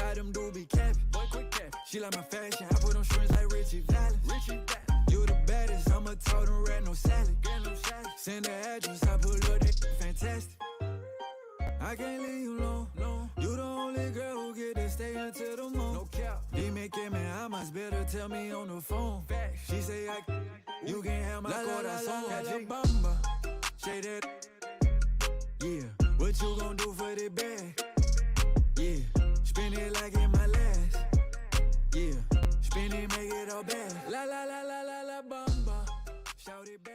tired them do be capping. Boy, quit capping. She like my fashion, I put on strings like Richie Valens. You the baddest, I'ma told them red, no salad. Send the address, I pull up that fantastic. I can't leave you alone. You the only girl who get to stay until the moon. No cap. Dime que me amas, better tell me on the phone. She say you can't have my corazón. La bamba, say that. Yeah, what you gon' do for the bag? Yeah, spin it like in my last. Yeah, spin it, make it all bad. La la la la la la bamba, shout it back.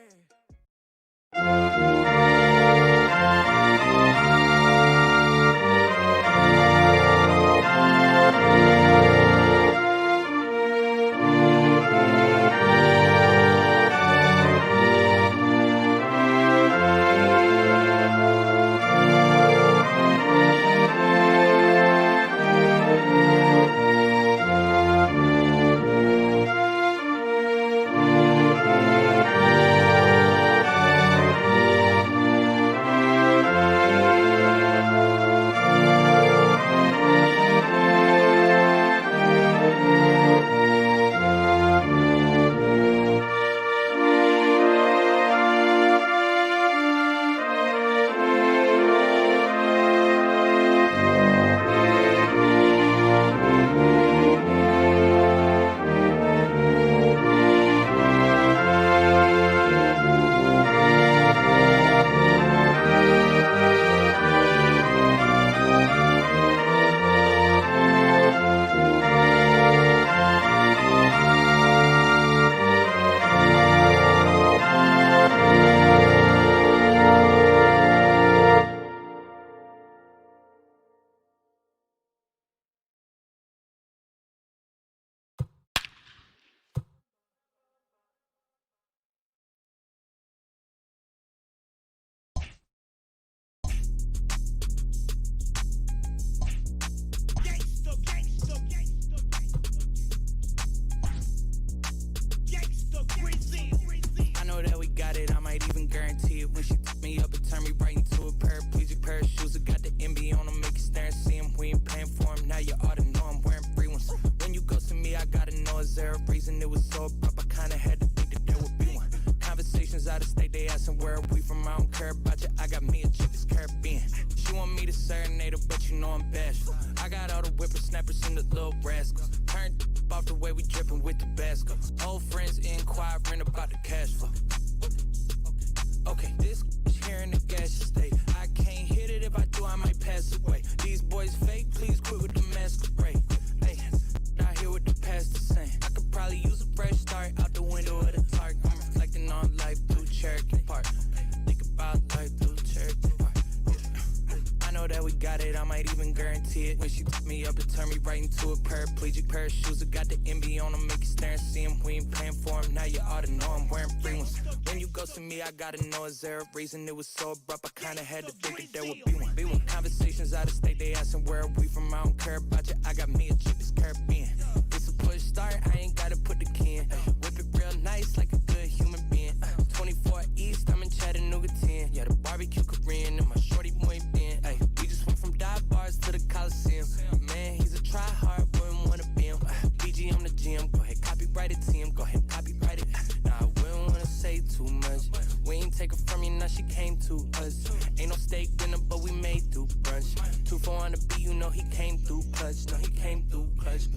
Is there a reason it was so abrupt? I kinda had to think that there would be one. Conversations out of state, they asking where are we from? I don't care about you, I got me a chick that's Caribbean. It's a push start, I ain't gotta put the key in. Whip it real nice like a good human being. 24 East, I'm in Chattanooga 10. Yeah, the barbecue Korean and my shorty muy bien. Ay, we just went from dive bars to the Coliseum. Man, he's a try-hard, wouldn't wanna be him. PG on the gym, go ahead, copyright it to him. Go ahead, copyright it. Nah, I wouldn't wanna say too much. We ain't take her from you, now she came to us. Ain't no steak dinner, but we made through brunch. 2-4 on the beat, you know he came through clutch. No, he came through clutch.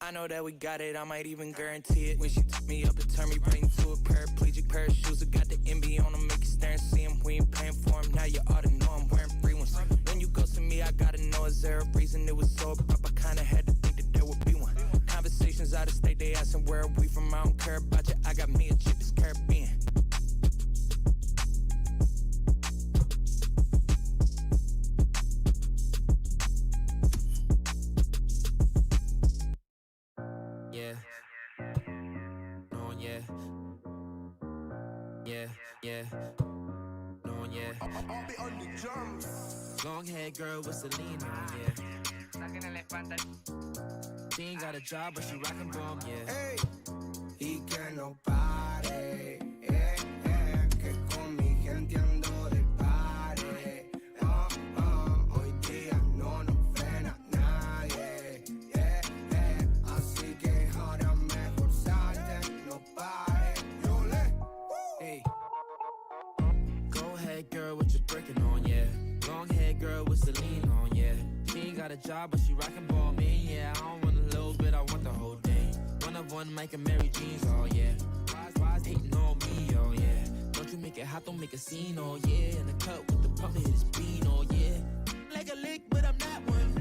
I know that we got it, I might even guarantee it. When she took me up and turned me right into a paraplegic pair of shoes. I got the MB on them, make you stare and see him. We ain't paying for him, now you ought to know I'm wearing free ones. When you go to me, I gotta know, is there a reason it was so abrupt? I kinda had to think that there would be one. Conversations out of state, they asking where are we from? I don't care about you, I got me a chick that's Caribbean. Long hair girl with Celine on, yeah. She ain't got a job, but she rockin' bomb, yeah. Hey. Y que no pare, que con mi gente ando de pare. Hoy día no nos frena nadie. got a job, but she rockin' ball me. Yeah, I don't want a little bit, I want the whole thing. One of one, Mike and Mary Jeans, oh yeah. Why's hating on me, oh yeah. Don't you make it hot, don't make a scene, oh yeah. In the cut with the pump, hit his bean, oh yeah. Like a lick, but I'm not one.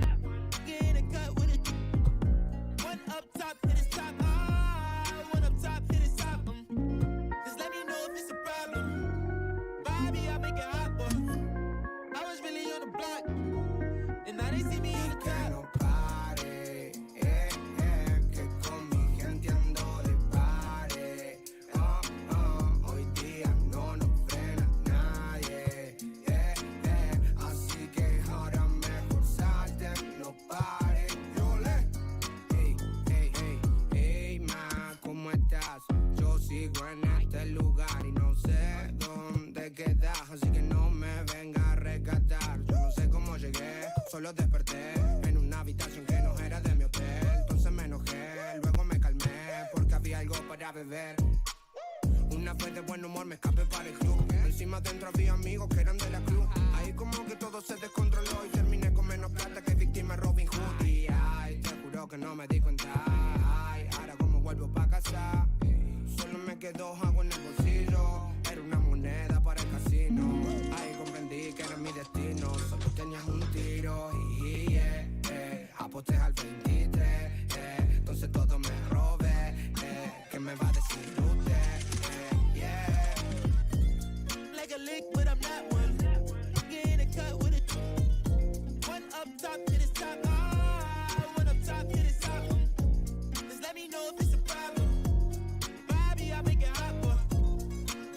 Get in the cut with it. One up top, hit his top, one up top, hit his top. Just let me know if it's a problem. Bobby, I make it hot, boy. I was really on the block, and now they see me in the Que car. no pare, que con mi gente ando de pare. Hoy día no nos frena nadie. Así que ahora mejor salte, no pare. Hey, ma, ¿cómo estás? Yo sigo en este lugar y no sé dónde quedas, así que no me venga a rescatar. Yo no sé cómo llegué, solo desperté en una habitación que no era de mi hotel. Entonces me enojé, luego me calmé porque había algo para beber. Una vez de buen humor me escapé para el club. Encima dentro había amigos que eran de la cruz. Ahí como que todo se descontroló y terminé con menos plata que víctima Robin Hood. Y ay, te juro que no me di cuenta. Ay, ahora como vuelvo pa' casa, solo me quedó agua en el bolsillo. Era una moneda para el casino. Ahí comprendí que era mi destino. Solo tenías un tiro y aposté al 23. Entonces todo me robé. ¿Qué me va a decir usted? Like a lick, but I'm not one. Get in the cut with it. One up top, hit his top. One up top, hit his top. Just let me know if it's a problem. Bobby, I make it hot, boy.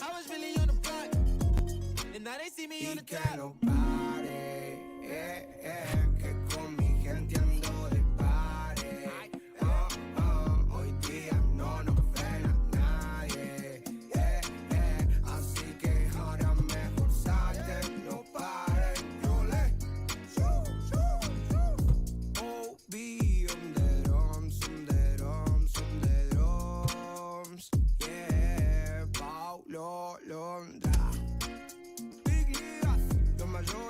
I was really on the block, and now they see me on Y the que top. no pare, que con mi gente ando de pare. Hoy día no nos frena nadie. Así que ahora mejor salte, no pare. Oh, be on the drums, on the drums, on the drums. Yeah, Paulo Londra. Big ligas, los mayores.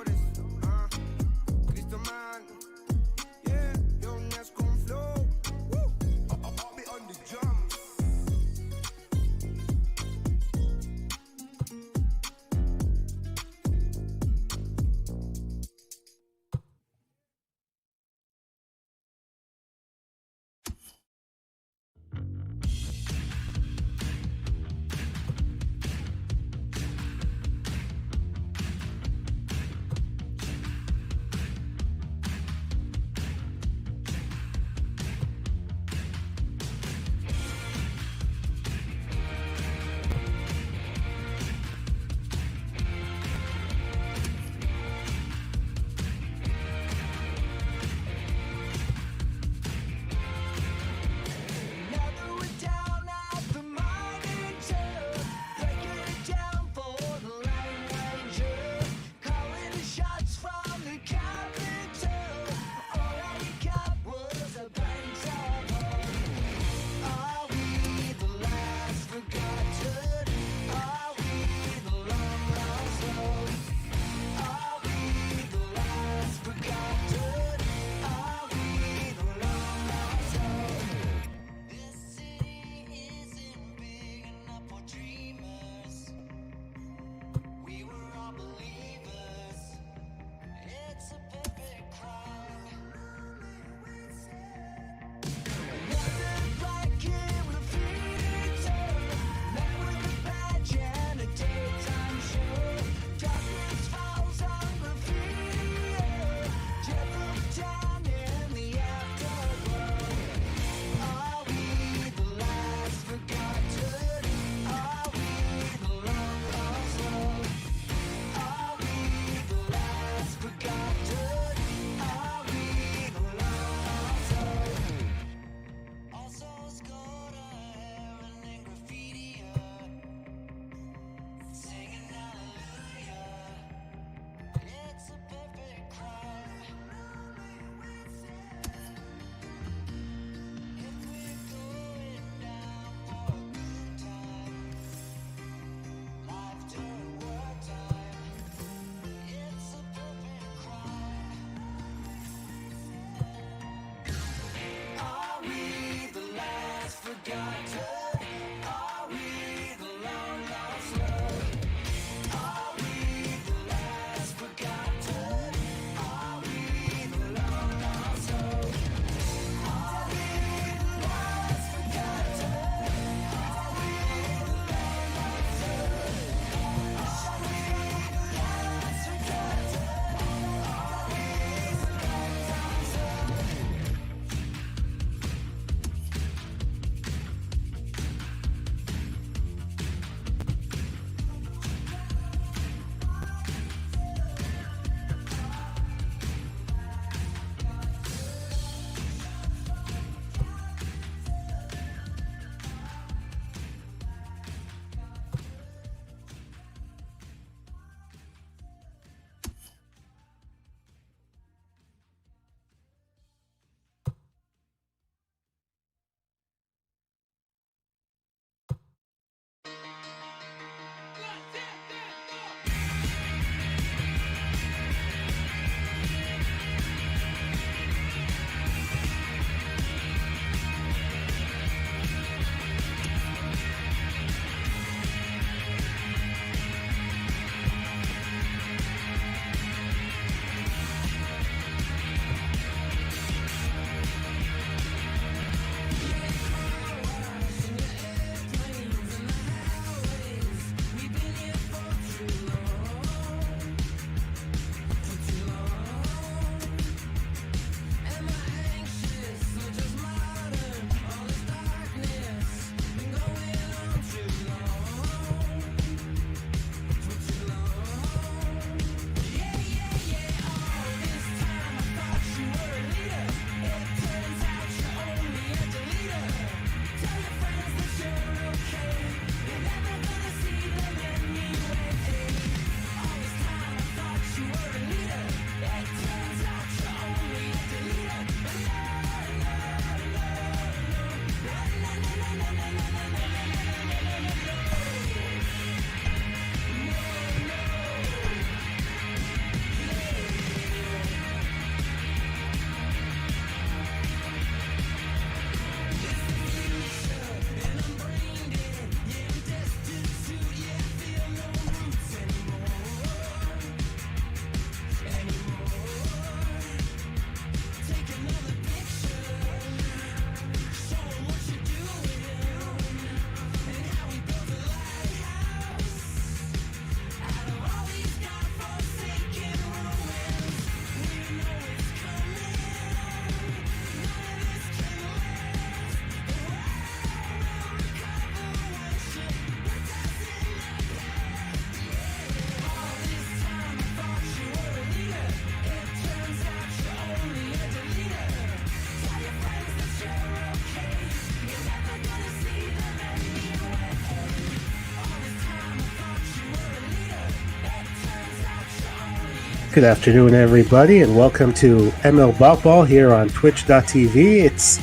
Good afternoon, everybody, and welcome to ML Ball here on Twitch.tv. It's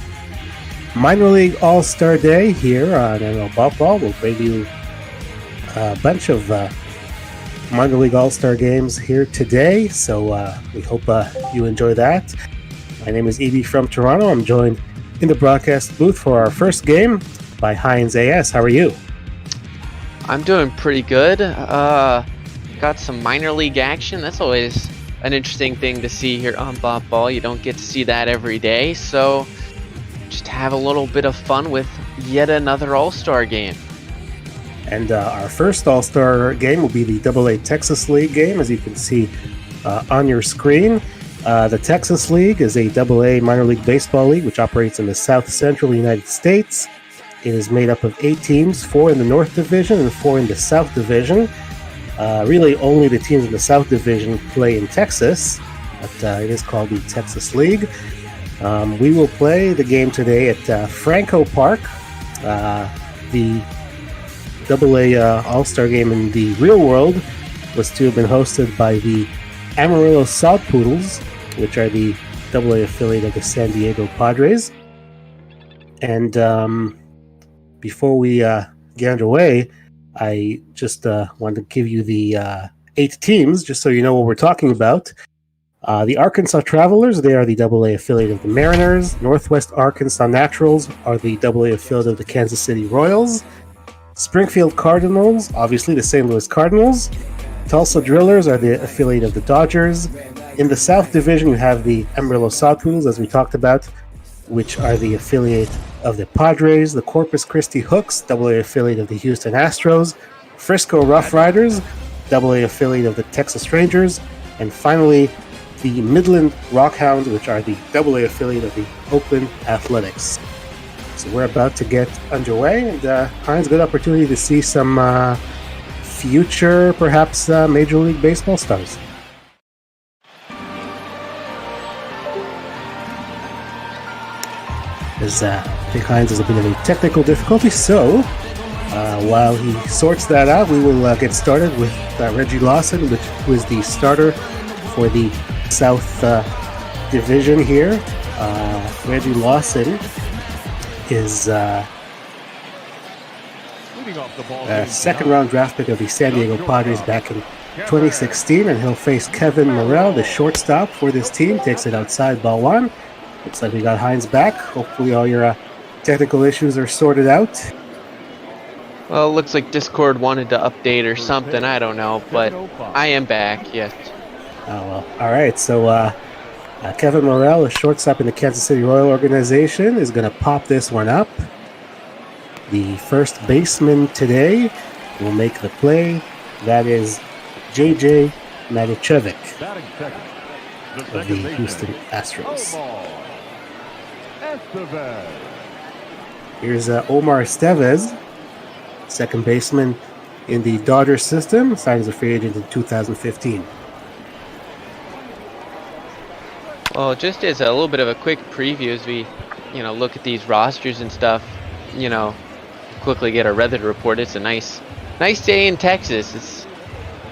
Minor League All-Star Day here on ML Ball. We'll bring you a bunch of Minor League All-Star games here today, so we hope you enjoy that. My name is Evie from Toronto. I'm joined in the broadcast booth for our first game by Heinz AS. How are you? I'm doing pretty good. Got some minor league action. That's always an interesting thing to see here on Bop Ball. You don't get to see that every day, so just have a little bit of fun with yet another All-Star game. And our first All-Star game will be the AA Texas League game, as you can see on your screen. The Texas League is a AA minor league baseball league which operates in the South Central United States. It is made up of 8 teams, 4 in the North Division and 4 in the South Division. Really, only the teams in the South Division play in Texas, but it is called the Texas League. We will play the game today at Franco Park. The AA All-Star game in the real world was to have been hosted by the Amarillo Sod Poodles, which are the AA affiliate of the San Diego Padres. And before we get underway, I just wanted to give you the 8 teams, just so you know what we're talking about. The Arkansas Travelers, they are the AA affiliate of the Mariners. Northwest Arkansas Naturals are the AA affiliate of the Kansas City Royals. Springfield Cardinals, obviously the St. Louis Cardinals. Tulsa Drillers are the affiliate of the Dodgers. In the South Division, you have the Amarillo Sod Poodles, as we talked about, which are the affiliate of the Padres. The Corpus Christi Hooks, AA affiliate of the Houston Astros. Frisco Rough Riders, AA affiliate of the Texas Rangers. And finally, the Midland Rockhounds, which are the AA affiliate of the Oakland Athletics. So we're about to get underway, and Heinz, good opportunity to see some future, perhaps, Major League Baseball stars. As I think Heinz has a bit of a technical difficulty, so while he sorts that out, we will get started with Reggie Lawson, who is the starter for the South Division here. Reggie Lawson is a second-round draft pick of the San Diego Padres back in 2016, and he'll face Kevin Morrell, the shortstop for this team. Takes it outside, ball 1. Looks like we got Heinz back. Hopefully all your technical issues are sorted out. Well, it looks like Discord wanted to update or something. I don't know, but I am back, yes. Oh, well. All right, so Kevin Morrell, a shortstop in the Kansas City Royal organization, is going to pop this one up. The first baseman today will make the play. That is J.J. Maticevic of the Houston Astros. Here's Omar Estevez, second baseman in the Dodgers system, signed as a free agent in 2015. Well, just as a little bit of a quick preview as we, look at these rosters and stuff, quickly get a weather report. It's a nice day in Texas. It's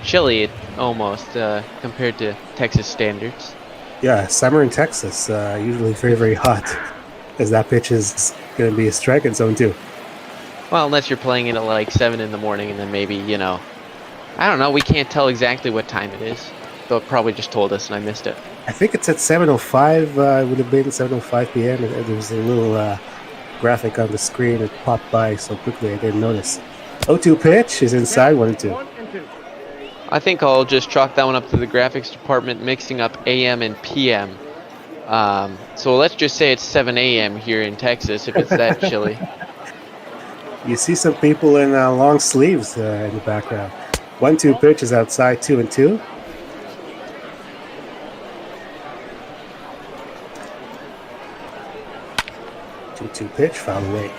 chilly almost compared to Texas standards. Yeah, summer in Texas, usually very, very hot, as that pitch is going to be a strikeout zone too. Well, unless you're playing it at like 7 in the morning and then maybe, I don't know, we can't tell exactly what time it is. They'll probably just told us and I missed it. I think it's at 7:05, it would have been 7:05 p.m. There was a little graphic on the screen. It popped by so quickly I didn't notice. 0-2 pitch is inside, 1-2. I think I'll just chalk that one up to the graphics department mixing up AM and PM. So let's just say it's 7 a.m. here in Texas if it's that chilly. You see some people in long sleeves in the background. 1-2 pitch is outside, 2-2. Two pitch, foul away.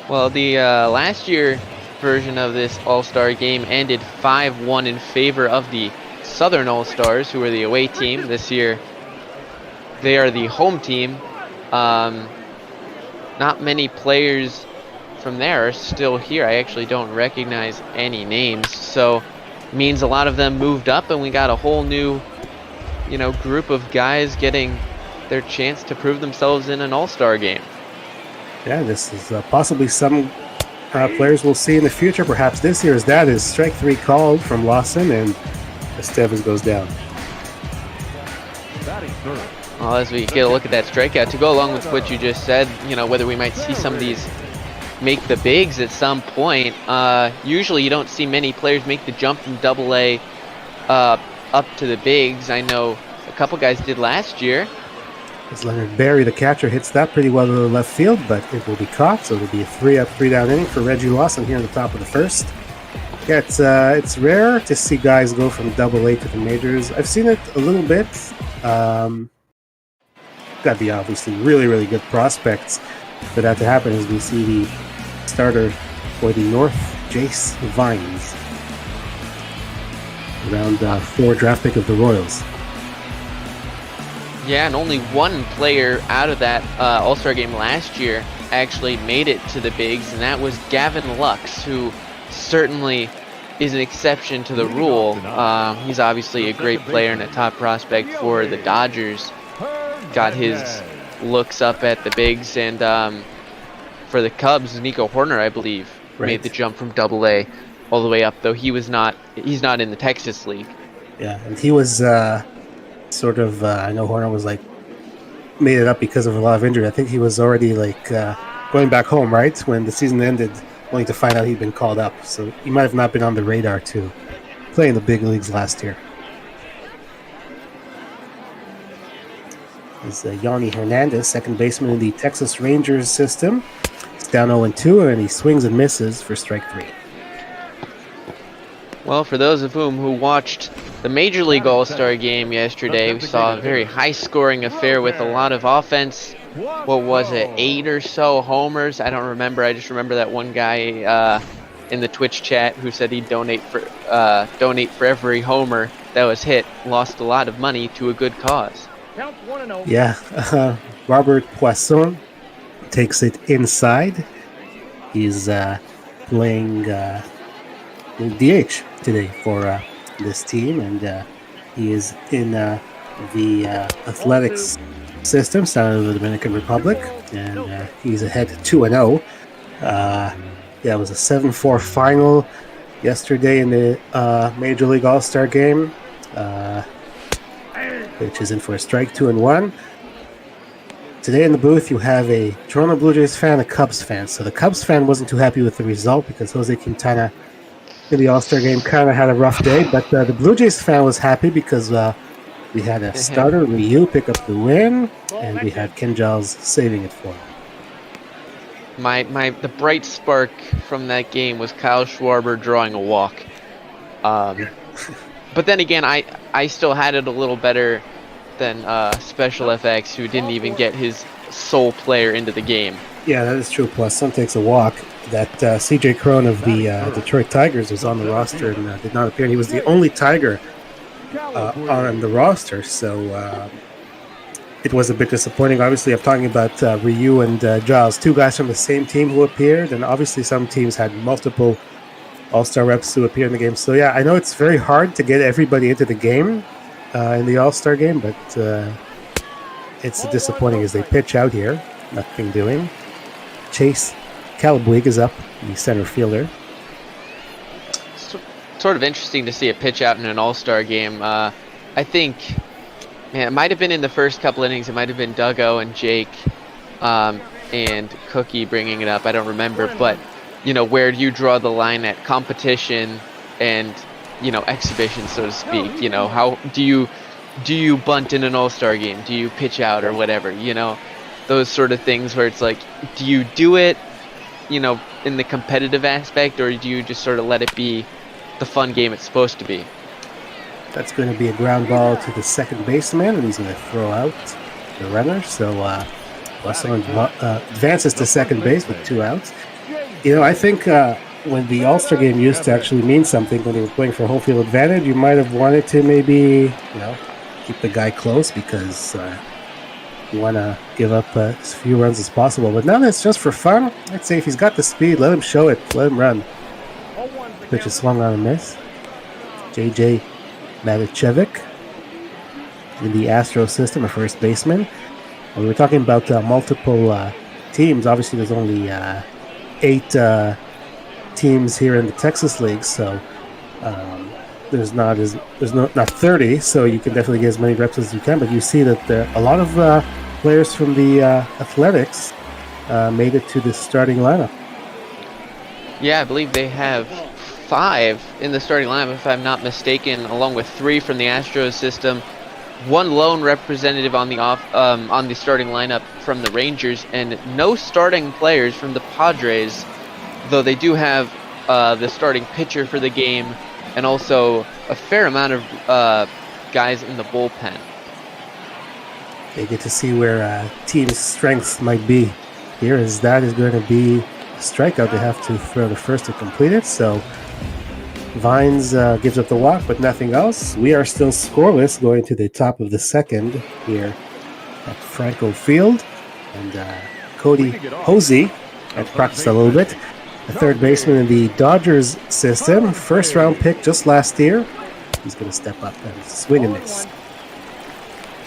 Well, the last year version of this All-Star game ended 5-1 in favor of the Southern All-Stars, who were the away team. This year, they are the home team. Not many players from there are still here. I actually don't recognize any names. So means a lot of them moved up, and we got a whole new, group of guys getting their chance to prove themselves in an all-star game. Yeah, this is possibly some players we'll see in the future, perhaps this year, as that is strike 3 called from Lawson, and Estevez goes down. Well, as we get a look at that strikeout, to go along with what you just said, whether we might see some of these make the bigs at some point. Usually you don't see many players make the jump from Double-A up to the bigs. I know a couple guys did last year. As Leonard Barry, the catcher, hits that pretty well to the left field, but it will be caught, so it'll be a 3-up, 3-down inning for Reggie Lawson here in the top of the first. Yeah, it's rare to see guys go from Double-A to the majors. I've seen it a little bit. Got to be obviously really, really good prospects for that to happen, as we see the starter for the North, Jace Vines, round 4 draft pick of the Royals. Yeah, and only one player out of that All-Star game last year actually made it to the bigs, and that was Gavin Lux, who certainly is an exception to the rule. He's obviously a great player and a top prospect for the Dodgers. Got his looks up at the bigs, and for the Cubs, Nico Horner, I believe, made the jump from Double-A all the way up, though he's not in the Texas League. Yeah, and he was sort of, I know Horner was made it up because of a lot of injury. I think he was already going back home, right, when the season ended, only to find out he'd been called up. So he might have not been on the radar to play in the big leagues last year. Is Yanni Hernandez, second baseman in the Texas Rangers system. It's down 0-2, and he swings and misses for strike 3. Well, for those of who watched the Major League All-Star game yesterday, we saw a very high-scoring affair with a lot of offense. What was it, 8 or so homers? I don't remember. I just remember that one guy in the Twitch chat who said he'd donate for every homer that was hit. Lost a lot of money to a good cause. Yeah, Robert Poisson takes it inside. He's playing DH today for this team, and he is in the athletics system down in the Dominican Republic, and he's ahead 2-0. It was a 7-4 final yesterday in the Major League All-Star game, which is in for a strike 2-1. Today in the booth, you have a Toronto Blue Jays fan, a Cubs fan. So the Cubs fan wasn't too happy with the result because Jose Quintana in the All-Star game kind of had a rough day. But the Blue Jays fan was happy because we had a starter, Ryu, pick up the win, and we had Ken Giles saving it for him. The bright spark from that game was Kyle Schwarber drawing a walk. But then again, I still had it a little better than Special FX, who didn't even get his sole player into the game. Yeah, that is true. Plus, some takes a walk. That CJ Cron of the Detroit Tigers was on the roster and did not appear. He was the only Tiger on the roster, so it was a bit disappointing. Obviously, I'm talking about Ryu and Giles, two guys from the same team who appeared, and obviously some teams had multiple All-Star reps who appear in the game. So yeah, I know it's very hard to get everybody into the game in the All-Star game, but it's disappointing as they pitch out here. Nothing doing. Chase Calabwig is up, the center fielder. Sort of interesting to see a pitch out in an All-Star game. I think, it might have been in the first couple innings. It might have been Duggo and Jake and Cookie bringing it up. I don't remember, but where do you draw the line at competition and exhibition, so to speak? How do you bunt in an All-Star game? Do you pitch out or whatever? Those sort of things where it's like, do you do it, in the competitive aspect, or do you just sort of let it be the fun game it's supposed to be? That's going to be a ground ball to the second baseman, and he's going to throw out the runner. So Wesson advances to second base with 2 outs. I think when the All-Star game used to actually mean something, when they were playing for home field advantage, you might have wanted to maybe, keep the guy close because you want to give up as few runs as possible. But now that it's just for fun, I'd say if he's got the speed, let him show it, let him run. Pitch is swung on a miss. J.J. Maticevic in the Astro system, a first baseman. And we were talking about multiple teams. Obviously, there's only 8 teams here in the Texas League, so there's not 30. So you can definitely get as many reps as you can. But you see that a lot of players from the Athletics made it to the starting lineup. Yeah, I believe they have 5 in the starting lineup, if I'm not mistaken, along with 3 from the Astros system. 1 lone representative on the starting lineup from the Rangers, and no starting players from the Padres, though they do have the starting pitcher for the game, and also a fair amount of guys in the bullpen. They get to see where team's strengths might be here, as that is going to be a strikeout. They have to throw the first to complete it, so Vines gives up the walk, but nothing else. We are still scoreless going to the top of the second here at Franco Field. And Cody Hosey had practiced a little bit. The third baseman in the Dodgers system. First round pick just last year. He's going to step up and swing and miss.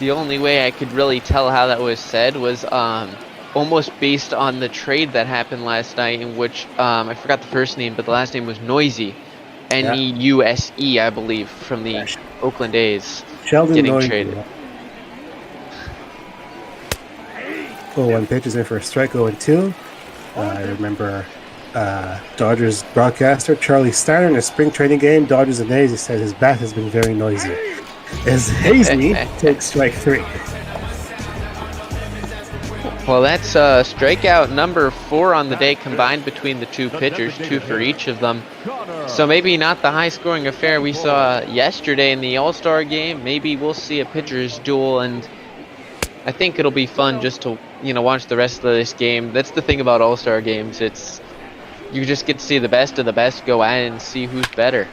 The only way I could really tell how that was said was almost based on the trade that happened last night, in which I forgot the first name, but the last name was Noisy. Neuse, I believe, from the Oakland A's. Sheldon getting Noisy. traded. 0-1 pitches in for a strike, 0-2. I remember Dodgers broadcaster Charlie Steiner in a spring training game, Dodgers and A's, he said his bat has been very noisy. As Hazy takes strike 3. Well, that's strikeout number 4 on the day combined between the 2 pitchers, 2 for each of them. So maybe not the high-scoring affair we saw yesterday in the All-Star game. Maybe we'll see a pitcher's duel, and I think it'll be fun just to watch the rest of this game. That's the thing about All-Star games. You just get to see the best of the best go at it and see who's better.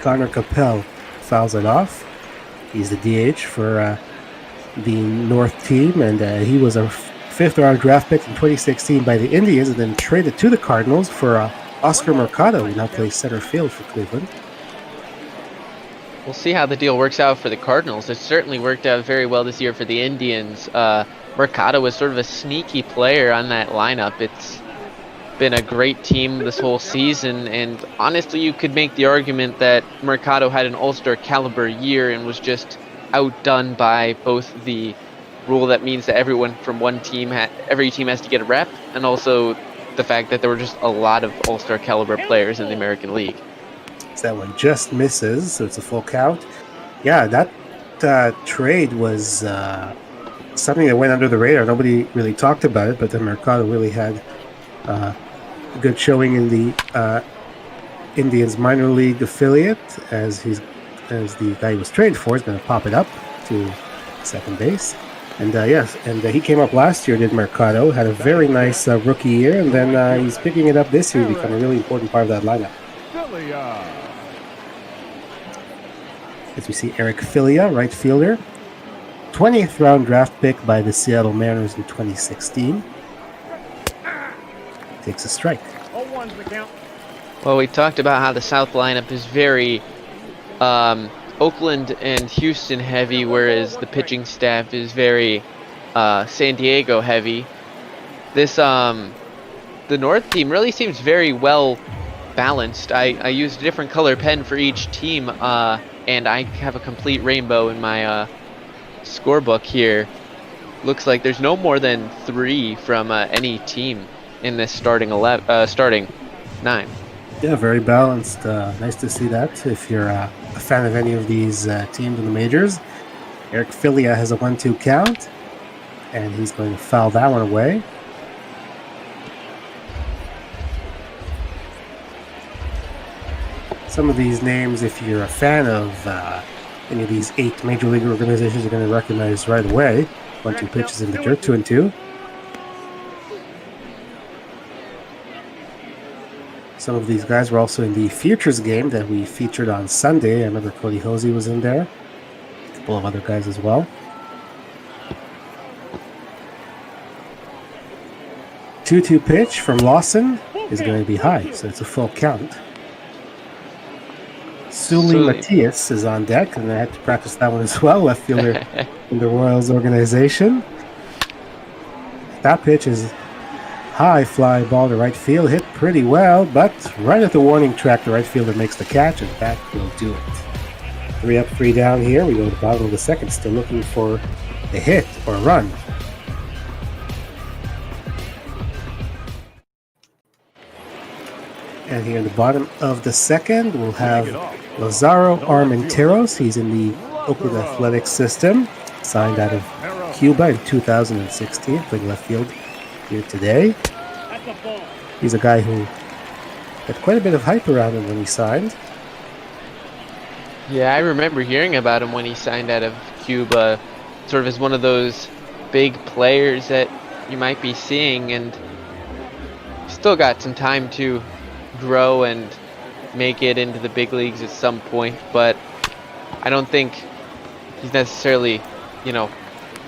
Connor Capel fouls it off. He's the DH for the North team, and he was a 5th-round draft pick in 2016 by the Indians, and then traded to the Cardinals for Oscar Mercado, who now plays center field for Cleveland. We'll see how the deal works out for the Cardinals. It certainly worked out very well this year for the Indians. Mercado was sort of a sneaky player on that lineup. It's been a great team this whole season, and honestly, you could make the argument that Mercado had an All-Star caliber year and was just outdone by both the rule that means that everyone from one team, every team has to get a rep, and also the fact that there were just a lot of All-Star caliber players in the American League. So that one just misses, so it's a full count. Yeah, that trade was something that went under the radar. Nobody really talked about it, but then Mercado really had a good showing in the Indians minor league affiliate, as the guy he was traded for is going to pop it up to second base. And he came up last year, did Mercado, had a very nice rookie year, and then he's picking it up this year to become a really important part of that lineup. As we see Eric Filia, right fielder, 20th round draft pick by the Seattle Mariners in 2016. Takes a strike. Well, we talked about how the South lineup is very Oakland and Houston heavy, whereas the pitching staff is very San Diego heavy. This the North team really seems very well balanced. I used a different color pen for each team, and I have a complete rainbow in my scorebook here. Looks like there's no more than 3 from any team in this starting 9. Yeah, very balanced. Nice to see that. If you're a fan of any of these teams in the majors, Eric Filia has a 1-2 count, and he's going to foul that one away. Some of these names, if you're a fan of any of these 8 major league organizations, you're going to recognize right away. 1-2 pitches in the dirt, 2-2. Some of these guys were also in the Futures game that we featured on Sunday. I remember Cody Hosey was in there. A couple of other guys as well. 2-2 pitch from Lawson is going to be high, so it's a full count. Sully Matias is on deck, and I had to practice that one as well. Left fielder in the Royals organization. That pitch is high fly ball to right field, hit pretty well, but right at the warning track, the right fielder makes the catch, and that will do it. 3 up, 3 down here. We go to the bottom of the second, still looking for a hit or a run. And here in the bottom of the second, we'll have Lazaro Armenteros. He's in the Oakland Athletics system, signed out of Cuba in 2016, playing left field here today. He's a guy who had quite a bit of hype around him when he signed. Yeah, I remember hearing about him when he signed out of Cuba, sort of as one of those big players that you might be seeing, and still got some time to grow and make it into the big leagues at some point, but I don't think he's necessarily, going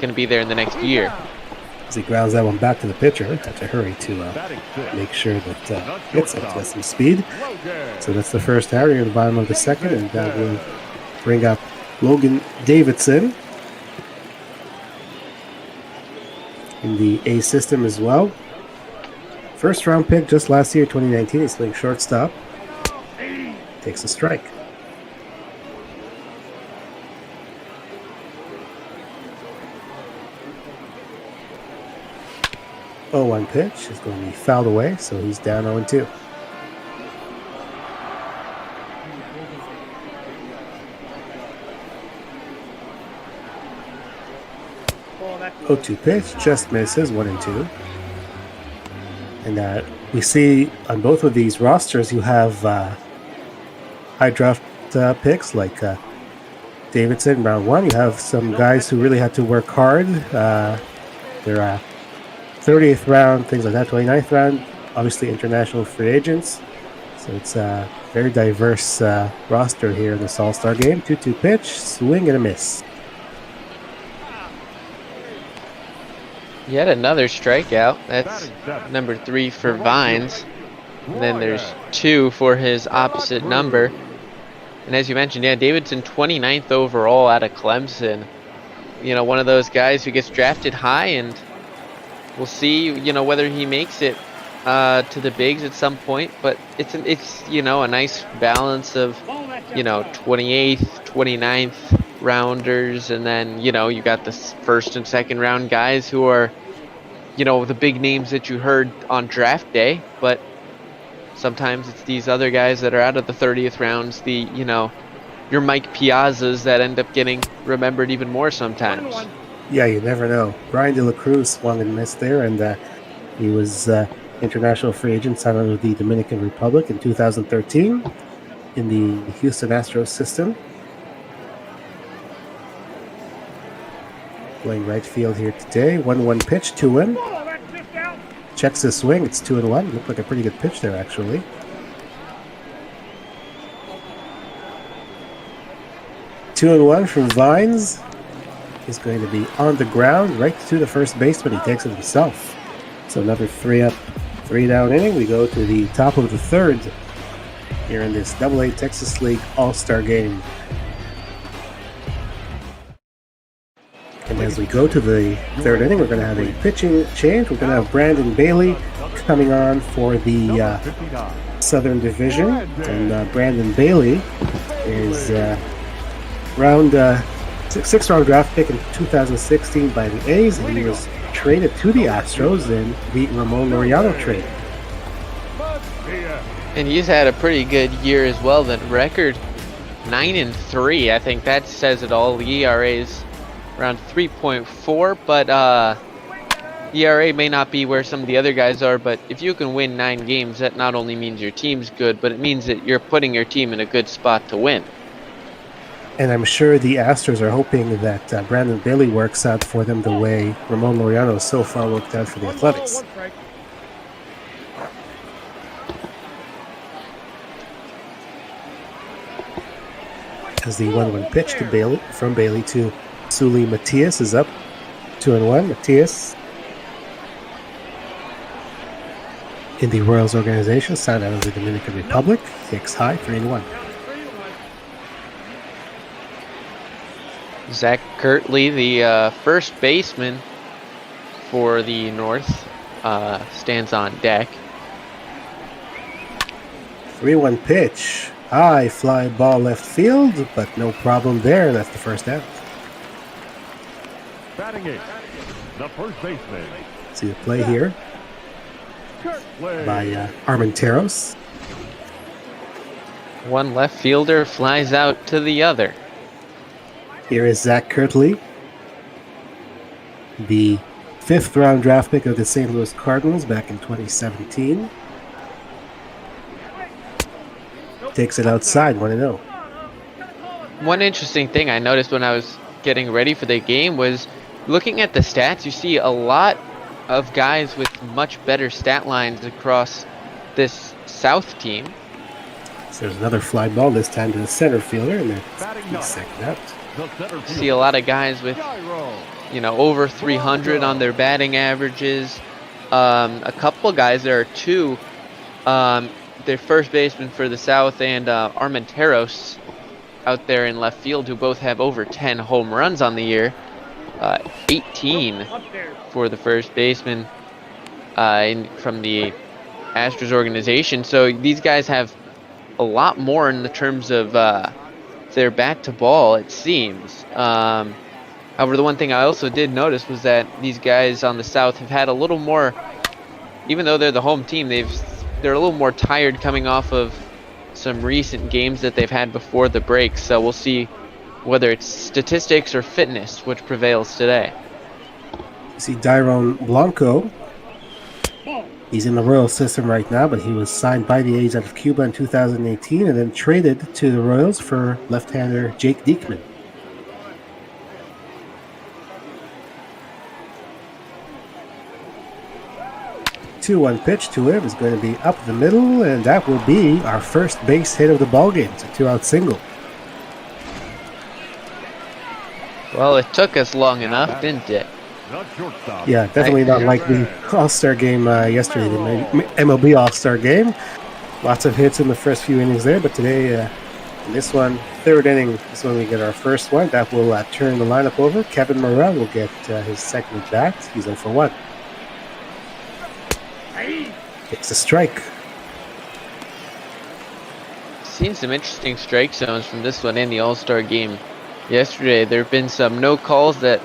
to be there in the next year. As he grounds that one back to the pitcher, had to hurry to make sure that gets up to some speed. So that's the first out here at the bottom of the second, and that will bring up Logan Davidson in the A system as well. First round pick just last year, 2019. He's playing shortstop. Takes a strike. Oh, 1 pitch is going to be fouled away, so he's down 0-2. Oh, 2 pitch just misses, 1-2. And we see on both of these rosters, you have high draft picks like Davidson, round 1. You have some guys who really had to work hard. They're 30th round, things like that, 29th round. Obviously, international free agents. So it's a very diverse roster here in this All-Star game. 2-2 pitch, swing and a miss. Yet another strikeout. That's number 3 for Vines. And then there's 2 for his opposite number. And as you mentioned, Davidson 29th overall out of Clemson. One of those guys who gets drafted high, and we'll see, whether he makes it to the bigs at some point. But it's a nice balance of, 28th, 29th rounders, and then you got the first and second round guys who are the big names that you heard on draft day, but sometimes it's these other guys that are out of the 30th rounds, the your Mike Piazzas, that end up getting remembered even more sometimes. Yeah, you never know. Brian De La Cruz swung and missed there, and he was international free agent signed out of the Dominican Republic in 2013 in the Houston Astros system. Playing right field here today. 1-1 pitch, 2-1. Checks his swing. It's 2-1. Looked like a pretty good pitch there, actually. Two and one from Vines. He's going to be on the ground right to the first baseman. He takes it himself. So another 3 up, 3 down inning. We go to the top of the third here in this AA Texas League All-Star game. And as we go to the third inning, we're going to have a pitching change. We're going to have Brandon Bailey coming on for the Southern Division. And Brandon Bailey is sixth round draft pick in 2016 by the A's, and he was traded to the Astros in the Ramon Laureano trade. And he's had a pretty good year as well. That record 9-3. I think that says it all. The ERA's around 3.4, but ERA may not be where some of the other guys are, but if you can win 9 games, that not only means your team's good, but it means that you're putting your team in a good spot to win. And I'm sure the Astros are hoping that Brandon Bailey works out for them the way Ramon Laureano so far worked out for the Athletics. As the 1-1 pitch to Bailey, from Bailey to Sully Matias is up 2-1. Matias in the Royals organization, signed out of the Dominican Republic, takes high 3-1. Zach Kirtley, the first baseman for the North, stands on deck. 3-1 pitch. High fly ball left field, but no problem there. That's the first out. Batting it, the first baseman. See the play here by Armenteros. One left fielder flies out to the other. Here is Zach Kirtley, the 5th round draft pick of the St. Louis Cardinals back in 2017. Takes it outside, 1-0. One interesting thing I noticed when I was getting ready for the game was looking at the stats. You see a lot of guys with much better stat lines across this South team. So there's another fly ball, this time to the center fielder, and that's the second out. You see a lot of guys with, over 300 on their batting averages. A couple of guys, there are two, their first baseman for the South and Armenteros out there in left field, who both have over 10 home runs on the year. 18 for the first baseman from the Astros organization. So these guys have a lot more in the terms of their bat to ball, it seems. However, the one thing I also did notice was that these guys on the South have had a little more, even though they're the home team, they're a little more tired coming off of some recent games that they've had before the break. So we'll see whether it's statistics or fitness which prevails today. You see Dairon Blanco. He's in the Royal system right now, but he was signed by the A's out of Cuba in 2018 and then traded to the Royals for left-hander Jake Diekman. Two-one pitch to him is going to be up the middle, and that will be our first base hit of the ballgame. It's a 2-out single. Well, it took us long enough, didn't it? Yeah, definitely not like the All-Star game yesterday, the MLB All-Star game. Lots of hits in the first few innings there, but today, in this one, third inning is when we get our first one. That will turn the lineup over. Kevin Morrell will get his second at bat. He's 0 for 1. It's a strike. Seen some interesting strike zones from this one in the All-Star game yesterday. There have been some no calls that,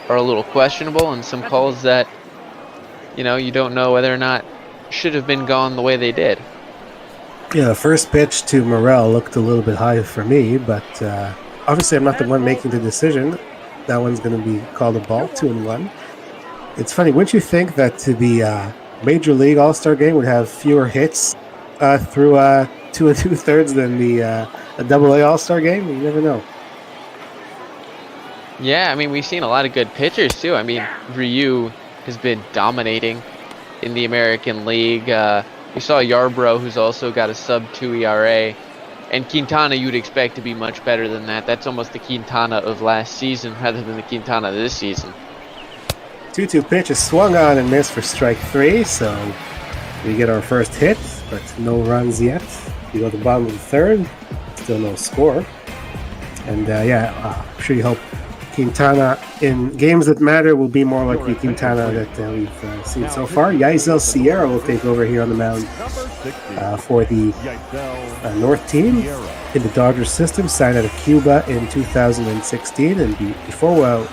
are a little questionable, and some calls that, you don't know whether or not should have been gone the way they did. Yeah, the first pitch to Morrell looked a little bit high for me, but obviously I'm not the one making the decision. That one's going to be called a ball, 2-1. It's funny, wouldn't you think that the Major League All-Star game would have fewer hits through 2 2/3 than the AA All-Star game? You never know. Yeah, we've seen a lot of good pitchers too. Ryu has been dominating in the American League. We saw Yarbrough, who's also got a sub-2 ERA. And Quintana, you'd expect to be much better than that. That's almost the Quintana of last season rather than the Quintana this season. 2-2 pitch is swung on and missed for strike 3, so we get our first hit, but no runs yet. We go to the bottom of the third, still no score. And I'm sure you hope Quintana in games that matter will be more like the Quintana that we've seen so far. Yaisel Sierra will take over here on the mound for the North team in the Dodgers system, signed out of Cuba in 2016. And before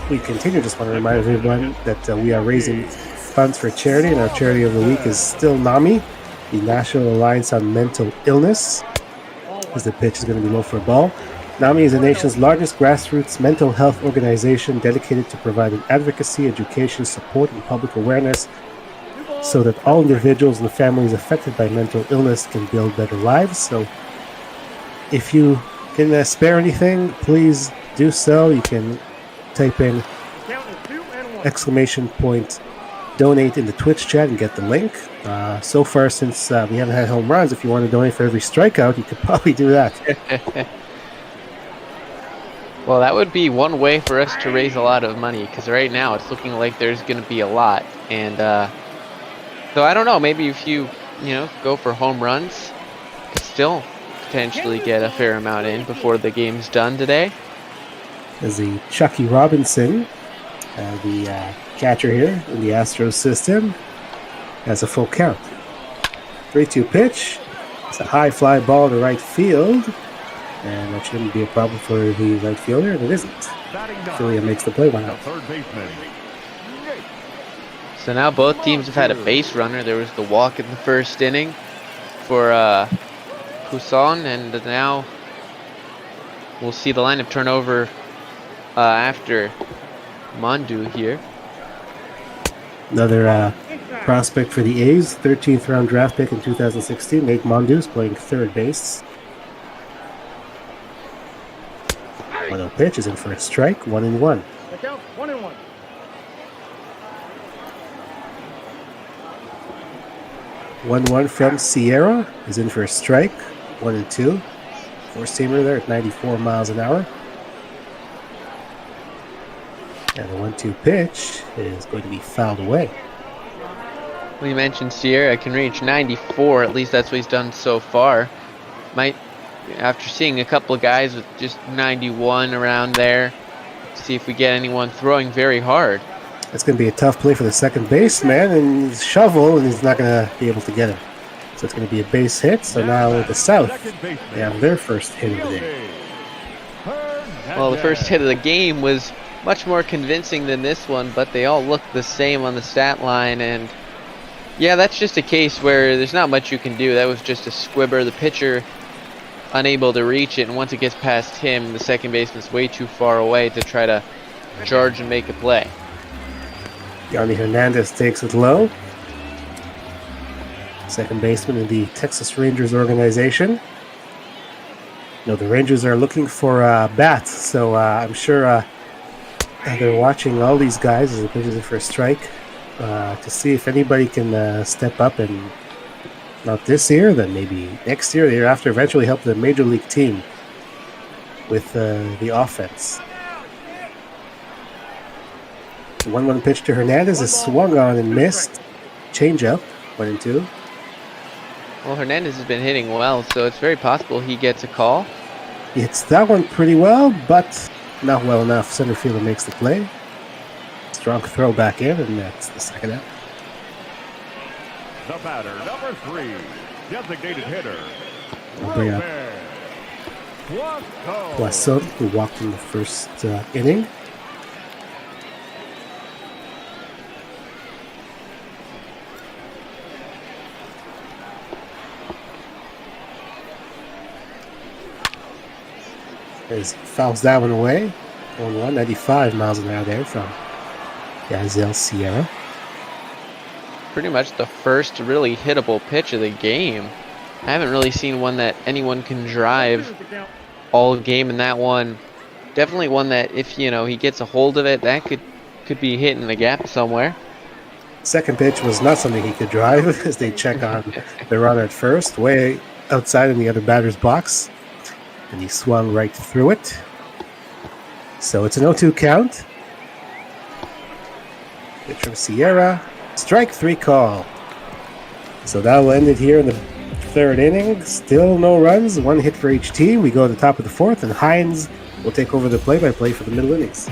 we continue, just want to remind everyone that we are raising funds for charity, and our charity of the week is still NAMI, the National Alliance on Mental Illness, as the pitch is going to be low for a ball. NAMI is the nation's largest grassroots mental health organization dedicated to providing advocacy, education, support, and public awareness so that all individuals and families affected by mental illness can build better lives. So if you can spare anything, please do so. You can type in !donate in the Twitch chat and get the link. So far, since we haven't had home runs, if you want to donate for every strikeout, you could probably do that. Well, that would be one way for us to raise a lot of money, because right now it's looking like there's going to be a lot. And so I don't know, maybe if you go for home runs, you could still potentially get a fair amount in before the game's done today. Is the Chucky Robinson, the catcher here in the Astros system, has a full count. 3-2 pitch. It's a high fly ball to right field, and that shouldn't be a problem for the right fielder, and it isn't. Philia makes the play, 1 out. So now both teams have had a base runner. There was the walk in the first inning for Poussin, and now we'll see the lineup turn over after Mondu here. Another prospect for the A's, 13th round draft pick in 2016. Nate Mondu's playing third base. 1-0 pitch is in for a strike, 1-1. 1-1. 1-1 from Sierra is in for a strike, 1-2. Four-seamer there at 94 miles an hour. And the 1-2 pitch is going to be fouled away. We mentioned Sierra can reach 94, at least that's what he's done so far. Might, after seeing a couple of guys with just 91 around there, see if we get anyone throwing very hard. It's going to be a tough play for the second baseman, and he's shovel, and he's not going to be able to get him. So it's going to be a base hit. So now the South, they have their first hit of the day. Well, the first hit of the game was much more convincing than this one, but they all look the same on the stat line, and yeah, that's just a case where there's not much you can do. That was just a squibber. The pitcher unable to reach it, and once it gets past him, the second baseman's way too far away to try to charge and make a play. Yanni Hernandez takes it low. Second baseman in the Texas Rangers organization. No, the Rangers are looking for bats, so I'm sure they're watching all these guys as the pitchers in for a strike to see if anybody can step up and, not this year, then maybe next year, the year after, eventually help the major league team with the offense. The 1-1 pitch to Hernandez is swung on and missed. Changeup, 1-2. Well, Hernandez has been hitting well, so it's very possible he gets a call. He hits that one pretty well, but not well enough. Center fielder makes the play. Strong throw back in, and that's the second out. The batter, number 3, designated hitter. We'll bring up Poisson, who walked in the first inning. As fouls that one away. 1-1, 95 miles an hour there from Yazel Sierra. Pretty much the first really hittable pitch of the game. I haven't really seen one that anyone can drive all game, and that one, definitely one that if, he gets a hold of it, that could be hitting the gap somewhere. Second pitch was not something he could drive as they check on the runner at first, way outside in the other batter's box. And he swung right through it. So it's an 0-2 count. Pitch from Sierra. Strike 3 call. So that'll end it here in the third inning. Still no runs. 1 hit for each team. We go to the top of the fourth, and Hines will take over the play-by-play for the middle innings.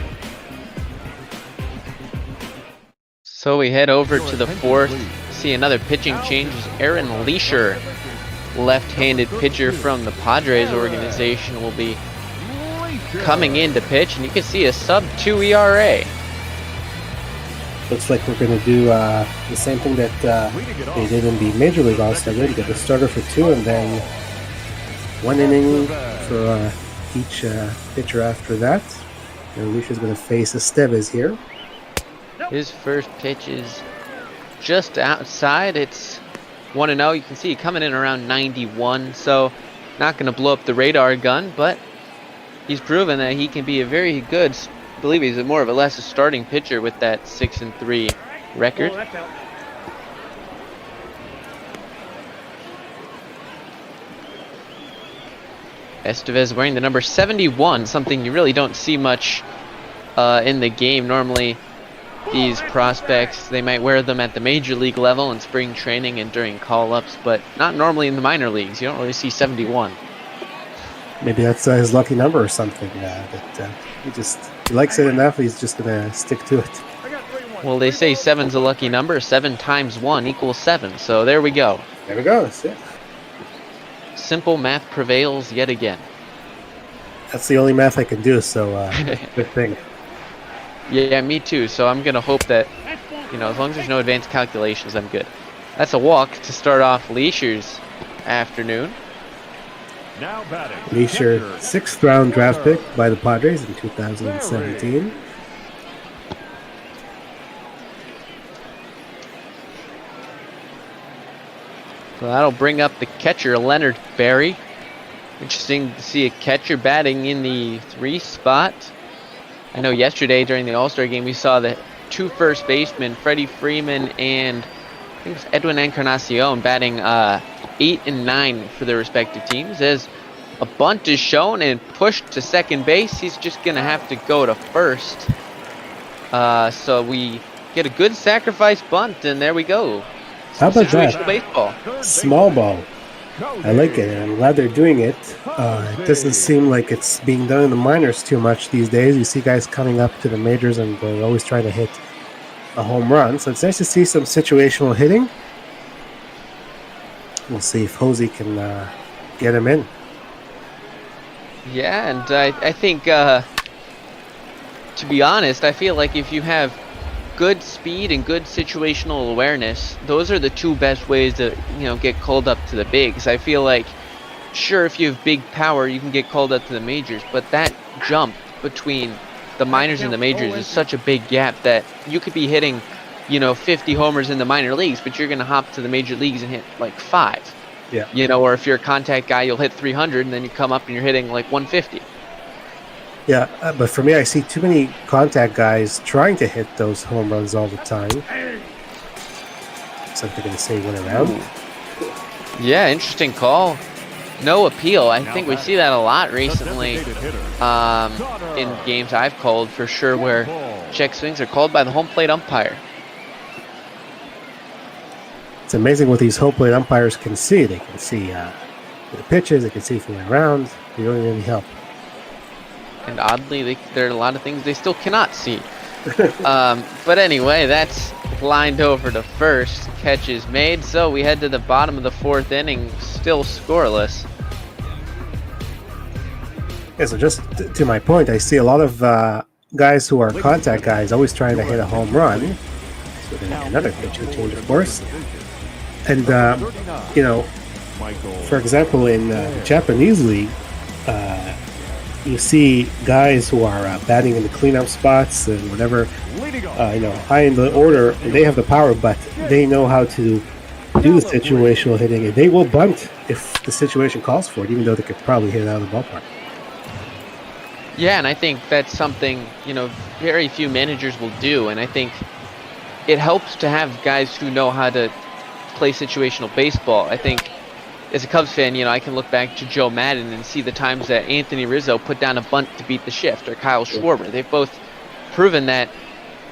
So we head over to the fourth. See another pitching change. Aaron Leisure, left-handed pitcher from the Padres organization, will be coming in to pitch, and you can see a sub-2 ERA. Looks like we're going to do the same thing that they did in the Major League All-Star Game. Get the starter for 2, and then 1 inning for each pitcher after that. And Lucia's going to face Estevez here. His first pitch is just outside. It's 1-0. You can see coming in around 91, so not going to blow up the radar gun, but he's proven that he can be a very good, I believe he's more of a less a starting pitcher with that 6-3 record. Estevez wearing the number 71, something you really don't see much in the game. Normally these prospects, they might wear them at the major league level in spring training and during call-ups, but not normally in the minor leagues. You don't really see 71. Maybe that's his lucky number or something. He likes it enough. He's just gonna stick to it. Well, they say 7's a lucky number. 7 times 1 equals 7. So there we go. There we go. That's it. Simple math prevails yet again. That's the only math I can do. So good thing. Yeah, me too. So I'm gonna hope that, as long as there's no advanced calculations, I'm good. That's a walk to start off Leisure's afternoon. Now batting. Leisure, 6th round draft pick by the Padres in 2017. So that'll bring up the catcher, Leonard Berry. Interesting to see a catcher batting in the 3 spot. I know yesterday during the All-Star game we saw the 2 first basemen, Freddie Freeman and I think it was Edwin Encarnacion, batting 8 and 9 for their respective teams. As a bunt is shown and pushed to second base, he's just going to have to go to first. So we get a good sacrifice bunt, and there we go. How about that? Situational baseball. Small ball. I like it, and I'm glad they're doing it. It doesn't seem like it's being done in the minors too much these days. You see guys coming up to the majors and they're always trying to hit a home run. So it's nice to see some situational hitting. We'll see if Hosey can get him in. Yeah, and I think, to be honest, I feel like if you have good speed and good situational awareness, those are the 2 best ways to, get called up to the bigs. I feel like, sure, if you have big power, you can get called up to the majors, but that jump between the minors and the majors is such a big gap that you could be hitting, 50 homers in the minor leagues, but you're going to hop to the major leagues and hit like 5. Yeah. Or if you're a contact guy, you'll hit 300, and then you come up and you're hitting like 150. Yeah, but for me, I see too many contact guys trying to hit those home runs all the time. Something going to say went around. Yeah, interesting call. No appeal. I think we see that a lot recently in games I've called for sure, where check swings are called by the home plate umpire. It's amazing what these home plate umpires can see. They can see the pitches. They can see from around. They don't need any help. And oddly, there are a lot of things they still cannot see. But anyway, that's lined over to first. Catch is made, so we head to the bottom of the 4th inning, still scoreless. Yeah, so just to my point, I see a lot of guys who are contact guys always trying to hit a home run. So then another pitching change, of course. And, for example, in the Japanese league, you see guys who are batting in the cleanup spots and whatever, high in the order, and they have the power, but they know how to do the situational hitting, and they will bunt if the situation calls for it, even though they could probably hit it out of the ballpark. Yeah, and I think that's something, very few managers will do, and I think it helps to have guys who know how to play situational baseball. I think as a Cubs fan, I can look back to Joe Madden and see the times that Anthony Rizzo put down a bunt to beat the shift, or Kyle Schwarber. They've both proven that,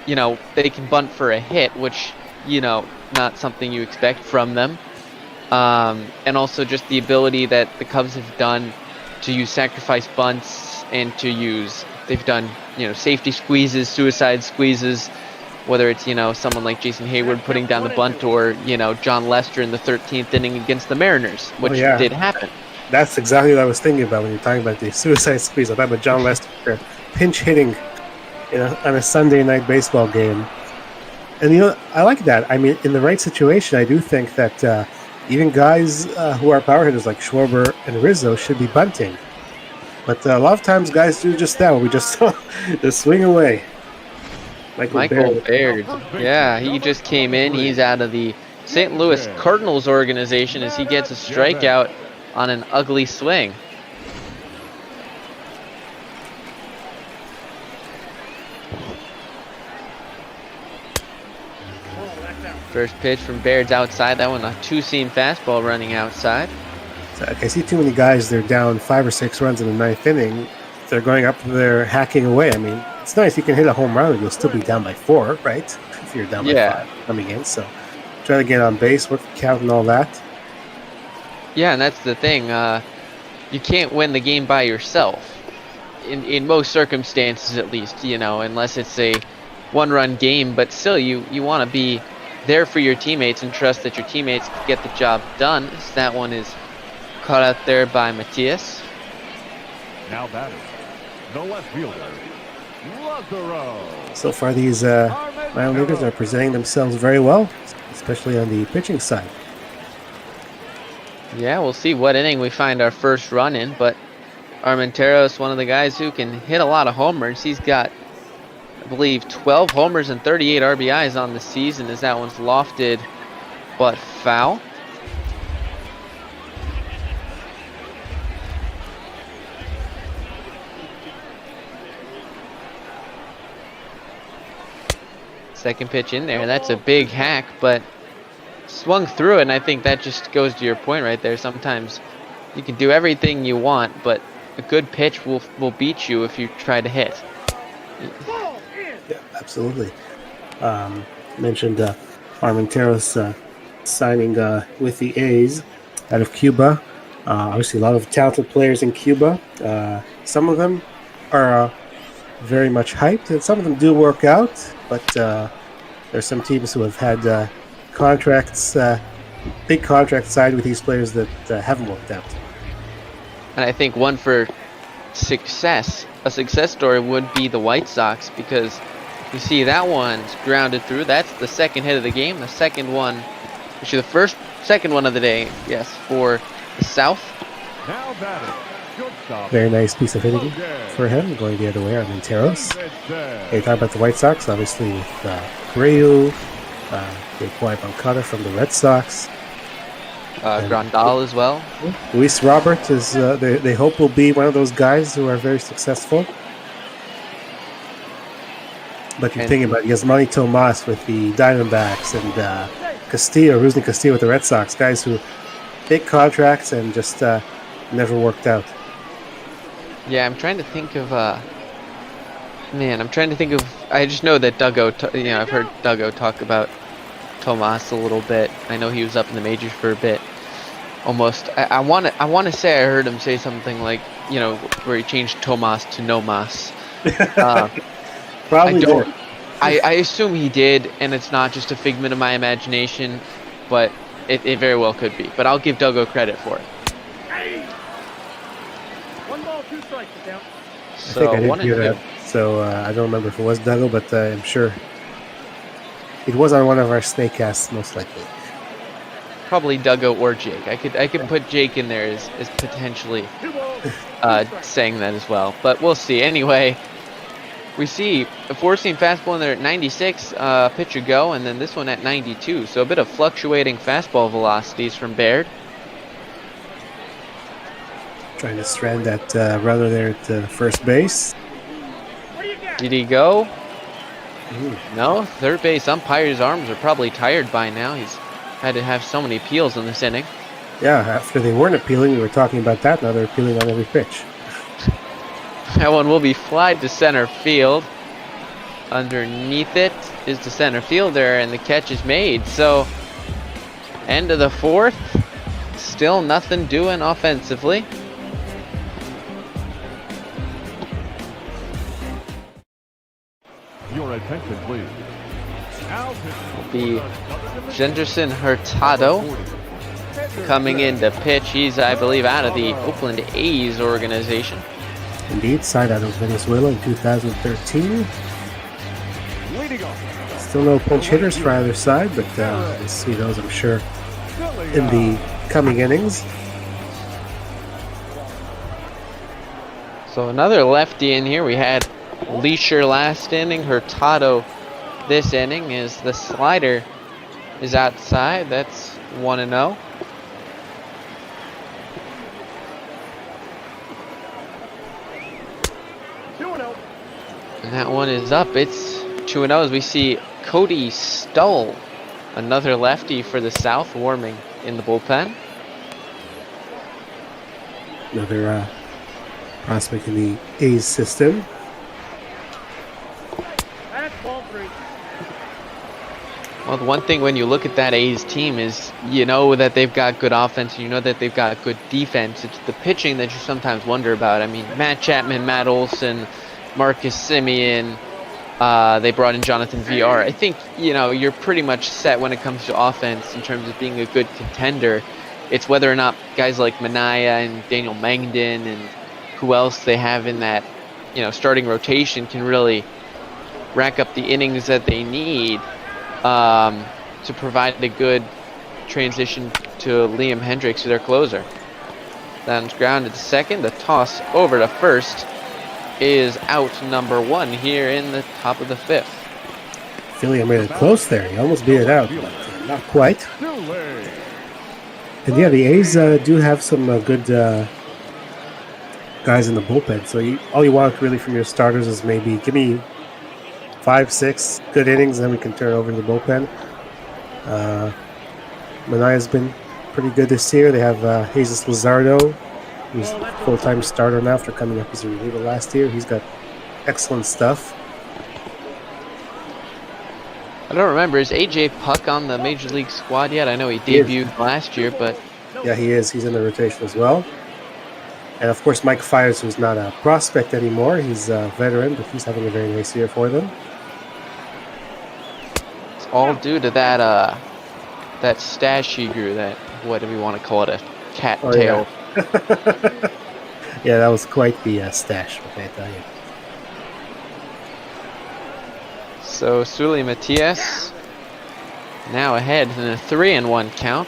they can bunt for a hit, which, not something you expect from them. And also just the ability that the Cubs have done to use sacrifice bunts and they've done, safety squeezes, suicide squeezes, whether it's, someone like Jason Hayward putting down the bunt, or, John Lester in the 13th inning against the Mariners, which did happen. That's exactly what I was thinking about when you're talking about the suicide squeeze. I thought about John Lester pinch hitting on a Sunday night baseball game. And, I like that. I mean, in the right situation, I do think that even guys who are power hitters like Schwarber and Rizzo should be bunting. But a lot of times guys do just that. We just swing away. Michael Baird. Yeah, he just came in. He's out of the St. Louis Cardinals organization as he gets a strikeout on an ugly swing. First pitch from Baird's outside. That one, a 2-seam fastball running outside. So I see too many guys, they're down 5 or 6 runs in the 9th inning. They're going up there hacking away. I mean, it's nice. You can hit a home run and you'll still be down by 4, right? If you're down by 5 coming in. So try to get on base, work the count and all that. Yeah, and that's the thing. you can't win the game by yourself. In most circumstances, at least, unless it's a one-run game. But still, you want to be there for your teammates and trust that your teammates can get the job done. So that one is caught out there by Matthias. Now batting, the left fielder, Lazaro. So far, these minor leaguers are presenting themselves very well, especially on the pitching side. Yeah, we'll see what inning we find our first run in, but Armenteros, one of the guys who can hit a lot of homers. He's got, I believe, 12 homers and 38 RBIs on the season, as that one's lofted but foul. Second pitch in there. That's a big hack, but swung through it, and I think that just goes to your point right there. Sometimes you can do everything you want, but a good pitch will beat you if you try to hit. Yeah, absolutely. Mentioned Armenteros signing with the A's out of Cuba. Obviously, a lot of talented players in Cuba. Some of them are very much hyped, and some of them do work out, but there's some teams who have had contracts, big contracts signed with these players that haven't worked out. And I think one for success, a success story would be the White Sox, because you see that one's grounded through. That's the second hit of the game. The second one, actually second one of the day, yes, for the South. Now batting, shortstop. Very nice piece of hitting for him, going the other way, Armenteros. Hey, talk about the White Sox, obviously with Abreu, they acquired Moncada from the Red Sox. Grandal as well. Luis Robert is, they hope will be one of those guys who are very successful. But you're thinking about Yasmani Tomas with the Diamondbacks and Rusney Castillo with the Red Sox, guys who big contracts and just never worked out. Yeah, I'm trying to think of. I just know that Duggo. I've heard Duggo talk about Tomas a little bit. I know he was up in the majors for a bit. Almost. I want to say I heard him say something like, where he changed Tomas to No Mas. Probably did. I assume he did, and it's not just a figment of my imagination, but it very well could be. But I'll give Duggo credit for it. One ball, two strikes, count. I think I did hear that. So I don't remember if it was Duggo, but I'm sure it was on one of our Snakecasts, most likely. Probably Duggo or Jake. I could put Jake in there as potentially saying that as well, but we'll see. Anyway, we see a four-seam fastball in there at 96, pitcher go, and then this one at 92. So a bit of fluctuating fastball velocities from Baird. Trying to strand that runner there at first base. Did he go? No, third base umpire's arms are probably tired by now. He's had to have so many appeals in this inning. Yeah, after they weren't appealing, we were talking about that. Now they're appealing on every pitch. That one will be flied to center field. Underneath it is the center fielder, and the catch is made. So, end of the fourth. Still nothing doing offensively. Your attention, please. The Jenderson Hurtado coming in to pitch. He's, I believe, out of the Oakland A's organization. Indeed, signed out of Venezuela in 2013. Still no pinch hitters for either side, but we'll see those, I'm sure, in the coming innings. So another lefty in here. We had Leisure last inning, Hurtado this inning. Is the slider is outside. That's 1-0. And that one is up. It's 2-0 as we see Cody Stull, another lefty for the South, warming in the bullpen. Another prospect in the A's system. Well, the one thing when you look at that A's team is you know that they've got good offense, and you know that they've got good defense. It's the pitching that you sometimes wonder about. I mean, Matt Chapman, Matt Olson, Marcus Simeon, they brought in Jonathan VR. I think, you know, you're pretty much set when it comes to offense in terms of being a good contender. It's whether or not guys like Minaya and Daniel Mangden and who else they have in that, you know, starting rotation can really rack up the innings that they need to provide a good transition to Liam Hendricks, their closer. That's grounded to second. The toss over to first is out number 1 here in the top of the 5th. Philly made it close there. He almost beat it out, but not quite. And yeah, the A's do have some good guys in the bullpen. So all you want really from your starters is maybe give me 5-6 good innings, and then we can turn over to the bullpen. Manaya's been pretty good this year. They have Jesus Luzardo, who's a full-time starter now after coming up as a reliever last year. He's got excellent stuff. I don't remember, is AJ Puck on the Major League squad yet? I know he debuted last year, but... Yeah, he is. He's in the rotation as well. And of course, Mike Fiers, who's not a prospect anymore. He's a veteran, but he's having a very nice year for them. It's all due to that that stash he grew, that, whatever you want to call it, a cattail. Yeah. Yeah, that was quite the stash, okay, I tell you. So Sully Matias now ahead in a 3-1 count.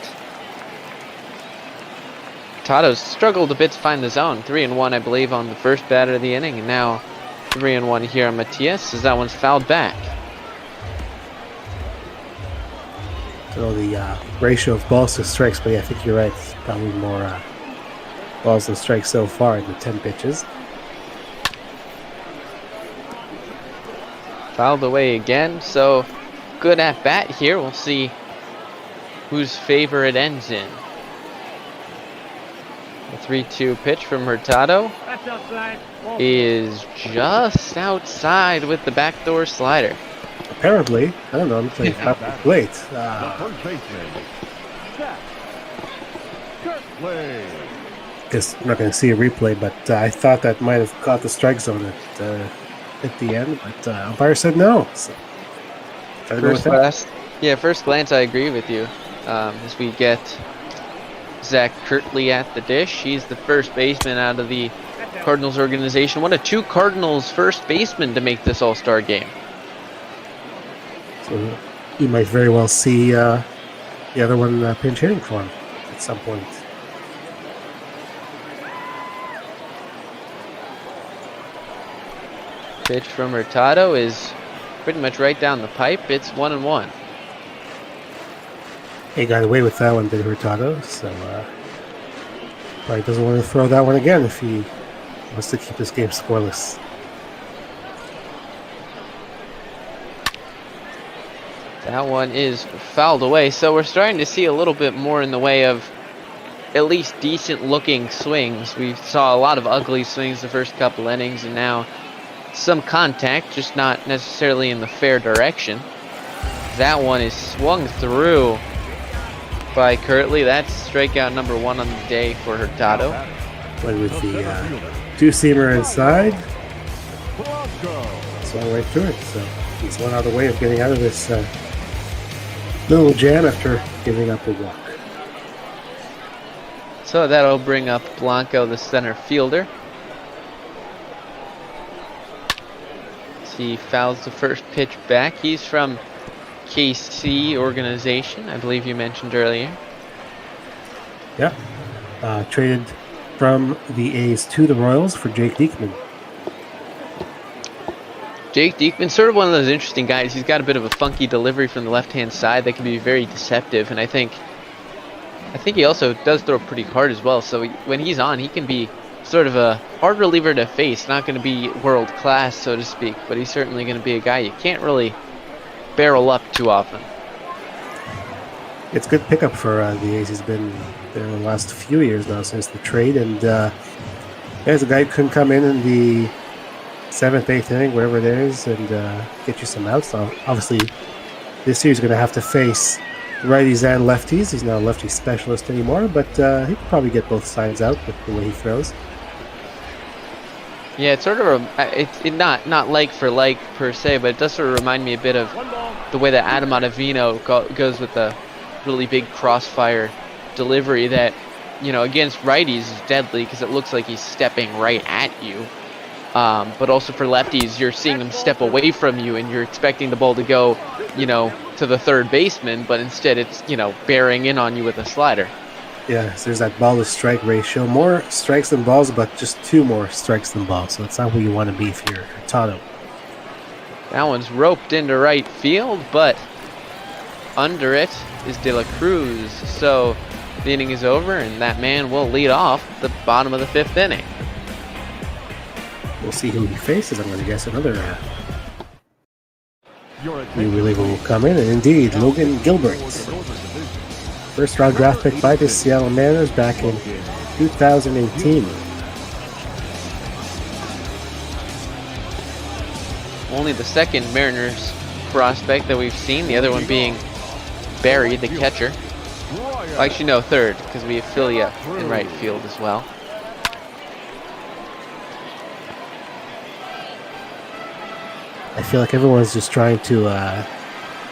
Tado's struggled a bit to find the zone. 3-1, I believe, on the first batter of the inning, and now 3-1 here on Matias as that one's fouled back. So the ratio of balls to strikes, but yeah, I think you're right. It's probably more balls and strikes so far in the 10 pitches. Fouled away again, so good at bat here. We'll see whose favor it ends in. The 3-2 pitch from Hurtado is just outside with the backdoor slider. Apparently, I don't know, I'm playing top of the plate. First baseman, Jack Kirtley. Guess I'm not going to see a replay, but I thought that might have caught the strike zone at the end, but umpire said no. So, first glance, I agree with you. As we get Zach Kirtley at the dish, he's the first baseman out of the Cardinals organization. One of 2 Cardinals first basemen to make this All-Star game. So you might very well see the other one pinch hitting for him at some point. Pitch from Hurtado is pretty much right down the pipe. It's 1-1. He got away with that one, did Hurtado, so probably doesn't want to throw that one again if he wants to keep this game scoreless. That one is fouled away, so we're starting to see a little bit more in the way of at least decent looking swings. We saw a lot of ugly swings the first couple innings, and now some contact, just not necessarily in the fair direction. That one is swung through by Kirtley. That's strikeout number 1 on the day for Hurtado. Played with the two-seamer inside. Swung right through it, so he's one out of the way of getting out of this little jam after giving up a walk. So that'll bring up Blanco, the center fielder. He fouls the first pitch back. He's from KC organization, I believe you mentioned earlier. Yeah. Traded from the A's to the Royals for Jake Diekman. Jake Diekman, sort of one of those interesting guys. He's got a bit of a funky delivery from the left-hand side that can be very deceptive, and I think he also does throw pretty hard as well. So when he's on, he can be sort of a hard reliever to face. Not going to be world class, so to speak, but he's certainly going to be a guy you can't really barrel up too often. It's a good pickup for the A's. He's been there in the last few years now since the trade, and there's a guy who can come in the 7th, 8th inning, wherever it is, and get you some outs. Obviously, this year he's going to have to face righties and lefties. He's not a lefty specialist anymore, but he can probably get both sides out with the way he throws. Yeah, it's sort of it's not like for like per se, but it does sort of remind me a bit of the way that Adam Ottavino goes with the really big crossfire delivery that, you know, against righties is deadly because it looks like he's stepping right at you. But also for lefties, you're seeing him step away from you and you're expecting the ball to go, you know, to the third baseman, but instead it's, you know, bearing in on you with a slider. Yeah, so there's that ball to strike ratio. More strikes than balls, but just 2 more strikes than balls. So that's not where you want to be if you're Tonto. That one's roped into right field, but under it is De La Cruz. So the inning is over, and that man will lead off the bottom of the 5th inning. We'll see who he faces. I'm going to guess another new reliever will come in, and indeed, Logan Gilbert. First round draft pick by the Seattle Mariners back in 2018. Only the second Mariners prospect that we've seen, the other one being Barry, the catcher. Well, actually, no, third, because we have Philia in right field as well. I feel like everyone's just trying to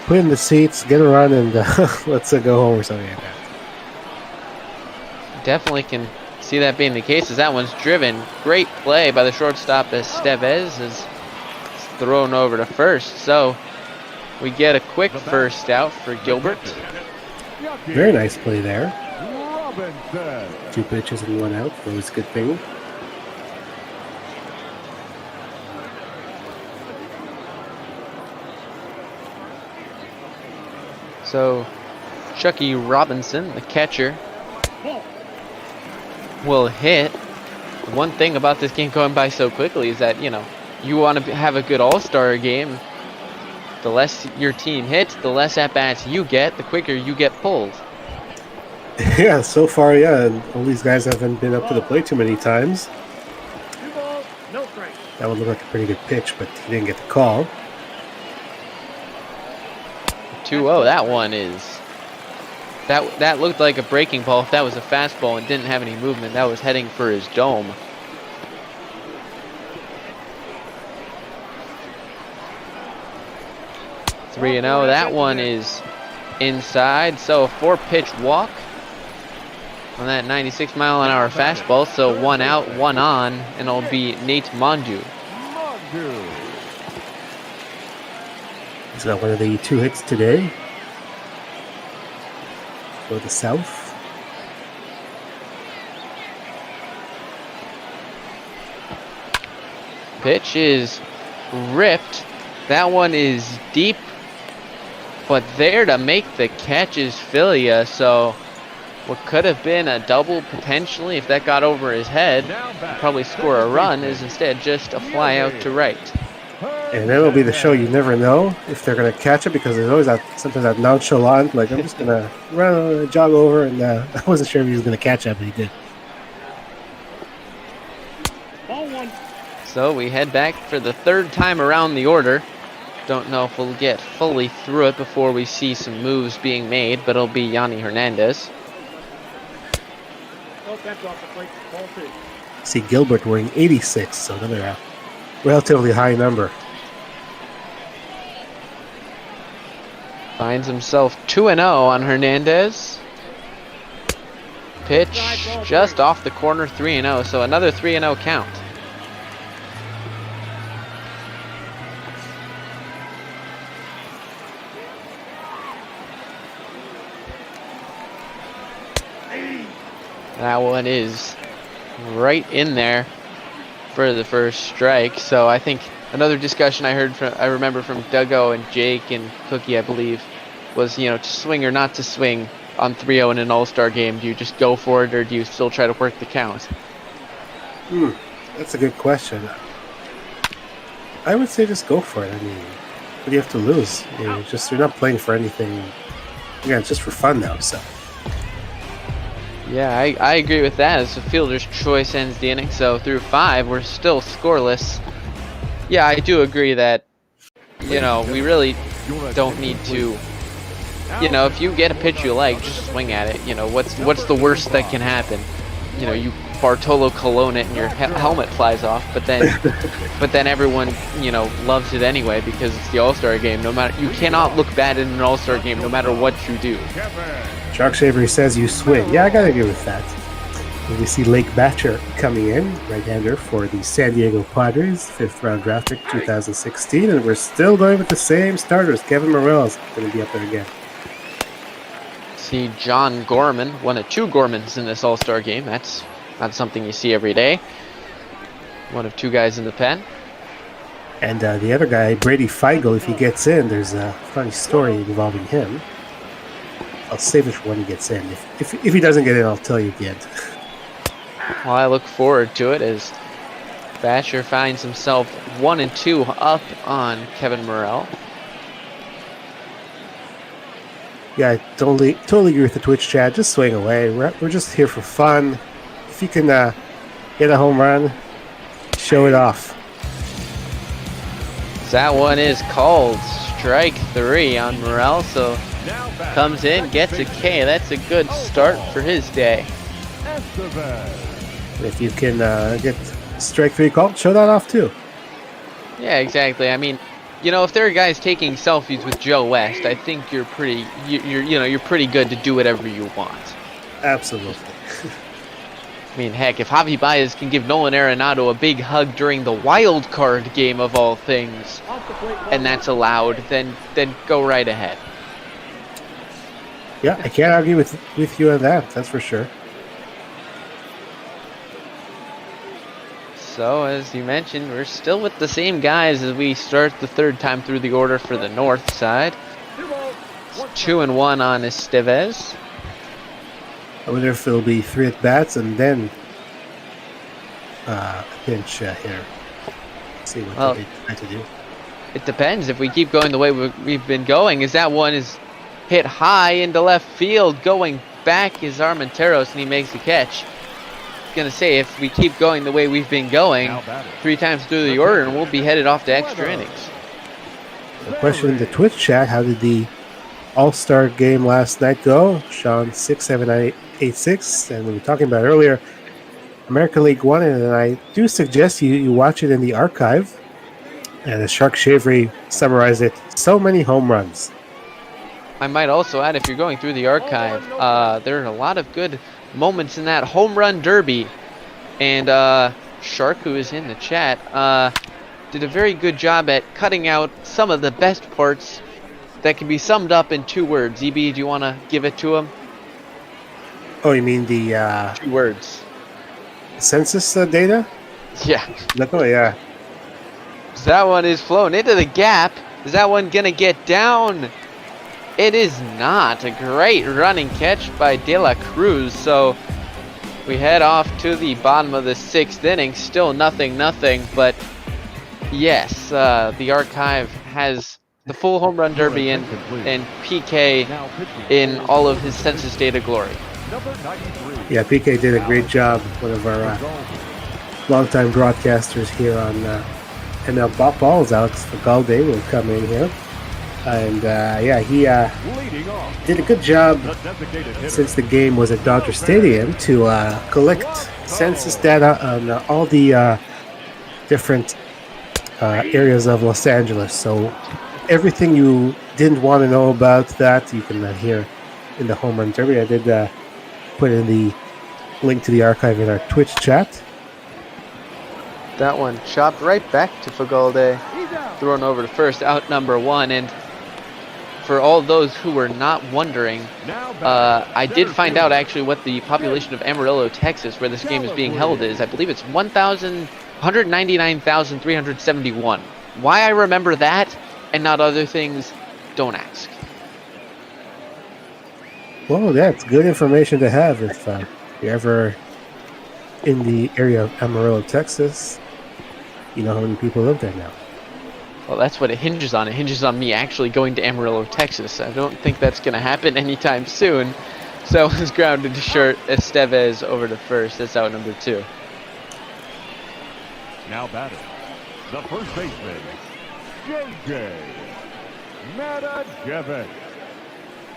put in the seats, get a run, and let's go home or something like that. Definitely can see that being the case as that one's driven. Great play by the shortstop as Estevez is thrown over to first. So we get a quick first out for Gilbert. Very nice play there. 2 pitches and 1 out. That was a good thing. So Chucky Robinson, the catcher, will hit. One thing about this game going by so quickly is that, you know, you want to have a good all-star game. The less your team hits, the less at-bats you get, the quicker you get pulled. Yeah, so far, yeah. And all these guys haven't been up to the plate too many times. That would look like a pretty good pitch, but he didn't get the call. 2-0, that one is... That looked like a breaking ball. If that was a fastball and didn't have any movement, that was heading for his dome. Three and 0. That one is inside. So a 4-pitch walk on that 96-mile-an-hour fastball. So 1 out, 1 on, and it'll be Nate Mondu. He's got one of the 2 hits today. For the South. Pitch is ripped. That one is deep, but there to make the catch is Philia. So what could have been a double potentially if that got over his head, probably score a run, is instead just a fly out to right. And that'll be the show. You never know if they're going to catch it because there's always sometimes that nonchalant, like I'm just going to run, jog over, and I wasn't sure if he was going to catch it, but he did. So we head back for the 3rd time around the order. Don't know if we'll get fully through it before we see some moves being made, but it'll be Yanni Hernandez. See Gilbert wearing 86, so another relatively high number. Finds himself 2-0 on Hernandez. Pitch just off the corner, 3-0. So another 3-0 count. That one is right in there for the first strike. So I think another discussion I remember from Duggo and Jake and Cookie, I believe, was, you know, to swing or not to swing on 3-0 in an all-star game. Do you just go for it, or do you still try to work the count? That's a good question. I would say just go for it. I mean, what do you have to lose? You're not playing for anything. Yeah, it's just for fun now, so. Yeah, I agree with that, as the fielder's choice ends the inning. So through 5, we're still scoreless. Yeah, I do agree that, you know, we really don't need to, you know, if you get a pitch you like, just swing at it. You know, what's the worst that can happen? You know, you Bartolo Colon it and your helmet flies off, but then everyone, you know, loves it anyway because it's the All-Star game. No matter, you cannot look bad in an All-Star game no matter what you do. Shark Shavery says you swing. Yeah, I gotta agree with that. And we see Lake Batcher coming in, right-hander for the San Diego Padres, 5th round draft pick 2016, and we're still going with the same starters. Kevin Morrell's going to be up there again. See John Gorman, one of 2 Gormans in this All-Star game. That's not something you see every day. One of 2 guys in the pen. And the other guy, Brady Feigl, if he gets in, there's a funny story involving him. I'll save it for when he gets in. If he doesn't get in, I'll tell you at the end. Well, I look forward to it as Batcher finds himself 1 and 2 up on Kevin Morrell. Yeah, I totally agree with the Twitch chat. Just swing away. We're just here for fun. If you can get a home run, show it off. That one is called strike 3 on Morrell, so comes in, gets a K. That's a good start for his day. If you can get strike 3 called, show that off too. Yeah, exactly. I mean, you know, if there are guys taking selfies with Joe West, I think you're pretty good to do whatever you want. Absolutely. I mean, heck, if Javi Baez can give Nolan Arenado a big hug during the wild card game of all things, and that's allowed, then go right ahead. Yeah, I can't argue with you on that. That's for sure. So, as you mentioned, we're still with the same guys as we start the 3rd time through the order for the north side. It's 2 and 1 on Estevez. I wonder if it'll be 3 at bats and then a pinch here. Let's see what they try to do. It depends. If we keep going the way we've been going, as that one is hit high into left field, going back is Armenteros, and he makes the catch. Gonna say, if we keep going the way we've been going 3 times through the order, and we'll be headed off to extra innings. A question in the Twitch chat: how did the All-Star game last night go? Sean 67986, and we were talking about earlier American League One, and I do suggest you watch it in the archive. And as Shark Shavery summarized it, so many home runs. I might also add, if you're going through the archive, there are a lot of good moments in that home run derby, and Shark, who is in the chat, did a very good job at cutting out some of the best parts that can be summed up in 2 words. EB, do you want to give it to him? Oh, you mean the 2 words. census data? Yeah. Oh, yeah. So that one is flown into the gap. Is that one gonna get down? It is not. A great running catch by De La Cruz. So we head off to the bottom of the 6th inning. Still 0-0, but yes, the archive has the full home run derby and PK in all of his census data glory. Yeah, PK did a great job. One of our longtime broadcasters here on ML Pop Balls, Alex Fagalde, will come in here. And he did a good job since the game was at Dodger Stadium to collect census data on all the different areas of Los Angeles. So everything you didn't want to know about that, you can hear in the home run derby. I did put in the link to the archive in our Twitch chat. That one chopped right back to Fagalde, thrown over to first, out number 1, and for all those who were not wondering, I did find out actually what the population of Amarillo, Texas, where this game is being held is. I believe it's 199,371. Why I remember that and not other things, don't ask. Well, that's good information to have if you're ever in the area of Amarillo, Texas. You know how many people live there now. Well, that's what it hinges on. It hinges on me actually going to Amarillo, Texas. I don't think that's going to happen anytime soon. So it's grounded to short. Estevez over to first. That's out number 2. Now batting, the first baseman, JJ. Matajevic.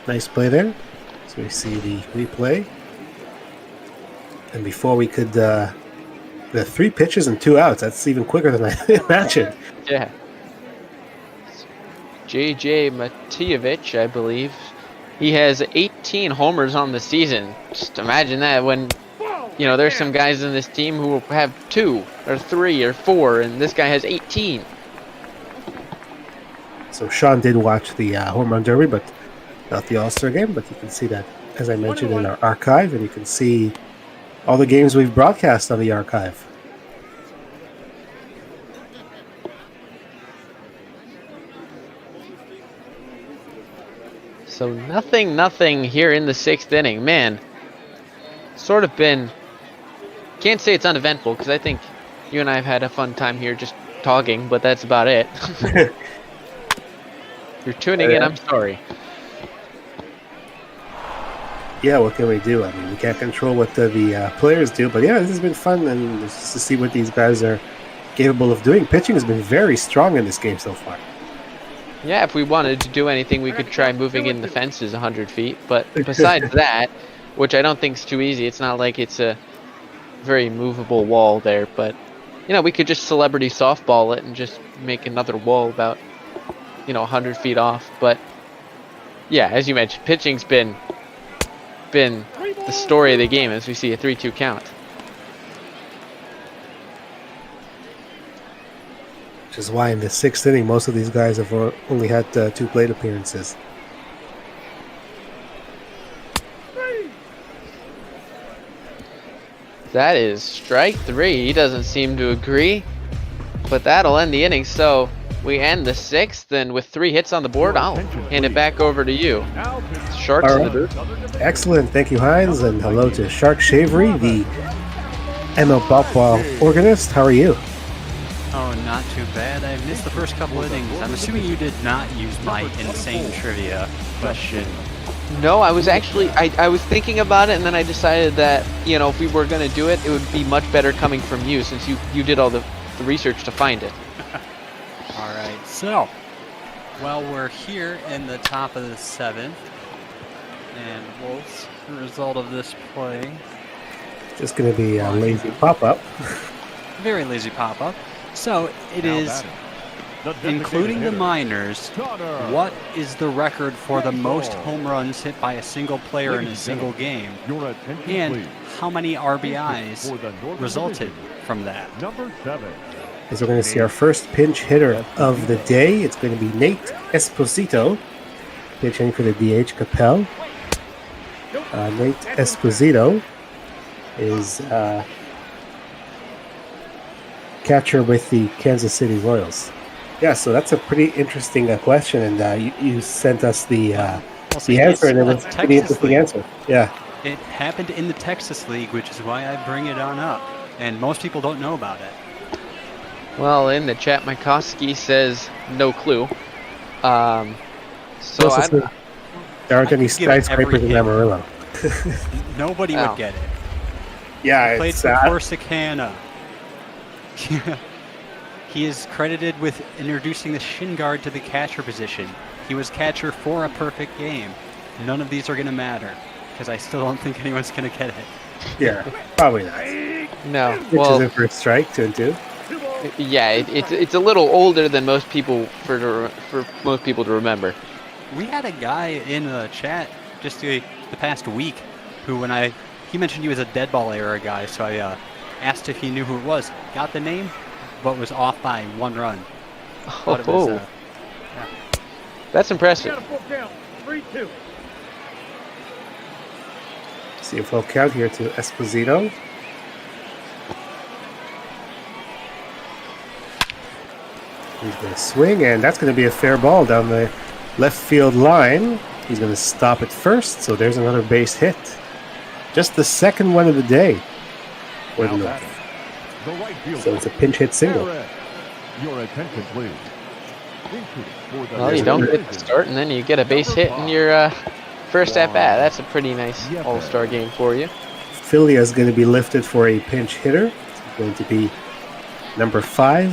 Nice play there. So we see the replay. And before we could, the 3 pitches and 2 outs. That's even quicker than I imagined. Yeah. J.J. Matijevich, I believe. He has 18 homers on the season. Just imagine that when, there's some guys in this team who have 2 or 3 or 4, and this guy has 18. So Sean did watch the home run derby, but not the All-Star game. But you can see that, as I mentioned, in our archive, and you can see all the games we've broadcast on the archive. So nothing here in the 6th inning. Man, sort of been, can't say it's uneventful because I think you and I have had a fun time here just talking, but that's about it. You're tuning in, I'm sorry. Yeah, what can we do? I mean, we can't control what the players do, but yeah, this has been fun, and just to see what these guys are capable of doing. Pitching has been very strong in this game so far. Yeah, if we wanted to do anything, we could try moving in the fences 100 feet. But besides that, which I don't think is too easy, it's not like it's a very movable wall there. But, we could just celebrity softball it and just make another wall about, 100 feet off. But, yeah, as you mentioned, pitching's been the story of the game as we see a 3-2 count. Which is why in the 6th inning, most of these guys have only had 2 plate appearances. That is strike 3. He doesn't seem to agree, but that'll end the inning. So we end the 6th, and with 3 hits on the board, I'll hand it back over to you. Sharks in the booth. Excellent. Thank you, Hines, and hello to Shark Shavery, the ML Ball organist. How are you? Oh, not too bad. I missed the first couple innings. I'm assuming you did not use my insane trivia question. No, I was actually, I was thinking about it, and then I decided that, if we were going to do it, it would be much better coming from you, since you did all the research to find it. All right, so, we're here in the top of the 7th, and Wolves, the result of this play. Just going to be a lazy pop-up. Very lazy pop-up. So it is, including the minors, what is the record for the most home runs hit by a single player in a single game? And how many RBIs resulted from that? Number 7. As we're going to see our first pinch hitter of the day. It's going to be Nate Esposito, pitching for the DH Capel. Nate Esposito is catcher with the Kansas City Royals. Yeah, so that's a pretty interesting question, and you sent us the answer, and it was a pretty interesting answer. Yeah. It happened in the Texas League, which is why I bring it on up, and most people don't know about it. Well, in the chat, Mikoski says no clue. There aren't any skyscrapers in Amarillo. Nobody would get it. Yeah, he played for Corsicana. He is credited with introducing the shin guard to the catcher position. He was catcher for a perfect game. None of these are going to matter, because I still don't think anyone's going to get it. Yeah, probably not. No. Which is a first strike, 2-2. Yeah, it's a little older than most people for most people to remember. We had a guy in the chat just the past week who, he mentioned he was a dead ball era guy, so I asked if he knew who it was. Got the name, but was off by 1 run. Yeah. That's impressive. See a full count here to Esposito. He's going to swing, and that's going to be a fair ball down the left field line. He's going to stop at first, so there's another base hit. Just the second one of the day for the North. So it's a pinch hit single. Your attention, please. Well, you don't get the start, and then you get a base hit in your first at bat. That's a pretty nice all-star game for you. Filia is going to be lifted for a pinch hitter. It's going to be number 5,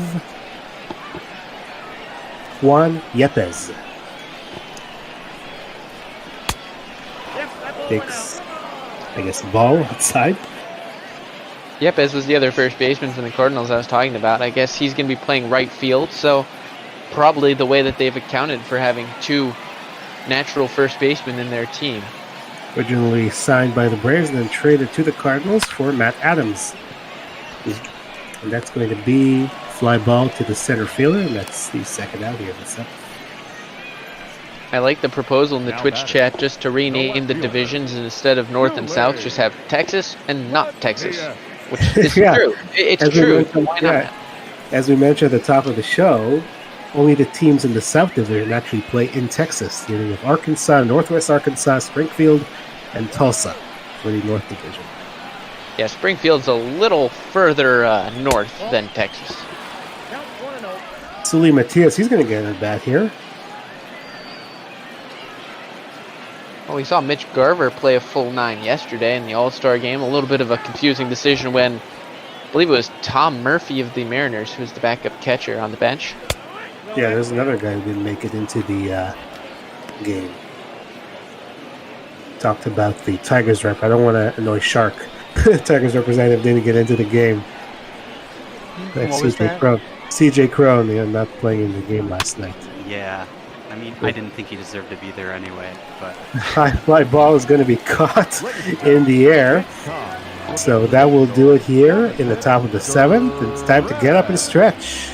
Juan Yepes. takes, I guess, the ball outside. Yep, as was the other first baseman from the Cardinals I was talking about. I guess he's going to be playing right field, so probably the way that they've accounted for having two natural first basemen in their team. Originally signed by the Braves and then traded to the Cardinals for Matt Adams. And that's going to be fly ball to the center fielder, and that's the second out here in the seventh. I like the proposal in the Twitch chat just to rename the divisions, and instead of North and South, just have Texas and not Texas, which is true. It's true. Why not? As we mentioned at the top of the show, only the teams in the South Division actually play in Texas, dealing with Arkansas, Northwest Arkansas, Springfield, and Tulsa for the North Division. Yeah, Springfield's a little further north than Texas. Sully Matias, he's going to get a bat here. Well, we saw Mitch Garver play a full 9 yesterday in the All-Star game. A little bit of a confusing decision when I believe it was Tom Murphy of the Mariners who was the backup catcher on the bench. Yeah, there's another guy who didn't make it into the game. Talked about the Tigers rep. I don't want to annoy Shark. Tigers representative didn't get into the game. Like What was that? CJ Crone, not playing in the game last night. Yeah. I mean, I didn't think he deserved to be there anyway, but High fly ball is going to be caught in the air. So that will do it here in the top of the seventh. It's time to get up and stretch.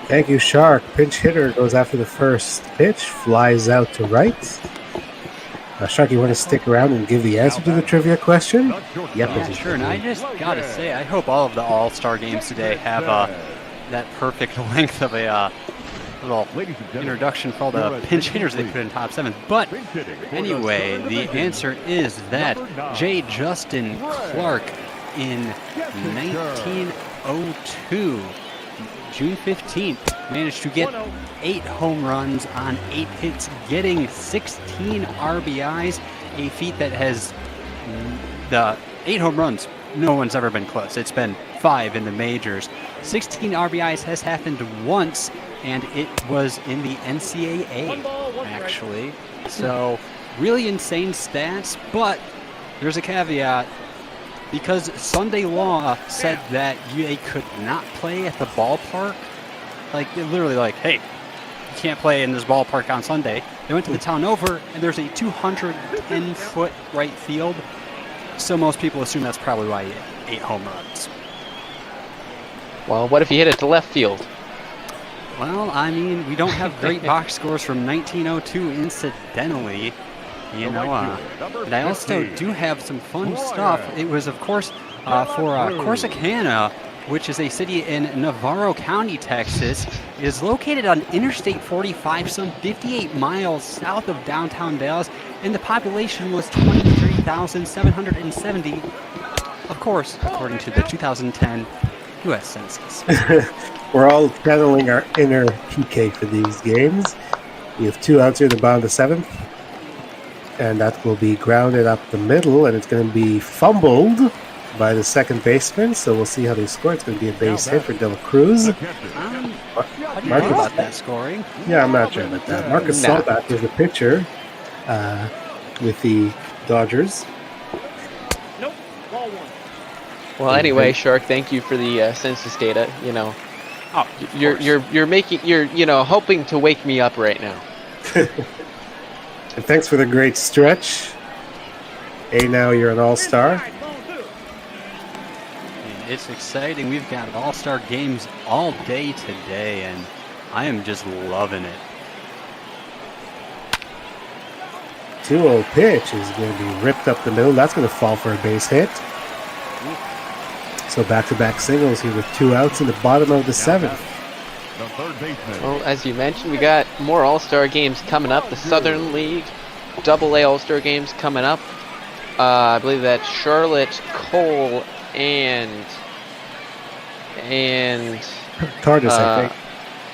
Thank you, Shark. Pinch hitter goes after the first pitch, flies out to right. Shark, you want to stick around and give the answer to the trivia question? Yep. yeah, sure. And I just gotta say, I hope all of the All-Star games today have that perfect length of a little introduction for all the pinch hitters they put in top 7. But anyway, the answer is that J. Justin Clark in 1902. June 15th, managed to get 8 home runs on 8 hits, getting 16 RBIs, a feat that has the 8 home runs. No one's ever been close. It's been 5 in the majors. 16 RBIs has happened once, and it was in the NCAA, actually. So, really insane stats, but there's a caveat. Because Sunday law said that they could not play at the ballpark, literally, hey, you can't play in this ballpark on Sunday. They went to the town over, and there's a 210-foot right field, so most people assume that's probably why he hit 8 home runs. Well, what if you hit it to left field? Well, I mean, we don't have great box scores from 1902, incidentally. And I also do have some fun stuff. It was, of course, for Corsicana, which is a city in Navarro County, Texas. It is located on Interstate 45, some 58 miles south of downtown Dallas, and the population was 23,770, of course, according to the 2010 U.S. Census. We're all channeling our inner PK for these games. We have 2 outs here in the bottom of the 7th. And that will be grounded up the middle, and it's going to be fumbled by the second baseman. So we'll see how they score. It's going to be a base hit for De La Cruz. How do you know about that scoring? Yeah, I'm not sure about that. Marcus Salbat is the pitcher with the Dodgers. Nope, ball 1. Well, anyway, Shark, thank you for the census data. You're hoping to wake me up right now. And thanks for the great stretch. Hey, now you're an all-star. It's exciting. We've got all-star games all day today, and I am just loving it. 2-0 pitch is going to be ripped up the middle. That's going to fall for a base hit. So back-to-back singles here with 2 outs in the bottom of the 7th. Well, as you mentioned, we got more All-Star games coming up. The Southern League AA All-Star games coming up. I believe that's Charlotte, Cole, and Tardis, I think.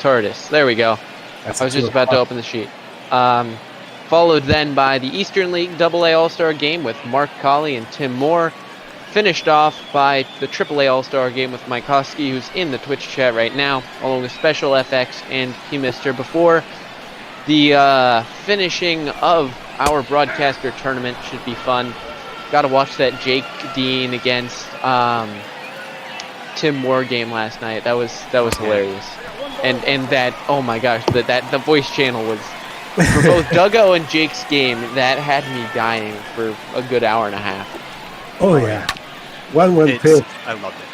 Tardis. There we go. That's I was just about to open the sheet. Followed then by the Eastern League AA All-Star game with Mark Colley and Tim Moore. Finished off by the AAA All-Star game with Mike Hosky, who's in the Twitch chat right now, along with Special FX and P-Mister. Before the finishing of our broadcaster tournament, should be fun. Got to watch that Jake Dean against Tim Moore game last night. That was hilarious. And that, oh my gosh, that the voice channel was for both Duggo and Jake's game. That had me dying for a good hour and a half. Oh yeah. 1-1 pitch. I loved it.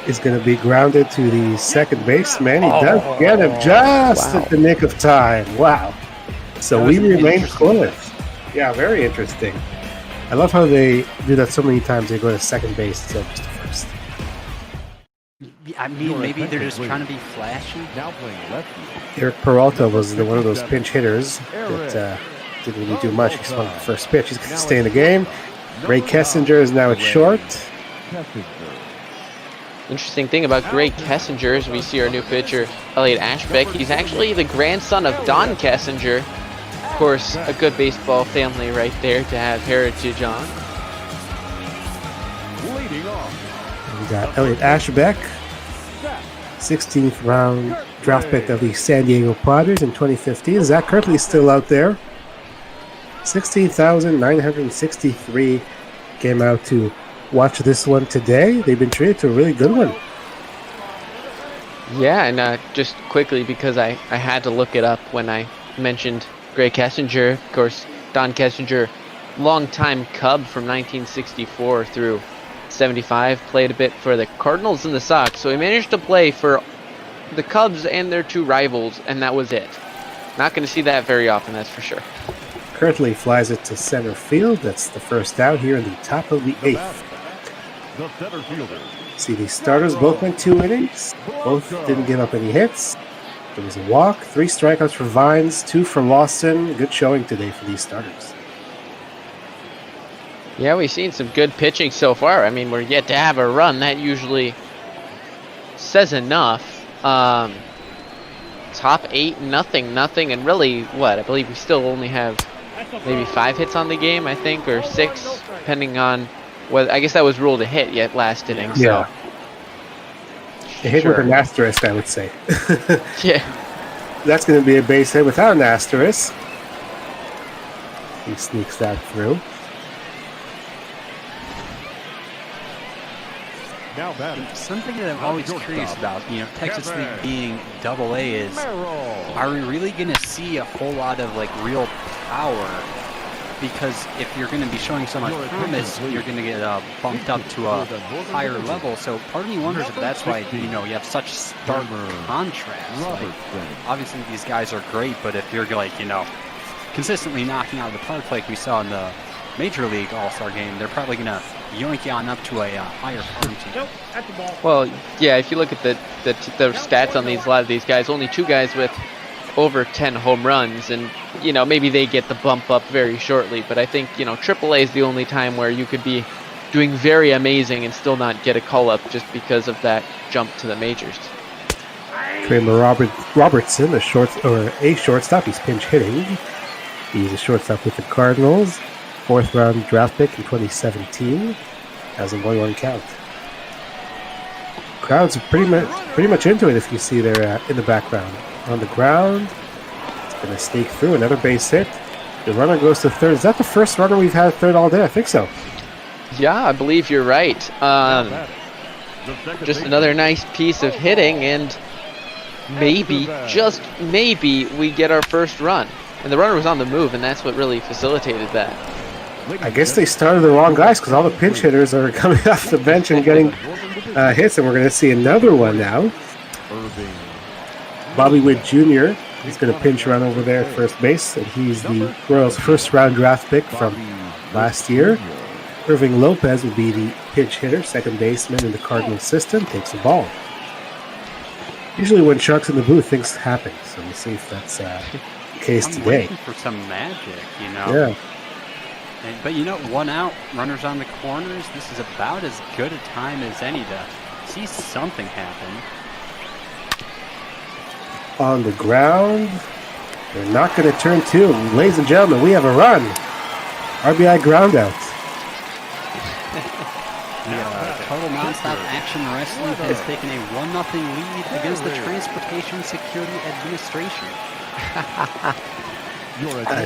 Is going to be grounded to the second baseman. He does get him just at the nick of time. Wow. So we remain close. Yeah, very interesting. I love how they do that so many times. They go to second base instead of just to first. I mean, maybe they're just trying to be flashy. Eric Peralta was one of those pinch hitters that didn't really do much. He swung the first pitch. He's going to stay in the game. Ray Kessinger is now at short. Interesting thing about Gray Kessinger is we see our new pitcher, Elliot Ashbeck. He's actually the grandson of Don Kessinger. Of course, a good baseball family right there to have heritage on. We got Elliot Ashbeck, 16th round draft pick of the San Diego Padres in 2015. Zach Kirtley is still out there. 16,963 came out to watch this one today. They've been treated to a really good one. Yeah, and just quickly, because I had to look it up when I mentioned Gray Kessinger. Of course, Don Kessinger, longtime Cub from 1964 through 75, played a bit for the Cardinals and the Sox. So he managed to play for the Cubs and their 2 rivals, and that was it. Not going to see that very often, that's for sure. Kirtley flies it to center field. That's the first out here in the top of the 8th. See, the starters both went 2 innings. Both didn't give up any hits. There was a walk, 3 strikeouts for Vines, 2 for Lawson. Good showing today for these starters. Yeah, we've seen some good pitching so far. I mean, we're yet to have a run. That usually says enough. Top 8, nothing, and really, what? I believe we still only have maybe 5 hits on the game, I think, or 6, depending on what. I guess that was ruled a hit yet last inning. So. Yeah. A hit with an asterisk, I would say. Yeah. That's going to be a base hit without an asterisk. He sneaks that through. Something that I'm always curious about, Texas League being AA is, are we really going to see a whole lot of real power? Because if you're going to be showing so much promise, you're going to get bumped up to a higher level. So part of me wonders if that's why you have such stark contrast. Obviously these guys are great, but if you're consistently knocking out of the park like we saw in the Major League All-Star game, they're probably going to yoink you on up to a higher farm team. Well, yeah, if you look at the stats on a lot of these guys, only 2 guys with over 10 home runs, and maybe they get the bump up very shortly, but I think AAA is the only time where you could be doing very amazing and still not get a call up just because of that jump to the majors. Kramer Robertson, a shortstop. He's pinch hitting. He's a shortstop with the Cardinals. 4th round draft pick in 2017. Has a 1-1 count. Crowd's pretty much into it. If you see there in the background, on the ground, it's going to sneak through another base hit. The runner goes to third. Is that the first runner we've had at third all day? I think so. Yeah, I believe you're right. Just another nice piece of hitting, and maybe, just maybe, we get our first run. And the runner was on the move, and that's what really facilitated that. I guess they started the wrong guys because all the pinch hitters are coming off the bench and getting hits, and we're going to see another one now. Bobby Witt Jr. is going to pinch run over there at first base, and he's the Royals' first-round draft pick from last year. Irving Lopez will be the pinch hitter, second baseman in the Cardinals system, takes the ball. Usually when Chuck's in the booth, things happen, so we'll see if that's the case I'm today. waiting for some magic, Yeah. But one out, runners on the corners. This is about as good a time as any to see something happen. On the ground, they're not going to turn two. Ladies and gentlemen, we have a run. RBI ground out. Total Nonstop Action Wrestling has taken a 1-0 lead against the Transportation Security Administration.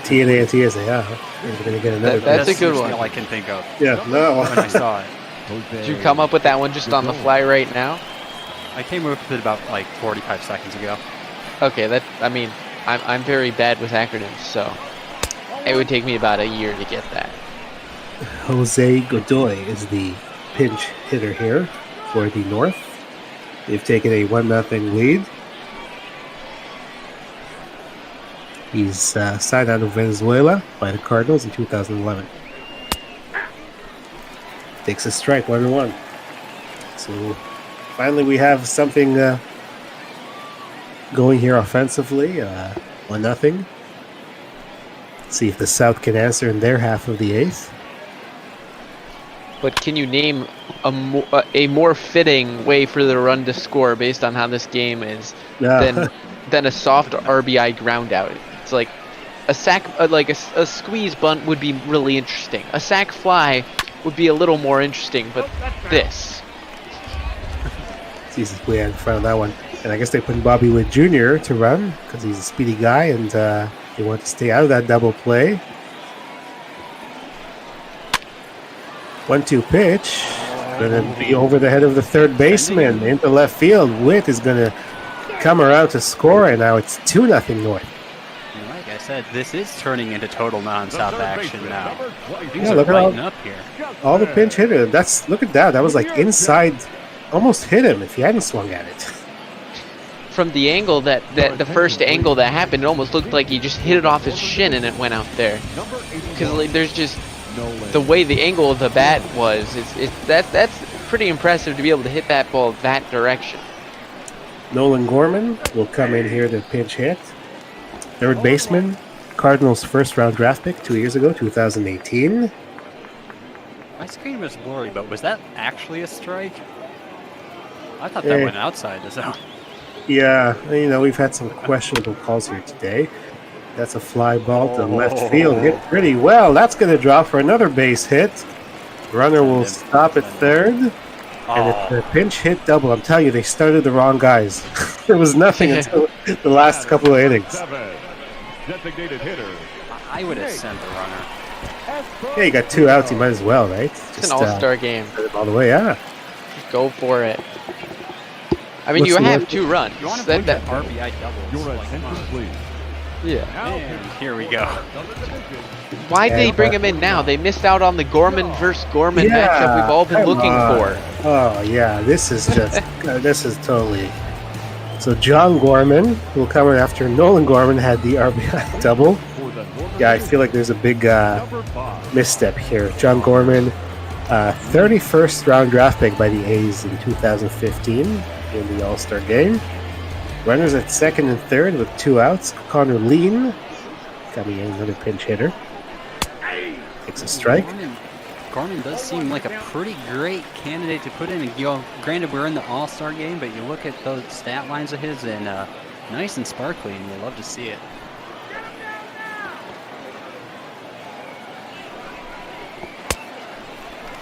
TNA and TSA, yeah. We're going to get another. That's a good one. All I can think of. Yeah, no. When I saw it. Did you come up with that one just on the fly right now? I came up with it about 45 seconds ago. Okay, I'm very bad with acronyms, so it would take me about a year to get that. Jose Godoy is the pinch hitter here for the North. They've taken a 1-0 lead. He's signed out of Venezuela by the Cardinals in 2011. Takes a strike, 1-1. So finally we have something going here offensively, 1-0. See if the South can answer in their half of the eighth. But can you name a more fitting way for the run to score based on how this game is than a soft RBI ground out? It's like a sack, a squeeze bunt would be really interesting. A sack fly would be a little more interesting, but this. It's easy way in front of that one. And I guess they put Bobby Witt Jr. to run because he's a speedy guy, and they want to stay out of that double play. 1-2 pitch. Going to be over the head of the third baseman into left field. Witt is going to come around to score, and now it's 2-0 North. Like I said, this is turning into total non-stop action now. Yeah, look at up here. all the pinch hitter. Look at that. That was like inside, almost hit him if he hadn't swung at it. From the angle that the first angle that happened, it almost looked like he just hit it off his shin and it went out there. Because there's just the way the angle of the bat was. That's pretty impressive to be able to hit that ball that direction. Nolan Gorman will come in here to pinch hit. Third baseman, Cardinals' first-round draft pick 2 years ago, 2018. My screen was blurry, but was that actually a strike? I thought that went outside the zone. Yeah, we've had some questionable calls here today. That's a fly ball to left field. Hit pretty well. That's going to drop for another base hit. Runner will stop at third. And it's a pinch hit double. I'm telling you, they started the wrong guys. There was nothing until the last couple of innings. Designated hitter. I would have sent the runner. Yeah, you got 2 outs. You might as well, right? It's an all-star game. All the way, yeah. Just go for it. I mean, you have 2 runs. You want to put that RBI doubles. Your attention, please. Yeah. And here we go. Why'd they bring him in now? They missed out on the Gorman versus Gorman matchup we've all been looking for. Oh, yeah. This is just... this is totally... So John Gorman will come in after Nolan Gorman had the RBI double. Yeah, I feel like there's a big misstep here. John Gorman, 31st round draft pick by the A's in 2015 in the All-Star game. Runners at second and third with 2 outs. Connor Lean coming in, another pinch hitter. Takes a strike. Gorman does seem like a pretty great candidate to put in. Granted, we're in the All-Star game, but you look at those stat lines of his, and nice and sparkly, and you love to see it.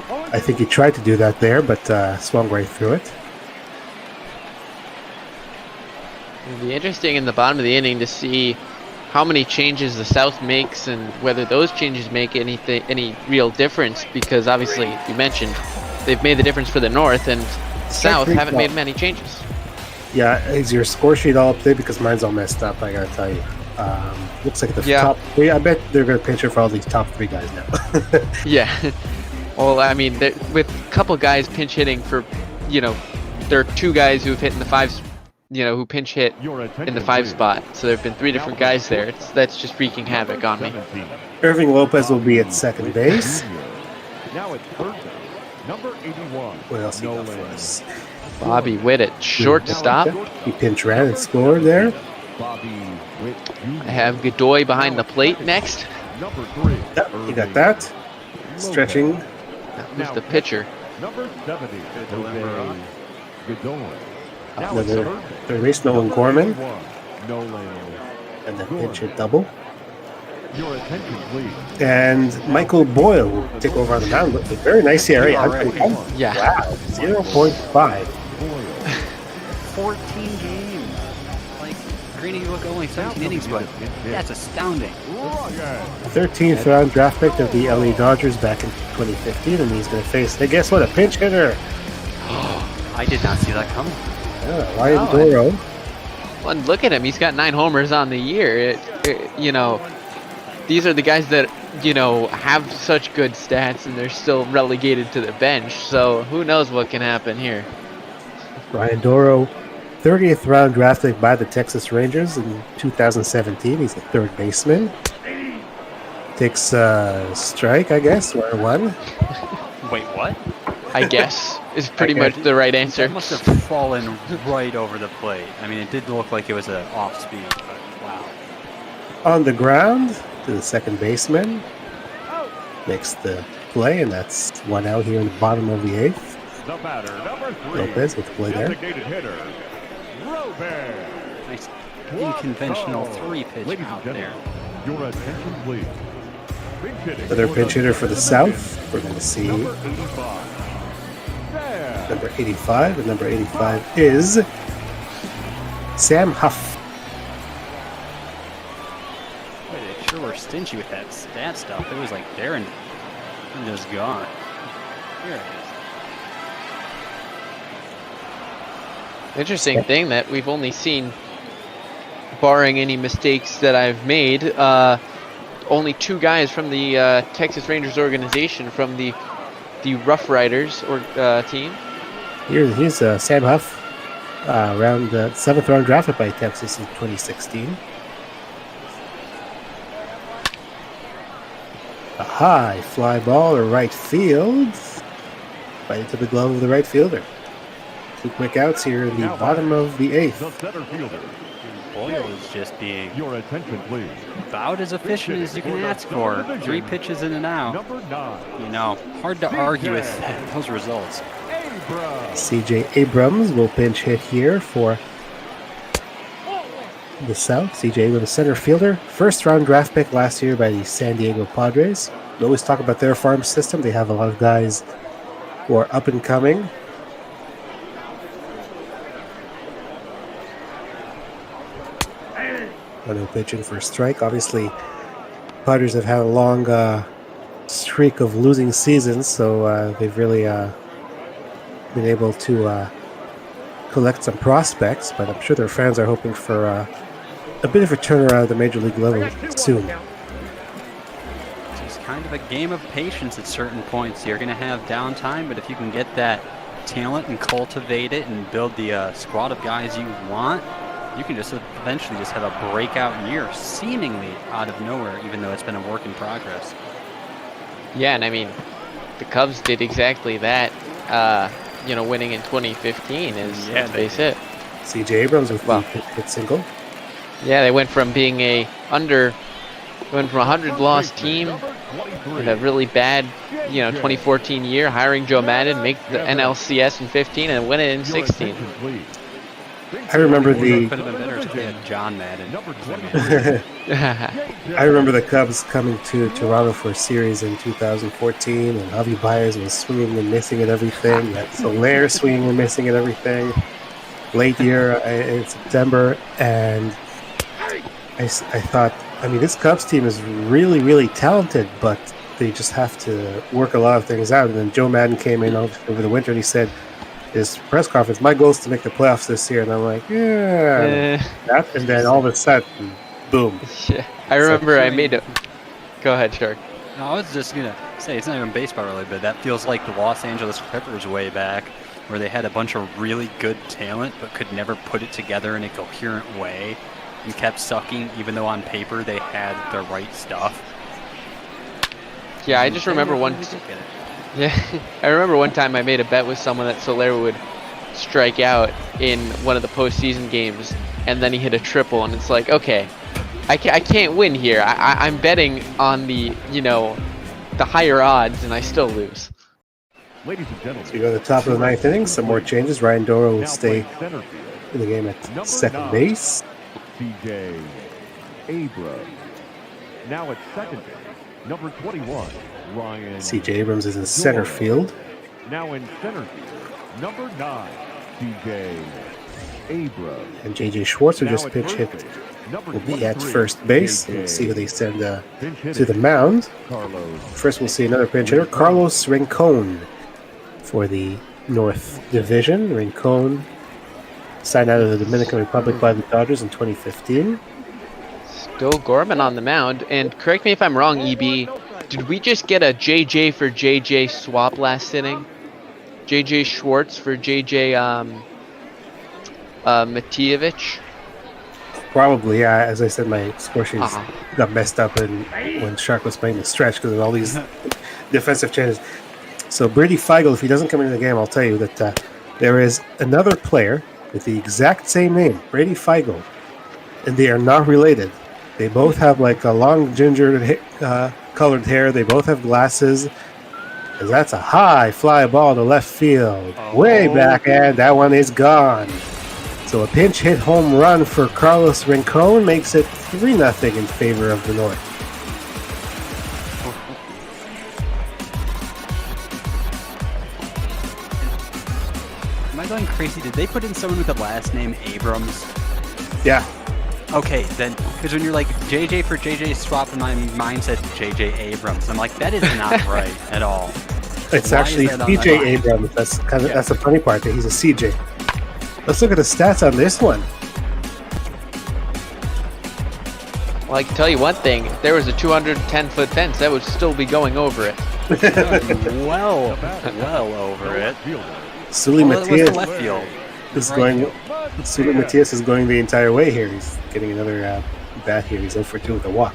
I think he tried to do that there, but swung right through it. It'll be interesting in the bottom of the inning to see how many changes the South makes and whether those changes make any real difference, because obviously you mentioned they've made the difference for the North, and South haven't made many changes. Yeah, is your score sheet all up there? Because mine's all messed up, I gotta tell you. Looks like the Yeah. top three. I bet they're going to pinch it for all these top three guys now. Yeah. Well, I mean, with a couple guys pinch hitting for, there are two guys who've hit in the fives, who pinch hit in the five spot. So there have been three different guys there. That's just wreaking havoc on me. Irving Lopez will be at second base. Now it's third base. Number 81. What else you got for us? Bobby Witt at shortstop. He pinch ran and scored there. Bobby Witt I have Godoy behind the plate next. Number 3. Yep, you got that. Stretching. Who's the pitcher? Number 70. Jose Godoy. Another third base, Nolan Gorman. Nolan. And the pinch hit double. Your attention, please. And Michael Boyle will take over on the mound. Look, a very nice area. Yeah. Wow, 0.5. 14 games. Like, granted, you look only 17 innings, but that's astounding. 13th round draft pick of the LA Dodgers back in 2015, and he's going to face, hey, guess what, a pinch hitter. I did not see that coming. Yeah, Ryan Doro. Well, look at him. He's got 9 homers on the year. These are the guys that, have such good stats, and they're still relegated to the bench. So who knows what can happen here. Ryan Doro, 30th round draft pick by the Texas Rangers in 2017. He's a third baseman. Takes a strike, I guess, or one. Wait, what? I guess is pretty much the right answer. That must have fallen right over the plate. I mean, it did look like it was an off speed, but wow. On the ground to the second baseman. Makes the play, and that's one out here in the bottom of the 8th. The batter, number 3. Lopez with the play there. Designated hitter, Robert. Nice unconventional 3-pitch Ladies out and there. gentlemen, your attention, please. Pinch hitting. Another pinch hitter for the South. We're going to see Number 85. There. number 85, and number 85 is Sam Huff. Boy, they sure were stingy with that stat stuff. It was like there and just gone. Here it is. Interesting thing that we've only seen, barring any mistakes that I've made, only 2 guys from the Texas Rangers organization from the Rough Riders team. Here's Sam Huff, around the 7th round drafted by Texas in 2016. A high fly ball to right field. Right into the glove of the right fielder. 2 quick outs here in the bottom of the 8th. The center fielder. Boyle is just being Your attention, please. about as efficient as you can ask for. 3 pitches in and out. Number 9. Hard to argue with those results. Abrams. CJ Abrams will pinch hit here for the South. CJ Abrams, a center fielder. 1st round draft pick last year by the San Diego Padres. We always talk about their farm system. They have a lot of guys who are up and coming. No pitching for a strike. Obviously, Padres have had a long streak of losing seasons, so they've really been able to collect some prospects. But I'm sure their fans are hoping for a bit of a turnaround at the major league level soon. It's just kind of a game of patience at certain points. You're going to have downtime, but if you can get that talent and cultivate it and build the squad of guys you want, you can just eventually just have a breakout year seemingly out of nowhere, even though it's been a work in progress. Yeah, and I mean, the Cubs did exactly that. Winning in 2015 is let's face it. CJ Abrams with the hit single. Yeah, they went from being a 100 loss team with a really bad, 2014 year, hiring Joe Madden, make the NLCS in 15 and win it in 16. I remember Could have been better if they had John Madden. I remember the Cubs coming to Toronto for a series in 2014, and Javi Baez was swinging and missing at everything. You had Soler swinging and missing at everything. Late year in September, and I thought, this Cubs team is really, really talented, but they just have to work a lot of things out. And then Joe Madden came in over the winter, and he said, his press conference, my goal is to make the playoffs this year. And I'm like, and then all of a sudden, Boom. Yeah, I remember I made a. Go ahead, Shark. No, I was just going to say, it's not even baseball related, but that feels like the Los Angeles Clippers way back, where they had a bunch of really good talent but could never put it together in a coherent way and kept sucking, even though on paper they had the right stuff. Yeah, I just remember one. Yeah, I remember one time I made a bet with someone that Soler would strike out in one of the postseason games, and then he hit a triple, and it's like, okay, I can't win here. I'm betting on the the higher odds, and I still lose. Ladies and gentlemen, So you go to the top of the ninth inning. Some more changes. Ryan Doro will stay in the game at second base. CJ Abrams. Now at second base, number 21, Ryan. CJ Abrams is in center field. Now in center field, number 9, CJ Abrams. And JJ Schwartz, who Now just at pitch first hit, base, number will be at 23, first base. JJ. We'll see who they send Pinch to hitting, the mound. Carlos. First, we'll see another pinch hitter, Carlos Rincon, for the North Division. Rincon signed out of the Dominican Republic by the Dodgers in 2015. Still Gorman on the mound, and correct me if I'm wrong, EB. Did we just get a JJ for JJ swap last inning? JJ Schwartz for JJ Matijevich? Probably, yeah. As I said, my score sheet got messed up when Shark was playing the stretch because of all these defensive changes. So Brady Feigl, if he doesn't come into the game, I'll tell you that there is another player with the exact same name, Brady Feigl, and they are not related. They both have like a long ginger colored hair. They both have glasses. And that's a high fly ball to left field. Way back, and that one is gone. So a pinch hit home run for Carlos Rincon makes it 3-0 in favor of the North. Am I going crazy? Did they put in someone with the last name Abrams? Yeah. Okay, then, because when you're like JJ for JJ swap, in my mind said JJ Abrams. I'm like, that is not right at all. It's Why actually is that on CJ the line? Abrams. That's the funny part, that he's a CJ. Let's look at the stats on this one. Well, I can tell you one thing. If there was a 210-foot fence, that would still be going over it. well over it. Sully Well, that was the Matias left field. is Right going. field. Sully Matias is going the entire way here. He's getting another bat here. He's 0 for 2 with a walk.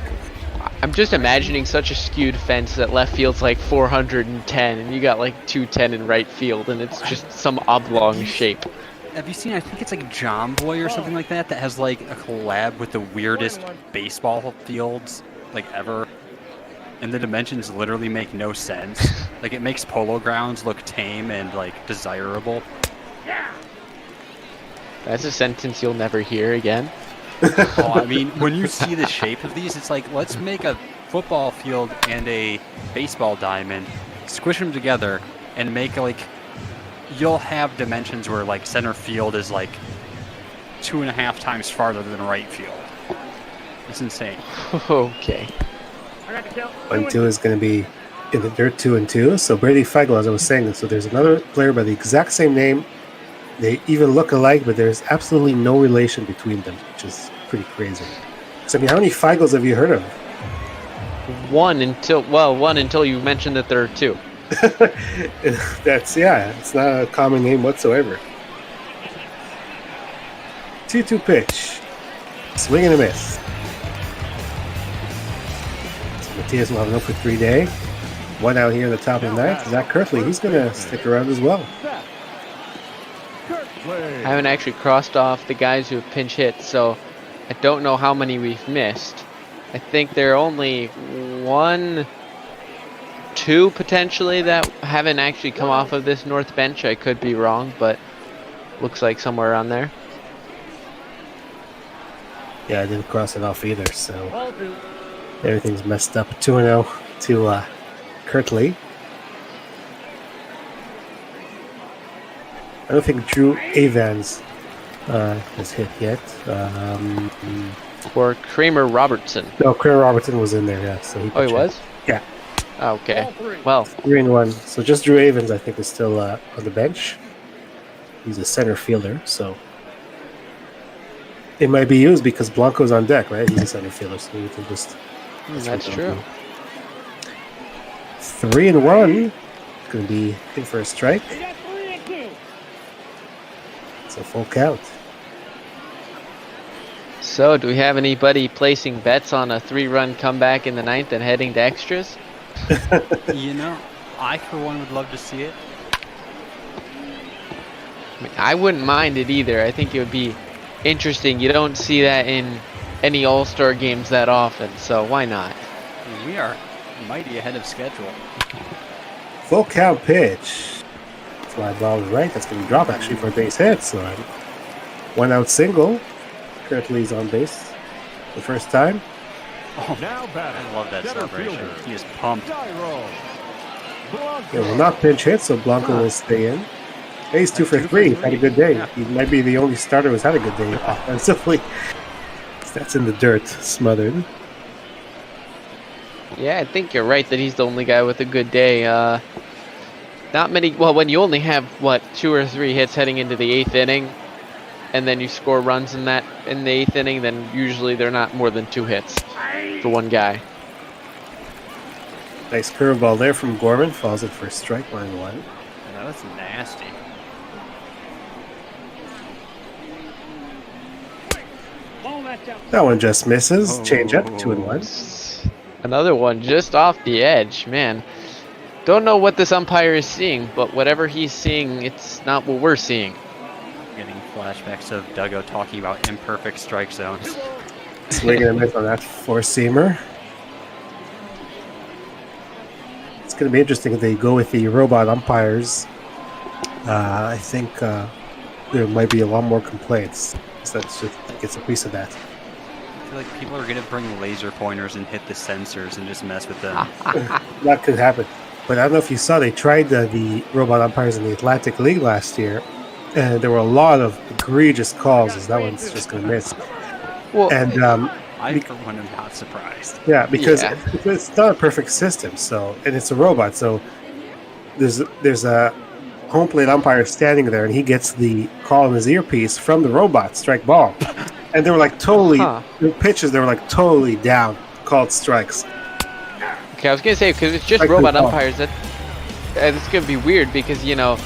I'm just imagining such a skewed fence that left field's like 410, and you got like 210 in right field, and it's just some oblong shape. Have you seen, I think it's like John Boy or something like that has like a collab with the weirdest baseball fields like ever. And the dimensions literally make no sense. Like it makes Polo Grounds look tame and like desirable. That's a sentence you'll never hear again. Oh, I mean, when you see the shape of these, it's like, let's make a football field and a baseball diamond, squish them together, and make like, you'll have dimensions where like center field is like 2.5 times farther than right field. It's insane. Okay. 1-2 is going to be in the dirt, 2-2. So Brady Feigl, as I was saying, so there's another player by the exact same name. They even look alike, but there's absolutely no relation between them, which is pretty crazy. So, I mean, how many Feigls have you heard of? One until you mentioned that there are two. It's not a common name whatsoever. 2-2 pitch. Swing and a miss. So Matias will have an 0 for 3 day. One out here in the top of the ninth. Zach Kirtley, he's going to stick around as well. I haven't actually crossed off the guys who have pinch hit, so I don't know how many we've missed. I think there are only 1, 2 potentially that haven't actually come off of this north bench. I could be wrong, but looks like somewhere around there. Yeah, I didn't cross it off either, so everything's messed up. 2-0 to Kirtley. I don't think Drew Avans has hit yet. Or Kramer Robertson. No, Kramer Robertson was in there, yeah. So Oh, he was? Yeah. Okay. Well, 3-1. So just Drew Avans, I think, is still on the bench. He's a center fielder, so It might be used because Blanco's on deck, right? He's a center fielder, so you can just... That's true. 3-1. Going to be in for a strike. It's a full count. So, do we have anybody placing bets on a 3-run comeback in the 9th and heading to extras? You know, I for one would love to see it. I mean, I wouldn't mind it either. I think it would be interesting. You don't see that in any All-Star games that often, so why not? We are mighty ahead of schedule. Full count pitch. Fly ball right. That's going to drop actually for a base hit. So 1 out single. Currently he's on base the first time. Oh, now I love that celebration. He is pumped. It will not pinch hit, so Blanco will stay in. Hey, he's 2 for 3. He's had a good day. Yeah. He might be the only starter who's had a good day offensively. That's in the dirt, smothered. Yeah, I think you're right that he's the only guy with a good day. Not many. Well, when you only have 2 or 3 hits heading into the 8th inning, and then you score runs in the 8th inning, then usually they're not more than 2 hits for one guy. Nice curveball there from Gorman. Falls it for strike line 1. That was nasty. That one just misses. Change up 2-1. Another one just off the edge, man. Don't know what this umpire is seeing, but whatever he's seeing, it's not what we're seeing. Getting flashbacks of Duggo talking about imperfect strike zones. Swinging a miss on that four-seamer. It's going to be interesting if they go with the robot umpires. I think there might be a lot more complaints. So that's just gets a piece of that. I feel like people are going to bring laser pointers and hit the sensors and just mess with them. That could happen. But I don't know if you saw, they tried the robot umpires in the Atlantic League last year, and there were a lot of egregious calls, as that one's just going to miss. Well, And I, for one, am not surprised. yeah, because it's not a perfect system, so, and it's a robot, so there's a home plate umpire standing there, and he gets the call in his earpiece from the robot, strike ball. And they were like totally, the pitches, they were like totally down, called strikes. Okay, I was gonna say, because it's just Strike robot ball. umpires, that it's gonna be weird because, you know,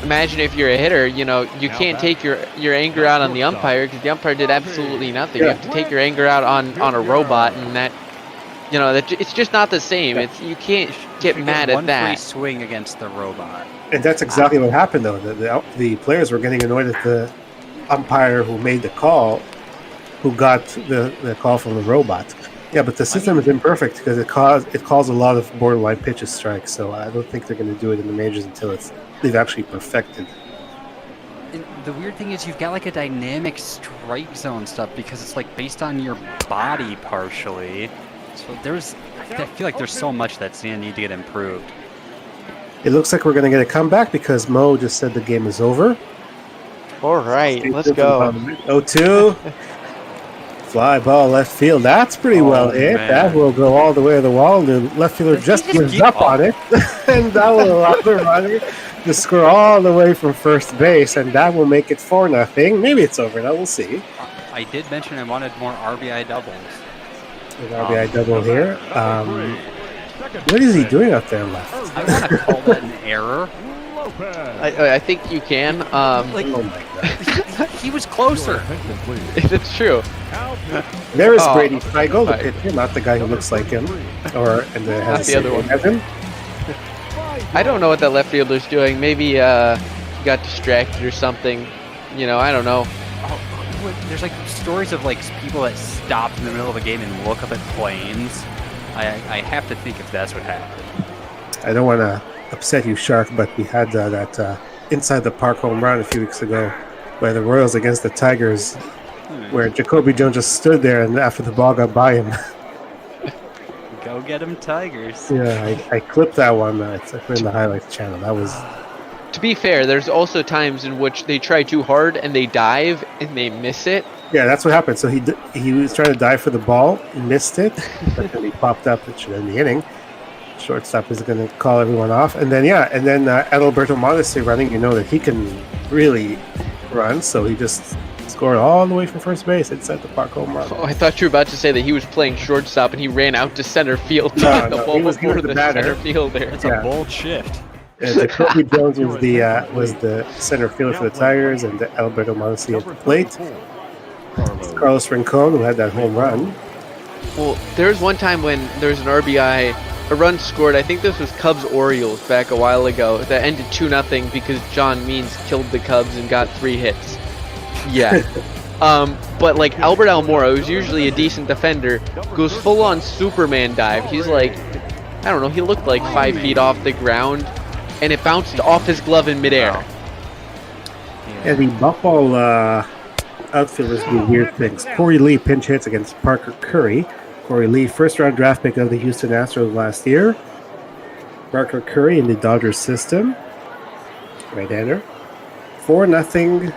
imagine if you're a hitter, you know, you can't take your anger out on the umpire because the umpire did absolutely nothing. You have to take your anger out on a robot, and that, you know, that it's just not the same. It's you can't get mad at one that. free swing against the robot. And that's exactly what happened, though. The players were getting annoyed at the umpire who made the call, who got the call from the robot. Yeah, but the system is imperfect because it calls a lot of borderline pitches strikes. So I don't think they're going to do it in the majors until they've actually perfected. And the weird thing is you've got like a dynamic strike zone stuff because it's like based on your body partially. So I feel like there's so much that's going to need to get improved. It looks like we're going to get a comeback because Mo just said the game is over. All right, let's go. 0-2. Fly ball left field. That's pretty well hit. Man. That will go all the way to the wall. The left fielder just gives up on it. And that will allow the runner to score all the way from first base. And that will make it 4-0. Maybe it's over now. We'll see. I did mention I wanted more RBI doubles. An RBI double here. What is he doing out there left? I want to call that an error. I think you can. Like, Oh my god. he was closer. It's true. There is Brady Feigl, the pitcher, not the guy who looks like him. And has the other one. as him. I don't know what that left fielder's doing. Maybe he got distracted or something. You know, I don't know. There's like stories of like people that stopped in the middle of a game and look up at planes. I have to think if that's what happened. I don't want to upset you, Shark, but we had that inside the park home run a few weeks ago by the Royals against the Tigers, where Jacoby Jones just stood there and after the ball got by him. Go get them, Tigers. Yeah, I clipped that one. It's put in the highlights channel. That was. To be fair, there's also times in which they try too hard and they dive and they miss it. Yeah, that's what happened. So he was trying to dive for the ball, he missed it, but then he popped up. It should end the inning. Shortstop is going to call everyone off, and then Adalberto Mondesi running. You know that he can really run, so he just scored all the way from first base inside the park home run. Oh, I thought you were about to say that he was playing shortstop and he ran out to center field to No, get the no, ball he was before the the batter. center fielder. That's Yeah. a bold shift. Jacoby Jones was the center fielder for the Tigers, and Alberto Mondesi at the plate. Carlos Rincon, who had that home run. Well, there was one time when there was an RBI, a run scored. I think this was Cubs-Orioles back a while ago. That ended 2-0 because John Means killed the Cubs and got 3 hits. Yeah. But like Albert Almora, who's usually a decent defender, goes full-on Superman dive. He's like, I don't know, he looked like 5 feet off the ground, and it bounced off his glove in midair. Yeah, the Buffalo outfielders do weird things. Corey Lee pinch hits against Parker Curry. Corey Lee, first-round draft pick of the Houston Astros last year. Parker Curry in the Dodgers system. Right-hander. 4-0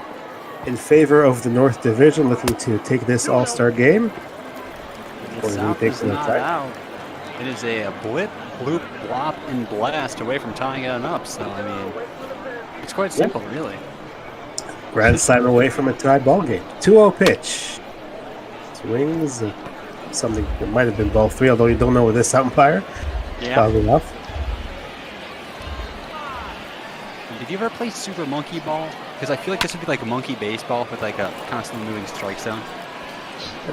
in favor of the North Division, looking to take this All-Star game. The Corey Lee South takes is it not outside. out. It is a blip, bloop, blop, and blast away from tying it up. So, I mean, it's quite simple, really. Grand slam away from a tie ball game. 2-0 pitch. Swings. Something that might have been ball 3, although you don't know with this umpire. Yeah. Fouled enough. Did you ever play Super Monkey Ball? Because I feel like this would be like a monkey baseball with like a constantly moving strike zone.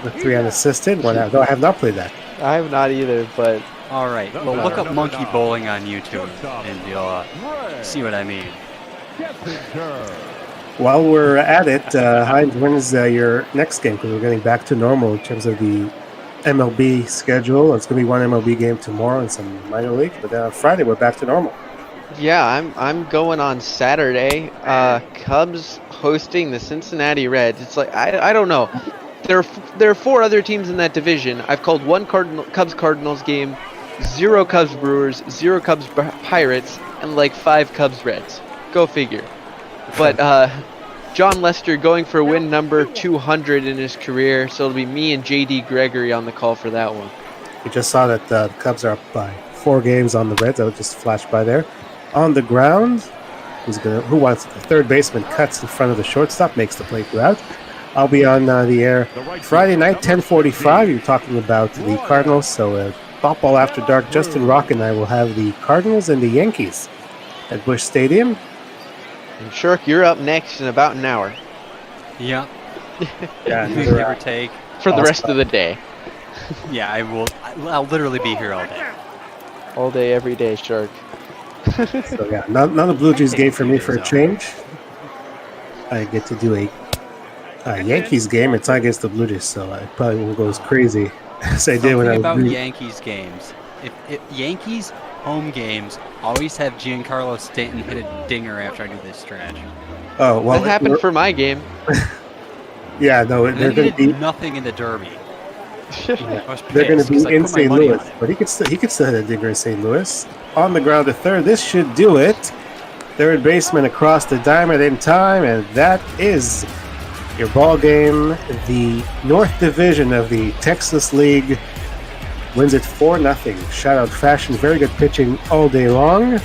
The 3 unassisted. One out. No, I have not played that. I have not either, but All right. Well, look up monkey bowling on YouTube, and you'll see what I mean. While we're at it, Heinz, when is your next game? Because we're getting back to normal in terms of the MLB schedule. It's going to be one MLB game tomorrow and some minor league, but then on Friday we're back to normal. yeah, I'm going on Saturday. Cubs hosting the Cincinnati Reds. It's like I don't know. There are 4 other teams in that division. I've called 1 Cubs Cardinals game, 0 Cubs Brewers, 0 Cubs Pirates, and like 5 Cubs Reds. Go figure. But John Lester going for win number 200 in his career, so it'll be me and JD Gregory on the call for that one. We just saw that the Cubs are up by 4 games on the Reds. That would just flash by there. On the ground, who wants the third baseman cuts in front of the shortstop, makes the play throughout. I'll be on the air Friday night, 10:45. You're talking about the Cardinals, so Ball After Dark, Justin Rock and I will have the Cardinals and the Yankees at Busch Stadium. And Shirk, you're up next in about an hour Yeah. Yeah, Give or take. for the rest of the day. Yeah, I will. I'll literally be here all day. All day, every day, Shark. So yeah, not a Blue Jays game for me for a change. I get to do a Yankees game. It's not against the Blue Jays, so I probably won't go as crazy as I did when I Something was. about Yankees games. If Yankees home games always have Giancarlo Stanton hit a dinger after I do this stretch. Oh well, That happened for my game. yeah, no, And they're then he going to did be nothing in the Derby. I was they're going to pissed 'cause I be in put my St. money Louis, on it. but he could still hit a digger in St. Louis. On the ground to third. This should do it. Third baseman across the diamond in time, and that is your ball game. The North Division of the Texas League wins it 4-0. Shout-out fashion. Very good pitching all day long.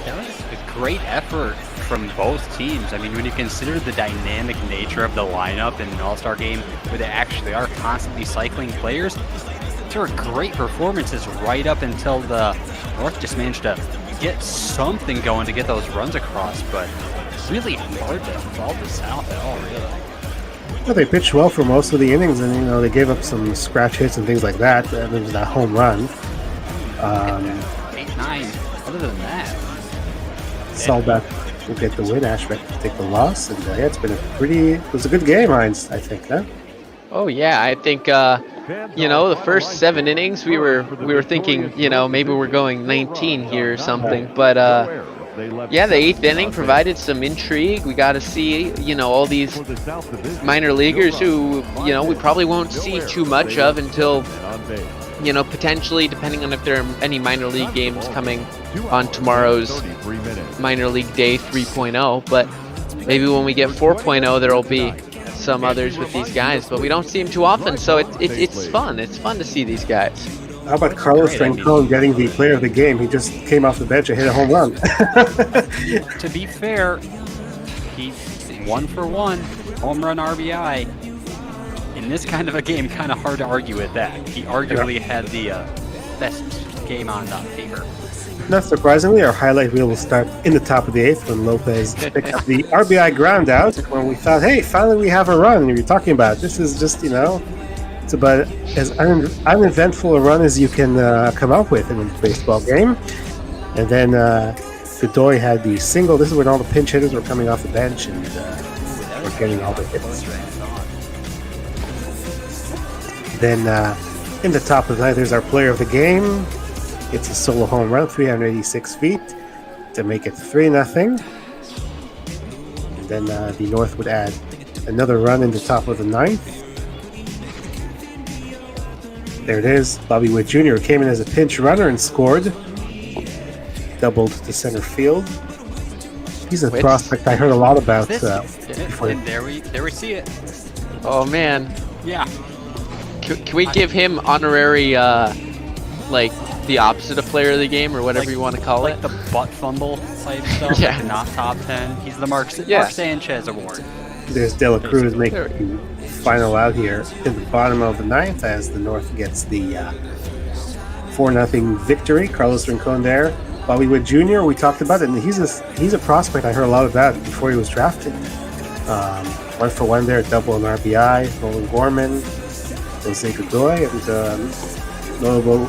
That was a great effort from both teams. I mean, when you consider the dynamic nature of the lineup in an All-Star game, where they actually are constantly cycling players, there were great performances right up until the North just managed to get something going to get those runs across, but really hard to fault the South at all, really. Well, they pitched well for most of the innings, and they gave up some scratch hits and things like that. There was that home run. 8-9. Other than that, Solback will get the win. Ashbeck will take the loss, and yeah, it was a good game, Heinz. I think, huh? Oh yeah, I think the first 7 innings we were thinking, maybe we're going 19 here or something, but yeah, the 8th inning provided some intrigue. We got to see, all these minor leaguers who, we probably won't see too much of until, potentially, depending on if there are any minor league games coming on tomorrow's minor league day 3.0, but maybe when we get 4.0, there will be some others with these guys, but we don't see them too often, so it's fun. It's fun to see these guys. How about Carlos Rincon getting the player of the game? He just came off the bench and hit a home run. to be fair, 1 for 1, home run RBI. In this kind of a game, kind of hard to argue with that. He arguably had the best game on paper. Not surprisingly, our highlight reel will start in the top of the 8th when Lopez picked up the RBI ground out, when we thought, hey, finally we have a run. We were talking about this is just, it's about as uneventful a run as you can come up with in a baseball game. And then Godoy had the single. This is when all the pinch hitters were coming off the bench and were getting all the hits. Then in the top of the 9th, there's our player of the game. It's a solo home run, 386 feet, to make it 3-0. And then the North would add another run in the top of the 9th. There it is. Bobby Witt Jr. came in as a pinch runner and scored. Doubled to center field. He's a prospect I heard a lot about. And there we see it. Oh, man. Yeah. Can we give him honorary, the opposite of player of the game, or whatever you want to call it? The butt fumble type stuff, Yeah. not top 10. He's the Mark Sanchez award. There's De La Cruz making the final out here in the bottom of the 9th as the North gets the 4-0 victory. Carlos Rincon there. Bobby Witt Jr., we talked about it, and he's a prospect I heard a lot about before he was drafted. 1 for 1 there, double and RBI. Nolan Gorman, Jose Godoy, and notable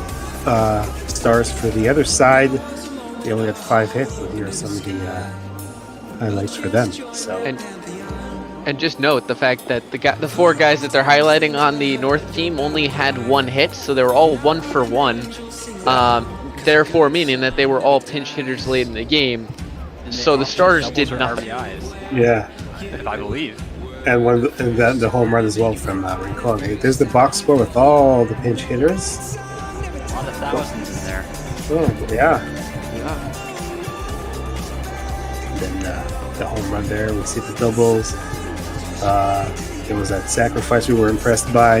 stars for the other side. They only had 5 hits, but here are some of the highlights for them. So and just note the fact that the 4 guys that they're highlighting on the North team only had 1 hit, so they were all 1 for 1. Therefore, meaning that they were all pinch hitters late in the game. So the starters did nothing. RBIs, yeah, I believe. and the home run as well from Rincon. There's the box score with all the pinch hitters. A lot of thousands in there. Oh, yeah. And then the home run there. We see the doubles. There was that sacrifice we were impressed by.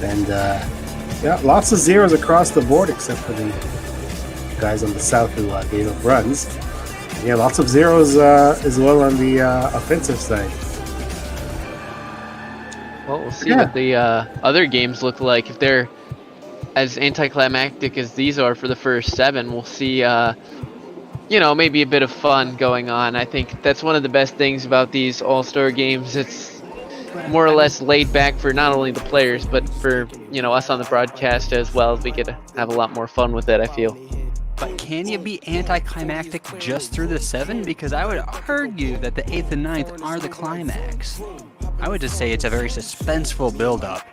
And lots of zeros across the board except for the guys on the south who gave up runs. And yeah, lots of zeros as well on the offensive side. Well, we'll see what the other games look like. If they're as anticlimactic as these are for the first 7, we'll see, maybe a bit of fun going on. I think that's one of the best things about these All-Star games. It's more or less laid back for not only the players, but for, us on the broadcast as well. We get to have a lot more fun with it, I feel. But can you be anticlimactic just through the 7? Because I would argue that the 8th and 9th are the climax. I would just say it's a very suspenseful build-up.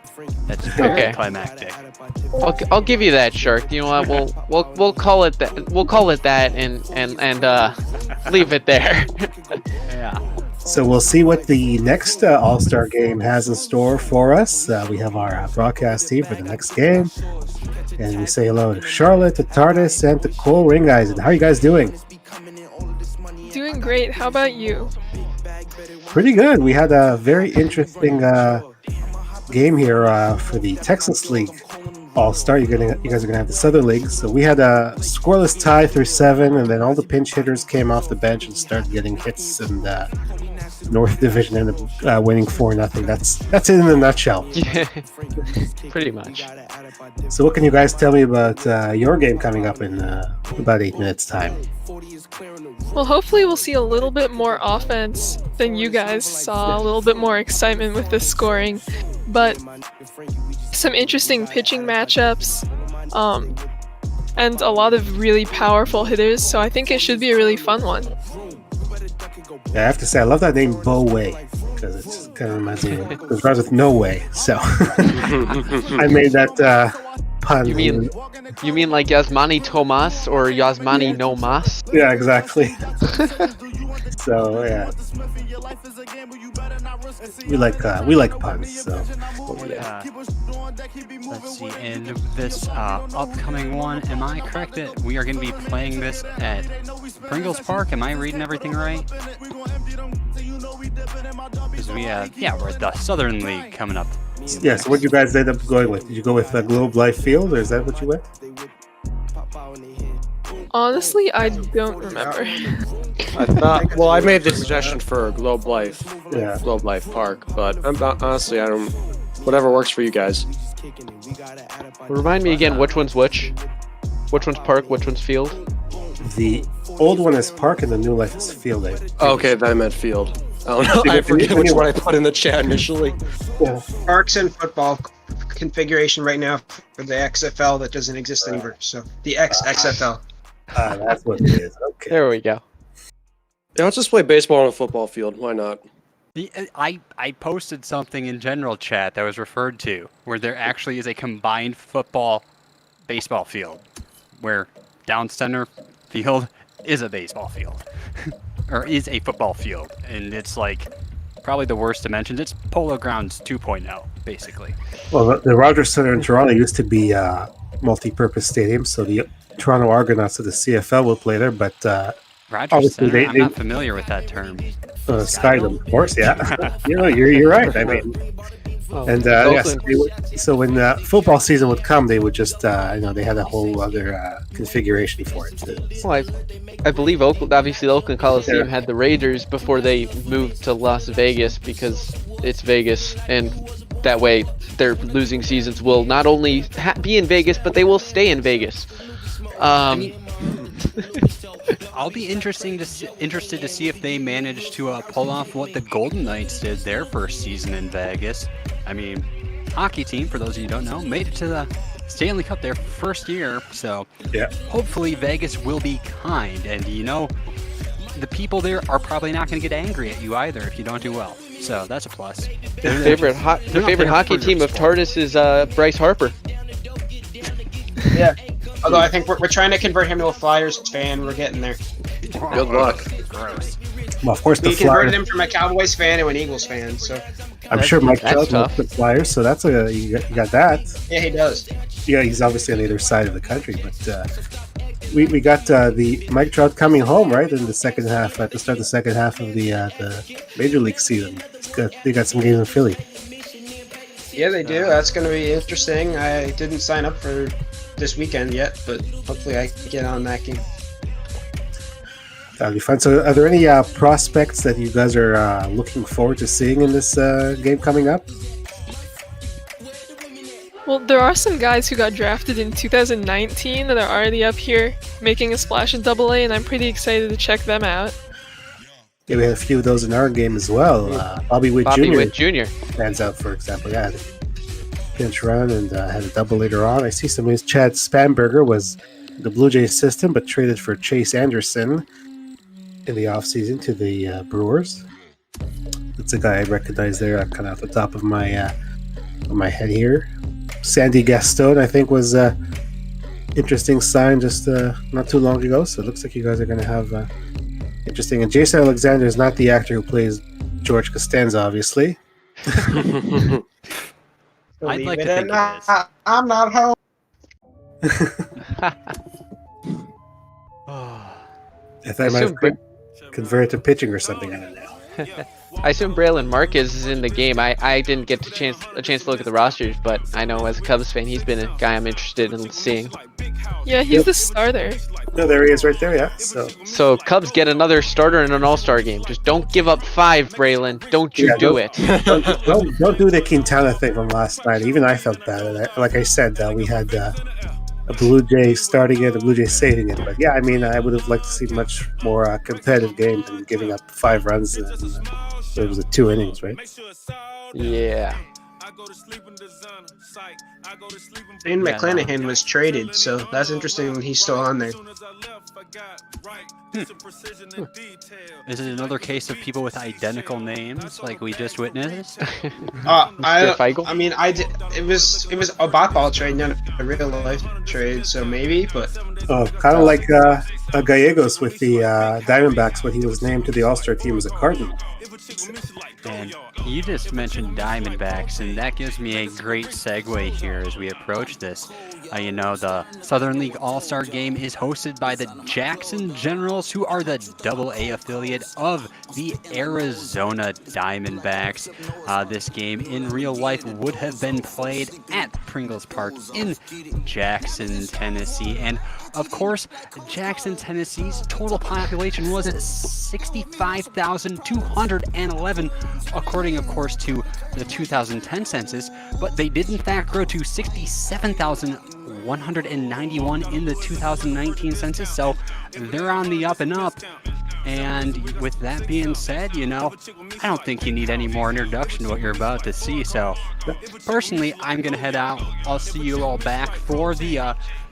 That's very climactic. I'll give you that, Shark. You know what? We'll call it that. We'll call it that, and leave it there. Yeah. So we'll see what the next All-Star game has in store for us. We have our broadcast team for the next game. And we say hello to Charlotte, to TARDIS, and to Cole Ringeisen. How are you guys doing? Doing great. How about you? Pretty good. We had a very interesting game here for the Texas League All-Star. You guys are gonna have the Southern League. So we had a scoreless tie through 7, and then all the pinch hitters came off the bench and started getting hits, and North Division ended up winning 4-0. That's it in a nutshell. Yeah, pretty much. So what can you guys tell me about your game coming up in about 8 minutes time? Well, hopefully we'll see a little bit more offense than you guys saw, a little bit more excitement with the scoring, but some interesting pitching matchups, and a lot of really powerful hitters, so I think it should be a really fun one. Yeah, I have to say, I love that name, Bo Way, because it kind of reminds me of it rhymes with no way. So I made that pun. You mean like Yasmani Tomas or Yasmani No Mas? Yeah, exactly. So yeah, we like puns. So let's see. In this upcoming one, am I correct that we are going to be playing this at Pringles Park? Am I reading everything right? Because we're at the Southern League coming up. Yeah. So what you guys end up going with? Did you go with Globe Life Field, or is that what you went? Honestly, I don't remember. I thought. Well, I made the suggestion for Globe Life. Yeah. Globe Life Park, but honestly, I don't. Whatever works for you guys. Remind me again, which one's which? Which one's park? Which one's field? The old one is park, and the new life is field. Okay, then I meant field. I don't know. I forget which one I put in the chat initially. Yeah. Parks and football configuration right now for the XFL that doesn't exist anymore. So the XXFL. That's what it is. Okay. There we go. Yeah, let's just play baseball on a football field. Why not? I posted something in general chat that was referred to where there actually is a combined football baseball field where down center field is a baseball field or is a football field, and it's like probably the worst dimensions. It's Polo Grounds 2.0 basically. Well, the Rogers Center in Toronto used to be a multi-purpose stadium, so the Toronto Argonauts of the CFL will play there, but Rogers Center? I'm not familiar with that term. Skydome, of course, yeah. You're right. I mean, yes. So when football season would come, they would just, they had a whole other configuration for it. Well, I believe Oakland, obviously the Oakland Coliseum had the Raiders before they moved to Las Vegas because it's Vegas, and that way their losing seasons will not only be in Vegas, but they will stay in Vegas. I'll be interested to see if they manage to pull off what the Golden Knights did their first season in Vegas. I mean, hockey team, for those of you who don't know, made it to the Stanley Cup their first year. So hopefully Vegas will be kind. And, the people there are probably not going to get angry at you either if you don't do well. So that's a plus. Their favorite hockey team of TARDIS is Bryce Harper. Yeah. Although I think we're trying to convert him to a Flyers fan. We're getting there. Good luck. Gross. Well, of course, we converted him from a Cowboys fan to an Eagles fan. So I'm sure Mike Trout loves the Flyers, so that's you got that. Yeah, he does. Yeah, he's obviously on the other side of the country, but we got the Mike Trout coming home right in the second half at the start of the second half of the Major League season. It's good. They got some games in Philly. Yeah, they do. That's going to be interesting. I didn't sign up for this weekend yet, but hopefully I can get on that game. That'll be fun. So are there any prospects that you guys are looking forward to seeing in this game coming up? Well, there are some guys who got drafted in 2019 that are already up here making a splash in AA, and I'm pretty excited to check them out. Yeah, we had a few of those in our game as well. Bobby Witt Jr. stands out, for example. Yeah, pinch run and had a double later on. I see some news. Chad Spamberger was the Blue Jays system, but traded for Chase Anderson in the offseason to the Brewers. That's a guy I recognize there, kind of off the top of my head here. Sandy Gaston, I think, was interesting sign just not too long ago. So it looks like you guys are going to have interesting. And Jason Alexander is not the actor who plays George Costanza, obviously. I'd like to think it is. I'm not home. I thought I might have converted to pitching or something. I don't know. I assume Braylon Marquez is in the game. I didn't get a chance to look at the rosters, but I know as a Cubs fan, he's been a guy I'm interested in seeing. Yeah, he's the starter. No, there he is right there, yeah. So Cubs get another starter in an All-Star game. Just don't give up 5, Braylon. Don't you do it. Don't do the Quintana thing from last night. Even I felt bad. Like I said, we had a Blue Jay starting it, a Blue Jay saving it. But yeah, I mean, I would have liked to see much more competitive game than giving up 5 runs. It was 2 innings, right? Yeah. Ian McClanahan was traded, so that's interesting that he's still on there. Is it another case of people with identical names like we just witnessed? It was a bot ball trade, not a real life trade, so maybe, but kind of like Gallegos with the Diamondbacks when he was named to the All-Star team as a Cardinal. And you just mentioned Diamondbacks, and that gives me a great segue here as we approach this. The Southern League All-Star Game is hosted by the Jackson Generals, who are the AA affiliate of the Arizona Diamondbacks. This game in real life would have been played at Pringles Park in Jackson, Tennessee. And of course, Jackson, Tennessee's total population was 65,211, according, of course, to the 2010 census, but they did in fact grow to 67,191 in the 2019 census, so they're on the up and up. And with that being said, I don't think you need any more introduction to what you're about to see. So personally, I'm going to head out. I'll see you all back for the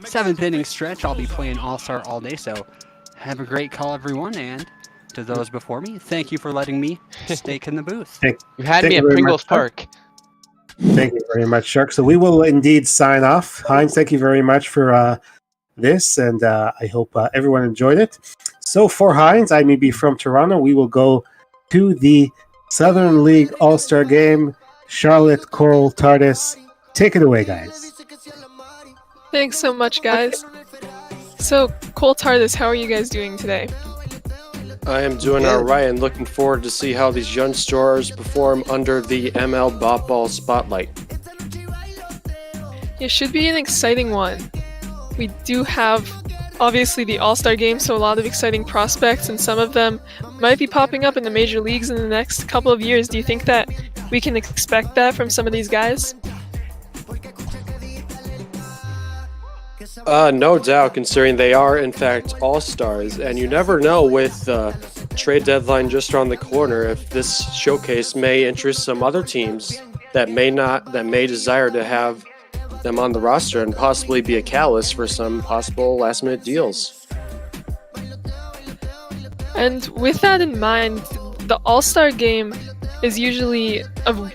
7th inning stretch. I'll be playing All-Star all day. So have a great call, everyone. And to those before me, thank you for letting me stake in the booth. You had me at Pringles Park. Thank you very much, Shark. So we will indeed sign off. Heinz, thank you very much for this, and I hope everyone enjoyed it. So for Heinz, I may be from Toronto. We will go to the Southern League All-Star Game. Charlotte, Coral, Tardis, take it away, guys. Thanks so much, guys. So, Cole Tardis, how are you guys doing today? I am doing all right and looking forward to see how these young stars perform under the ML Bot Ball spotlight. It should be an exciting one. We do have, obviously, the All-Star Game, so a lot of exciting prospects, and some of them might be popping up in the major leagues in the next couple of years. Do you think that we can expect that from some of these guys? No doubt, considering they are, in fact, all-stars. And you never know with the trade deadline just around the corner if this showcase may interest some other teams that may desire to have them on the roster and possibly be a catalyst for some possible last-minute deals. And with that in mind, the All-Star Game is usually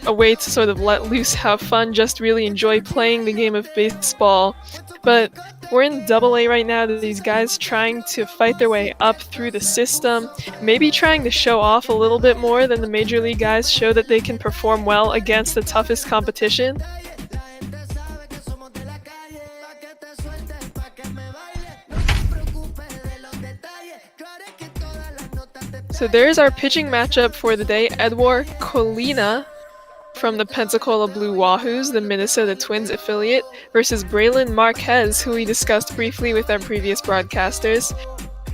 a way to sort of let loose, have fun, just really enjoy playing the game of baseball. But we're in AA right now, these guys trying to fight their way up through the system, maybe trying to show off a little bit more than the major league guys, show that they can perform well against the toughest competition. So there's our pitching matchup for the day. Edward Colina from the Pensacola Blue Wahoos, the Minnesota Twins affiliate, versus Braylon Marquez, who we discussed briefly with our previous broadcasters,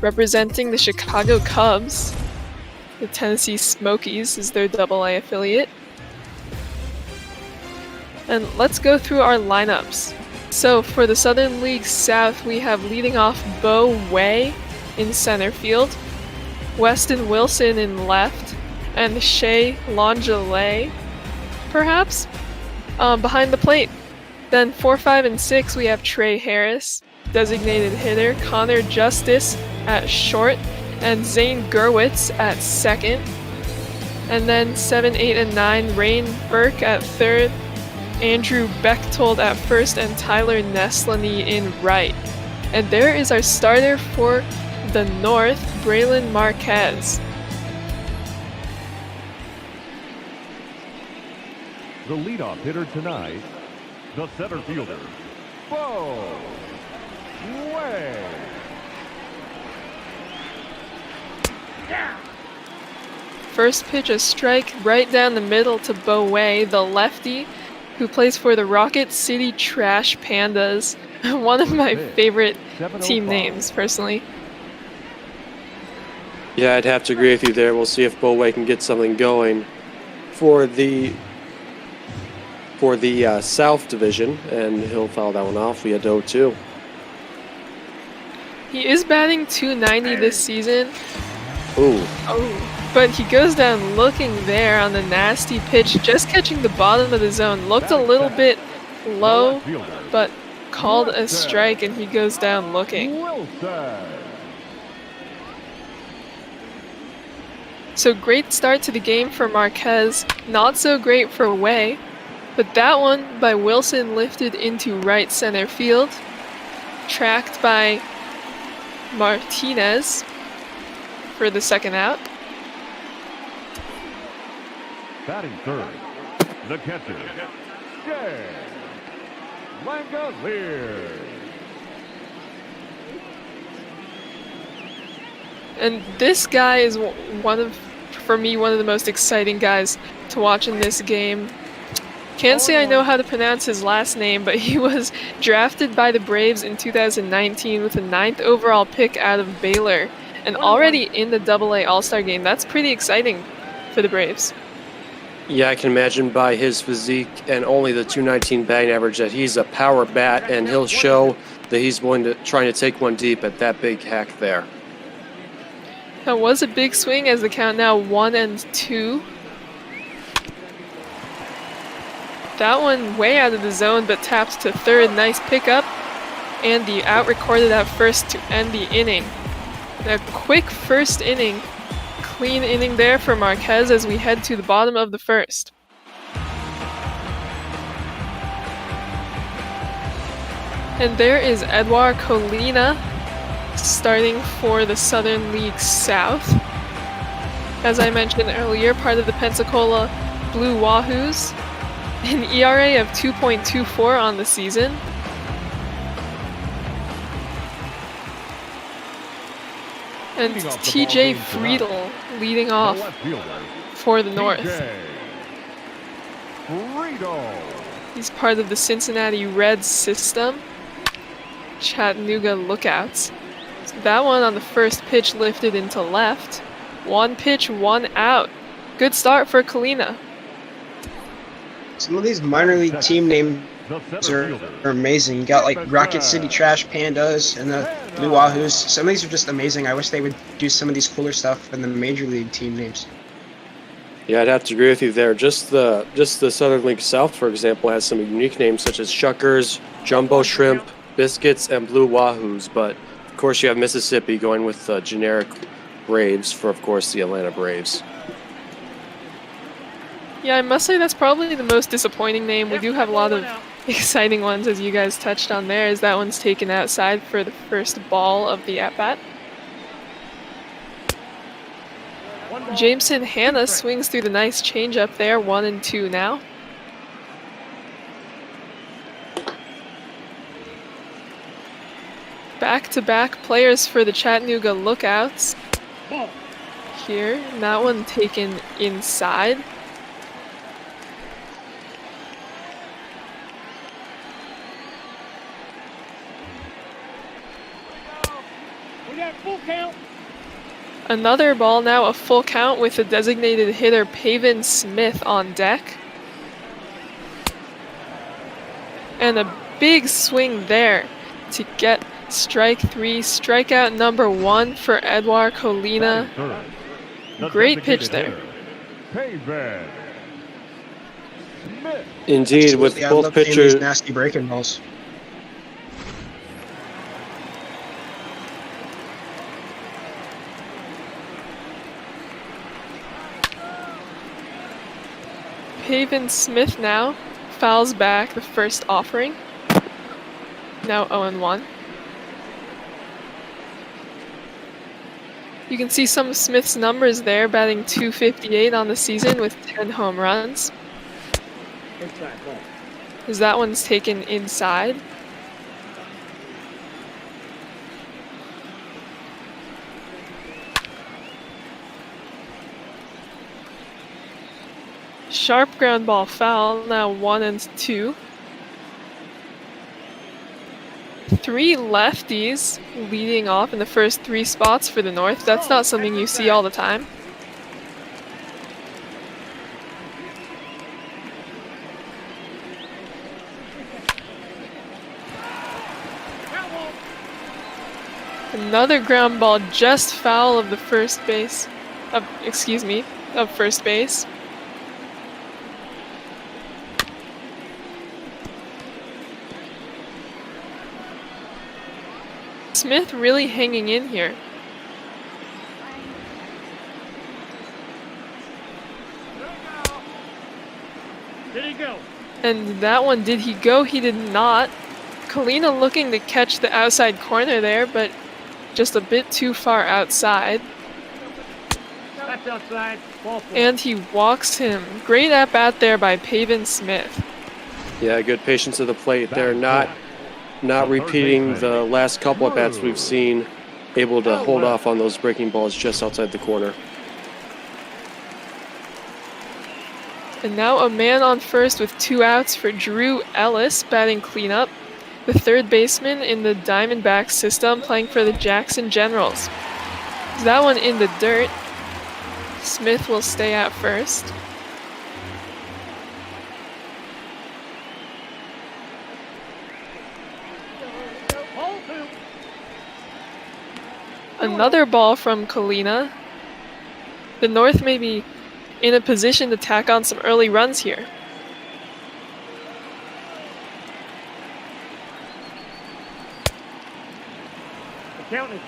representing the Chicago Cubs. The Tennessee Smokies is their AA affiliate. And let's go through our lineups. So for the Southern League South, we have leading off Bo Way in center field, Weston Wilson in left, and Shea Longelay, perhaps, behind the plate. Then 4, 5, and 6, we have Trey Harris, designated hitter, Connor Justice at short, and Zane Gerwitz at second. And then 7, 8, and 9, Rain Burke at third, Andrew Bechtold at first, and Tyler Neslany in right. And there is our starter for the North, Braylon Marquez. The leadoff hitter tonight, the center fielder, Bo Way. First pitch, a strike right down the middle to Bo Way, the lefty, who plays for the Rocket City Trash Pandas. One of my favorite team names, personally. Yeah, I'd have to agree with you there. We'll see if Bo Way can get something going for the South Division, and he'll foul that one off. We had 0-2. He is batting .290 this season. Ooh. Oh, but he goes down looking there on the nasty pitch, just catching the bottom of the zone. Looked a little bit low, but called a strike, and he goes down looking. So great start to the game for Marquez, not so great for Way, but that one by Wilson lifted into right center field, tracked by Martinez for the second out. Batting third, the catcher, Jay Langoliers. And this guy is for me, one of the most exciting guys to watch in this game. Can't say I know how to pronounce his last name, but he was drafted by the Braves in 2019 with a 9th overall pick out of Baylor, and already in the AA All-Star game. That's pretty exciting for the Braves. Yeah, I can imagine by his physique and only the 219 batting average that he's a power bat, and he'll show that he's trying to take one deep at that big hack there. That was a big swing as the count now 1-2. That one way out of the zone, but tapped to third. Nice pickup. And the out recorded at first to end the inning. A quick first inning. Clean inning there for Marquez as we head to the bottom of the first. And there is Edouard Colina starting for the Southern League South. As I mentioned earlier, part of the Pensacola Blue Wahoos. An ERA of 2.24 on the season. And TJ Friedel leading off for the North. He's part of the Cincinnati Reds system. Chattanooga Lookouts. So that one on the first pitch lifted into left. 1 pitch, 1 out. Good start for Colina. Some of these minor league team names are amazing. You got like Rocket City Trash Pandas and the Blue Wahoos. Some of these are just amazing. I wish they would do some of these cooler stuff in the major league team names. Yeah, I'd have to agree with you there. Just the Southern League South, for example, has some unique names such as Shuckers, Jumbo Shrimp, Biscuits, and Blue Wahoos. But of course, you have Mississippi going with generic Braves for, of course, the Atlanta Braves. Yeah, I must say that's probably the most disappointing name. We do have a lot of exciting ones, as you guys touched on there, as that one's taken outside for the first ball of the at-bat. Jameson Hanna swings through the nice changeup there, 1-2 now. Back-to-back players for the Chattanooga Lookouts. Here, and that one taken inside. Another ball now, a full count with the designated hitter Pavin Smith on deck. And a big swing there to get strike 3, strikeout number 1 for Edouard Colina. Great pitch there. Indeed, with I both love seeing pitchers. these nasty breaking balls. Pavin Smith now fouls back the first offering. Now 0-1. You can see some of Smith's numbers there, batting .258 on the season with 10 home runs. As that one's taken inside. Sharp ground ball foul, now 1-2. 3 lefties leading off in the first 3 spots for the North. That's not something you see all the time. Another ground ball just foul of the first base. Of first base. Smith really hanging in here. Did he go? And that one, did he go? He did not. Colina looking to catch the outside corner there, but just a bit too far outside. That's outside. Ball four. And he walks him. Great at bat there by Pavin Smith. Yeah, good patience of the plate. They're not repeating the last couple of bats we've seen, able to hold off on those breaking balls just outside the corner. And now a man on first with 2 outs for Drew Ellis batting cleanup, the third baseman in the Diamondbacks system playing for the Jackson Generals. That one in the dirt. Smith will stay at first. Another ball from Kalina. The North may be in a position to tack on some early runs here.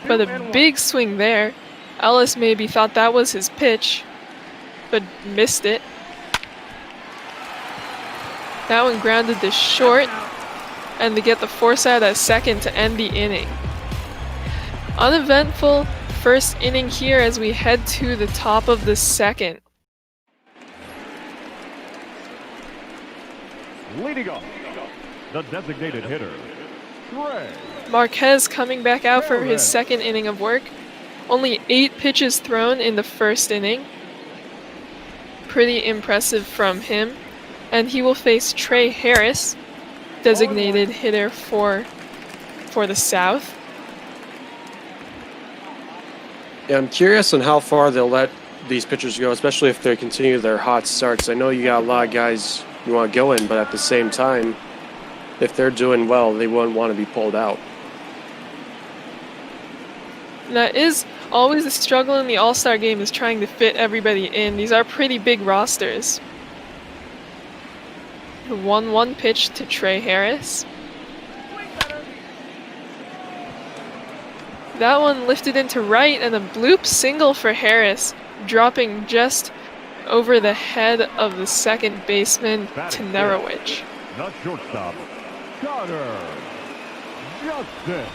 But a big swing there. Ellis maybe thought that was his pitch, but missed it. That one grounded to short, and to get the force out at second to end the inning. Uneventful first inning here as we head to the top of the second. Leading off, the designated hitter, Trey. Marquez coming back out for his second inning of work. Only 8 pitches thrown in the first inning. Pretty impressive from him. And he will face Trey Harris, designated hitter for the South. Yeah, I'm curious on how far they'll let these pitchers go, especially if they continue their hot starts. I know you got a lot of guys you want to go in, but at the same time, if they're doing well, they wouldn't want to be pulled out. That is always the struggle in the All-Star game, is trying to fit everybody in. These are pretty big rosters. The 1-1 pitch to Trey Harris. That one lifted into right, and a bloop single for Harris, dropping just over the head of the second baseman, Tenerowicz. The shortstop, Connor Justin.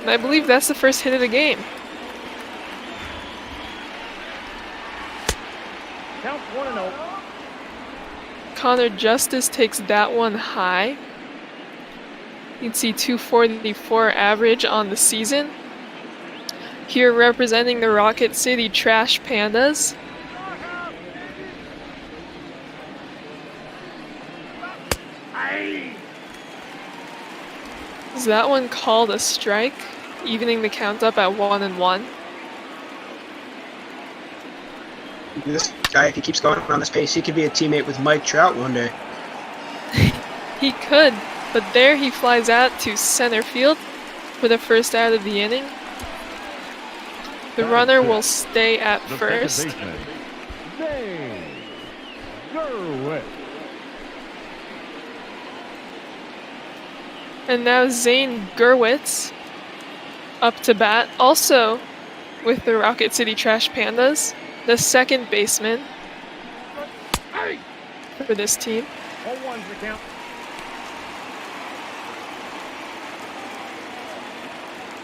And I believe that's the first hit of the game. Count 1-0. Connor Justice takes that one high. You can see 244 average on the season. Here representing the Rocket City Trash Pandas. Is that one called a strike, evening the count up at 1-1? This guy, if he keeps going on this pace, he could be a teammate with Mike Trout one day. He could, but there he flies out to center field for the first out of the inning. The runner will stay at first. And now Zane Gerwitz up to bat, also with the Rocket City Trash Pandas, the second baseman for this team. 0-1's the count.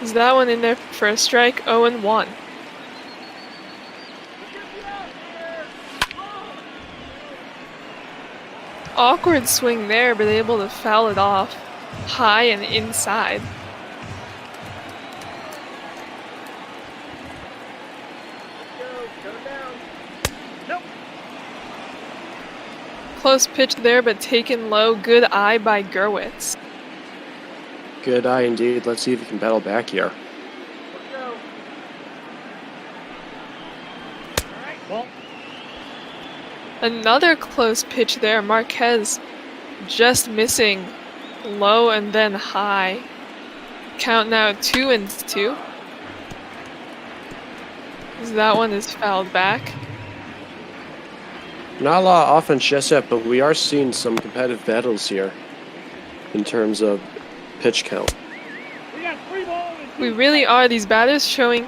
Is that one in there for a strike? 0-1. Awkward swing there, but able to foul it off high and inside. Close pitch there, but taken low. Good eye by Gerwitz. Good eye indeed. Let's see if he can battle back here. Another close pitch there. Marquez just missing low and then high. Count now 2-2. That one is fouled back. Not a lot of offense just yet, but we are seeing some competitive battles here in terms of pitch count. We really are. These batters showing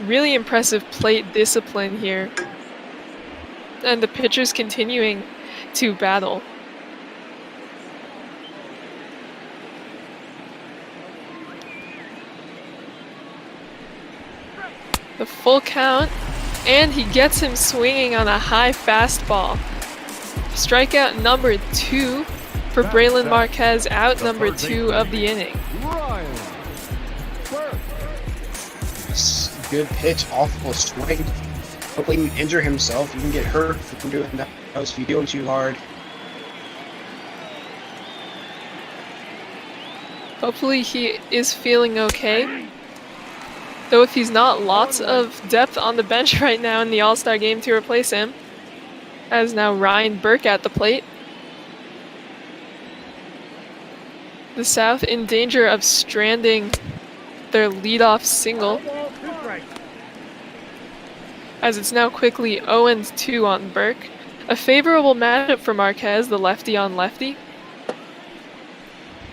really impressive plate discipline here. And the pitchers continuing to battle. The full count, and he gets him swinging on a high fastball. Strikeout number 2 for Braylon Marquez, out number 2 of the inning. Good pitch, awful swing. Hopefully he can injure himself. You can get hurt from doing that if you're doing too hard. Hopefully he is feeling okay. Though if he's not, lots of depth on the bench right now in the All-Star game to replace him. As now Ryan Burke at the plate. The South in danger of stranding their leadoff single, as it's now quickly 0-2 on Burke. A favorable matchup for Marquez, the lefty on lefty.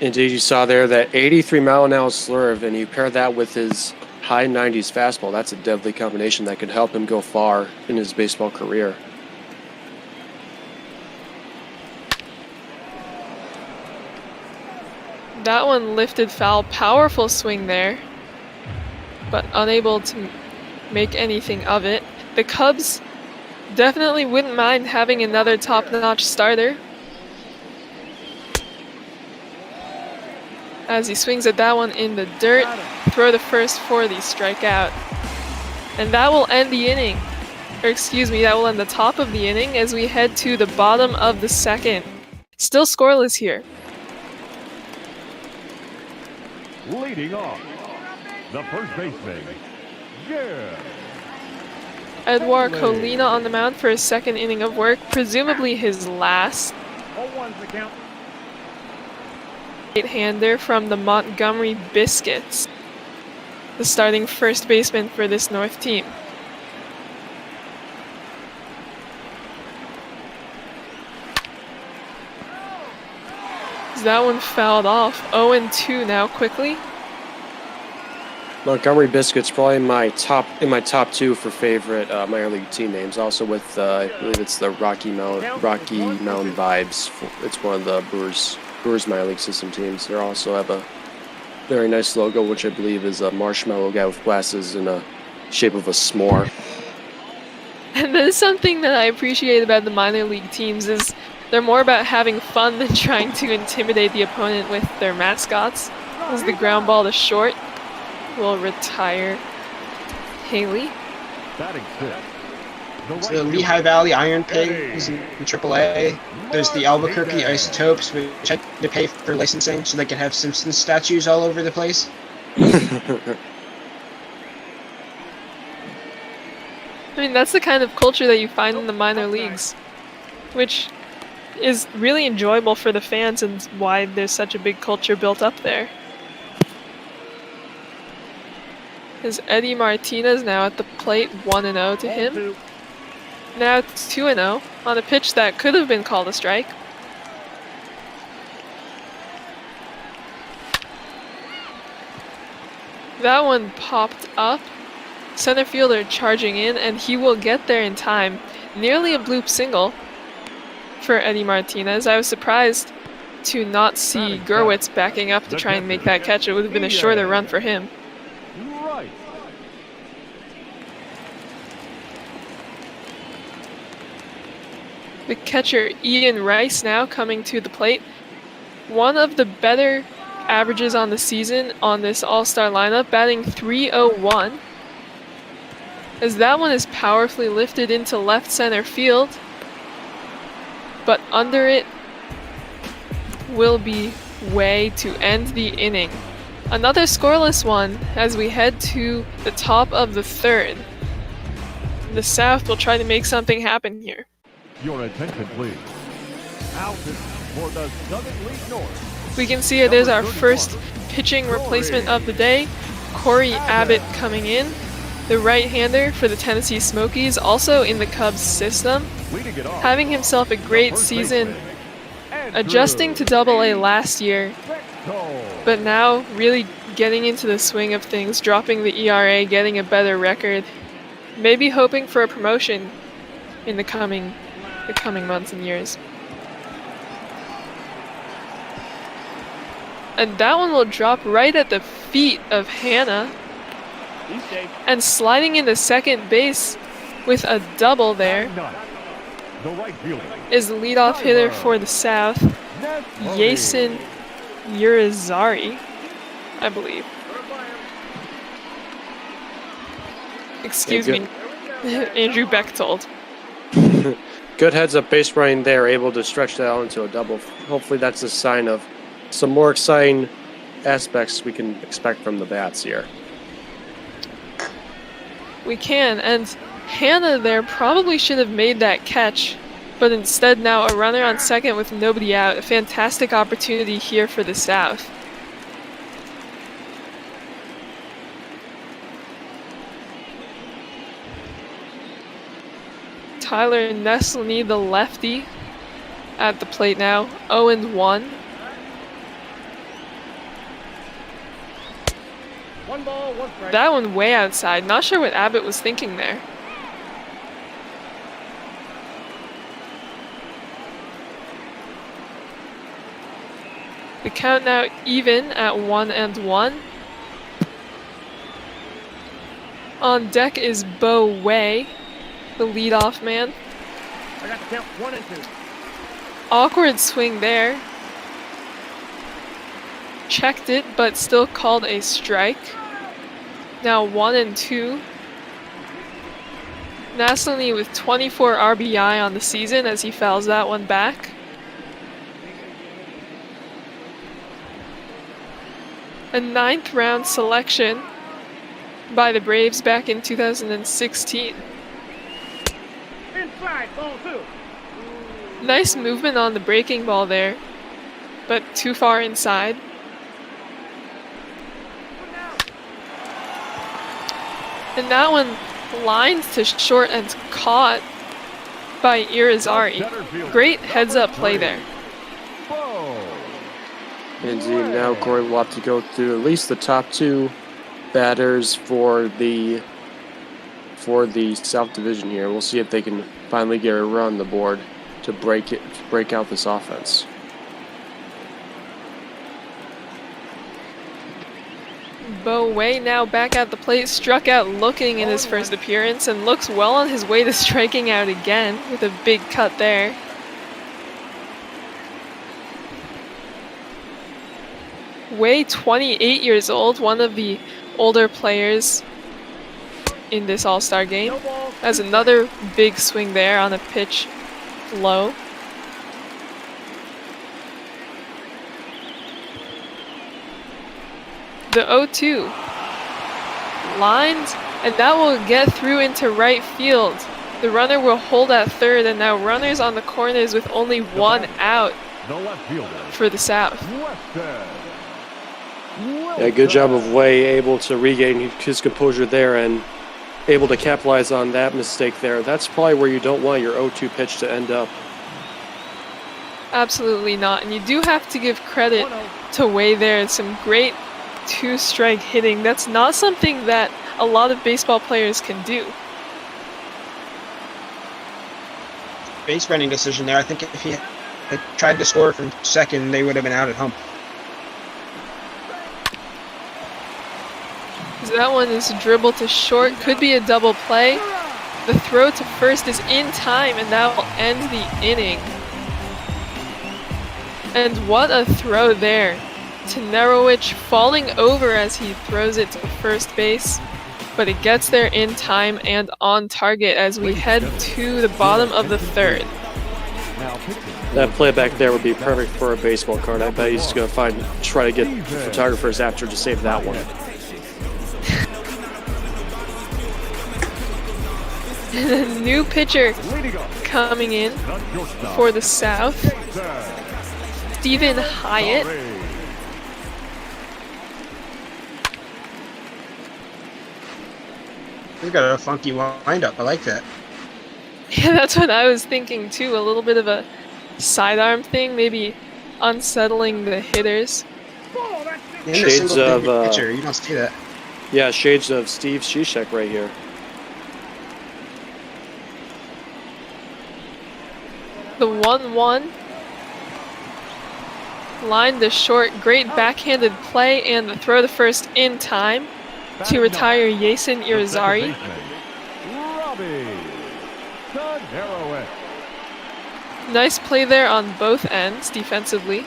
Indeed, you saw there that 83-mile-an-hour slurve, and you pair that with his high 90s fastball. That's a deadly combination that could help him go far in his baseball career. That one lifted foul, powerful swing there, but unable to make anything of it. The Cubs definitely wouldn't mind having another top-notch starter. As he swings at that one in the dirt, throw the first for the strikeout. And that will end the inning. Or excuse me, that will end the top of the inning as we head to the bottom of the second. Still scoreless here. Leading off, the first baseman, Edouard Colina on the mound for his second inning of work, presumably his last. 0-1's the count. Right-hander from the Montgomery Biscuits, the starting first baseman for this North team. That one fouled off. 0-2 now quickly. Montgomery Biscuits probably in my top 2 for favorite minor league team names. Also with I believe it's the Rocky Mountain Vibes. It's one of the Brewers minor league system teams. They also have a very nice logo, which I believe is a marshmallow guy with glasses in the shape of a s'more. And that is something that I appreciate about the minor league teams is they're more about having fun than trying to intimidate the opponent with their mascots. As the ground ball to short will retire Haley. So the Lehigh Valley Iron Pigs in AAA. There's the Albuquerque Isotopes, which had to pay for licensing so they could have Simpsons statues all over the place. I mean, that's the kind of culture that you find in the minor leagues, which is really enjoyable for the fans and why there's such a big culture built up there. Is Eddie Martinez now at the plate, 1-0 to him. Now it's 2-0 on a pitch that could have been called a strike. That one popped up. Center fielder charging in, and he will get there in time. Nearly a bloop single for Eddie Martinez. I was surprised to not see Gurwitz backing up to try and make that catch. It would have been a shorter run for him. The catcher Ian Rice now coming to the plate. One of the better averages on the season on this all-star lineup, batting .301. As that one is powerfully lifted into left center field, but under it will be Way to end the inning. Another scoreless one as we head to the top of the third. The South will try to make something happen here. Your attention, please. Out for the Southern League North. We can see it. There's our first pitching replacement of the day. Corey Abbott coming in. The right-hander for the Tennessee Smokies, also in the Cubs system. Having himself a great season. Adjusting to Double-A last year. But now really getting into the swing of things. Dropping the ERA, getting a better record. Maybe hoping for a promotion in the coming months and years. And that one will drop right at the feet of Hannah. And sliding into second base with a double there is the leadoff hitter for the South, Jason Urizari, I believe. Excuse me, Andrew Bechtold. Good heads-up base running there, able to stretch that out into a double. Hopefully that's a sign of some more exciting aspects we can expect from the bats here. We can, and Hannah there probably should have made that catch, but instead now a runner on second with nobody out. A fantastic opportunity here for the South. Tyler Nestlany, the lefty, at the plate now, 0-1. One ball, one strike. That one way outside. Not sure what Abbott was thinking there. The count now even at 1-1. On deck is Bo Way, the leadoff man. I got the count 1-2. Awkward swing there. Checked it, but still called a strike. Now 1-2. Naslany with 24 RBI on the season as he fouls that one back. A 9th round selection by the Braves back in 2016. Inside, ball 2. Nice movement on the breaking ball there, but too far inside. And that one lined to short and caught by Irizarry. Great heads-up play there. Indeed, now Corey will have to go through at least the top two batters for the South Division here. We'll see if they can finally get a run on the board to break out this offense. Bo Way now back at the plate, struck out looking in his first appearance and looks well on his way to striking out again with a big cut there. Way, 28 years old, one of the older players in this All-Star game, has another big swing there on a pitch low. The 0-2 lines, and that will get through into right field. The runner will hold at third, and now runners on the corners with only one out for the South. Yeah, good job of Way, able to regain his composure there and able to capitalize on that mistake there. That's probably where you don't want your 0-2 pitch to end up. Absolutely not, and you do have to give credit to Way there. Some great two-strike hitting. That's not something that a lot of baseball players can do. Base running decision there. I think if he had tried to score from second, they would have been out at home. That one is dribbled to short, could be a double play. The throw to first is in time, and that will end the inning. And what a throw there. Tenerowicz falling over as he throws it to first base, but it gets there in time and on target as we head to the bottom of the third. That playback there would be perfect for a baseball card. I bet he's going to try to get photographers after to save that one. New pitcher coming in for the South, Stephen Hyatt. He's got a funky windup. I like that. Yeah, that's what I was thinking too. A little bit of a sidearm thing, maybe unsettling the hitters. Shades of pitcher, you don't see that. Yeah, shades of Steve Cishek right here. The 1-1 line to short, great backhanded play, and the throw to first in time to retire Jason Irizarry. Nice play there on both ends defensively.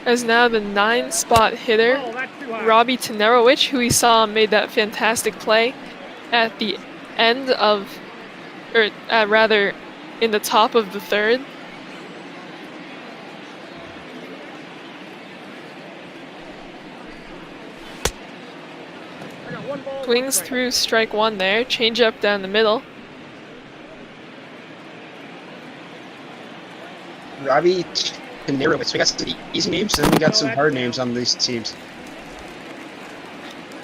As now the 9-spot hitter, Robbie Tenerowicz, who we saw made that fantastic play at the end of, or rather in the top of the third. Swings through strike one there, change up down the middle. Robbie Tenerowicz. We got some easy names, and we got some hard names on these teams.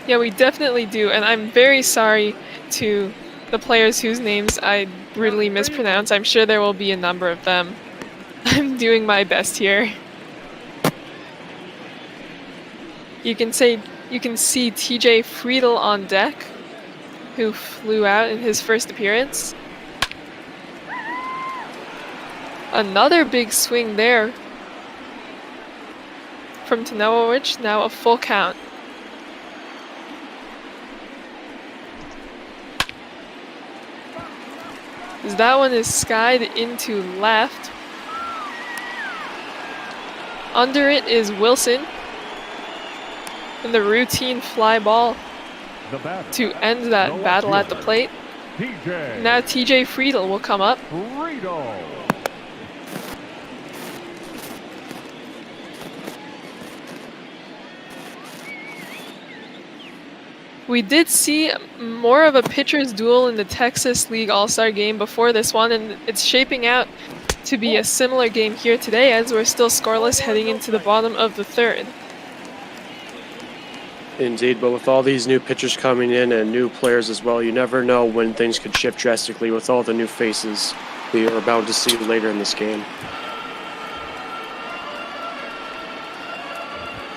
Yeah, we definitely do, and I'm very sorry to the players whose names I brutally mispronounce. I'm sure there will be a number of them. I'm doing my best here. You can see TJ Friedel on deck, who flew out in his first appearance. Another big swing there from Tenerowicz, now a full count. As that one is skied into left. Under it is Wilson. And the routine fly ball to end that battle at the plate. Now TJ Friedel will come up. We did see more of a pitcher's duel in the Texas League All-Star game before this one, and it's shaping out to be a similar game here today as we're still scoreless heading into the bottom of the third. Indeed, but with all these new pitchers coming in and new players as well, you never know when things could shift drastically with all the new faces we are about to see later in this game.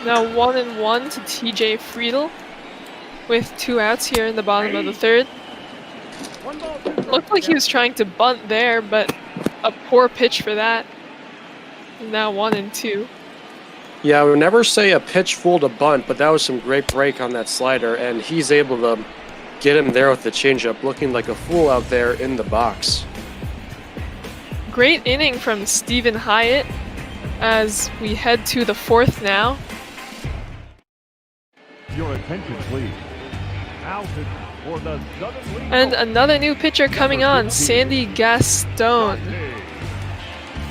Now 1-1 to TJ Friedel with 2 outs here in the bottom of the third. Looked like he was trying to bunt there, but a poor pitch for that. Now 1-2. Yeah, I would never say a pitch fooled a bunt, but that was some great break on that slider, and he's able to get him there with the changeup, looking like a fool out there in the box. Great inning from Stephen Hyatt as we head to the fourth now. Your attention, please. For the and another new pitcher coming on, Sandy Gaston.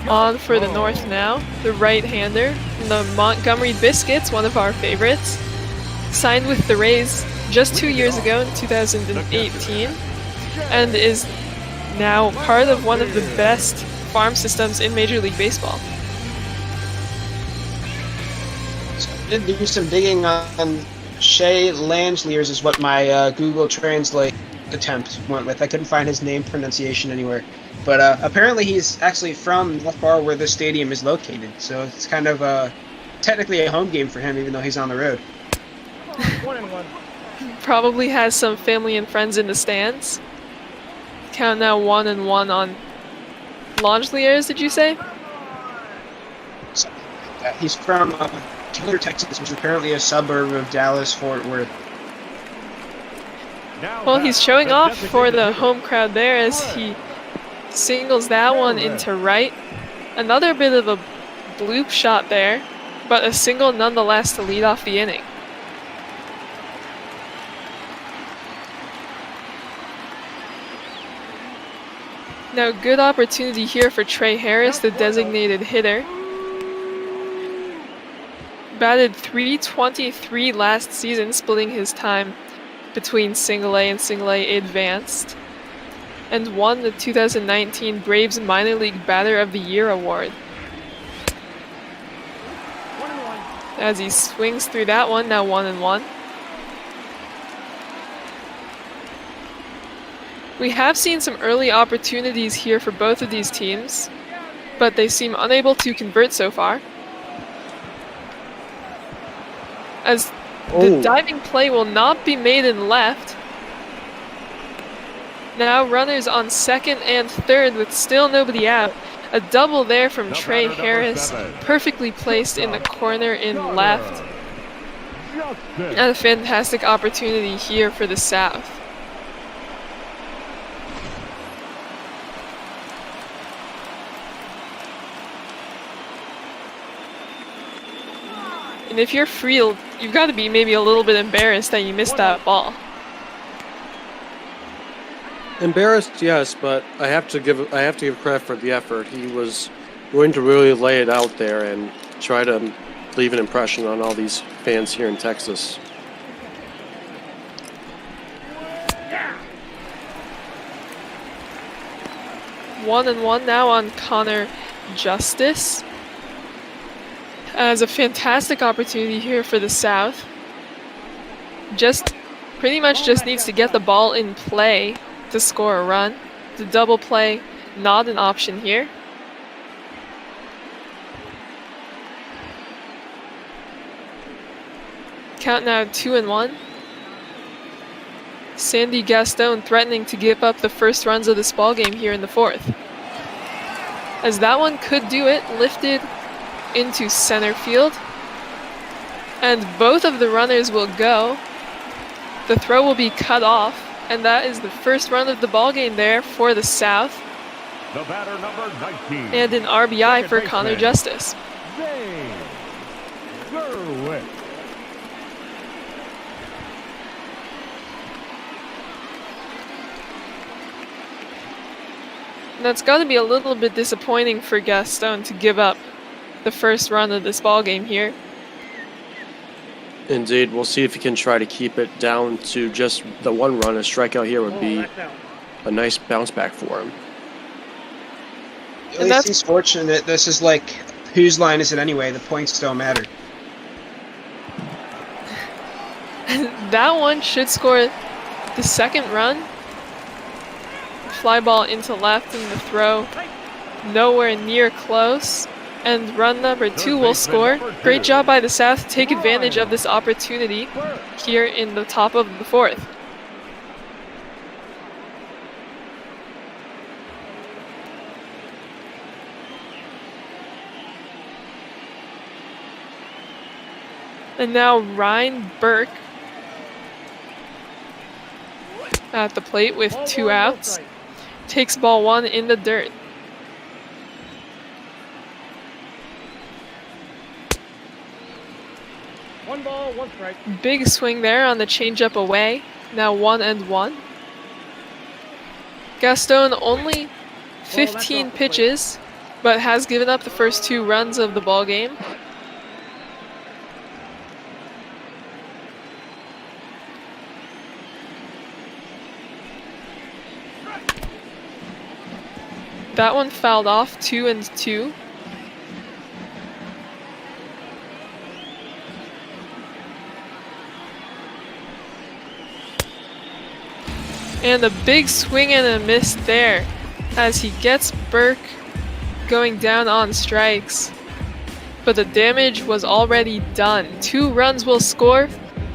On for the North now, the right-hander, the Montgomery Biscuits, one of our favorites. Signed with the Rays just 2 years ago in 2018, and is now part of one of the best farm systems in Major League Baseball. So I did do some digging on Shea Langeliers is what my Google Translate attempt went with. I couldn't find his name pronunciation anywhere. But apparently he's actually from not far where the stadium is located, so it's kind of technically a home game for him, even though he's on the road. 1-1. Probably has some family and friends in the stands. Count now 1-1 on Langeliers, did you say? Something like that. He's from Taylor, Texas, which is apparently a suburb of Dallas-Fort Worth. Well, he's showing off for the home crowd there as he singles that one into right. Another bit of a bloop shot there, but a single nonetheless to lead off the inning. Now, good opportunity here for Trey Harris, the designated hitter. Batted .323 last season, splitting his time between Single A and Single A Advanced, and won the 2019 Braves Minor League Batter of the Year award. As he swings through that one, now 1-1. We have seen some early opportunities here for both of these teams, but they seem unable to convert so far. As the diving play will not be made in left. Now runners on second and third with still nobody out. A double there from Trey Harris, perfectly placed in the corner in left. Justice. And a fantastic opportunity here for the South. And if you're Friel, you've got to be maybe a little bit embarrassed that you missed that ball. Embarrassed, yes, but I have to give credit for the effort. He was going to really lay it out there and try to leave an impression on all these fans here in Texas. One and one now on Connor Justice. As a fantastic opportunity here for the South. Pretty much just needs to get the ball in play to score a run. The double play, not an option here. Count now 2-1. Sandy Gaston threatening to give up the first runs of this ball game here in the fourth. As that one could do it, lifted into center field. And both of the runners will go. The throw will be cut off, and that is the first run of the ball game there for the South. The batter, number 19. And an RBI for Connor Justice. Zane Gerwick. And that's got to be a little bit disappointing for Gaston to give up the first run of this ball game here. Indeed, we'll see if he can try to keep it down to just the one run. A strikeout here would be a nice bounce back for him. At least he's fortunate. This is like, whose line is it anyway? The points don't matter. That one should score the second run. Fly ball into left and the throw nowhere near close. And run number 2 will score. Great job by the South to take advantage of this opportunity here in the top of the fourth. And now Ryan Burke at the plate with 2 outs. Takes ball 1 in the dirt. One ball, one strike. Big swing there on the changeup away. Now 1-1. Gaston only 15 pitches, but has given up the first 2 runs of the ball game. That one fouled off, 2-2. And a big swing and a miss there as he gets Burke going down on strikes. But the damage was already done. 2 runs will score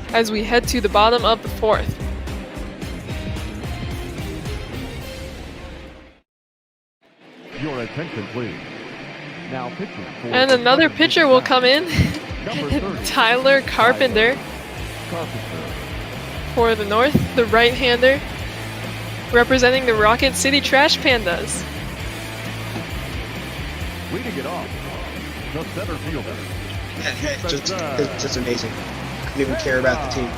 as we head to the bottom of the fourth. Your attention, please. Now pitching. And another pitcher will come in. Tyler Carpenter for the North, the right-hander, representing the Rocket City Trash Pandas. Leading it off, the center fielder. It's just amazing. Couldn't even care about the team.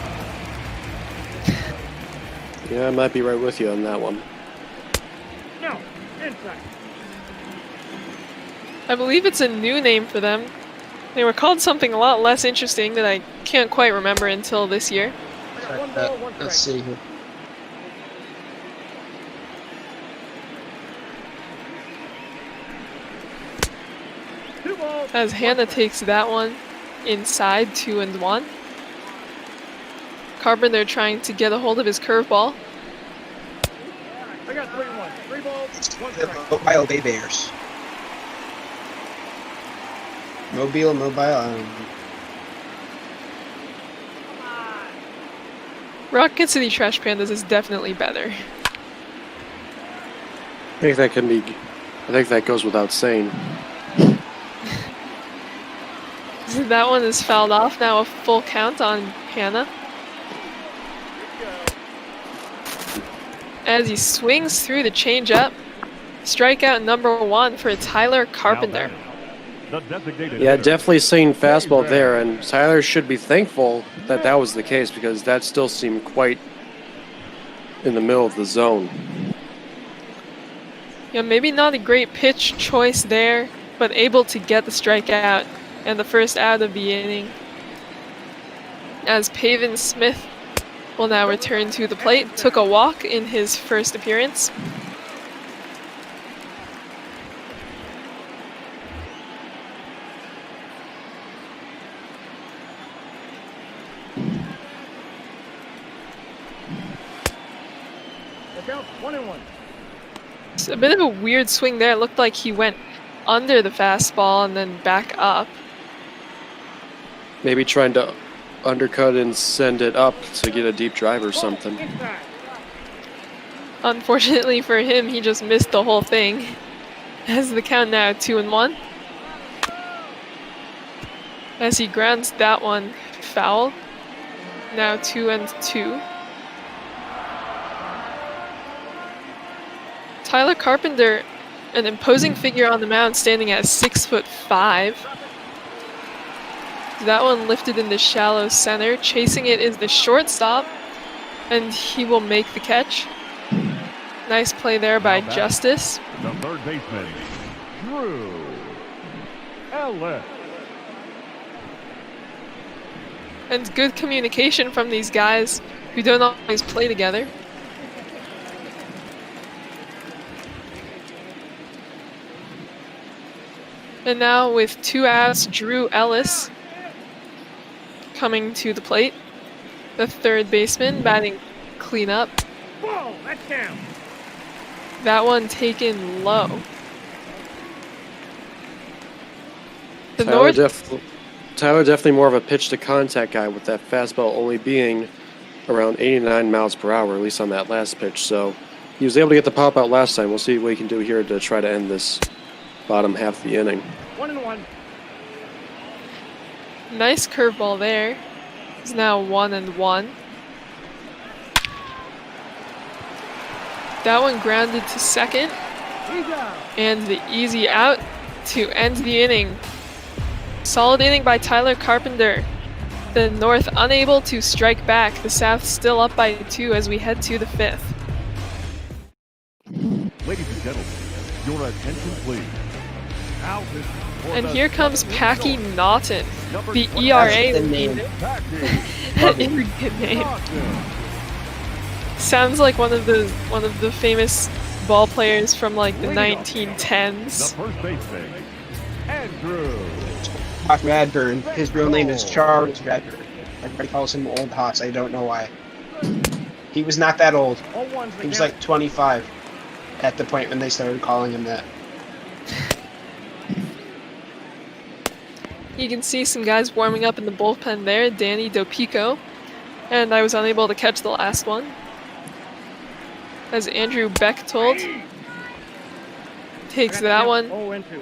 Yeah, I might be right with you on that one. No, inside. I believe it's a new name for them. They were called something a lot less interesting that I can't quite remember until this year. One ball, one strike. Let's see here. As Hannah takes that one inside, 2-1. Carpenter trying to get a hold of his curveball. I got 3-1. 3 balls, 1 The strike. Mobile Bay Bears. Mobile. Rocket City Trash Pandas is definitely better. I think that goes without saying. That one is fouled off. Now a full count on Hannah. As he swings through the changeup. Strikeout number 1 for Tyler Carpenter. Yeah, definitely seeing fastball there, and Tyler should be thankful that that was the case because that still seemed quite in the middle of the zone. Yeah, maybe not a great pitch choice there, but able to get the strikeout and the first out of the inning. As Pavin Smith will now return to the plate, took a walk in his first appearance. A bit of a weird swing there. It looked like he went under the fastball and then back up. Maybe trying to undercut and send it up to get a deep drive or something. Unfortunately for him, he just missed the whole thing. As the count now 2-1. As he grounds that one foul. Now 2-2. Tyler Carpenter, an imposing figure on the mound, standing at 6'5". That one lifted in the shallow center. Chasing it is the shortstop, and he will make the catch. Nice play there by Justice. The third baseman, Drew Ellis. And good communication from these guys who don't always play together. And now with 2 outs, Drew Ellis coming to the plate. The third baseman batting cleanup. Whoa, that's down. That one taken low. The Tyler definitely more of a pitch to contact guy with that fastball only being around 89 miles per hour, at least on that last pitch. So he was able to get the pop out last time. We'll see what he can do here to try to end this bottom half of the inning. 1-1. Nice curveball there. It's now 1-1. That one grounded to second. And the easy out to end the inning. Solid inning by Tyler Carpenter. The North unable to strike back. The South still up by 2 as we head to the 5th. Ladies and gentlemen, your attention please. And here comes Packy Naughton, the ERA leader. That is a good name. Sounds like one of the famous ball players from like the 1910s. The first baseman, Andrew. Doc Radburn. His real name is Charles Radburn. Everybody calls him Old Hoss. I don't know why. He was not that old. He was like 25 at the point when they started calling him that. You can see some guys warming up in the bullpen there. Danny Dopico. And I was unable to catch the last one. As Andrew Bechtold takes that one.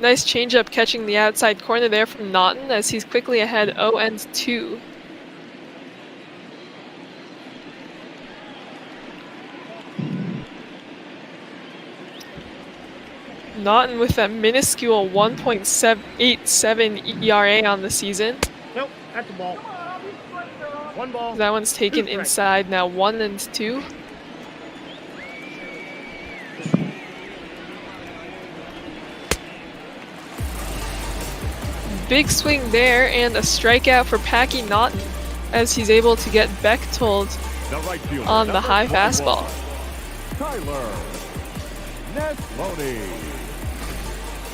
Nice changeup catching the outside corner there from Naughton as he's quickly ahead 0-2. Naughton with that minuscule 1.87 ERA on the season. Nope, that's a ball. One ball. That one's taken inside, now 1-2. Big swing there and a strikeout for Packy Naughton as he's able to get Bechtold on the high fastball. Tyler Neslony.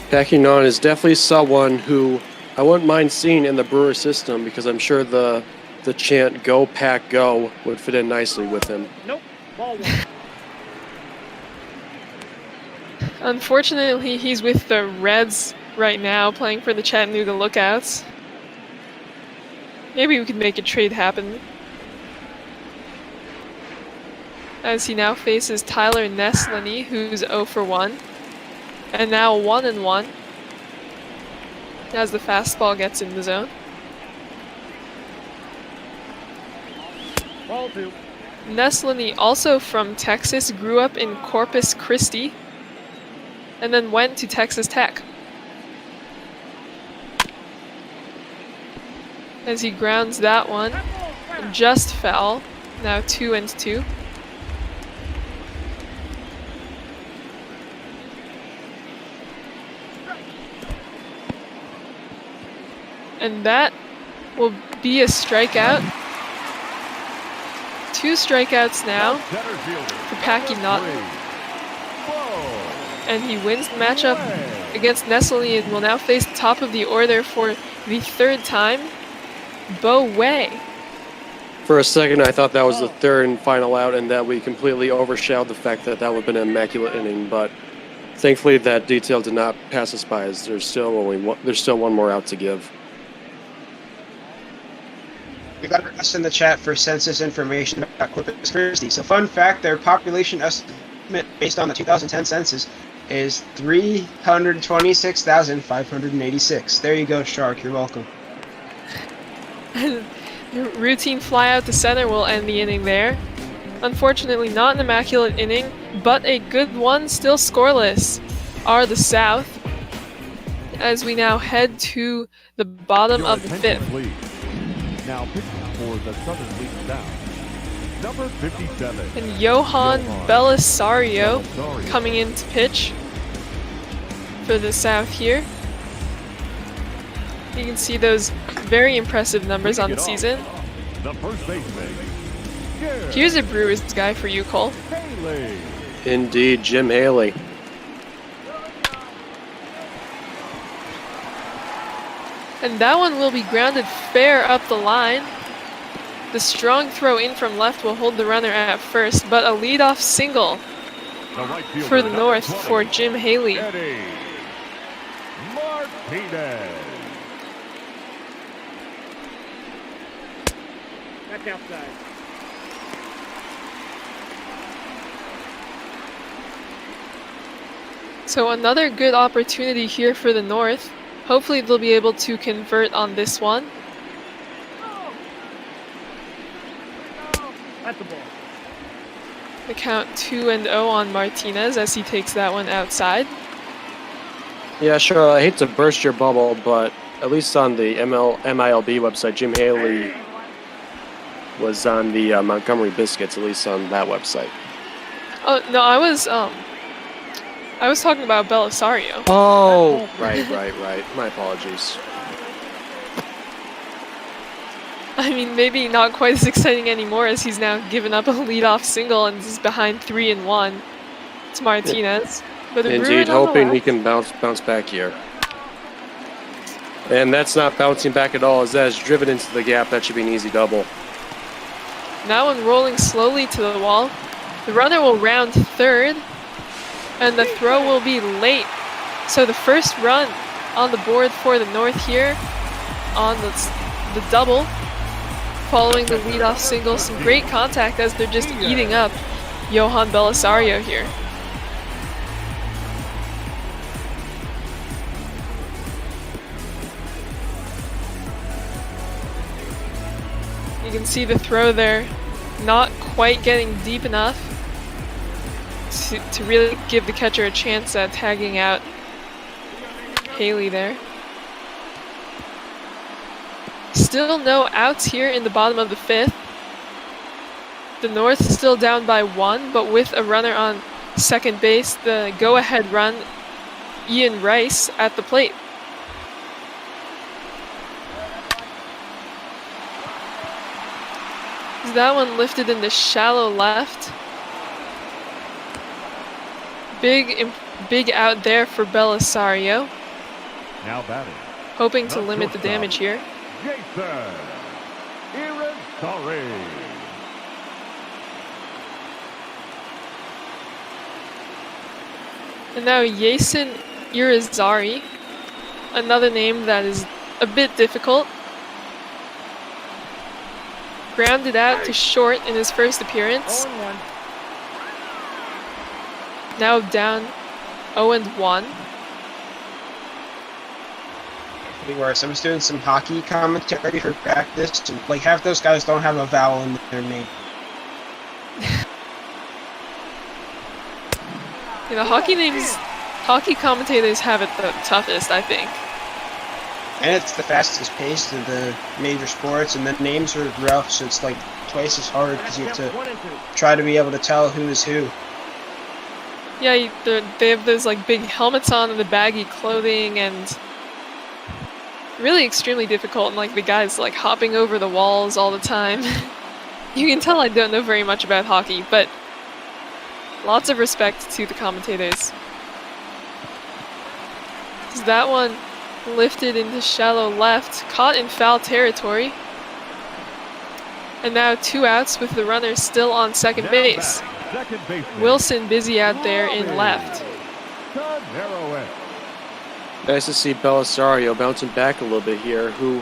Packy Naughton is definitely someone who I wouldn't mind seeing in the Brewer system because I'm sure the chant "Go Pack Go" would fit in nicely with him. Nope, ball 1. Unfortunately, he's with the Reds right now, playing for the Chattanooga Lookouts. Maybe we could make a trade happen. As he now faces Tyler Neslony, who's 0-1. And now 1-1. As the fastball gets in the zone. Ball 2. Neslany, also from Texas, grew up in Corpus Christi and then went to Texas Tech. As he grounds that one, just foul. Now 2-2. And that will be a strikeout. 2 strikeouts now for Packy Naughton. And he wins the matchup against Neslany and will now face the top of the order for the 3rd time. Bo Wei. For a second, I thought that was the 3rd and final out, and that we completely overshadowed the fact that that would have been an immaculate inning. But thankfully, that detail did not pass us by, as there's still one more out to give. We got us in the chat for census information about Corpus Christi. So, fun fact: their population estimate based on the 2010 census is 326,586. There you go, Shark. You're welcome. Routine fly out to center will end the inning there. Unfortunately, not an immaculate inning, but a good one, still scoreless, are the South. As we now head to the bottom of the 5th. Now pitching for the Southern League South, number 57. And Johan Belisario coming in to pitch for the South here. You can see those very impressive numbers on the season. The first baseman. Here's a Brewers guy for you, Cole. Indeed, Jim Haley. And that one will be grounded fair up the line. The strong throw in from left will hold the runner at first, but a leadoff single for the North for Jim Haley. Martinez. Back outside. So another good opportunity here for the North. Hopefully they'll be able to convert on this one. At the ball. The count 2-0 on Martinez as he takes that one outside. Yeah, sure. I hate to burst your bubble, but at least on the MILB website, Jim Haley was on the Montgomery Biscuits, at least on that website. Oh no, I was talking about Belisario. Oh, right. My apologies. I mean, maybe not quite as exciting anymore as he's now given up a leadoff single and is behind 3-1 to Martinez. But Indeed, hoping he can bounce back here. And that's not bouncing back at all, as that is driven into the gap. That should be an easy double. Now one rolling slowly to the wall. The runner will round third, and the throw will be late. So the first run on the board for the North here on the double. Following the leadoff single, some great contact as they're just eating up Johan Belisario here. You can see the throw there, not quite getting deep enough to really give the catcher a chance at tagging out Haley there. Still no outs here in the bottom of the 5th. The North still down by 1, but with a runner on second base, the go-ahead run, Ian Rice at the plate. That one lifted in the shallow left. Big out there for Belisario. Now batting. Hoping to limit the damage here. Jason Irizarry. And now Jason Irizarry, another name that is a bit difficult. Grounded out to short in his first appearance. Now down 0-1. be worse. I was doing some hockey commentary for practice, and like half those guys don't have a vowel in their name. You know, hockey commentators have it the toughest, I think. And it's the fastest paced of the major sports, and the names are rough, so it's like twice as hard because you have to try to be able to tell who is who. Yeah, they have those like big helmets on and the baggy clothing, and really extremely difficult. And like the guys like hopping over the walls all the time. You can tell I don't know very much about hockey, but lots of respect to the commentators. That one lifted into shallow left, caught in foul territory. And now 2 outs with the runner still on second base. Wilson busy out there in left. Nice to see Belisario bouncing back a little bit here, who,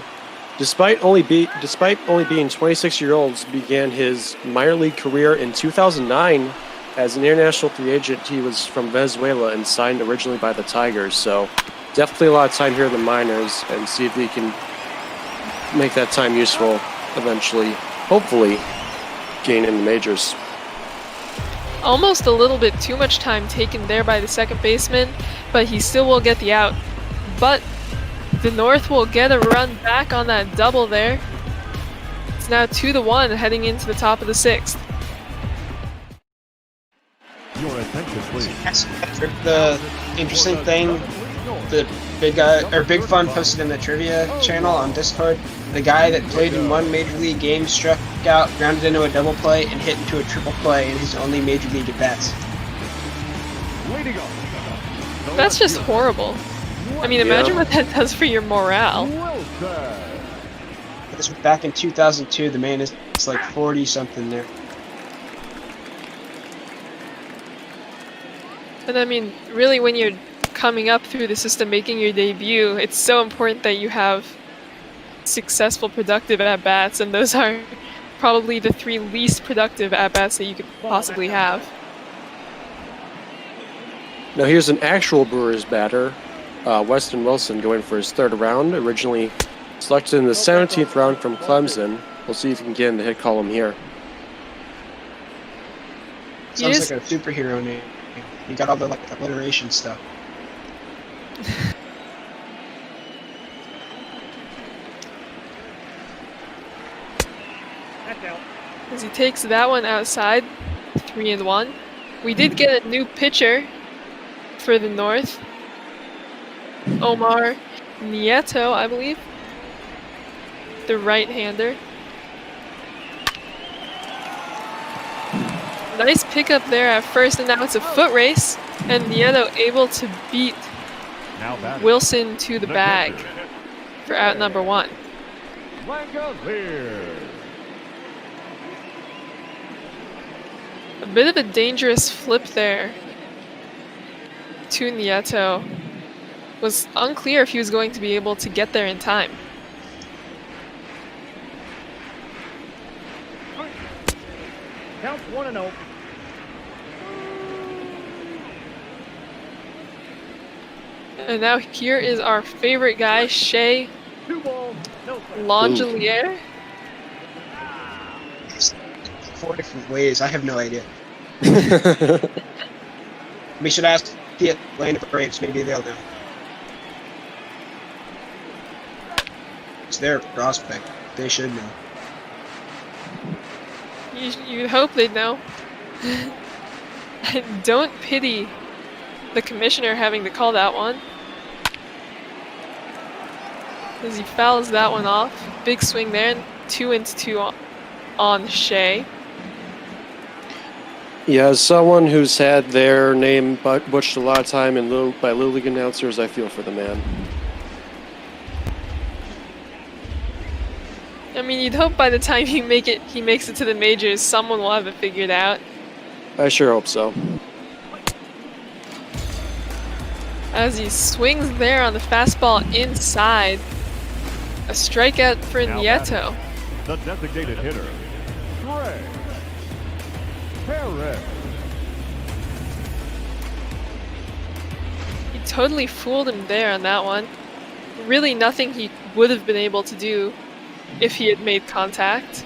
despite only being 26-year-olds, began his minor league career in 2009 as an international free agent. He was from Venezuela and signed originally by the Tigers, so definitely a lot of time here in the minors, and see if he can make that time useful eventually, hopefully gain in the majors. Almost a little bit too much time taken there by the second baseman, but he still will get the out. But the North will get a run back on that double there. It's now 2-1 heading into the top of the 6th. Your attention, please. The interesting thing, the Big Fun posted in the trivia channel on Discord, the guy that played in one major league game struck out, grounded into a double play, and hit into a triple play in his only major league at bats. That's just horrible. I mean, imagine what that does for your morale. This was back in 2002. The man is like 40-something there. And I mean, really, when you're coming up through the system, making your debut, it's so important that you have successful, productive at-bats, and those are probably the 3 least productive at-bats that you could possibly have. Now here's an actual Brewers batter, Weston Wilson, going for his 3rd round, originally selected in the 17th round from Clemson. We'll see if he can get in the hit column here. Sounds like a superhero name. You got all the like alliteration stuff. As he takes that one outside, 3-1. We did get a new pitcher for the North. Omar Nieto, I believe. The right-hander. Nice pickup there at first, and now it's a foot race, and Nieto able to beat Wilson to the bag for out number 1. A bit of a dangerous flip there to Nieto. Was unclear if he was going to be able to get there in time. Counts 1-0. And now here is our favorite guy, Shea Langelier. 4 different ways. I have no idea. We should ask the Atlanta Braves. Maybe they'll know. It's their prospect. They should know. You'd hope they'd know. I don't pity the commissioner having to call that one. As he fouls that one off. Big swing there. 2-2 on Shea. Yeah, as someone who's had their name butchered a lot of time by Little League announcers, I feel for the man. I mean, you'd hope by the time he makes it to the majors, someone will have it figured out. I sure hope so. As he swings there on the fastball inside. A strikeout for Nieto. The designated hitter, Trey Perez. He totally fooled him there on that one. really nothing he would have been able to do if he had made contact.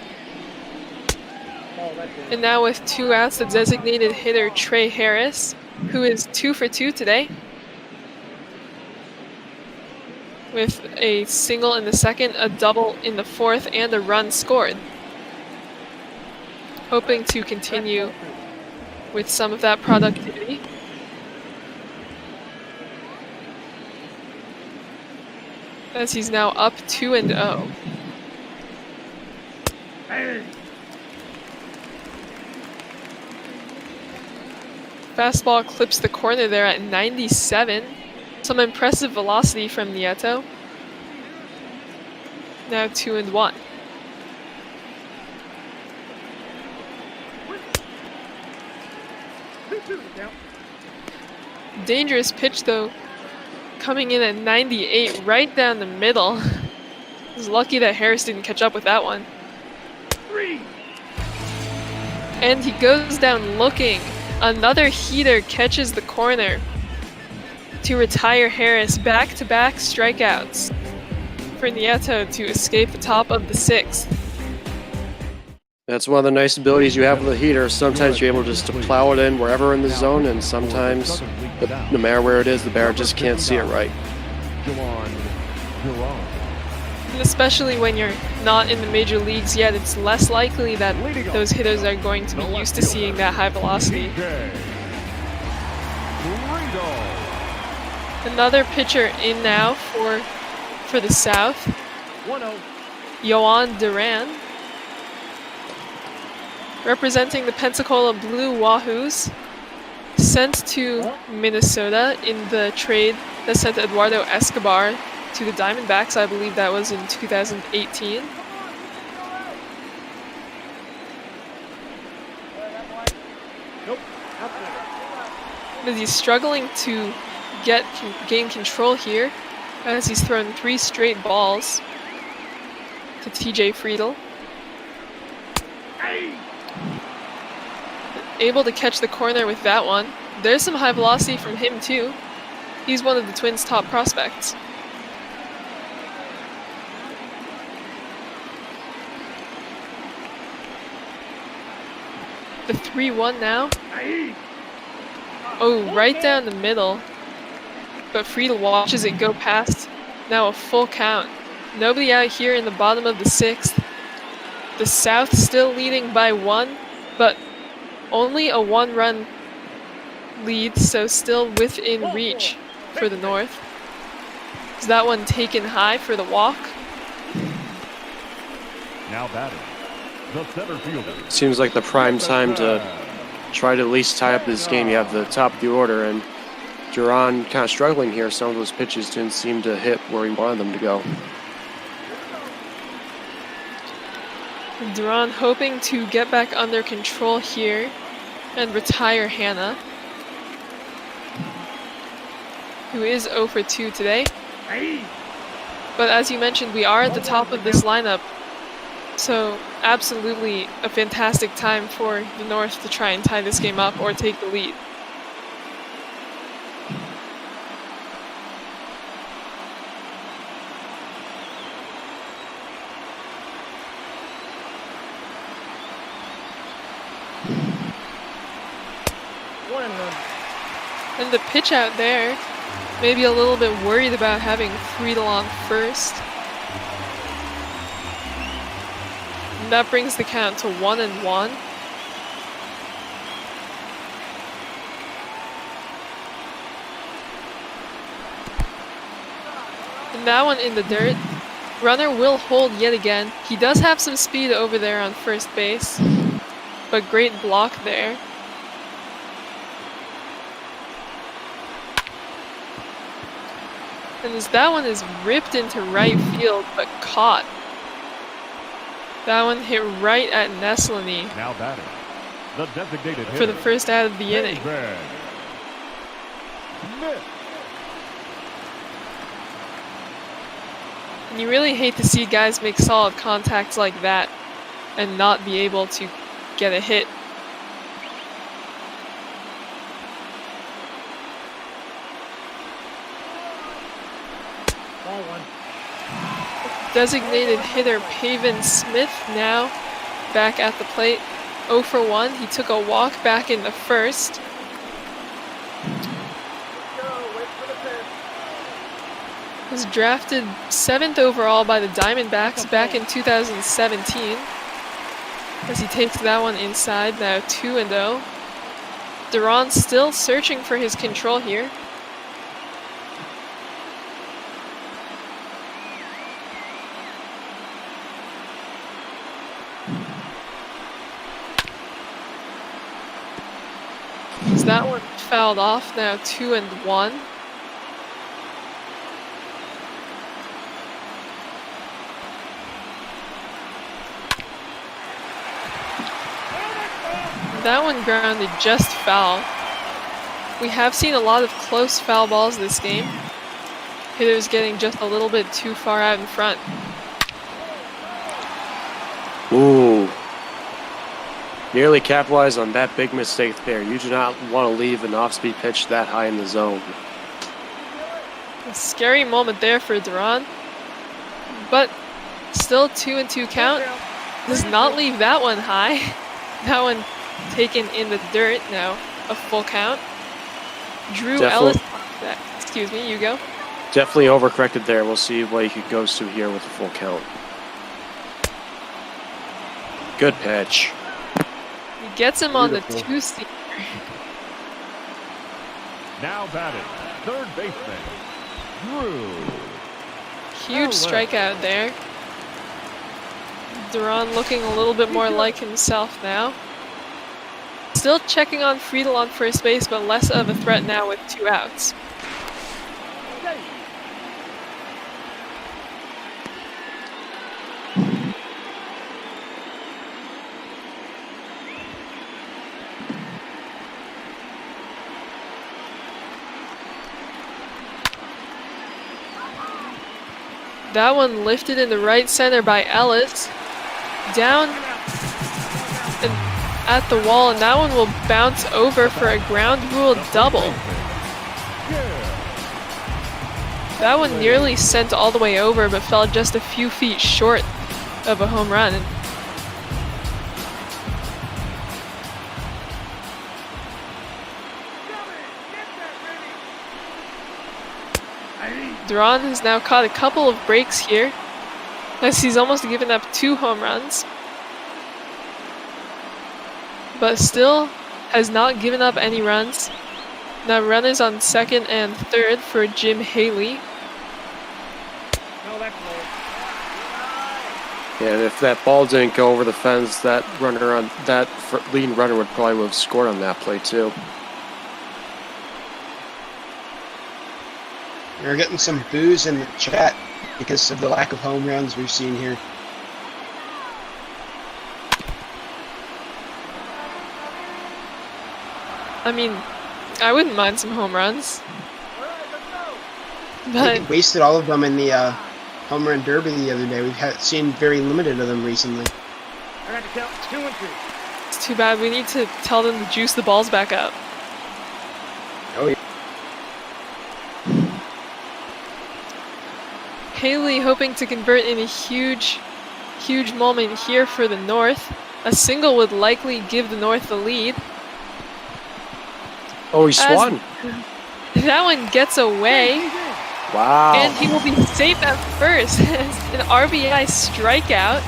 And now with 2 outs, the designated hitter Trey Harris, who is 2 for 2 today, with a single in the second, a double in the fourth, and a run scored. Hoping to continue with some of that productivity. As he's now up 2-0. Fastball clips the corner there at 97. Some impressive velocity from Nieto. Now 2-1. Dangerous pitch though, coming in at 98, right down the middle. He's lucky that Harris didn't catch up with that one. And he goes down looking. Another heater catches the corner to retire Harris. Back-to-back strikeouts for Nieto to escape the top of the 6th. That's one of the nice abilities you have with a heater. Sometimes you're able just to plow it in wherever in the zone, and sometimes, no matter where it is, the batter just can't see it right. And especially when you're not in the major leagues yet, it's less likely that those hitters are going to be used to seeing that high velocity. Another pitcher in now for the South, Yohan Duran, representing the Pensacola Blue Wahoos, sent to Minnesota in the trade that sent Eduardo Escobar to the Diamondbacks. I believe that was in 2018. But he's struggling to gain control here, as he's thrown 3 straight balls to TJ Friedel. Able to catch the corner with that one. There's some high velocity from him too. He's one of the Twins' top prospects. The 3-1 now. Oh, right down the middle. But Friedel watches it go past. Now a full count. Nobody out here in the bottom of the 6th. The South still leading by 1, but only a 1-run lead, so still within reach for the North. Is that one taken high for the walk? Now batting, the center fielder. Seems like the prime time to try to at least tie up this game. You have the top of the order, and Duran kind of struggling here. Some of those pitches didn't seem to hit where he wanted them to go. Duran hoping to get back under control here and retire Hannah, who is 0 for 2 today. But as you mentioned, we are at the top of this lineup, so absolutely a fantastic time for the North to try and tie this game up or take the lead. And the pitch out there, maybe a little bit worried about having Friedel on first. And that brings the count to 1-1. And that one in the dirt. Runner will hold yet again. He does have some speed over there on first base, but great block there. And as that one is ripped into right field, but caught. That one hit right at Neslany Now batting, the designated for the first out of the inning. And you really hate to see guys make solid contacts like that and not be able to get a hit. Ball 1. designated hitter Pavin Smith now back at the plate. 0 for 1. He took a walk back in the first. Was drafted 7th overall by the Diamondbacks back in 2017. As he takes that one inside, now 2-0. Duran still searching for his control here. As that one fouled off, now 2-1. That one grounded just foul. We have seen a lot of close foul balls this game. Hitters getting just a little bit too far out in front. Ooh. Nearly capitalized on that big mistake there. You do not want to leave an off-speed pitch that high in the zone. A scary moment there for Duran. But still 2-2 count. Does not leave that one high. That one taken in the dirt now. A full count. Drew Ellis. Excuse me, you go. Definitely overcorrected there. We'll see what he goes to here with a full count. Good pitch. He gets him on the two-seamer. Now batting, third baseman, Drew. Huge strikeout there. Duran looking a little bit more like himself now. Still checking on Friedel on first base, but less of a threat now with 2 outs. That one lifted in the right center by Ellis. Down and at the wall, and that one will bounce over for a ground rule double. That one nearly sent all the way over, but fell just a few feet short of a home run. Duran has now caught a couple of breaks here, as he's almost given up 2 home runs. But still has not given up any runs. Now runners on second and third for Jim Haley. Yeah, and if that ball didn't go over the fence, that leading runner would probably have scored on that play too. We're getting some boos in the chat because of the lack of home runs we've seen here. I mean, I wouldn't mind some home runs. They wasted all of them in the home run derby the other day. We've seen very limited of them recently. I got to count 2 and 3. It's too bad. We need to tell them to juice the balls back up. Oh, yeah. Haley hoping to convert in a huge moment here for the North. A single would likely give the North the lead. Oh, he swung. That one gets away. Wow. And he will be safe at first. An RBI strikeout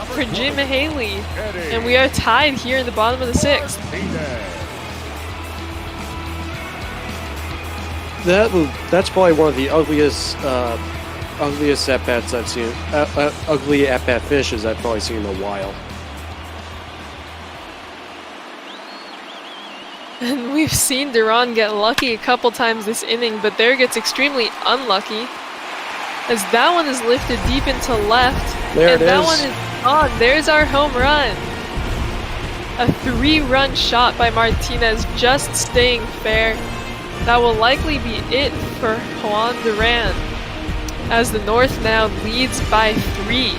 for Jim Haley. And we are tied here in the bottom of the 6th. That's probably one of the ugliest at-bats I've seen. Ugly at-bat finishes I've probably seen in a while. And we've seen Duran get lucky a couple times this inning, but there gets extremely unlucky. As that one is lifted deep into left. There it is. That one is gone. There's our home run. A 3-run shot by Martinez, just staying fair. That will likely be it for Juan Duran, as the North now leads by 3.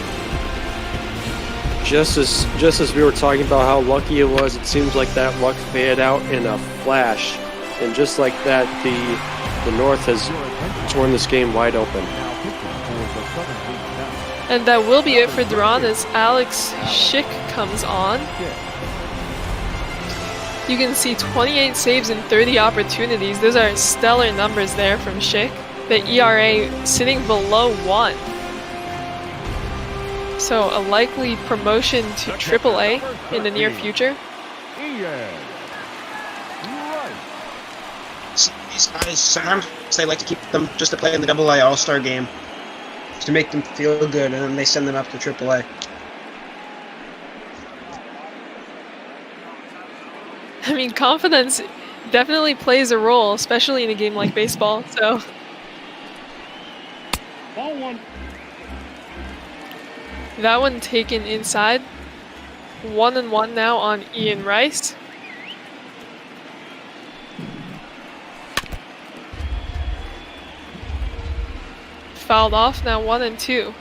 Just as we were talking about how lucky it was, it seems like that luck faded out in a flash. And just like that, the North has torn this game wide open. And that will be it for Duran as Alex Schick comes on. You can see 28 saves and 30 opportunities. Those are stellar numbers there from Schick. The ERA sitting below 1. So a likely promotion to AAA in the near future. These guys, sometimes they like to keep them just to play in the AA All-Star game to make them feel good, and then they send them up to AAA. I mean, confidence definitely plays a role, especially in a game like baseball, so. Ball one. That one taken inside. 1-1 now on Ian Rice. Fouled off, now 1-2.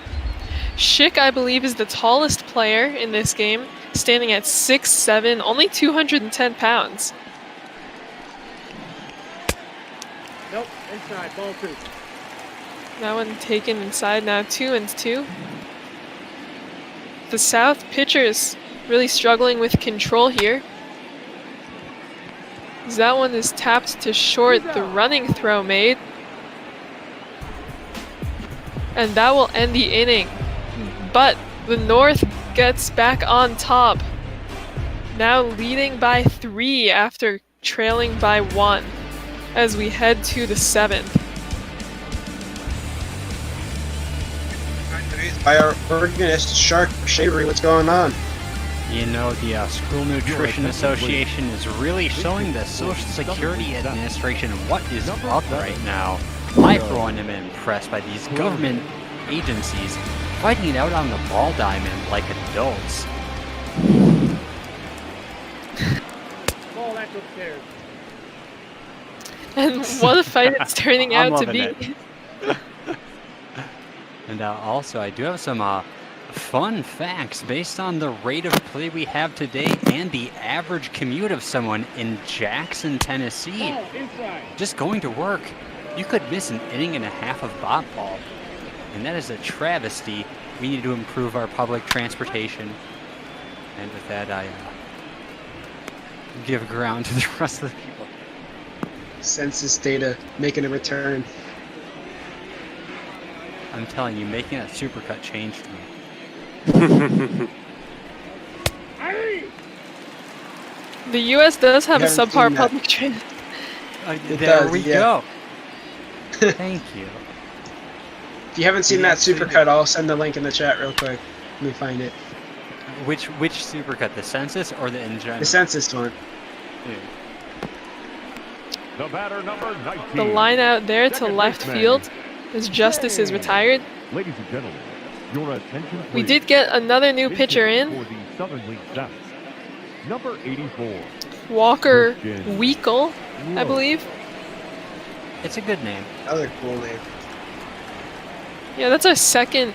Schick, I believe, is the tallest player in this game, standing at 6'7", only 210 pounds. Nope, inside, ball 2. That one taken inside, now 2-2. The South pitchers really struggling with control here. That one is tapped to short, the running throw made. And that will end the inning. But the North gets back on top. Now leading by 3 after trailing by 1 as we head to the 7th. By our organist, Shark Shavery, what's going on? You know, the School Nutrition Association is really showing the Social Security Administration what is up right now. I, for one, am impressed by these government agencies fighting it out on the ball diamond like adults. Ball, that's upstairs. And what a fight it's turning out to be. And also, I do have some fun facts based on the rate of play we have today and the average commute of someone in Jackson, Tennessee. Ball, inside. Just going to work, you could miss an inning and a half of bop ball. And that is a travesty. We need to improve our public transportation. And with that, I give ground to the rest of the people. Census data making a return. I'm telling you, making a supercut changed me. The U.S. does have a subpar public transit. There we go. Thank you. If you haven't seen that supercut, I'll send the link in the chat real quick. Let me find it. Which supercut? The census or the in general? The census one. The batter number 19. The line out there to left field as Justice is retired. Ladies and gentlemen, your attention please. We did get another new pitcher in. For the Southern League South. Number 84. Walker Weekle, I believe. It's a good name. Another cool name. Yeah, that's our second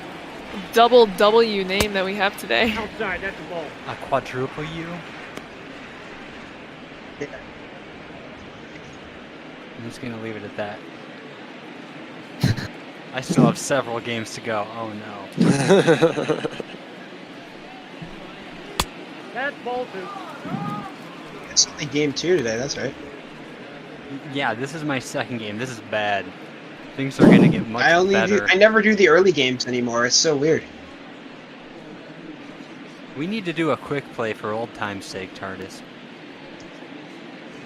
double W name that we have today. Outside, that's a ball. A quadruple U? Yeah. I'm just going to leave it at that. I still have several games to go. Oh no. That's ball 2. It's only game 2 today, that's right. Yeah, this is my second game. This is bad. Things are going to get much better. I never do the early games anymore. It's so weird. We need to do a quick play for old time's sake, TARDIS.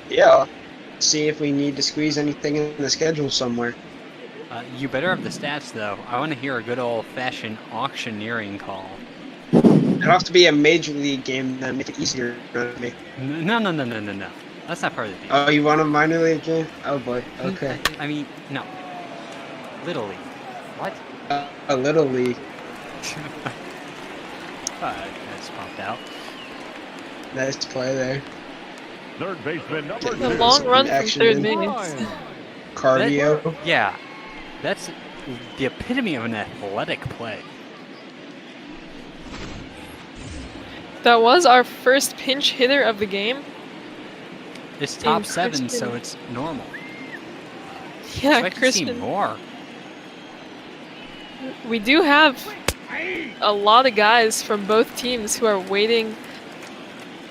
Yeah. See if we need to squeeze anything in the schedule somewhere. You better have the stats, though. I want to hear a good old-fashioned auctioneering call. It'll have to be a major league game then, make it easier for me. No. That's not part of the deal. Oh, you want a minor league game? Oh boy. Okay. I mean, no. Little League. What? A little league. That's popped out. Nice play there. Third baseman number The long run from action third in. base. Cardio. Yeah. That's the epitome of an athletic play. That was our first pinch hitter of the game. It's top 7, Christian. so it's normal. Yeah, I'd like to see Christian. more. We do have a lot of guys from both teams who are waiting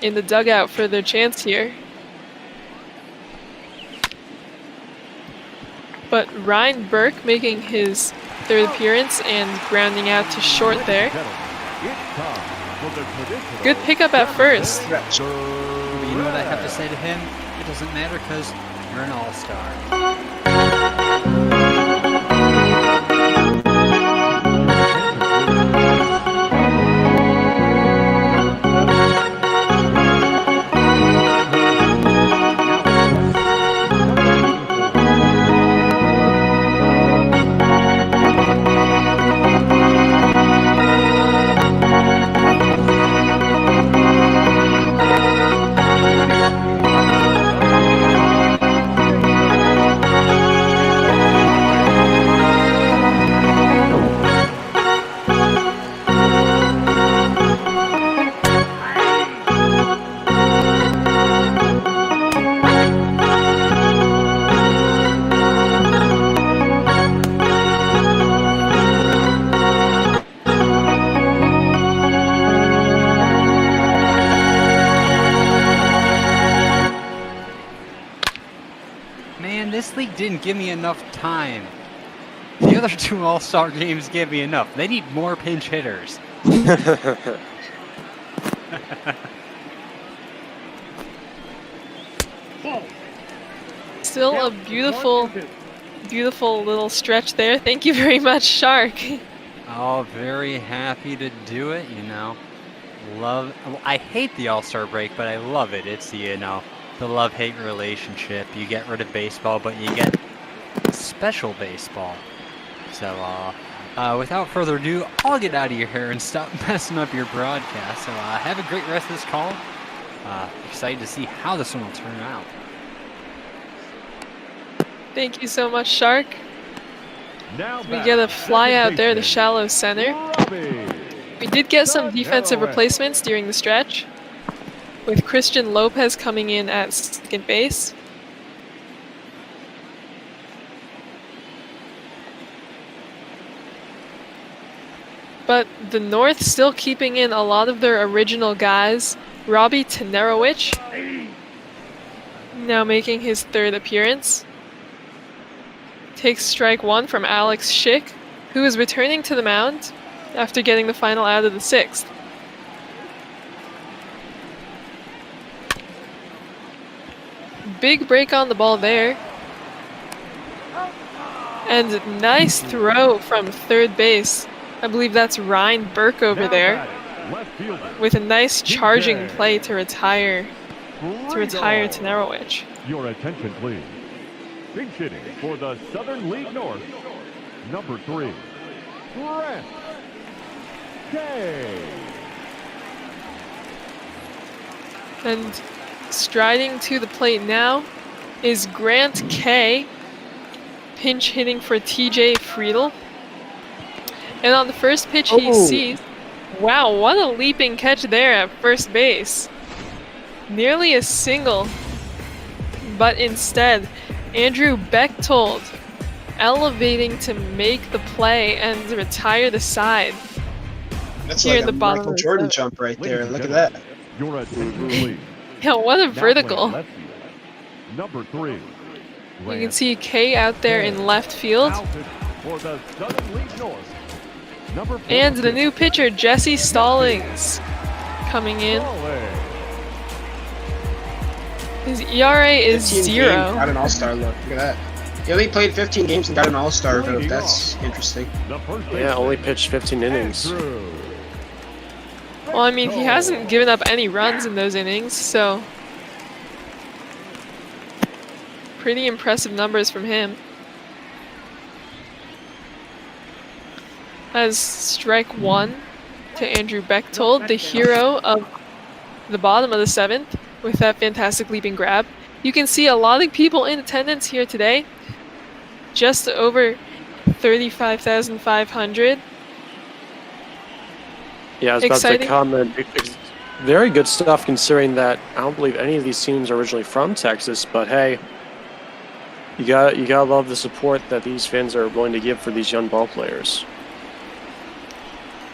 in the dugout for their chance here. But Ryan Burke making his third appearance and grounding out to short there. Good pickup at first. But you know what I have to say to him? It doesn't matter because you're an all-star. Man, this league didn't give me enough time. The other two All-Star games gave me enough. They need more pinch hitters. Still a beautiful little stretch there. Thank you very much, Shark. Oh, very happy to do it, you know. I hate the All-Star break, but I love it. It's the love-hate relationship. You get rid of baseball, but you get special baseball. So, without further ado, I'll get out of your hair and stop messing up your broadcast. So, have a great rest of this call. Excited to see how this one will turn out. Thank you so much, Shark. We get a fly out there to shallow center. We did get some defensive replacements during the stretch, with Christian Lopez coming in at second base. But the North still keeping in a lot of their original guys. Robbie Tenerowicz now making his third appearance. Takes strike one from Alex Schick, who is returning to the mound after getting the final out of the sixth. Big break on the ball there. And nice throw from third base. I believe that's Ryan Burke over there, with a nice charging play to retire Tenerowicz. Your attention, please. Pinch hitting for the Southern League North, number 3, Grant K. And striding to the plate now is Grant K, pinch hitting for TJ Friedel. And on the first pitch he sees, wow, what a leaping catch there at first base. Nearly a single, but instead, Andrew Bechtold elevating to make the play and retire the side. That's here like at the a bottom Michael of the Jordan seventh. jump right there. Look at that. Yeah, what a vertical. Number 3. You can see K out there in left field. For the Southern League North, number 4. And the new pitcher, Jesse Stallings, coming in. His ERA is 0. Got an all-star look. Look at that. He only played 15 games and got an all-star vote. That's interesting. Yeah, only pitched 15 innings. Well, I mean, he hasn't given up any runs in those innings, so pretty impressive numbers from him. As strike one to Andrew Bechtold, the hero of the bottom of the seventh, with that fantastic leaping grab. You can see a lot of people in attendance here today. Just over 35,500. Yeah, I was about to comment. Very good stuff considering that I don't believe any of these teams are originally from Texas, but hey, you gotta love the support that these fans are willing to give for these young ball players.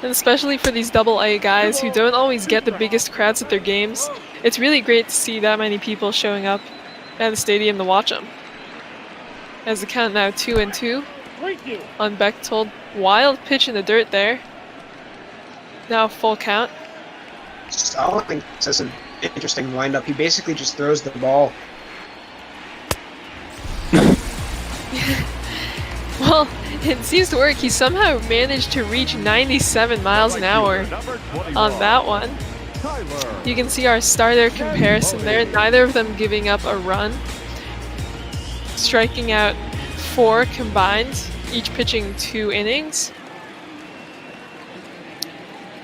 And especially for these AA guys who don't always get the biggest crowds at their games, it's really great to see that many people showing up at the stadium to watch them. As the count now 2-2 on Bechtold. Wild pitch in the dirt there. Now full count. Stalling has an interesting windup. He basically just throws the ball. Well, it seems to work. He somehow managed to reach 97 miles an hour on that one. You can see our starter comparison there. Neither of them giving up a run. Striking out 4 combined, each pitching 2 innings.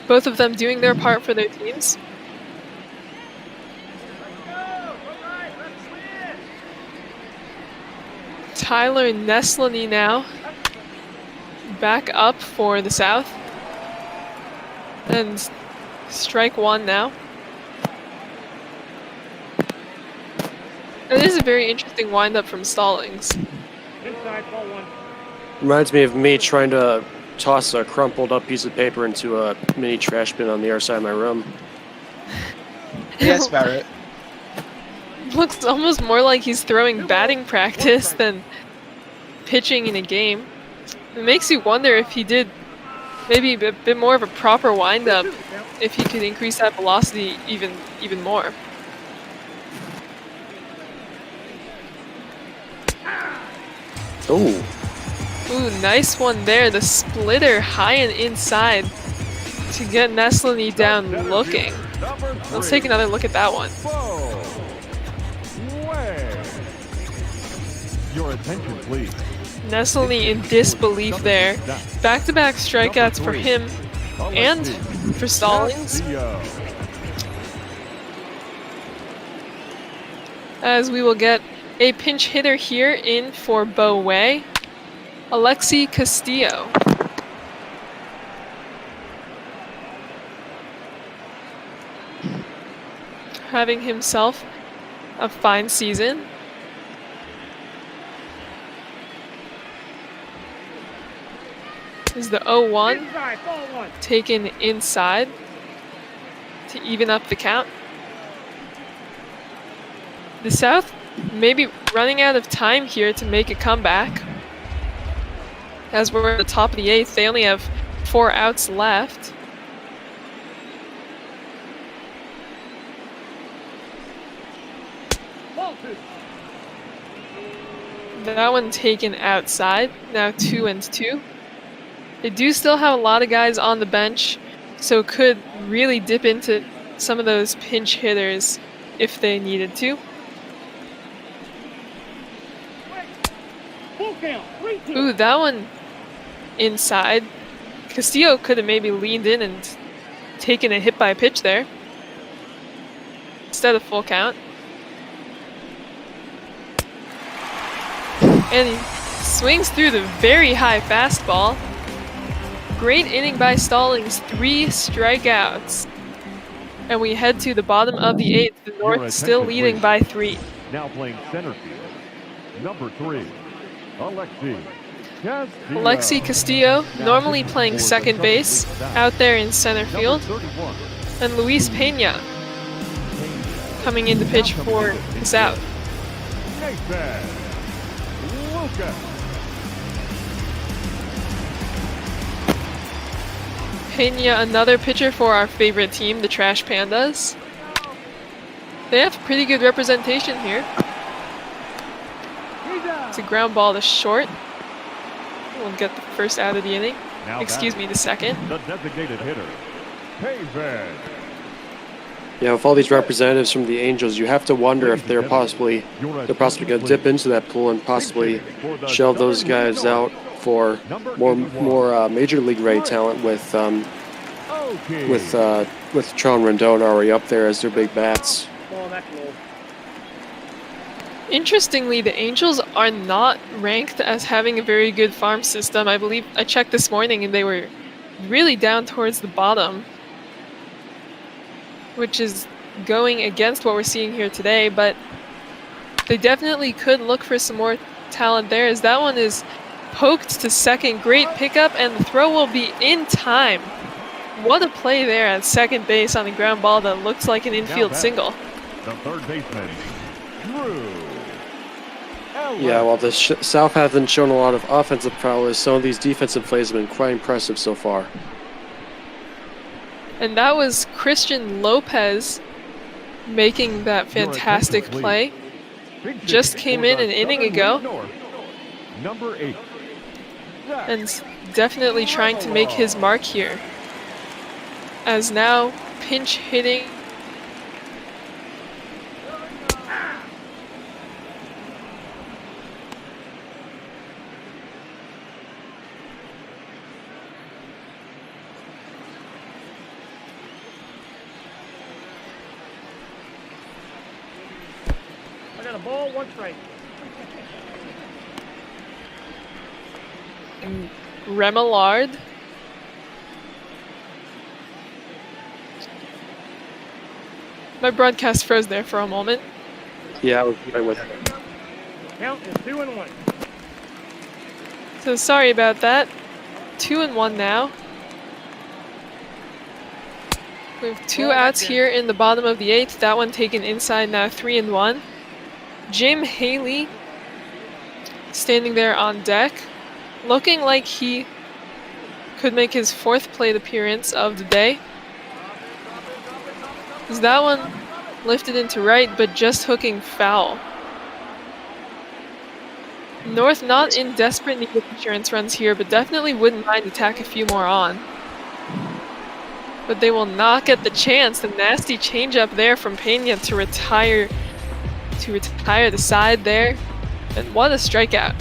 Both of them doing their part for their teams. Tyler Neslany now back up for the South. And strike 1 now. It is a very interesting windup from Stallings. Reminds me of me trying to toss a crumpled up piece of paper into a mini trash bin on the other side of my room. Yeah, that's about it. Looks almost more like he's throwing batting practice than pitching in a game. It makes you wonder if he did maybe a bit more of a proper windup, if he could increase that velocity even more. Ooh. Ooh, nice one there. The splitter high and inside to get Neslany down looking. Let's take another look at that one. Your attention, please. Neslany in disbelief there. Back-to-back strikeouts for him and for Stallings. As we will get a pinch hitter here in for Bo Wei, Alexi Castillo. Having himself a fine season. Is the 0-1 taken inside to even up the count. The South may be running out of time here to make a comeback. As we're at the top of the 8th, they only have 4 outs left. That one taken outside, now 2-2. They do still have a lot of guys on the bench, so could really dip into some of those pinch hitters if they needed to. Ooh, that one inside. Castillo could have maybe leaned in and taken a hit by pitch there instead of full count. And he swings through the very high fastball. Great inning by Stallings, 3 strikeouts. And we head to the bottom of the 8th, the North still leading by 3. Now playing center field, number 3, Alexi Castillo, normally playing second base, out there in center field. And Luis Pena coming in to pitch for the South. Pena, another pitcher for our favorite team, the Trash Pandas. They have pretty good representation here. It's a ground ball to short. We'll get the first out of the inning. Excuse me, the second. The designated hitter, Payback. Yeah, with all these representatives from the Angels, you have to wonder if they're possibly going to dip into that pool and possibly shelve those guys out for more major league ready talent with Tron Rendon already up there as their big bats. Interestingly, the Angels are not ranked as having a very good farm system. I believe I checked this morning and they were really down towards the bottom, which is going against what we're seeing here today, but they definitely could look for some more talent there, as that one is poked to second. Great pickup, and the throw will be in time What a play there at second base on the ground ball that looks like an infield single. The third baseman, Drew. Yeah, while the South haven't shown a lot of offensive prowess, some of these defensive plays have been quite impressive so far. And that was Christian Lopez making that fantastic play. Just came in an inning ago. Number 8. And definitely trying to make his mark here. As now pinch hitting. I got a ball, 1 strike. Remillard. My broadcast froze there for a moment. Yeah, I was right with it. Count is 2-1. So sorry about that. 2-1 now. We have 2 outs here in the bottom of the 8th. That one taken inside now, 3-1. Jim Haley standing there on deck, looking like he could make his 4th plate appearance of the day. Is that one lifted into right, but just hooking foul. North not in desperate need of insurance runs here, but definitely wouldn't mind to tack a few more on. But they will not get the chance. The nasty changeup there from Pena to retire the side there. And what a strikeout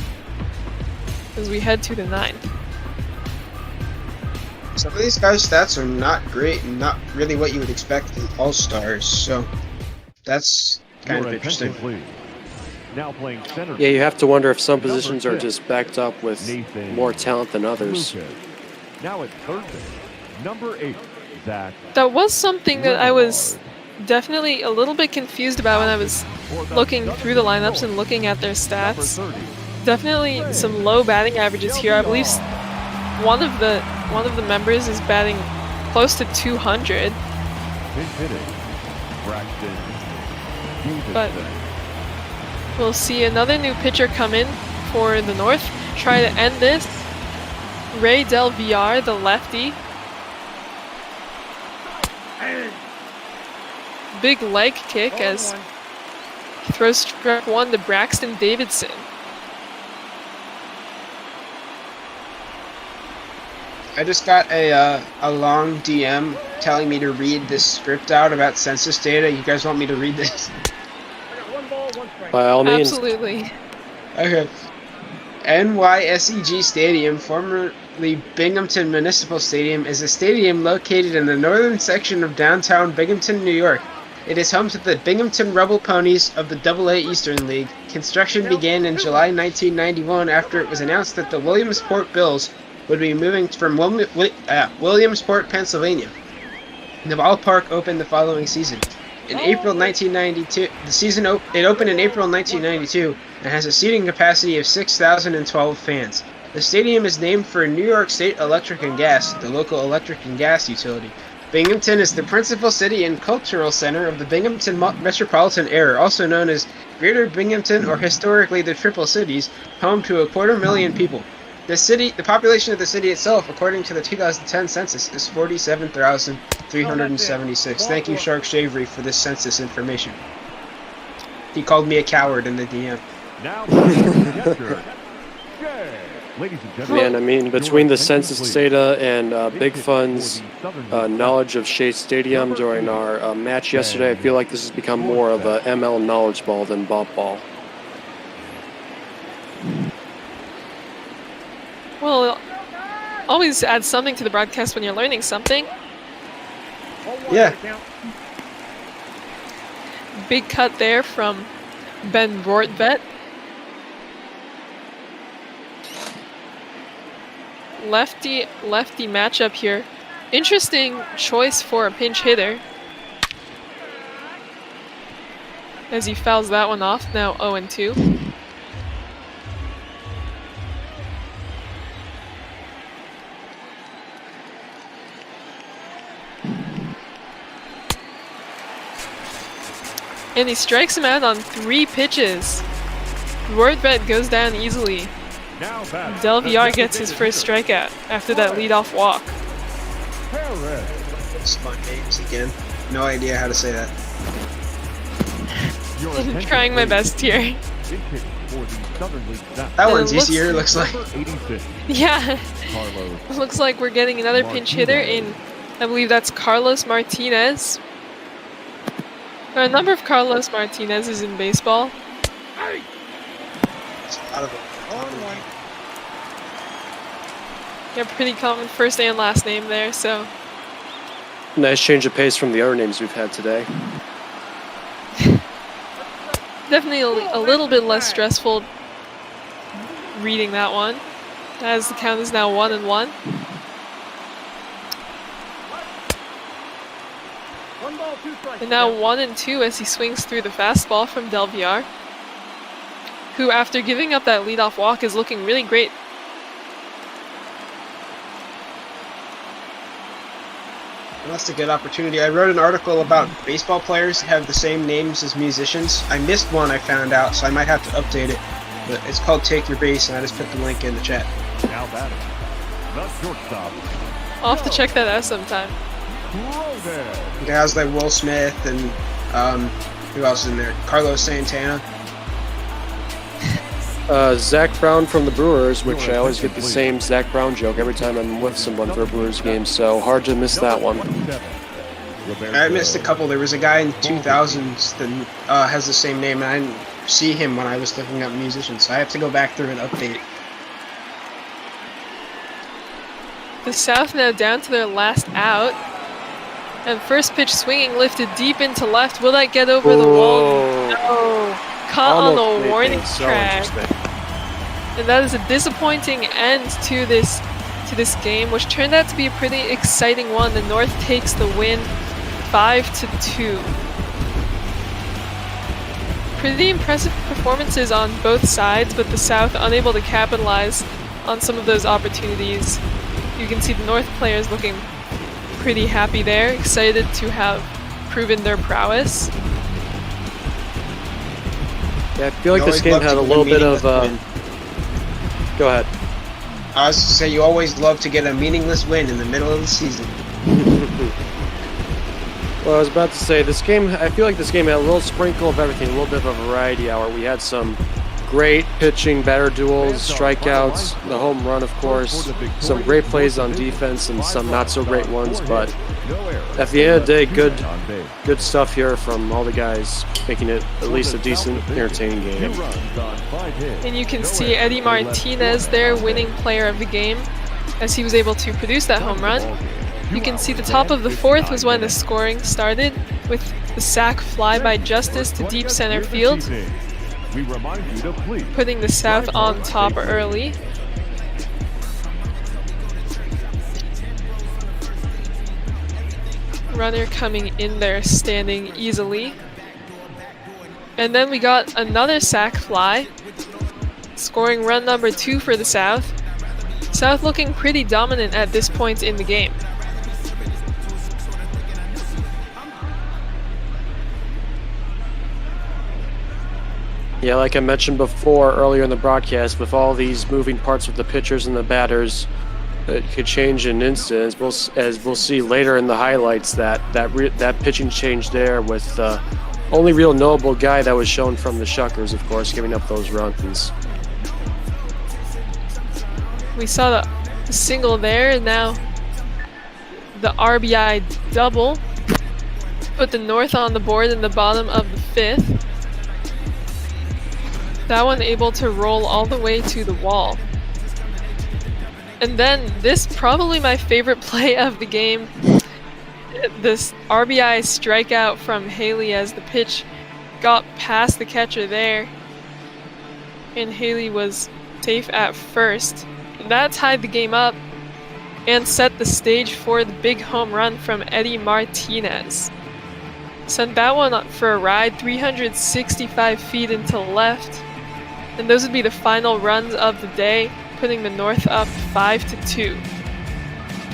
as we head to the 9th. Some of these guys' stats are not great and not really what you would expect from all-stars, so that's kind of interesting. Now playing center. Yeah, you have to wonder if some positions are just backed up with more talent than others. Now at third base, number 8, Zach. That was something that I was definitely a little bit confused about when I was looking through the lineups and looking at their stats. Definitely some low batting averages here. I believe one of the members is batting close to 200. But we'll see another new pitcher come in for the North. Try to end this. Ray Del Villar, the lefty. Big leg kick as he throws strike 1 to Braxton Davidson. I just got a long DM telling me to read this script out about census data. You guys want me to read this? By all means. Absolutely. Okay. NYSEG Stadium, formerly Binghamton Municipal Stadium, is a stadium located in the northern section of downtown Binghamton, New York. It is home to the Binghamton Rebel Ponies of the AA Eastern League. Construction began in July 1991 after it was announced that the Williamsport Bills would be moving from Williamsport, Pennsylvania. The ballpark opened the following season. In April 1992, it opened in April 1992 and has a seating capacity of 6,012 fans. The stadium is named for New York State Electric and Gas, the local electric and gas utility. Binghamton is the principal city and cultural center of the Binghamton metropolitan area, also known as Greater Binghamton or historically the Triple Cities, home to 250,000 people. The population of the city itself, according to the 2010 census, is 47,376. Thank you, Shark Shavery, for this census information. He called me a coward in the DM. Now, Man, I mean, between the census data and Big Fun's knowledge of Shea Stadium during our match yesterday, I feel like this has become more of a ML knowledge ball than Bob Ball. Well, always add something to the broadcast when you're learning something. Yeah. Big cut there from Ben Rortvet. Lefty matchup here. Interesting choice for a pinch hitter. As he fouls that one off, now 0-2. And he strikes him out on 3 pitches. Word Bet goes down easily. Del Villar gets his first strikeout after that leadoff walk. Spot names again. No idea how to say that. I'm trying my best here. That one's easier, looks like. Yeah. Looks like we're getting another pinch hitter in, I believe that's Carlos Martinez. There are a number of Carlos Martinezes in baseball. Yeah, pretty common first and last name there, so. Nice change of pace from the other names we've had today. Definitely a little bit less stressful reading that one, as the count is now 1-1. And now 1-2 as he swings through the fastball from Del Villar, who after giving up that leadoff walk is looking really great. That's a good opportunity. I wrote an article about baseball players that have the same names as musicians. I missed one I found out, so I might have to update it. But it's called Take Your Base, and I just put the link in the chat. Now batting, the shortstop. I'll have to check that out sometime. Guys like Will Smith and who else is in there? Carlos Santana. Zach Brown from the Brewers, which I always get the same Zach Brown joke every time I'm with someone for a Brewers game, so hard to miss that one. I missed a couple. There was a guy in 2000s that has the same name, and I didn't see him when I was looking up musicians, so I have to go back through and update it. The South now down to their last out. And first pitch swinging lifted deep into left. Will that get over the wall? No. Caught on the warning track. And that is a disappointing end to this game, which turned out to be a pretty exciting one. The North takes the win 5-2. Pretty impressive performances on both sides, but the South unable to capitalize on some of those opportunities. You can see the North players looking pretty happy there, excited to have proven their prowess. Yeah, I feel like this game had a little bit of. Go ahead. I was to say, you always love to get a meaningless win in the middle of the season. Well, I was about to say, this game, I feel like this game had a little sprinkle of everything, a little bit of a variety hour. We had some great pitching, batter duels, strikeouts, the home run, of course, some great plays on defense and some not so great ones, but at the end of the day, good stuff here from all the guys, making it at least a decent, entertaining game. And you can see Eddie Martinez there, winning player of the game, as he was able to produce that home run. You can see the top of the fourth was when the scoring started, with the sac fly by Justice to deep center field, putting the South on top early. Runner coming in there, standing easily. And then we got another sac fly, scoring run number 2 for the South. South looking pretty dominant at this point in the game. Yeah, like I mentioned before earlier in the broadcast, with all these moving parts with the pitchers and the batters, it could change in an instant. As we'll see later in the highlights, that pitching change there with the only real notable guy that was shown from the Shuckers, of course, giving up those runs. We saw the single there, and now the RBI double put the North on the board in the bottom of the 5th. That one able to roll all the way to the wall. And then this, probably my favorite play of the game, this RBI strikeout from Haley as the pitch got past the catcher there, and Haley was safe at first. And that tied the game up and set the stage for the big home run from Eddie Martinez. Sent that one up for a ride, 365 feet into left. And those would be the final runs of the day, putting the North up 5-2.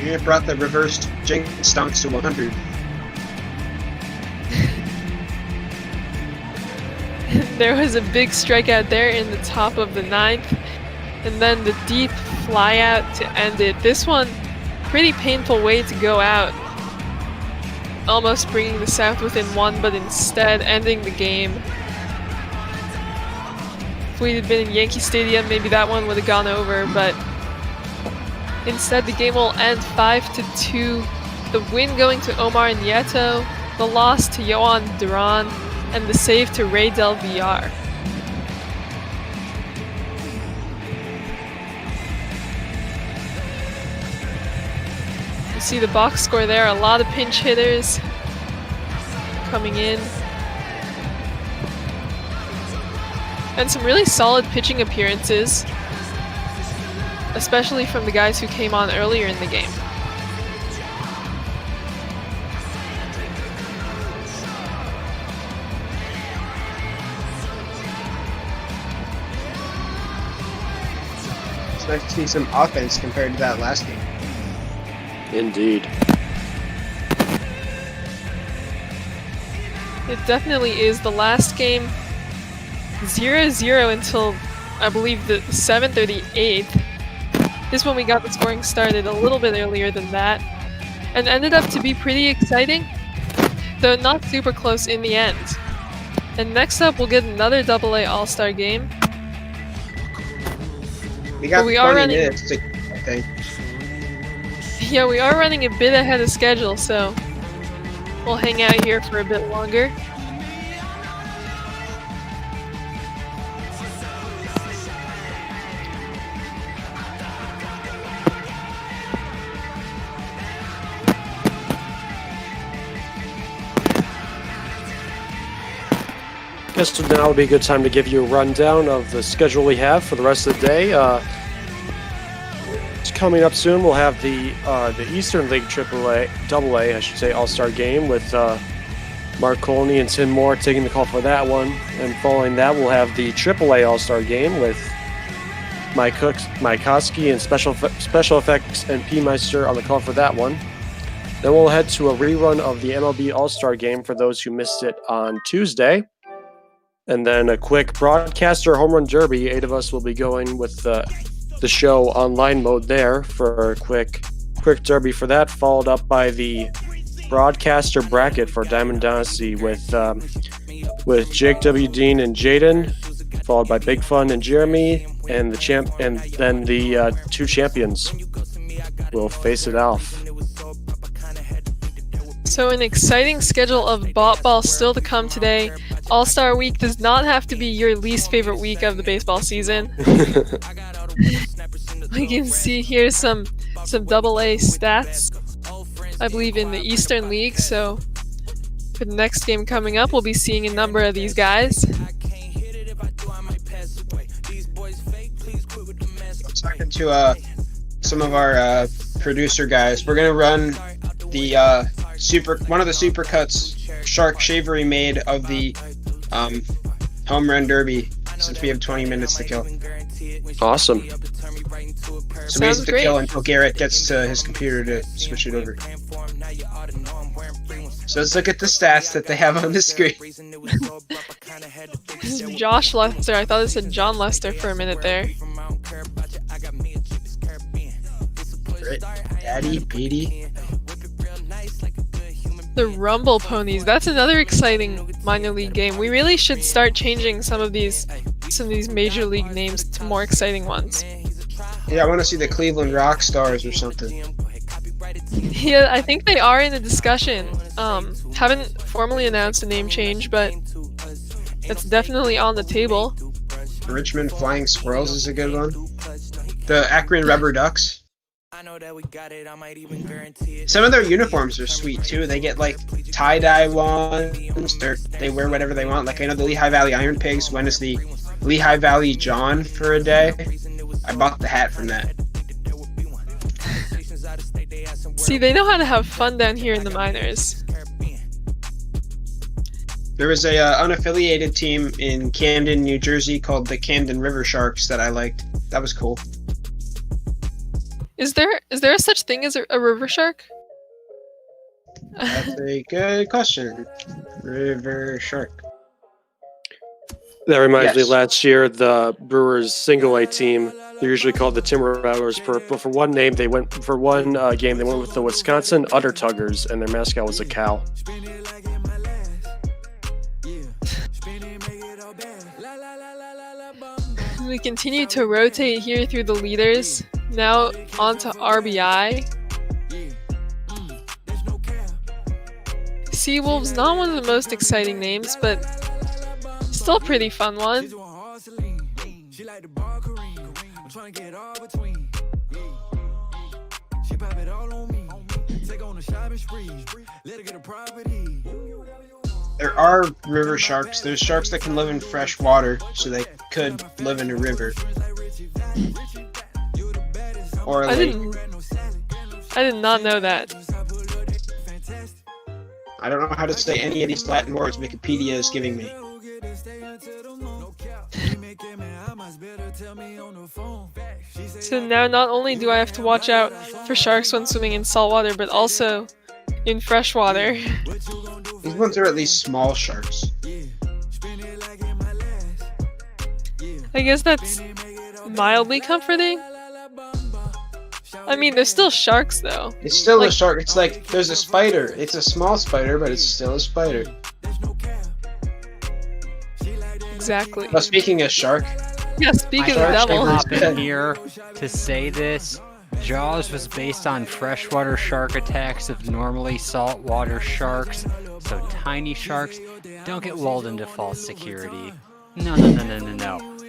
You brought the reversed jinx stomps to 100. There was a big strikeout there in the top of the 9th, and then the deep fly out to end it. This one, pretty painful way to go out. Almost bringing the South within 1, but instead ending the game. If we had been in Yankee Stadium, maybe that one would have gone over, but instead the game will end 5-2. The win going to Omar Nieto, the loss to Yohan Duran, and the save to Ray Del Villar. You see the box score there, a lot of pinch hitters coming in. And some really solid pitching appearances, especially from the guys who came on earlier in the game. It's nice to see some offense compared to that last game. Indeed. It definitely is. The last game 0-0 until I believe the 7th or the 8th. This one we got the scoring started a little bit earlier than that, and ended up to be pretty exciting, though not super close in the end. And next up we'll get another AA All-Star game. We got But we 20 are running, minutes to, I think. yeah, we are running a bit ahead of schedule, so we'll hang out here for a bit longer. Guess now would be a good time to give you a rundown of the schedule we have for the rest of the day. It's coming up soon. We'll have the Eastern League AA, I should say, All-Star game with Mark Colney and Tim Moore taking the call for that one. And following that, we'll have the AAA All-Star game with Mike Koski and Special Effects and P Meister on the call for that one. Then we'll head to a rerun of the MLB All-Star game for those who missed it on Tuesday. And then a quick broadcaster home run derby. 8 of us will be going with the show online mode there for a quick derby for that, followed up by the broadcaster bracket for Diamond Dynasty with Jake W. Dean and Jaden, followed by Big Fun and Jeremy, and then the 2 champions will face it off. So an exciting schedule of ball still to come today. All-Star Week does not have to be your least favorite week of the baseball season. We can see here some AA stats, I believe, in the Eastern League. So for the next game coming up, we'll be seeing a number of these guys. Talking to some of our producer guys, we're gonna run the one of the supercuts Shark Shavery made of the home run derby, since we have 20 minutes to kill. Awesome. So we have to kill until Garrett gets to his computer to switch it over. So let's look at the stats that they have on the screen. This is Josh Lester. I thought it said John Lester for a minute there. Right. Daddy, Beatty. The Rumble Ponies. That's another exciting minor league game. We really should start changing some of these major league names to more exciting ones. Yeah, I want to see the Cleveland Rock Stars or something. Yeah, I think they are in a discussion. Haven't formally announced a name change, but it's definitely on the table. Richmond Flying Squirrels is a good one. The Akron Rubber Ducks. Some of their uniforms are sweet too. They get like tie-dye ones. They wear whatever they want. Like I know the Lehigh Valley Iron Pigs went as the Lehigh Valley John for a day. I bought the hat from that. See, they know how to have fun down here in the minors. There was a unaffiliated team in Camden, New Jersey called the Camden River Sharks that I liked. That was cool. Is there a such thing as a river shark? That's a good question. River shark. That reminds me, Yes. last year the Brewers single A team, they're usually called the Timber Rattlers, but for one name they went for one game they went with the Wisconsin Undertuggers, and their mascot was a cow. We continue to rotate here through the leaders. Now onto RBI. Seawolves, not one of the most exciting names, but still a pretty fun one. There are river sharks. There's sharks that can live in fresh water, so they could live in a river. Or a I lake. did not know that. I don't know how to say any of these Latin words Wikipedia is giving me. So now not only do I have to watch out for sharks when swimming in salt water, but also in fresh water. These ones are at least small sharks. I guess that's mildly comforting. I mean, they're still sharks though. It's still Like- a shark. It's like there's a spider. It's a small spider, but it's still a spider. Exactly. Well, speaking of shark, Yeah, speaking of the Sharks devil. never- Hop in here to say this. Jaws was based on freshwater shark attacks of normally saltwater sharks, so tiny sharks don't get lulled into false security. No.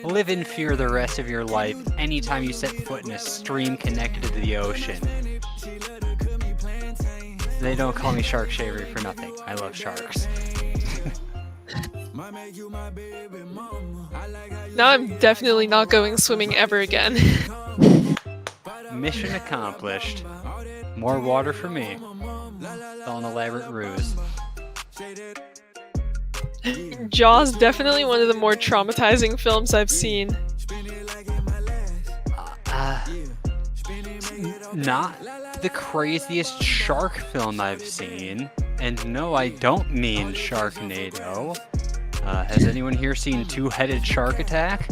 Live in fear the rest of your life anytime you set foot in a stream connected to the ocean. They don't call me Shark Shaver for nothing. I love sharks. Now I'm definitely not going swimming ever again. Mission accomplished. More water for me. It's all an elaborate ruse. Jaws, definitely one of the more traumatizing films I've seen. Not the craziest shark film I've seen. And no, I don't mean Sharknado. Has anyone here seen Two-Headed Shark Attack?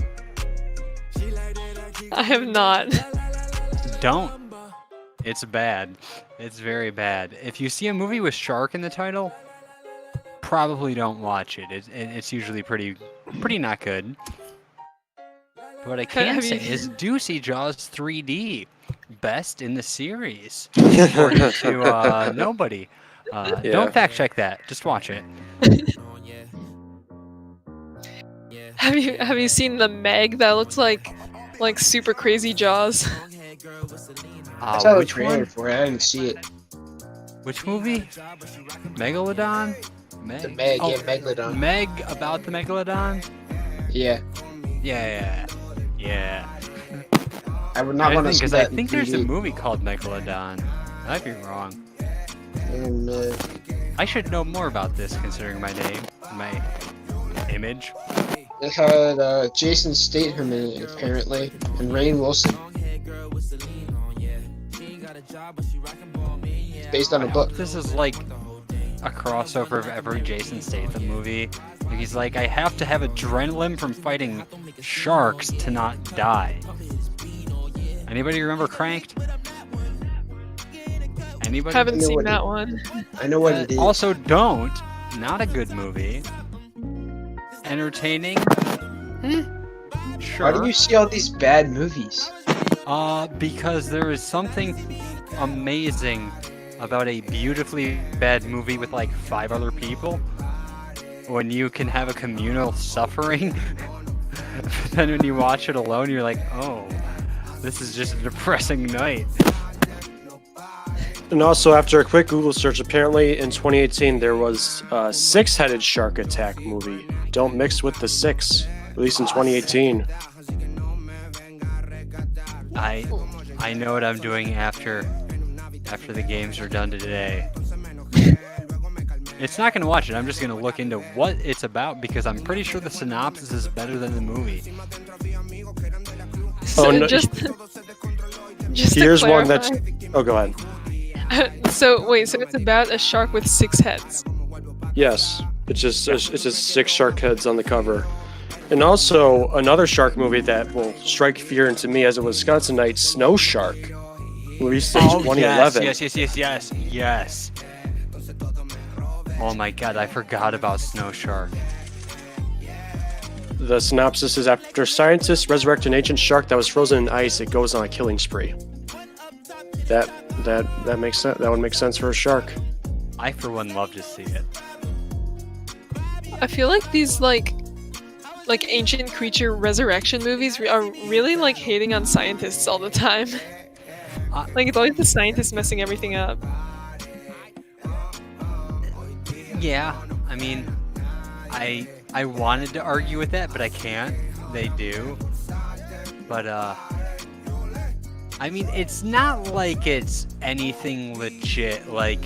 I have not. Don't. It's bad. It's very bad. If you see a movie with shark in the title, probably don't watch it. It's usually pretty not good. What I can Have say you- is do see Jaws 3D. Best in the series. According to nobody. Yeah. Don't fact check that. Just watch it. Have you seen the Meg that looks like super crazy Jaws? I saw the Which trailer one? for it. I didn't see it. Which movie? Megalodon? Meg? The Meg, Oh, yeah, Megalodon. Meg about the Megalodon? Yeah, Yeah. I would not want to see Because that. I think in there's a 3D. movie called Megalodon. I might be wrong. And, I should know more about this considering my name, my image. it had Jason Statham in it, apparently, and Rainn Wilson. It's based on a book. This is like a crossover of every Jason Statham movie. Like he's like, I have to have adrenaline from fighting sharks to not die. Anybody remember Cranked? Anybody? Haven't I know seen what that it- one. I know what it is. Also, don't. Not a good movie. Entertaining. Sure. Why do you see all these bad movies? Because there is something amazing about a beautifully bad movie with like 5 other people. When you can have a communal suffering. But then when you watch it alone, you're like, oh, this is just a depressing night. And also, after a quick Google search, apparently in 2018 there was a Six-Headed Shark Attack movie. Don't mix with the six. At least in 2018. I know what I'm doing after the games are done today. It's not going to watch it. I'm just going to look into what it's about because I'm pretty sure the synopsis is better than the movie. So Oh, no. just to Here's one clarify. that's. Oh, go ahead. So wait, so it's about a shark with 6 heads. Yes, it's just 6 shark heads on the cover. And also another shark movie that will strike fear into me as a Wisconsinite, Snow Shark, released in 2011. Yes. Oh my god, I forgot about Snow Shark. The synopsis is: after scientists resurrect an ancient shark that was frozen in ice, it goes on a killing spree. That makes sense. That would make sense for a shark. I for one love to see it. I feel like these like ancient creature resurrection movies are really like hating on scientists all the time. Like it's always the scientists messing everything up. Yeah, I mean, I wanted to argue with that, but I can't. They do. But I mean, it's not like it's anything legit. Like,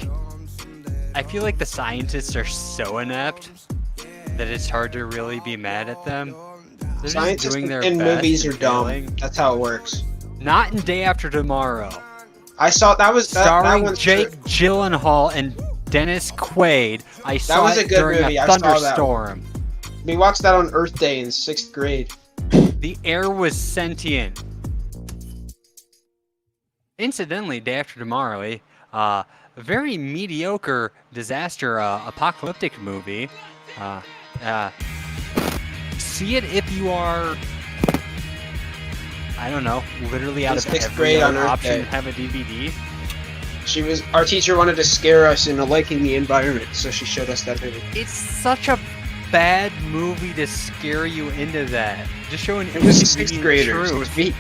I feel like the scientists are so inept that it's hard to really be mad at them. They're Scientists just doing their in best movies and are dumb. failing. That's how it works. Not in Day After Tomorrow. I saw that was that Starring one's Jake true. Gyllenhaal and Dennis Quaid. I saw was a it good during movie. a I saw that one. thunderstorm. We watched that on Earth Day in 6th grade. The air was sentient. Incidentally, Day After Tomorrow, a very mediocre disaster apocalyptic movie. See it if you are, I don't know, literally out In of sixth every grade on other Earth option Day. have a DVD. Our teacher wanted to scare us into liking the environment, so she showed us that movie. It's such a bad movie to scare you into that. Just showing It was 6th graders. truth.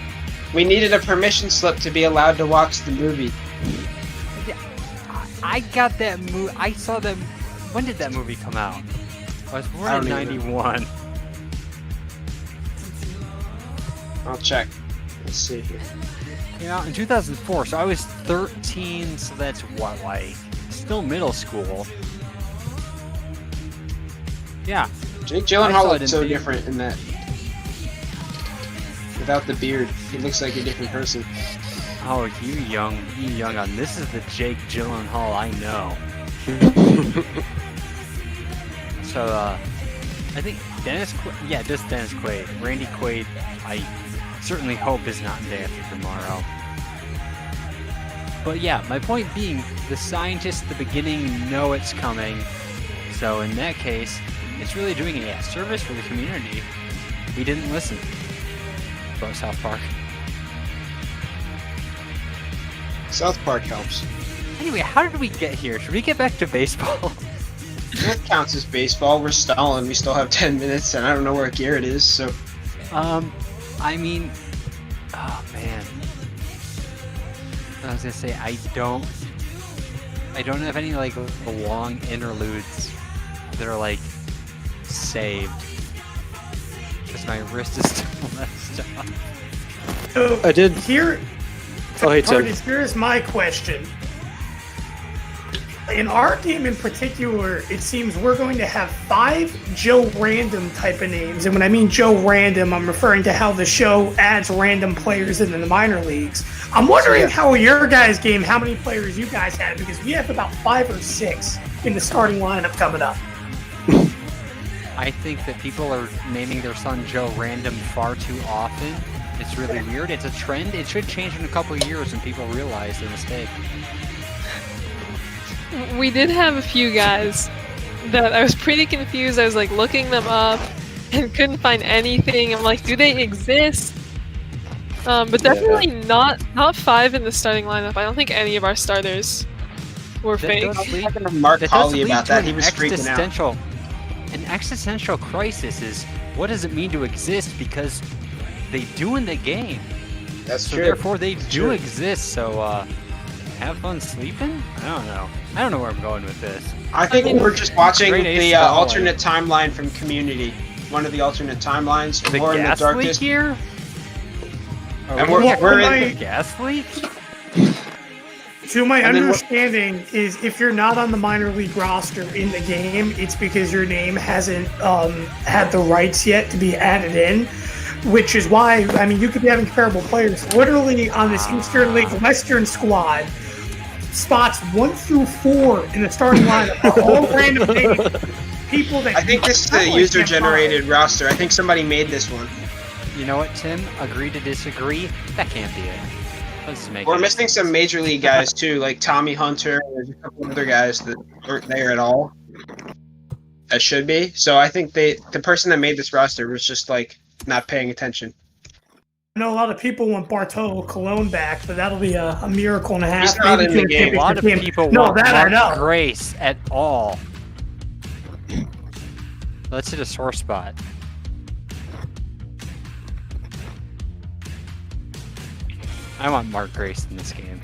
We needed a permission slip to be allowed to watch the movie. I got that movie. I saw them. When did that movie come out? I was born in '91. I'll check. Let's see here. Came out in 2004, so I was 13. So that's what, like, still middle school. Yeah. Jake I saw Gyllenhaal it looks in so theater. different in that. Without the beard, he looks like a different person. Oh, you young on. This is the Jake Gyllenhaal I know. So, I think Dennis Quaid. Randy Quaid, I certainly hope is not in Day After Tomorrow. But yeah, my point being, the scientists at the beginning know it's coming. So in that case, it's really doing a service for the community. We didn't listen. About South Park. South Park helps. Anyway, how did we get here? Should we get back to baseball? That counts as baseball. We're stalling. We still have 10 minutes, and I don't know where Garrett is, so... I mean... Oh, man. I was gonna say, I don't have any, like, long interludes that are, like, saved. Because my wrist is still messed up. So I did. Here, Oh, hey, Tim. Curtis, here's my question. In our game in particular, it seems we're going to have 5 Joe Random type of names. And when I mean Joe Random, I'm referring to how the show adds random players into the minor leagues. I'm wondering how your guys' game, how many players you guys have, because we have about 5 or 6 in the starting lineup coming up. I think that people are naming their son Joe Random far too often. It's really weird. It's a trend. It should change in a couple of years when people realize their mistake. We did have a few guys that I was pretty confused. I was like looking them up and couldn't find anything. I'm like, do they exist? But definitely not 5 in the starting lineup. I don't think any of our starters were fake. I was talking to Mark Colley about that. He was freaking out. An existential crisis is, what does it mean to exist? Because they do in the game. That's so true. Therefore, they That's do true. exist. So, have fun sleeping? I don't know. I don't know where I'm going with this. I think we're just watching Grade A the Spotlight. alternate timeline from Community. One of the alternate timelines. The We're in the gas leak darkest. here? And we're in the gas leak? To my And then what- understanding is if you're not on the minor league roster in the game, it's because your name hasn't had the rights yet to be added in, which is why, I mean, you could be having comparable players. Literally on this Eastern League Western squad, spots 1 through 4 in the starting lineup are all random names. people that I think this is a probably can't user-generated roster. I think somebody made this one. You know what, Tim? Agree to disagree? That can't be it. Let's make We're it. missing some major league guys too, like Tommy Hunter. There's a couple other guys that aren't there at all. That should be. So I think the person that made this roster was just like not paying attention. I know a lot of people want Bartolo Colon back, but that'll be a miracle and a half. He's not in the to game. A lot of people no, want that I Mark know. Grace at all. Let's hit a sore spot. I want Mark Grace in this game.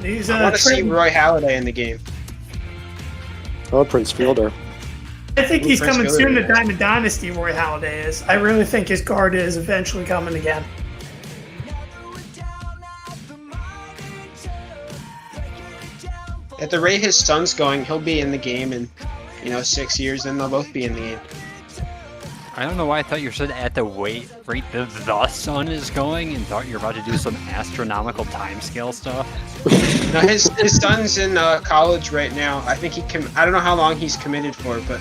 He's, I want to see Roy Halladay in the game. Oh, Prince Fielder. I think he's Prince coming Fielder, soon to yeah. Diamond Dynasty, Roy Halladay is. I really think his card is eventually coming again. At the rate his son's going, he'll be in the game in 6 years, and they'll both be in the game. I don't know why I thought you said at the rate the sun is going and thought you were about to do some astronomical timescale stuff. No, his son's in college right now. I think I don't know how long he's committed for, but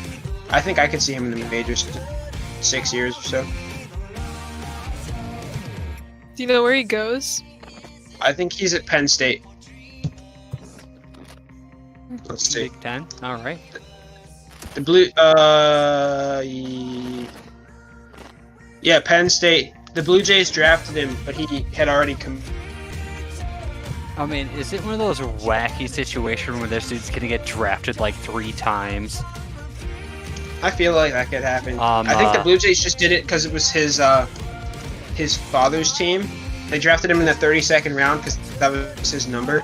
I think I could see him in the majors 6 years or so. Do you know where he goes? I think he's at Penn State. Let's see. Big Ten. All right. The Blue, yeah, Penn State. The Blue Jays drafted him, but he had already come. I mean, is it one of those wacky situations where this dude's gonna get drafted like 3 times? I feel like that could happen. I think the Blue Jays just did it because it was his father's team. They drafted him in the 32nd round because that was his number.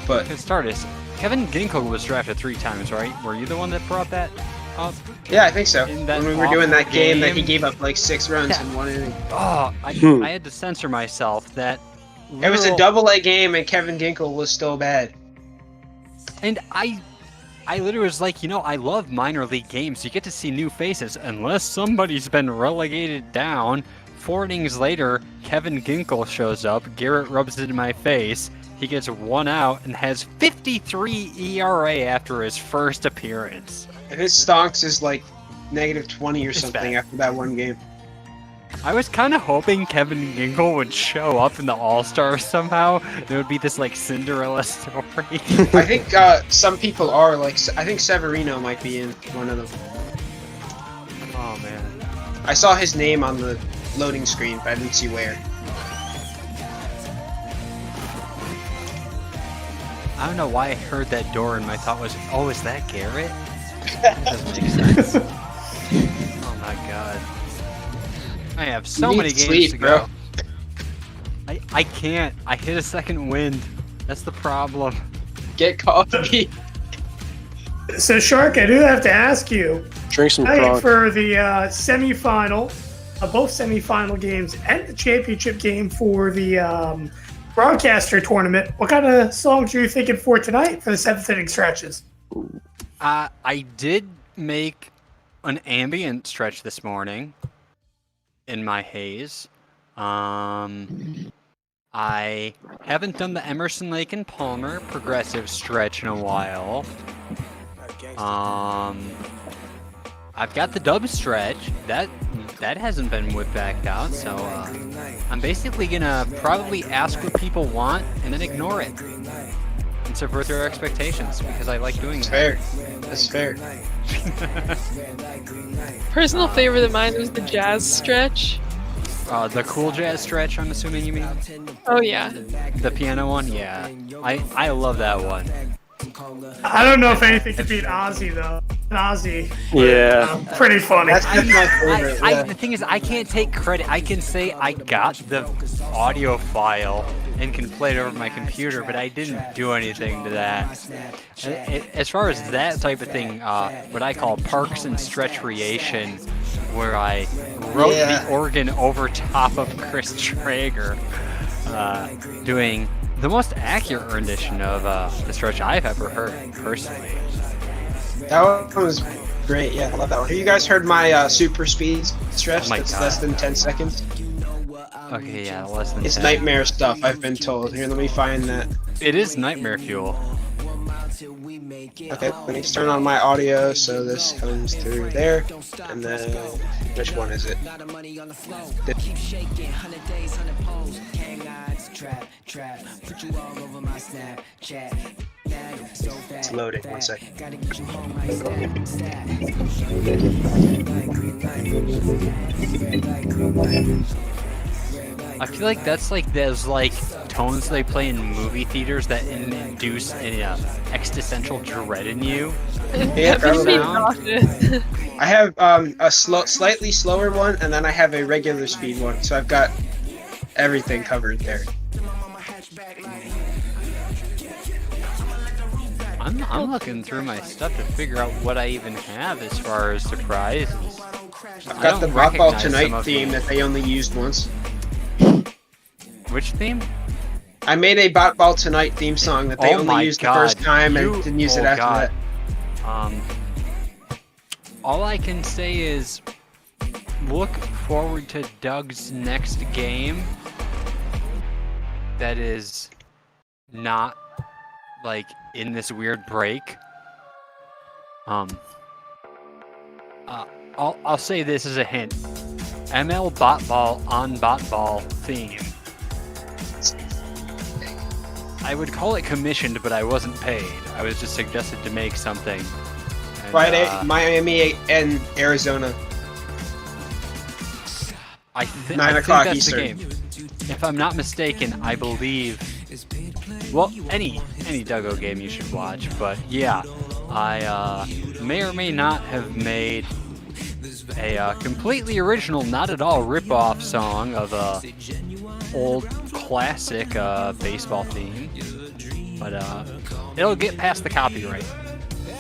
But To start us, Kevin Ginkel was drafted 3 times, right? Were you the one that brought that up? yeah, I think so. In that When we were doing that awful game that he game. gave up like 6 runs in 1 inning. Oh, I had to censor myself. That It was a literal- double-A game, and Kevin Ginkel was still bad. And I literally was like, I love minor league games. You get to see new faces, unless somebody's been relegated down. 4 innings later, Kevin Ginkel shows up. Garrett rubs it in my face. He gets 1 out and has 53 ERA after his first appearance. And his stonks is like -20 or It's something bad. after that one game. I was kind of hoping Kevin Ginkel would show up in the All-Stars somehow. There would be this like Cinderella story. I think some people are like. I think Severino might be in one of them. Oh man. I saw his name on the loading screen, but I didn't see where. I don't know why I heard that door and my thought was, oh, is that Garrett? That doesn't make sense. Oh my god. I have so You many need games sleep, to bro. go. I can't. I hit a second wind. That's the problem. Get coffee. So, Shark, I do have to ask you, Drink some tonight Kronk. for the semifinal, both semifinal games and the championship game for the broadcaster tournament, what kind of songs are you thinking for tonight for the 7th inning stretches? I did make an ambient stretch this morning in my haze. I haven't done the Emerson, Lake and Palmer progressive stretch in a while. I've got the dub stretch that hasn't been whipped back out, so I'm basically gonna probably ask what people want and then ignore it and subvert their expectations because I like doing that. That's fair. Personal favorite of mine was the jazz stretch. The cool jazz stretch, I'm assuming you mean? Oh yeah. The piano one? Yeah. I love that one. I don't know if anything could beat Ozzy, though. Ozzy. Yeah. Pretty funny. That's my favorite. The thing is, I can't take credit. I can say I got the audio file and can play it over my computer, but I didn't do anything to that. As far as that type of thing, what I call Parks and Stretchriation, where I wrote the organ over top of Chris Traeger, doing the most accurate rendition of the stretch I've ever heard, personally. That one was great. Yeah, I love that one. Have you guys heard my super speed stretch? Oh my that's God. less than 10 seconds. Okay, yeah, less than It's 10. nightmare stuff, I've been told. Here, let me find that. It is nightmare fuel. Okay, let me just turn on my audio so this comes through there. And then, which one is it? It's loading, 1 second. I feel like that's like those like tones they play in movie theaters that induce an existential dread in you. Yeah, probably. I have a slightly slower one, and then I have a regular speed one, so I've got everything covered there. I'm looking through my stuff to figure out what I even have as far as surprises. I've got the Bot Ball Tonight theme that they only used once. Which theme? I made a Bot Ball Tonight theme song that they only used the first time and didn't use it after that. All I can say is look forward to Doug's next game that is not like in this weird break. I'll say this as a hint. ML Bot Ball on Bot Ball theme. I would call it commissioned, but I wasn't paid. I was just suggested to make something. And, Friday, Miami and Arizona. I think 9 o'clock that's Eastern. the game. If I'm not mistaken, I believe. Well, any Duggo game you should watch, but yeah, I may or may not have made a completely original, not at all rip-off song of a old classic baseball theme, but it'll get past the copyright.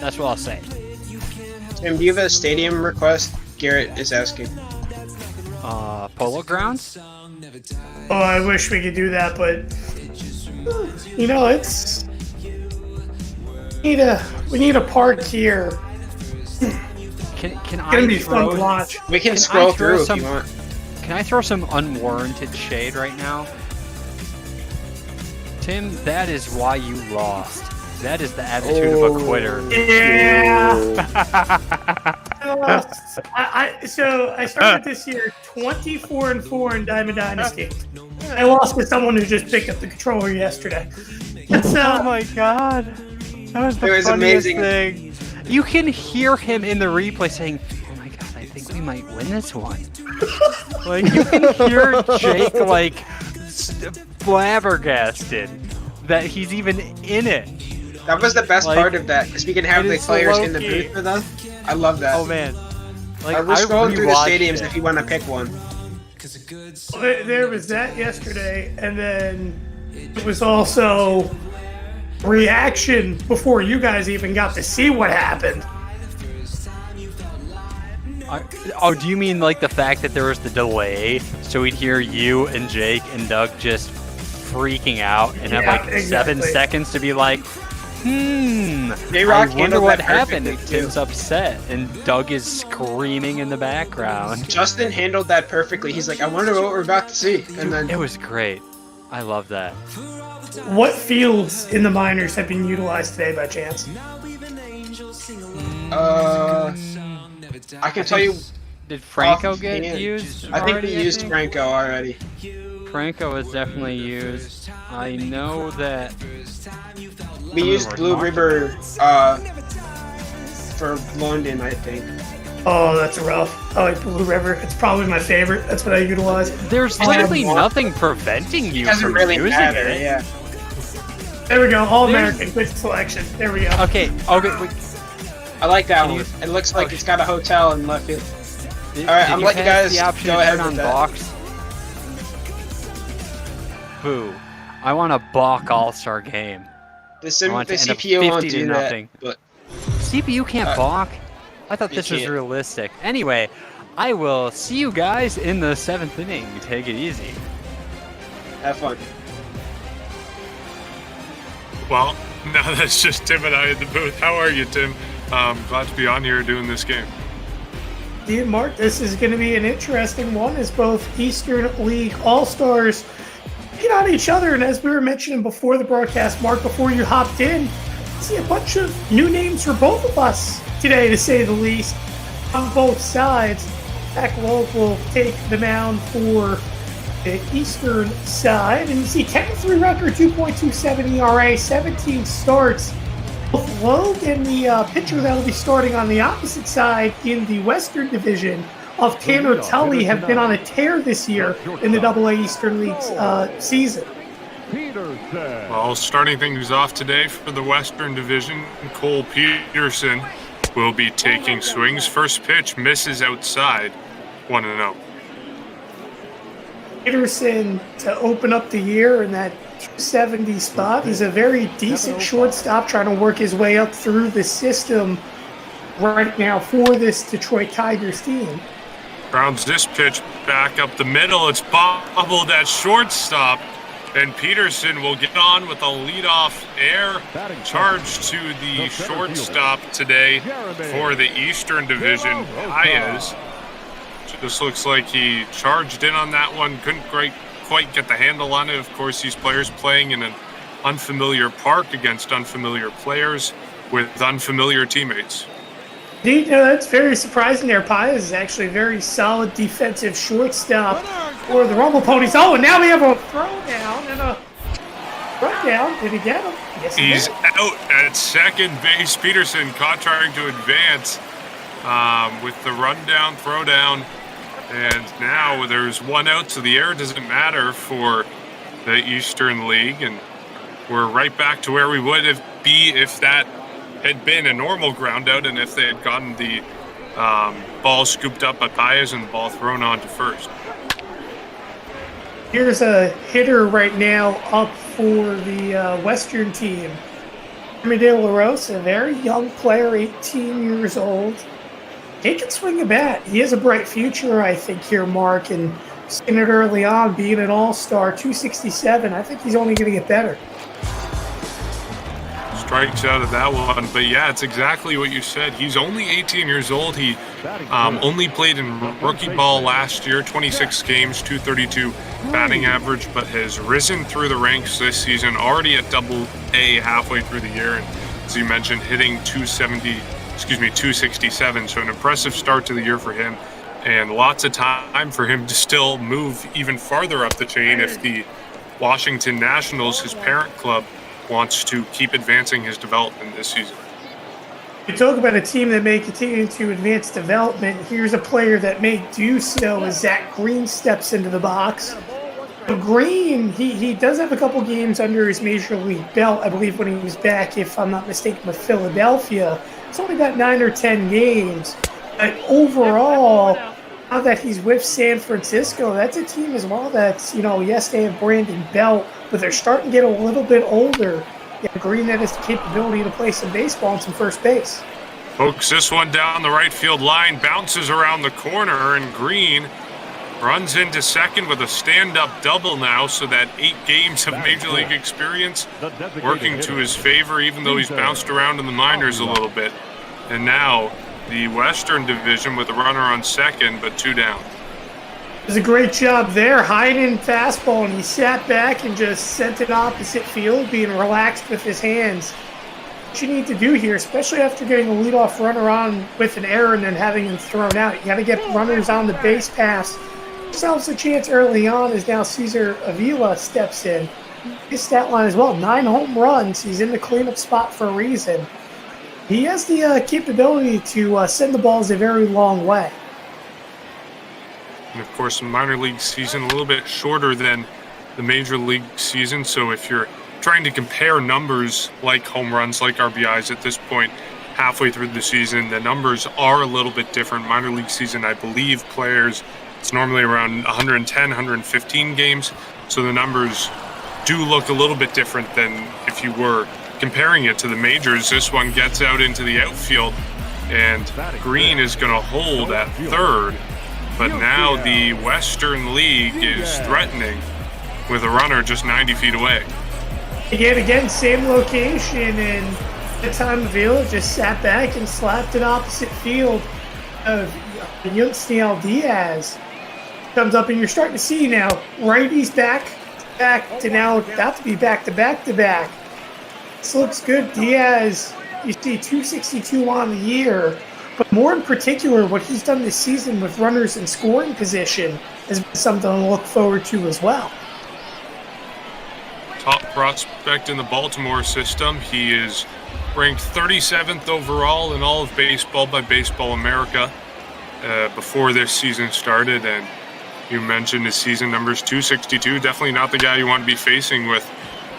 That's what I'll say. Tim, do you have a stadium request? Garrett is asking. Polo Grounds? Oh, I wish we could do that, but you know, it's we need a park here. Can it's gonna be fun to watch. We can scroll through if you want. Can I throw some unwarranted shade right now? Tim, that is why you lost. That is the attitude of a quitter. Yeah. So I started this year 24-4 in Diamond Dynasty. I lost to someone who just picked up the controller yesterday. Oh my god, that was the funniest amazing thing. You can hear him in the replay saying, "Oh my god, I think we might win this one." Like you can hear Jake like flabbergasted that he's even in it. That was the best part of that, because we can have the players in the low-key. booth with us. I love that. Oh man, like We're scrolling through the rewatched stadiums it. if you want to pick one. There was that yesterday, and then it was also reaction before you guys even got to see what happened. Oh, do you mean like the fact that there was the delay, so we'd hear you and Jake and Doug just freaking out and have like 7 seconds to be like, I wonder what happened. Tim's upset and Doug is screaming in the background. Justin handled that perfectly. He's like, I wonder what we're about to see. And then it was great. I love that. What fields in the minors have been utilized today by chance? I can tell you. Did Franco get used? I think we used Franco already. Franco was definitely used. I know that we used Blue River for London, I think. Oh, that's rough. I like Blue River. It's probably my favorite. That's what I utilize. There's literally nothing preventing you from using it. Yeah. There we go. All American. Good selection. There we go. Okay. Wait. I like that one. It looks like it's got a hotel in left field. Alright, I'm letting you guys go ahead with that. Box? Boo. I want a balk all-star game. The CPU won't do that. But CPU can't balk? I thought this was realistic. Anyway, I will see you guys in the 7th inning. Take it easy. Have fun. Well, now that's just Tim and I in the booth. How are you, Tim? Glad to be on here doing this game. Yeah, Mark, this is going to be an interesting one as both Eastern League All-Stars hit on each other. And as we were mentioning before the broadcast, Mark, before you hopped in, see a bunch of new names for both of us today, to say the least, on both sides. Zach Loeb will take the mound for the Eastern side, and you see 10-3 record, 2.27 ERA, 17 starts. Both Loeb and the pitcher that will be starting on the opposite side in the Western Division of Tanner Tully have been on a tear this year in the AA Eastern League's season. Well, starting things off today for the Western Division, Cole Peterson will be taking swings. First pitch misses outside, 1-0. Peterson to open up the year in that 270 spot. He's a very decent shortstop trying to work his way up through the system right now for this Detroit Tigers team. Grounds this pitch back up the middle. It's bobbled at shortstop, and Peterson will get on with a leadoff air charge to the shortstop today for the Eastern Division, Paez. Just looks like he charged in on that one, couldn't quite get the handle on it. Of course, these players playing in an unfamiliar park against unfamiliar players with unfamiliar teammates. Indeed, that's very surprising there. Paez is actually a very solid defensive shortstop for the Rumble Ponies. Oh, and now we have a throwdown and a rundown. Did he get him? Yes, he's out at second base. Peterson caught trying to advance with the rundown, throwdown. And now there's one out, so the error doesn't matter for the Eastern League. And we're right back to where we would be if that had been a normal ground out and if they had gotten the ball scooped up by Paez and the ball thrown on to first. Here's a hitter right now up for the Western team. Jeremy De La Rosa, a very young player, 18 years old. He can swing a bat. He has a bright future, I think, here, Mark, and seeing it early on, being an all-star, 267, I think he's only going to get better. Strikes out of that one, but yeah, it's exactly what you said. He's only 18 years old. He only played in rookie ball last year, 26 games, 232 batting average, but has risen through the ranks this season, already at AA halfway through the year, and as you mentioned, hitting 267, so an impressive start to the year for him, and lots of time for him to still move even farther up the chain if the Washington Nationals, his parent club, wants to keep advancing his development this season. You talk about a team that may continue to advance development. Here's a player that may do so as Zach Green steps into the box. Green, he does have a couple games under his major league belt, I believe, when he was back, if I'm not mistaken, with Philadelphia. It's only got 9 or 10 games. But overall, now that he's with San Francisco, that's a team as well that's, yes, they have Brandon Belt, but they're starting to get a little bit older. Yeah, Green that has the capability to play some baseball and some first base. Pokes this one down the right field line, bounces around the corner, and Green runs into second with a stand-up double now, so that 8 games of Major League experience working to his favor, even though he's bounced around in the minors a little bit. And now the Western Division with a runner on second, but 2 down. Does a great job there, hiding fastball, and he sat back and just sent it opposite field, being relaxed with his hands. What you need to do here, especially after getting a leadoff runner on with an error and then having him thrown out, you got to get runners on the base pass. Yourselves a chance early on as now Cesar Avila steps in. His stat line as well, 9 home runs. He's in the cleanup spot for a reason. He has the capability to send the balls a very long way. And of course, the minor league season a little bit shorter than the major league season. So if you're trying to compare numbers like home runs, like RBIs at this point, halfway through the season, the numbers are a little bit different. Minor league season, I believe, players, it's normally around 110, 115 games. So the numbers do look a little bit different than if you were comparing it to the majors. This one gets out into the outfield, and Green is going to hold at third. But now the Western League is threatening with a runner just 90 feet away. Again, same location, and the time Avila just sat back and slapped it opposite field of Yunstiel Diaz. Comes up, and you're starting to see now righties back to now about to be back to back to back. This looks good. Diaz, you see 262 on the year, but more in particular, what he's done this season with runners in scoring position has been something to look forward to as well. Top prospect in the Baltimore system. He is ranked 37th overall in all of baseball by Baseball America before this season started. And you mentioned his season numbers, 262. Definitely not the guy you want to be facing with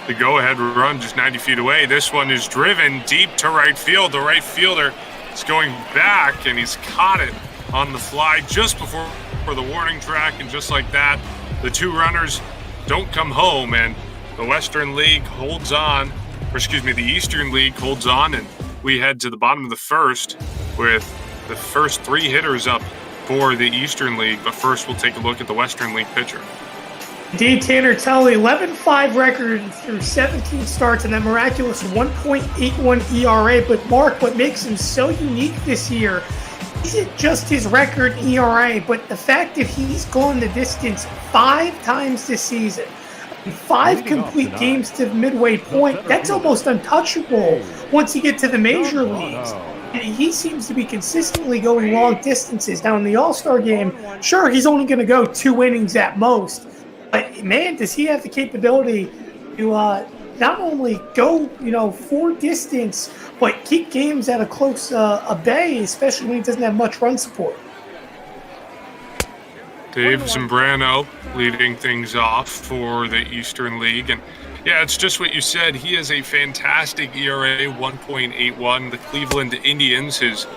the go-ahead run just 90 feet away. This one is driven deep to right field. The right fielder is going back, and he's caught it on the fly just before the warning track. And just like that, the two runners don't come home, and the Western League holds on, or excuse me, the Eastern League holds on, and we head to the bottom of the first with the first three hitters up for the Eastern League. But first, we'll take a look at the Western League pitcher. Indeed, Tanner Tully, 11-5 record through 17 starts and that miraculous 1.81 ERA. But Mark, what makes him so unique this year isn't just his record ERA, but the fact that he's gone the distance 5 times this season. 5 complete games to the midway point. That's almost untouchable once you get to the major leagues. And he seems to be consistently going long distances. Now in the All-Star game, sure, he's only going to go 2 innings at most. But man, does he have the capability to not only go, for distance, but keep games at a close a bay, especially when he doesn't have much run support. Dave Zambrano leading things off for the Eastern League. And yeah, it's just what you said. He has a fantastic ERA, 1.81. The Cleveland Indians, his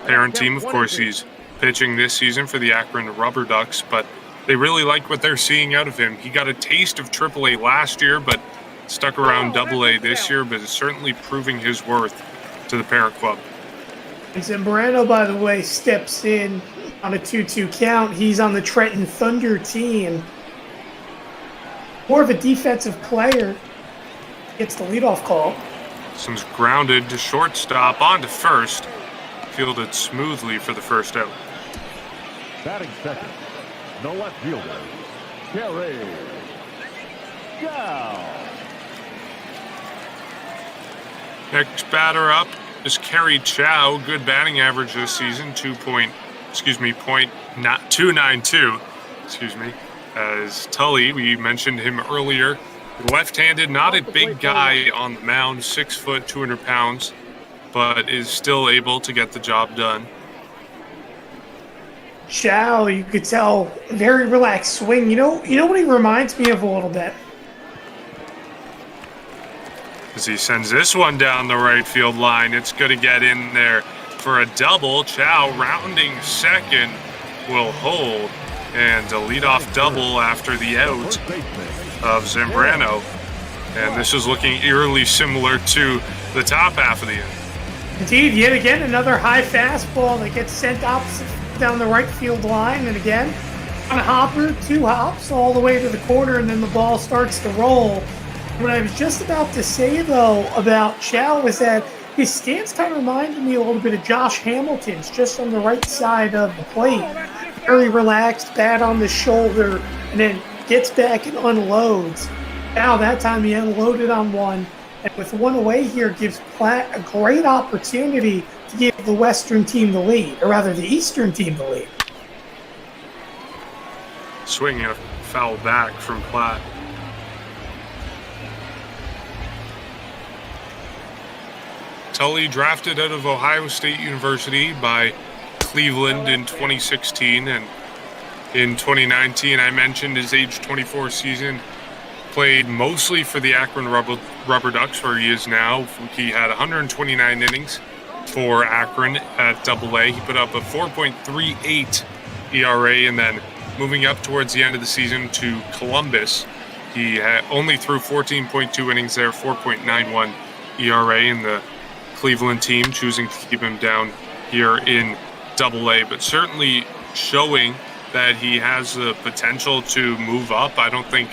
parent team, of course, he's pitching this season for the Akron Rubber Ducks, but they really like what they're seeing out of him. He got a taste of AAA last year, but stuck around AA this year, but is certainly proving his worth to the parent club. And Zambrano, by the way, steps in on a 2-2 count. He's on the Trenton Thunder team. More of a defensive player. Gets the leadoff call. This one's grounded to shortstop, on to first. Fielded smoothly for the first out. Batting second, the left fielder, Kerry Chow. Next batter up is Kerry Chow. Good batting average this season, 2.292. As Tully, we mentioned him earlier. Left-handed, not a big guy on the mound, 6 foot, 200 pounds, but is still able to get the job done. Chow, you could tell, very relaxed swing. You know what he reminds me of a little bit? As he sends this one down the right field line, it's going to get in there for a double. Chow rounding second will hold, and a leadoff double after the out of Zambrano. And this is looking eerily similar to the top half of the inning. Indeed, yet again, another high fastball that gets sent opposite down the right field line. And again, on a hopper, 2 hops all the way to the corner, and then the ball starts to roll. What I was just about to say, though, about Chow is that his stance kind of reminded me a little bit of Josh Hamilton's, just on the right side of the plate. Very relaxed, bat on the shoulder, and then gets back and unloads. Now that time he unloaded on one, and with one away here, gives Platt a great opportunity to give the Western team the lead, or rather the Eastern team the lead. Swinging a foul back from Platt. Tully, drafted out of Ohio State University by Cleveland in 2016, and in 2019, I mentioned his age 24 season, played mostly for the Akron Rubber Ducks, where he is now. He had 129 innings for Akron at AA. He put up a 4.38 ERA, and then moving up towards the end of the season to Columbus, he had only threw 14.2 innings there, 4.91 ERA, and the Cleveland team choosing to keep him down here in AA, but certainly showing that he has the potential to move up. I don't think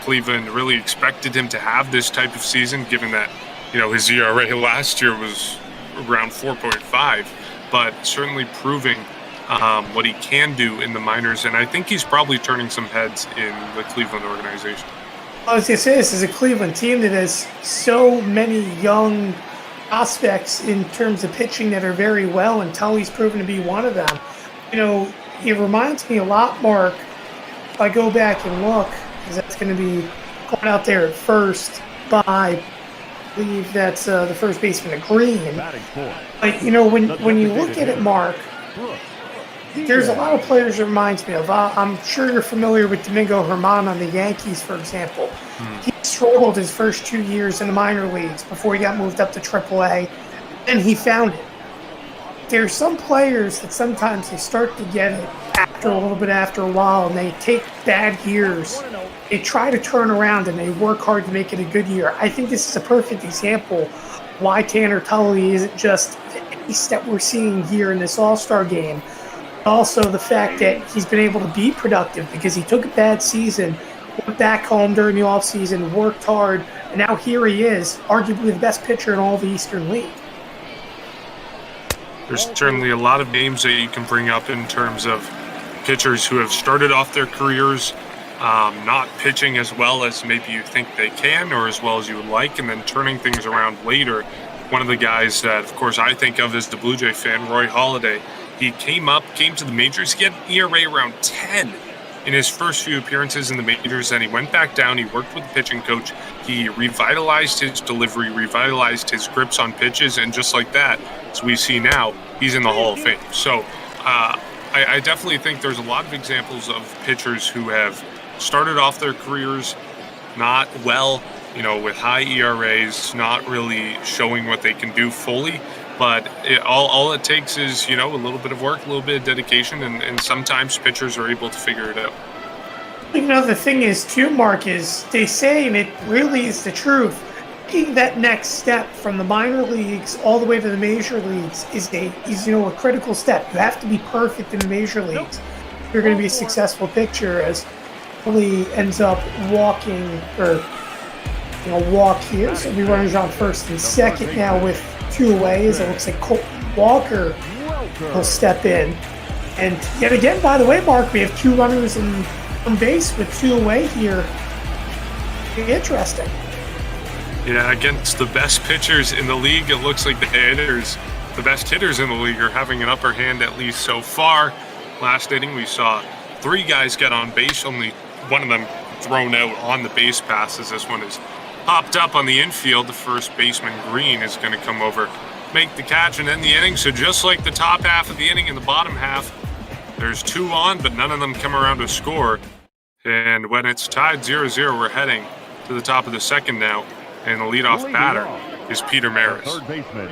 Cleveland really expected him to have this type of season, given that, his ERA last year was around 4.5, but certainly proving what he can do in the minors, and I think he's probably turning some heads in the Cleveland organization. I was going to say, this is a Cleveland team that has so many young prospects in terms of pitching that are very well, and Tully's proven to be one of them. It reminds me a lot, Mark, if I go back and look, because that's going to be going out there at first by, I believe that's the first baseman of Green. But, when you look at it, Mark, there's a lot of players it reminds me of. I'm sure you're familiar with Domingo Germán on the Yankees, for example. He struggled his first 2 years in the minor leagues before he got moved up to AAA, and he found it. There's some players that sometimes they start to get it after a little bit after a while, and they take bad years. They try to turn around, and they work hard to make it a good year. I think this is a perfect example why Tanner Tully isn't just the ace that we're seeing here in this All-Star game. Also, the fact that he's been able to be productive because he took a bad season, went back home during the offseason, worked hard, and now here he is, arguably the best pitcher in all the Eastern League. There's certainly a lot of names that you can bring up in terms of pitchers who have started off their careers not pitching as well as maybe you think they can or as well as you would like, and then turning things around later. One of the guys that, of course, I think of as the Blue Jay fan, Roy Halladay. He came to the majors. He had an ERA around 10 in his first few appearances in the majors. Then he went back down. He worked with the pitching coach. He revitalized his delivery, revitalized his grips on pitches, and just like that, as we see now, he's in the Hall of Fame. So I definitely think there's a lot of examples of pitchers who have started off their careers not well, with high ERAs, not really showing what they can do fully. But all it takes is, a little bit of work, a little bit of dedication, and sometimes pitchers are able to figure it out. The thing is, too, Mark, is they say, and it really is the truth, taking that next step from the minor leagues all the way to the major leagues is a critical step. You have to be perfect in the major leagues if you're going to be a successful pitcher, as Lee ends up walking, or walk here. So we runners on first and second now with 2 away, as it looks like Colton Walker will step in. And yet again, by the way, Mark, we have 2 runners on base with 2 away here. Interesting. Yeah, against the best pitchers in the league, it looks like the best hitters in the league are having an upper hand, at least so far. Last inning, we saw 3 guys get on base, only one of them thrown out on the base passes. This one is popped up on the infield. The first baseman, Green, is going to come over, make the catch, and end the inning. So just like the top half of the inning, in the bottom half, there's 2 on, but none of them come around to score. And when it's tied 0-0, we're heading to the top of the second now, and the leadoff batter is Peter Maris. Third baseman,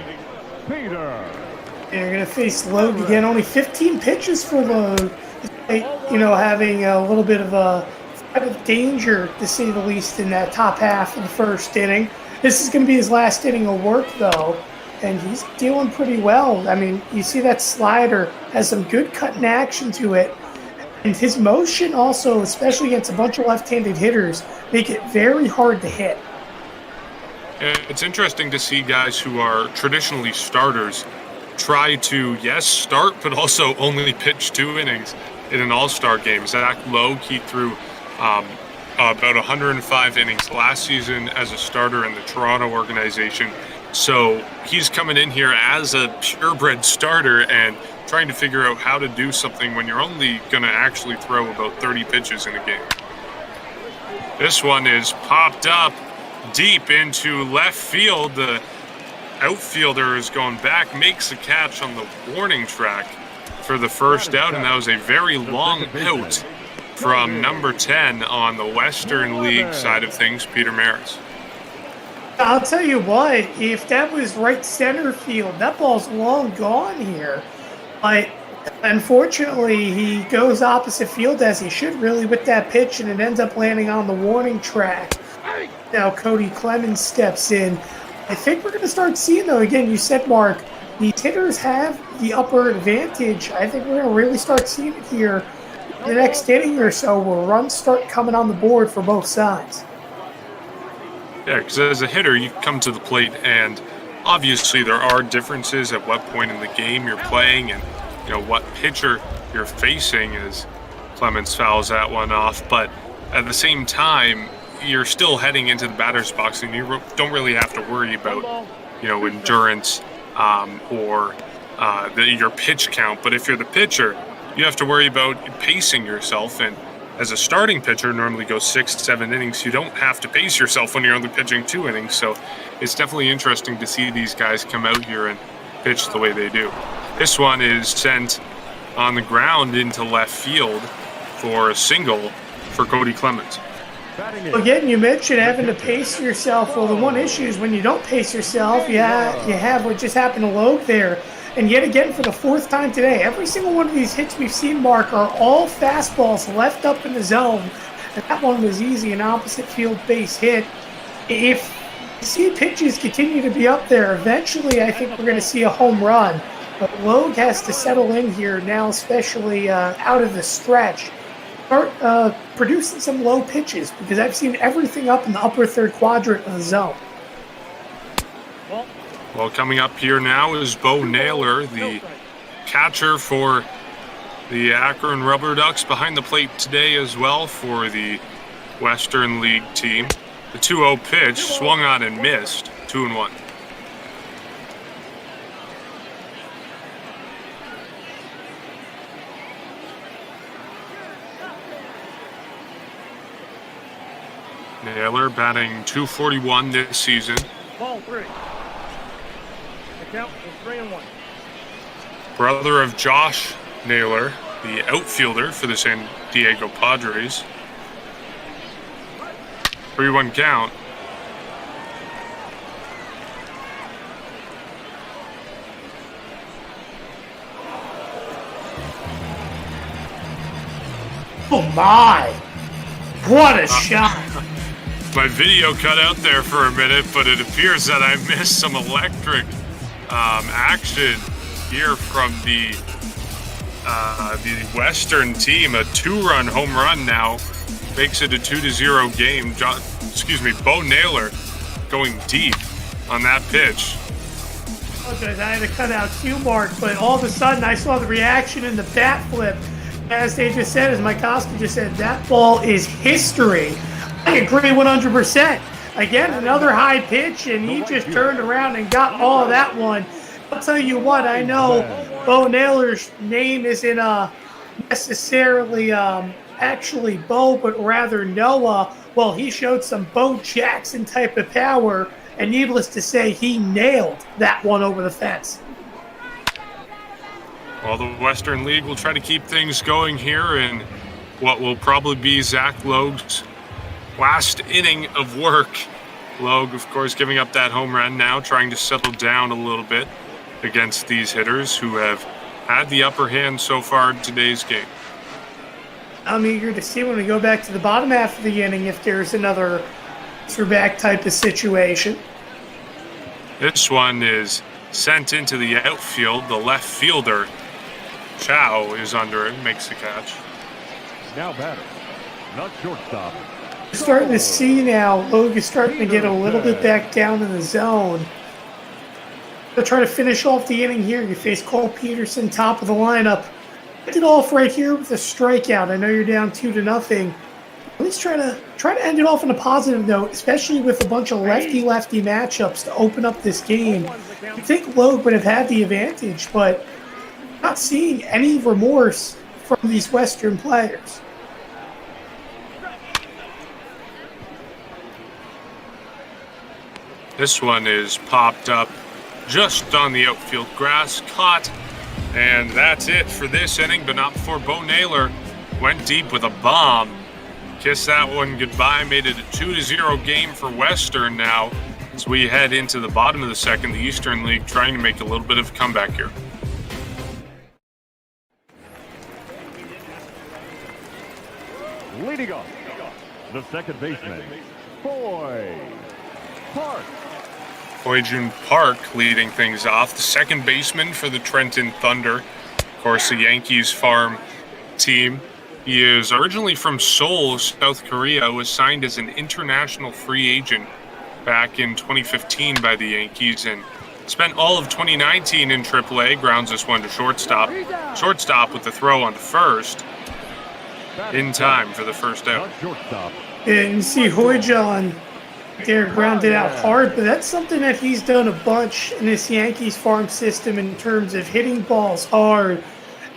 Peter. They're going to face Logue again. Only 15 pitches for Logue. Having a little bit of a danger, to say the least, in that top half of the first inning. This is going to be his last inning of work, though, and he's doing pretty well. I mean, you see that slider has some good cutting action to it, and his motion also, especially against a bunch of left-handed hitters, make it very hard to hit. It's interesting to see guys who are traditionally starters try to, yes, start, but also only pitch 2 innings in an all-star game. Zach Logue, he threw about 105 innings last season as a starter in the Toronto organization. So he's coming in here as a purebred starter and trying to figure out how to do something when you're only going to actually throw about 30 pitches in a game. This one is popped up deep into left field. The outfielder is going back, makes a catch on the warning track for the first out, and that was a very long out from number 10 on the Western League side of things, Peter Maris. I'll tell you what, if that was right center field, that ball's long gone here. But unfortunately, he goes opposite field, as he should really, with that pitch, and it ends up landing on the warning track. Now Cody Clemens steps in. I think we're going to start seeing, though, again, you said, Mark, these hitters have the upper advantage. I think we're going to really start seeing it here in the next inning or so, where runs start coming on the board for both sides. Yeah, because as a hitter, you come to the plate, and obviously there are differences at what point in the game you're playing and, what pitcher you're facing as Clemens fouls that one off. But at the same time, you're still heading into the batter's box, and you don't really have to worry about, endurance or your pitch count. But if you're the pitcher, you have to worry about pacing yourself. And as a starting pitcher, normally goes 6-7 innings. You don't have to pace yourself when you're only pitching 2 innings. So it's definitely interesting to see these guys come out here and pitch the way they do. This one is sent on the ground into left field for a single for Cody Clemens. Again, you mentioned having to pace yourself. Well, the one issue is when you don't pace yourself, you have what just happened to Logue there. And yet again, for the 4th time today, every single one of these hits we've seen, Mark, are all fastballs left up in the zone. And that one was easy, an opposite field base hit. If you see pitches continue to be up there, eventually I think we're going to see a home run. But Logue has to settle in here now, especially out of the stretch. Start producing some low pitches, because I've seen everything up in the upper 3rd quadrant of the zone. Well, coming up here now is Bo Naylor, the catcher for the Akron Rubber Ducks, behind the plate today as well for the Western League team. The 2-0 pitch swung on and missed, 2-1. Naylor batting .241 this season. Ball 3. The count is 3-1. Brother of Josh Naylor, the outfielder for the San Diego Padres. 3-1 count. Oh my! What a shot! My video cut out there for a minute, but it appears that I missed some electric action here from the Western team. A 2-run home run now makes it a 2-0 game. Bo Naylor going deep on that pitch. Okay, I had to cut out cue Mark, but all of a sudden I saw the reaction in the bat flip. As they just said, as Mike Koska just said, that ball is history. I agree 100%. Again, another high pitch, and he just turned around and got all of that one. I'll tell you what, I know Bo Naylor's name isn't necessarily actually Bo, but rather Noah. Well, he showed some Bo Jackson type of power, and needless to say, he nailed that one over the fence. Well, the Western League will try to keep things going here in what will probably be Zach Logue's last inning of work. Logue, of course, giving up that home run now, trying to settle down a little bit against these hitters who have had the upper hand so far in today's game. I'm eager to see when we go back to the bottom half of the inning if there's another back type of situation. This one is sent into the outfield. The left fielder, Chow, is under it, makes the catch. Now batter, not shortstop. Starting to see now, Logue is starting to get a little bit back down in the zone. They'll try to finish off the inning here. You face Cole Peterson, top of the lineup. End it off right here with a strikeout. I know you're down 2-0. At least try to end it off on a positive note, especially with a bunch of lefty-lefty matchups to open up this game. I think Logue would have had the advantage, but not seeing any remorse from these Western players. This one is popped up just on the outfield grass, caught, and that's it for this inning, but not before Bo Naylor went deep with a bomb. Kissed that one goodbye, made it a 2-0 game for Western now as we head into the bottom of the second. The Eastern League trying to make a little bit of a comeback here. Leading off, the second baseman, Boy Park. Boy-Jun Park leading things off, the second baseman for the Trenton Thunder. Of course, the Yankees farm team. He is originally from Seoul, South Korea, was signed as an international free agent back in 2015 by the Yankees and spent all of 2019 in AAA, grounds this one to shortstop. Shortstop with the throw on the first, in time for the first out. Shortstop, And you see Hoyjon there grounded out hard, but that's something that he's done a bunch in this Yankees farm system in terms of hitting balls hard.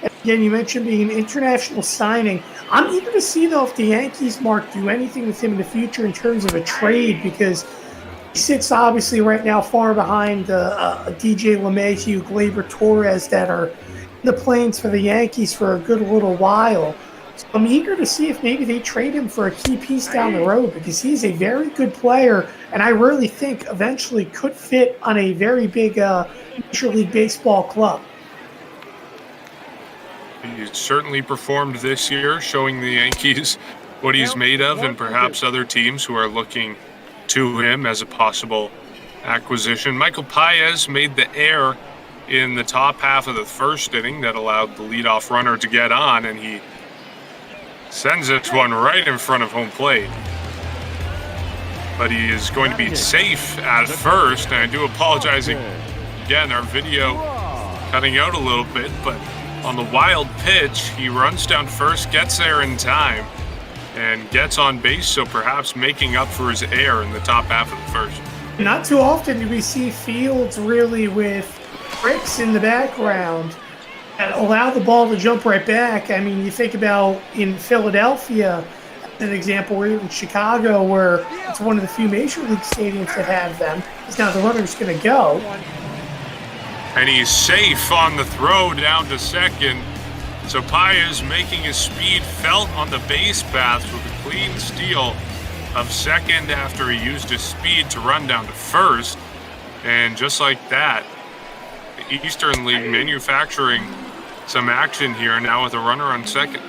And again, you mentioned being an international signing. I'm eager to see, though, if the Yankees, Mark, do anything with him in the future in terms of a trade, because he sits obviously right now far behind DJ LeMahieu, Gleyber Torres that are in the plans for the Yankees for a good little while. So I'm eager to see if maybe they trade him for a key piece down the road, because he's a very good player, and I really think eventually could fit on a very big Major League Baseball club. He certainly performed this year, showing the Yankees what he's made of, and perhaps other teams who are looking to him as a possible acquisition. Michael Paez made the error in the top half of the first inning that allowed the leadoff runner to get on, and he sends this one right in front of home plate. But he is going to be safe at first, and I do apologize again, our video cutting out a little bit, but on the wild pitch, he runs down first, gets there in time, and gets on base, so perhaps making up for his error in the top half of the first. Not too often do we see fields really with bricks in the background that allow the ball to jump right back. I mean, you think about in Philadelphia, an example, or even Chicago, where it's one of the few Major League stadiums that have them. Now the runner's going to go. And he's safe on the throw down to second. So Paez making his speed felt on the base paths with a clean steal of second after he used his speed to run down to first. And just like that, the Eastern League manufacturing some action here now with a runner on second.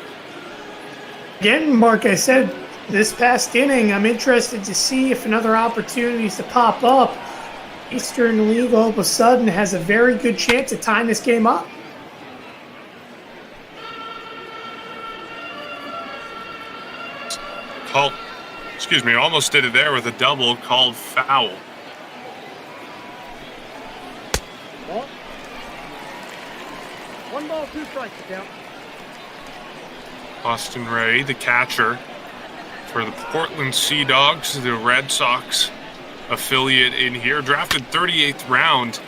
Again, Mark, I said this past inning, I'm interested to see if another opportunities to pop up. Eastern League all of a sudden has a very good chance of tying this game up. Almost did it there with a double called foul. One ball, two strikes, count. Austin Ray, the catcher for the Portland Sea Dogs, the Red Sox affiliate in here, drafted 38th round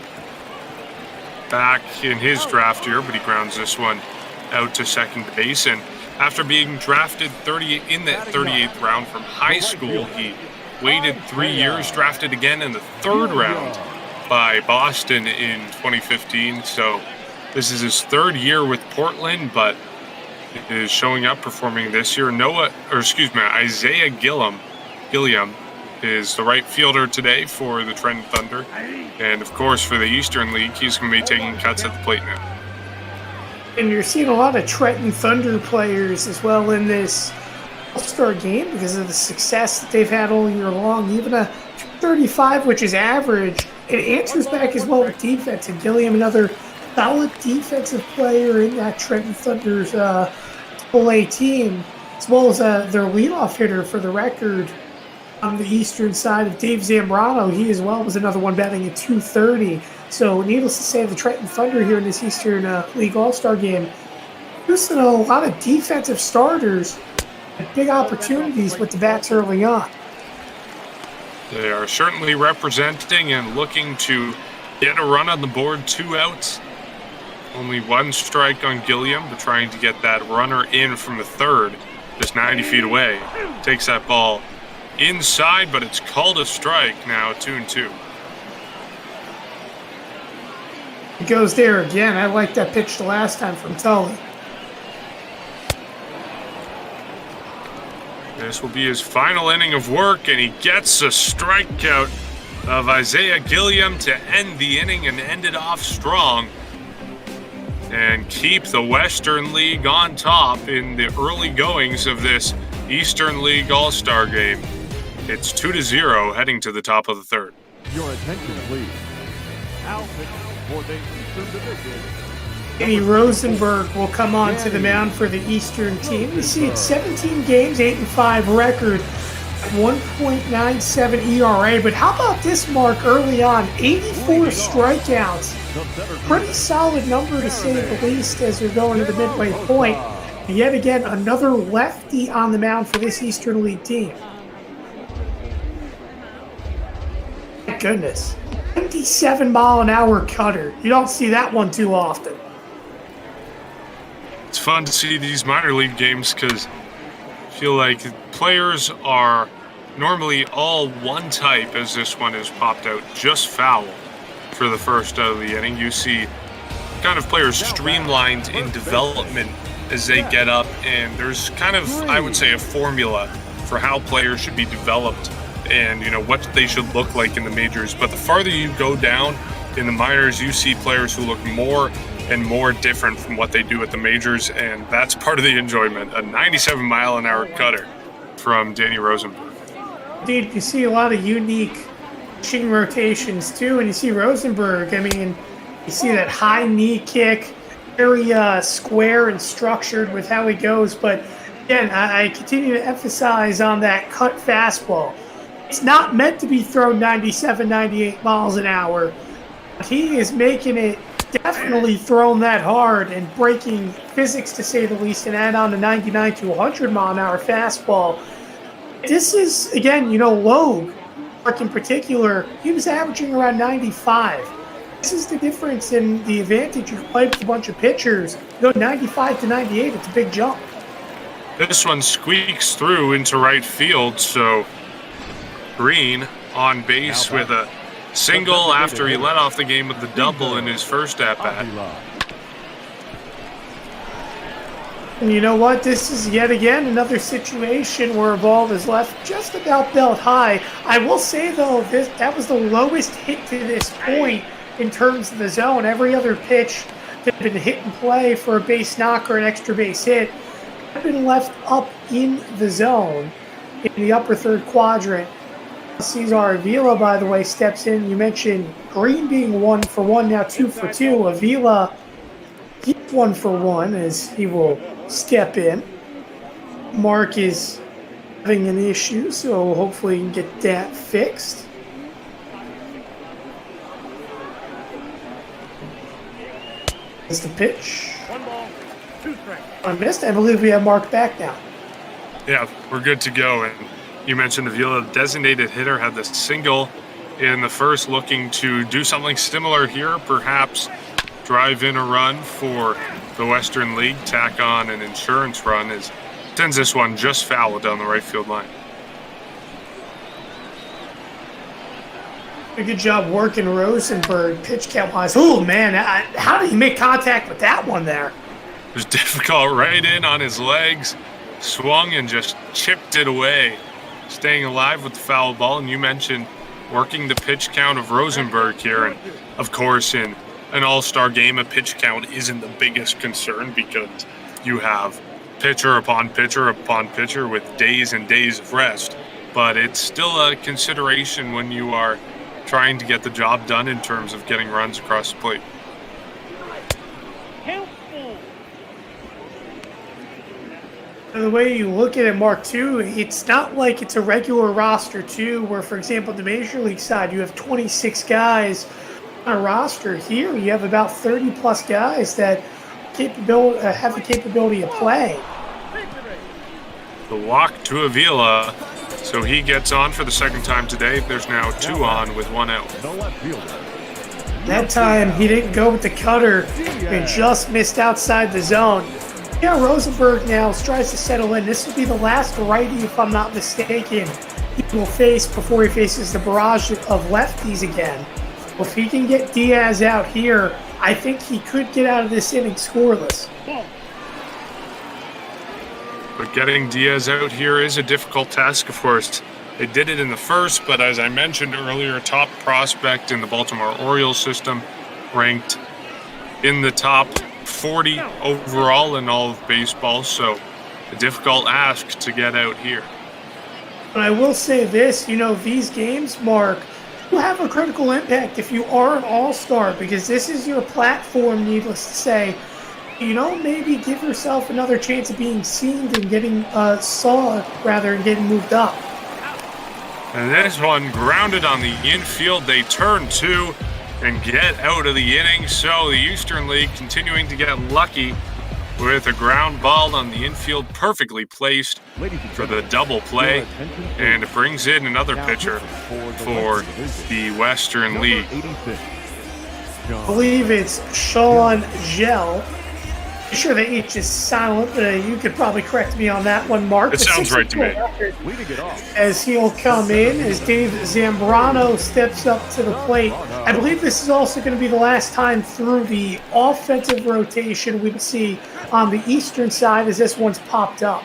back in his draft year, but he grounds this one out to second base. And after being drafted in that 38th round from high school, he waited 3 years, drafted again in the third round by Boston in 2015. So this is his third year with Portland, but is showing up, performing this year. Isaiah Gilliam is the right fielder today for the Trenton Thunder. And of course, for the Eastern League, he's going to be taking cuts at the plate now. And you're seeing a lot of Trenton Thunder players as well in this All-Star game because of the success that they've had all year long. Even a 235, which is average, it answers back as well with defense. And Gilliam, another solid defensive player in that Trenton Thunder's AA team, as well as their leadoff hitter for the record on the eastern side of Dave Zambrano. He as well was another one batting at 230. So needless to say, the Trenton Thunder here in this Eastern League All-Star game, using a lot of defensive starters and big opportunities with the bats early on. They are certainly representing and looking to get a run on the board, 2 outs. Only 1 strike on Gilliam, but trying to get that runner in from the third, just 90 feet away. Takes that ball inside, but it's called a strike now, 2-2. It goes there again. I liked that pitch the last time from Tully. This will be his final inning of work, and he gets a strikeout of Isaiah Gilliam to end the inning and end it off strong and keep the Western League on top in the early goings of this Eastern League All-Star game. It's 2-0 heading to the top of the third. Your attention, please. Now for the Eastern Division. Danny Rosenberg will come on to the mound for the Eastern team. We see it's 17 games, 8-5 record, 1.97 ERA. But how about this mark early on? 84 strikeouts. Pretty solid number to say the least as you're going to the midway point. Yet again, another lefty on the mound for this Eastern League team. goodness. 97-mile-an-hour cutter. You don't see that one too often. It's fun to see these minor league games because I feel like players are normally all one type, as this one has popped out, just foul for the first out of the inning. You see kind of players streamlined in development as they get up, and there's kind of, I would say, a formula for how players should be developed and, you know, what they should look like in the majors. But the farther you go down in the minors, you see players who look more and more different from what they do at the majors, and that's part of the enjoyment. A 97-mile-an-hour cutter from Danny Rosenberg. Indeed, you see a lot of unique pitching rotations too, and you see Rosenberg. I mean, you see that high knee kick, very square and structured with how he goes. But again, I continue to emphasize on that cut fastball. It's not meant to be thrown 97, 98 miles an hour. He is making it definitely thrown that hard and breaking physics, to say the least, and add on a 99 to 100 mile an hour fastball. This is, again, you know, Logue, Mark in particular, he was averaging around 95. This is the difference in the advantage. You play with a bunch of pitchers. You go 95 to 98, it's a big jump. This one squeaks through into right field, so Green on base with a single after he led off the game with the double in his first at-bat. And you know what? This is yet again another situation where a ball is left just about belt high. I will say, though, that was the lowest hit to this point in terms of the zone. Every other pitch that had been hit and play for a base knock or an extra base hit had been left up in the zone in the upper third quadrant. Cesar Avila, by the way, steps in. You mentioned Green being 1 for 1, now 2 for 2. Avila, he's 1 for 1 as he will step in. Mark is having an issue, so hopefully he can get that fixed. That's the pitch. 1 ball, 2 strikes. I missed. I believe we have Mark back now. Yeah, we're good to go. And you mentioned Avila, designated hitter, had the single in the first, looking to do something similar here, perhaps drive in a run for the Western League, tack on an insurance run, as sends this one just foul down the right field line. A good job working Rosenberg pitch count wise. Oh man, how did he make contact with that one there? It was difficult, right in on his legs, swung and just chipped it away, staying alive with the foul ball. And you mentioned working the pitch count of Rosenberg here, and of course in an all-star game, a pitch count isn't the biggest concern because you have pitcher upon pitcher upon pitcher with days and days of rest. But it's still a consideration when you are trying to get the job done in terms of getting runs across the plate. The way you look at it, Mark, too, it's not like it's a regular roster, too, where, for example, the Major League side, you have 26 guys on a roster. Here, you have about 30-plus guys that have the capability of playing. The walk to Avila, so he gets on for the second time today. There's now 2 on with 1 out. That time, he didn't go with the cutter and just missed outside the zone. Yeah, Rosenberg now tries to settle in. This will be the last righty, if I'm not mistaken, he will face before he faces the barrage of lefties again. Well, if he can get Diaz out here, I think he could get out of this inning scoreless. But getting Diaz out here is a difficult task, of course. They did it in the first, but as I mentioned earlier, top prospect in the Baltimore Orioles system, ranked in the top 40 overall in all of baseball, so a difficult ask to get out here. But I will say this, these games, Mark, will have a critical impact if you are an all-star, because this is your platform, needless to say. Maybe give yourself another chance of being seen and getting and getting moved up. And this one grounded on the infield. They turn 2 and get out of the inning. So the Eastern League continuing to get lucky with a ground ball on the infield, perfectly placed for the double play, and it brings in another pitcher for the Western League. I believe it's Sean Gell. I'm sure the H is silent. You could probably correct me on that one, Mark. It sounds right to me. As he'll come in, as Dave Zambrano steps up to the plate. I believe this is also going to be the last time through the offensive rotation we would see on the eastern side as this one's popped up.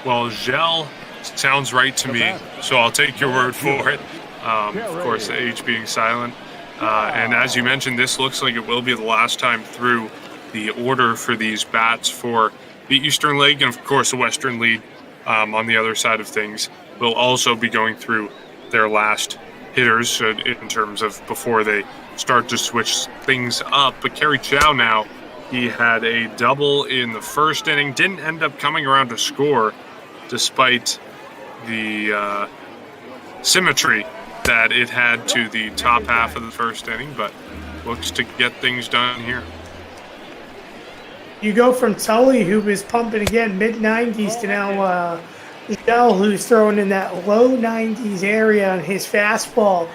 Well, Gel sounds right to me, so I'll take your word for it. Of course, the H being silent. And as you mentioned, this looks like it will be the last time through the order for these bats for the Eastern League. And of course, the Western League on the other side of things will also be going through their last hitters in terms of before they start to switch things up. But Kerry Chow now, he had a double in the first inning, didn't end up coming around to score despite the symmetry that it had to the top half of the first inning, but looks to get things done here. You go from Tully, who was pumping again mid-90s, to now Michelle, who's throwing in that low 90s area on his fastball.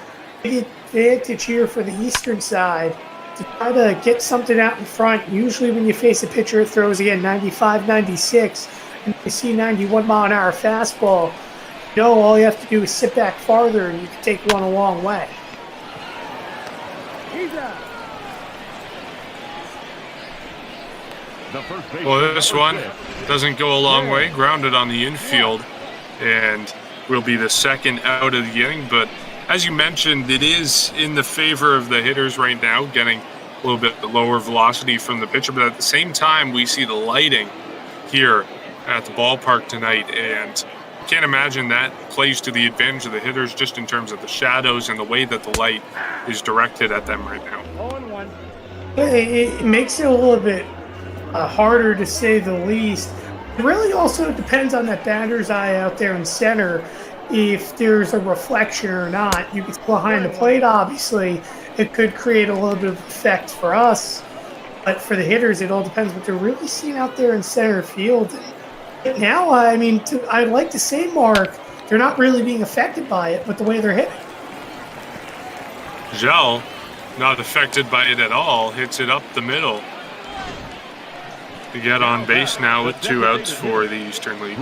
They had to cheer for the eastern side to try to get something out in front. Usually when you face a pitcher that throws again 95, 96, and you see 91 mile an hour fastball, all you have to do is sit back farther and you can take one a long way. Well, this one doesn't go a long way, grounded on the infield, and will be the second out of the inning. But as you mentioned, it is in the favor of the hitters right now, getting a little bit lower velocity from the pitcher. But at the same time, we see the lighting here at the ballpark tonight, and can't imagine that plays to the advantage of the hitters just in terms of the shadows and the way that the light is directed at them right now. It makes it a little bit harder to say the least. It really also depends on that batter's eye out there in center, if there's a reflection or not. You can see behind the plate, obviously. It could create a little bit of effect for us. But for the hitters, it all depends what they're really seeing out there in center field. Now, I mean, I'd like to say, Mark, they're not really being affected by it, but the way they're hitting. Zhao, not affected by it at all, hits it up the middle to get on base now with 2 outs for the Eastern League.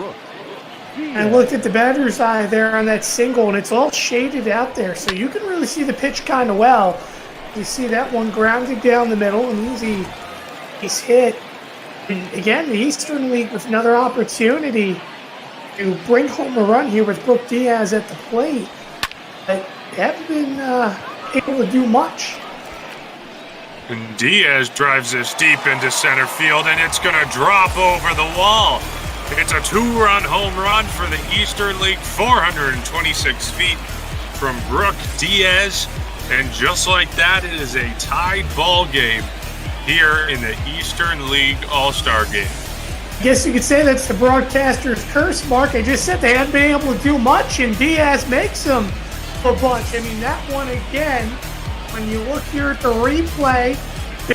I looked at the batter's eye there on that single, and it's all shaded out there, so you can really see the pitch kind of well. You see that one grounded down the middle, an easy base hit. And again, the Eastern League with another opportunity to bring home a run here with Brooke Diaz at the plate. But they haven't been able to do much. And Diaz drives this deep into center field, and it's going to drop over the wall. It's a 2-run home run for the Eastern League, 426 feet from Brooke Diaz. And just like that, it is a tied ball game here in the Eastern League All-Star Game. I guess you could say that's the broadcaster's curse, Mark. I just said they hadn't been able to do much, and Diaz makes them a bunch. I mean, that one again, when you look here at the replay,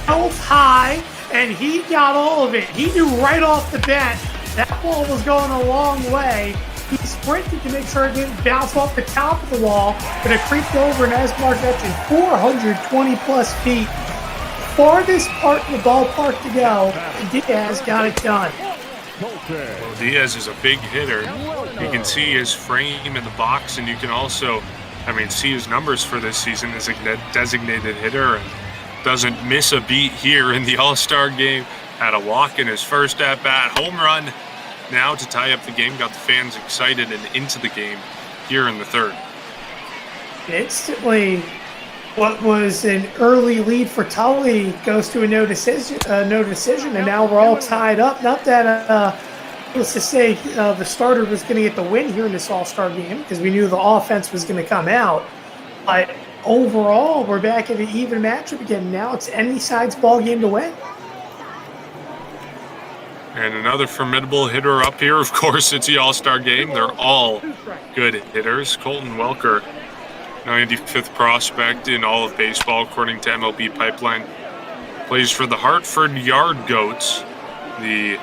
belt high, and he got all of it. He knew right off the bat that ball was going a long way. He sprinted to make sure it didn't bounce off the top of the wall, but it creeped over, and as Mark mentioned, 420-plus feet. Farthest part of the ballpark to go, and Diaz got it done. Well, Diaz is a big hitter. You can see his frame in the box, and you can also, see his numbers for this season as a designated hitter, and doesn't miss a beat here in the All-Star Game. Had a walk in his first at-bat, home run now to tie up the game, got the fans excited and into the game here in the third. Instantly, what was an early lead for Tully goes to a no decision, and now we're all tied up. Not that was to say the starter was going to get the win here in this All-Star Game, because we knew the offense was going to come out. But overall, we're back in an even matchup again. Now it's any side's ball game to win. And another formidable hitter up here. Of course, it's the All-Star Game. They're all good hitters. Colton Welker, 95th prospect in all of baseball, according to MLB Pipeline. plays for the Hartford Yard Goats, the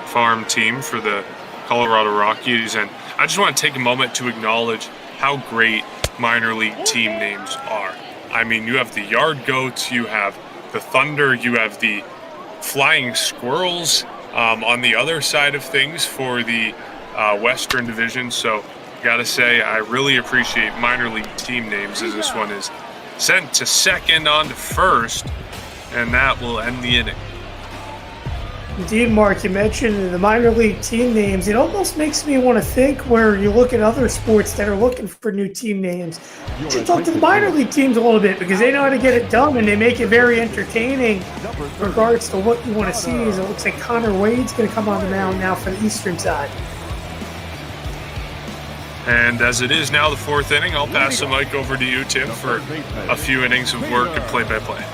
farm team for the Colorado Rockies. And I just want to take a moment to acknowledge how great minor league team names are. I mean, you have the Yard Goats, you have the Thunder, you have the Flying Squirrels on the other side of things for the Western Division. So gotta say, I really appreciate minor league team names, as this one is sent to second on to first, and that will end the inning. Indeed, Mark, you mentioned the minor league team names. It almost makes me want to think where you look at other sports that are looking for new team names. You should talk to the minor league teams a little bit because they know how to get it done and they make it very entertaining in regards to what you want to see. As it looks like Connor Wade's going to come on the mound now for the Eastern side. And as it is now the fourth inning, I'll pass the mic over to you, Tim, for a few innings of work and play-by-play.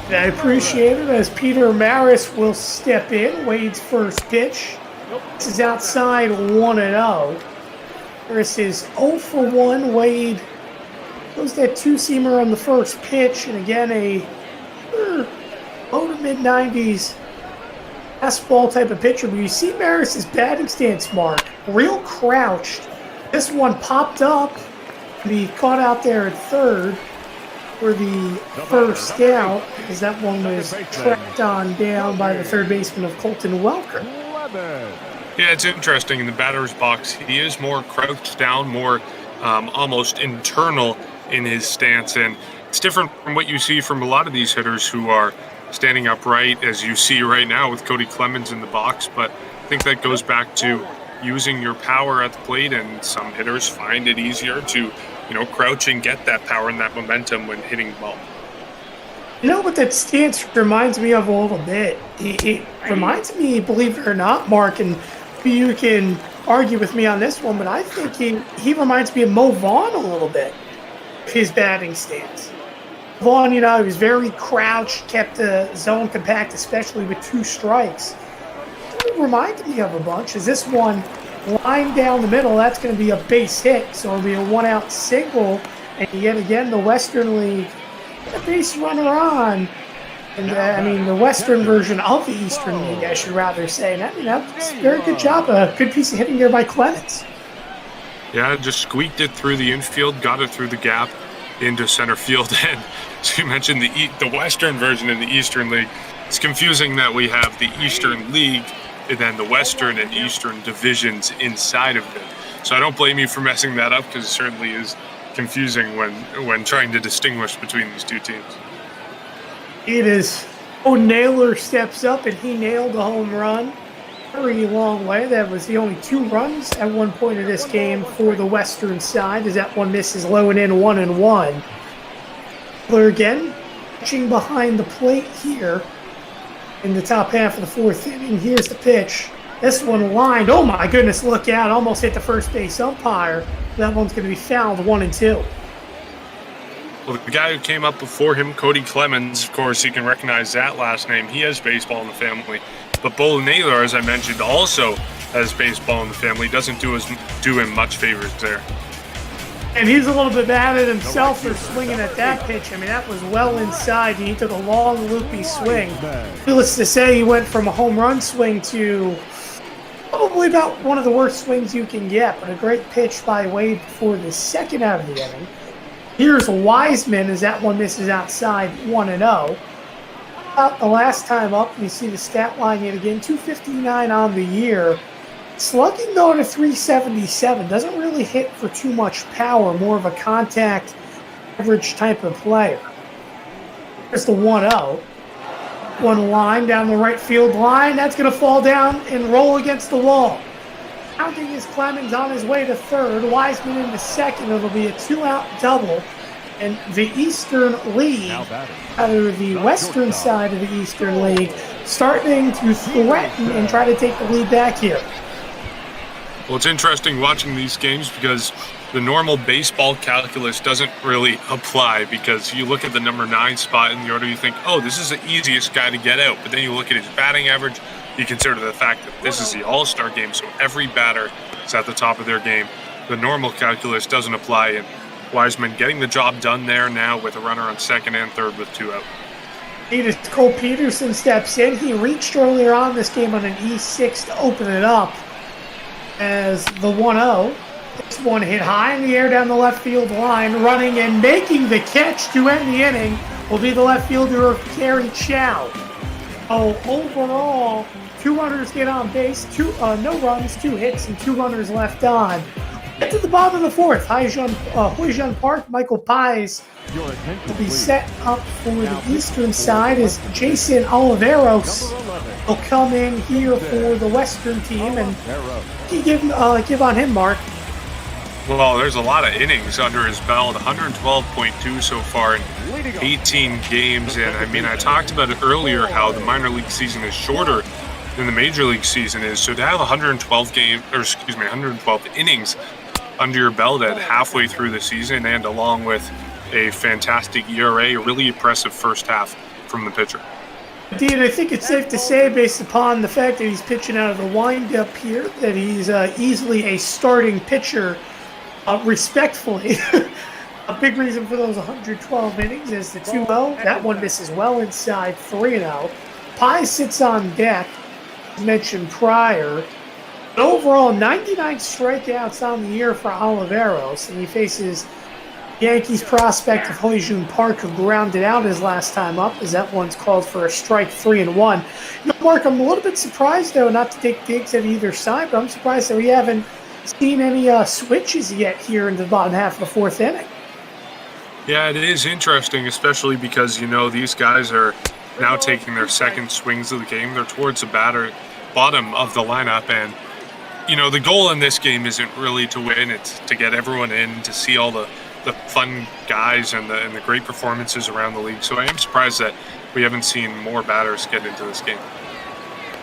I appreciate it as Peter Maris will step in. Wade's first pitch. This is outside 1-0. Maris is 0 for 1. Wade goes that two-seamer on the first pitch. And again, a low to mid-90s fastball type of pitcher. But you see Maris's batting stance, Mark. Real crouched. This one popped up. He caught out there at third for the first out, as that one was tracked on down by the third baseman of Colton Welker. Yeah, it's interesting. In the batter's box, he is more crouched down, more almost internal in his stance, and it's different from what you see from a lot of these hitters who are standing upright, as you see right now with Cody Clemens in the box. But I think that goes back to using your power at the plate, and some hitters find it easier to crouch and get that power and that momentum when hitting the ball. You know what that stance reminds me of a little bit? It reminds me, believe it or not, Mark, and you can argue with me on this one, but I think he reminds me of Mo Vaughn a little bit, his batting stance. Vaughn, he was very crouched, kept the zone compact, especially with two strikes. It reminded me of a bunch. Is this one line down the middle? That's going to be a base hit, so it'll be a one-out single. And yet again, the Western League, a base runner on. And the Western version of the Eastern League, I should rather say. And that's a very good job. A good piece of hitting there by Clemens. Yeah, just squeaked it through the infield, got it through the gap into center field. And as you mentioned, the Western version in the Eastern League, it's confusing that we have the Eastern League and then the Western and Eastern divisions inside of it. So I don't blame you for messing that up, because it certainly is confusing when trying to distinguish between these two teams. It is. Naylor steps up and he nailed the home run. Very long way. That was the only 2 runs at one point of this game for the Western side, as that one misses low and in 1-1. Naylor again, pitching behind the plate here in the top half of the fourth inning. Here's the pitch. This one lined. Oh my goodness, look out. Almost hit the first base umpire. That one's going to be fouled 1-2. Well, the guy who came up before him, Cody Clemens, of course, you can recognize that last name. He has baseball in the family. But Bo Naylor, as I mentioned, also has baseball in the family. Doesn't do him much favors there. And he's a little bit mad at himself for swinging at that pitch. That was well inside. He took a long, loopy swing. Needless to say, he went from a home run swing to probably about one of the worst swings you can get, but a great pitch by Wade for the second out of the inning. Here's Wiseman as that one misses outside 1-0. About the last time up, you see the stat line yet again, 259 on the year. Slugging though to 377, doesn't really hit for too much power, more of a contact average type of player. There's the 1-0. One line down the right field line, that's going to fall down and roll against the wall. Counting is Clemens on his way to third, Wiseman into second. It'll be a 2-out double. And the Eastern League, either the Western side of the Eastern League, starting to threaten and try to take the lead back here. Well, it's interesting watching these games because the normal baseball calculus doesn't really apply, because you look at the number 9 spot in the order, you think, oh, this is the easiest guy to get out. But then you look at his batting average, you consider the fact that this is the All-Star game, so every batter is at the top of their game. The normal calculus doesn't apply, and Wiseman getting the job done there now with a runner on second and third with 2 out. As Cole Peterson steps in, he reached earlier on this game on an E6 to open it up as the 1-0. This one hit high in the air down the left field line, running and making the catch to end the inning will be the left fielder of Kerry Chow. Oh, overall, 2 runners get on base, no runs, 2 hits, and 2 runners left on. Get to the bottom of the fourth. Huijun Park, Michael Pies will be set up for the eastern side as Jason Oliveros will come in here for the western team. And give on him, Mark. Well, there's a lot of innings under his belt, 112.2 so far in 18 games. And I mean, I talked about it earlier how the minor league season is shorter than the major league season is. So to have 112 innings under your belt at halfway through the season, and along with a fantastic ERA, a really impressive first half from the pitcher. Indeed, I think it's safe to say, based upon the fact that he's pitching out of the windup here, that he's easily a starting pitcher, respectfully. A big reason for those 112 innings is the 2-0. That one misses well inside 3-0. Pie sits on deck, as mentioned prior. But overall, 99 strikeouts on the year for Oliveros, and he faces Yankees prospect of Huijun Park, who grounded out his last time up, as that one's called for a strike 3-1. You know, Mark, I'm a little bit surprised, though, not to take digs at either side, but I'm surprised that we haven't seen any switches yet here in the bottom half of the fourth inning. Yeah, it is interesting, especially because, you know, these guys are now taking their second swings of the game. They're towards the bottom of the lineup, and you know, the goal in this game isn't really to win. It's to get everyone in, to see all the fun guys and the great performances around the league. So I am surprised that we haven't seen more batters get into this game.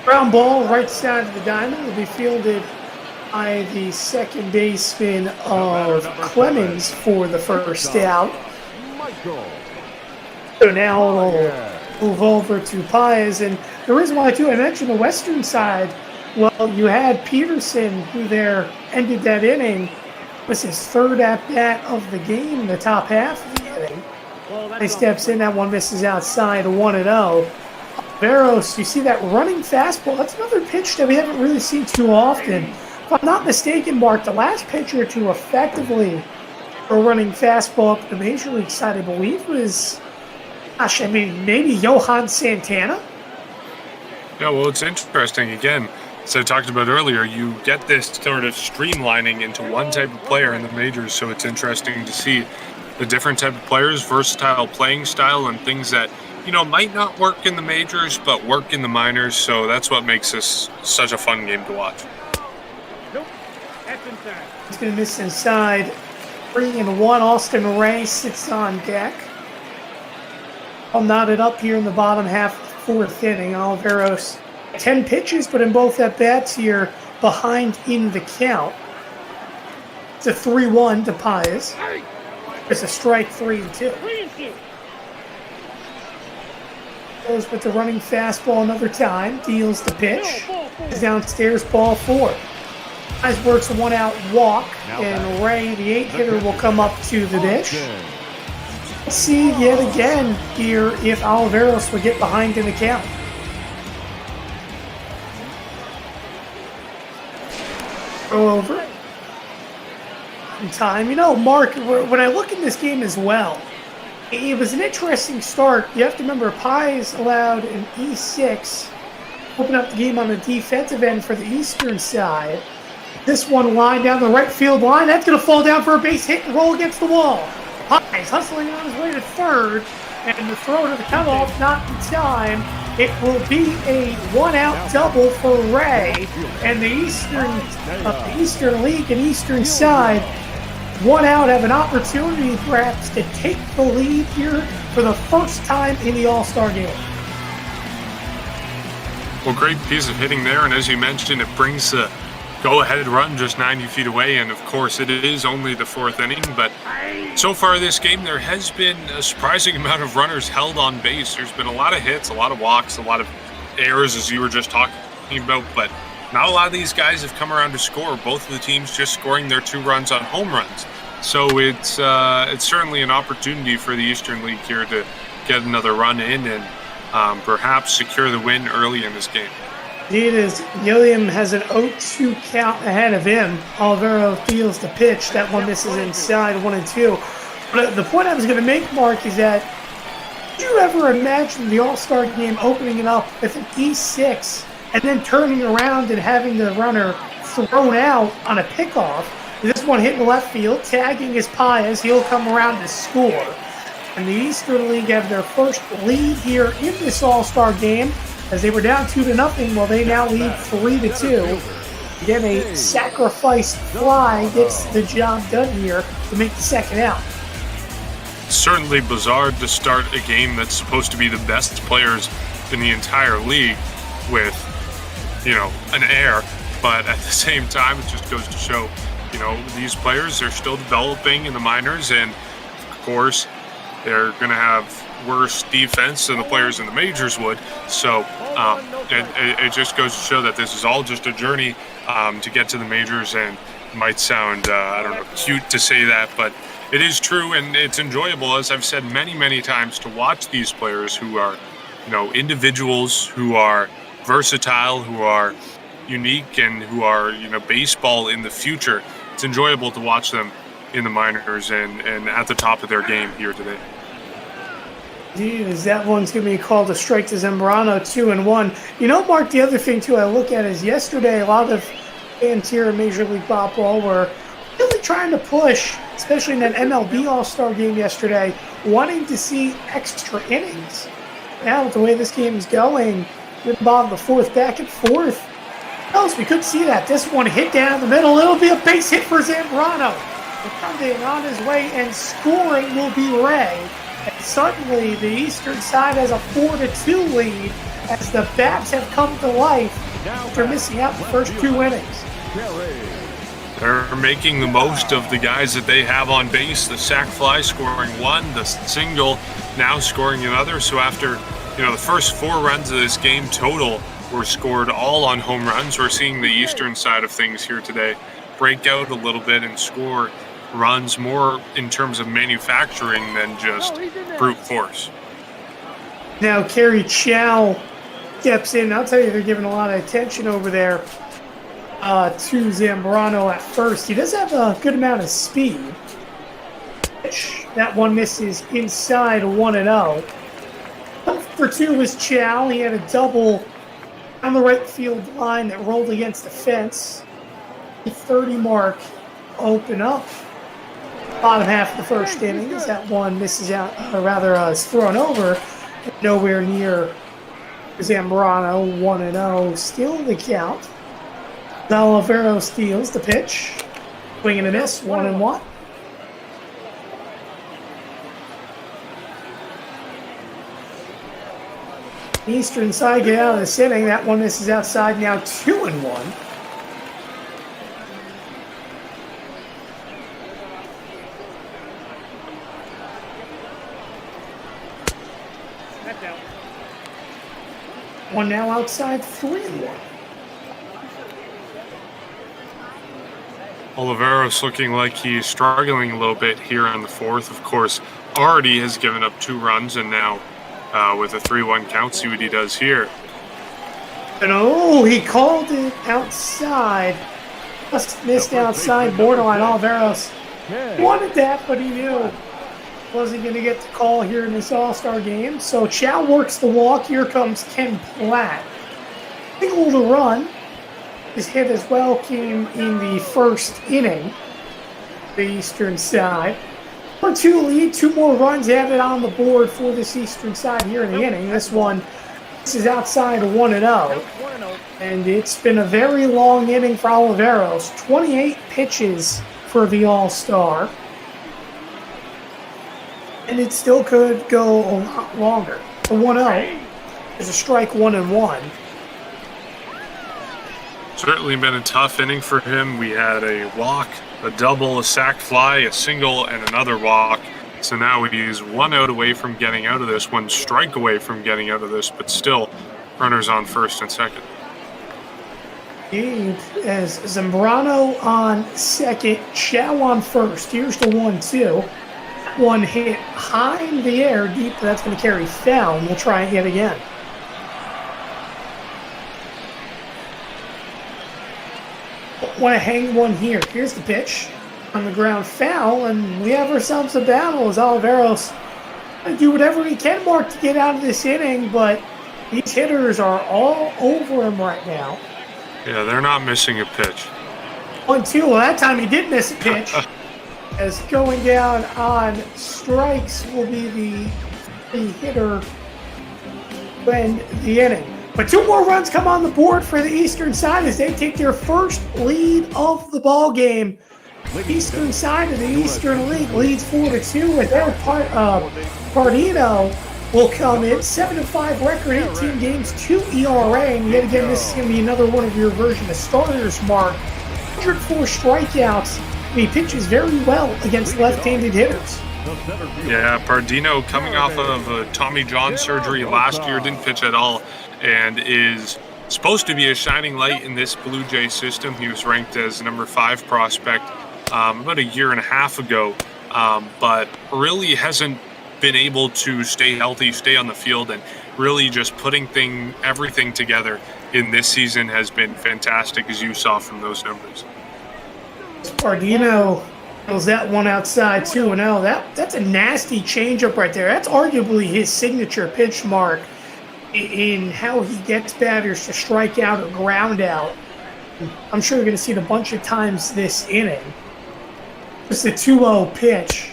Ground ball, right side of the diamond, will be fielded by the second baseman of Clemens for the first out. So now we'll move over to Pies. And the reason why, too, I mentioned the western side. Well, you had Peterson, who there ended that inning. It was his third at-bat of the game, the top half of the inning. He steps in, that one misses outside, 1-0. Veros, you see that running fastball. That's another pitch that we haven't really seen too often. If I'm not mistaken, Mark, the last pitcher to effectively a running fastball up the major league side, I believe, was, maybe Johan Santana? Yeah, well, it's interesting. Again, as I talked about earlier, you get this sort of streamlining into one type of player in the majors, so it's interesting to see the different type of players, versatile playing style, and things that, you know, might not work in the majors, but work in the minors, so that's what makes this such a fun game to watch. He's going to miss inside. 3-1, Austin Ray sits on deck. All knotted up here in the bottom half of the fourth inning. Oliveros 10 pitches, but in both at-bats here, behind in the count. It's a 3-1 to Pies. It's a strike 3-2. Goes with the running fastball another time. Deals the pitch. Is downstairs, ball 4. Pies works a 1-out walk, and Ray, the 8-hitter, will come up to the dish. Let's see yet again here if Oliveros would get behind in the count. Go over. In time. You know, Mark, when I look at this game as well, it was an interesting start. You have to remember, Pies allowed an E6, open up the game on the defensive end for the eastern side. This one line down the right field line, that's going to fall down for a base hit and roll against the wall. Pies hustling on his way to third, and the throw to the cutoff, not in time. It will be a 1-out double for Ray, and the Eastern League and Eastern side, 1 out, have an opportunity perhaps to take the lead here for the first time in the All-Star game. Well, great piece of hitting there, and as you mentioned, it brings the go-ahead run just 90 feet away, and of course it is only the fourth inning, but so far this game there has been a surprising amount of runners held on base. There's been a lot of hits, a lot of walks, a lot of errors, as you were just talking about, but not a lot of these guys have come around to score. Both of the teams just scoring their 2 runs on home runs. So it's certainly an opportunity for the Eastern League here to get another run in, and perhaps secure the win early in this game. It is. Gilliam has an 0-2 count ahead of him. Olivero deals the pitch. That one misses inside, 1-2. But the point I was going to make, Mark, is that did you ever imagine the All-Star game opening it up with an E6 and then turning around and having the runner thrown out on a pickoff? This one hitting left field, tagging is Paez. He'll come around to score. And the Eastern League have their first lead here in this All-Star game, as they were down 2-0. Well, they now lead 3-2. Again, a sacrifice fly gets the job done here to make the second out. Certainly bizarre to start a game that's supposed to be the best players in the entire league with, an air. But at the same time, it just goes to show, these players are still developing in the minors, and of course, they're going to have worse defense than the players in the majors would. So it just goes to show that this is all just a journey to get to the majors, and it might sound, cute to say that, but it is true, and it's enjoyable, as I've said many, many times, to watch these players who are, individuals who are versatile, who are unique, and who are, baseball in the future. It's enjoyable to watch them in the minors and at the top of their game here today. As that one's going to be called a strike to Zambrano, 2-1. Mark, the other thing, too, I look at is yesterday a lot of fans here in Major League Baseball were really trying to push, especially in that MLB All-Star game yesterday, wanting to see extra innings. Now, with the way this game is going, we're bottom of the fourth, back and forth. Else, we could see that. This one hit down the middle. It'll be a base hit for Zambrano. And on his way, and scoring will be Ray. And suddenly, the Eastern side has a 4-2 lead as the Bats have come to life after missing out the first 2 innings. They're making the most of the guys that they have on base. The sac fly scoring one, the single now scoring another. So after, the first 4 runs of this game total were scored all on home runs, we're seeing the Eastern side of things here today break out a little bit and score runs more in terms of manufacturing than just brute force. Now Kerry Chow steps in. I'll tell you, they're giving a lot of attention over there to Zambrano at first. He does have a good amount of speed. That one misses inside, 1-0. 1-for-2 was Chow. He had a double on the right field line that rolled against the fence. The 30 mark open up. Bottom half of the first inning as that one misses out, or rather is thrown over. Nowhere near Zambrano, 1-0. Still in the count. Olivero steals the pitch. Swing and a miss, 1-1. Eastern side get out of this inning. That one misses outside, now 2-1. One now outside, 3-1. Oliveros looking like he's struggling a little bit here in the fourth. Of course, already has given up 2 runs, and now with a 3-1 count, see what he does here. And he called it outside. Just missed outside, borderline. Oliveros wanted that, but he knew wasn't going to get the call here in this All-Star game. So Chow works the walk. Here comes Ken Platt. Single to run. His hit as well came in the first inning. The Eastern side. 4-2 lead. 2 more runs added on the board for this Eastern side here in the inning. This is outside 1-0. And it's been a very long inning for Oliveros. 28 pitches for the All-Star. And it still could go a lot longer. The 1-0 is a strike, 1-1. Certainly been a tough inning for him. We had a walk, a double, a sac fly, a single, and another walk. So now he's 1 out away from getting out of this, 1 strike away from getting out of this, but still runners on first and second. As Zambrano on second, Chow on first. Here's the 1-2. One hit high in the air, deep, but that's going to carry foul, and we'll try it yet again. Want to hang one here. Here's the pitch. On the ground, foul, and we have ourselves a battle as Oliveros going to do whatever he can, Mark, to get out of this inning, but these hitters are all over him right now. Yeah, they're not missing a pitch. 1-2. Well, that time he did miss a pitch. As going down on strikes will be the hitter to end the inning. But 2 more runs come on the board for the Eastern side as they take their first lead of the ball game. Eastern side of the Eastern League leads 4-2, and their Pardino will come in 7-5 record, 18 games, 2 ERA, and yet again this is going to be another one of your version of starters, Mark. 104 strikeouts. He pitches very well against left-handed hitters. Yeah, Pardino coming off of a Tommy John surgery last year, didn't pitch at all, and is supposed to be a shining light in this Blue Jay system. He was ranked as number 5 prospect about a year and a half ago, but really hasn't been able to stay healthy, stay on the field, and really just putting everything together in this season has been fantastic, as you saw from those numbers. Pardino kills that one outside 2-0. That's a nasty changeup right there. That's arguably his signature pitch, Mark, in how he gets batters to strike out or ground out. I'm sure you're going to see it a bunch of times this inning. Just a 2-0 pitch.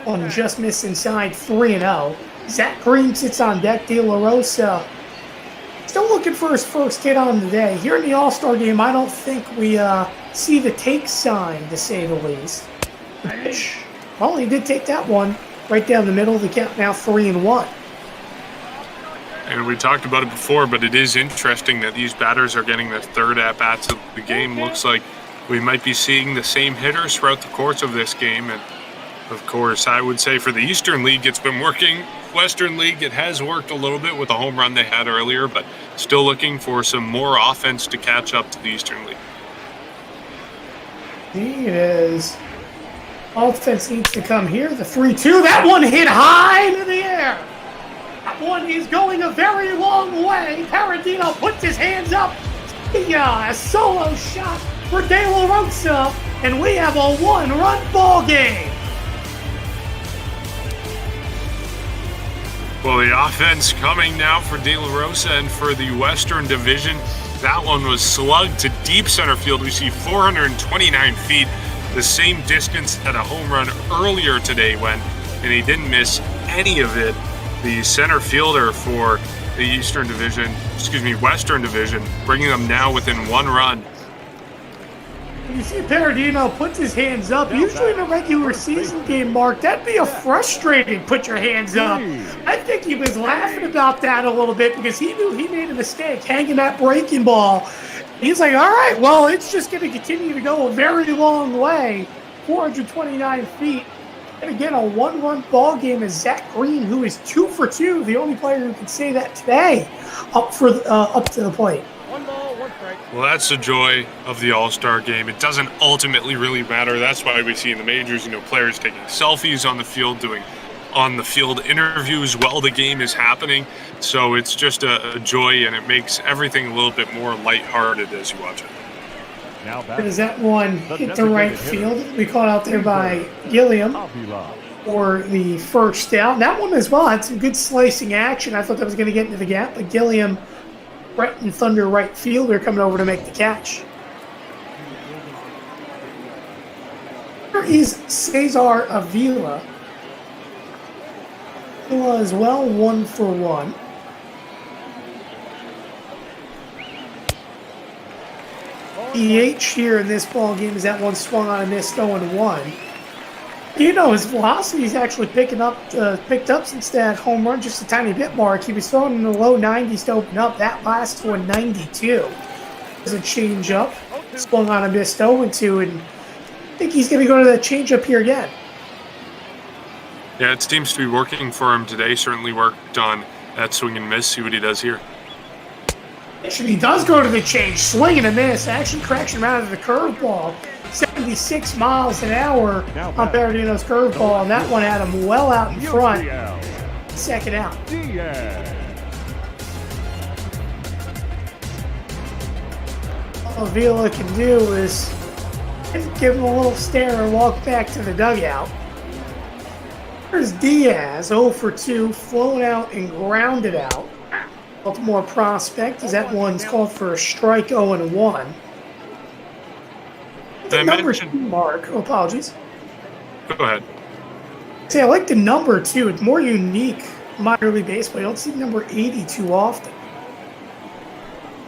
One just missed inside 3-0. Zach Green sits on deck. De La Rosa still looking for his first hit on the day. Here in the All-Star game, I don't think we see the take sign, to say the least. Well, he did take that one right down the middle of the count, now 3-1. And we talked about it before, but it is interesting that these batters are getting their third at-bats of the game. Looks like we might be seeing the same hitters throughout the course of this game. And, of course, I would say for the Eastern League, it's been working. Western League, it has worked a little bit with the home run they had earlier, but still looking for some more offense to catch up to the Eastern League. It is. Offense needs to come here. The 3-2. That one hit high into the air. That one is going a very long way. Paradino puts his hands up. Yeah, a solo shot for De La Rosa, and we have a 1-run ball game. Well, the offense coming now for De La Rosa and for the Western Division. That one was slugged to deep center field. We see 429 feet, the same distance at a home run earlier today and he didn't miss any of it. The center fielder for the Western Division, bringing them now within 1 run. You see Paradino puts his hands up. Usually in a regular season game, Mark, that'd be a frustrating put your hands up. I think he was laughing about that a little bit because he knew he made a mistake hanging that breaking ball. He's like, all right, well, it's just going to continue to go a very long way, 429 feet. And again, a 1-run ball game is Zach Green, who is 2 for 2, the only player who can say that today, up to the plate. Well, that's the joy of the All-Star game. It doesn't ultimately really matter. That's why we see in the majors, players taking selfies on the field, doing on-the-field interviews while the game is happening. So it's just a joy, and it makes everything a little bit more lighthearted as you watch it. Does that one hit the right field? We caught out there by Gilliam for the first out. That one as well had some good slicing action. I thought that was going to get into the gap, but Gilliam, right in Thunder right fielder, coming over to make the catch. Here is Cesar Avila. Avila as well, 1 for 1. EH here in this ball game is that one swung on and missed 0-1. His velocity's actually picked up since that home run just a tiny bit, Mark. He was throwing in the low 90s to open up. That last one, 92. There's a change-up. Swung on and missed 0-2, and I think he's going to go to that change-up here again. Yeah, it seems to be working for him today. Certainly worked on that swing and miss. See what he does here. Actually, he does go to the change. Swing and a miss. Actually cracks him out of the curveball. 76 miles an hour on Berardino's curveball, and that one had him well out in front. Second out. All Avila can do is give him a little stare and walk back to the dugout. There's Diaz, 0 for 2, flown out and grounded out. Baltimore prospect, as that one's called for a strike, 0 and 1. The number 2 mark. Oh, apologies. Go ahead. See, I like the number 2. It's more unique in minor league baseball. You don't see number 80 too often.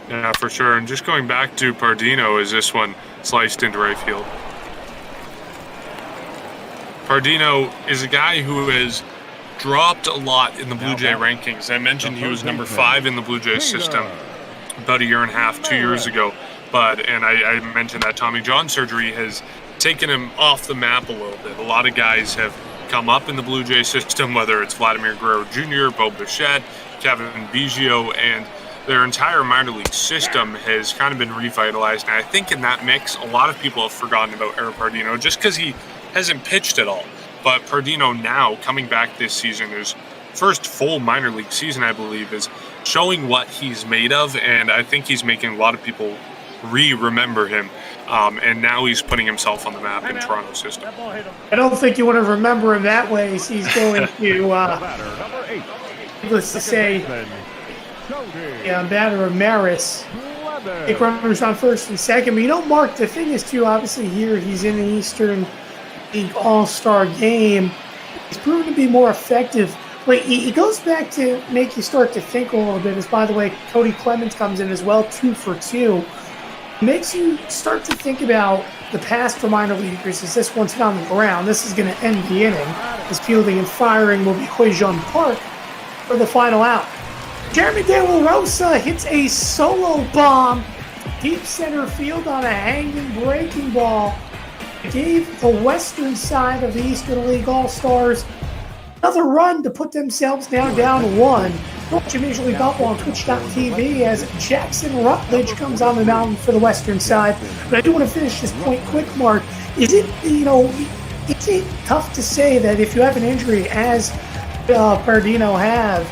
Yeah, for sure. And just going back to Pardino, as this one sliced into right field. Pardino is a guy who has dropped a lot in the Blue Jay rankings. I mentioned he was number 5 in the Blue Jay system about a year and a half, 2 years ago. And I mentioned that Tommy John surgery has taken him off the map a little bit. A lot of guys have come up in the Blue Jay system, whether it's Vladimir Guerrero Jr., Bo Bichette, Kevin Biggio, and their entire minor league system has kind of been revitalized. And I think in that mix, a lot of people have forgotten about Eric Pardino just because he hasn't pitched at all. But Pardino now, coming back this season, his first full minor league season, I believe, is showing what he's made of. And I think he's making a lot of people remember him. And now he's putting himself on the map in Toronto's system. I don't think you want to remember him that way. He's going to, let's just say, batter Maris. Take runners on first and second. But you know, Mark, the thing is, too, obviously here he's in the Eastern League All-Star game. He's proven to be more effective. But he goes back to make you start to think a little bit. As, by the way, Cody Clemens comes in as well, 2 for 2. Makes you start to think about the past for minor leaguers as this one's on the ground. This is going to end the inning. His fielding and firing will be Huijun Park for the final out. Jeremy De La Rosa hits a solo bomb deep center field on a hanging breaking ball. It gave the western side of the Eastern League All-Stars another run to put themselves now down 1. Watch Major League Baseball on Twitch.tv as Jackson Rutledge comes on the mound for the western side. But I do want to finish this point quick, Mark. Is it tough to say that if you have an injury as Pardino have,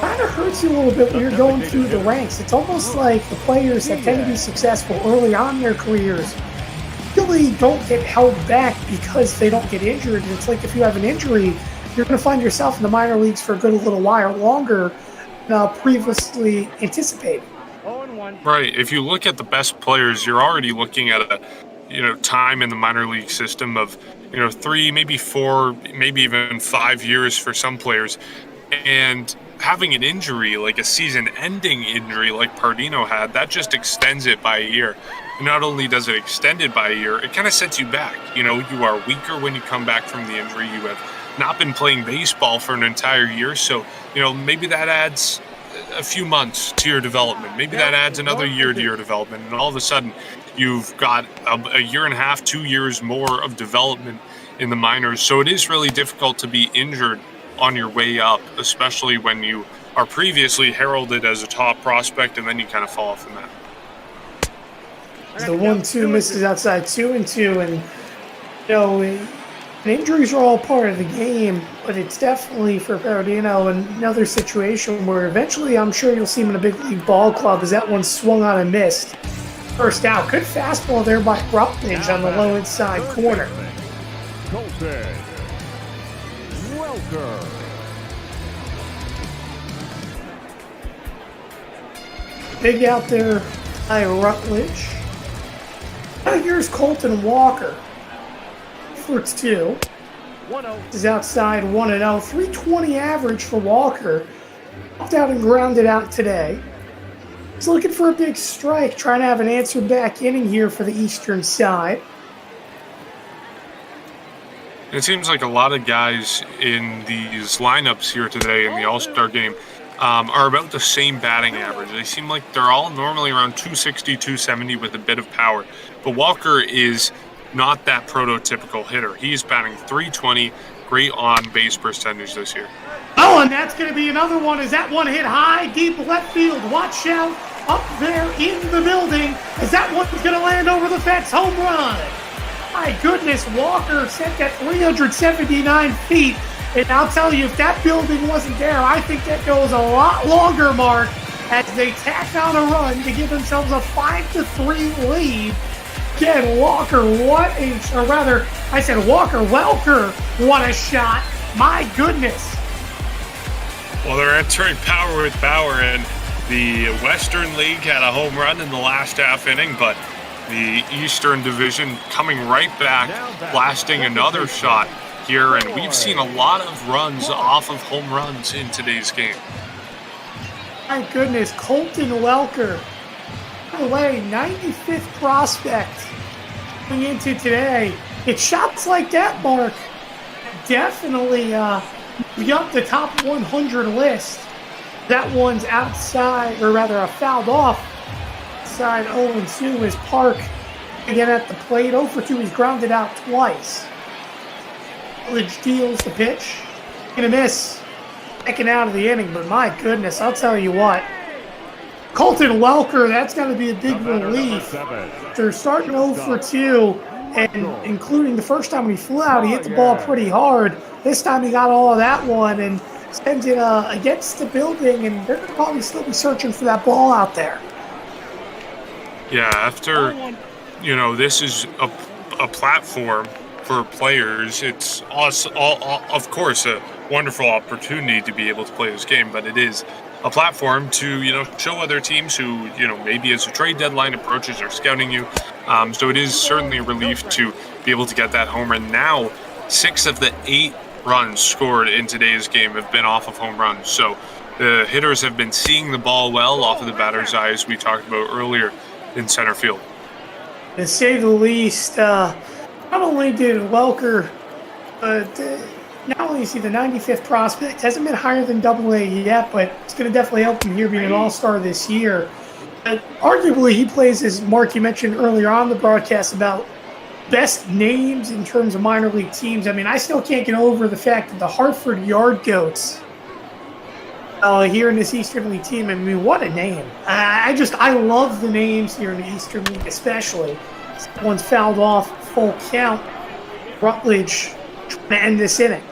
kind of hurts you a little bit when you're going through the ranks? It's almost like the players that tend to be successful early on in their careers really don't get held back because they don't get injured. It's like if you have an injury, you're going to find yourself in the minor leagues for a good little while longer than previously anticipated. Right. If you look at the best players, you're already looking at a time in the minor league system of 3, maybe 4, maybe even 5 years for some players. And having an injury, like a season-ending injury like Pardino had, that just extends it by a year. And not only does it extend it by a year, it kind of sets you back. You are weaker when you come back from the injury. You have not been playing baseball for an entire year, so maybe that adds a few months to your development. Maybe that adds another year to your development, and all of a sudden you've got a year and a half, 2 years more of development in the minors. So it is really difficult to be injured on your way up, especially when you are previously heralded as a top prospect and then you kind of fall off the map. The 1-2 misses outside 2-2, and injuries are all part of the game, but it's definitely for Pardino another situation where eventually I'm sure you'll see him in a big league ball club as that one swung on and missed. First out. Good fastball there by Rutledge on the low inside corner. Big out there by Rutledge. Now here's Colton Walker. For 2. This is outside 1-0. 320 average for Walker. Popped out and grounded out today. He's looking for a big strike, trying to have an answer back inning here for the eastern side. It seems like a lot of guys in these lineups here today in the All-Star game are about the same batting average. They seem like they're all normally around 260, 270 with a bit of power. But Walker is not that prototypical hitter. He's batting .320, great on-base percentage this year. Oh, and that's going to be another one. Is that one hit high, deep left field? Watch out up there in the building as that one's going to land over the fence. Home run. My goodness, Walker sent that 379 feet. And I'll tell you, if that building wasn't there, I think that goes a lot longer, Mark, as they tack on a run to give themselves a 5-3 lead. Again, Walker, Welker, what a shot. My goodness. Well, they're entering power with power, and the Western League had a home run in the last half inning, but the Eastern Division coming right back, blasting another shot here, and we've seen a lot of runs off of home runs in today's game. My goodness, Colton Welker. By the way, 95th prospect going into today. It's shots like that, Mark, definitely be up the top 100 list. That one's outside, or rather fouled off. Side 0-2 is Park again at the plate. 0-2, he's grounded out twice. Village deals the pitch. Gonna miss. Second out of the inning, but my goodness, I'll tell you what. Colton Welker, that's going to be a big relief. They're starting 0-2, and including the first time he flew out, he hit the ball pretty hard. This time he got all of that one and sends it against the building, and they're going to probably still be searching for that ball out there. Yeah, after, this is a platform for players. It's also, of course, a wonderful opportunity to be able to play this game, but it is a platform to, show other teams who, maybe as a trade deadline approaches are scouting you. So it is certainly a relief to be able to get that home run. Now, 6 of the 8 runs scored in today's game have been off of home runs. So the hitters have been seeing the ball well off of the batter's eye, as we talked about earlier in center field. To say the least, not only did Welker, not only is he the 95th prospect, hasn't been higher than AA yet, but it's going to definitely help him here being an all-star this year. Arguably, he plays, as Mark, you mentioned earlier on the broadcast, about best names in terms of minor league teams. I mean, I still can't get over the fact that the Hartford Yard Goats here in this Eastern League team, I mean, what a name. I love the names here in the Eastern League, especially. One's fouled off, full count. Rutledge trying to end this inning.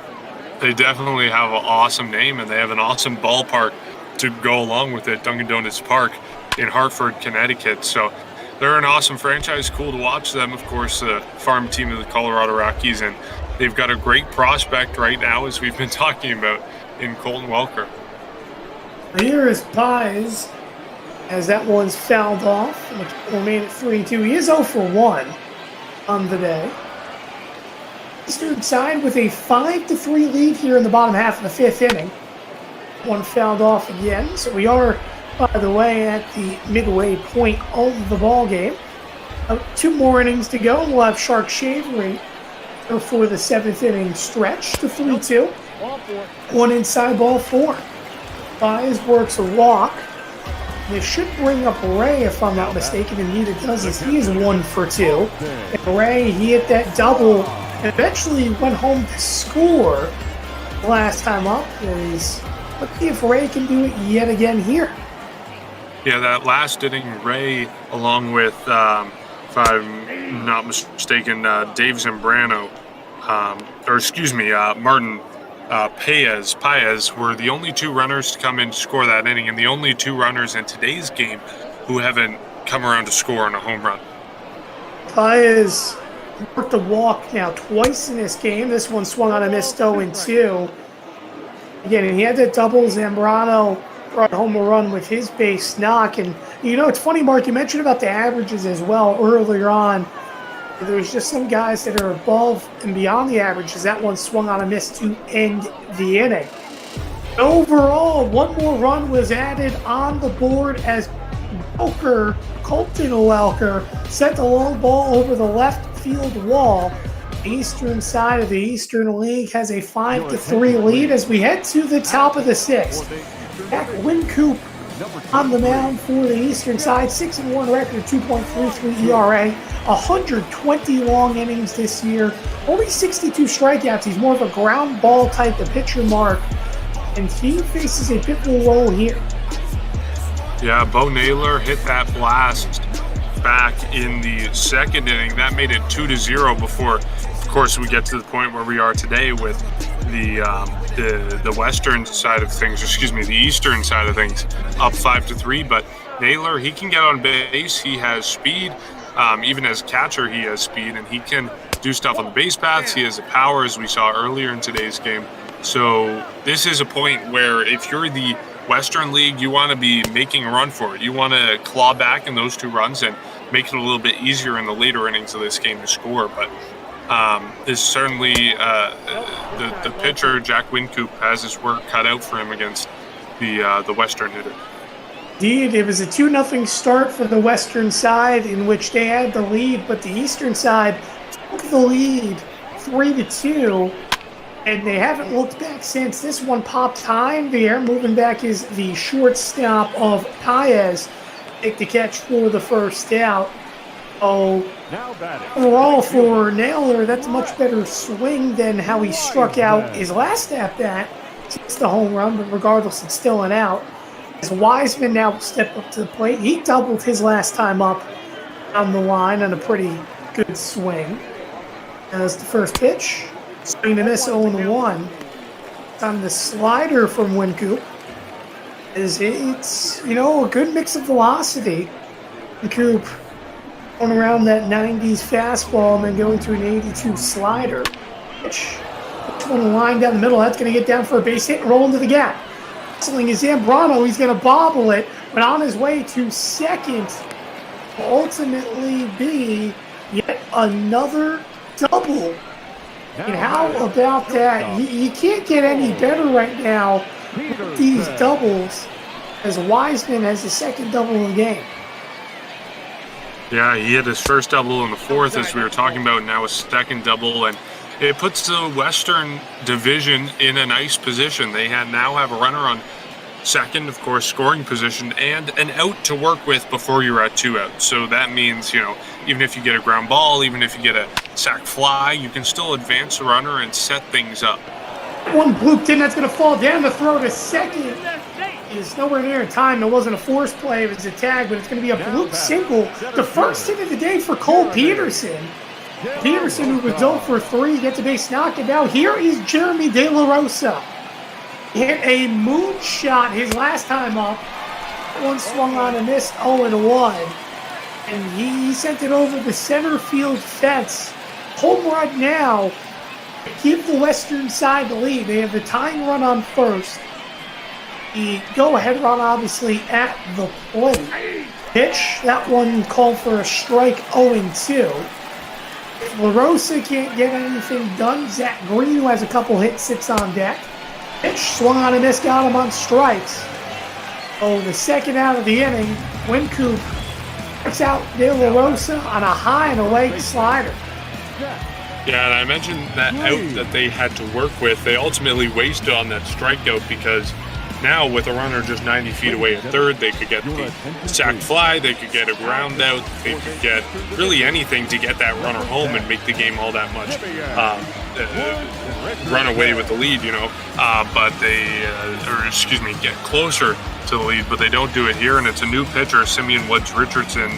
They definitely have an awesome name, and they have an awesome ballpark to go along with it, Dunkin' Donuts Park in Hartford, Connecticut. So they're an awesome franchise. Cool to watch them, of course, the farm team of the Colorado Rockies, and they've got a great prospect right now, as we've been talking about, in Colton Welker. Here is Pies, as that one's fouled off, which will remain at 3-2. He is 0-for-1 on the day. Eastern side with a 5-3 lead here in the bottom half of the 5th inning. One fouled off again, so we are, by the way, at the midway point of the ball game. 2 more innings to go, and we'll have Shark Shavery for the 7th inning stretch to 3-2. One inside, ball 4. Pies works a walk. They should bring up Ray, if I'm not mistaken, and neither does as he is 1-for-2. And Ray, he hit that double and eventually went home to score last time up. Let's see if Ray can do it yet again here. Yeah, that last inning, Ray, along with, if I'm not mistaken, Dave Zambrano, Martin Paez were the only 2 runners to come in to score that inning, and the only 2 runners in today's game who haven't come around to score on a home run. Paez worked a walk now twice in this game. This one swung on a missed 0-2. Again, he had that double. Zambrano brought home a run with his base knock. And, it's funny, Mark, you mentioned about the averages as well earlier on. There's just some guys that are above and beyond the averages. That one swung on a miss to end the inning. Overall, 1 more run was added on the board as Colton Welker sent a long ball over the left field wall. The eastern side of the Eastern League has a 5-3 lead as we head to the top of the 6th. Jack Wincoop on the mound for the Eastern side, 6-1 record, 2.33 ERA, 120 long innings this year, only 62 strikeouts. He's more of a ground ball type of pitcher, Mark, and he faces a pitbull role here. Yeah, Bo Naylor hit that blast back in the second inning. That made it 2-0 before, of course, we get to the point where we are today with the western side of things, the eastern side of things, up 5-3. But Naylor, he can get on base. He has speed. Even as catcher, he has speed, and he can do stuff on the base paths. He has the power, as we saw earlier in today's game. So this is a point where if you're the Western League, you want to be making a run for it. You want to claw back in those 2 runs and make it a little bit easier in the later innings of this game to score. But this certainly the pitcher, Jack Wincoop, has his work cut out for him against the Western hitter. Indeed, it was a 2-0 start for the Western side in which they had the lead, but the Eastern side took the lead 3-2, and they haven't looked back since. This one popped high in the air. Moving back is the shortstop of Paez. Take the catch for the first out. Overall for Naylor, that's a much better swing than how he struck out his last at-bat. It's the home run, but regardless, it's still an out. As Wiseman now will step up to the plate. He doubled his last time up on the line on a pretty good swing. As the first pitch, swing and miss 0-1. On the slider from Wincoop. It's a good mix of velocity. Wincoop going around that 90s fastball and then going to an 82 slider. Pitch on the line down the middle. That's going to get down for a base hit and roll into the gap. Wrestling is Zambrano. He's going to bobble it, but on his way to second will ultimately be yet another double. And how about that? You can't get any better right now with these doubles, as Wiseman has the second double of the game. Yeah, he hit his first double in the fourth, as we were talking about, now his second double, and it puts the Western Division in a nice position. They now have a runner on second, of course, scoring position, and an out to work with before you're at 2 outs. So that means, even if you get a ground ball, even if you get a sac fly, you can still advance the runner and set things up. One blooped in, that's going to fall down. The throw to second is nowhere near in time. It wasn't a force play, it was a tag, but it's going to be a bloop single. The first hit of the day for Cole Peterson. Peterson, who was 0 for 3, gets a base knocked out. Here is Jeremy De La Rosa. He hit a moonshot his last time up. One swung on and missed 0-1. And he sent it over the center field fence. Home run now. Give the Western side the lead. They have the tying run on first. The go-ahead run, obviously, at the plate. Pitch, that one called for a strike, 0-2. If La Rosa can't get anything done, Zach Green, who has a couple hits, sits on deck. Pitch, swung on and missed, got him on strikes. The second out of the inning, Wincoop puts out De La Rosa on a high and away slider. Yeah, and I mentioned that out that they had to work with. They ultimately wasted on that strikeout because now with a runner just 90 feet away at third, they could get the sac fly, they could get a ground out, they could get really anything to get that runner home and make the game all that much run away with the lead, but get closer to the lead, but they don't do it here, and it's a new pitcher, Simeon Woods Richardson,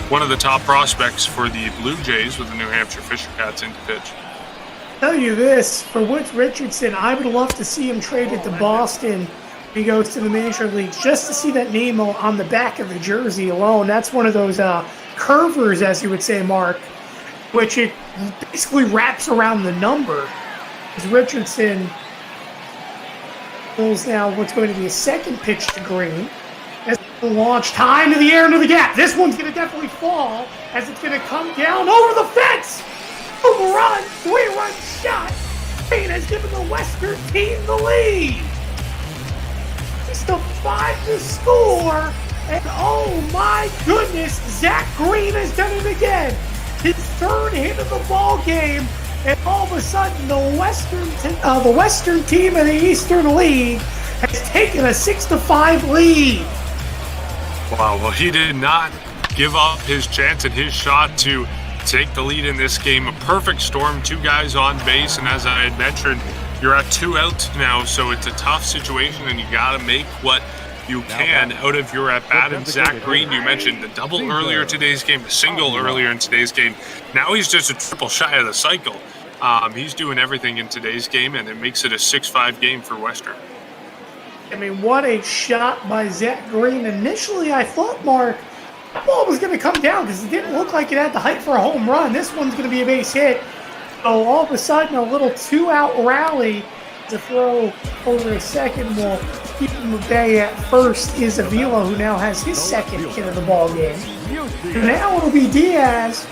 one of the top prospects for the Blue Jays with the New Hampshire Fisher Cats into pitch. Tell you this, for Woods Richardson, I would love to see him traded to Boston when he goes to the major leagues, just to see that name on the back of the jersey alone. That's one of those curvers, as you would say, Mark, which it basically wraps around the number. As Richardson pulls now what's going to be a second pitch to Green. As launched high into the air, into the gap. This one's going to definitely fall as it's going to come down over the fence. Overrun, 3-run shot. Green has given the Western team the lead. Just a 5 to score. And oh my goodness, Zach Green has done it again. His third hit of the ball game. And all of a sudden, the Western team in the Eastern League has taken a 6-5 lead. Wow, well, he did not give up his chance and his shot to take the lead in this game. A perfect storm, 2 guys on base, and as I had mentioned, you're at 2 outs now, so it's a tough situation, and you got to make what you can out of your at-bat. And Zach Green, you mentioned the double earlier today's game, the single earlier in today's game. Now he's just a triple shy of the cycle. He's doing everything in today's game, and it makes it a 6-5 game for Western. I mean, what a shot by Zach Green. Initially, I thought, Mark, that ball was going to come down because it didn't look like it had the height for a home run. This one's going to be a base hit. So all of a sudden, a little two-out rally to throw over a second will keep him at bay at first is Avila, who now has his second hit of the ball game. Now it'll be Diaz.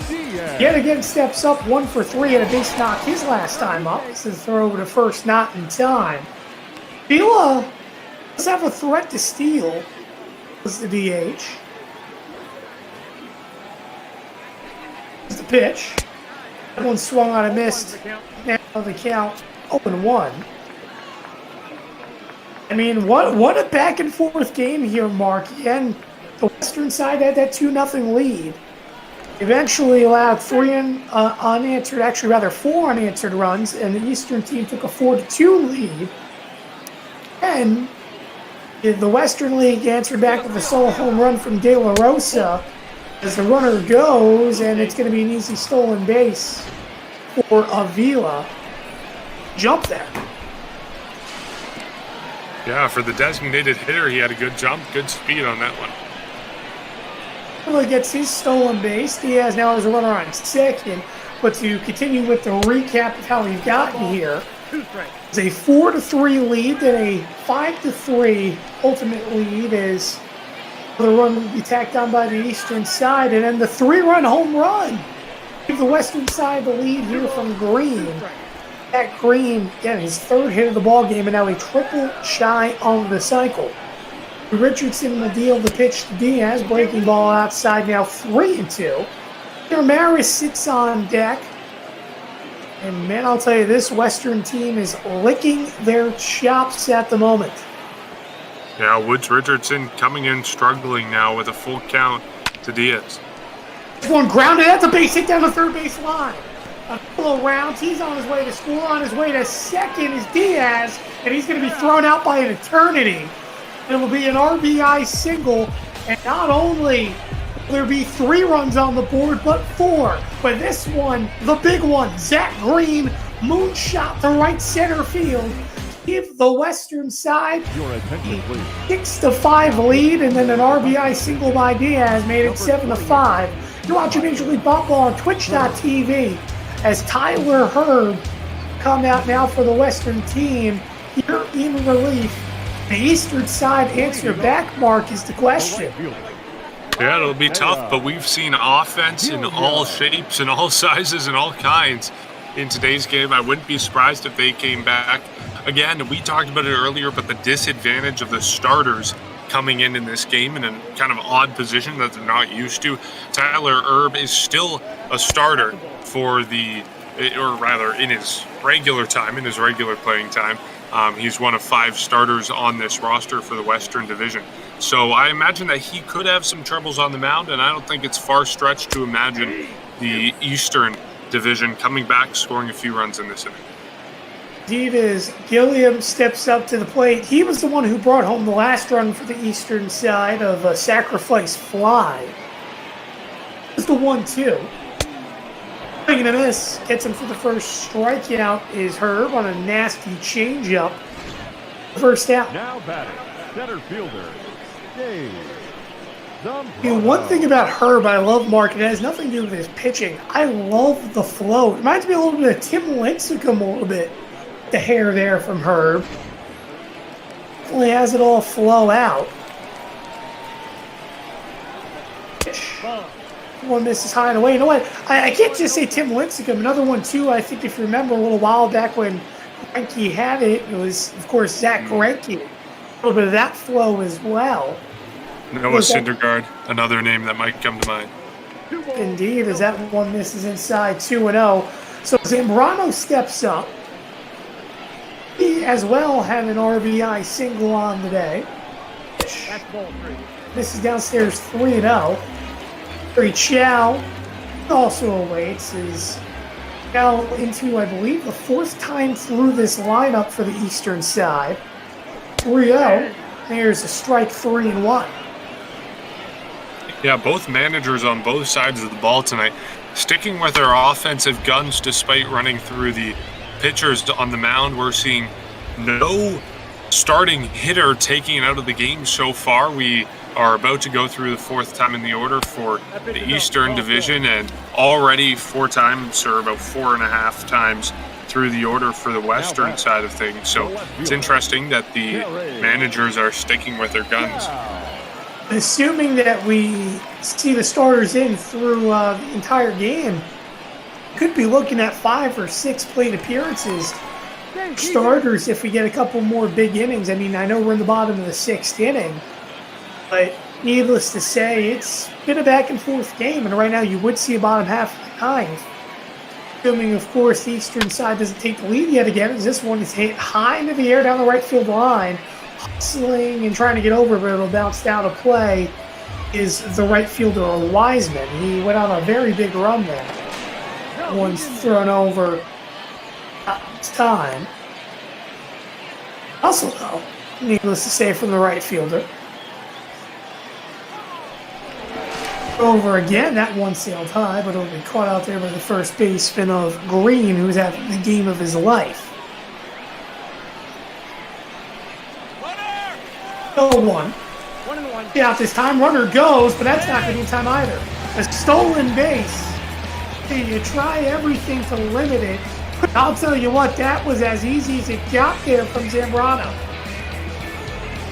Yet again steps up 1 for 3 at a base knock his last time up. This is a throw over to first, not in time. Avila does have a threat to steal. Was the DH. It's the pitch. That one swung on and missed. Now the count 0-1. I mean, what a back and forth game here, Mark. Again, the Western side had that 2-0 lead. Eventually allowed 4 unanswered runs, and the Eastern team took a 4-2 lead. And the Western League answered back with a solo home run from De La Rosa as the runner goes, and it's going to be an easy stolen base for Avila. Jump there. Yeah, for the designated hitter, he had a good jump, good speed on that one. Avila gets his stolen base. Diaz now has a runner on second. But to continue with the recap of how we've gotten here, it's a 4-3 lead, then a 5-3 ultimate lead as the run will be tacked on by the Eastern side, and then the 3-run home run. Give the Western side the lead here from Green. That Green, again, his third hit of the ball game, and now a triple shy of the cycle. Richardson will deal the pitch to Diaz, breaking ball outside, now 3-2. Maris sits on deck. And man, I'll tell you, this Western team is licking their chops at the moment. Yeah, Woods Richardson coming in struggling now with a full count to Diaz. This one grounded at the base hit down the third base line. A couple of rounds, he's on his way to score. On his way to second is Diaz, and he's going to be thrown out by an eternity. It will be an RBI single, and not only will there be 3 runs on the board, but 4. But this one, the big one, Zach Green, moonshot to right center field. Give the Western side a 6-5 lead, and then an RBI single by Diaz made it 7-5. You're watching Major League Baseball on Twitch.tv as Tyler Herb come out now for the Western team here in relief. The Eastern side answer back, Mark, is the question. Yeah, it'll be tough, but we've seen offense in all shapes and all sizes and all kinds in today's game. I wouldn't be surprised if they came back. Again, we talked about it earlier, but the disadvantage of the starters coming in this game in a kind of odd position that they're not used to. Tyler Erb is still a starter for or rather in his regular time, in his regular playing time. He's one of 5 starters on this roster for the Western Division. So I imagine that he could have some troubles on the mound, and I don't think it's far-stretched to imagine the Eastern Division coming back, scoring a few runs in this inning. Indeed, as Gilliam steps up to the plate, he was the one who brought home the last run for the Eastern side of a sacrifice fly. It was the 1-2. Swinging a miss, gets him for the first strikeout is Herb on a nasty changeup. First out. Now batting, center fielder, Dave. One thing about Herb I love, Mark, it has nothing to do with his pitching. I love the flow. It reminds me a little bit of Tim Lincecum a little bit. The hair there from Herb. Definitely has it all flow out. One misses high and away. You know what? I can't just say Tim Lincecum. Another one, too, I think if you remember a little while back when Greinke had it, it was, of course, Zach Greinke. A little bit of that flow as well. Noah Syndergaard, another name that might come to mind. Indeed, as that one misses inside 2-0. So Zambrano steps up. He as well had an RBI single on the day. This is downstairs 3-0. Barry Chow also awaits. Is now into, I believe, the 4th time through this lineup for the Eastern side. 3-0. There's a strike 3-1. Yeah, both managers on both sides of the ball tonight sticking with their offensive guns despite running through the pitchers on the mound. We're seeing no starting hitter taking it out of the game so far. We are about to go through the fourth time in the order for the Eastern Division, and already 4 times, or about 4.5 times through the order for the Western side of things. So it's interesting that the managers are sticking with their guns. Assuming that we see the starters in through the entire game, could be looking at 5 or 6 plate appearances. Starters, if we get a couple more big innings. I mean, I know we're in the bottom of the 6th inning, but needless to say, it's been a back and forth game, and right now you would see a bottom half of the 9th. Assuming, of course, the Eastern side doesn't take the lead yet again, as this one is hit high into the air down the right field line. Hustling and trying to get over, but it'll bounce out of play is the right fielder, Wiseman. He went on a very big run there. That one's thrown over time. Also, though, needless to say, from the right fielder. Over again, that one sailed high, but it'll be caught out there by the first baseman of Green, who's having the game of his life. 0-1. Yeah, this time runner goes, but that's not going to be time either. A stolen base. You try everything to limit it. I'll tell you what, that was as easy as it got there from Zambrano.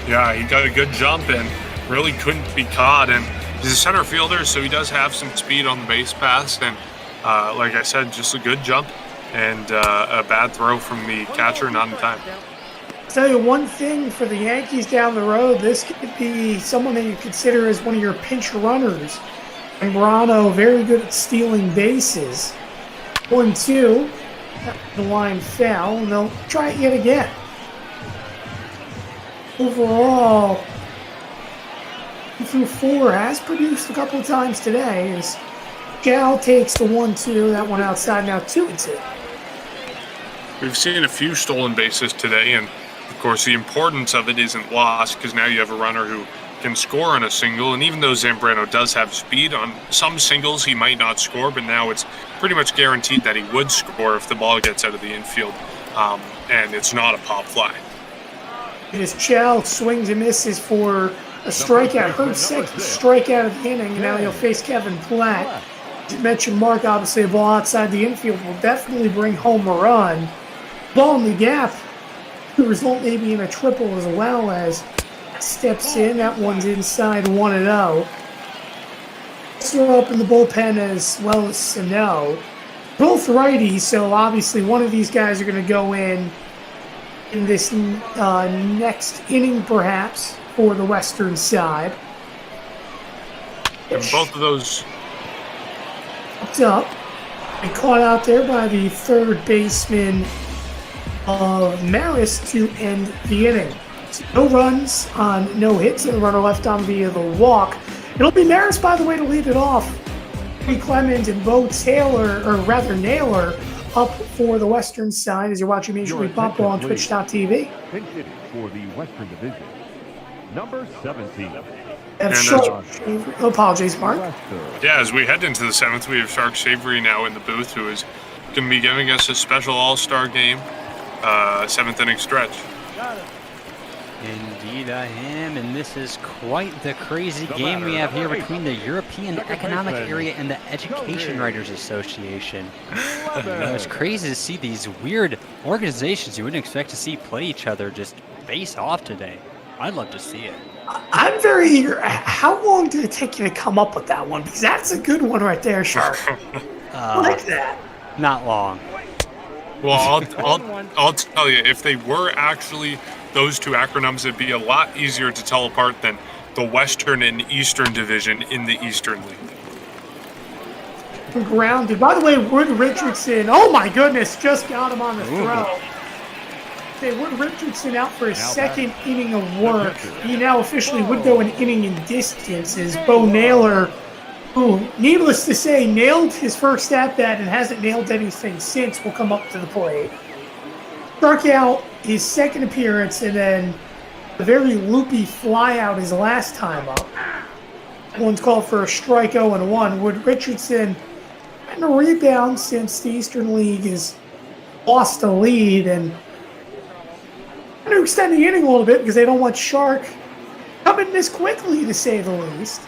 Yeah, he got a good jump and really couldn't be caught. And he's a center fielder, so he does have some speed on the base pass. And like I said, just a good jump and a bad throw from the catcher, not in time. I'll tell you one thing for the Yankees down the road, this could be someone that you consider as one of your pinch runners. Zambrano, very good at stealing bases. 1-2. The line fell, and they'll try it yet again. Overall, 2-4 has produced a couple of times today as Gal takes the 1-2, that one outside, now 2-2. We've seen a few stolen bases today, and of course the importance of it isn't lost because now you have a runner who can score on a single, and even though Zambrano does have speed on some singles, he might not score, but now it's pretty much guaranteed that he would score if the ball gets out of the infield, and it's not a pop fly. As Chow swings and misses for a strikeout, Hurd's second strikeout of the inning, and now he'll face Kevin Platt. As you mentioned, Mark, obviously a ball outside the infield will definitely bring home a run. Ball in the gap, the result may be in a triple as well as steps in. That one's inside 1-0. Throw up in the bullpen as well as Sano. Both righties, so obviously one of these guys are going to go in this next inning perhaps for the Western side. And both of those up and caught out there by the third baseman of Maris to end the inning. No runs on no hits, and the runner left on via the walk. It'll be Maris, by the way, to lead it off. Clemens and Bo Taylor, or rather Naylor, up for the Western side as you're watching Major League Baseball on Twitch.tv. For the Western Division, number 17. Apologies, Mark. Yeah, as we head into the 7th, we have Shark Savory now in the booth, who is going to be giving us a special all-star game, 7th inning stretch. Indeed I am, and this is quite the crazy game we have here between the European Economic Area and the Education Writers Association. It's crazy to see these weird organizations you wouldn't expect to see play each other just face off today. I'd love to see it. I'm very eager. How long did it take you to come up with that one? Because that's a good one right there, Shark. I like that. Not long. Well, I'll tell you, if they were actually those two acronyms, it'd be a lot easier to tell apart than the Western and Eastern Division in the Eastern League. Grounded. By the way, Wood Richardson, oh my goodness, just got him on the throw. Okay, Wood Richardson out for his second inning of work. He now officially would go an inning in distance as Bo Naylor, who, needless to say, nailed his first at-bat and hasn't nailed anything since, will come up to the plate. Struck out his second appearance, and then a very loopy fly out his last time up. One's called for a strike 0-1. Wood Richardson and a rebound since the Eastern League has lost the lead and to extend the inning a little bit because they don't want Shark coming this quickly, to say the least.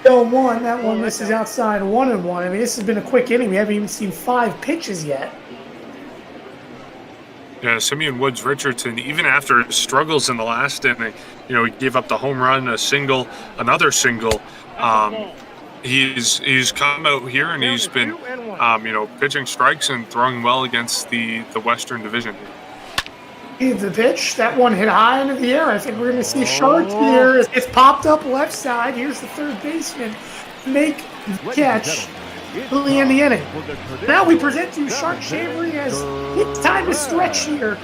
0-1, that one misses outside 1-1. I mean, this has been a quick inning. We haven't even seen 5 pitches yet. Yeah, Simeon Woods Richardson, even after his struggles in the last inning, he gave up the home run, a single, another single. He's come out here and he's been, pitching strikes and throwing well against the Western Division. The pitch, that one hit high into the air. I think we're going to see Shark here. It's popped up left side. Here's the third baseman. Make the catch early in the inning. Now we present to Shark Shavery as it's time to stretch here.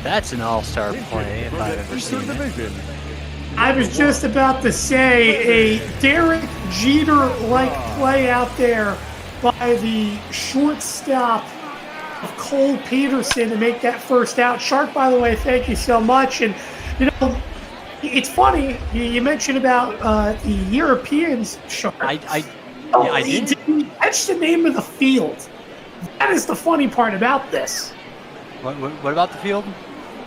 That's an all-star play if I've ever seen it. I was just about to say a Derek Jeter-like play out there by the shortstop of Cole Peterson to make that first out. Shark, by the way, thank you so much. And, it's funny, you mentioned about the Europeans, Shark. I didn't catch the name of the field. That is the funny part about this. What about the field?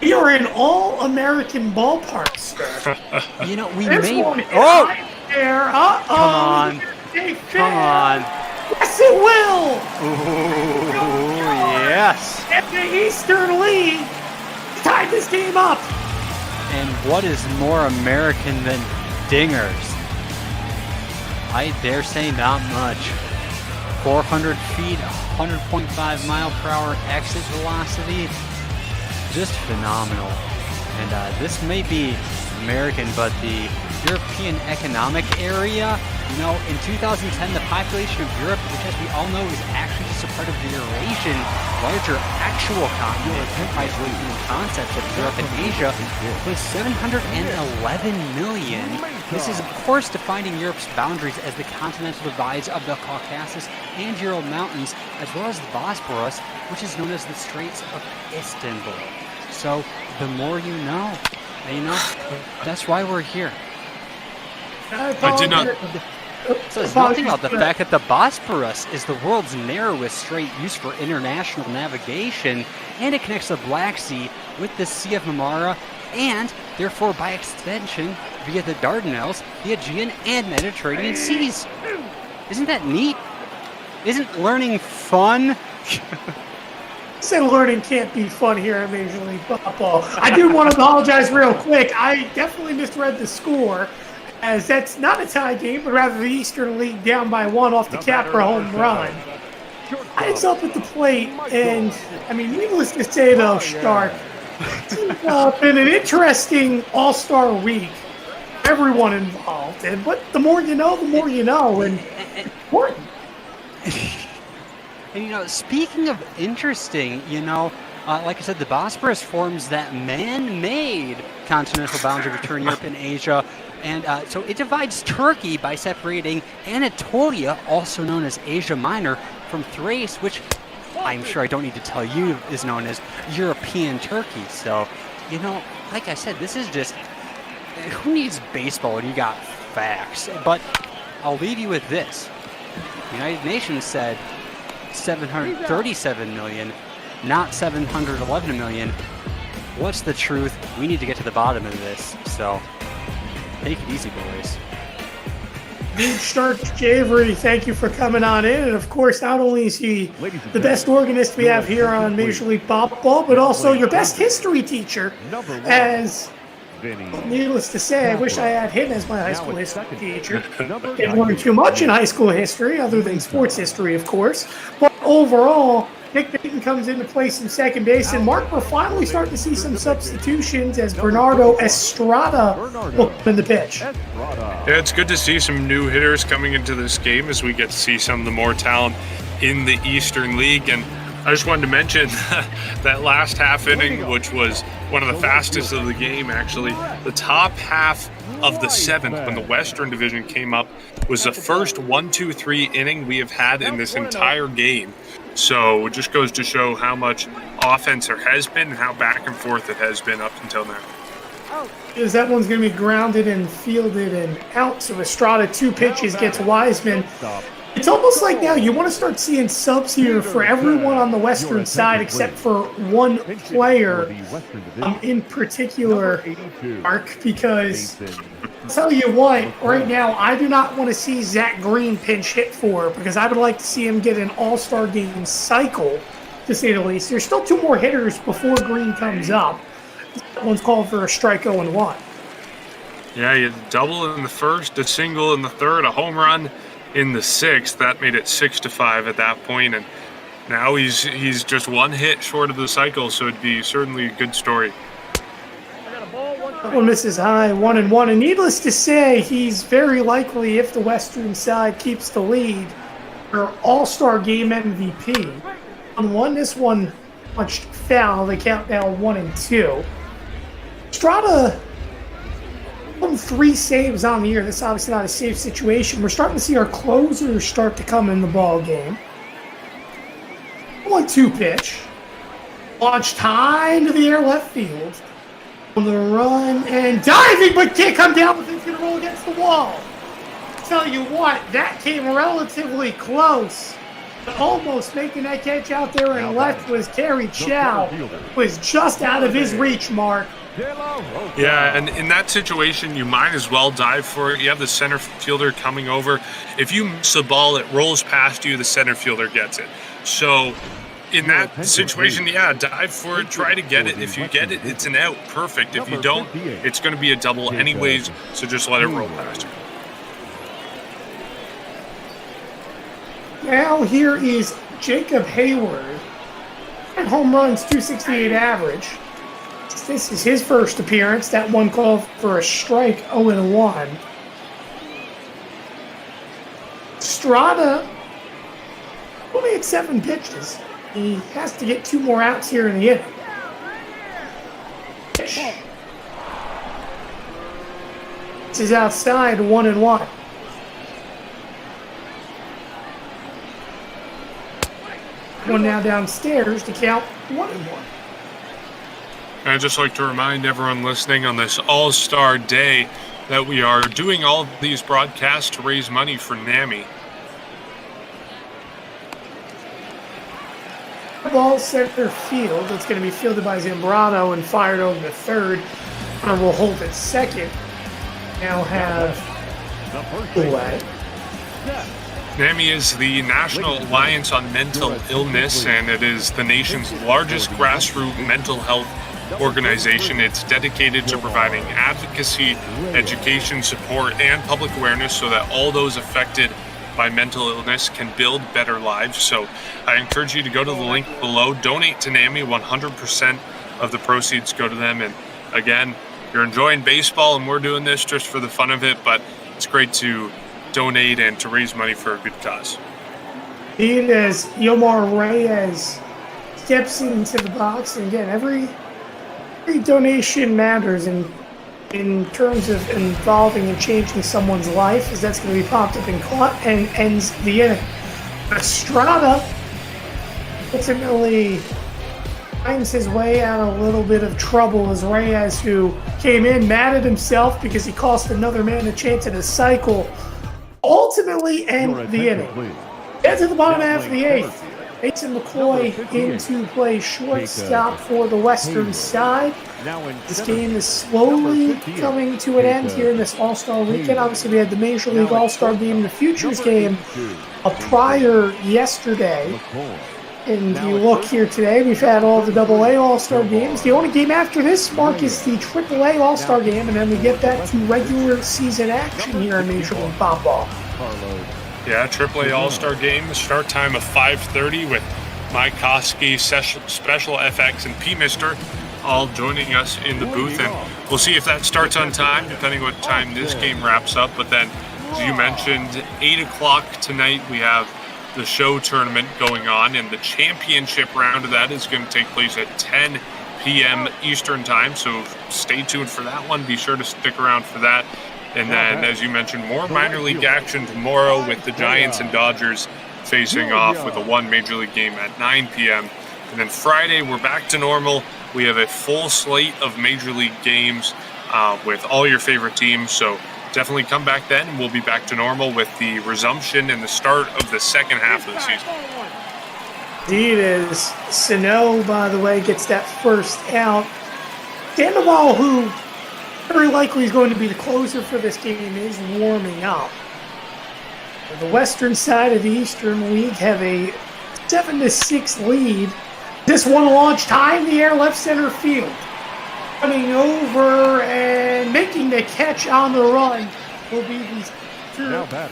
We are in all-American ballpark, sir. We this may... One oh! Right there. Come on. Come on. Yes, it will. Ooh, yes. And the Eastern League tied this game up. And what is more American than dingers? I dare say not much. 400 feet, 100.5 mile per hour exit velocity. Just phenomenal. And this may be American, but the European Economic Area, in 2010, the population of Europe, which as we all know is actually just a part of the Eurasian larger actual continent, comprised of the concepts of Europe and Asia, was 711 million. This is, of course, defining Europe's boundaries as the continental divides of the Caucasus and Ural Mountains, as well as the Bosporus, which is known as the Straits of Istanbul. So, the more you know, that's why we're here. I did not... So it's nothing about the fact that the Bosporus is the world's narrowest strait used for international navigation, and it connects the Black Sea with the Sea of Marmara, and therefore, by extension, via the Dardanelles, the Aegean, and Mediterranean seas. Isn't that neat? Isn't learning fun? Said learning can't be fun here at Major League Baseball. I do want to apologize real quick. I definitely misread the score, as that's not a tie game, but rather the Eastern League down by 1 off the Capra home run. It's up at the plate, and needless to say though, Stark, it's been an interesting All-Star week. Everyone involved, but the more you know, and important. And speaking of interesting, like I said, the Bosporus forms that man-made continental boundary between Europe and Asia. And so it divides Turkey by separating Anatolia, also known as Asia Minor, from Thrace, which I'm sure I don't need to tell you is known as European Turkey. So, like I said, this is just, who needs baseball when you got facts? But I'll leave you with this. The United Nations said 737 million, not 711 million. What's the truth? We need to get to the bottom of this. So take it easy, boys. Big Shark Javery, thank you for coming on in. And of course, not only is he the best organist we have here on Major League Baseball, but also your best history teacher. As needless to say, I wish I had him as my high school history teacher. Didn't learn too much in high school history, other than sports history, of course. But overall, Nick Payton comes in to play some second base, and Mark, we're finally starting to see some substitutions as Bernardo Estrada will come in the pitch. Yeah, it's good to see some new hitters coming into this game as we get to see some of the more talent in the Eastern League. And I just wanted to mention that last half inning, which was one of the fastest of the game, actually. The top half of the seventh, when the Western Division came up, was the first 1-2-3 inning we have had in this entire game. So it just goes to show how much offense there has been and how back and forth it has been up until now. Because that one's going to be grounded and fielded and out. So Estrada 2 pitches, gets Wiseman. It's almost like now you want to start seeing subs here for everyone on the Western side except for one player in particular, Mark, because I'll tell you what, right now I do not want to see Zach Green pinch hit for because I would like to see him get an all-star game cycle, to say the least. There's still 2 more hitters before Green comes up. That one's called for a strike 0-1. Yeah, you had a double in the first, a single in the third, a home run in the sixth. That made it 6-5 at that point, and now he's just 1 hit short of the cycle, so it'd be certainly a good story. One misses high, 1-1, and needless to say, he's very likely, if the Western side keeps the lead, for All-Star Game MVP. On one, this one punched foul. They count now 1-2. Estrada won 3 saves on the year. That's obviously not a safe situation. We're starting to see our closers start to come in the ball game. 1-2 pitch. Launched high into the air left field. On the run and diving, but can't come down, but it's going to roll against the wall. I'll tell you what, that came relatively close. But almost making that catch out there and left was Kerry Chow. Was just out of his reach, Mark. Yeah, and in that situation, you might as well dive for it. You have the center fielder coming over. If you miss the ball, it rolls past you, the center fielder gets it. So in that situation, yeah, dive for it, try to get it. If you get it, it's an out. Perfect. If you don't, it's going to be a double anyways, so just let it roll past you. Now here is Jacob Hayward. And home runs, 268 average. This is his first appearance. That one called for a strike, 0-1. Estrada only had 7 pitches. He has to get 2 more outs here in the inning. This is outside, 1-1. One now downstairs to count 1-1. I'd just like to remind everyone listening on this All-Star Day that we are doing all these broadcasts to raise money for NAMI. Ball center field. It's going to be fielded by Zambrano and fired over to third. And will hold at second. Now have away. NAMI is the National Alliance on Mental Illness, and it is the nation's largest grassroots mental health organization. It's dedicated to providing advocacy, education, support, and public awareness so that all those affected by mental illness can build better lives. So I encourage you to go to the link below, donate to NAMI. 100% of the proceeds go to them. And again, you're enjoying baseball and we're doing this just for the fun of it, but it's great to donate and to raise money for a good cause. Even as Yomar Reyes steps into the box, and again, every donation matters in terms of involving and changing someone's life, as that's going to be popped up and ends the inning. Estrada ultimately finds his way out of a little bit of trouble as Reyes, who came in mad at himself because he cost another man a chance at a cycle, ultimately end the inning. Get to the bottom half of the 8th. Mason McCoy into play shortstop for the Western side. This game is slowly coming to an end here in this All-Star weekend. Obviously, we had the Major League All-Star game and the Futures game prior yesterday. And you look here today, we've had all the AA All-Star games. The only game after this, Mark, is the AAA All-Star game, and then we get back to regular season action here in Major League Baseball. Yeah, AAA All-Star game, start time of 5:30 with Mike Koski, Special FX, and P-Mister all joining us in the booth. And we'll see if that starts on time, depending what time this game wraps up. But then, as you mentioned, 8 o'clock tonight, we have the show tournament going on, and the championship round of that is going to take place at 10 p.m. Eastern time. So stay tuned for that one. Be sure to stick around for that. And then, as you mentioned, more minor league action tomorrow with the Giants and Dodgers facing off with a one major league game at 9 p.m. And then Friday, we're back to normal. We have a full slate of major league games with all your favorite teams. So definitely come back then, and we'll be back to normal with the resumption and the start of the second half of the season. Indeed, as Sano, by the way, gets that first out. Sandoval, who very likely is going to be the closer for this game, is warming up. The western side of the Eastern League have a 7-6 lead. This one launched high in the air, left center field. Running over and making the catch on the run will be the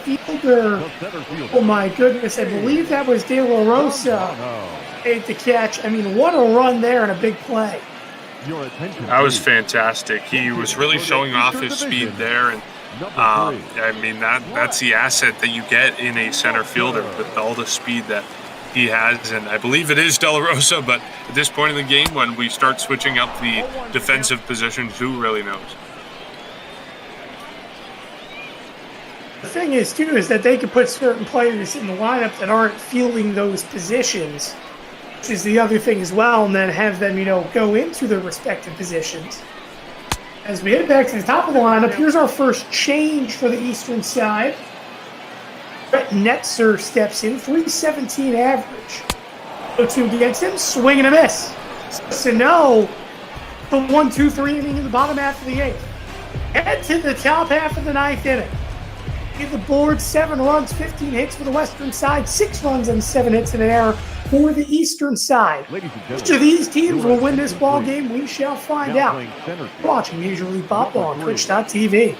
fielder. Oh my goodness, I believe that was De La Rosa made the catch. I mean, what a run there and a big play. That was fantastic. He was really showing off his speed there, and I mean that's the asset that you get in a center fielder with all the speed that he has. And I believe it is De La Rosa, but at this point in the game, when we start switching up the defensive positions, who really knows? The thing is, too, is that they could put certain players in the lineup that aren't fielding those positions, which is the other thing as well, and then have them, go into their respective positions. As we head back to the top of the lineup, here's our first change for the Eastern side. Brett Netzer steps in, 317 average. 0-2 against him, swing and a miss. Sano, the 1-2-3 inning in the bottom half of the eighth. Head to the top half of the ninth inning. Give the board 7 runs, 15 hits for the Western side, 6 runs and 7 hits in an error for the Eastern side. Which of these teams will win this ball game? We shall find out. Watching Major League Baseball on Twitch.tv.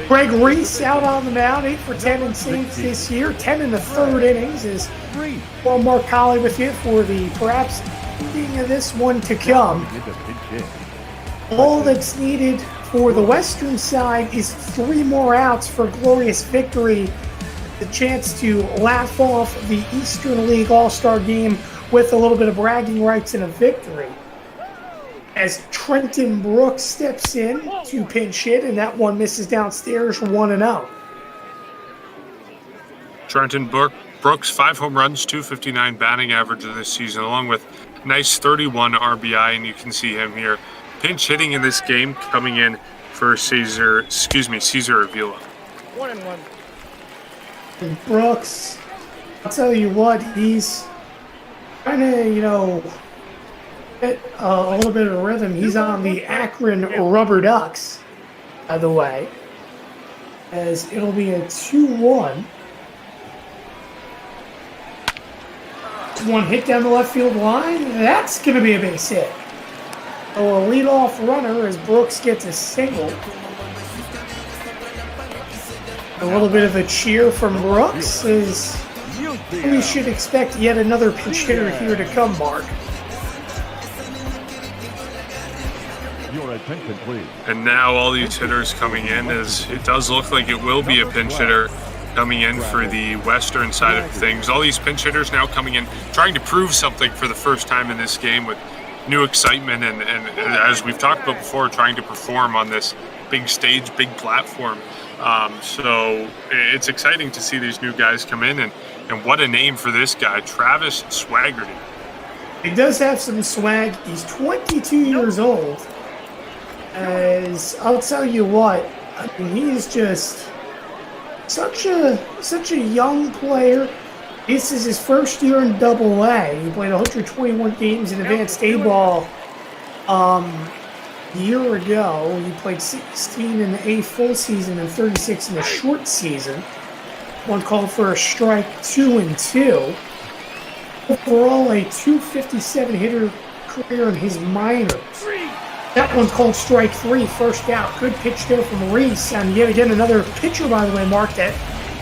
Greg Reese out on the mound, 8 for 10 in saves this year, 10 in the third innings. Is Mark Colley with you for the perhaps ending of this one to come. All that's needed for the Western side is 3 more outs for glorious victory. The chance to laugh off the Eastern League All-Star game with a little bit of bragging rights and a victory. As Trenton Brooks steps in to pinch hit, and that one misses downstairs, 1-0. Trenton Brooks, 5 home runs, 259 batting average of this season, along with nice 31 RBI, and you can see him here pinch hitting in this game, coming in for Cesar Avila. 1-1. And Brooks, I'll tell you what, he's trying to, get a little bit of rhythm. He's on the Akron Rubber Ducks, by the way, as it'll be a 2-1. One hit down the left field line. That's going to be a base hit. So a leadoff runner as Brooks gets a single. A little bit of a cheer from Brooks as we should expect yet another pinch hitter here to come, Mark. Your attention, please. And now all these hitters coming in, as it does look like it will be a pinch hitter coming in for the Western side of things. All these pinch hitters now coming in, trying to prove something for the first time in this game with new excitement and as we've talked about before, trying to perform on this big stage, big platform. So it's exciting to see these new guys come in, and what a name for this guy, Travis Swaggerty. He does have some swag. He's 22 years old. As I'll tell you what, I mean, he's just such a young player. This is his first year in Double-A. He played 121 games in Advanced A-Ball a year ago. He played 16 in the A full season and 36 in the short season. One called for a strike 2 and 2. Overall, a 257 hitter career in his minors. That one called strike 3, first out. Good pitch there from Reese. And yet again, another pitcher, by the way, Mark, that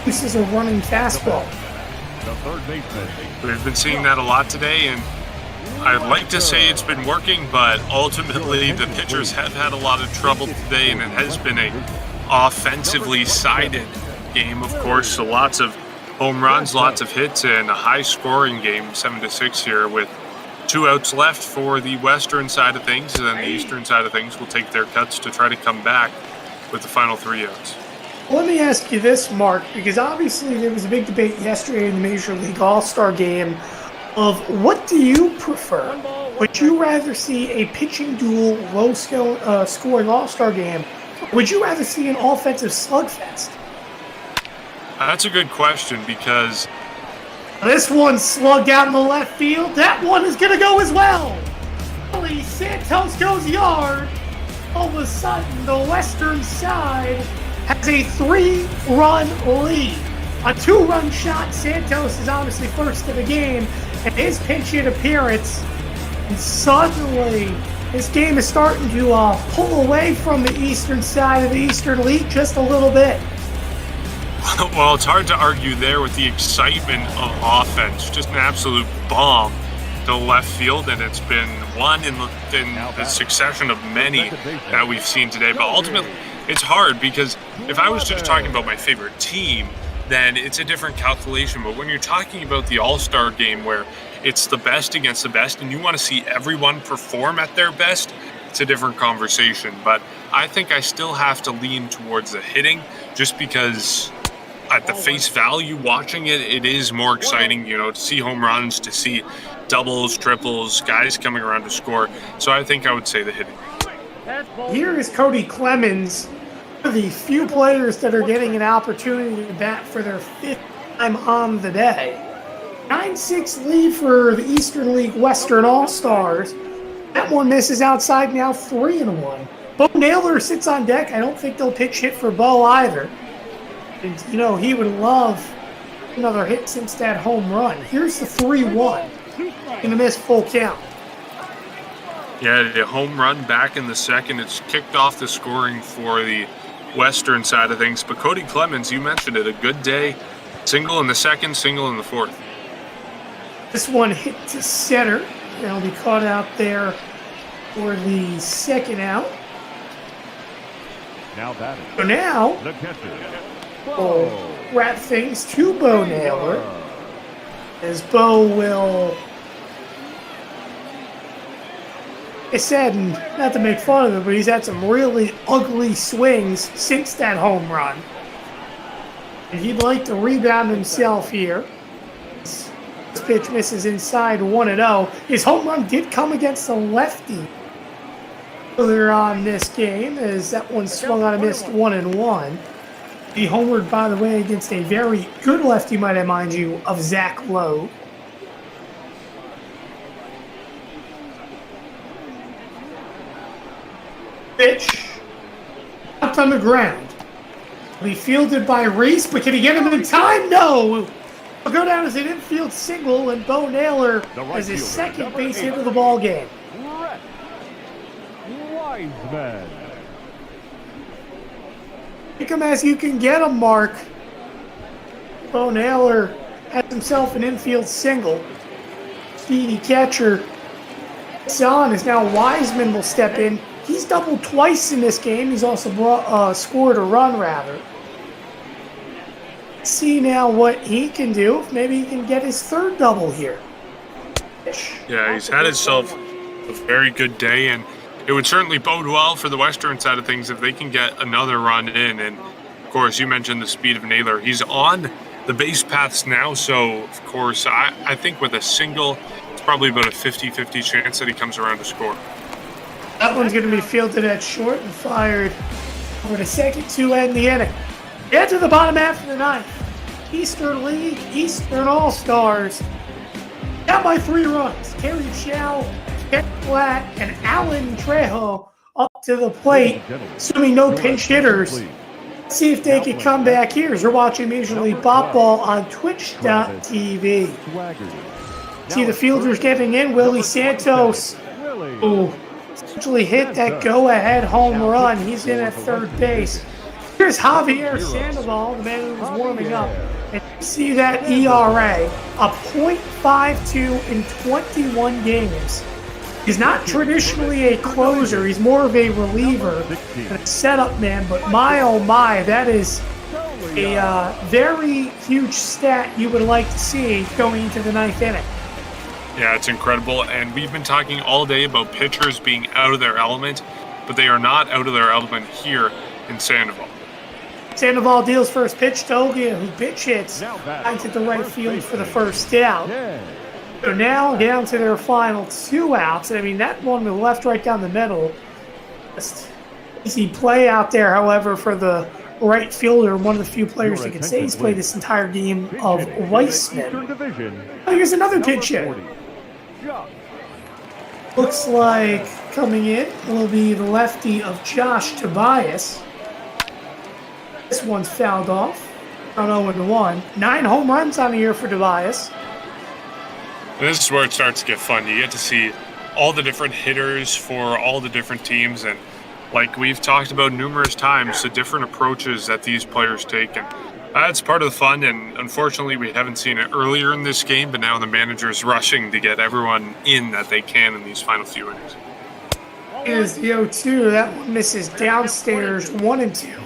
uses a running fastball. We've been seeing that a lot today, and I'd like to say it's been working, but ultimately the pitchers have had a lot of trouble today, and it has been a offensively sided game, of course. So lots of home runs, lots of hits, and a high-scoring game, 7-6 here, with 2 outs left for the western side of things, and then the eastern side of things will take their cuts to try to come back with the final 3 outs. Let me ask you this, Mark, because obviously there was a big debate yesterday in the Major League All-Star Game of what do you prefer? Would you rather see a pitching duel, low-scoring All-Star Game, or would you rather see an offensive slugfest? That's a good question, because this one slugged out in the left field. That one is going to go as well. Billy Santos goes yard. All of a sudden, the western side has a 3-run lead. A 2-run shot. Santos is obviously first of the game, and his pinch hit appearance. And suddenly, this game is starting to pull away from the eastern side of the Eastern League just a little bit. Well, it's hard to argue there with the excitement of offense. Just an absolute bomb to left field, and it's been one in the succession of many that we've seen today. But ultimately, it's hard because if I was just talking about my favorite team, then it's a different calculation. But when you're talking about the All-Star Game where it's the best against the best and you want to see everyone perform at their best, it's a different conversation. But I think I still have to lean towards the hitting just because at the face value, watching it, it is more exciting, to see home runs, to see doubles, triples, guys coming around to score. So I think I would say the hitting. Here is Cody Clemens, one of the few players that are getting an opportunity to bat for their 5th time on the day. 9-6 lead for the Eastern League Western All-Stars. That one misses outside, now 3-1. Bo Naylor sits on deck. I don't think they'll pitch hit for Bo either. And, he would love another hit since that home run. Here's the 3-1. Gonna miss full count. Yeah, the home run back in the second. It's kicked off the scoring for the western side of things. But Cody Clemens, you mentioned it, a good day. Single in the second, single in the fourth. This one hit to center. It'll be caught out there for the second out. Now batting. So now, the catcher. we'll wrap things to Bo Naylor, as Bo will, I said, not to make fun of him, but he's had some really ugly swings since that home run. And he'd like to rebound himself here. This pitch misses inside 1-0. His home run did come against the lefty earlier on this game, as that one swung on and missed 1-1. He homered, by the way, against a very good lefty, might I mind you, of Zach Lowe. Pitch up on the ground. Will be fielded by Reese, but can he get him in time? No! He'll go down as an infield single, and Bo Naylor as his second base hit of the ball game. Wiseman. Pick him as you can get him, Mark. Bo Naylor has himself an infield single. Speedy catcher. It's on as now Wiseman will step in. He's doubled twice in this game. He's also scored a run, rather. Let's see now what he can do. If maybe he can get his third double here. Yeah, he's had himself a very good day, and it would certainly bode well for the western side of things if they can get another run in. And, of course, you mentioned the speed of Naylor. He's on the base paths now, so, of course, I think with a single, it's probably about a 50-50 chance that he comes around to score. That one's going to be fielded at short and fired over to second to end the inning. Get to the bottom half of the ninth. Eastern League, Eastern All-Stars. Down by 3 runs. Kerry Chow, Ken Platt, and Alan Trejo up to the plate, assuming no pinch hitters. Let's see if they can come back here as you're watching Major League Ball on Twitch.tv. See the fielders getting in. Willie Santos, who essentially hit that go-ahead home run. He's in at third base. Here's Javier Sandoval, the man who was warming up. And you see that ERA, a .52 in 21 games. He's not traditionally a closer. He's more of a reliever and a setup man. But my, oh my, that is a very huge stat you would like to see going into the 9th inning. Yeah, it's incredible. And we've been talking all day about pitchers being out of their element, but they are not out of their element here in Sandoval. Sandoval deals first pitch to Ogia, who pitch hits into the right field for the first out. So now down to their final 2 outs. I mean, that one to the left, right down the middle. Just easy play out there, however, for the right fielder, one of the few players that could say he's played this entire game of Weissman. Oh, here's another pitch hit. Looks like coming in will be the lefty of Josh Tobias. This one's fouled off. 0-1. 9 home runs on the year for Tobias. This is where it starts to get fun. You get to see all the different hitters for all the different teams, and like we've talked about numerous times, the different approaches that these players take, and that's part of the fun. And unfortunately, we haven't seen it earlier in this game, but now the manager's rushing to get everyone in that they can in these final few innings. Here's the 0-2. That one misses downstairs, 1-2.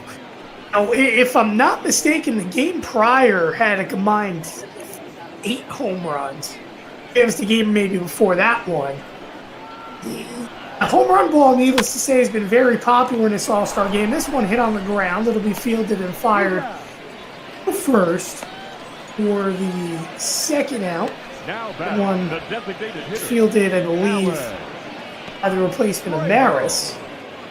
Now, if I'm not mistaken, the game prior had a combined 8 home runs. It was the game maybe before that one. The home run ball, needless to say, has been very popular in this All-Star game. This one hit on the ground. It'll be fielded and fired first for the second out. That one fielded, I believe, by the replacement of Maris.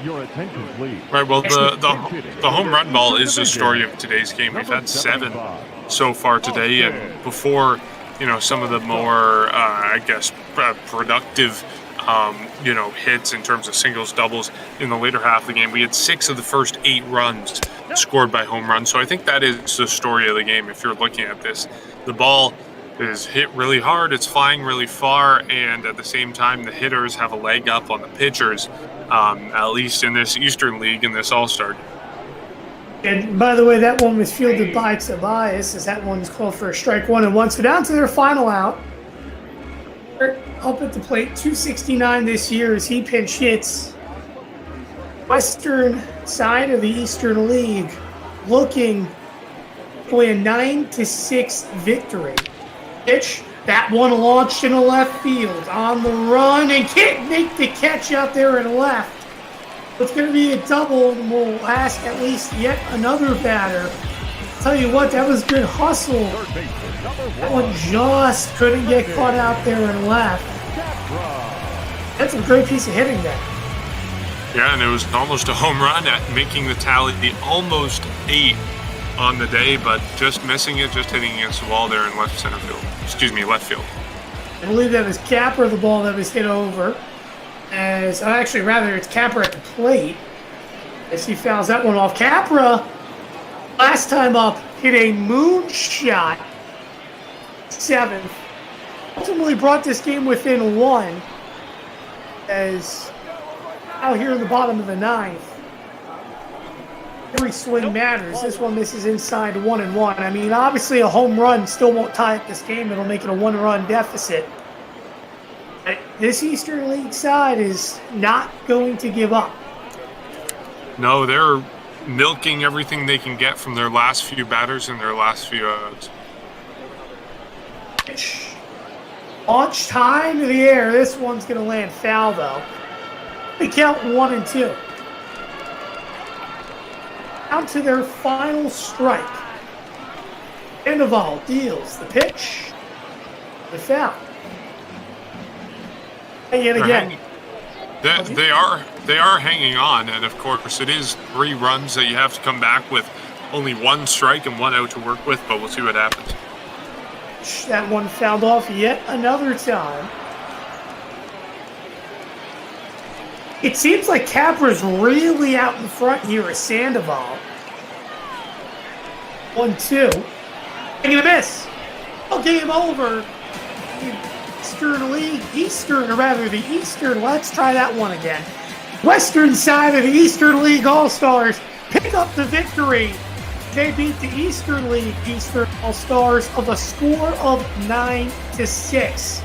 Right, well, the home run ball is the story of today's game. We've had 7 so far today, and before, some of the more, productive, hits in terms of singles, doubles in the later half of the game, we had 6 of the first 8 runs scored by home runs. So I think that is the story of the game if you're looking at this. The ball is hit really hard, it's flying really far, and at the same time, the hitters have a leg up on the pitchers, at least in this Eastern League, in this All-Star. And by the way, that one was fielded by Tobias, as that one's called for a strike, 1-1. So down to their final out. Up at the plate, 269 this year as he pinch hits. Western side of the Eastern League looking for a 9-6 victory. Pitch, that one launched into left field on the run and can't make the catch out there in left. It's going to be a double, and we'll ask at least yet another batter. Tell you what, that was good hustle. That one just couldn't get caught out there and left. That's a great piece of hitting there. Yeah, and it was almost a home run at making the tally almost 8 on the day, but just missing it, just hitting against the wall there in left field. I believe that was Capper, the ball that was hit over. It's Capper at the plate as he fouls that one off. Capra, last time up, hit a moonshot 7th. Ultimately brought this game within 1 as out here in the bottom of the 9th. Every swing matters. This one misses inside 1-1. I mean, obviously a home run still won't tie up this game. It'll make it a 1-run deficit. This Eastern League side is not going to give up. No, they're milking everything they can get from their last few batters and their last few outs. Launch high into the air. This one's going to land foul, though. They count 1-2. Down to their final strike. Sandoval deals the pitch. The foul. And yet again. They are hanging on, and of course it is 3 runs that you have to come back with only one strike and one out to work with, but we'll see what happens. That one fouled off yet another time. It seems like Capra's really out in front here as Sandoval. 1-2. Taking a miss. Oh, game over. The Eastern. Let's try that one again. Western side of the Eastern League All-Stars pick up the victory. They beat the Eastern League Eastern All-Stars of a score of 9-6.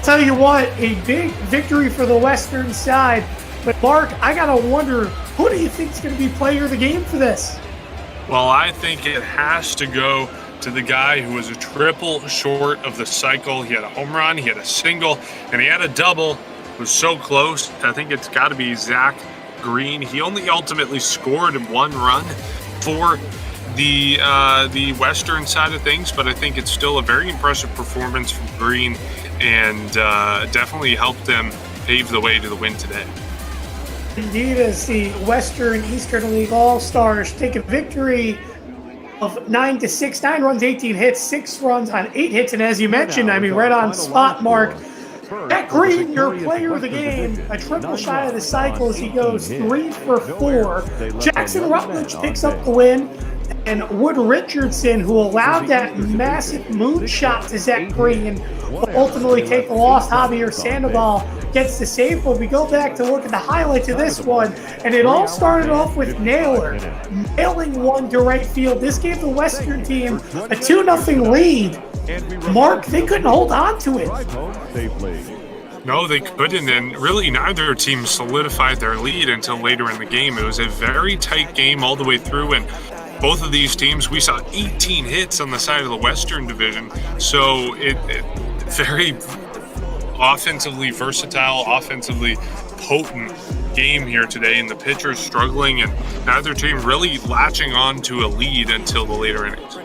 Tell you what, a big victory for the Western side. But Mark, I gotta wonder, who do you think is going to be player of the game for this? Well, I think it has to go to the guy who was a triple short of the cycle. He had a home run, he had a single, and he had a double. It was so close. I think it's got to be Zach Green. He only ultimately scored one run for the Western side of things, but I think it's still a very impressive performance from Green, and definitely helped them pave the way to the win today. Indeed, as the Western Eastern League All-Stars take a victory of 9-6, 9 runs, 18 hits, 6 runs on 8 hits, and as you mentioned, I mean, right on spot, Mark, Zach Green, your player of the game, a triple shy of the cycle as he goes 3 for 4. Jackson Rutledge picks up the win, and Wood Richardson, who allowed that massive moonshot to Zach Green, will ultimately take the loss. Javier Sandoval gets the save, but we go back to look at the highlights of this one, and it all started off with Naylor nailing one to right field. This gave the Western team a 2-0 lead. Mark, they couldn't hold on to it. No, they couldn't, and really neither team solidified their lead until later in the game. It was a very tight game all the way through, and both of these teams, we saw 18 hits on the side of the Western Division, so it very offensively versatile, offensively potent game here today, and the pitchers struggling, and neither team really latching on to a lead until the later innings.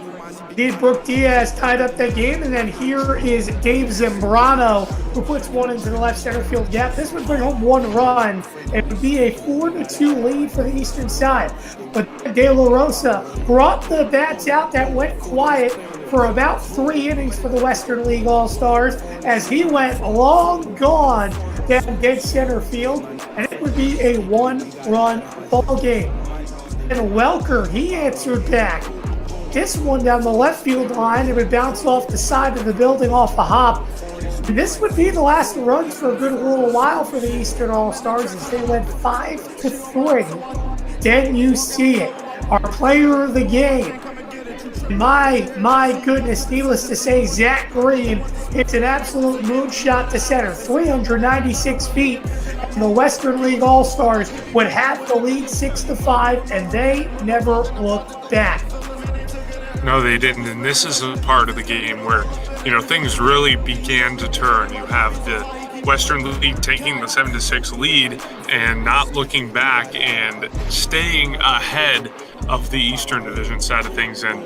Indeed, Brooke Diaz tied up that game, and then here is Dave Zambrano, who puts one into the left center field gap. This would bring home 1 run. It would be a 4-2 lead for the Eastern side. But De La Rosa brought the bats out that went quiet for about 3 innings for the Western League All-Stars as he went long gone down dead center field, and it would be a 1-run ball game. And Welker, he answered back. This one down the left field line, it would bounce off the side of the building off the hop. And this would be the last runs for a good little while for the Eastern All-Stars as they went 5-3. Then you see it. Our player of the game. My goodness, needless to say, Zach Green hits an absolute moonshot to center, 396 feet. And the Western League All-Stars would have the lead 6-5, and they never looked back. No, they didn't, and this is a part of the game where, things really began to turn. You have the Western League taking the 7-6 lead and not looking back and staying ahead of the Eastern Division side of things. And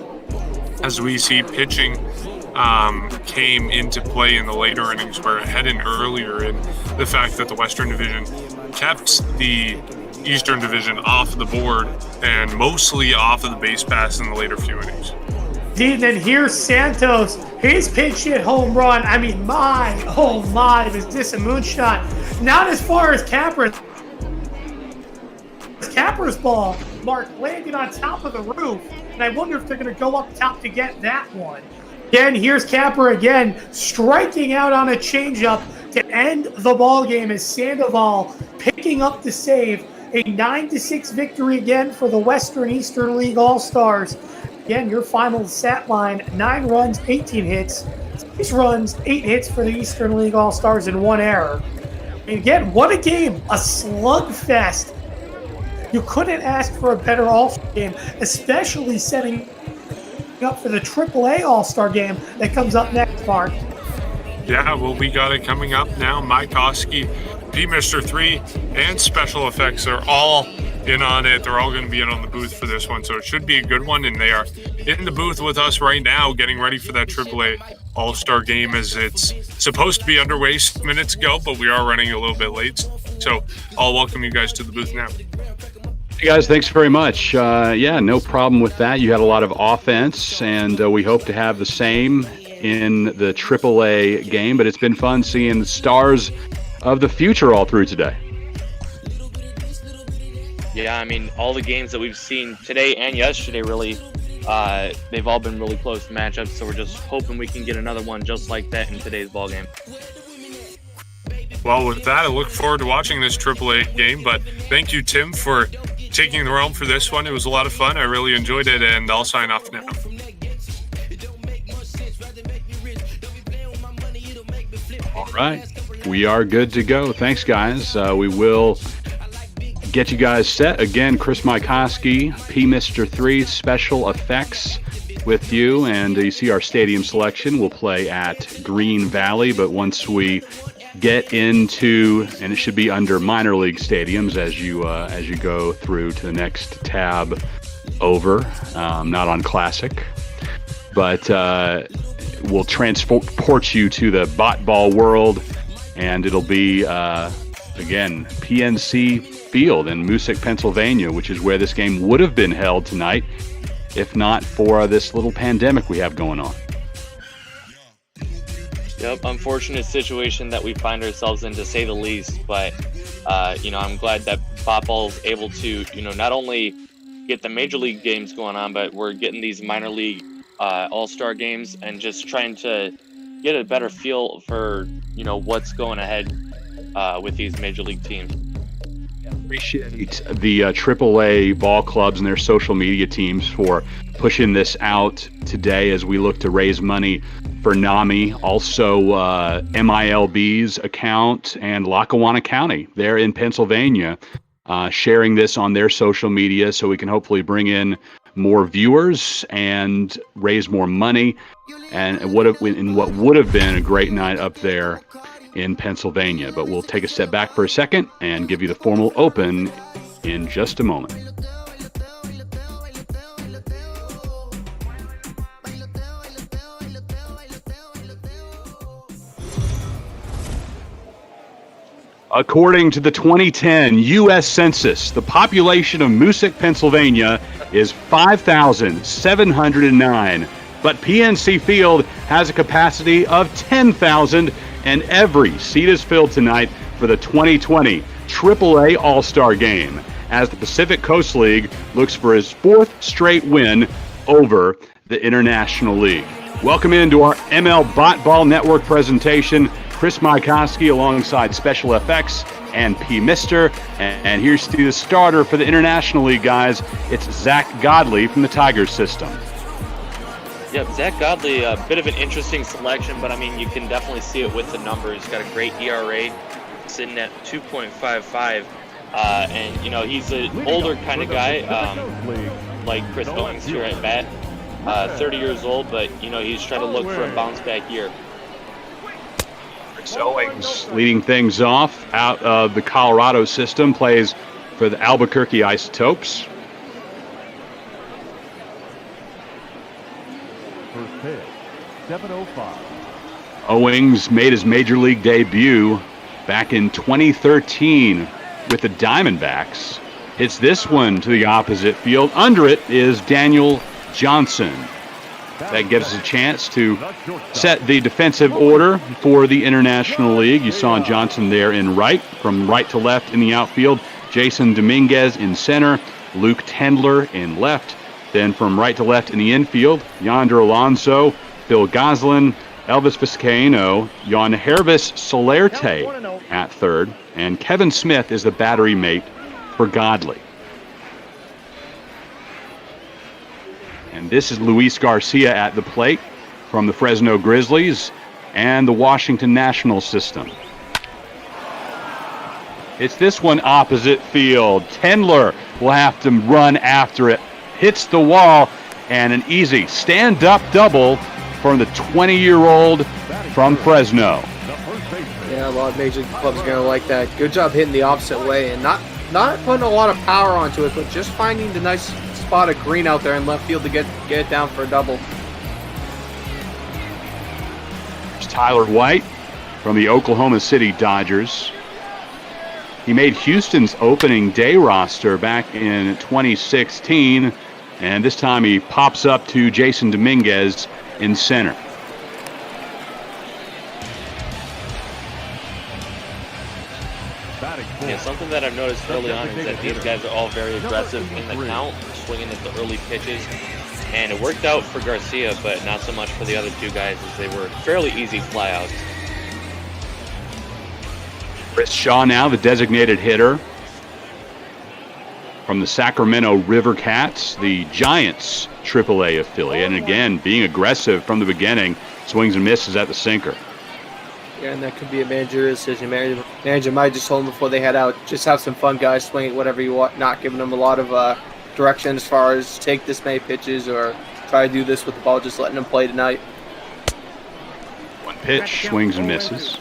as we see, pitching came into play in the later innings where it headed earlier, and the fact that the Western Division kept the Eastern Division off the board and mostly off of the base pass in the later few innings. Indeed, then here's Santos. His pinch hit home run. I mean, oh my, was this a moonshot? Not as far as Capra's ball. Mark landed on top of the roof, and I wonder if they're going to go up top to get that one. Again, here's Capra again, striking out on a changeup to end the ball game as Sandoval picking up the save. A 9-6 victory again for the Western Eastern League All-Stars. Again, your final stat line, 9 runs, 18 hits, 6 runs, 8 hits for the Eastern League All-Stars and 1 error. And again, what a game, a slugfest. You couldn't ask for a better All-Star game, especially setting up for the AAA All-Star game that comes up next, Mark. Yeah, well, we got it coming up now. Mike Oski, P-Mister 3, and Special Effects are all in on it. They're all going to be in on the booth for this one, so it should be a good one. And they are in the booth with us right now, getting ready for that AAA All-Star game as it's supposed to be underway minutes ago, but we are running a little bit late. So I'll welcome you guys to the booth now. Hey guys, thanks very much. Yeah, no problem with that. You had a lot of offense, and we hope to have the same in the AAA game, but it's been fun seeing the stars of the future all through today. Yeah, I mean, all the games that we've seen today and yesterday, really, they've all been really close matchups, so we're just hoping we can get another one just like that in today's ball game. Well, with that, I look forward to watching this AAA game, but thank you, Tim, for taking the realm for this one. It was a lot of fun. I really enjoyed it, and I'll sign off now. All right, we are good to go. Thanks, guys. We will get you guys set. Again, Chris Mykoski, P. Mr. 3, special effects with you, and you see our stadium selection. We'll play at Green Valley, but once we get into, and it should be under minor league stadiums as you go through to the next tab over, not on classic, but we'll transport you to the bot ball world, and it'll be again PNC Field in Moosic, Pennsylvania, which is where this game would have been held tonight if not for this little pandemic we have going on. Yep, unfortunate situation that we find ourselves in, to say the least. But I'm glad that Botball is able to, not only get the major league games going on, but we're getting these minor league all-star games and just trying to get a better feel for what's going ahead with these major league teams. Appreciate the AAA ball clubs and their social media teams for pushing this out today as we look to raise money for NAMI, also MILB's account and Lackawanna County there in Pennsylvania, sharing this on their social media so we can hopefully bring in more viewers and raise more money and in what would have been a great night up there in Pennsylvania. But we'll take a step back for a second and give you the formal open in just a moment. According to the 2010 U.S. Census, the population of Moosic, Pennsylvania is 5,709, but PNC Field has a capacity of 10,000, and every seat is filled tonight for the 2020 AAA All-Star Game, as the Pacific Coast League looks for his fourth straight win over the International League. Welcome into our ML Bot Ball Network presentation. Chris Mykoski alongside Special FX and P. Mister. And here's to the starter for the International League, guys. It's Zach Godley from the Tigers system. Yep, Zach Godley, a bit of an interesting selection, but I mean, you can definitely see it with the numbers. He's got a great ERA, sitting at 2.55. And, he's an older kind of guy, like Chris Owings here at bat. 30 years old, but, he's trying to look for a bounce-back year. Owings leading things off out of the Colorado system, plays for the Albuquerque Isotopes. First pitch, 7:05. Owings made his major league debut back in 2013 with the Diamondbacks. Hits this one to the opposite field. Under it is Daniel Johnson. That gives us a chance to set the defensive order for the International League. You saw Johnson there in right, from right to left in the outfield. Jason Dominguez in center, Luke Tendler in left. Then from right to left in the infield, Yonder Alonso, Phil Goslin, Elvis Vizcaíno, Jan Hervis Solerte at third, and Kevin Smith is the battery mate for Godley. And this is Luis Garcia at the plate from the Fresno Grizzlies and the Washington Nationals system. It's this one opposite field. Tendler will have to run after it. Hits the wall, and an easy stand-up double from the 20-year-old from Fresno. Yeah, a lot of major league clubs are going to like that. Good job hitting the opposite way and not putting a lot of power onto it, but just finding the nice spot of green out there in left field to get it down for a double. There's Tyler White from the Oklahoma City Dodgers. He made Houston's opening day roster back in 2016, and this time he pops up to Jason Dominguez in center. Yeah, something that I've noticed early on is that these guys are all very aggressive in the count, swinging at the early pitches. And it worked out for Garcia, but not so much for the other two guys, as they were fairly easy flyouts. Chris Shaw now the designated hitter from the Sacramento River Cats, the Giants AAA affiliate. And again, being aggressive from the beginning, swings and misses at the sinker. Yeah, and that could be a managerial decision. Manager might just told them before they head out, just have some fun, guys, swing it whatever you want, not giving them a lot of direction as far as take this many pitches or try to do this with the ball, just letting them play tonight. One pitch, swings and misses.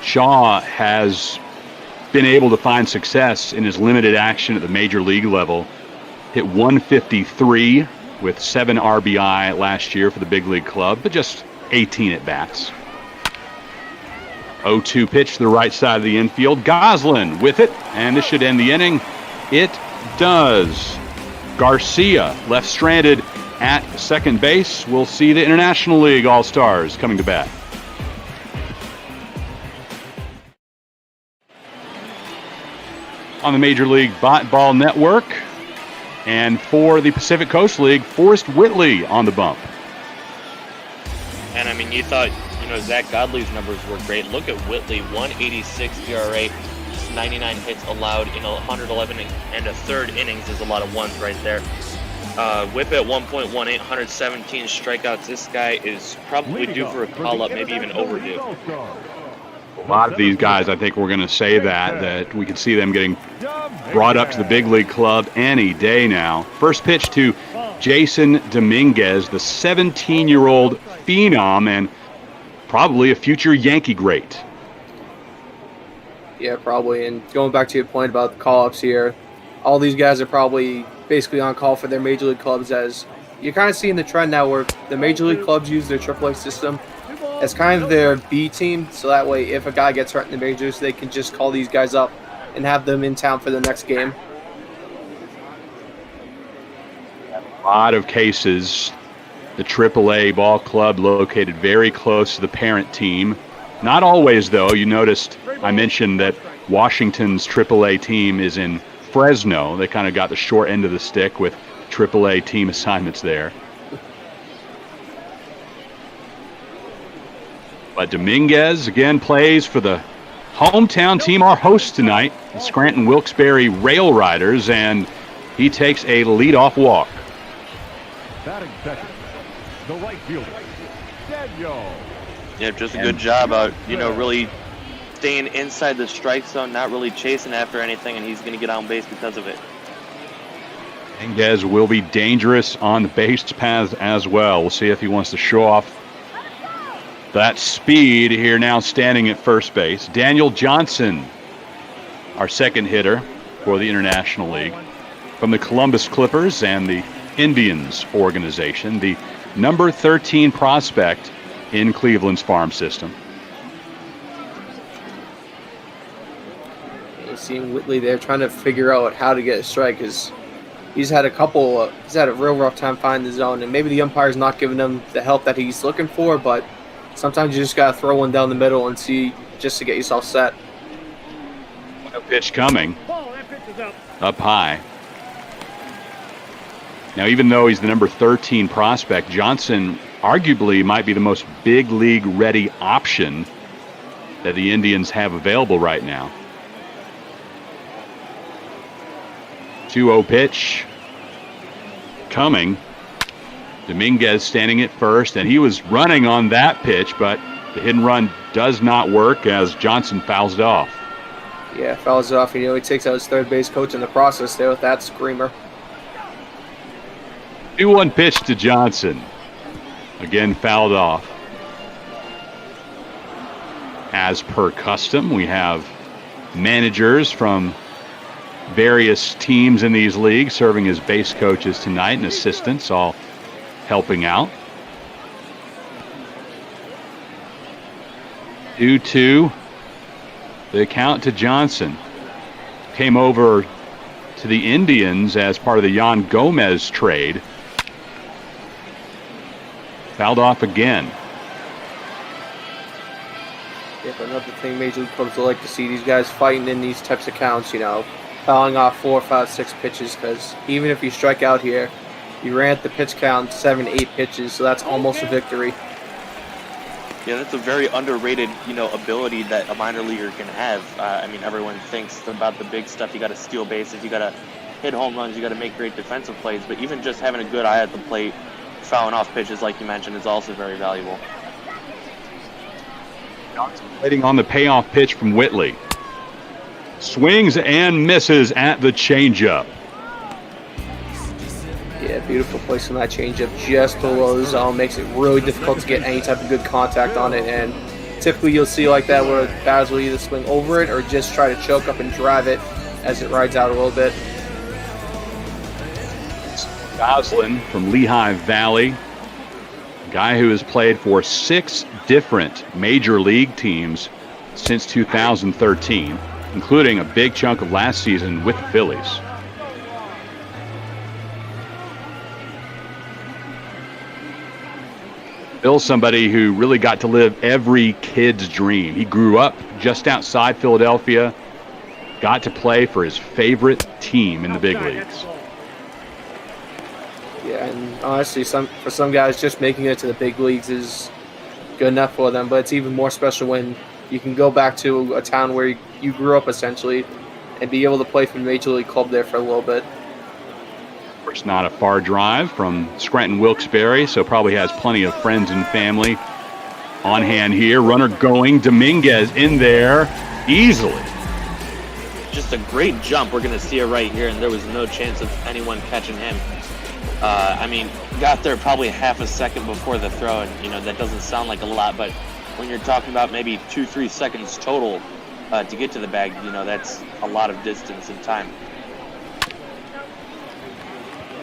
Shaw has been able to find success in his limited action at the major league level. Hit 153 with 7 RBI last year for the big league club, but just 18 at-bats. 0-2 pitch to the right side of the infield. Goslin with it, and this should end the inning. It does. Garcia left stranded at second base. We'll see the International League All-Stars coming to bat. On the Major League Ball Network, and for the Pacific Coast League, Forrest Whitley on the bump. And I mean, you thought, Zach Godley's numbers were great. Look at Whitley, 186 ERA, 99 hits allowed in 111 and a third innings is a lot of ones right there. Whip at 1.18, 117 strikeouts. This guy is probably due for a call-up, maybe even overdue. A lot of these guys, I think we're going to say that we could see them getting brought up to the big league club any day now. First pitch to Jason Dominguez, the 17-year-old phenom and probably a future Yankee great. Yeah, probably. And going back to your point about the call-ups here, all these guys are probably basically on call for their major league clubs, as you're kind of seeing the trend now where the major league clubs use their AAA system as kind of their B team, so that way if a guy gets hurt in the majors, they can just call these guys up and have them in town for the next game. A lot of cases, the AAA ball club located very close to the parent team. Not always, though. You noticed I mentioned that Washington's AAA team is in Fresno. They kind of got the short end of the stick with AAA team assignments there. But Dominguez, again, plays for the hometown team, our host tonight, the Scranton Wilkes-Barre Rail Riders, and he takes a leadoff walk. Batting second, the right fielder, Daniel. Yeah, just a good job out, really staying inside the strike zone, not really chasing after anything, and he's going to get on base because of it. Dominguez will be dangerous on the base paths as well. We'll see if he wants to show off that speed here now standing at first base. Daniel Johnson, our second hitter for the International League, from the Columbus Clippers and the Indians organization, the number 13 prospect in Cleveland's farm system. You're seeing Whitley there trying to figure out how to get a strike, because he's had a real rough time finding the zone, and maybe the umpire's not giving him the help that he's looking for, but sometimes you just got to throw one down the middle and see just to get yourself set. A pitch coming up high. Now, even though he's the number 13 prospect, Johnson arguably might be the most big league ready option that the Indians have available right now. 2-0 pitch coming. Dominguez standing at first, and he was running on that pitch, but the hit and run does not work as Johnson fouls it off. Yeah, fouls it off. He takes out his third base coach in the process there with that screamer. 2-1 pitch to Johnson. Again, fouled off. As per custom, we have managers from various teams in these leagues serving as base coaches tonight, and assistants all helping out. 2-2 the account to Johnson. Came over to the Indians as part of the Yan Gomez trade. Fouled off again. Yeah, but another thing Major League Clubs would like to see these guys fighting in these types of counts, you know, fouling off 4, 5, 6 pitches, because even if you strike out here, you ran at the pitch count 7, 8 pitches, so that's almost a victory. Yeah, that's a very underrated, ability that a minor leaguer can have. I mean, everyone thinks about the big stuff. You got to steal bases, you got to hit home runs, you got to make great defensive plays. But even just having a good eye at the plate, fouling off pitches, like you mentioned, is also very valuable. Waiting on the payoff pitch from Whitley. Swings and misses at the changeup. Yeah, beautiful place on that changeup, just below the zone. Makes it really difficult to get any type of good contact on it. And typically you'll see like that where batters will either swing over it or just try to choke up and drive it as it rides out a little bit. Goslin from Lehigh Valley, a guy who has played for 6 different major league teams since 2013, including a big chunk of last season with the Phillies. Bill's somebody who really got to live every kid's dream. He grew up just outside Philadelphia, got to play for his favorite team in the big leagues. Yeah, and honestly, for some guys, just making it to the big leagues is good enough for them, but it's even more special when you can go back to a town where you grew up, essentially, and be able to play for the Major League Club there for a little bit. Of course, not a far drive from Scranton Wilkes-Barre, so probably has plenty of friends and family on hand here. Runner going, Dominguez in there easily. Just a great jump. We're going to see it right here, and there was no chance of anyone catching him. Got there probably half a second before the throw, and that doesn't sound like a lot, but when you're talking about maybe 2-3 seconds total to get to the bag, that's a lot of distance and time.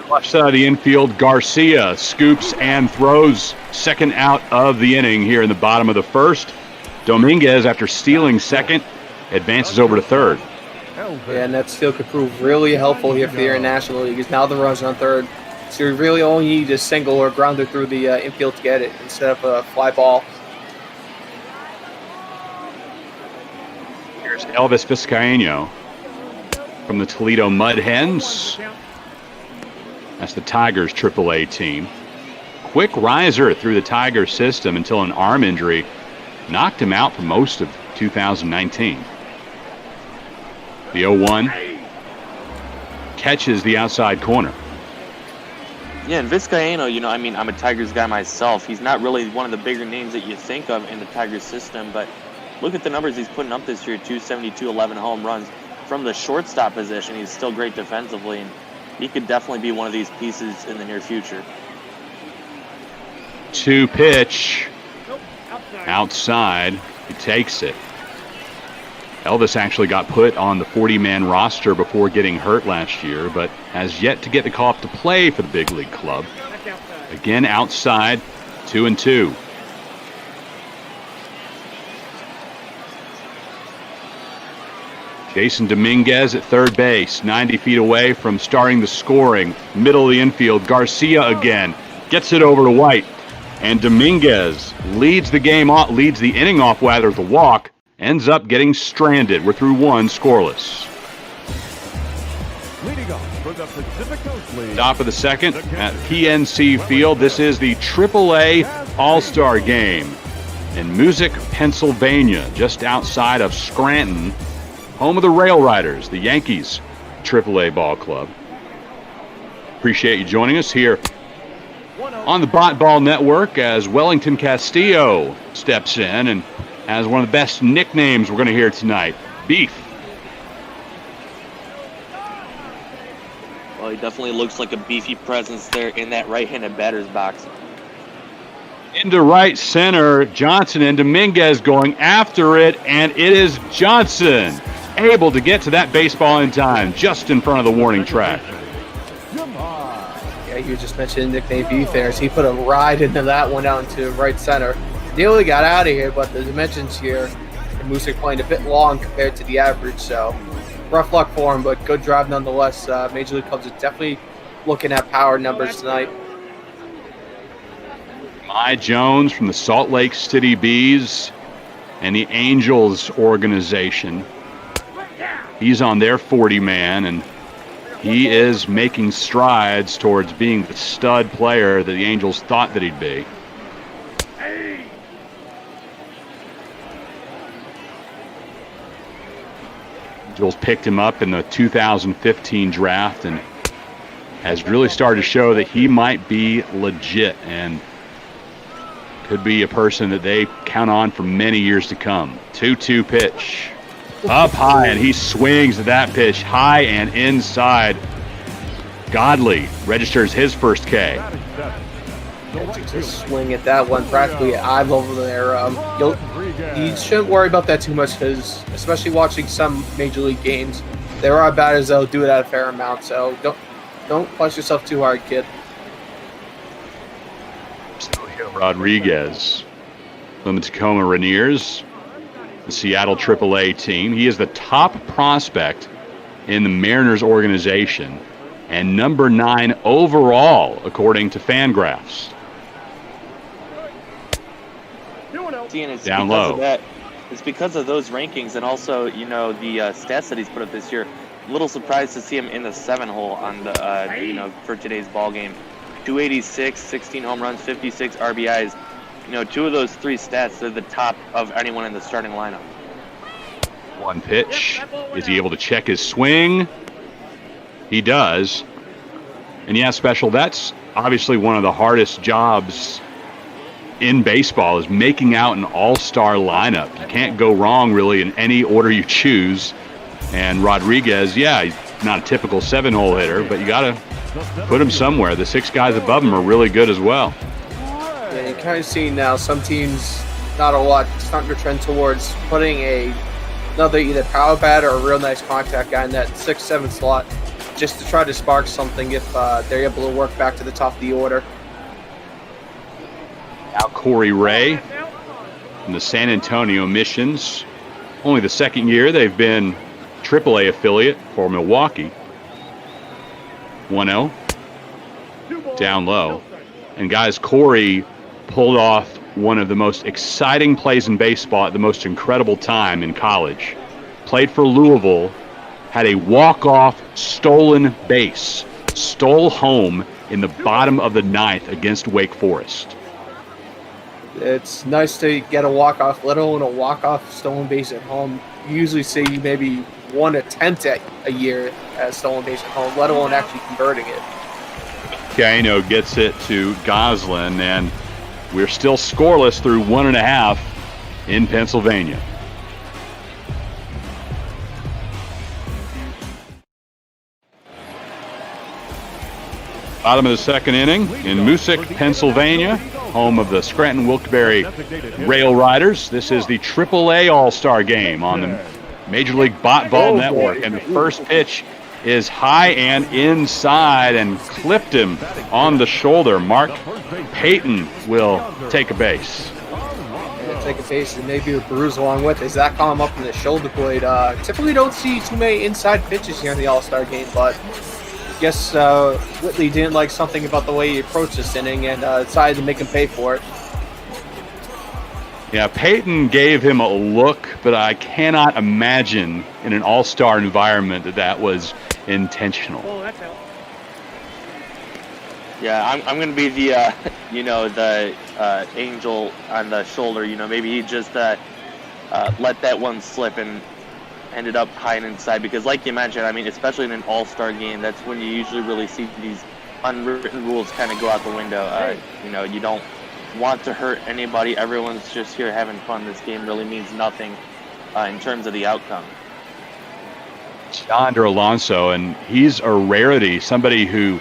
Left side of the infield, Garcia scoops and throws second out of the inning here in the bottom of the first. Dominguez, after stealing second, advances over to third. Yeah, and that steal could prove really helpful here for the International League, because now the runs are on third. So you really only need a single or grounder through the infield to get it instead of a fly ball. Here's Elvis Vizcaino from the Toledo Mud Hens. That's the Tigers AAA team. Quick riser through the Tigers system until an arm injury knocked him out for most of 2019. The 0-1 catches the outside corner. Yeah, and Vizcaino, I'm a Tigers guy myself. He's not really one of the bigger names that you think of in the Tigers system, but look at the numbers he's putting up this year, 272, 11 home runs. From the shortstop position, he's still great defensively, and he could definitely be one of these pieces in the near future. 2 pitch. Outside. He takes it. Elvis actually got put on the 40-man roster before getting hurt last year, but has yet to get the call up to play for the big league club. Again, outside, 2-2. Jason Dominguez at third base, 90 feet away from starting the scoring. Middle of the infield, Garcia again. Gets it over to White. And Dominguez leads the game off, leads the inning off rather with a walk. Ends up getting stranded. We're through 1 scoreless. Leading off for the Pacific Coast League. Top of the second at PNC Field. This is the AAA All-Star Game in Music, Pennsylvania, just outside of Scranton, home of the Rail Riders, the Yankees AAA ball club. Appreciate you joining us here on the Bot Ball Network as Wellington Castillo steps in and has one of the best nicknames we're going to hear tonight, Beef. Well, he definitely looks like a beefy presence there in that right-handed batter's box. Into right center, Johnson and Dominguez going after it, and it is Johnson able to get to that baseball in time, just in front of the warning track. Yeah, you just mentioned nickname Beef there, so he put a ride into that one out into right center. Nearly got out of here, but the dimensions here Music playing a bit long compared to the average, so rough luck for him, but good drive nonetheless. Major League Clubs are definitely looking at power numbers tonight. Mai Jones from the Salt Lake City Bees and the Angels organization. He's on their 40-man, and he is making strides towards being the stud player that the Angels thought that he'd be. Angels picked him up in the 2015 draft and has really started to show that he might be legit and could be a person that they count on for many years to come. 2-2 pitch. Up high, and he swings at that pitch high and inside. Godley registers his first K. Just swing at that one practically at eye level there. You shouldn't worry about that too much because, especially watching some Major League games, there are batters that'll do it at a fair amount. So don't push yourself too hard, kid. Rodriguez from the Tacoma Rainiers, the Seattle AAA team. He is the top prospect in the Mariners organization and number 9 overall, according to Fangraphs. Down low. It's because of those rankings and also, the stats that he's put up this year. A little surprised to see him in the 7-hole on the, for today's ball game. 286, 16 home runs, 56 RBIs. 2 of those 3 stats, they're the top of anyone in the starting lineup. One pitch. Is he able to check his swing? He does. And yeah, Special, that's obviously one of the hardest jobs in baseball is making out an all-star lineup. You can't go wrong really in any order you choose. And Rodriguez, yeah, he's not a typical 7-hole hitter, but you got to put him somewhere. The 6 guys above him are really good as well. Yeah, you kind of see now some teams, not a lot, starting to trend towards putting another either power bat or a real nice contact guy in that 6-7 slot just to try to spark something if they're able to work back to the top of the order. Now Corey Ray from the San Antonio Missions. Only the second year they've been AAA affiliate for Milwaukee. 1-0. Down low. And guys, Corey pulled off one of the most exciting plays in baseball at the most incredible time in college. Played for Louisville, had a walk-off stolen base. Stole home in the bottom of the 9th against Wake Forest. It's nice to get a walk-off, let alone a walk-off stolen base at home. You usually see maybe one attempt at a year at a stolen base at home, let alone actually converting it. Gaino gets it to Goslin, and we're still scoreless through 1.5 in Pennsylvania. Bottom of the second inning in Moosic, Pennsylvania, home of the Scranton Wilkes-Barre Rail Riders. This is the AAA All-Star Game on the Major League Ball Network, and the first pitch is high and inside and clipped him on the shoulder. Mark Payton will take a base. Take a base and maybe a bruise along with it. As that caught him up in the shoulder blade. Typically don't see too many inside pitches here in the All-Star Game, but I guess Whitley didn't like something about the way he approached this inning and decided to make him pay for it. Yeah, Peyton gave him a look, but I cannot imagine in an all-star environment that was intentional. Yeah, I'm going to be the, the angel on the shoulder. Maybe he just let that one slip and ended up high and inside. Because like you mentioned, especially in an all-star game, that's when you usually really see these unwritten rules kind of go out the window. You don't want to hurt anybody. Everyone's just here having fun. This game really means nothing in terms of the outcome. Yonder Alonso, and he's a rarity, somebody who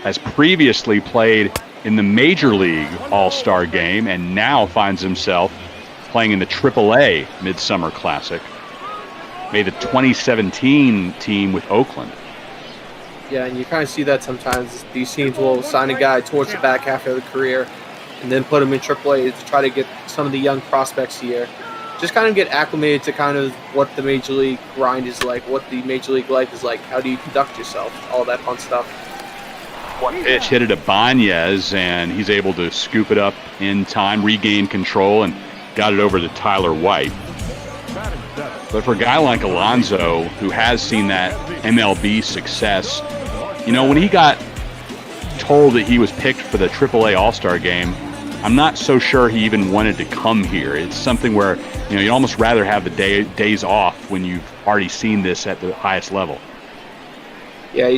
has previously played in the Major League All-Star Game and now finds himself playing in the AAA Midsummer Classic. Made the 2017 team with Oakland. Yeah, and you kind of see that sometimes. These teams will sign a guy towards the back half of the career and then put him in AAA to try to get some of the young prospects here. just kind of get acclimated to kind of what the Major League grind is like, what the Major League life is like, how do you conduct yourself, all that fun stuff. One pitch hit it to Banez, and he's able to scoop it up in time, regain control, and got it over to Tyler White. But for a guy like Alonso, who has seen that MLB success, you know, when he got told that he was picked for the AAA All-Star game, I'm not so sure he even wanted to come here. It's something where, you know, you'd almost rather have the days off when you've already seen this at the highest level. Yeah,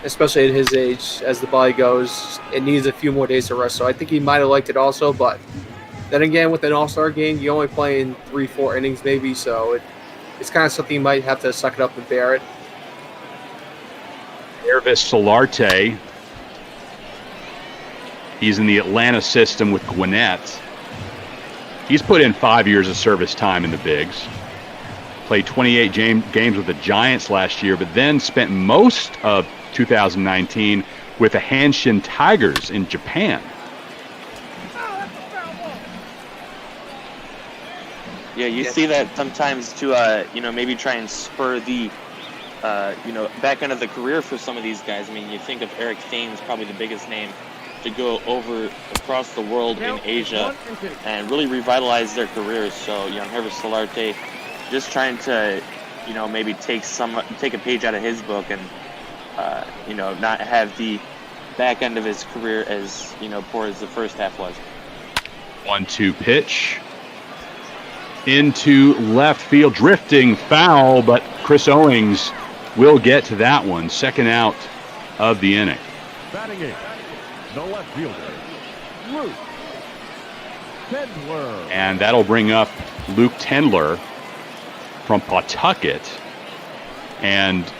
especially at his age, as the body goes, it needs a few more days to rest. So I think he might have liked it also. But then again, with an All-Star game, you only play in 3-4 innings maybe. So it's kind of something you might have to suck it up and bear it. Ervis Solarte. He's in the Atlanta system with Gwinnett. He's put in 5 years of service time in the bigs. Played 28 games with the Giants last year, but then spent most of 2019 with the Hanshin Tigers in Japan. Yeah, you see that sometimes to, maybe try and spur the, back end of the career for some of these guys. I mean, you think of Eric Thames, probably the biggest name, to go over across the world in Asia and really revitalize their careers. So, Ervis Solarte, just trying to, maybe take a page out of his book and, not have the back end of his career as, poor as the first half was. 1-2 pitch. Into left field, drifting foul, but Chris Owings will get to that one. Second out of the inning. Batting eighth, the left fielder, Luke Tendler. And that'll bring up Luke Tendler from Pawtucket. And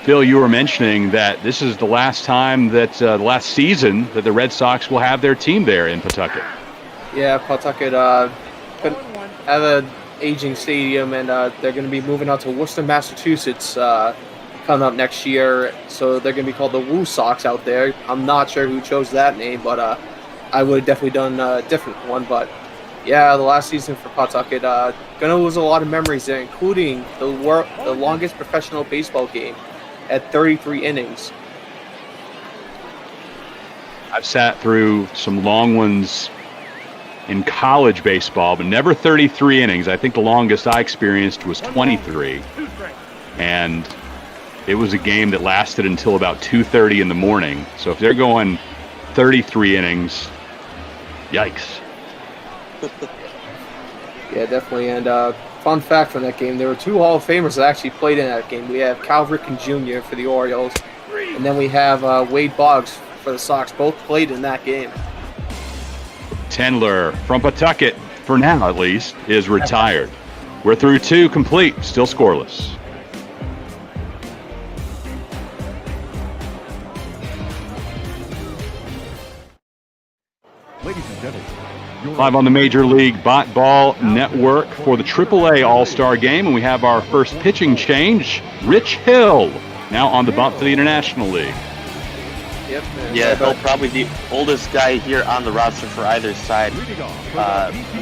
Phil, you were mentioning that this is the last time that the last season that the Red Sox will have their team there in Pawtucket. Yeah, Pawtucket have an aging stadium, and they're going to be moving out to Worcester, Massachusetts coming up next year. So they're going to be called the Woo Sox out there. I'm not sure who chose that name, but I would have definitely done a different one. But yeah, the last season for Pawtucket, going to lose a lot of memories there, including the longest professional baseball game at 33 innings. I've sat through some long ones in college baseball, but never 33 innings. I think the longest I experienced was 23. And it was a game that lasted until about 2:30 in the morning. So if they're going 33 innings, yikes. Yeah, definitely. And fun fact from that game, there were two Hall of Famers that actually played in that game. We have Cal Ripken Jr. for the Orioles, and then we have Wade Boggs for the Sox. Both played in that game. Tendler from Pawtucket, for now at least, is retired. We're through two complete, still scoreless. Ladies and gentlemen, Live on the Major League Bat Ball Network for the AAA All-Star Game, and we have our first pitching change. Rich Hill now on the bump for the International League. Yep. Yeah, Hill probably the oldest guy here on the roster for either side.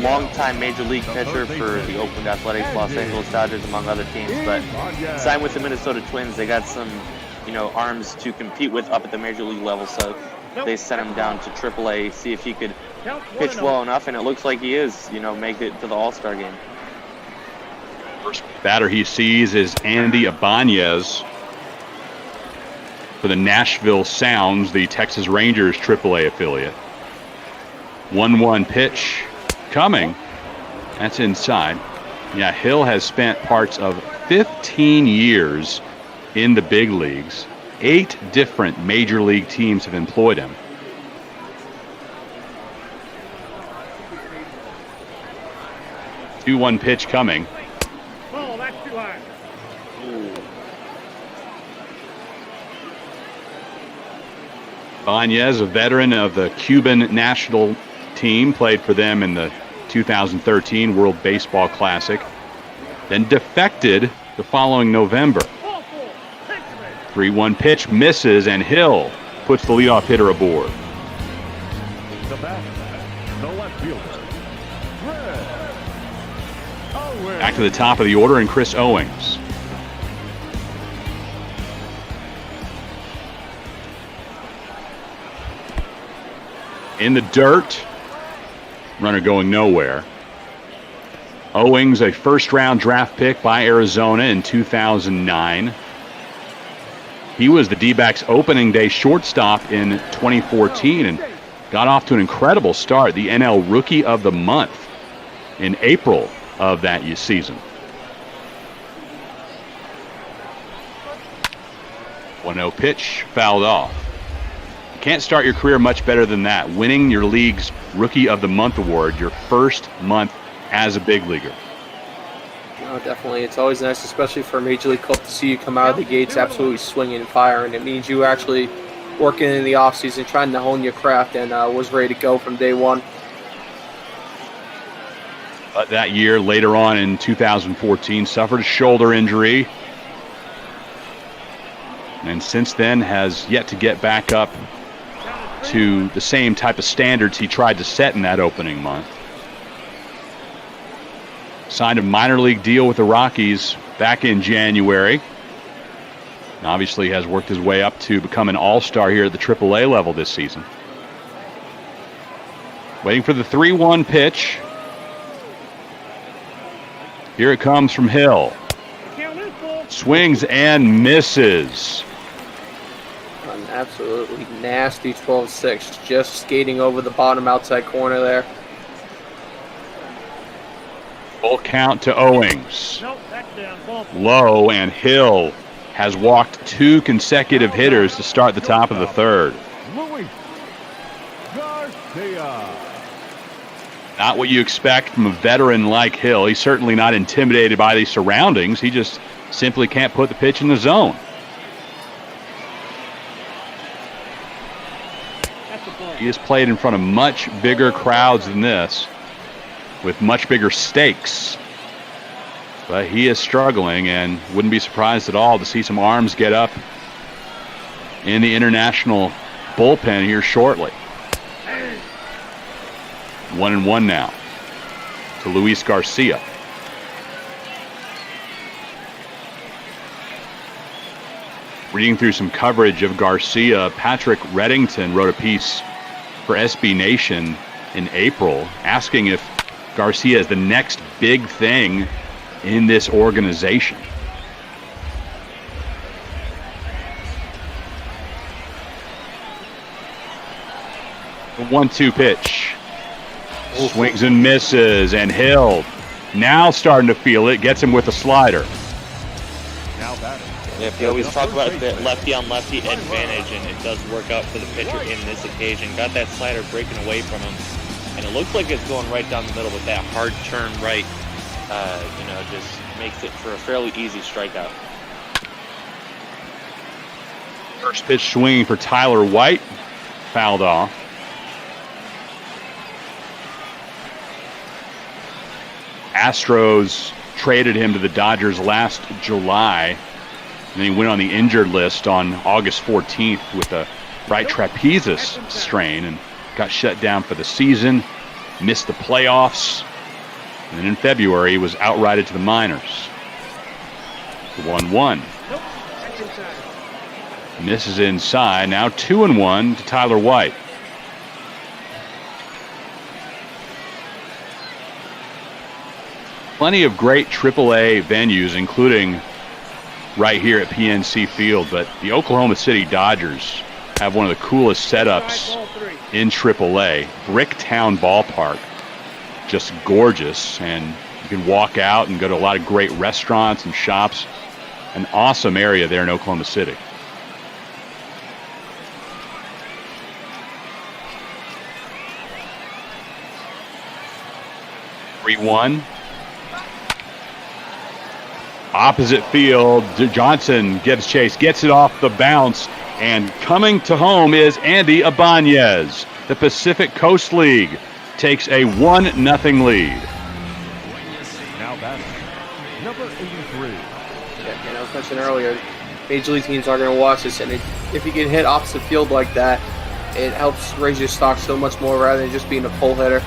Longtime Major League pitcher for the Oakland Athletics, Los Angeles Dodgers, among other teams, but signed with the Minnesota Twins. They got some, arms to compete with up at the Major League level, so they sent him down to AAA, see if he could pitch well enough, and it looks like he is, make it to the All-Star game. First batter he sees is Andy Ibanez for the Nashville Sounds, the Texas Rangers AAA affiliate. 1-1 pitch coming. That's inside. Yeah, Hill has spent parts of 15 years in the big leagues. 8 different major league teams have employed him. Two-one pitch coming. Oh, that's too high. Banez, a veteran of the Cuban national team, played for them in the 2013 World Baseball Classic, then defected the following November. 3-1 pitch misses, and Hill puts the leadoff hitter aboard. The batter, the left fielder, Back to the top of the order, and Chris Owings. In the dirt. Runner going nowhere. Owings, a first-round draft pick by Arizona in 2009. He was the D-backs opening day shortstop in 2014 and got off to an incredible start. The NL Rookie of the Month in April of that season. 1-0 pitch, fouled off. You can't start your career much better than that. Winning your league's Rookie of the Month award your first month as a big leaguer. No, definitely. It's always nice, especially for a Major League Club, to see you come out of the gates absolutely swinging and firing. It means you were actually working in the offseason, trying to hone your craft, and was ready to go from day one. But that year, later on in 2014, suffered a shoulder injury. And since then has yet to get back up to the same type of standards he tried to set in that opening month. Signed a minor league deal with the Rockies back in January. And obviously has worked his way up to become an all-star here at the AAA level this season. Waiting for the 3-1 pitch. Here it comes from Hill. Swings and misses. An absolutely nasty 12-6, just skating over the bottom outside corner there. Full count to Owings. Low, and Hill has walked 2 consecutive hitters to start the top of the third. Not what you expect from a veteran like Hill. He's certainly not intimidated by the surroundings. He just simply can't put the pitch in the zone. He has played in front of much bigger crowds than this, with much bigger stakes. But he is struggling, and wouldn't be surprised at all to see some arms get up in the international bullpen here shortly. 1-1 now to Luis Garcia. Reading through some coverage of Garcia, Patrick Reddington wrote a piece for SB Nation in April asking if Garcia is the next big thing in this organization. The 1-2 pitch. Swings and misses, and Hill now starting to feel it, gets him with a slider. Yeah, we always talk about the lefty-on-lefty advantage, and it does work out for the pitcher in this occasion. Got that slider breaking away from him, and it looks like it's going right down the middle with that hard turn right. Just makes it for a fairly easy strikeout. First pitch swing for Tyler White, fouled off. Astros traded him to the Dodgers last July, and then he went on the injured list on August 14th with a right trapezius strain and got shut down for the season, missed the playoffs, and then in February he was outrighted to the minors. 1-1. Misses inside, now 2-1 to Tyler White. Plenty of great AAA venues, including right here at PNC Field, but the Oklahoma City Dodgers have one of the coolest setups in AAA. Bricktown Ballpark, just gorgeous, and you can walk out and go to a lot of great restaurants and shops. An awesome area there in Oklahoma City. (3-1). Opposite field, Johnson gives chase, gets it off the bounce, and coming to home is Andy Ibanez. The Pacific Coast League takes a 1-0 lead. Now batting, number 83. Yeah, I was mentioning earlier, Major League teams are going to watch this, and if you get hit opposite field like that, it helps raise your stock so much more rather than just being a pull hitter.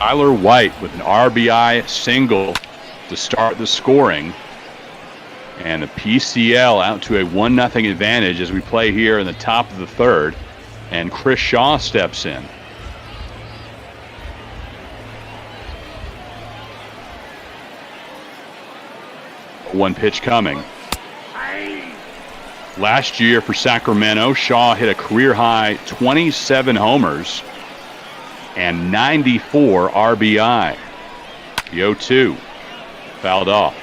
Tyler White with an RBI single to start the scoring. And the PCL out to a 1-0 advantage as we play here in the top of the third. And Chris Shaw steps in. One pitch coming. Last year for Sacramento, Shaw hit a career-high 27 homers and 94 RBI. The 0-2 fouled off.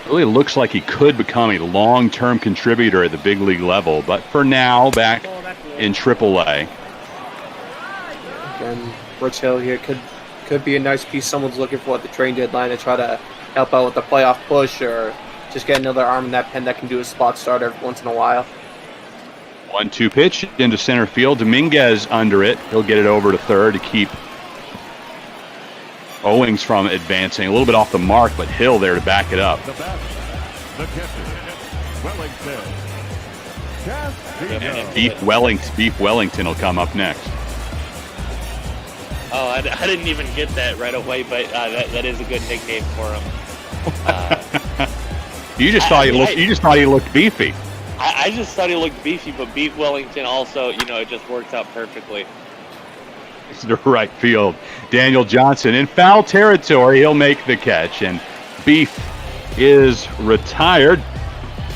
Really looks like he could become a long-term contributor at the big league level, but for now, back in AAA. Again, Rich Hill here could be a nice piece someone's looking for at the trade deadline to try to help out with the playoff push or just get another arm in that pen that can do a spot start every once in a while. 1-2 pitch into center field. Dominguez under it. He'll get it over to third to keep Owings from advancing. A little bit off the mark, but Hill there to back it up. And Beef Wellington will come up next. Oh, I didn't even get that right away, but that is a good nickname for him. You just thought he looked beefy. I just thought he looked beefy, but Beef Wellington also, it just works out perfectly. It's the right field. Daniel Johnson in foul territory. He'll make the catch, and Beef is retired,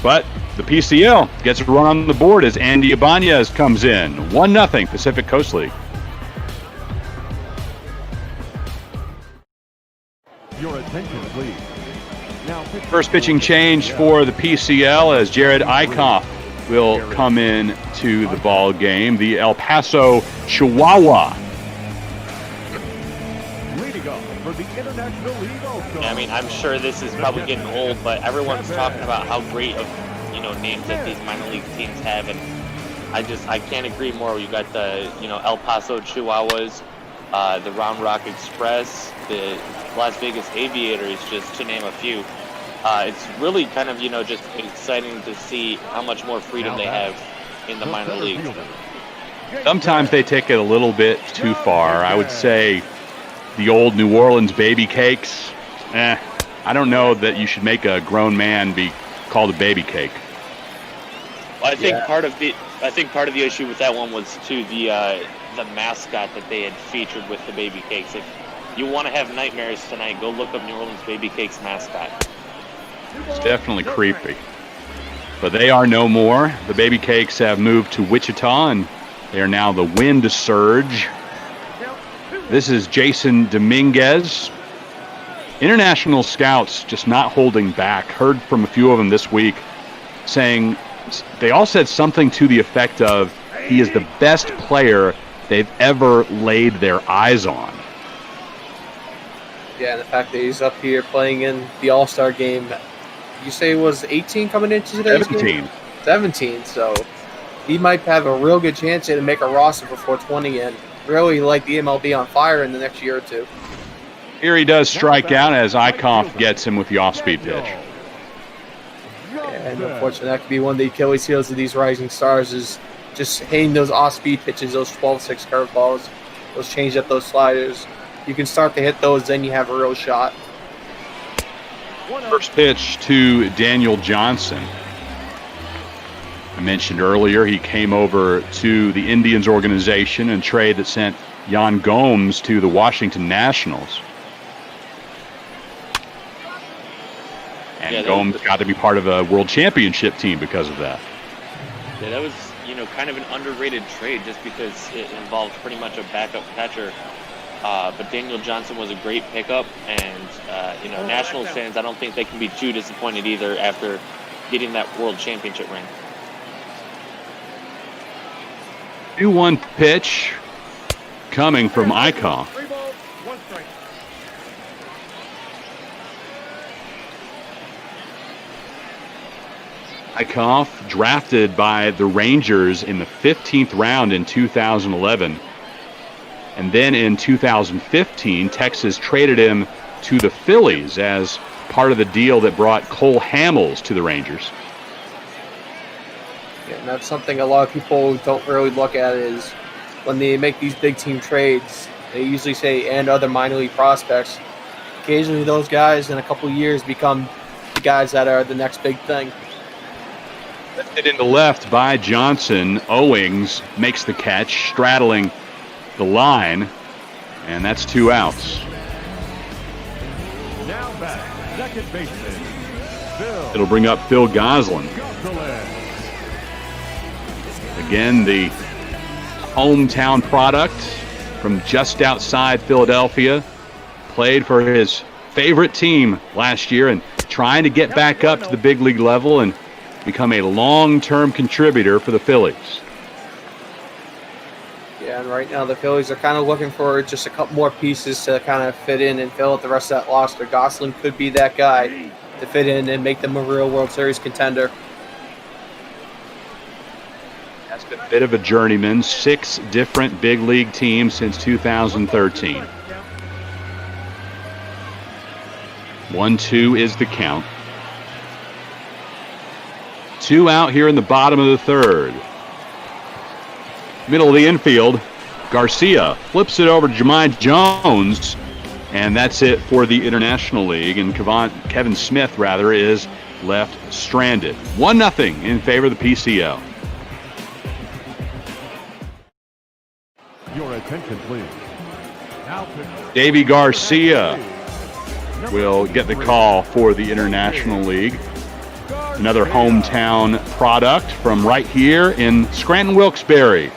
but the PCL gets a run on the board as Andy Ibanez comes in. 1-0 Pacific Coast League. Your attention, please. Now, First pitching change for the PCL as Jared Eichhoff will come in to the ball game. The El Paso Chihuahua. Leading up for the International League All-Star. I mean, I'm sure this is probably getting old, but everyone's talking about how great of names that these minor league teams have, and I can't agree more. You got the El Paso Chihuahuas, the Round Rock Express, the Las Vegas Aviators, just to name a few. It's really kind of just exciting to see how much more freedom they have in the minor leagues. Sometimes they take it a little bit too far. I would say the old New Orleans baby cakes. I don't know that you should make a grown man be called a baby cake. Well, I think part of the issue with that one was too the mascot that they had featured with the baby cakes. If you want to have nightmares tonight, go look up New Orleans Baby Cakes mascot. It's definitely creepy. But they are no more. The Baby Cakes have moved to Wichita, and they are now the Wind Surge. This is Jason Dominguez. International scouts just not holding back. Heard from a few of them this week saying, they all said something to the effect of, he is the best player they've ever laid their eyes on. Yeah, and the fact that he's up here playing in the All-Star game, you say it was 18 coming into today's 17. game? 17, so he might have a real good chance to make a roster before 20 and really light the MLB on fire in the next year or two. Here he does strike out as Eichhoff gets him with the off-speed pitch. And unfortunately, that could be one of the Achilles heels of these rising stars is just hitting those off-speed pitches, those 12-6 curveballs, those change-up, those sliders. You can start to hit those, then you have a real shot. First pitch to Daniel Johnson. I mentioned earlier he came over to the Indians organization in a trade that sent Yan Gomes to the Washington Nationals. And Gomes got to be part of a world championship team because of that. Yeah, that was, kind of an underrated trade just because it involved pretty much a backup catcher. But Daniel Johnson was a great pickup, and Nationals fans, I don't think they can be too disappointed either after getting that world championship ring. 2-1 pitch coming from Eichhoff. Eichhoff drafted by the Rangers in the 15th round in 2011. And then in 2015, Texas traded him to the Phillies as part of the deal that brought Cole Hamels to the Rangers. Yeah, and that's something a lot of people don't really look at is when they make these big team trades, they usually say, and other minor league prospects. Occasionally those guys in a couple of years become the guys that are the next big thing. Lifted into left by Johnson. Owings makes the catch, straddling the line, and that's 2 outs. Now back, second baseman, Phil. It'll bring up Phil Goslin. Again, the hometown product from just outside Philadelphia. Played for his favorite team last year and trying to get back up to the big league level and become a long-term contributor for the Phillies. Yeah, and right now the Phillies are kind of looking for just a couple more pieces to kind of fit in and fill out the rest of that roster. Goslin could be that guy to fit in and make them a real World Series contender. That's been a bit of a journeyman. 6 different big league teams since 2013. 1-2 is the count. 2 out here in the bottom of the third. Middle of the infield, Garcia flips it over to Jemai Jones, and that's it for the International League. And Kevin Smith, is left stranded. 1-0 in favor of the PCL. Your attention, please. Now Davy Garcia will get the call for the International League. Another hometown product from right here in Scranton-Wilkes-Barre.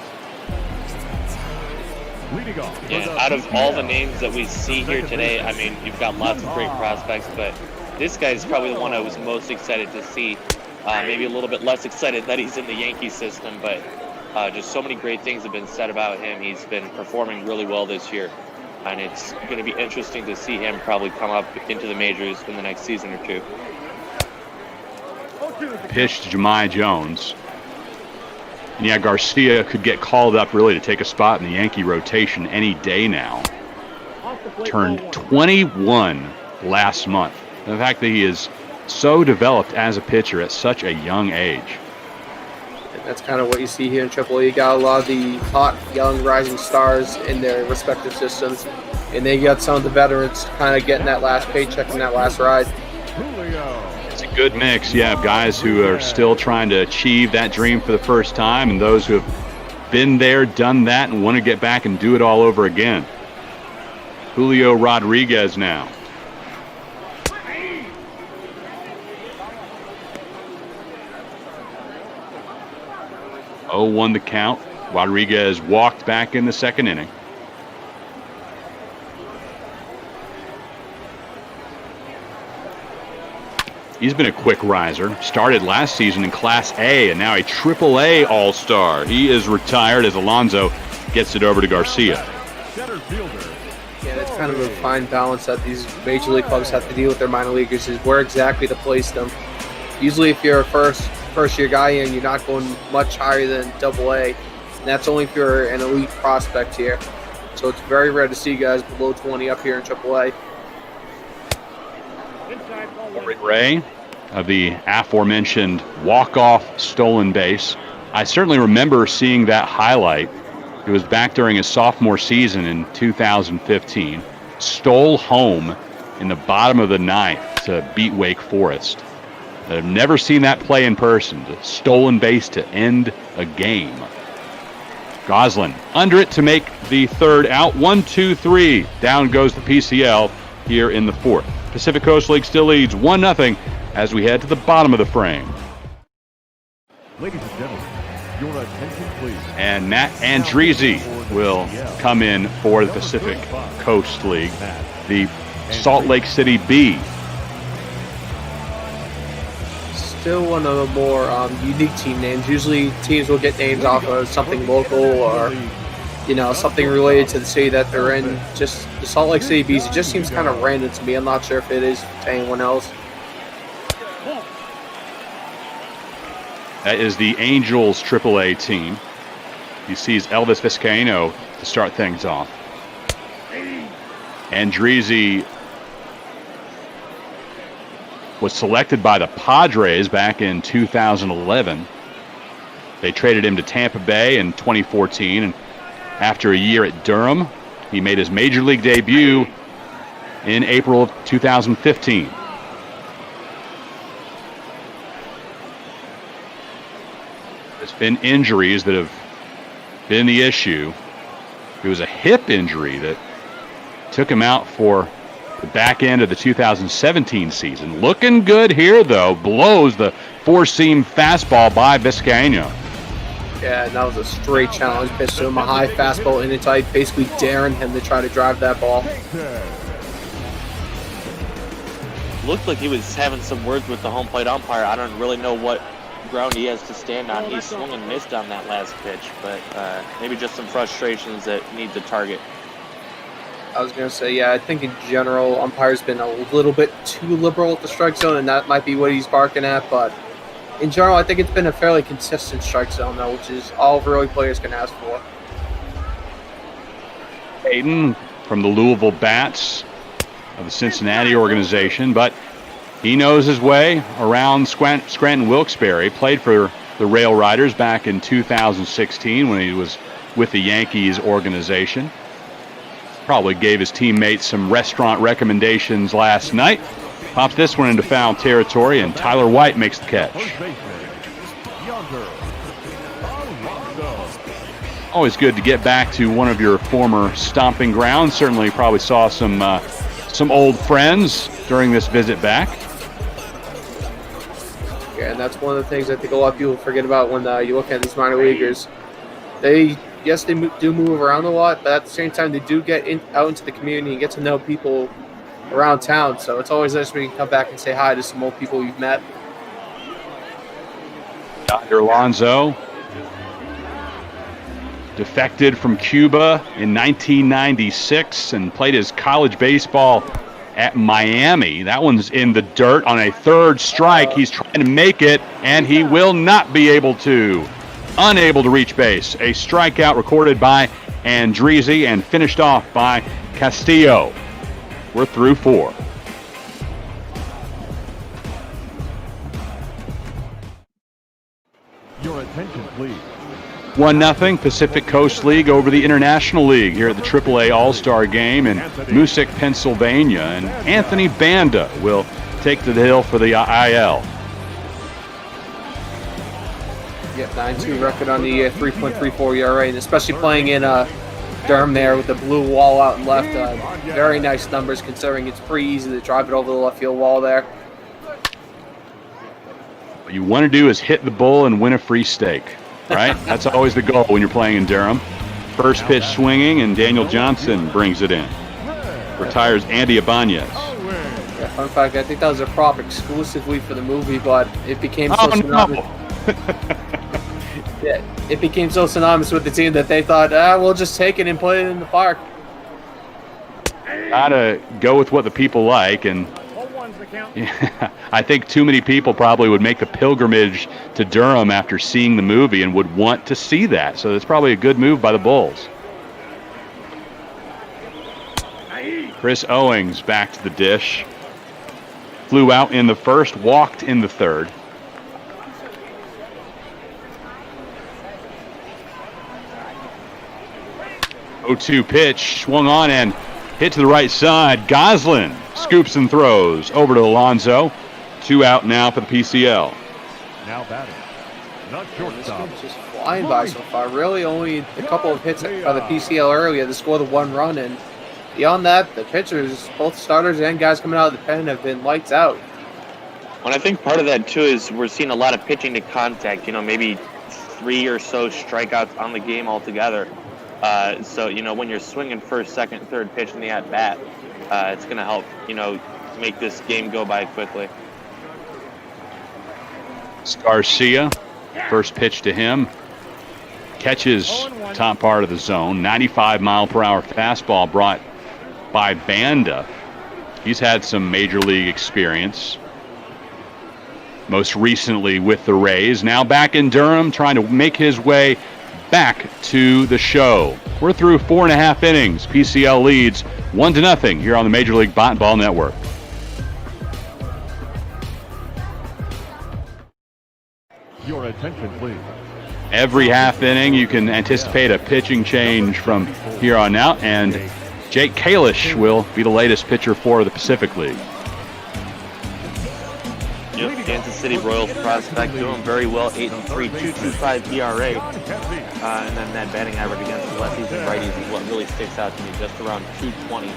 Yeah, out of all the names that we see here today, I mean, you've got lots of great prospects, but this guy is probably the one I was most excited to see. Maybe a little bit less excited that he's in the Yankee system, but just so many great things have been said about him. He's been performing really well this year, and it's going to be interesting to see him probably come up into the majors in the next season or two. Pitch to Jemai Jones. And yeah, Garcia could get called up really to take a spot in the Yankee rotation any day now. Turned 21 last month. The fact that he is so developed as a pitcher at such a young age. And that's kind of what you see here in AAA. You got a lot of the hot, young, rising stars in their respective systems, and they got some of the veterans kind of getting that last paycheck and that last ride. It's a good mix, yeah, of guys who are still trying to achieve that dream for the first time and those who have been there, done that, and want to get back and do it all over again. Julio Rodriguez now. Oh, 1 the count. Rodriguez walked back in the second inning. He's been a quick riser. Started last season in Class A and now a AAA All-Star. He is retired as Alonso gets it over to Garcia. Yeah, that's kind of a fine balance that these major league clubs have to deal with their minor leaguers is where exactly to place them. Usually if you're a first-year guy and you're not going much higher than AA, and that's only if you're an elite prospect here. So it's very rare to see guys below 20 up here in AAA. Ray of the aforementioned walk-off stolen base. I certainly remember seeing that highlight. It was back during his sophomore season in 2015. Stole home in the bottom of the ninth to beat Wake Forest. I've never seen that play in person. The stolen base to end a game. Goslin under it to make the third out. 1-2-3. Down goes the PCL here in the fourth. Pacific Coast League still leads 1-0 as we head to the bottom of the frame. Ladies and gentlemen, your attention please. And Matt Andrizi will come in for the Pacific Coast League, the Salt Lake City B. Still one of the more unique team names. Usually teams will get names off of something local or something related to the city that they're in. Just the Salt Lake City Bees, it just seems kind of random to me. I'm not sure if it is to anyone else. That is the Angels AAA team. He sees Elvis Vizcaíno to start things off. Andrizi was selected by the Padres back in 2011. They traded him to Tampa Bay in 2014, and after a year at Durham, he made his major league debut in April of 2015. There's been injuries that have been the issue. It was a hip injury that took him out for the back end of the 2017 season. Looking good here, though. Blows the four-seam fastball by Vizcaino. Yeah, and that was a straight challenge pitch to him, a high fastball in it tight, basically daring him to try to drive that ball. Looked like he was having some words with the home plate umpire. I don't really know what ground he has to stand on. He swung and missed on that last pitch, but maybe just some frustrations that need to target. I was going to say, yeah, I think in general, umpire's been a little bit too liberal at the strike zone, and that might be what he's barking at, but in general, I think it's been a fairly consistent strike zone, though, which is all really players can ask for. Hayden from the Louisville Bats of the Cincinnati organization, but he knows his way around Scranton Wilkes-Barre. Played for the Rail Riders back in 2016 when he was with the Yankees organization. Probably gave his teammates some restaurant recommendations last night. Pops this one into foul territory, and Tyler White makes the catch. Always good to get back to one of your former stomping grounds. Certainly probably saw some old friends during this visit back. Yeah, and that's one of the things I think a lot of people forget about when you look at these minor leaguers. They do move around a lot, but at the same time, they do get out into the community and get to know people around town. So it's always nice when you can come back and say hi to some old people you've met. Dr. Alonso defected from Cuba in 1996 and played his college baseball at Miami. That one's in the dirt on a third strike. He's trying to make it, and he will not be able to. Unable to reach base. A strikeout recorded by Andrizzi and finished off by Castillo. We're through 4. Your attention, please. 1-0 Pacific Coast League over the International League here at the AAA All-Star Game in Moosic, Pennsylvania. And Anthony Banda will take to the hill for the IL. Yeah, 9-2 record on the 3.34 ERA, and especially playing in Durham there with the blue wall out and left. Very nice numbers considering it's pretty easy to drive it over the left field wall there. What you want to do is hit the bull and win a free steak, right? That's always the goal when you're playing in Durham. First pitch swinging, and Daniel Johnson brings it in. Retires Andy Ibanez. Yeah, fun fact, I think that was a prop exclusively for the movie, but it became so synonymous. Yeah, it became so synonymous with the team that they thought, we'll just take it and play it in the park. Gotta go with what the people like, and yeah, I think too many people probably would make the pilgrimage to Durham after seeing the movie and would want to see that. So it's probably a good move by the Bulls. Chris Owings back to the dish. Flew out in the first, walked in the third. Oh, 0-2 pitch, swung on and hit to the right side. Goslin scoops and throws over to Alonso. 2 out now for the PCL. Now batting, not shortstop. Just flying by so far. Really only a couple of hits by the PCL earlier to score the 1 run, and beyond that, the pitchers, both starters and guys coming out of the pen, have been lights out. Well, I think part of that, too, is we're seeing a lot of pitching to contact, maybe 3 or so strikeouts on the game altogether. So, when you're swinging first, second, third pitch in the at-bat, it's going to help, make this game go by quickly. Garcia, first pitch to him. Catches top part of the zone. 95-mile-per-hour fastball brought by Banda. He's had some major league experience. Most recently with the Rays. Now back in Durham, trying to make his way back to the show. We're through 4.5 innings. PCL leads 1-0 here on the Major League Bat and Ball Network. Your attention, please. Every half inning, you can anticipate a pitching change from here on out, and Jake Kalish will be the latest pitcher for the Pacific League. Yep, Kansas City Royals prospect doing very well, 8-3, 2.25 ERA, and then that batting average against lefties and righties is what really sticks out to me, just around 220.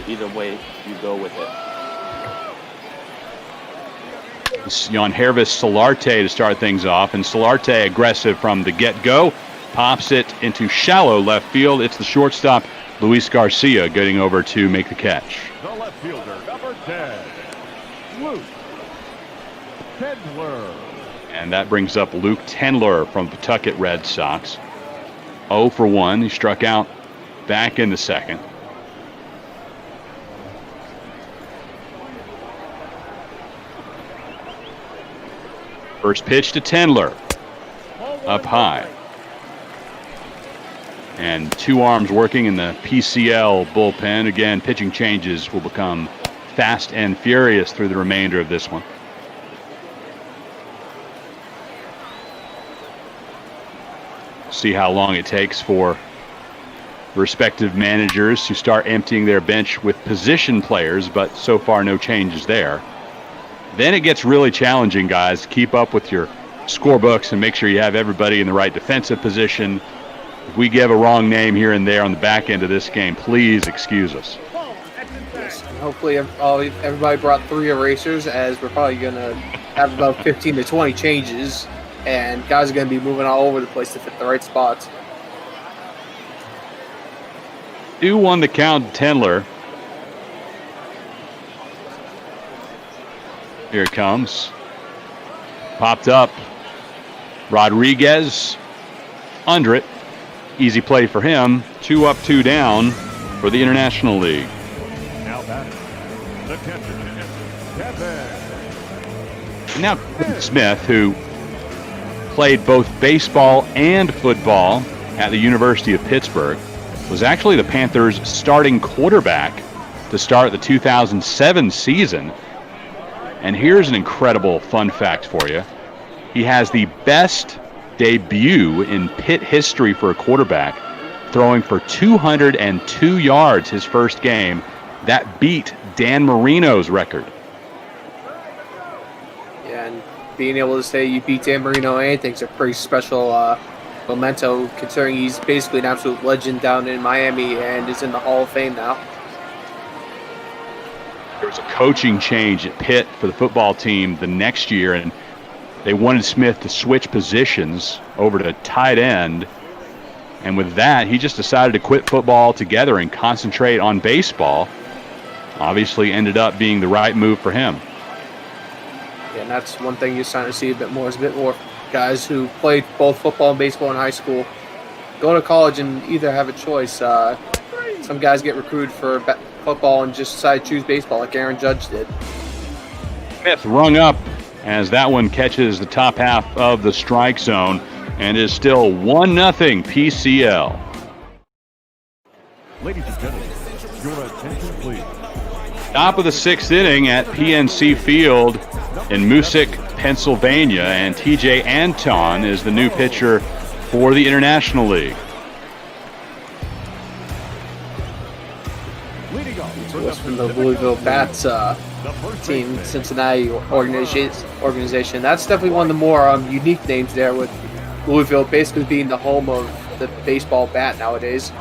Either way you go with it. Jan Hervis Solarte to start things off, and Solarte aggressive from the get-go, pops it into shallow left field. It's the shortstop Luis Garcia getting over to make the catch. The left fielder, number 10, Luke Tendler. And that brings up Luke Tendler from Pawtucket Red Sox. 0 for 1. He struck out back in the second. First pitch to Tendler. Up high. And two arms working in the PCL bullpen. Again, pitching changes will become fast and furious through the remainder of this one. See how long it takes for respective managers to start emptying their bench with position players, but so far no changes there. Then it gets really challenging, guys. Keep up with your scorebooks and make sure you have everybody in the right defensive position. If we give a wrong name here and there on the back end of this game, please excuse us. Yes, hopefully everybody brought 3 erasers, as we're probably going to have about 15 to 20 changes, and guys are going to be moving all over the place to fit the right spots. 2-1 the count, Tendler. Here it comes. Popped up. Rodriguez under it. Easy play for him. 2 up, 2 down for the International League. Now batting, the catcher, Kevin. And now Smith, who played both baseball and football at the University of Pittsburgh, was actually the Panthers' starting quarterback to start the 2007 season. And here's an incredible fun fact for you. He has the best debut in Pitt history for a quarterback, throwing for 202 yards his first game. That beat Dan Marino's record. Yeah, and being able to say you beat Dan Marino, I think, is a pretty special memento, considering he's basically an absolute legend down in Miami and is in the Hall of Fame now. There was a coaching change at Pitt for the football team the next year, and they wanted Smith to switch positions over to tight end. And with that, he just decided to quit football altogether and concentrate on baseball. Obviously ended up being the right move for him. Yeah, and that's one thing you're starting to see a bit more, is a bit more guys who played both football and baseball in high school go to college and either have a choice. Some guys get recruited for football and just decide to choose baseball, like Aaron Judge did. Smith rung up as that one catches the top half of the strike zone and is still 1-0 PCL. Ladies and gentlemen, your attention please. Top of the 6th inning at PNC Field in Moosic, Pennsylvania, and TJ Anton is the new pitcher for the International League. Was from the Louisville Bats team, Cincinnati organization. That's definitely one of the more unique names there, with Louisville basically being the home of the baseball bat nowadays.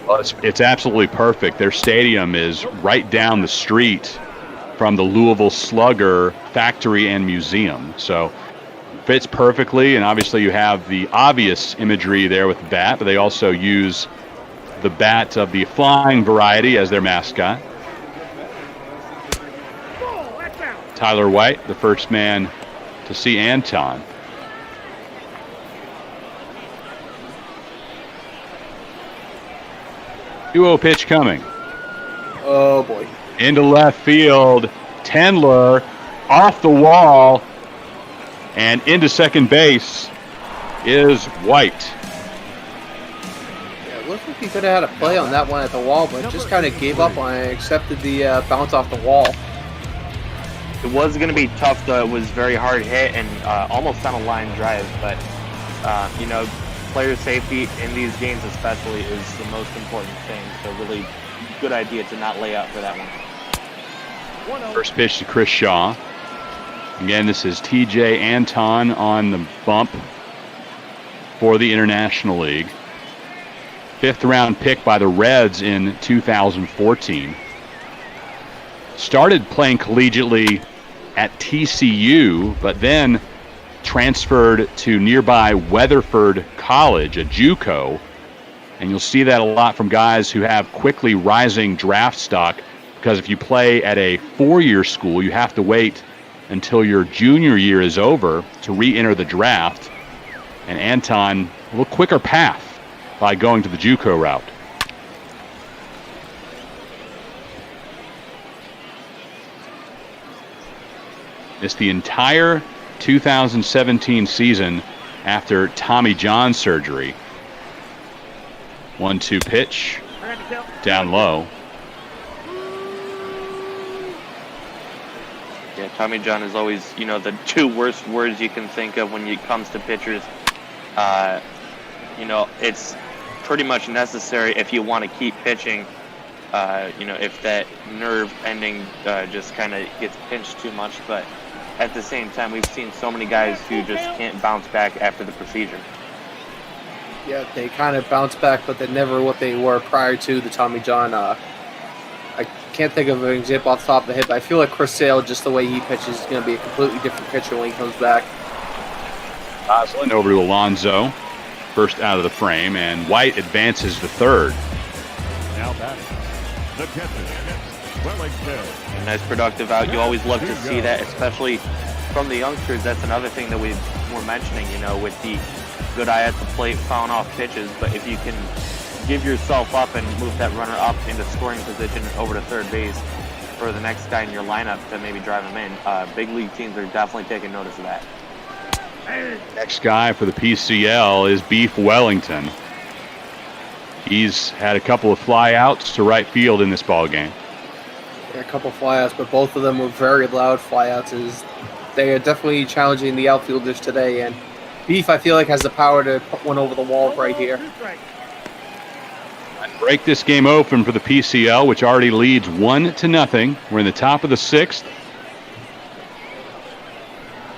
Well, it's absolutely perfect. Their stadium is right down the street from the Louisville Slugger factory and museum, so fits perfectly. And obviously you have the obvious imagery there with the bat, but they also use the bat of the flying variety as their mascot. Tyler White, the first man to see Anton. Duo pitch coming. Oh boy. Into left field. Tendler off the wall and into second base is White. Looks like he could have had a play on that one at the wall, but just kind of gave up on it and accepted the bounce off the wall. It was going to be tough, though. It was very hard hit and almost on a line drive, but You know, player safety in these games especially is the most important thing. So really good idea to not lay out for that one. First pitch to Chris Shaw. Again, this is TJ Anton on the bump for the International League. 5th round pick by the Reds in 2014. Started playing collegiately at TCU, but then transferred to nearby Weatherford College, a JUCO. And you'll see that a lot from guys who have quickly rising draft stock, because if you play at a 4-year school, you have to wait until your junior year is over to re-enter the draft. And Anton, a little quicker path by going to the JUCO route. Missed the entire 2017 season after Tommy John surgery. 1-2 pitch, down low. Yeah, Tommy John is always, you know, the 2 worst words you can think of when it comes to pitchers. You know, it's pretty much necessary if you want to keep pitching. You know, if that nerve ending just kind of gets pinched too much. But at the same time, we've seen so many guys who just can't bounce back after the procedure. Yeah, they kind of bounce back, but they're never what they were prior to the Tommy John. I can't think of an example off the top of the head, but I feel like Chris Sale, just the way he pitches, is going to be a completely different pitcher when he comes back. Goslin over to Alonso. First out of the frame, and White advances the third. Now batting, the catcher, Wellington. A nice productive out. You always love to see that, especially from the youngsters. That's another thing that we were mentioning, you know, with the good eye at the plate, fouling off pitches. But if you can give yourself up and move that runner up into scoring position over to third base for the next guy in your lineup to maybe drive him in, big league teams are definitely taking notice of that. Next guy for the PCL is Beef Wellington. He's had a couple of flyouts to right field in this ball game. Yeah, a couple flyouts, but both of them were very loud flyouts. They are definitely challenging the outfielders today, and Beef, I feel like, has the power to put one over the wall right here. Break this game open for the PCL, which already leads 1-0. We're in the top of the 6th.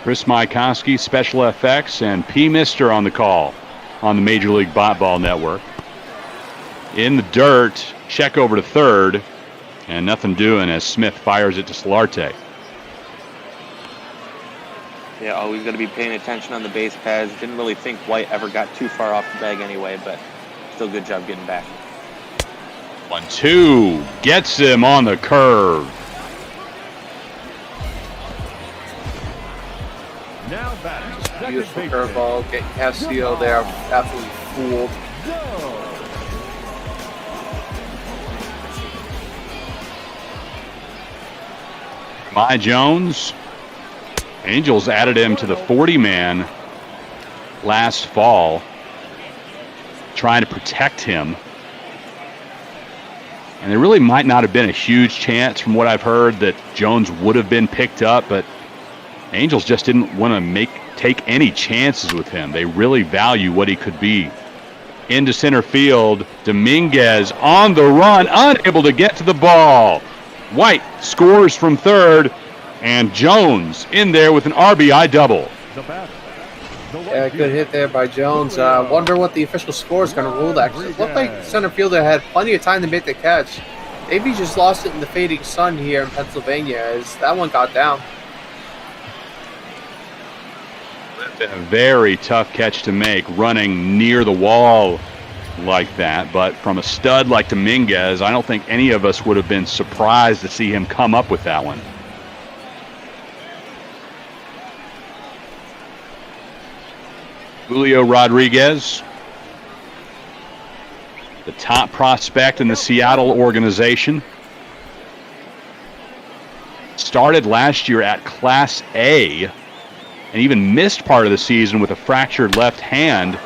Chris Mykoski, special effects, and P. Mister on the call on the Major League Ball Network. In the dirt, check over to third, and nothing doing as Smith fires it to Solarte. Yeah, always got to be paying attention on the base paths. Didn't really think White ever got too far off the bag anyway, but still good job getting back. 1-2, gets him on the curve. Now batting, Beautiful curveball, getting Castillo there, absolutely fooled. Jahmai Jones. Angels added him to the 40-man last fall, trying to protect him. And there really might not have been a huge chance, from what I've heard, that Jones would have been picked up, but Angels just didn't want to take any chances with him. They really value what he could be. Into center field, Dominguez on the run, unable to get to the ball. White scores from third, and Jones in there with an RBI double. Yeah, good hit there by Jones. Wonder what the official score is going to rule that. 'Cause it looked like the center fielder had plenty of time to make the catch. Maybe he just lost it in the fading sun here in Pennsylvania, as that one got down. Been a very tough catch to make, running near the wall like that. But from a stud like Dominguez, I don't think any of us would have been surprised to see him come up with that one. Julio Rodriguez, the top prospect in the Seattle organization. Started last year at Class A and even missed part of the season with a fractured left hand,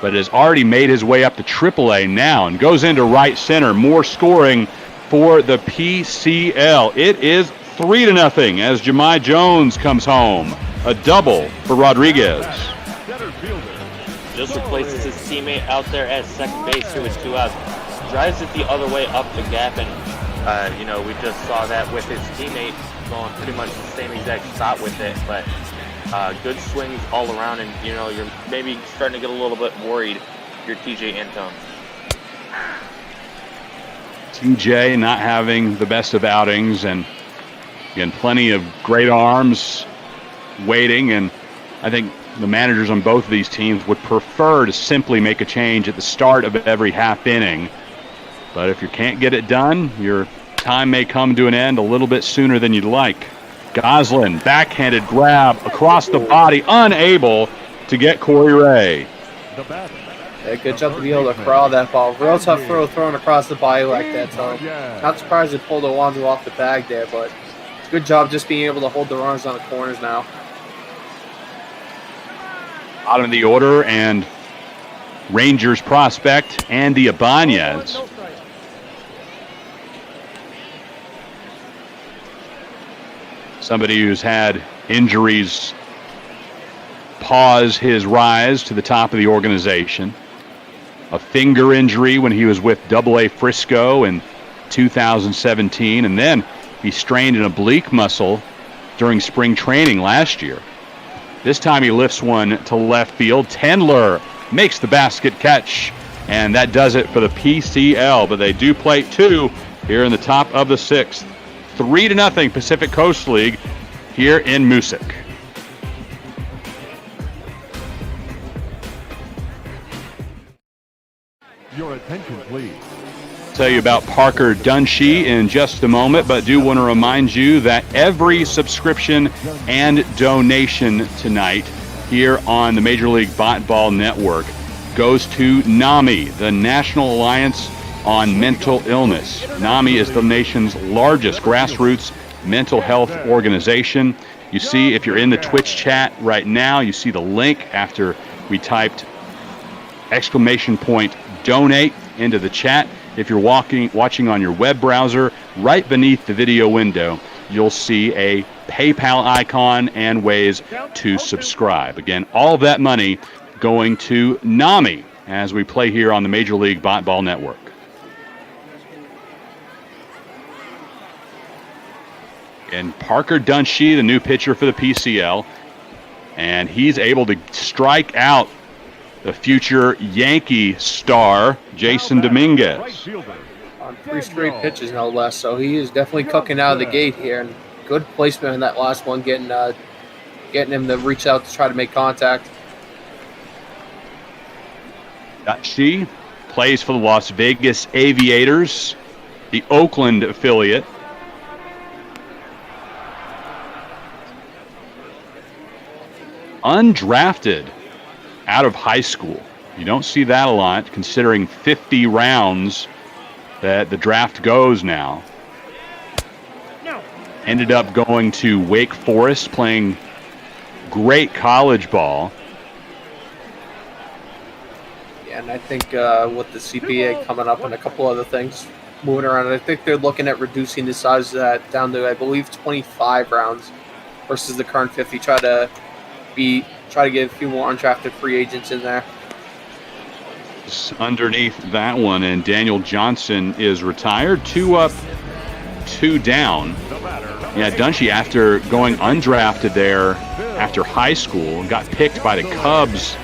but has already made his way up to AAA now and goes into right center. More scoring for the PCL. It is 3-0 as Jahmai Jones comes home. A double for Rodriguez. just replaces his teammate out there at second base here with 2 outs. Drives it the other way up the gap, and we just saw that with his teammate going pretty much the same exact spot with it. But good swings all around, and you're maybe starting to get a little bit worried. Your TJ Antone. TJ not having the best of outings, and again, plenty of great arms waiting, and I think the managers on both of these teams would prefer to simply make a change at the start of every half inning. But if you can't get it done, your time may come to an end a little bit sooner than you'd like. Goslin, backhanded grab across the body, unable to get Corey Ray. Yeah, good job to be able to corral that ball. Real tough throw thrown across the body like that. So not surprised they pulled Alonzo off the bag there, but good job just being able to hold the runners on the corners now. Bottom of the order, and Rangers prospect Andy Ibanez. Somebody who's had injuries pause his rise to the top of the organization. A finger injury when he was with AA Frisco in 2017, and then he strained an oblique muscle during spring training last year. This time he lifts one to left field. Tendler makes the basket catch, and that does it for the PCL. But they do play 2 here in the top of the 6th. 3-0 Pacific Coast League here in Moosic. Your attention, please. Tell you about Parker Dunshee in just a moment, but do want to remind you that every subscription and donation tonight here on the Major League Ball Network goes to NAMI, the National Alliance on Mental Illness. NAMI is the nation's largest grassroots mental health organization. You see, if you're in the Twitch chat right now, you see the link after we typed !donate into the chat. If you're watching on your web browser, right beneath the video window, you'll see a PayPal icon and ways to subscribe. Again, all of that money going to NAMI as we play here on the Major League Ball Network. And Parker Dunshee, the new pitcher for the PCL, and he's able to strike out the future Yankee star, Jason Dominguez. On 3 straight pitches, no less, so he is definitely cooking out of the gate here. And good placement in that last one, getting him to reach out to try to make contact. She plays for the Las Vegas Aviators, the Oakland affiliate. Undrafted out of high school. You don't see that a lot, considering 50 rounds that the draft goes now. Ended up going to Wake Forest, playing great college ball. Yeah, and I think with the CPA coming up and a couple other things moving around, I think they're looking at reducing the size of that down to, I believe, 25 rounds versus the current 50. Try to get a few more undrafted free agents in there. Underneath that one, and Daniel Johnson is retired. 2 up, 2 down. Yeah, Dunshee, after going undrafted there after high school, got picked by the Cubs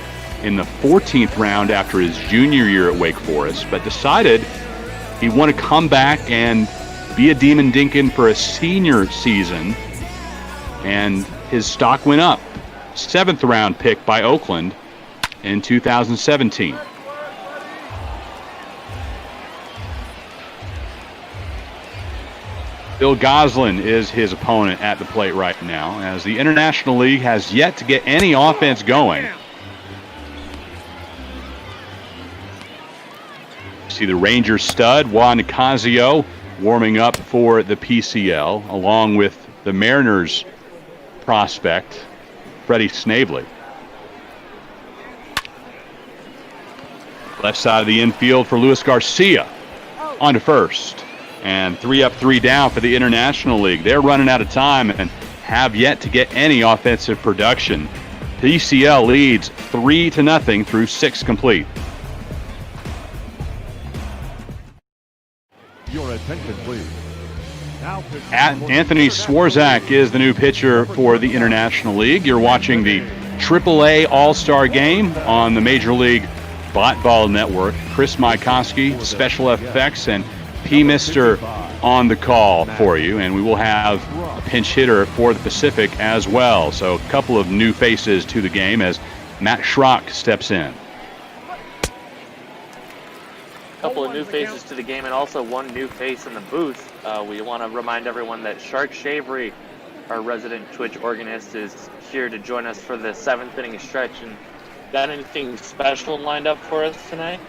in the 14th round after his junior year at Wake Forest, but decided he wanted to come back and be a Demon Dinkin for a senior season, and his stock went up. 7th round pick by Oakland in 2017. Bill Goslin is his opponent at the plate right now, as the International League has yet to get any offense going. See the Rangers stud, Juan Nicasio, warming up for the PCL, along with the Mariners prospect, Freddie Snavely. Left side of the infield for Luis Garcia. On to first. And 3 up, 3 down for the International League. They're running out of time and have yet to get any offensive production. PCL leads 3-0 through 6 complete. Your attention, please. Now Anthony Swarzak is the new pitcher for the International League. You're watching the AAA All-Star Game on the Major League Ball Network. Chris Mykoski, special effects, and P-Mister on the call for you. And we will have a pinch hitter for the Pacific as well. So a couple of new faces to the game as Matt Schrock steps in. Couple of new faces to the game and also one new face in the booth. We want to remind everyone that Shark Shavery, our resident Twitch organist, is here to join us for the 7th inning stretch. And got anything special lined up for us tonight?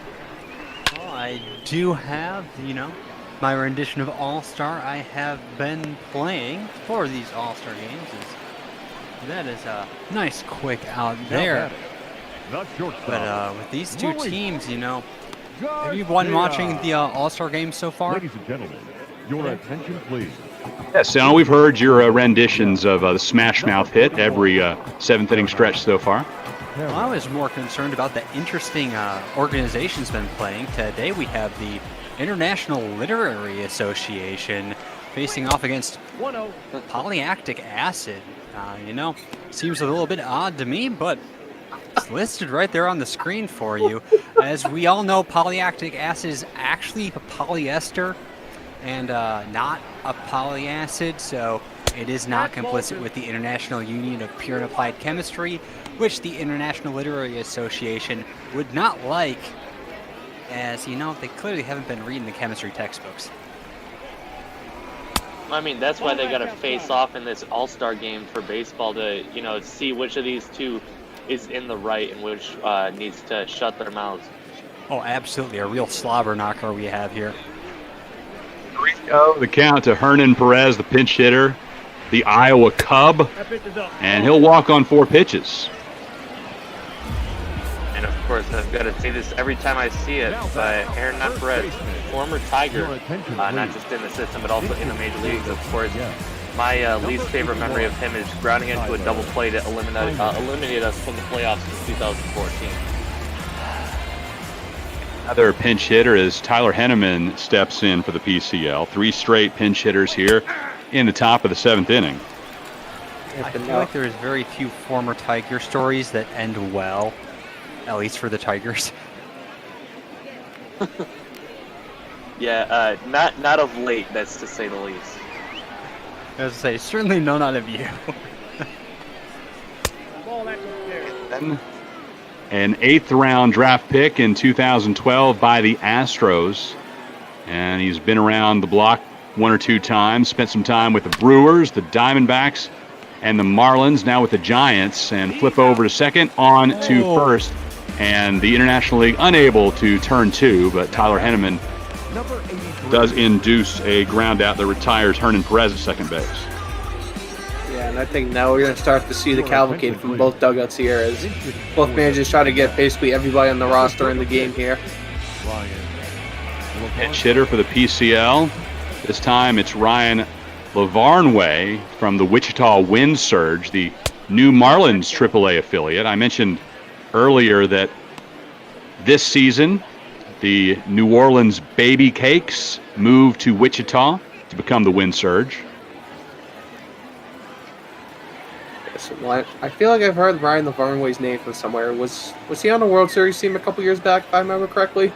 Well, I do have, my rendition of All-Star I have been playing for these All-Star games. That is a nice quick out there. But with these two teams, have you been watching the All-Star game so far? Ladies and gentlemen, your attention, please. Yes, now we've heard your renditions of the Smash Mouth hit every 7th inning stretch so far. Well, I was more concerned about the interesting organizations been playing. Today we have the International Literary Association facing off against Polyactic Acid. Seems a little bit odd to me, but it's listed right there on the screen for you. As we all know, polyactic acid is actually a polyester and not a polyacid, so it is not complicit with the International Union of Pure and Applied Chemistry, which the International Literary Association would not like, as they clearly haven't been reading the chemistry textbooks. I mean, that's why they got to face off in this All-Star game for baseball to, see which of these two is in the right and which needs to shut their mouths. Oh, absolutely. A real slobber knocker we have here. The count to Hernan Perez, the pinch hitter, the Iowa Cub, and he'll walk on 4 pitches. And of course, I've got to say this every time I see it, but Hernan Perez, former Tiger, not just in the system, but also in the major leagues, of course. My least favorite memory of him is grounding into a double play to eliminate us from the playoffs in 2014. Another pinch hitter is Tyler Henneman steps in for the PCL. 3 straight pinch hitters here in the top of the 7th inning. I feel like there's very few former Tiger stories that end well, at least for the Tigers. Yeah, not of late, that's to say the least. As I say, certainly none out of you. An 8th round draft pick in 2012 by the Astros. And he's been around the block 1 or 2 times, spent some time with the Brewers, the Diamondbacks, and the Marlins, now with the Giants, and flip over to second, on to first. And the International League unable to turn 2, but Tyler Henneman does induce a ground out that retires Hernan Perez at second base. Yeah, and I think now we're going to start to see the cavalcade from both dugouts here as both managers try to get basically everybody on the roster in the game here. Pinch hitter for the PCL. This time it's Ryan Lavarnway from the Wichita Wind Surge, the new Marlins AAA affiliate. I mentioned earlier that this season the New Orleans Baby Cakes moved to Wichita to become the Wind Surge. Well, I feel like I've heard Ryan Lavarnway's name from somewhere. Was he on the World Series team a couple years back, if I remember correctly?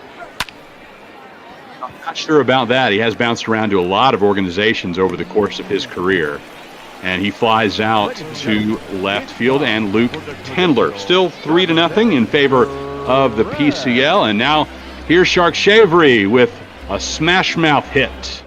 I'm not sure about that. He has bounced around to a lot of organizations over the course of his career. And he flies out to left field, and Luke Tendler. Still 3-0 in favor of the PCL. And now here's Shark Shavery with a smash mouth hit.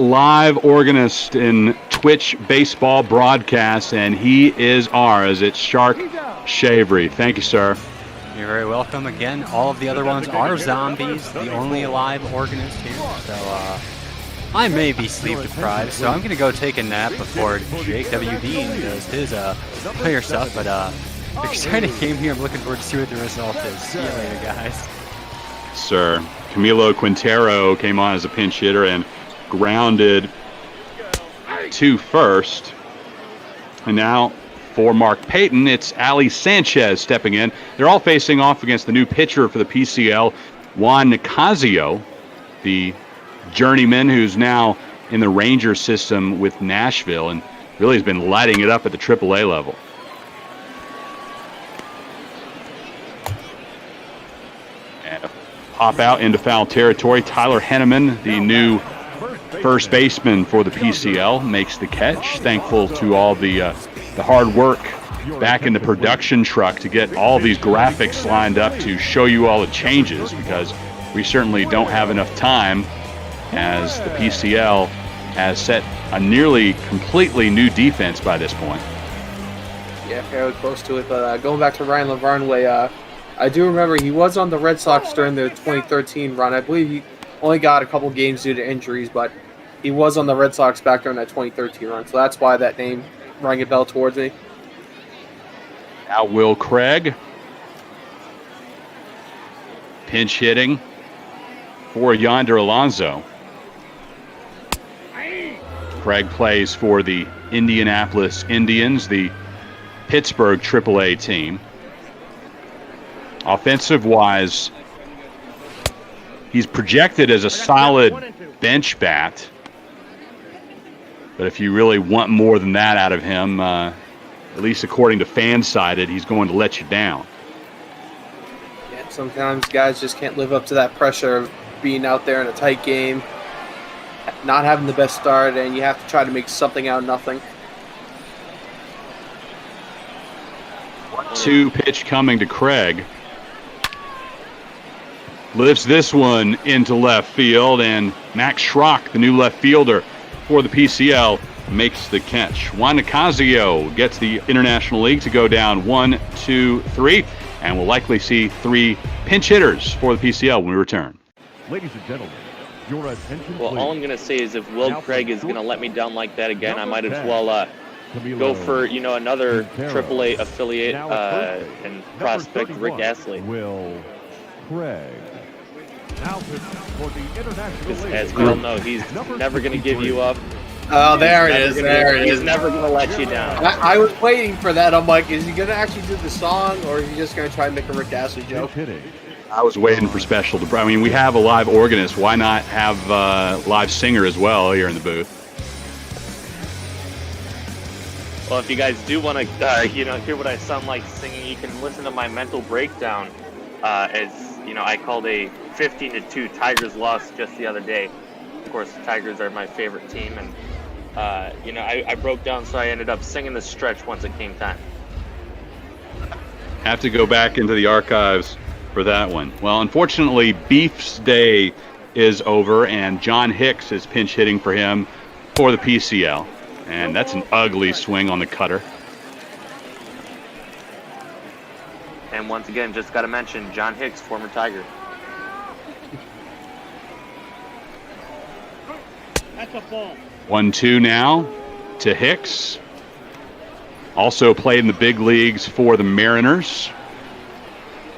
live organist in Twitch baseball broadcasts, and he is ours. It's Shark Shavery. Thank you, sir. You're very welcome. Again, all of the other ones are zombies, the only alive organist here. So I may be sleep deprived, so I'm going to go take a nap before Jake W. Dean does his player stuff. But exciting game here. I'm looking forward to see what the result is. See you later, guys. Sir, Camilo Quintero came on as a pinch hitter and grounded to first. And now for Mark Payton, it's Ali Sanchez stepping in. They're all facing off against the new pitcher for the PCL, Juan Nicasio, the journeyman who's now in the Ranger system with Nashville and really has been lighting it up at the AAA level. And a pop out into foul territory. Tyler Henneman, the new first baseman for the PCL, makes the catch. Thankful to all the hard work back in the production truck to get all these graphics lined up to show you all the changes, because we certainly don't have enough time, as the PCL has set a nearly completely new defense by this point. Yeah, fairly close to it. But going back to Ryan LaVarnway, I do remember he was on the Red Sox during the 2013 run. I believe he only got a couple games due to injuries, but he was on the Red Sox back during that 2013 run. So that's why that name rang a bell towards me. Now Will Craig. Pinch hitting for Yonder Alonso. Craig plays for the Indianapolis Indians, the Pittsburgh AAA team. Offensive-wise, he's projected as a solid bench bat. But if you really want more than that out of him, at least according to Fansided, he's going to let you down. Yeah, sometimes guys just can't live up to that pressure of being out there in a tight game, not having the best start, and you have to try to make something out of nothing. 1-2 pitch coming to Craig. Lifts this one into left field, and Max Schrock, the new left fielder for the PCL, makes the catch. Juan Nicasio gets the International League to go down 1, 2, 3, and we'll likely see 3 pinch hitters for the PCL when we return. Ladies and gentlemen, your attention, well, please. all I'm going to say is if Will Craig is going to let me down like that again, I might as well go for, another AAA affiliate and prospect Rick Astley. Will Craig. Now for the International League. As we all know, he's never going to give you up. Oh, there it is. There it is. He's never going to let you down. I was waiting for that. I'm like, is he going to actually do the song, or is he just going to try and make a Rick Astley joke? I was waiting for special. I mean, we have a live organist. Why not have a live singer as well here in the booth? Well, if you guys do want to, hear what I sound like singing, you can listen to my mental breakdown. I called a 15-2 Tigers loss just the other day. Of course, the Tigers are my favorite team, and I broke down, so I ended up singing the stretch once it came time. Have to go back into the archives for that one. Well, unfortunately, Beef's day is over, and John Hicks is pinch hitting for him for the PCL. And that's an ugly swing on the cutter. And once again, just got to mention John Hicks, former Tiger. That's a ball. 1-2 now to Hicks. Also played in the big leagues for the Mariners.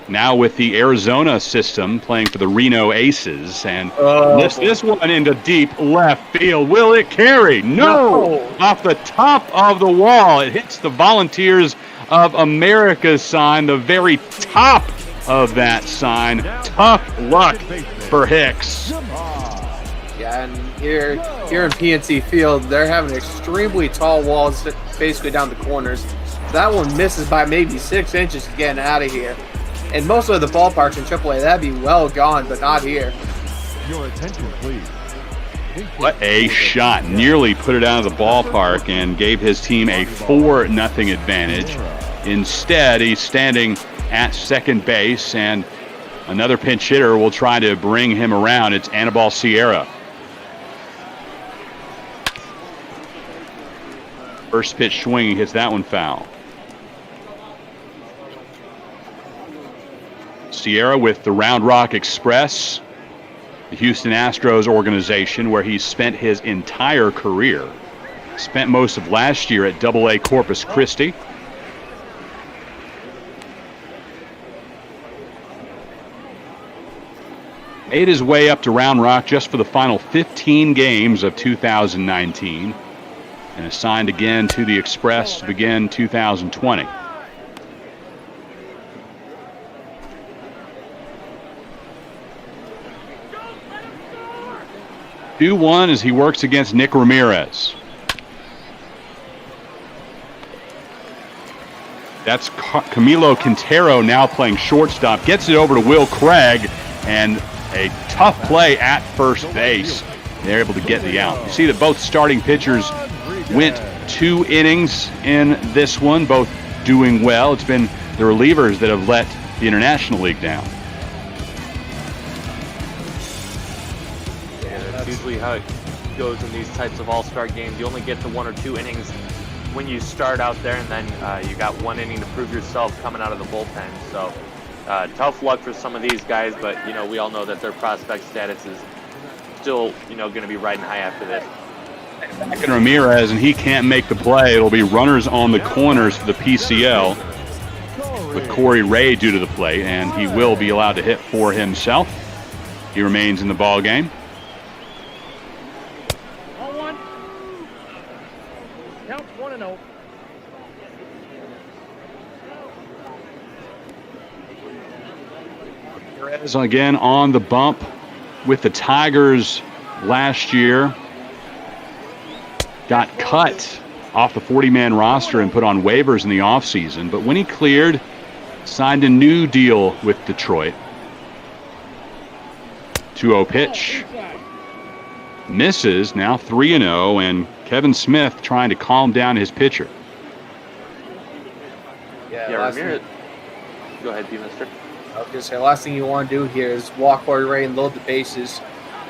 Now with the Arizona system, playing for the Reno Aces, and lifts this one into deep left field. Will it carry? No! Off the top of the wall. It hits the Volunteers of America sign, the very top of that sign. Tough luck for Hicks. Yeah, and here in PNC Field, they're having extremely tall walls basically down the corners. That one misses by maybe 6 inches getting out of here. And most of the ballparks in AAA, that'd be well gone, but not here. Your attention, please. What a shot. Nearly put it out of the ballpark and gave his team a 4-0 advantage. Instead, he's standing at second base, and another pinch hitter will try to bring him around. It's Anibal Sierra. First pitch swing, he hits that one foul. Sierra with the Round Rock Express, the Houston Astros organization where he's spent his entire career. Spent most of last year at AA Corpus Christi. Made his way up to Round Rock just for the final 15 games of 2019 and assigned again to the Express to begin 2020. 2-1 as he works against Nick Ramirez. That's Camilo Quintero now playing shortstop. Gets it over to Will Craig, and a tough play at first base. They're able to get the out. You see that both starting pitchers went 2 innings in this one, both doing well. It's been the relievers that have let the International League down. That's usually how it goes in these types of all-star games. You only get to 1 or 2 innings when you start out there, and then you got 1 inning to prove yourself coming out of the bullpen. So tough luck for some of these guys, but we all know that their prospect status is still going to be riding high after this. Back in Ramirez, and he can't make the play. It'll be runners on the corners for the PCL with Corey Ray due to the plate, and he will be allowed to hit for himself. He remains in the ball game. Count 1-0. Ramirez again on the bump with the Tigers last year. Got cut off the 40-man roster and put on waivers in the offseason, but when he cleared, signed a new deal with Detroit. 2-0 pitch. Misses, now 3-0, and Kevin Smith trying to calm down his pitcher. Yeah, Ramirez. Go ahead, mister. I was going to say, last thing you want to do here is walk Corey Ray and load the bases.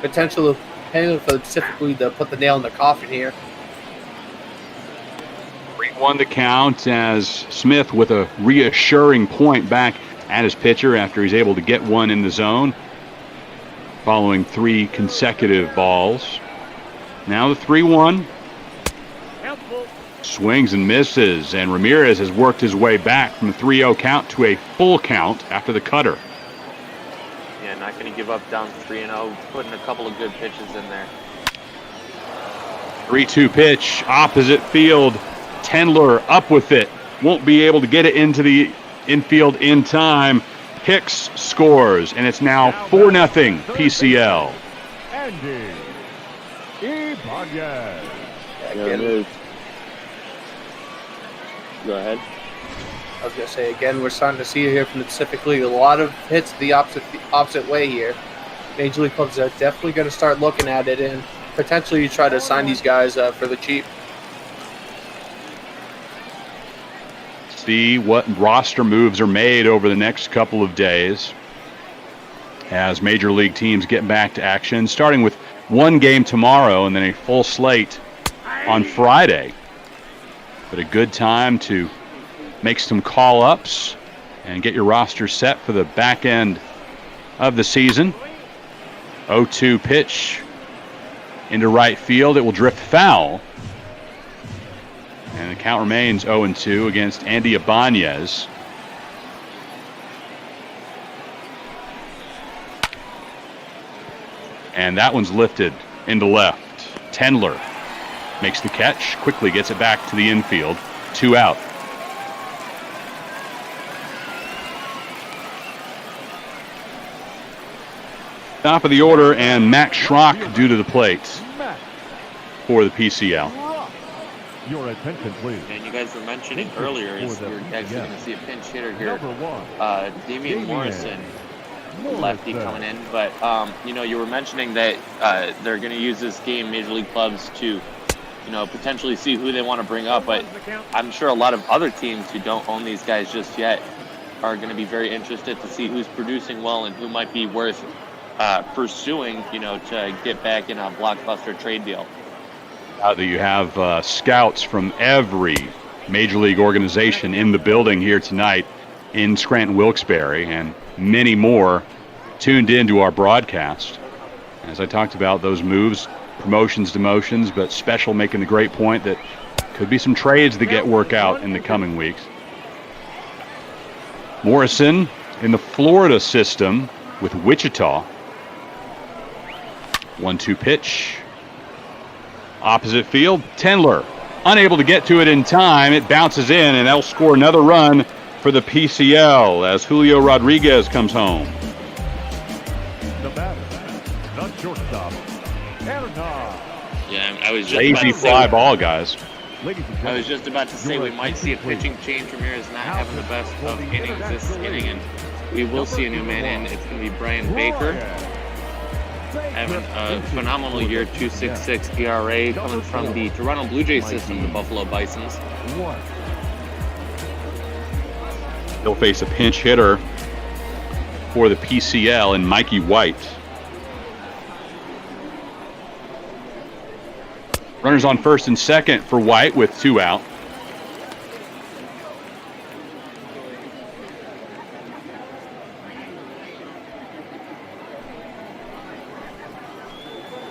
Potentially specifically to put the nail in the coffin here. 3-1 the count as Smith with a reassuring point back at his pitcher after he's able to get one in the zone following 3 consecutive balls. Now the 3-1. Swings and misses, and Ramirez has worked his way back from the 3-0 count to a full count after the cutter. Yeah, not going to give up down 3-0, putting a couple of good pitches in there. 3-2 pitch, opposite field. Tendler up with it. Won't be able to get it into the infield in time. Hicks scores, and it's now 4-0 PCL. Andy Ibanez. Go ahead. I was going to say, again, we're starting to see here from the Pacific League a lot of hits the opposite way here. Major League clubs are definitely going to start looking at it and potentially try to sign these guys for the cheap. See what roster moves are made over the next couple of days as Major League teams get back to action, starting with 1 game tomorrow and then a full slate on Friday. But a good time to make some call-ups and get your roster set for the back end of the season. 0-2 pitch into right field. It will drift foul. And the count remains 0-2 against Andy Ibanez. And that one's lifted into left. Tendler makes the catch, quickly gets it back to the infield. 2 out. Top of the order, and Max Schrock due to the plate for the PCL. Your attention, please. And you guys were mentioning earlier is we're actually going to see a pinch hitter here. Damian Morrison, lefty coming in. But, you were mentioning that they're going to use this game, Major League clubs, to potentially see who they want to bring up, but I'm sure a lot of other teams who don't own these guys just yet are going to be very interested to see who's producing well and who might be worth pursuing, to get back in a blockbuster trade deal. That you have scouts from every major league organization in the building here tonight in Scranton Wilkes-Barre, and many more tuned into our broadcast. As I talked about, those moves, promotions, demotions, but Special making the great point that could be some trades that get work out in the coming weeks. Morrison in the Florida system with Wichita. 1-2 pitch. Opposite field, Tendler unable to get to it in time. It bounces in, and that'll score another run for the PCL as Julio Rodriguez comes home. The batter, the shortstop, Yeah, I was just lazy fly ball, guys. I was just about to say we might see a pitching change. Ramirez not having the best of innings this inning, and we will see a new man in. It's going to be Brian Baker, having a phenomenal year, 2.66 ERA, coming from the Toronto Blue Jays system, the Buffalo Bisons. He'll face a pinch hitter for the PCL in Mikey White. Runners on first and second for White with 2 out.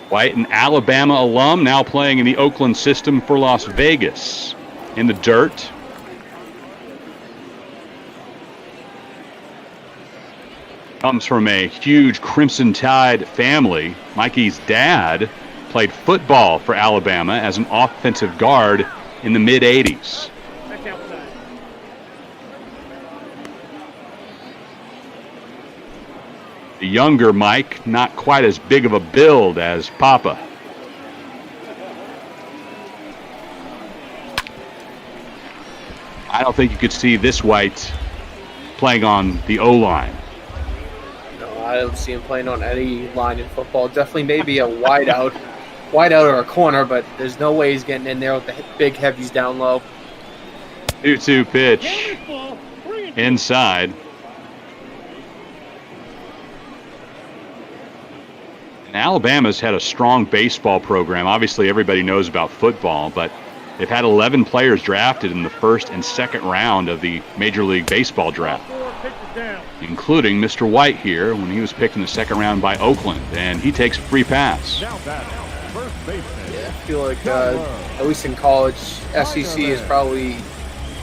White, an Alabama alum, now playing in the Oakland system for Las Vegas. In the dirt. Comes from a huge Crimson Tide family. Mikey's dad played football for Alabama as an offensive guard in the mid-'80s. The younger Mike, not quite as big of a build as Papa. I don't think you could see this White playing on the O-line. No, I don't see him playing on any line in football. Definitely maybe a wideout or a corner, but there's no way he's getting in there with the big heavies down low. 2-2 pitch inside. And Alabama's had a strong baseball program. Obviously, everybody knows about football, but they've had 11 players drafted in the first and second round of the Major League Baseball draft, including Mr. White here when he was picked in the second round by Oakland, and he takes a free pass. Yeah, I feel like, at least in college, SEC is probably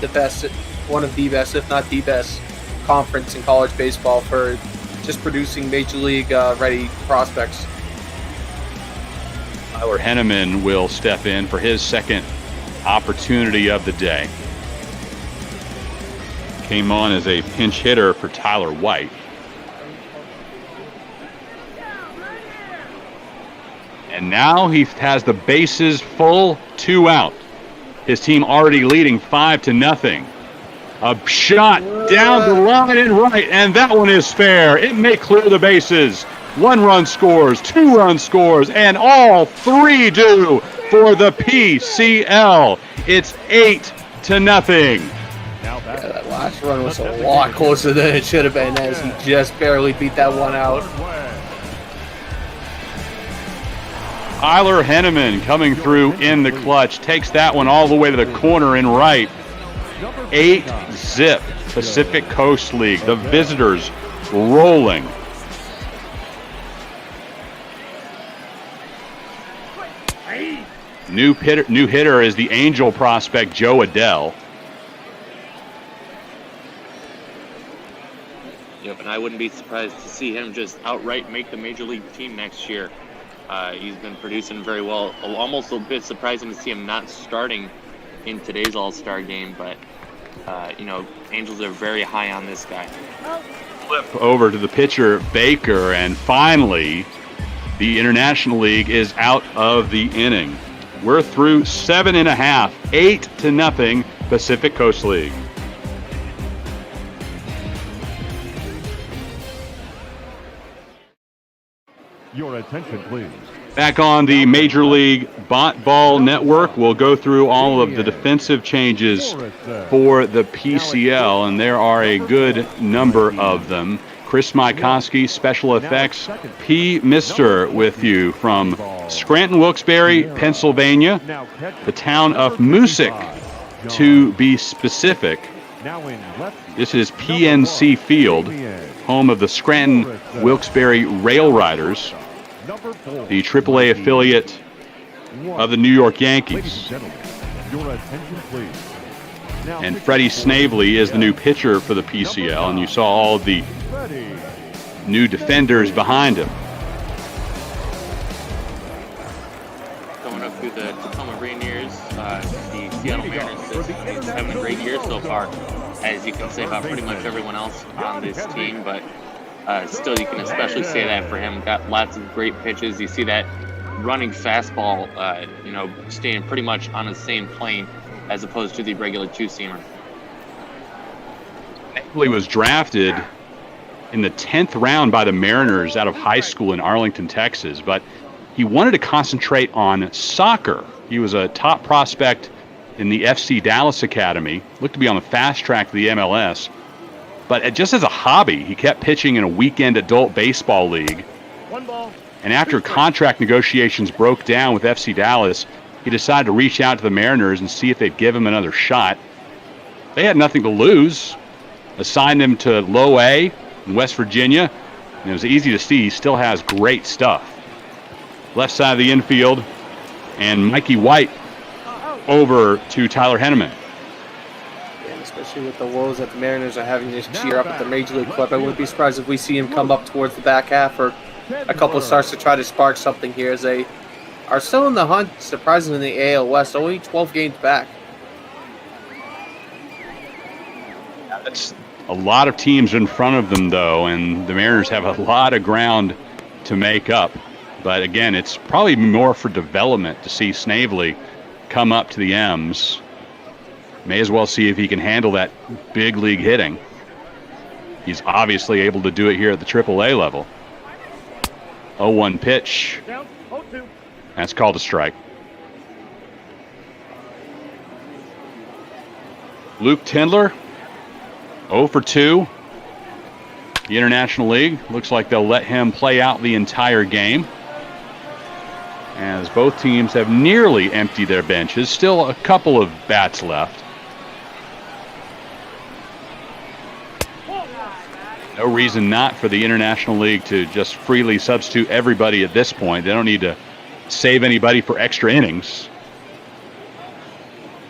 the best, one of the best, if not the best, conference in college baseball for just producing Major League ready prospects. Tyler Henneman will step in for his second opportunity of the day. Came on as a pinch hitter for Tyler White. And now he has the bases full, 2 out. His team already leading 5-0. A shot down the line and right, and that one is fair. It may clear the bases. 1 run scores, 2 run scores, and all 3 do for the PCL. It's 8-0. Yeah, that last run was a lot closer than it should have been, as he just barely beat that one out. Tyler Henneman coming through in the clutch, takes that one all the way to the corner and right. 8-0 Pacific Coast League. The visitors rolling. New hitter is the Angel prospect Joe Adell. Yep, and I wouldn't be surprised to see him just outright make the Major League team next year. He's been producing very well. Almost a bit surprising to see him not starting in today's All-Star game, but, Angels are very high on this guy. Flip over to the pitcher, Baker, and finally, the International League is out of the inning. We're through 7.5, 8-0 Pacific Coast League. Your attention, please. Back on the Major League Ball Network, we'll go through all of the defensive changes for the PCL, and there are a good number of them. Chris Mykoski, special effects. P. Mister with you from Scranton, Wilkes-Barre, Pennsylvania, the town of Moosic, to be specific. This is PNC Field, home of the Scranton Wilkes-Barre Rail Riders, the AAA affiliate of the New York Yankees. And Freddie Snavely is the new pitcher for the PCL, and you saw all the new defenders behind him. Going up through the Tacoma Rainiers, the Seattle Mariners is having a great year so far, as you can say about pretty much everyone else on this team, but still you can especially say that for him. Got lots of great pitches. You see that running fastball, staying pretty much on the same plane as opposed to the regular two-seamer. He was drafted in the 10th round by the Mariners out of high school in Arlington, Texas, but he wanted to concentrate on soccer. He was a top prospect in the FC Dallas Academy, looked to be on the fast track to the MLS, but just as a hobby, he kept pitching in a weekend adult baseball league. And after contract negotiations broke down with FC Dallas, he decided to reach out to the Mariners and see if they'd give him another shot. They had nothing to lose. Assigned him to Low A in West Virginia, and it was easy to see he still has great stuff. Left side of the infield, and Mikey White over to Tyler Henneman. Yeah, especially with the woes that the Mariners are having this year up at the Major League Club, I wouldn't be surprised if we see him come up towards the back half or a couple of starts to try to spark something here, as they are still in the hunt, surprisingly, in the AL West, only 12 games back. That's a lot of teams in front of them, though, and the Mariners have a lot of ground to make up. But again, it's probably more for development to see Snavely come up to the M's. May as well see if he can handle that big league hitting. He's obviously able to do it here at the AAA level. 0-1 pitch. That's called a strike. Luke Tindler, 0 for 2. The International League, looks like they'll let him play out the entire game, as both teams have nearly emptied their benches. Still a couple of bats left. No reason not for the International League to just freely substitute everybody at this point. They don't need to save anybody for extra innings.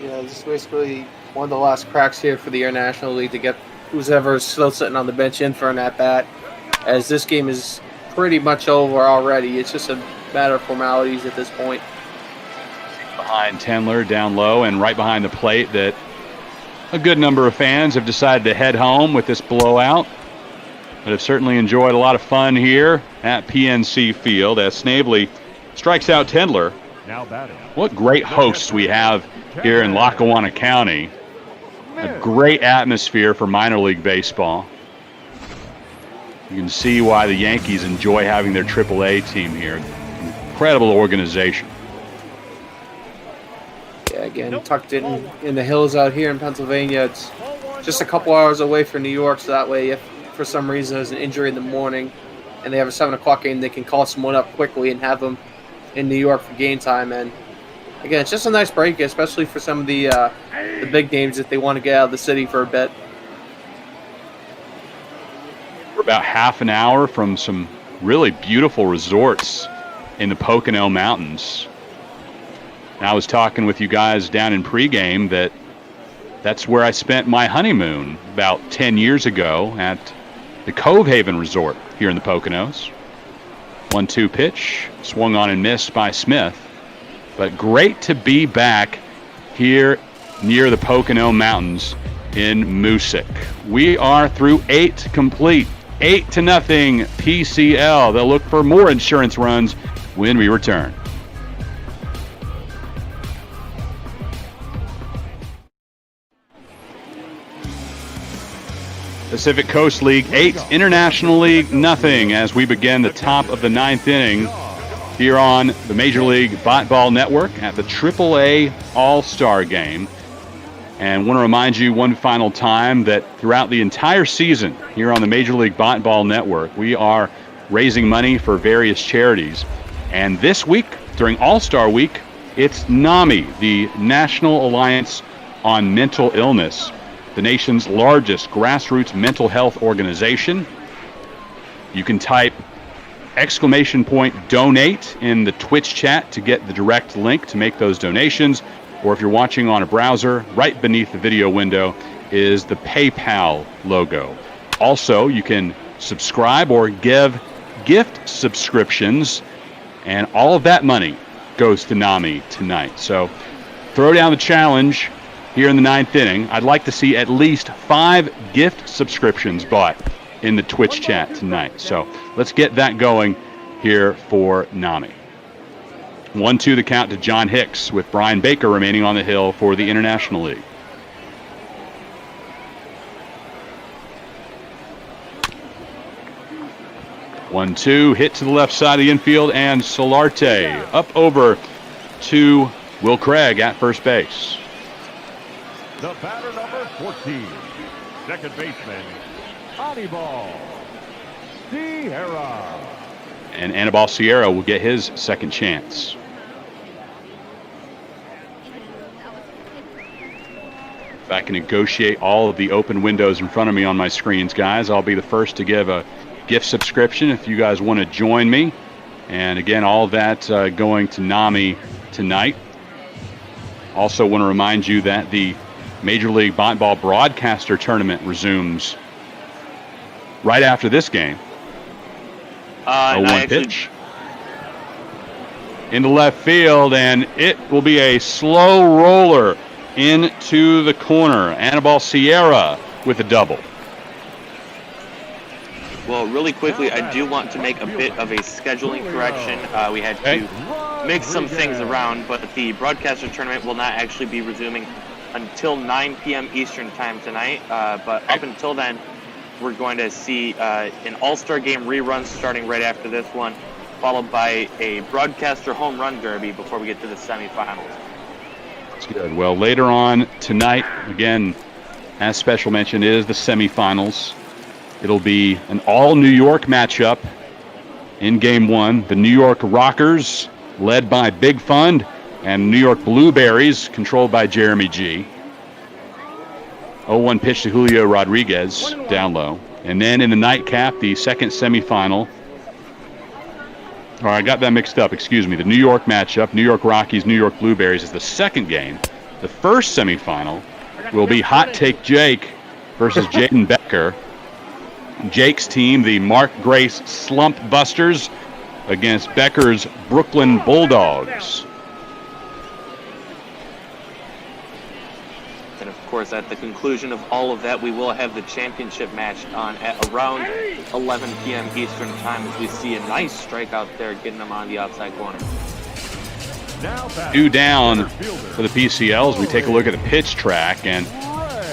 Yeah, this is basically one of the last cracks here for the International League to get who's ever still sitting on the bench in for an at-bat, as this game is pretty much over already. It's just a matter of formalities at this point. Behind Tendler, down low, and right behind the plate that a good number of fans have decided to head home with this blowout, but have certainly enjoyed a lot of fun here at PNC Field as Snavely strikes out Tendler. What great hosts we have here in Lackawanna County. A great atmosphere for minor league baseball. You can see why the Yankees enjoy having their AAA team here. Incredible organization. Yeah, again, tucked in the hills out here in Pennsylvania. It's just a couple hours away from New York, so that way if for some reason there's an injury in the morning and they have a 7 o'clock game, they can call someone up quickly and have them in New York for game time. And again, it's just a nice break, especially for some of the big names if they want to get out of the city for a bit. We're about half an hour from some really beautiful resorts in the Pocono Mountains. And I was talking with you guys down in pregame that's where I spent my honeymoon about 10 years ago at the Cove Haven Resort here in the Poconos. 1-2 pitch, swung on and missed by Smith. But great to be back here near the Pocono Mountains in Moosic. We are through 8 complete. 8-0 PCL. They'll look for more insurance runs when we return. Pacific Coast League 8, International League nothing, as we begin the top of the 9th inning here on the Major League Bat Ball Network at the AAA All-Star Game. And want to remind you one final time that throughout the entire season here on the Major League Ball Network, we are raising money for various charities. And this week, during All-Star Week, it's NAMI, the National Alliance on Mental Illness, the nation's largest grassroots mental health organization. You can type !donate in the Twitch chat to get the direct link to make those donations. Or if you're watching on a browser, right beneath the video window is the PayPal logo. Also, you can subscribe or give gift subscriptions, and all of that money goes to NAMI tonight. So throw down the challenge here in the 9th inning. I'd like to see at least 5 gift subscriptions bought in the Twitch chat tonight. So let's get that going here for NAMI. 1-2 the count to John Hicks, with Brian Baker remaining on the hill for the International League. One-two, hit to the left side of the infield, and Solarte up over to Will Craig at first base. The batter number 14, second baseman, Anibal Sierra. And Anibal Sierra will get his second chance. If I can negotiate all of the open windows in front of me on my screens, guys, I'll be the first to give a gift subscription if you guys want to join me. And again, all of that going to NAMI tonight. Also want to remind you that the Major League Ball Broadcaster Tournament resumes right after this game. 0-1 pitch into left field, and it will be a slow roller into the corner. Anibal Sierra with a double. Well, really quickly, I do want to make a bit of a scheduling correction. We had to mix some things around, but the broadcaster tournament will not actually be resuming until 9 p.m. Eastern time tonight. But up until then, we're going to see an all-star game rerun starting right after this one, followed by a broadcaster home run derby before we get to the semifinals. That's good. Well, later on tonight, again, as special mention, is the semifinals. It'll be an all-New York matchup in Game 1. The New York Rockers, led by Big Fund, and New York Blueberries, controlled by Jeremy G. 0-1 pitch to Julio Rodriguez, down low. And then in the nightcap, the second semifinal. I got that mixed up, excuse me. The New York matchup, New York Rockies, New York Blueberries, is the second game. The first semifinal will be Hot Take Jake versus Jaden Becker. Jake's team, the Mark Grace Slump Busters, against Becker's Brooklyn Bulldogs. And of course, at the conclusion of all of that, we will have the championship match on at around 11 p.m. Eastern time, as we see a nice strikeout there, getting them on the outside corner. 2 down for the PCLs. We take a look at the pitch track, and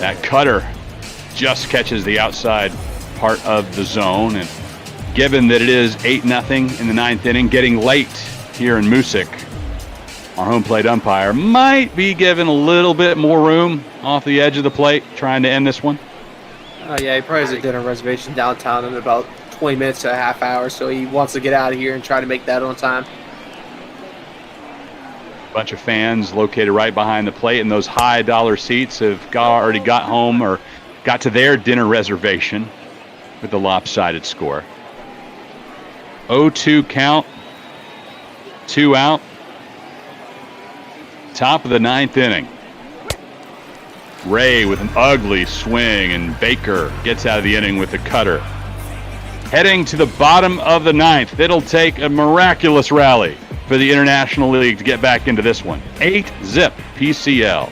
that cutter just catches the outside part of the zone. And given that it is 8-0 in the 9th inning, getting late here in Moosic, our home plate umpire might be given a little bit more room off the edge of the plate, trying to end this one. Yeah, he probably has a dinner reservation downtown in about 20 minutes to a half hour, so he wants to get out of here and try to make that on time. A bunch of fans located right behind the plate, and those high dollar seats have already got home or got to their dinner reservation with the lopsided score. 0-2 count, 2 out. Top of the 9th inning. Ray with an ugly swing, and Baker gets out of the inning with the cutter. Heading to the bottom of the 9th. It'll take a miraculous rally for the International League to get back into this one. 8-zip PCL.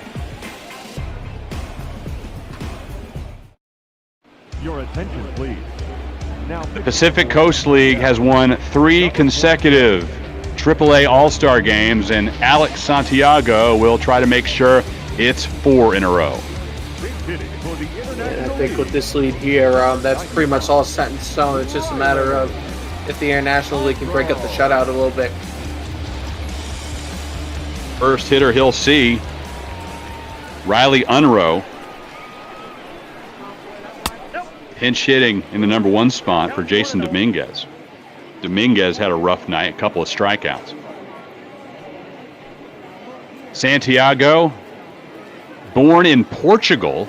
Your attention, please. Now, the Pacific Coast League has won 3 consecutive AAA All-Star games, and Alex Santiago will try to make sure it's 4 in a row. And I think with this lead here, that's pretty much all set in stone. It's just a matter of if the International League can break up the shutout a little bit. First hitter he'll see Riley Unroe pinch hitting in the number 1 spot for Jason Dominguez. Dominguez had a rough night, a couple of strikeouts. Santiago, born in Portugal,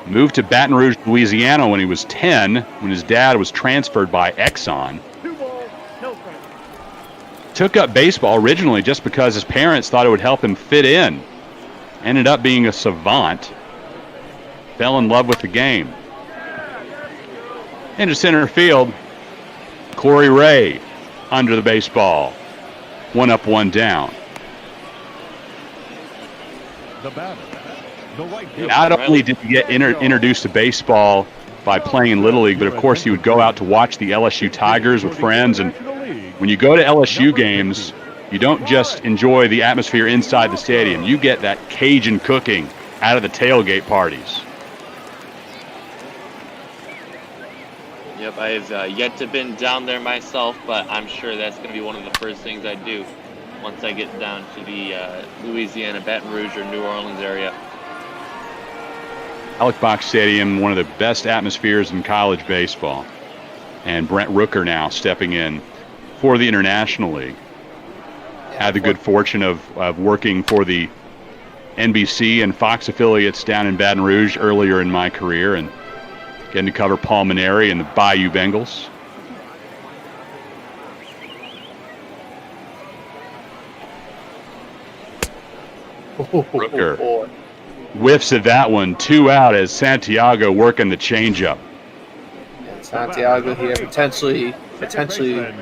moved to Baton Rouge, Louisiana when he was 10, when his dad was transferred by Exxon. Took up baseball originally just because his parents thought it would help him fit in. Ended up being a savant. Fell in love with the game. Into center field, Corey Ray under the baseball. 1 up, 1 down. Not only did he get introduced to baseball by playing in Little League, but of course he would go out to watch the LSU Tigers with friends. And when you go to LSU games, you don't just enjoy the atmosphere inside the stadium. You get that Cajun cooking out of the tailgate parties. Yep, I've yet to been down there myself, but I'm sure that's going to be one of the first things I do once I get down to the Louisiana, Baton Rouge, or New Orleans area. Alex Box Stadium, one of the best atmospheres in college baseball. And Brent Rooker now stepping in for the International League. Had the good fortune of working for the NBC and Fox affiliates down in Baton Rouge earlier in my career, and getting to cover Paul Maneri and the Bayou Bengals. Rooker whiffs at that one. 2 out as Santiago working the changeup. Santiago here potentially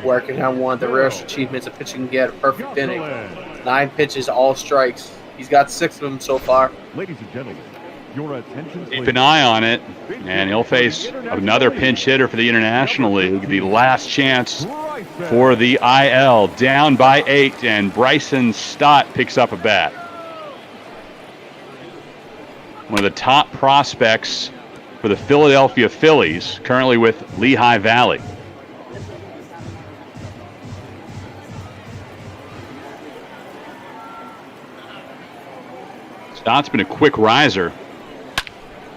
working on one of the rarest achievements a pitcher can get, a perfect inning. 9 pitches, all strikes. He's got 6 of them so far. Ladies and gentlemen, your attention. Keep an eye on it, and he'll face another pinch hitter for the International League. The last chance for the IL, down by 8, and Bryson Stott picks up a bat. One of the top prospects for the Philadelphia Phillies, currently with Lehigh Valley. Stott's been a quick riser.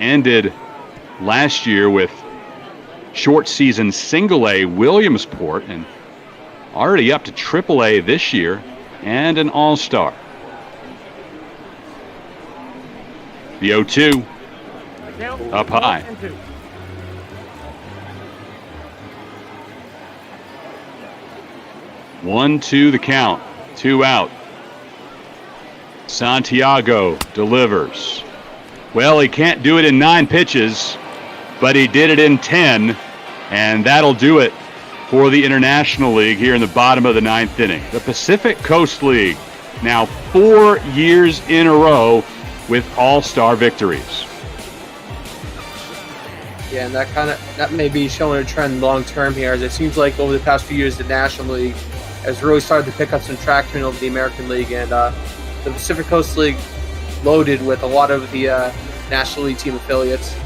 Ended last year with short season single-A Williamsport, and already up to triple-A this year and an all-star. The 0-2 up high. One, 2 the count. 2 out. Santiago delivers. Well, he can't do it in 9 pitches, but he did it in 10, and that'll do it for the International League here in the bottom of the 9th inning. The Pacific Coast League, now 4 years in a row with all-star victories. Yeah, and that may be showing a trend long term here, as it seems like over the past few years the National League has really started to pick up some traction over the American League, and the Pacific Coast League loaded with a lot of the National League team affiliates.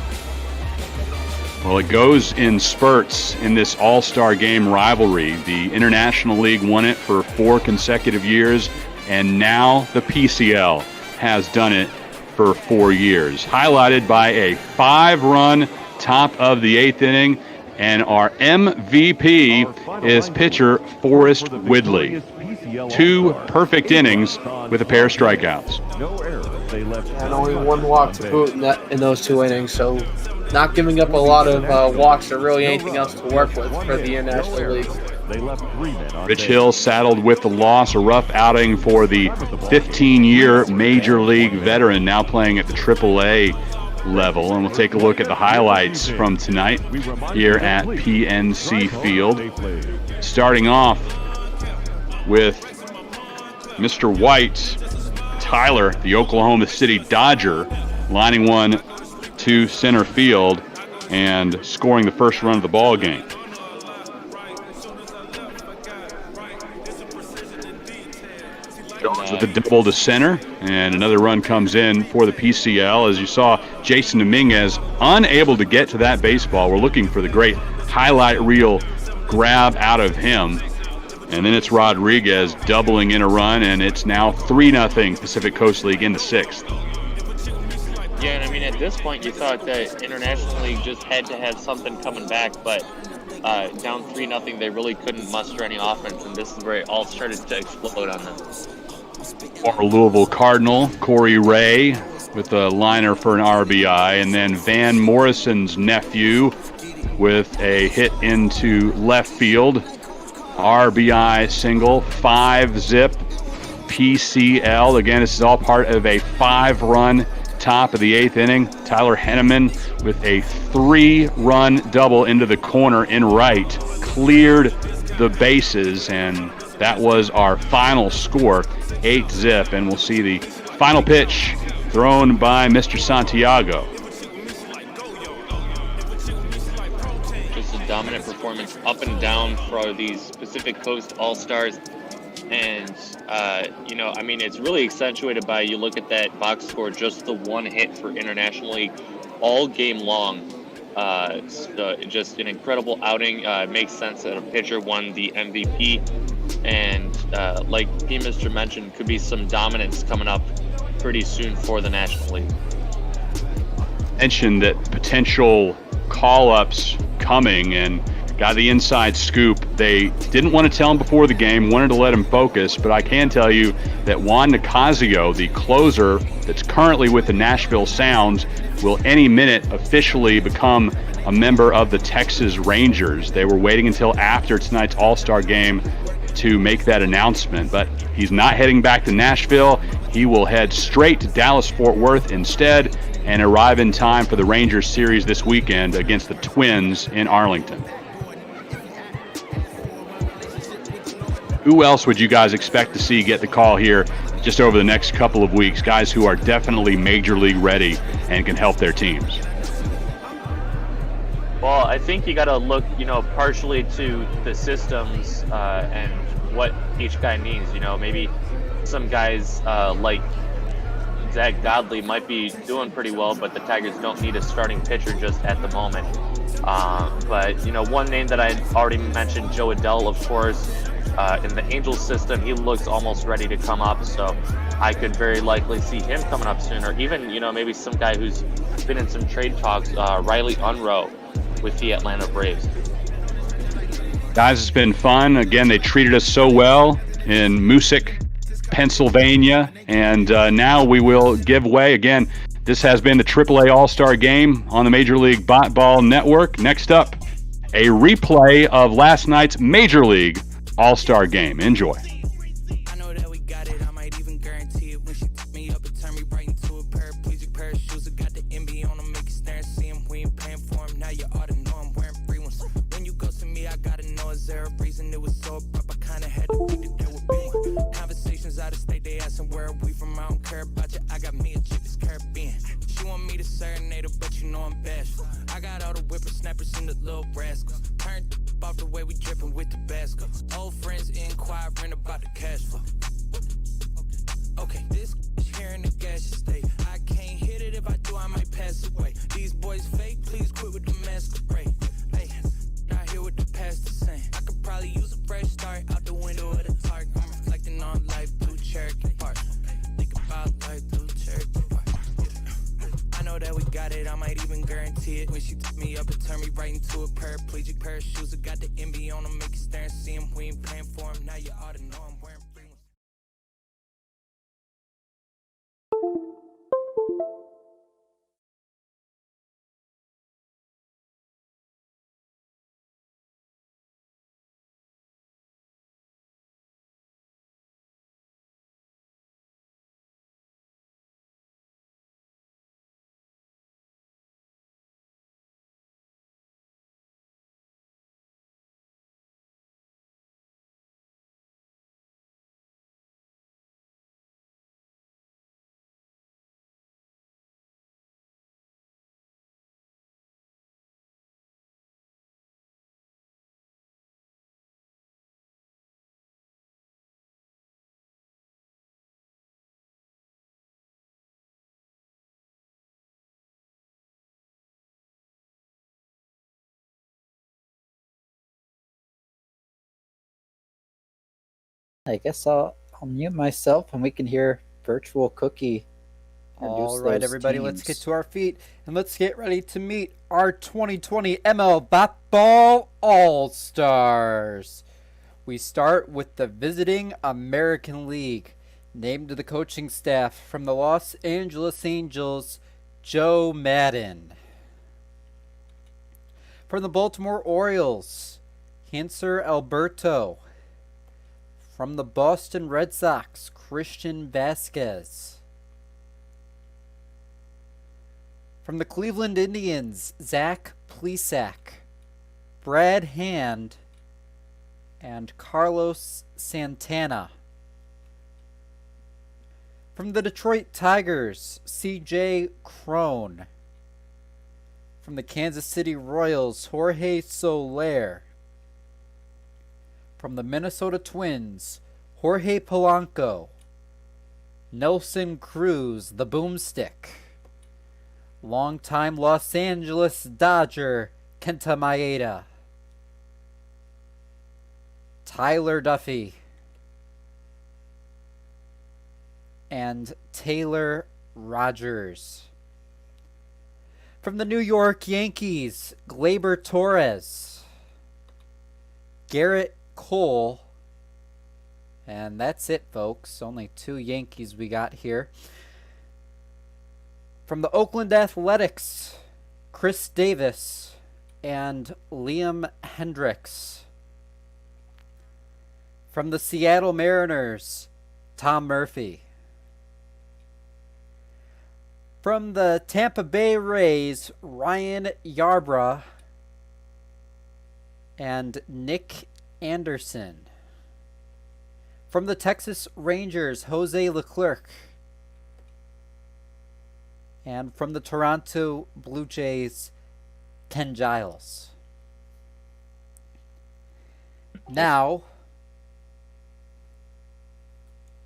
Well, it goes in spurts in this all-star game rivalry. The International League won it for 4 consecutive years, and now the PCL has done it for 4 years, highlighted by a 5-run top of the 8th inning, and our MVP is pitcher Forrest Whitley. 2 perfect innings with a pair of strikeouts. And only 1 walk to boot in those 2 innings, so not giving up a lot of walks or really anything else to work with for the International League. Rich Hill saddled with the loss, a rough outing for the 15-year Major League veteran, now playing at the AAA level. And we'll take a look at the highlights from tonight here at PNC Field. Starting off with Mr. White, Tyler, the Oklahoma City Dodger, lining one to center field and scoring the first run of the ball game. Jones with a double to center, and another run comes in for the PCL. As you saw, Jason Dominguez unable to get to that baseball. We're looking for the great highlight reel grab out of him. And then it's Rodriguez doubling in a run, and it's now 3-0 Pacific Coast League in the 6th. Yeah, and I mean, at this point, you thought that International League just had to have something coming back, but down 3-0, they really couldn't muster any offense, and this is where it all started to explode on them. Former Louisville Cardinal Corey Ray with a liner for an RBI, and then Van Morrison's nephew with a hit into left field. RBI single, 5-zip PCL. Again, this is all part of a 5-run top of the 8th inning. Tyler Henneman with a 3-run double into the corner in right, cleared the bases, and that was our final score, 8-zip. And we'll see the final pitch thrown by Mr. Santiago. Just a dominant performance up and down for these Pacific Coast All-Stars. And, you know, I mean, it's really accentuated by, you look at that box score, just the one hit for International League all game long. So just an incredible outing. It makes sense that a pitcher won the MVP. And like P. Mr. mentioned, could be some dominance coming up pretty soon for the National League. Mentioned that potential call-ups coming, and got the inside scoop. They didn't want to tell him before the game, wanted to let him focus, but I can tell you that Juan Nicasio, the closer that's currently with the Nashville Sounds, will any minute officially become a member of the Texas Rangers. They were waiting until after tonight's All-Star game to make that announcement, but he's not heading back to Nashville. He will head straight to Dallas-Fort Worth instead and arrive in time for the Rangers series this weekend against the Twins in Arlington. Who else would you guys expect to see get the call here just over the next couple of weeks? Guys who are definitely major league ready and can help their teams. Well, I think you got to look, you know, partially to the systems and what each guy needs. You know, maybe some guys like Zach Godley might be doing pretty well, but the Tigers don't need a starting pitcher just at the moment. But, you know, one name that I already mentioned, Joe Adell, of course, in the Angels system, he looks almost ready to come up. So I could very likely see him coming up soon, or even, you know, maybe some guy who's been in some trade talks, Riley Unroe with the Atlanta Braves. Guys, it's been fun. Again, they treated us so well in Moosic, Pennsylvania, and now we will give way. Again, this has been the AAA All-Star Game on the Major League Ball Network. Next up, a replay of last night's Major League All-Star Game. Enjoy. I guess I'll mute myself and we can hear Virtual Cookie All right, everybody, let's get to our feet and let's get ready to meet our 2020 ML Bat Ball All-Stars. We start with the visiting American League, named to the coaching staff from the Los Angeles Angels, Joe Madden. From the Baltimore Orioles, Hanser Alberto. From the Boston Red Sox, Christian Vasquez. From the Cleveland Indians, Zach Plesac, Brad Hand, and Carlos Santana. From the Detroit Tigers, C.J. Crone. From the Kansas City Royals, Jorge Soler. From the Minnesota Twins, Jorge Polanco. Nelson Cruz, the Boomstick. Longtime Los Angeles Dodger, Kenta Maeda. Tyler Duffy. And Taylor Rogers. From the New York Yankees, Gleyber Torres. Garrett Cole. And that's it, folks. Only 2 Yankees we got here. From the Oakland Athletics, Chris Davis and Liam Hendricks. From the Seattle Mariners, Tom Murphy. From the Tampa Bay Rays, Ryan Yarbrough and Nick Anderson. From the Texas Rangers, Jose Leclerc. And from the Toronto Blue Jays, Ken Giles. Now,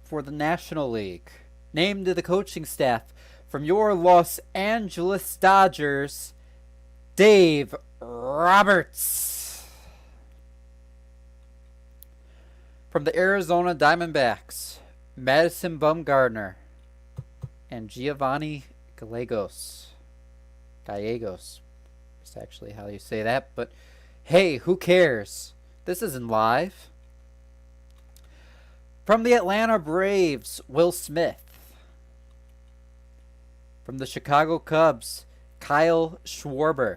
for the National League, named to the coaching staff from your Los Angeles Dodgers, Dave Roberts. From the Arizona Diamondbacks, Madison Bumgarner and Giovanni Gallegos. Gallegos is actually how you say that, but hey, who cares? This isn't live. From the Atlanta Braves, Will Smith. From the Chicago Cubs, Kyle Schwarber.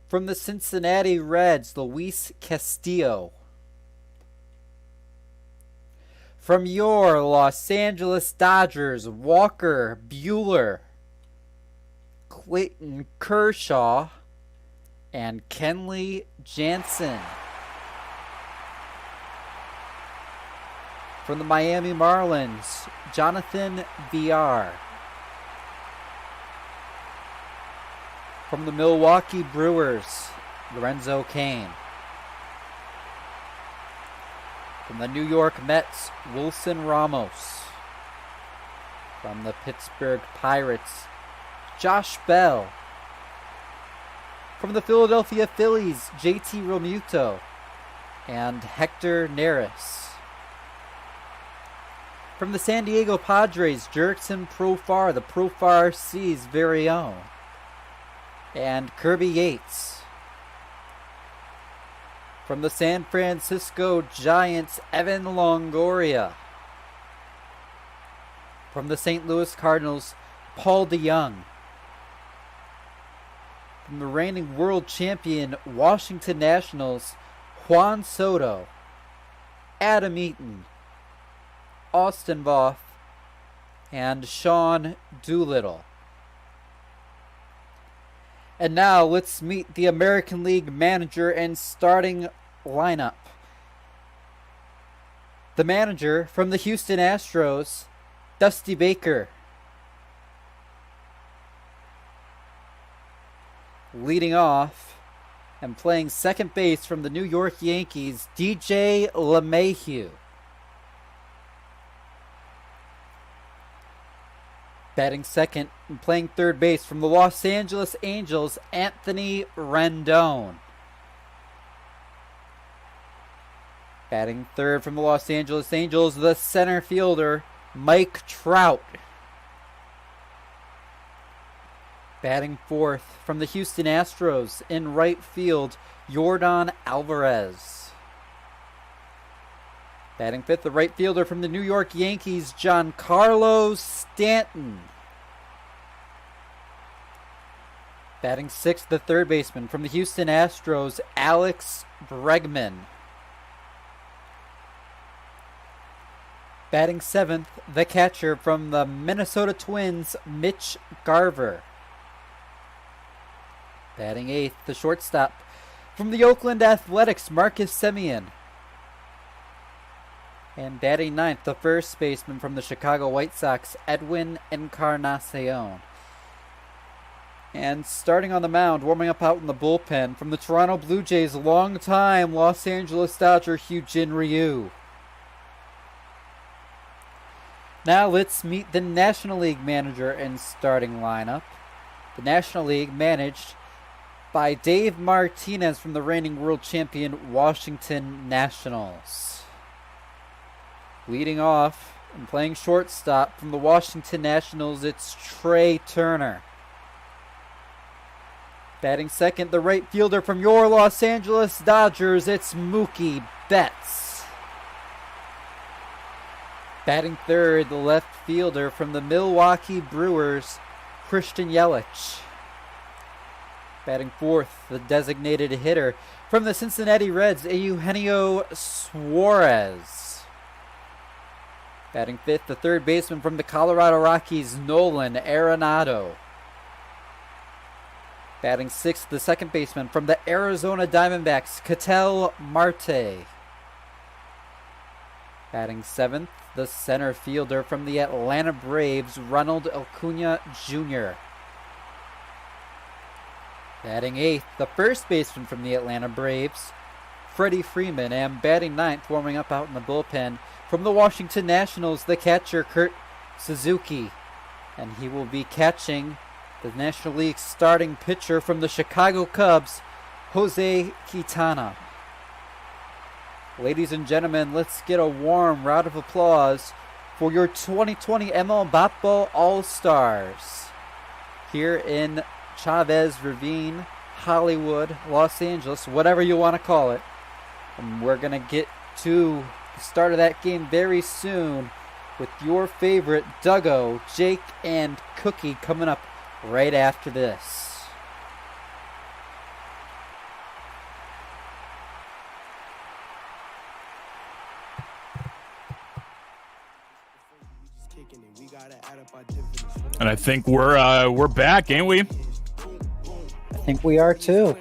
From the Cincinnati Reds, Luis Castillo. From your Los Angeles Dodgers, Walker Buehler, Clayton Kershaw, and Kenley Jansen. From the Miami Marlins, Jonathan Villar. From the Milwaukee Brewers, Lorenzo Cain. From the New York Mets, Wilson Ramos. From the Pittsburgh Pirates, Josh Bell. From the Philadelphia Phillies, JT Realmuto and Hector Neris. From the San Diego Padres, Jurickson Profar, the Profar C's very own, and Kirby Yates. From the San Francisco Giants, Evan Longoria. From the St. Louis Cardinals, Paul DeYoung. From the reigning world champion Washington Nationals, Juan Soto, Adam Eaton, Austin Voth, and Sean Doolittle. And now let's meet the American League manager and starting lineup. The manager from the Houston Astros, Dusty Baker. Leading off and playing second base from the New York Yankees, DJ LeMahieu. Batting second and playing third base from the Los Angeles Angels, Anthony Rendon. Batting third from the Los Angeles Angels, the center fielder, Mike Trout. Batting fourth from the Houston Astros in right field, Yordan Alvarez. Batting fifth, the right fielder from the New York Yankees, Giancarlo Stanton. Batting sixth, the third baseman from the Houston Astros, Alex Bregman. Batting seventh, the catcher from the Minnesota Twins, Mitch Garver. Batting eighth, the shortstop from the Oakland Athletics, Marcus Semien. And batting ninth, the first baseman from the Chicago White Sox, Edwin Encarnacion. And starting on the mound, warming up out in the bullpen, from the Toronto Blue Jays, longtime Los Angeles Dodger, Hyun-Jin Ryu. Now let's meet the National League manager and starting lineup. The National League managed by Dave Martinez from the reigning world champion Washington Nationals. Leading off and playing shortstop from the Washington Nationals, it's Trey Turner. Batting second, the right fielder from your Los Angeles Dodgers, it's Mookie Betts. Batting third, the left fielder from the Milwaukee Brewers, Christian Yelich. Batting fourth, the designated hitter from the Cincinnati Reds, Eugenio Suarez. Batting fifth, the third baseman from the Colorado Rockies, Nolan Arenado. Batting sixth, the second baseman from the Arizona Diamondbacks, Ketel Marte. Batting seventh, the center fielder from the Atlanta Braves, Ronald Acuna Jr. Batting eighth, the first baseman from the Atlanta Braves, Freddie Freeman. And batting ninth, warming up out in the bullpen, from the Washington Nationals, the catcher, Kurt Suzuki. And he will be catching the National League starting pitcher from the Chicago Cubs, Jose Quintana. Ladies and gentlemen, let's get a warm round of applause for your 2020 ML Bat-Ball All-Stars here in Chavez Ravine, Hollywood, Los Angeles, whatever you want to call it. And we're going to get to the start of that game very soon with your favorite Duggo, Jake, and Cookie coming up right after this. And I think we're back, ain't we? I think we are too.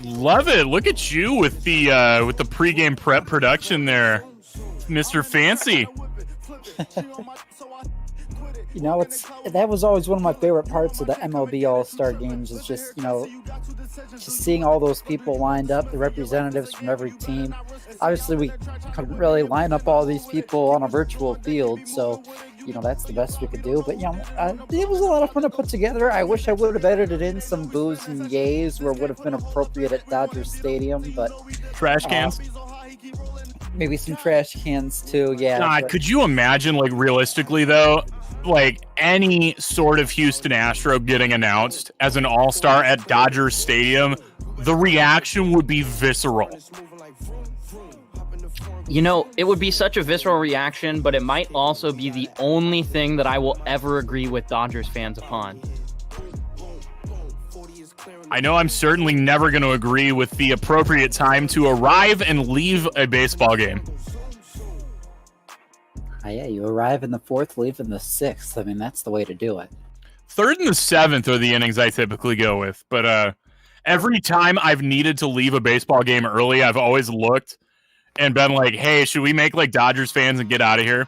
Love it. Look at you with the pregame prep production there, Mr. Fancy. You know, that was always one of my favorite parts of the MLB All-Star games, is just seeing all those people lined up, the representatives from every team. Obviously, we couldn't really line up all these people on a virtual field, so, that's the best we could do. But, it was a lot of fun to put together. I wish I would have edited in some boos and yays where it would have been appropriate at Dodger Stadium, but... Trash cans? Maybe some trash cans, too, yeah. God, could you imagine, realistically, though, any sort of Houston Astro getting announced as an all-star at Dodger Stadium, the reaction would be visceral. It would be such a visceral reaction, but it might also be the only thing that I will ever agree with Dodgers fans upon. I know I'm certainly never going to agree with the appropriate time to arrive and leave a baseball game. Yeah, you arrive in the fourth, leave in the sixth. I mean, that's the way to do it. Third and the seventh are the innings I typically go with. But every time I've needed to leave a baseball game early, I've always looked and been like, hey, should we make Dodgers fans and get out of here?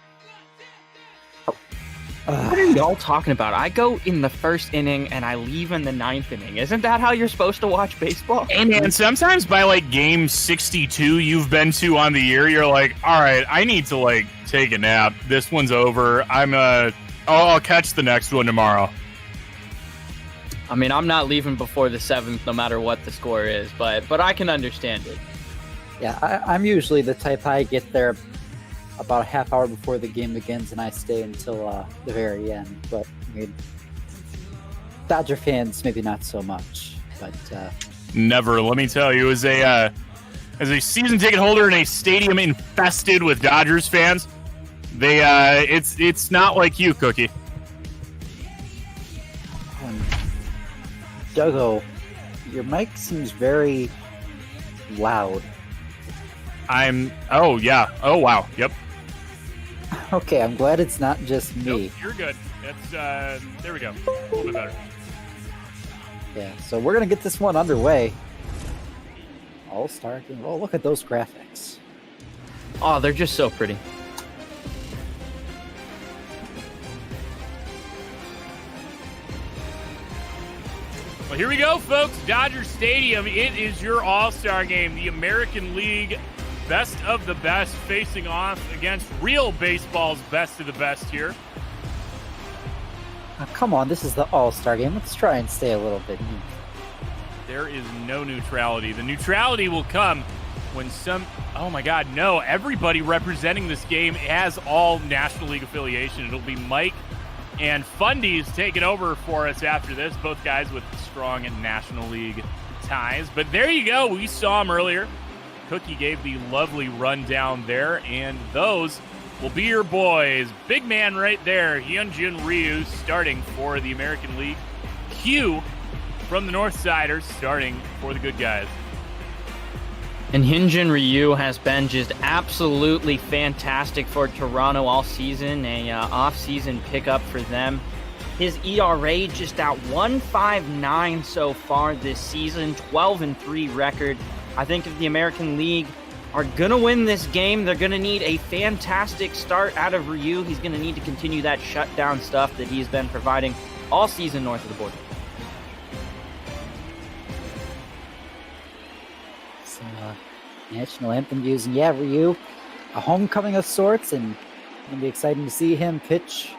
What are y'all talking about? I go in the first inning and I leave in the ninth inning. Isn't that how you're supposed to watch baseball? Hey, man, sometimes by game 62 you've been to on the year, you're like, all right, I need to take a nap. This one's over. I'll catch the next one tomorrow. I mean, I'm not leaving before the seventh, no matter what the score is, but I can understand it. Yeah, I'm usually the type I get there about a half hour before the game begins, and I stay until the very end. But I mean, Dodger fans, maybe not so much. But never. Let me tell you, as a season ticket holder in a stadium infested with Dodgers fans, it's not like you, Cookie. Duggo, your mic seems very loud. Oh, yeah. Oh, wow. Yep. Okay, I'm glad it's not just me. Nope, you're good. That's, there we go. A little bit better. Yeah, so we're going to get this one underway. All-Star game. Oh, look at those graphics. Oh, they're just so pretty. Well, here we go, folks. Dodger Stadium. It is your All-Star game. The American League best of the best facing off against real baseball's best of the best here. Oh, come on, this is the All-Star game. Let's try and stay a little bit. There is no neutrality. The neutrality will come when oh my God, no. Everybody representing this game has all National League affiliation. It'll be Mike and Fundy's taking over for us after this. Both guys with strong National League ties. But there you go. We saw him earlier. Cookie gave the lovely rundown there. And those will be your boys. Big man right there, Hyunjin Ryu, starting for the American League. Q from the Northsiders, starting for the good guys. And Hyunjin Ryu has been just absolutely fantastic for Toronto all season, a off-season pickup for them. His ERA just at 1.59 so far this season, 12-3 record. I think if the American League are going to win this game, they're going to need a fantastic start out of Ryu. He's going to need to continue that shutdown stuff that he's been providing all season north of the border. National anthem using, Ryu, a homecoming of sorts, and it'll be exciting to see him pitch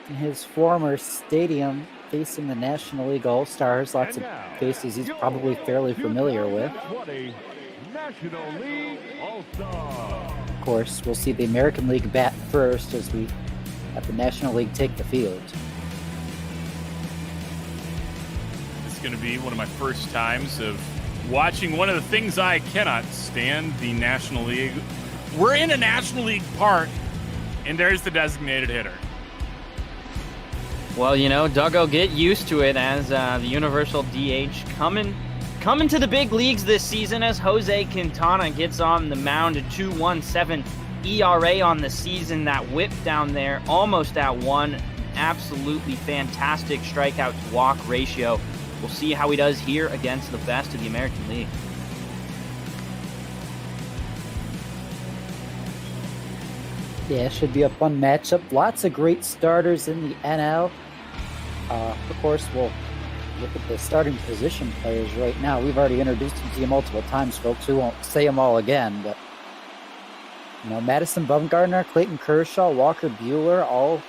in his former stadium facing the National League All-Stars. Lots of faces he's probably fairly familiar with. National League All-Star. Of course, we'll see the American League bat first as we have the National League take the field. It's going to be one of my first times of watching one of the things I cannot stand, the National League. We're in a National League park, and there's the designated hitter. Well, you know, Duggo, get used to it as the universal DH coming to the big leagues this season as Jose Quintana gets on the mound, a 2.17 ERA on the season. That whip down there almost at 1. Absolutely fantastic strikeout to walk ratio. We'll see how he does here against the best of the American League. Yeah, should be a fun matchup. Lots of great starters in the NL. Of course, we'll look at the starting position players right now. We've already introduced them to you multiple times, folks. We won't say them all again, but Madison Bumgarner, Clayton Kershaw, Walker Buehler, all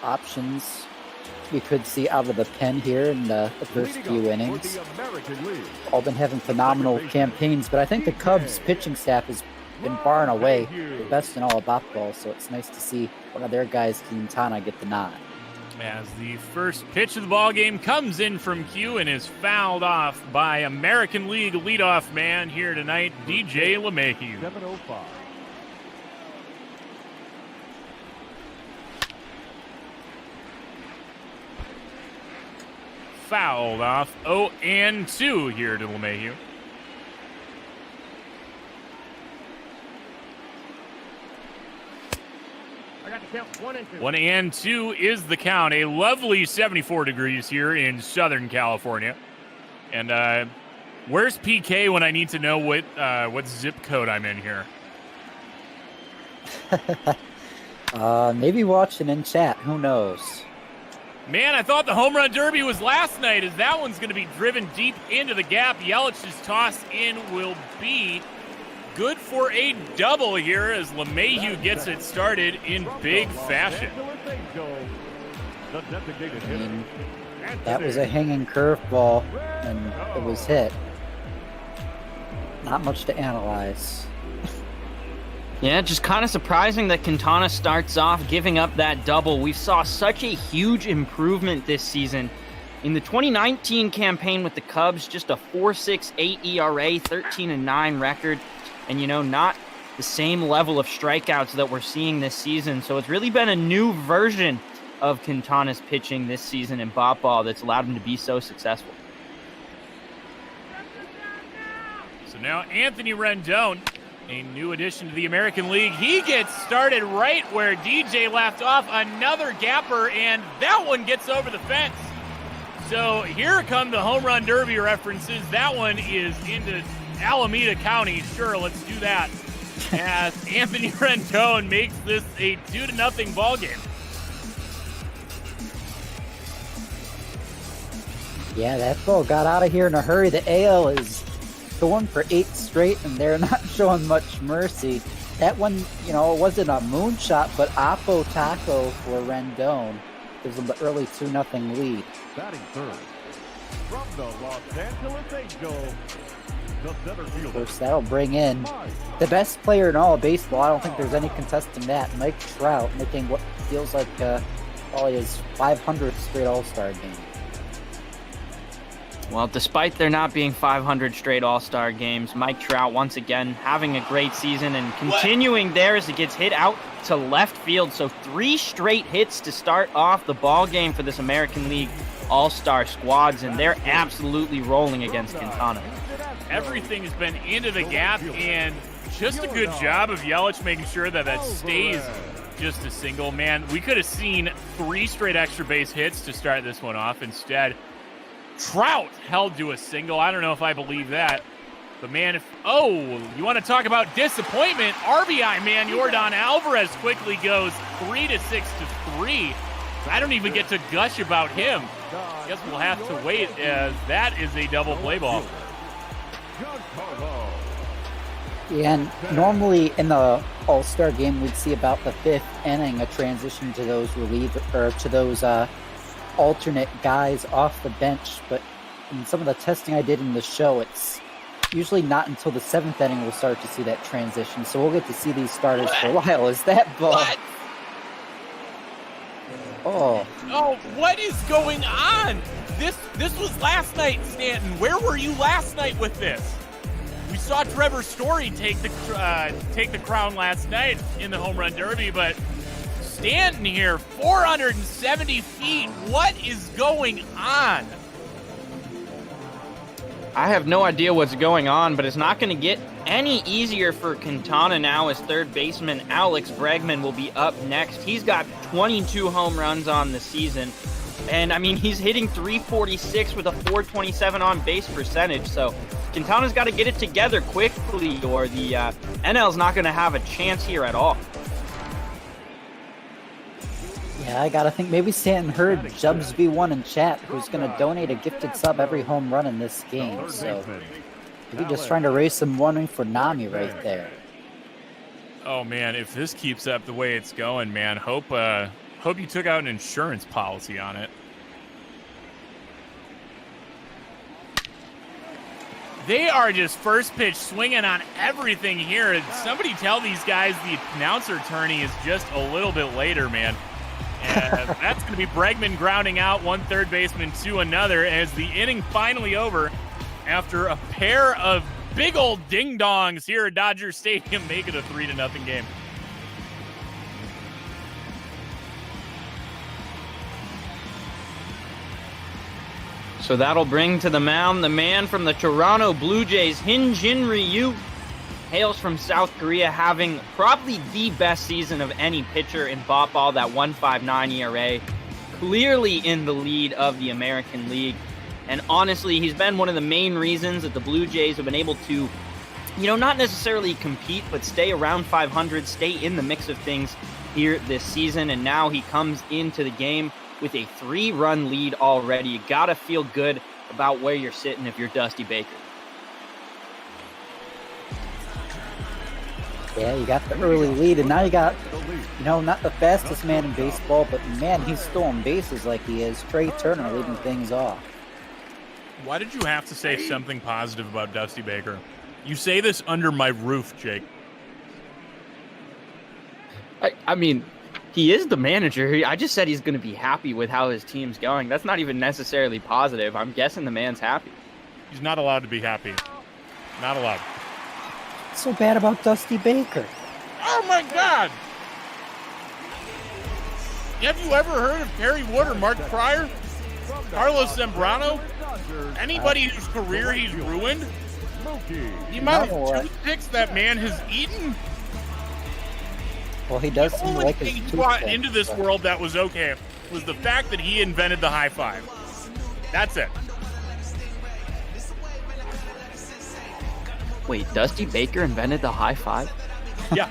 options we could see out of the pen here in the first few innings. All been having phenomenal campaigns, but I think the Cubs pitching staff has been far and away the best in all of baseball, so it's nice to see one of their guys, Quintana, get the nod. As the first pitch of the ball game comes in from Q and is fouled off by American League leadoff man here tonight, DJ LeMahieu. 7:05. Fouled off 0-2 here to LeMahieu. I got the count. 1-2. 1-2 is the count. A lovely 74 degrees here in Southern California. And where's PK when I need to know what zip code I'm in here? Maybe watching in chat. Who knows? Man, I thought the home run derby was last night, as that one's going to be driven deep into the gap. Yelich's toss in will be good for a double here as LeMahieu gets it started in big fashion. That was a hanging curveball, and it was hit. Not much to analyze. Yeah, just kind of surprising that Quintana starts off giving up that double. We saw such a huge improvement this season. In the 2019 campaign with the Cubs, just a 4.68 ERA, 13-9 record, and not the same level of strikeouts that we're seeing this season. So it's really been a new version of Quintana's pitching this season in Bop Ball that's allowed him to be so successful. So now Anthony Rendon, a new addition to the American League. He gets started right where DJ left off. Another gapper, and that one gets over the fence. So here come the home run derby references. That one is into Alameda County. Sure, let's do that. As Anthony Rendon makes this a 2-0 ball game. Yeah, that ball got out of here in a hurry. The AL is going for 8 straight, and they're not showing much mercy. That one, it wasn't a moonshot, but Oppo Taco for Rendon gives them the early 2-0 lead. Batting third, from the Los Angeles Angels, the center fielder. Of course, that'll bring in the best player in all of baseball. I don't think there's any contesting that. Mike Trout making what feels like probably his 500th straight All-Star game. Well, despite there not being 500 straight All-Star games, Mike Trout once again having a great season and continuing there as it gets hit out to left field. So 3 straight hits to start off the ball game for this American League All-Star squads, and they're absolutely rolling against Quintana. Everything has been into the gap, and just a good job of Yelich making sure that stays just a single. Man, we could have seen 3 straight extra base hits to start this one off. Instead, Trout held to a single. I don't know if I believe that. But, man, you want to talk about disappointment? RBI man, Yordan Alvarez quickly goes 3-6-3. I don't even get to gush about him. Guess we'll have to wait, as that is a double play ball. Yeah, and normally in the All-Star game, we'd see about the 5th inning a transition to those alternate guys off the bench, but in some of the testing I did in the show, it's usually not until the 7th inning we'll start to see that transition, so we'll get to see these starters for a while. Is that ball? What? Oh, what is going on? This was last night, Stanton. Where were you last night with this? We saw Trevor Story take the crown last night in the home run derby, but Stanton here, 470 feet. What is going on? I have no idea what's going on, but it's not going to get any easier for Quintana now as third baseman Alex Bregman will be up next. He's got 22 home runs on the season, and I mean, he's hitting .346 with a .427 on base percentage, so Quintana's got to get it together quickly or the NL's not going to have a chance here at all. yeah, I gotta think maybe Stanton heard Jubs V1 in chat, who's gonna donate a gifted sub every home run in this game, so maybe just trying to raise some money for Nami right there. Oh man, if this keeps up the way it's going, man, hope you took out an insurance policy on it. They are just first pitch swinging on everything here. Somebody tell these guys the announcer tourney is just a little bit later, man. And that's going to be Bregman grounding out one third baseman to another as the inning finally over after a pair of big old ding-dongs here at Dodger Stadium make it a 3-0 game. So that'll bring to the mound the man from the Toronto Blue Jays, Hyun-Jin Ryu. Hails from South Korea, having probably the best season of any pitcher in Bop Ball, that 1.59 ERA. Clearly in the lead of the American League. And honestly, he's been one of the main reasons that the Blue Jays have been able to, not necessarily compete, but stay around 500, stay in the mix of things here this season. And now he comes into the game with a 3-run lead already. You gotta feel good about where you're sitting if you're Dusty Baker. Yeah, you got the early lead, and now you got, not the fastest man in baseball, but man, he's stolen bases like he is. Trey Turner leading things off. Why did you have to say something positive about Dusty Baker? You say this under my roof, Jake. I mean, he is the manager. I just said he's going to be happy with how his team's going. That's not even necessarily positive. I'm guessing the man's happy. He's not allowed to be happy. Not allowed. What's so bad about Dusty Baker? Oh my God! Have you ever heard of Perry Wood or Mark Pryor? Carlos Zambrano? Anybody whose career he's ruined? The amount of toothpicks that man has eaten? Well, he does seem like The only his thing he brought into this world that was okay was the fact that he invented the high five. That's it. Wait, Dusty Baker invented the high five? Yeah.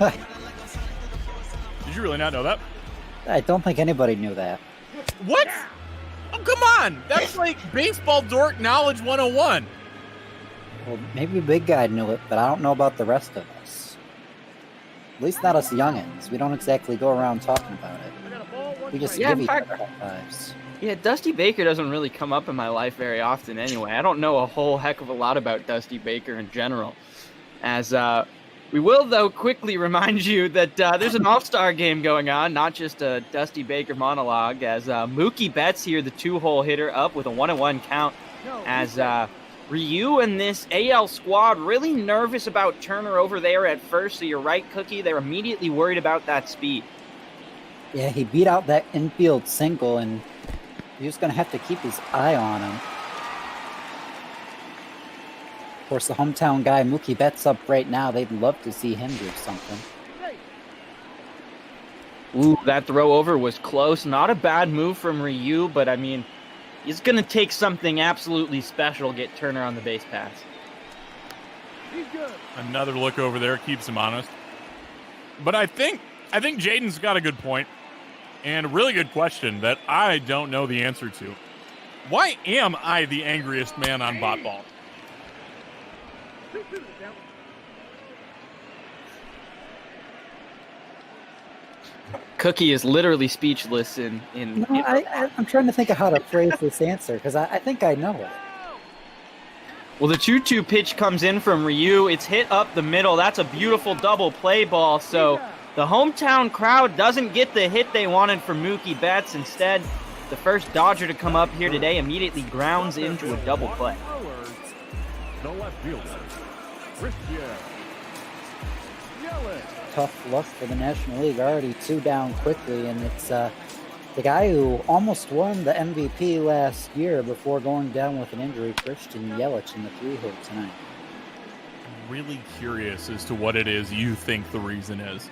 Did you really not know that? I don't think anybody knew that. What? Oh, come on! That's like baseball dork knowledge 101. Well, maybe Big Guy knew it, but I don't know about the rest of us. At least not us youngins. We don't exactly go around talking about it. We just give each other high fives. Yeah, Dusty Baker doesn't really come up in my life very often anyway. I don't know a whole heck of a lot about Dusty Baker in general. As we will, though, quickly remind you that there's an all-star game going on, not just a Dusty Baker monologue, as Mookie Betts here, the two-hole hitter, up with a 1-1 count, as Ryu and this AL squad really nervous about Turner over there at first, so you're right, Cookie, they're immediately worried about that speed. Yeah, he beat out that infield single, and he's going to have to keep his eye on him. Of course, the hometown guy, Mookie Betts, up right now. They'd love to see him do something. Ooh, that throw over was close. Not a bad move from Ryu, but I mean, he's going to take something absolutely special to get Turner on the base pass. Another look over there keeps him honest. But I think Jaden's got a good point and a really good question that I don't know the answer to. Why am I the angriest man on bot ball? Cookie is literally speechless I'm trying to think of how to phrase this answer, because I think I know it. Well, the 2-2 pitch comes in from Ryu. It's hit up the middle. That's a beautiful double play ball. So the hometown crowd doesn't get the hit they wanted from Mookie Betts. Instead, the first Dodger to come up here today immediately grounds into a double play. The left fielder, Christian. Tough luck for the National League. Already 2 down quickly, and it's the guy who almost won the MVP last year before going down with an injury, Christian Yelich, in the 3-hole tonight. I'm really curious as to what it is you think the reason is,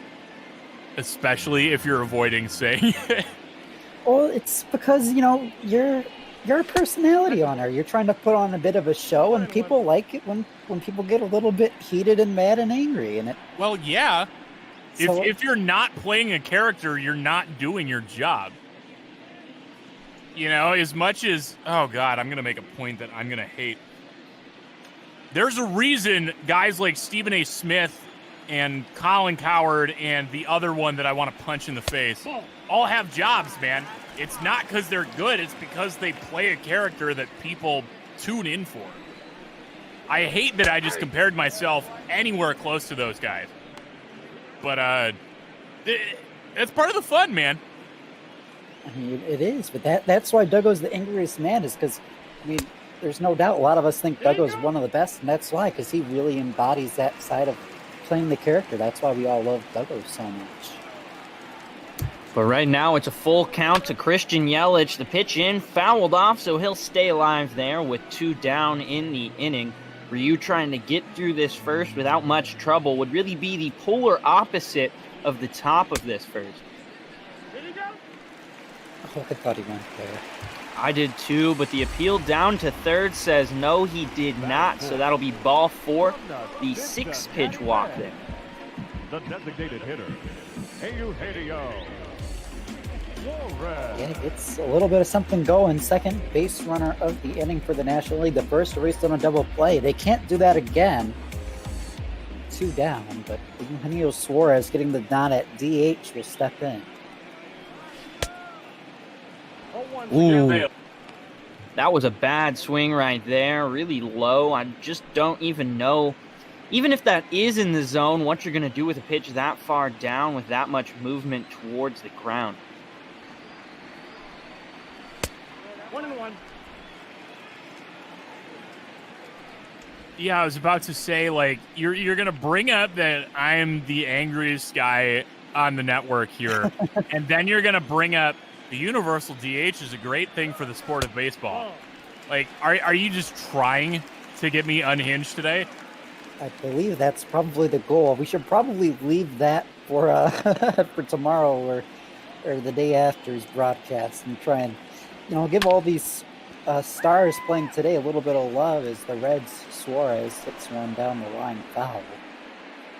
especially if you're avoiding saying it. Well, it's because, you're a personality on there. You're trying to put on a bit of a show, and people like it when people get a little bit heated and mad and angry. And well, yeah. If you're not playing a character, you're not doing your job. As much as, oh God, I'm going to make a point that I'm going to hate. There's a reason guys like Stephen A. Smith and Colin Cowherd and the other one that I want to punch in the face all have jobs, man. It's not because they're good. It's because they play a character that people tune in for. I hate that I just compared myself anywhere close to those guys. But it's part of the fun, man. I mean, it is. But that's why Duggo's the angriest man, is because, there's no doubt a lot of us think Duggo's one of the best, and that's why, because he really embodies that side of playing the character. That's why we all love Duggo so much. But right now, it's a full count to Christian Yelich. The pitch in, fouled off, so he'll stay alive there with 2 down in the inning. Ryu trying to get through this first without much trouble would really be the polar opposite of the top of this first. Oh, I thought he went there. I did too, but the appeal down to third says no, he did not, so that'll be ball 4, the 6-pitch walk there. The designated hitter, Eugenio. Yeah, it's a little bit of something going. Second base runner of the inning for the National League. The first erased on a double play. They can't do that again. 2 down, but Eugenio Suarez getting the nod at DH will step in. Ooh, that was a bad swing right there. Really low. I just don't even know even if that is in the zone, what you're going to do with a pitch that far down with that much movement towards the ground. 1-1. Yeah, I was about to say, like, you're gonna bring up that I'm the angriest guy on the network here, and then you're gonna bring up the universal DH is a great thing for the sport of baseball. Like, are you just trying to get me unhinged today? I believe that's probably the goal. We should probably leave that for for tomorrow or the day after's broadcast and try and give all these stars playing today a little bit of love as the Reds Suarez hits one down the line foul.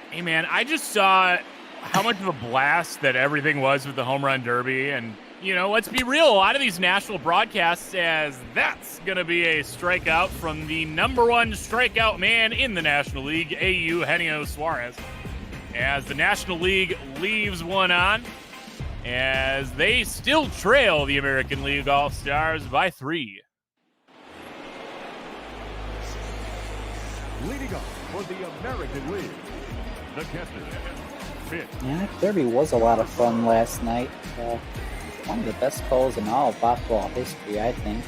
Hey man, I just saw how much of a blast that everything was with the home run derby, and let's be real, a lot of these national broadcasts says that's gonna be a strikeout from the number one strikeout man in the National League, Eugenio Suarez, as the National League leaves one on as they still trail the American League All-Stars by 3. Leading up for the American League, the catcher, Mitch. Yeah, that derby was a lot of fun last night. One of the best calls in all of baseball history, I think.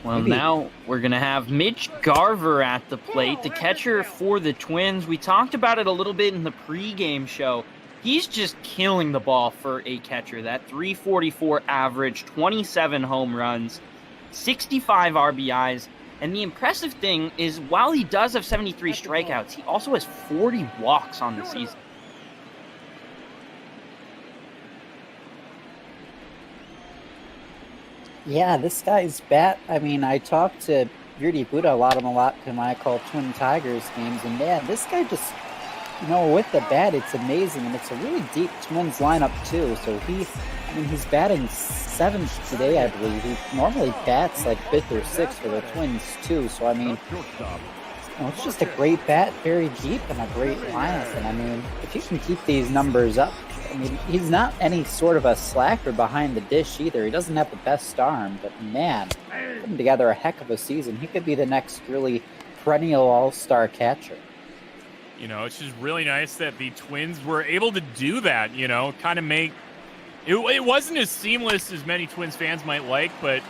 Well, now we're going to have Mitch Garver at the plate, the catcher for the Twins. We talked about it a little bit in the pregame show. He's just killing the ball for a catcher. That 344 average, 27 home runs, 65 RBIs. And the impressive thing is, while he does have 73 strikeouts, he also has 40 walks on the season. Yeah, this guy's bat, I mean, I talked to Yurdi Buddha a lot when I call Twin Tigers games, and man, this guy just, with the bat, it's amazing, and it's a really deep Twins lineup too, so he's batting 7th today, I believe. He normally bats like 5th or 6th for the Twins too, so I mean, it's just a great bat, very deep, and a great lineup, and I mean, if you can keep these numbers up, I mean, he's not any sort of a slacker behind the dish either. He doesn't have the best arm, but man, putting together a heck of a season. He could be the next really perennial all-star catcher. It's just really nice that the Twins were able to do that, kind of make it wasn't as seamless as many Twins fans might like, but,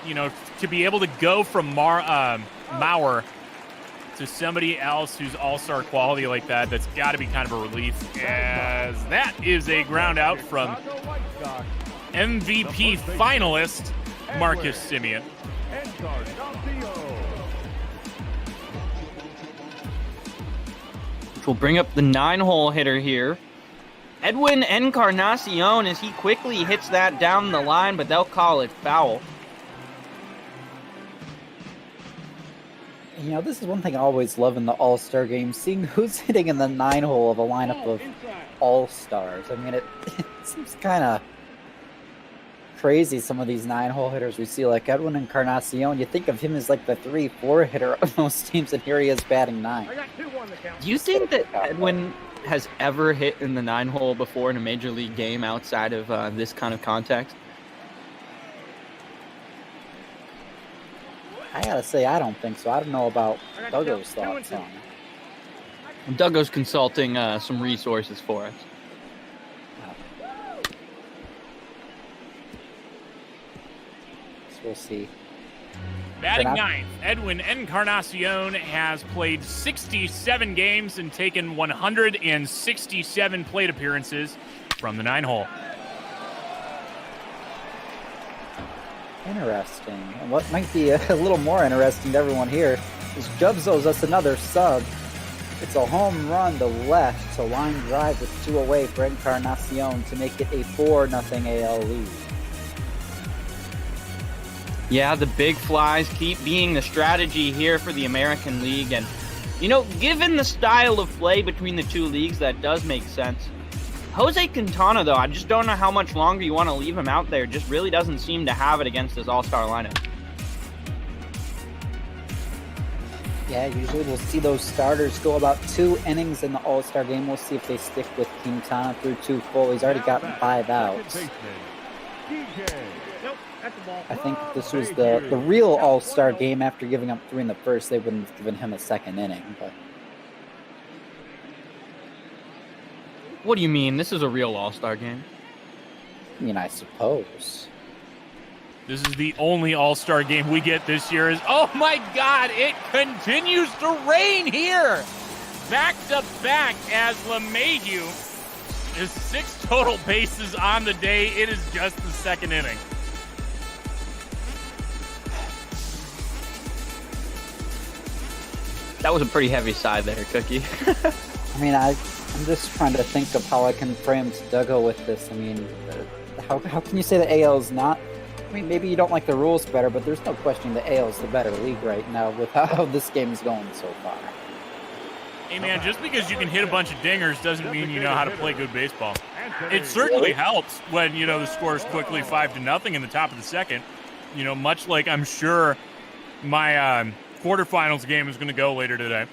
to be able to go from Mauer to somebody else who's all-star quality like that's got to be kind of a relief, as that is a ground out from MVP finalist Marcus Semien. Which will bring up the 9-hole hitter here, Edwin Encarnacion, as he quickly hits that down the line, but they'll call it foul. This is one thing I always love in the All-Star game, seeing who's hitting in the 9-hole of a lineup of All-Stars. I mean, it seems kind of crazy, some of these 9-hole hitters we see, like Edwin Encarnacion. You think of him as like the 3-4 hitter of most teams, and here he is batting 9. Do you think that Edwin has ever hit in the 9-hole before in a major league game outside of this kind of context? I gotta say, I don't think so. I don't know about Duggo's thoughts on it. Duggo's consulting some resources for us. So we'll see. Batting 9th, Edwin Encarnacion has played 67 games and taken 167 plate appearances from the 9-hole. Interesting. And what might be a little more interesting to everyone here is Jubs owes us another sub. It's a home run to left to line drive with 2 away for Encarnacion to make it a 4-0 AL lead. Yeah, the big flies keep being the strategy here for the American League. And, given the style of play between the two leagues, that does make sense. Jose Quintana, though, I just don't know how much longer you want to leave him out there. Just really doesn't seem to have it against his all-star lineup. Yeah, usually we'll see those starters go about 2 innings in the all-star game. We'll see if they stick with Quintana through 2 full. He's already gotten 5 outs. Nope, that's the ball. I think if this was the real All-Star game after giving up 3 in the first, they wouldn't have given him a second inning. But What do you mean? This is a real All-Star game. I mean, I suppose. This is the only All-Star game we get this year. Oh my God, it continues to rain here. Back to back as LeMahieu is 6 total bases on the day. It is just the second inning. That was a pretty heavy side there, Cookie. I mean, I'm just trying to think of how I can frame Duggo with this. I mean, how can you say the AL is not? I mean, maybe you don't like the rules better, but there's no question the AL is the better league right now with how this game is going so far. Hey man, just because you can hit a bunch of dingers doesn't mean you know how to play good baseball. It certainly helps when, the score is quickly 5-0 in the top of the second. Much like I'm sure my quarterfinals game is going to go later today.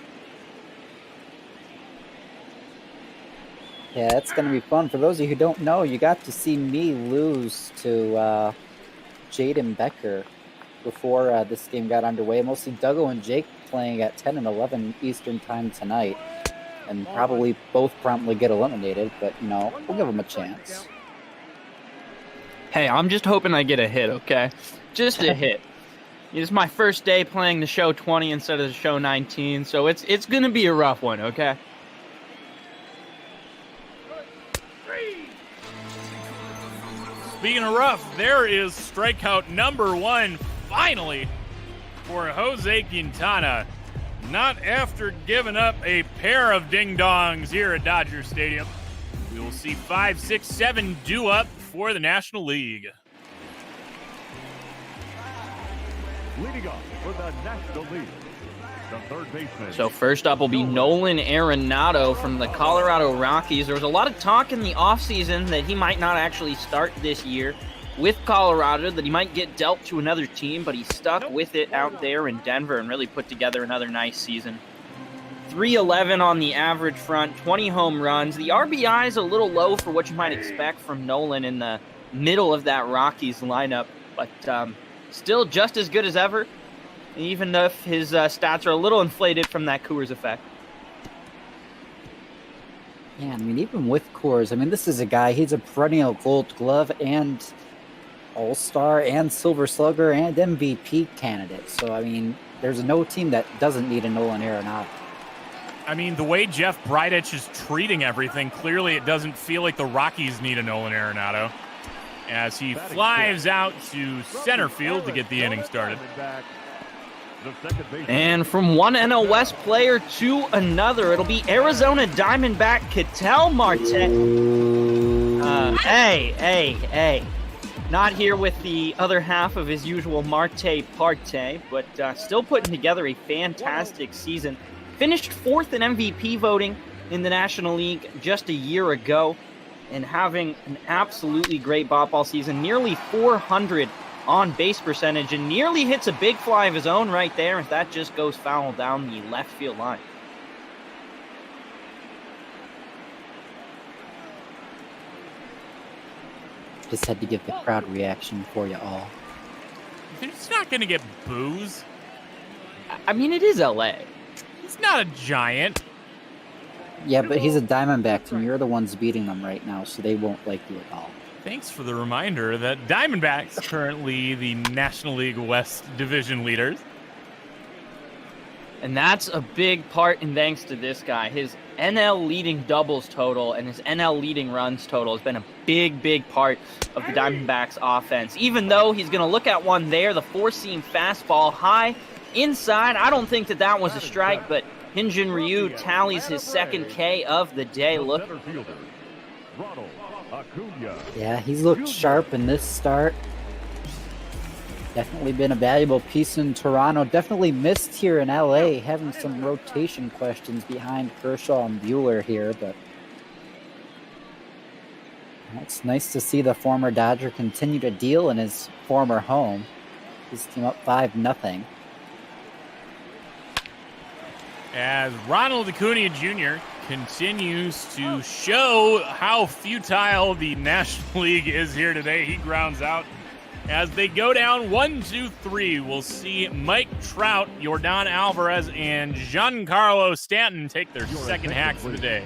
Yeah, it's going to be fun. For those of you who don't know, you got to see me lose to Jaden Becker before this game got underway. Mostly Duggo and Jake playing at 10 and 11 Eastern time tonight. And probably both promptly get eliminated, but, we'll give them a chance. Hey, I'm just hoping I get a hit, okay? Just a hit. It's my first day playing the show 20 instead of the show 19, so it's going to be a rough one, okay? Speaking of rough, there is strikeout number 1, finally, for Jose Quintana. Not after giving up a pair of ding-dongs here at Dodger Stadium. We will see 5, 6, 7 due up for the National League. Leading up for the National League, the third baseman. So first up will be Nolan Arenado from the Colorado Rockies. There was a lot of talk in the offseason that he might not actually start this year with Colorado, that he might get dealt to another team, but he stuck with it out there in Denver and really put together another nice season. 311 on the average front, 20 home runs. The RBI is a little low for what you might expect from Nolan in the middle of that Rockies lineup, but still just as good as ever, even if his stats are a little inflated from that Coors effect. Yeah, I mean, even with Coors, this is a guy, he's a perennial Gold Glove and All-Star and Silver Slugger and MVP candidate. So, there's no team that doesn't need a Nolan Arenado. The way Jeff Bridich is treating everything, clearly it doesn't feel like the Rockies need a Nolan Arenado, as he flies out to center field to get the inning started. And from one NL West player to another, it'll be Arizona Diamondback Ketel Marte. Hey. Not here with the other half of his usual Marte parte, but still putting together a fantastic season. Finished 4th in MVP voting in the National League just a year ago, and having an absolutely great ball season. Nearly 400 on base percentage, and nearly hits a big fly of his own right there, if that just goes foul down the left field line. Just had to give the crowd reaction for you all. He's not going to get boos. It is LA. He's not a giant. Yeah, but he's a Diamondback, and you're the ones beating them right now, so they won't like you at all. Thanks for the reminder that Diamondbacks currently the National League West division leaders. And that's a big part in thanks to this guy. His NL leading doubles total and his NL leading runs total has been a big part of the Diamondbacks offense. Even though he's going to look at one there, the four-seam fastball high inside. I don't think that was a strike, but Hyunjin Ryu tallies his second K of the day. Look. Yeah, he's looked sharp in this start. Definitely been a valuable piece in Toronto. Definitely missed here in LA, having some rotation questions behind Kershaw and Buehler here, but it's nice to see the former Dodger continue to deal in his former home. His team up 5-0. As Ronald Acuna Jr. continues to show how futile the National League is here today. He grounds out. As they go down 1-2-3, we'll see Mike Trout, Yordan Alvarez, and Giancarlo Stanton take their second hacks of the day.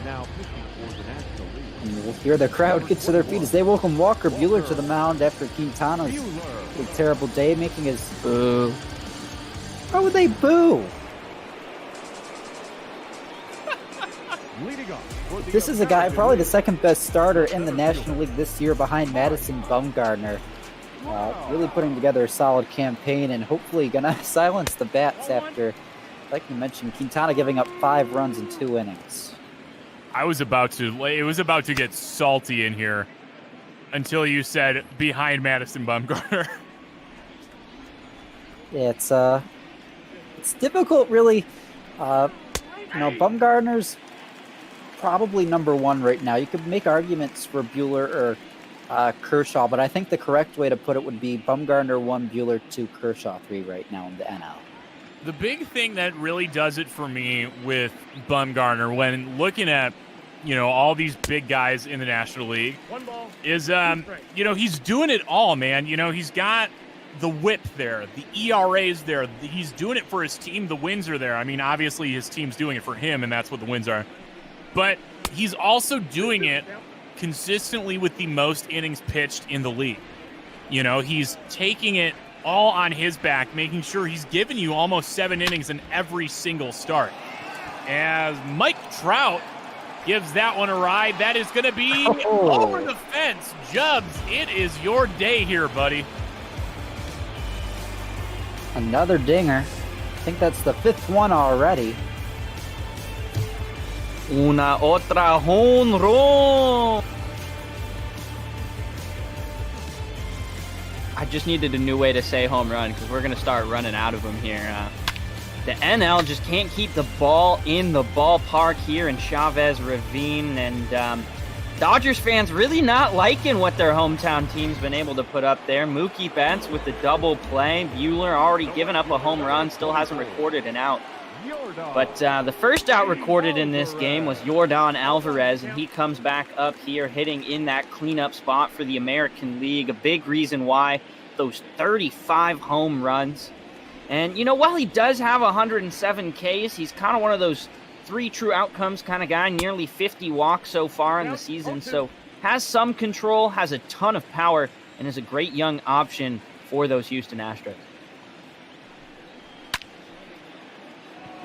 Now pitching for the National League. And we'll hear the crowd get to their feet as they welcome Walker Buehler to the mound after Quintana's a terrible day, making his boo. Why would they boo? This is a guy, probably the second best starter in the National League this year behind Madison Bumgarner. Really putting together a solid campaign and hopefully going to silence the bats after, like you mentioned, Quintana giving up 5 runs in 2 innings. It was about to get salty in here until you said behind Madison Bumgarner. Yeah, it's difficult, really. Bumgarner's probably number 1 right now. You could make arguments for Buehler or Kershaw, but I think the correct way to put it would be Bumgarner 1, Buehler 2, Kershaw 3 right now in the NL. The big thing that really does it for me with Bumgarner when looking at, all these big guys in the National League is, he's doing it all, man. He's got the whip there, the ERA's there. He's doing it for his team. The wins are there. I mean, obviously his team's doing it for him, and that's what the wins are. But he's also doing it consistently with the most innings pitched in the league. He's taking it all on his back, making sure he's giving you almost 7 innings in every single start. As Mike Trout gives that one a ride, that is going to be over the fence. Jubs, it is your day here, buddy. Another dinger. I think that's the 5th one already. Una otra home run. I just needed a new way to say home run because we're going to start running out of them here. The NL just can't keep the ball in the ballpark here in Chavez Ravine, and Dodgers fans really not liking what their hometown team's been able to put up there. Mookie Betts with the double play. Buehler already given up a home run, still hasn't recorded an out. But the first out recorded in this game was Yordan Alvarez, and he comes back up here hitting in that cleanup spot for the American League. A big reason why those 35 home runs. And, while he does have 107 Ks, he's kind of one of those 3 true outcomes kind of guy, nearly 50 walks so far in the season. So has some control, has a ton of power, and is a great young option for those Houston Astros.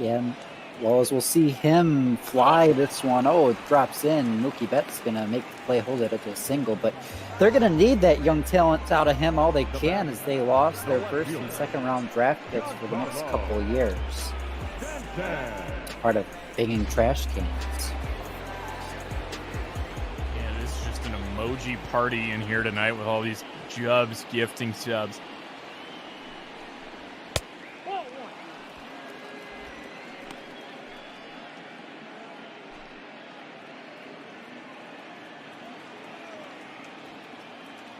Yeah, well, as we'll see him fly this one. Oh, it drops in. Mookie Betts going to make the play, hold it to a single. But they're going to need that young talent out of him all they can as they lost their first and second round draft picks for the next couple of years. Part of banging trash cans. Yeah, this is just an emoji party in here tonight with all these Jubs gifting subs.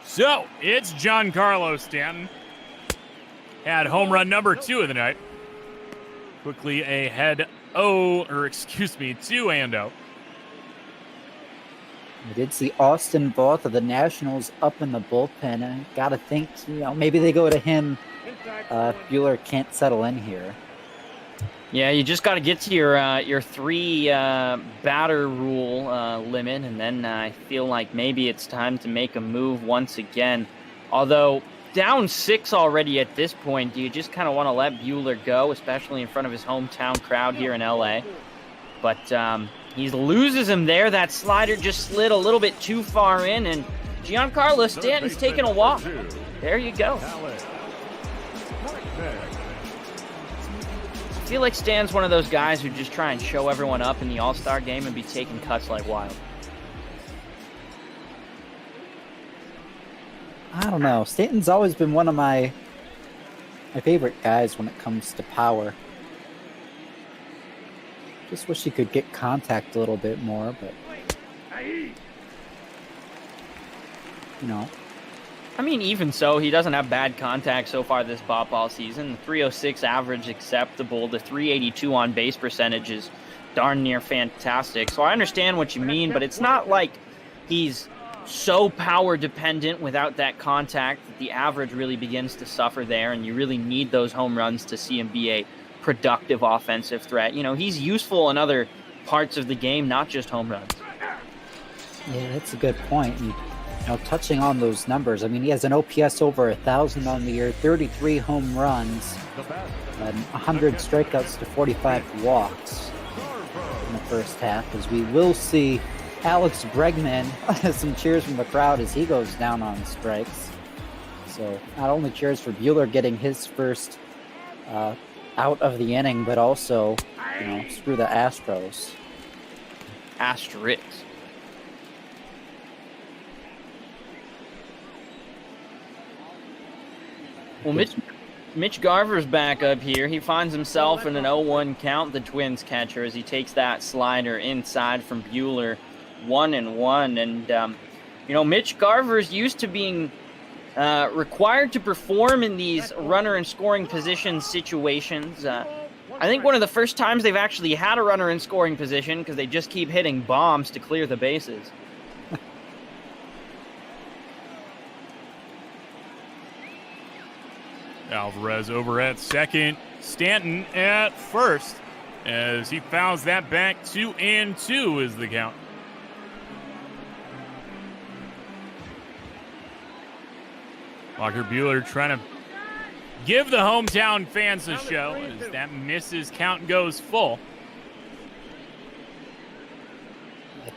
So, it's Giancarlo Stanton. Had home run number 2 of the night. Quickly ahead 2-0. We did see Austin Voth of the Nationals up in the bullpen. I got to think, maybe they go to him. Buehler can't settle in here. Yeah, you just got to get to your 3 batter rule limit, and then I feel like maybe it's time to make a move once again. Although down 6 already at this point, do you just kind of want to let Buehler go, especially in front of his hometown crowd here in LA? But he loses him there. That slider just slid a little bit too far in, and Giancarlo Stanton's taking a walk. There you go. I feel like Stan's one of those guys who just try and show everyone up in the All-Star game and be taking cuts like wild. I don't know. Stanton's always been one of my favorite guys when it comes to power. Just wish he could get contact a little bit more, but I mean, even so, he doesn't have bad contact so far this ball season. The 306 average acceptable. The 382 on base percentage is darn near fantastic. So I understand what you mean, but it's not like he's so power dependent without that contact that the average really begins to suffer there, and you really need those home runs to see him be a productive offensive threat. You know, he's useful in other parts of the game, not just home runs. Yeah, that's a good point. And, touching on those numbers, I mean, he has an OPS over 1,000 on the year, 33 home runs, and 100 strikeouts to 45 walks in the first half, as we will see Alex Bregman, some cheers from the crowd as he goes down on strikes. So not only cheers for Buehler getting his first out of the inning, but also, screw the Astros. Asterix. Well, Mitch Garver's back up here. He finds himself in an 0-1 count, the Twins catcher, as he takes that slider inside from Buehler, 1-1. And, Mitch Garver's used to being required to perform in these runner in scoring position situations. I think one of the first times they've actually had a runner in scoring position because they just keep hitting bombs to clear the bases. Alvarez over at second. Stanton at first as he fouls that back. 2-2 is the count. Walker Buehler trying to give the hometown fans a show as that misses. Count goes full.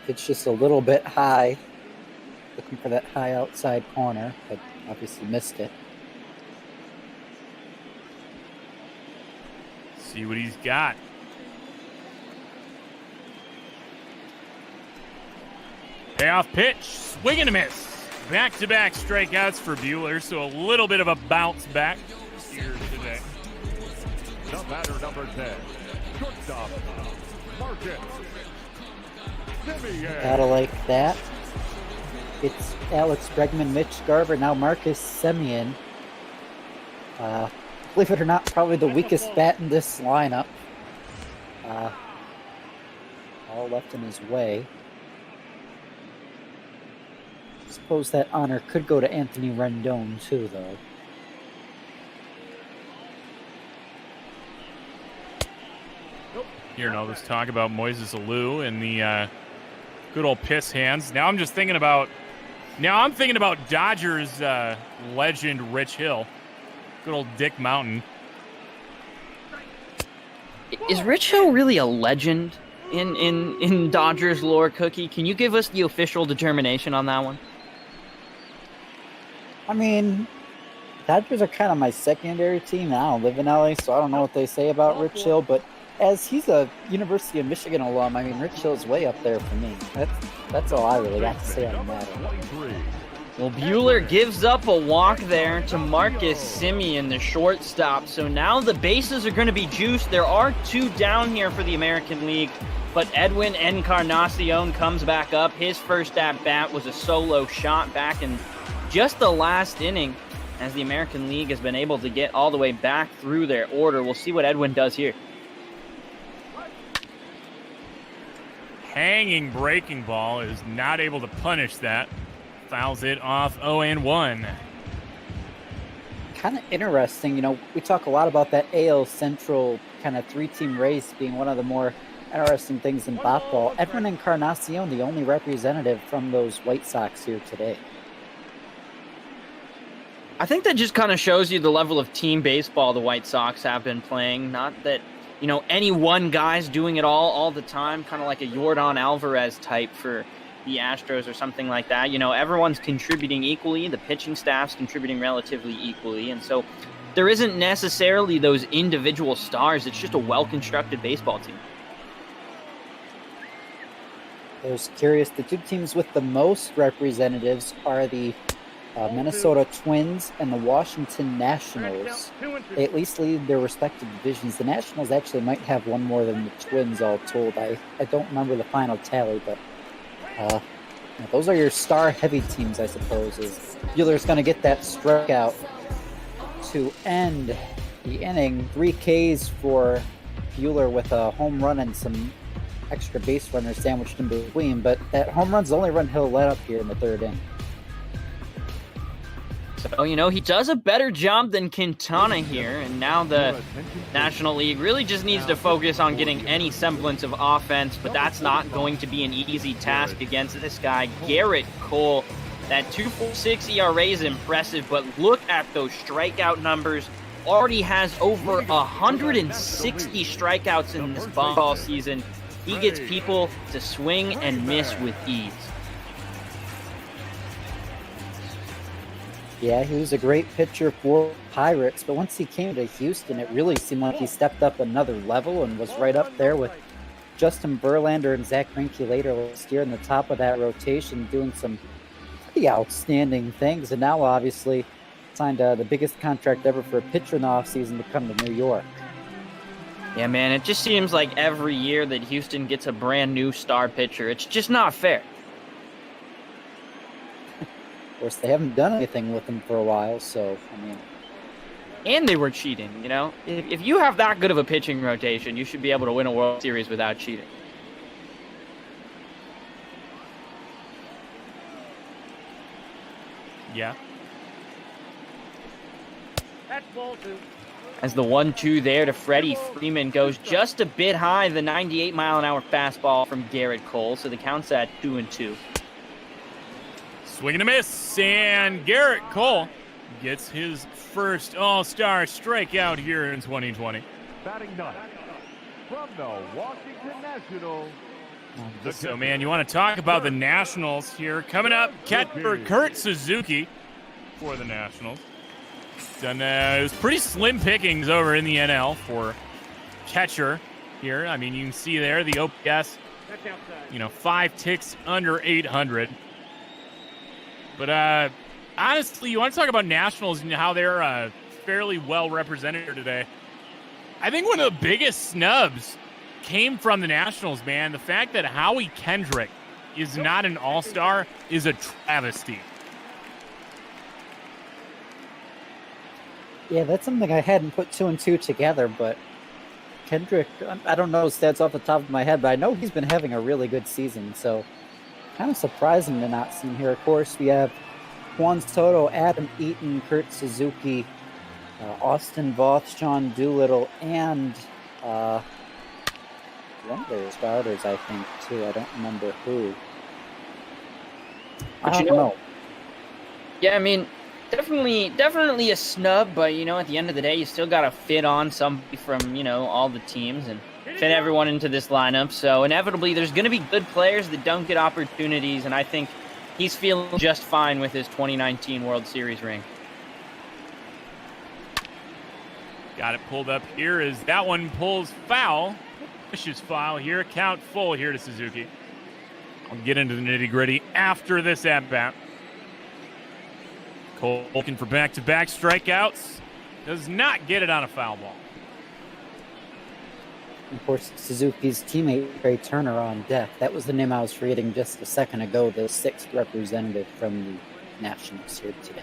It's just a little bit high. Looking for that high outside corner, but obviously missed it. See what he's got. Payoff pitch, swing and a miss. Back-to-back strikeouts for Buehler, so a little bit of a bounce back here today. The batter, number 10, shortstop, Marcus Semien. Gotta like that. It's Alex Bregman, Mitch Garver, now Marcus Semien. Believe it or not, probably the weakest bat in this lineup. All left in his way. Suppose that honor could go to Anthony Rendon too, though. Hearing all this talk about Moises Alou and the good old piss hands. Now I'm thinking about Dodgers legend Rich Hill. Good old Dick Mountain. Is Rich Hill really a legend in Dodgers lore, Cookie? Can you give us the official determination on that one? I mean, Dodgers are kind of my secondary team. I don't live in LA, so I don't know what they say about Rich Hill, but as he's a University of Michigan alum, I mean, Rich Hill's way up there for me. That's all I really got to say on that. Well, Buehler gives up a walk there to Marcus Semien, the shortstop. So now the bases are going to be juiced. There are two down here for the American League, but Edwin Encarnacion comes back up. His first at-bat was a solo shot back in just the last inning, as the American League has been able to get all the way back through their order. We'll see what Edwin does here. Hanging breaking ball is not able to punish that. Fouls it off 0-1. Kind of interesting, we talk a lot about that AL Central kind of three-team race being one of the more interesting things in ball. Edwin Encarnacion, the only representative from those White Sox here today. I think that just kind of shows you the level of team baseball the White Sox have been playing. Not that, any one guy's doing it all the time, kind of like a Yordan Alvarez type for the Astros or something like that. Everyone's contributing equally. The pitching staff's contributing relatively equally. And so there isn't necessarily those individual stars. It's just a well-constructed baseball team. I was curious. The two teams with the most representatives are the Minnesota Twins and the Washington Nationals. They at least lead their respective divisions. The Nationals actually might have one more than the Twins, all told. I don't remember the final tally, but those are your star-heavy teams, I suppose. Buehler's going to get that strikeout to end the inning. 3 Ks for Buehler with a home run and some extra base runners sandwiched in between. But that home run's the only run he'll let up here in the third inning. So, he does a better job than Quintana here, and now the National League really just needs to focus on getting any semblance of offense, but that's not going to be an easy task against this guy, Garrett Cole. That 2.46 ERA is impressive, but look at those strikeout numbers. Already has over 160 strikeouts in this ball season. He gets people to swing and miss with ease. Yeah, he was a great pitcher for Pirates, but once he came to Houston, it really seemed like he stepped up another level and was right up there with Justin Verlander and Zach Greinke later last year in the top of that rotation, doing some pretty outstanding things. And now, obviously, signed the biggest contract ever for a pitcher in the offseason to come to New York. Yeah, man, it just seems like every year that Houston gets a brand new star pitcher. It's just not fair. Of course, they haven't done anything with him for a while, so, And they were cheating, If you have that good of a pitching rotation, you should be able to win a World Series without cheating. Yeah. That's ball 2. As the 1-2 there to Freddie Freeman goes just a bit high, the 98-mile-an-hour fastball from Garrett Cole, so the count's at 2-2. Swing and a miss, and Garrett Cole gets his first All-Star strikeout here in 2020. Batting ninth from the Washington Nationals. So, man, you want to talk about the Nationals here. Coming up, Kurt Suzuki for the Nationals. It was pretty slim pickings over in the NL for catcher here. I mean, you can see there the OPS, 5 ticks under 800. But honestly, you want to talk about Nationals and how they're fairly well represented here today. I think one of the biggest snubs came from the Nationals, man. The fact that Howie Kendrick is not an all-star is a travesty. Yeah, that's something I hadn't put 2 and 2 together, but Kendrick, I don't know his stats off the top of my head, but I know he's been having a really good season, so kind of surprising to not see him here. Of course, we have Juan Soto, Adam Eaton, Kurt Suzuki, Austin Voth, Sean Doolittle, and one of their starters, I think, too. I don't remember who. But I don't know. Yeah, I mean, definitely a snub, but, at the end of the day, you still got to fit on somebody from, all the teams and fit everyone into this lineup. So inevitably, there's going to be good players that don't get opportunities, and I think he's feeling just fine with his 2019 World Series ring. Got it pulled up here as that one pulls foul. Vicious foul here. Count full here to Suzuki. I'll get into the nitty-gritty after this at-bat. Cole looking for back-to-back strikeouts. Does not get it on a foul ball. Of course, Suzuki's teammate, Trey Turner, on deck. That was the name I was reading just a second ago, the 6th representative from the Nationals here today.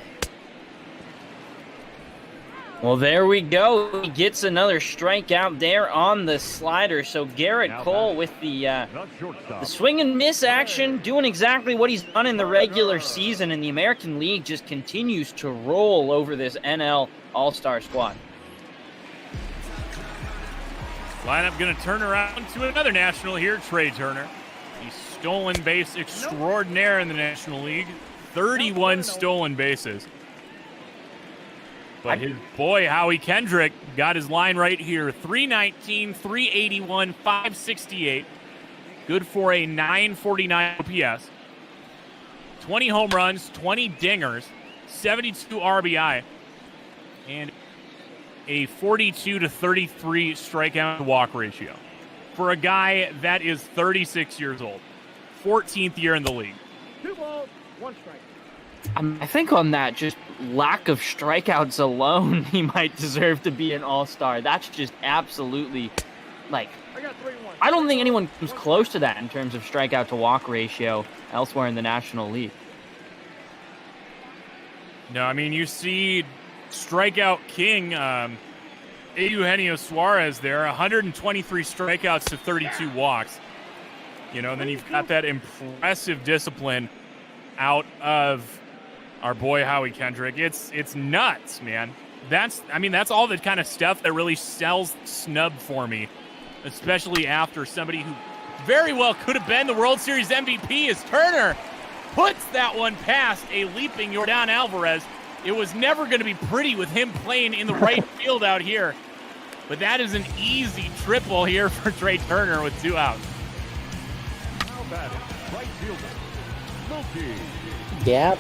Well, there we go. He gets another strikeout there on the slider. So Garrett Cole with the swing and miss action, doing exactly what he's done in the regular season, and the American League just continues to roll over this NL All-Star squad. Lineup going to turn around to another National here, Trey Turner. The stolen base extraordinaire in the National League. 31 stolen bases. But his boy, Howie Kendrick, got his line right here. 319, 381, 568. Good for a 949 OPS. 20 home runs, 20 dingers, 72 RBI, and a 42 to 33 strikeout to walk ratio. For a guy that is 36 years old. 14th year in the league. 2 balls, 1 strike. I think on that, just lack of strikeouts alone, he might deserve to be an all-star. That's just absolutely, I don't think anyone comes close to that in terms of strikeout to walk ratio elsewhere in the National League. No, I mean, you see strikeout king, Eugenio Suarez there, 123 strikeouts to 32 walks. You know, and then you've got that impressive discipline out of our boy Howie Kendrick. It's nuts, man. That's all the kind of stuff that really sells snub for me, especially after somebody who very well could have been the World Series MVP as Turner puts that one past a leaping Yordan Alvarez. It was never going to be pretty with him playing in the right field out here, but that is an easy triple here for Trey Turner with 2 outs. Yeah,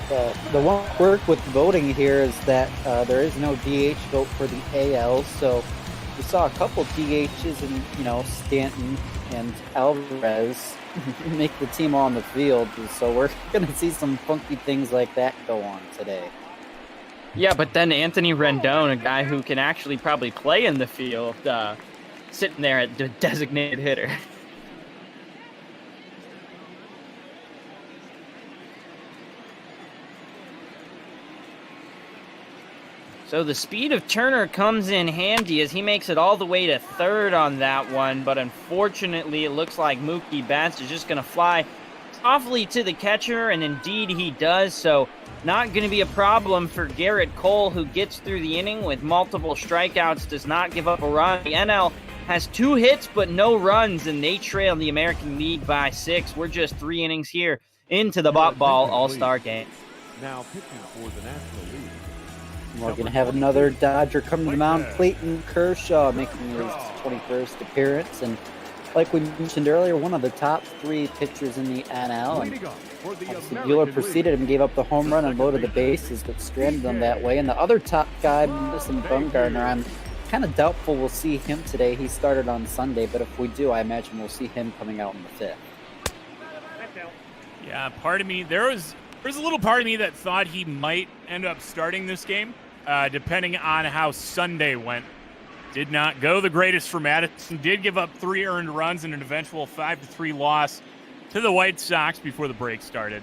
the one quirk with voting here is that there is no DH vote for the AL, so we saw a couple DHs in, Stanton and Alvarez make the team on the field, so we're going to see some funky things like that go on today. Yeah, but then Anthony Rendon, a guy who can actually probably play in the field, sitting there at the designated hitter. So the speed of Turner comes in handy as he makes it all the way to third on that one, but unfortunately it looks like Mookie Betts is just going to fly softly to the catcher, and indeed he does, so not going to be a problem for Garrett Cole, who gets through the inning with multiple strikeouts, does not give up a run. The NL has 2 hits but no runs, and they trail the American League by 6. We're just 3 innings here into the Bop Ball All-Star game. Now pitching for the National League. We're going to have another Dodger come to the mound, Clayton Kershaw, making his 21st appearance. And like we mentioned earlier, one of the top 3 pitchers in the NL. And Buehler preceded him, gave up the home run and loaded the bases, but stranded them that way. And the other top guy, Madison Bumgarner, I'm kind of doubtful we'll see him today. He started on Sunday, but if we do, I imagine we'll see him coming out in the 5th. Yeah, part of me, there's a little part of me that thought he might end up starting this game. Depending on how Sunday went. Did not go the greatest for Madison. Did give up 3 earned runs in an eventual 5-3 loss to the White Sox before the break started.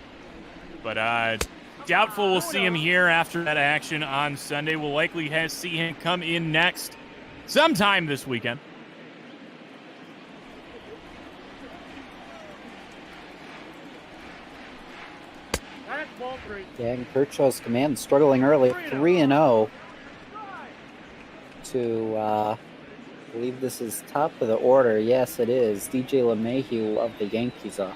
But doubtful we'll see him here after that action on Sunday. We'll likely see him come in next sometime this weekend. Yeah, and Kershaw's command struggling early, 3-0 to, I believe this is top of the order. Yes, it is. DJ LeMahieu of the Yankees up.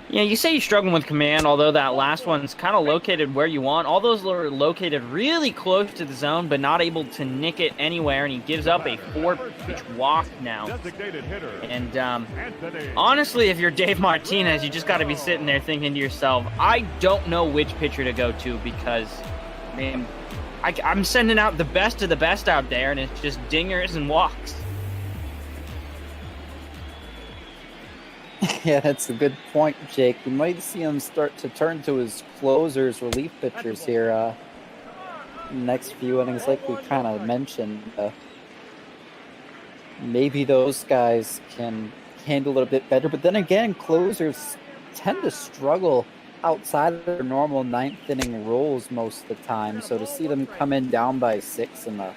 Yeah, you say you're struggling with command, although that last one's kind of located where you want. All those are located really close to the zone, but not able to nick it anywhere, and he gives up a 4-pitch walk now. And honestly, if you're Dave Martinez, you just got to be sitting there thinking to yourself, I don't know which pitcher to go to because, man, I'm sending out the best of the best out there, and it's just dingers and walks. Yeah, that's a good point, Jake. We might see him start to turn to his closers, relief pitchers here next few innings, like we kind of mentioned. Maybe those guys can handle it a bit better. But then again, closers tend to struggle outside of their normal 9th inning roles most of the time. So to see them come in down by 6 in the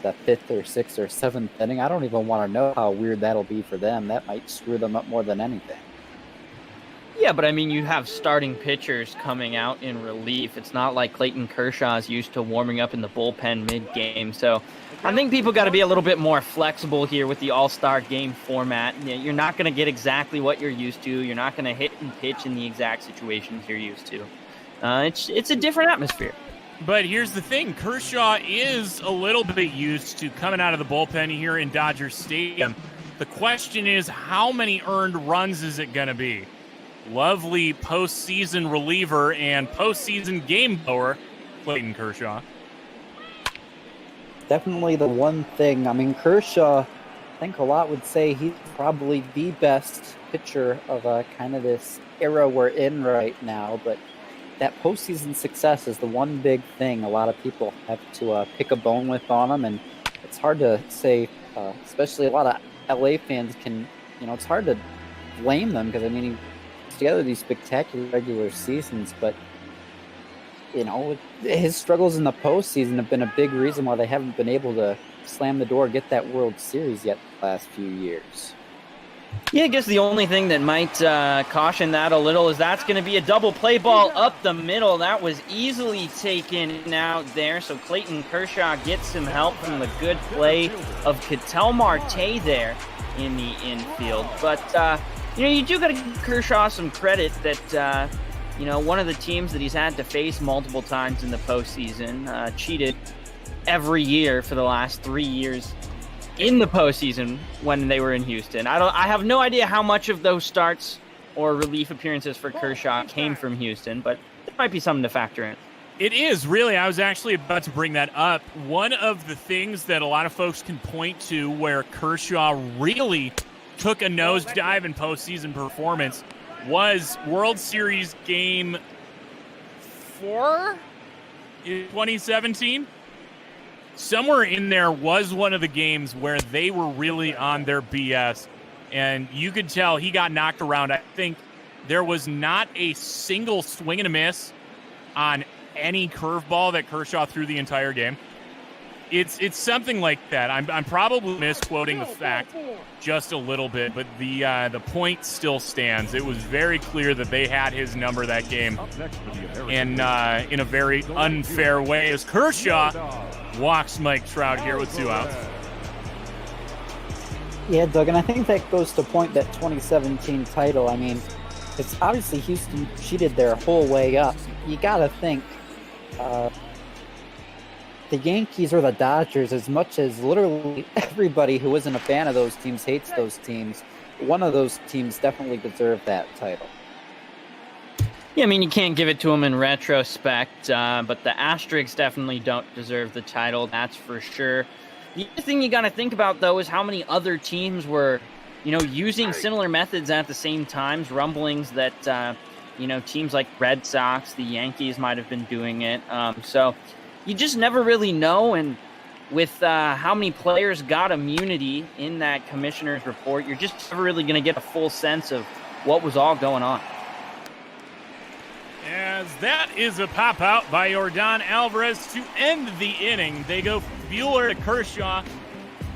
5th or 6th or 7th inning, I don't even want to know how weird that'll be for them. That might screw them up more than anything. Yeah, but I mean, you have starting pitchers coming out in relief. It's not like Clayton Kershaw is used to warming up in the bullpen mid-game. So I think people got to be a little bit more flexible here with the All-Star game format. You're not going to get exactly what you're used to. You're not going to hit and pitch in the exact situations you're used to. It's a different atmosphere. But here's the thing. Kershaw is a little bit used to coming out of the bullpen here in Dodger Stadium. The question is, how many earned runs is it going to be? Lovely postseason reliever and postseason game blower, Clayton Kershaw. Definitely the one thing. I mean, Kershaw, I think a lot would say he's probably the best pitcher of kind of this era we're in right now, but that postseason success is the one big thing a lot of people have to pick a bone with on him, and it's hard to say, especially a lot of LA fans can, it's hard to blame them because, I mean, he puts together these spectacular regular seasons, but, his struggles in the postseason have been a big reason why they haven't been able to slam the door, get that World Series yet the last few years. Yeah, I guess the only thing that might caution that a little is that's going to be a double play ball up the middle. That was easily taken out there. So Clayton Kershaw gets some help from the good play of Ketel Marte there in the infield. But, you do got to give Kershaw some credit that, one of the teams that he's had to face multiple times in the postseason cheated every year for the last 3 years in the postseason when they were in Houston. I have no idea how much of those starts or relief appearances for Kershaw came from Houston, but it might be something to factor in. It is, really. I was actually about to bring that up. One of the things that a lot of folks can point to where Kershaw really took a nosedive in postseason performance was World Series Game 4 in 2017. Somewhere in there was one of the games where they were really on their BS, and you could tell he got knocked around. I think there was not a single swing and a miss on any curveball that Kershaw threw the entire game. It's something like that. I'm probably misquoting the fact just a little bit, but the point still stands. It was very clear that they had his number that game, and in a very unfair way, as Kershaw walks Mike Trout here with 2 outs. Yeah, Doug, and I think that goes to point that 2017 title. I mean, it's obviously Houston cheated their whole way up. You got to think the Yankees or the Dodgers, as much as literally everybody who isn't a fan of those teams hates those teams, one of those teams definitely deserved that title. Yeah, I mean, you can't give it to them in retrospect, but the Asterix definitely don't deserve the title, that's for sure. The other thing you got to think about, though, is how many other teams were, using similar methods at the same times. Rumblings that, teams like Red Sox, the Yankees might have been doing it. So you just never really know, and with how many players got immunity in that commissioner's report, you're just never really going to get a full sense of what was all going on. As that is a pop-out by Yordan Alvarez to end the inning. They go Buehler to Kershaw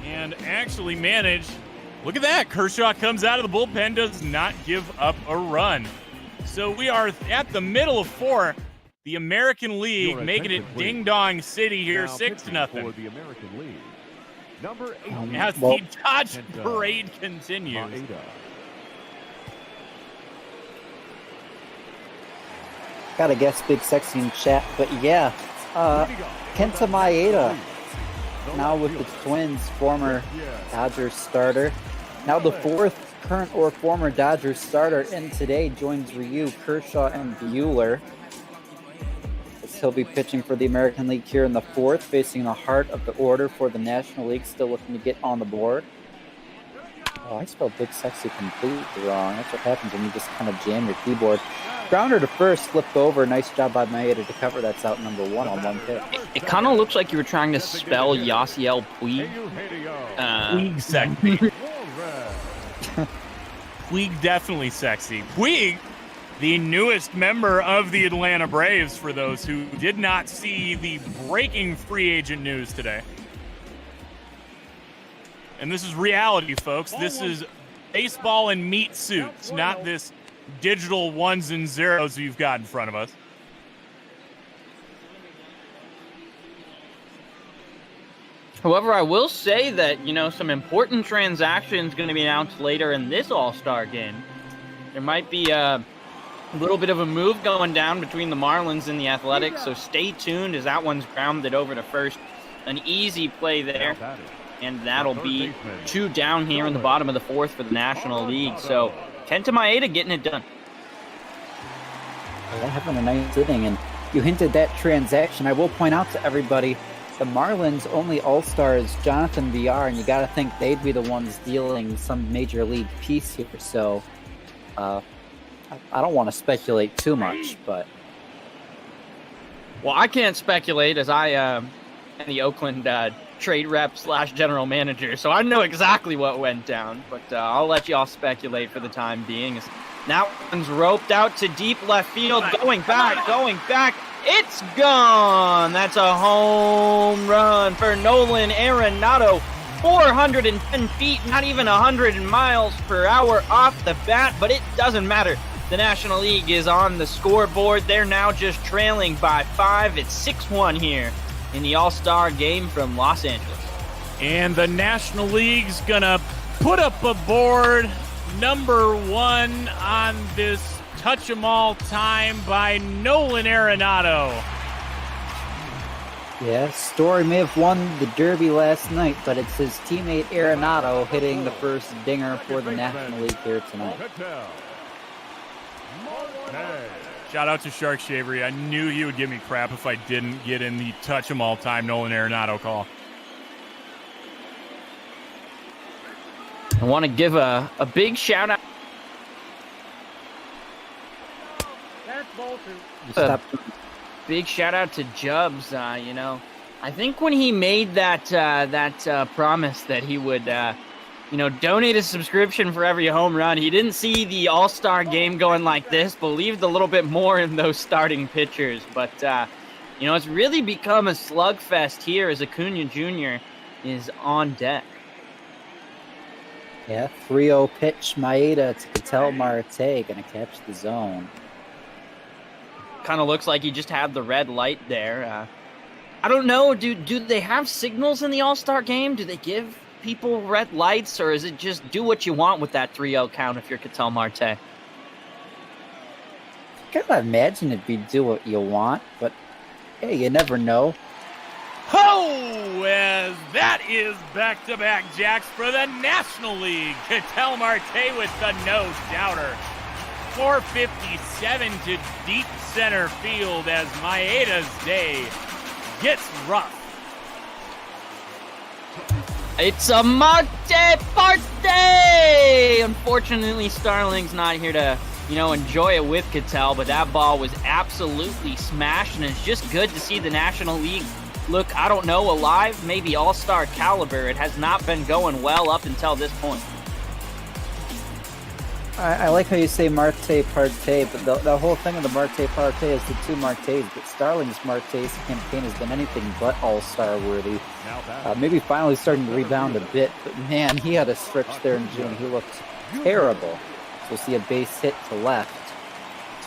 and actually manage. Look at that. Kershaw comes out of the bullpen, does not give up a run. So we are at the middle of 4. The American League making it ding-dong city here, 6-0. For the American League, number 8. As the Dodge parade continues. Gotta guess Big Sexy in chat, but yeah, Kenta Maeda, now with the Twins, former Dodgers starter. Now the 4th current or former Dodgers starter in today joins Ryu, Kershaw, and Buehler. He'll be pitching for the American League here in the 4th, facing the heart of the order for the National League, still looking to get on the board. Oh, I spelled Big Sexy completely wrong. That's what happens when you just kind of jam your keyboard. Grounder to first, flipped over. Nice job by Maeda to cover. That's out number 1 on 1 pitch. It kind of looks like you were trying to spell Yasiel Puig. Puig sexy. Puig definitely sexy. Puig, the newest member of the Atlanta Braves, for those who did not see the breaking free agent news today. And this is reality, folks. This is baseball in meat suits, not this digital 1s and 0s you've got in front of us. However, I will say that, some important transactions going to be announced later in this All-Star game. There might be a little bit of a move going down between the Marlins and the Athletics, so stay tuned as that one's grounded over to first. An easy play there, and that'll be 2 down here in the bottom of the 4th for the National League. So Kenta Maeda getting it done. Yeah, having a nice inning, and you hinted that transaction. I will point out to everybody, the Marlins' only all-star is Jonathan Villar, and you got to think they'd be the ones dealing some major league piece here. So I don't want to speculate too much, but... Well, I can't speculate as I am the Oakland trade rep / general manager, so I know exactly what went down, but I'll let y'all speculate for the time being. That one's roped out to deep left field, going back, it's gone! That's a home run for Nolan Arenado. 410 feet, not even 100 miles per hour off the bat, but it doesn't matter. The National League is on the scoreboard. They're now just trailing by 5. It's 6-1 here in the All-Star game from Los Angeles. And the National League's gonna put up a board number 1 on this touch 'em all time by Nolan Arenado. Yeah, Story may have won the Derby last night, but it's his teammate Arenado hitting the first dinger for the National League here tonight. Shout out to Shark Shavery. I knew he would give me crap if I didn't get in the touch 'em all time Nolan Arenado call. I want to give a big shout out. Big shout out to Jubbs. You know, I think when he made that promise that he would, donate a subscription for every home run, he didn't see the All-Star game going like this. Believed a little bit more in those starting pitchers, but it's really become a slugfest here as Acuna Jr. is on deck. Yeah, 3-0 pitch, Maeda to Ketel Marte, gonna catch the zone. Kind of looks like he just had the red light there. I don't know, do they have signals in the All-Star game? Do they give people red lights, or is it just do what you want with that 3-0 count if you're Ketel Marte? I gotta imagine it'd be do what you want, but hey, you never know. Ho! As that is back-to-back jacks for the National League. Ketel Marte with the no-doubter. 457 to deep center field as Maeda's day gets rough. It's a Marte party! Unfortunately, Starling's not here to, enjoy it with Ketel, but that ball was absolutely smashed, and it's just good to see the National League look, I don't know, alive, maybe all-star caliber. It has not been going well up until this point. I like how you say Marte Parte, but the whole thing of the Marte Parte is the two Martes, but Starling's Marte's campaign has been anything but all-star worthy. Maybe finally starting to rebound a bit, but man, he had a stretch there in June. He looked terrible. So we'll see a base hit to left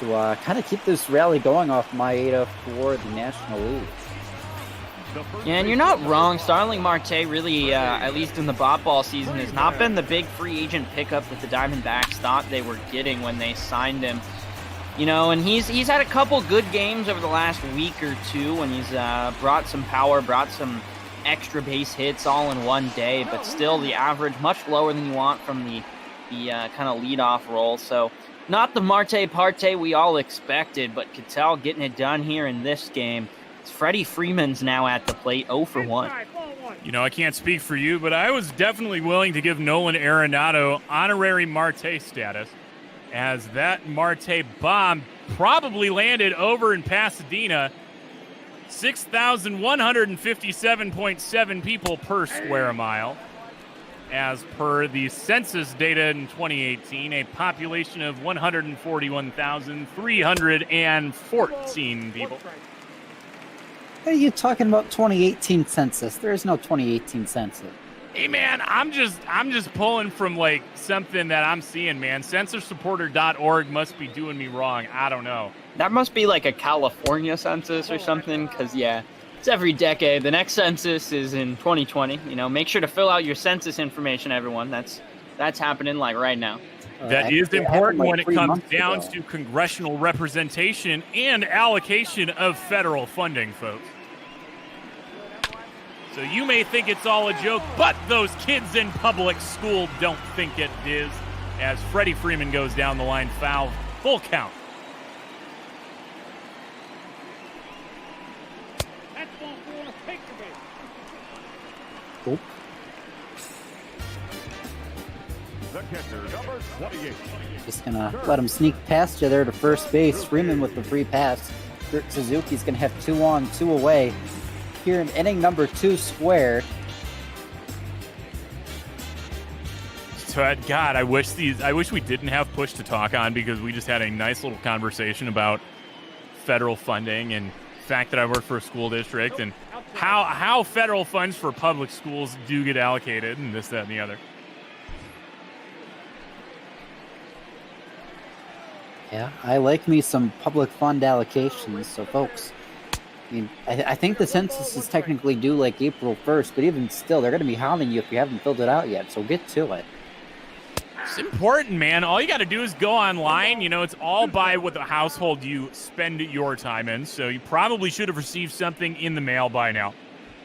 to kind of keep this rally going off Maeda for the National League. Yeah, and you're not wrong. Starling Marte really, at least in the ball season, has not been the big free agent pickup that the Diamondbacks thought they were getting when they signed him. And he's had a couple good games over the last week or two when he's brought some power, brought some extra base hits all in one day, but still the average much lower than you want from the kind of leadoff role. So not the Marte Parte we all expected, but Ketel getting it done here in this game. Freddie Freeman's now at the plate, 0 for 1. I can't speak for you, but I was definitely willing to give Nolan Arenado honorary Marte status, as that Marte bomb probably landed over in Pasadena. 6,157.7 people per square mile. As per the census data in 2018, a population of 141,314 people. What are you talking about 2018 census? There is no 2018 census. Hey man, I'm just pulling from like something that I'm seeing, man. Censorsupporter.org must be doing me wrong. I don't know. That must be like a California census or something, because yeah, it's every decade. The next census is in 2020. Make sure to fill out your census information, everyone. That's happening like right now. That is important when it comes down to congressional representation and allocation of federal funding, folks. So you may think it's all a joke, but those kids in public school don't think it is, as Freddie Freeman goes down the line, foul, full count. Cool. The catcher, number 28. Just gonna let him sneak past you there to first base. Freeman with the free pass. Kurt Suzuki's gonna have 2 on, 2 away. Here in inning number 2 squared. So, God, I wish we didn't have Push to talk on, because we just had a nice little conversation about federal funding and the fact that I work for a school district, and how federal funds for public schools do get allocated and this, that, and the other. Yeah, I like me some public fund allocations. So, folks, I mean, I think the census is technically due like April 1st, but even still, they're going to be hounding you if you haven't filled it out yet. So get to it. It's important, man. All you got to do is go online. You know, it's all by what the household you spend your time in. So you probably should have received something in the mail by now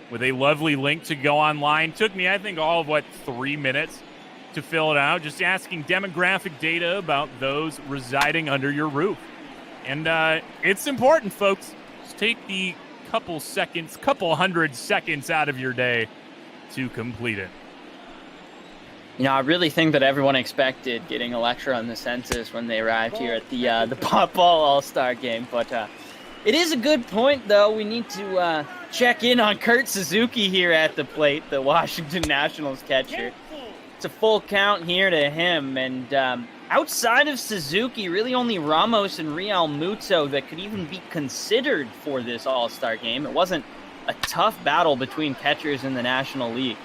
with a lovely link to go online. Took me, I think, all of, 3 minutes to fill it out, just asking demographic data about those residing under your roof. And it's important, folks. Just take the couple hundred seconds out of your day to complete it. You know, I really think that everyone expected getting a lecture on the census when they arrived here at the Pop Ball All-Star game. But it is a good point, though. We need to check in on Kurt Suzuki here at the plate, the Washington Nationals catcher. It's a full count here to him. And outside of Suzuki, really only Ramos and Real Muto that could even be considered for this All-Star game. It wasn't a tough battle between catchers in the National League.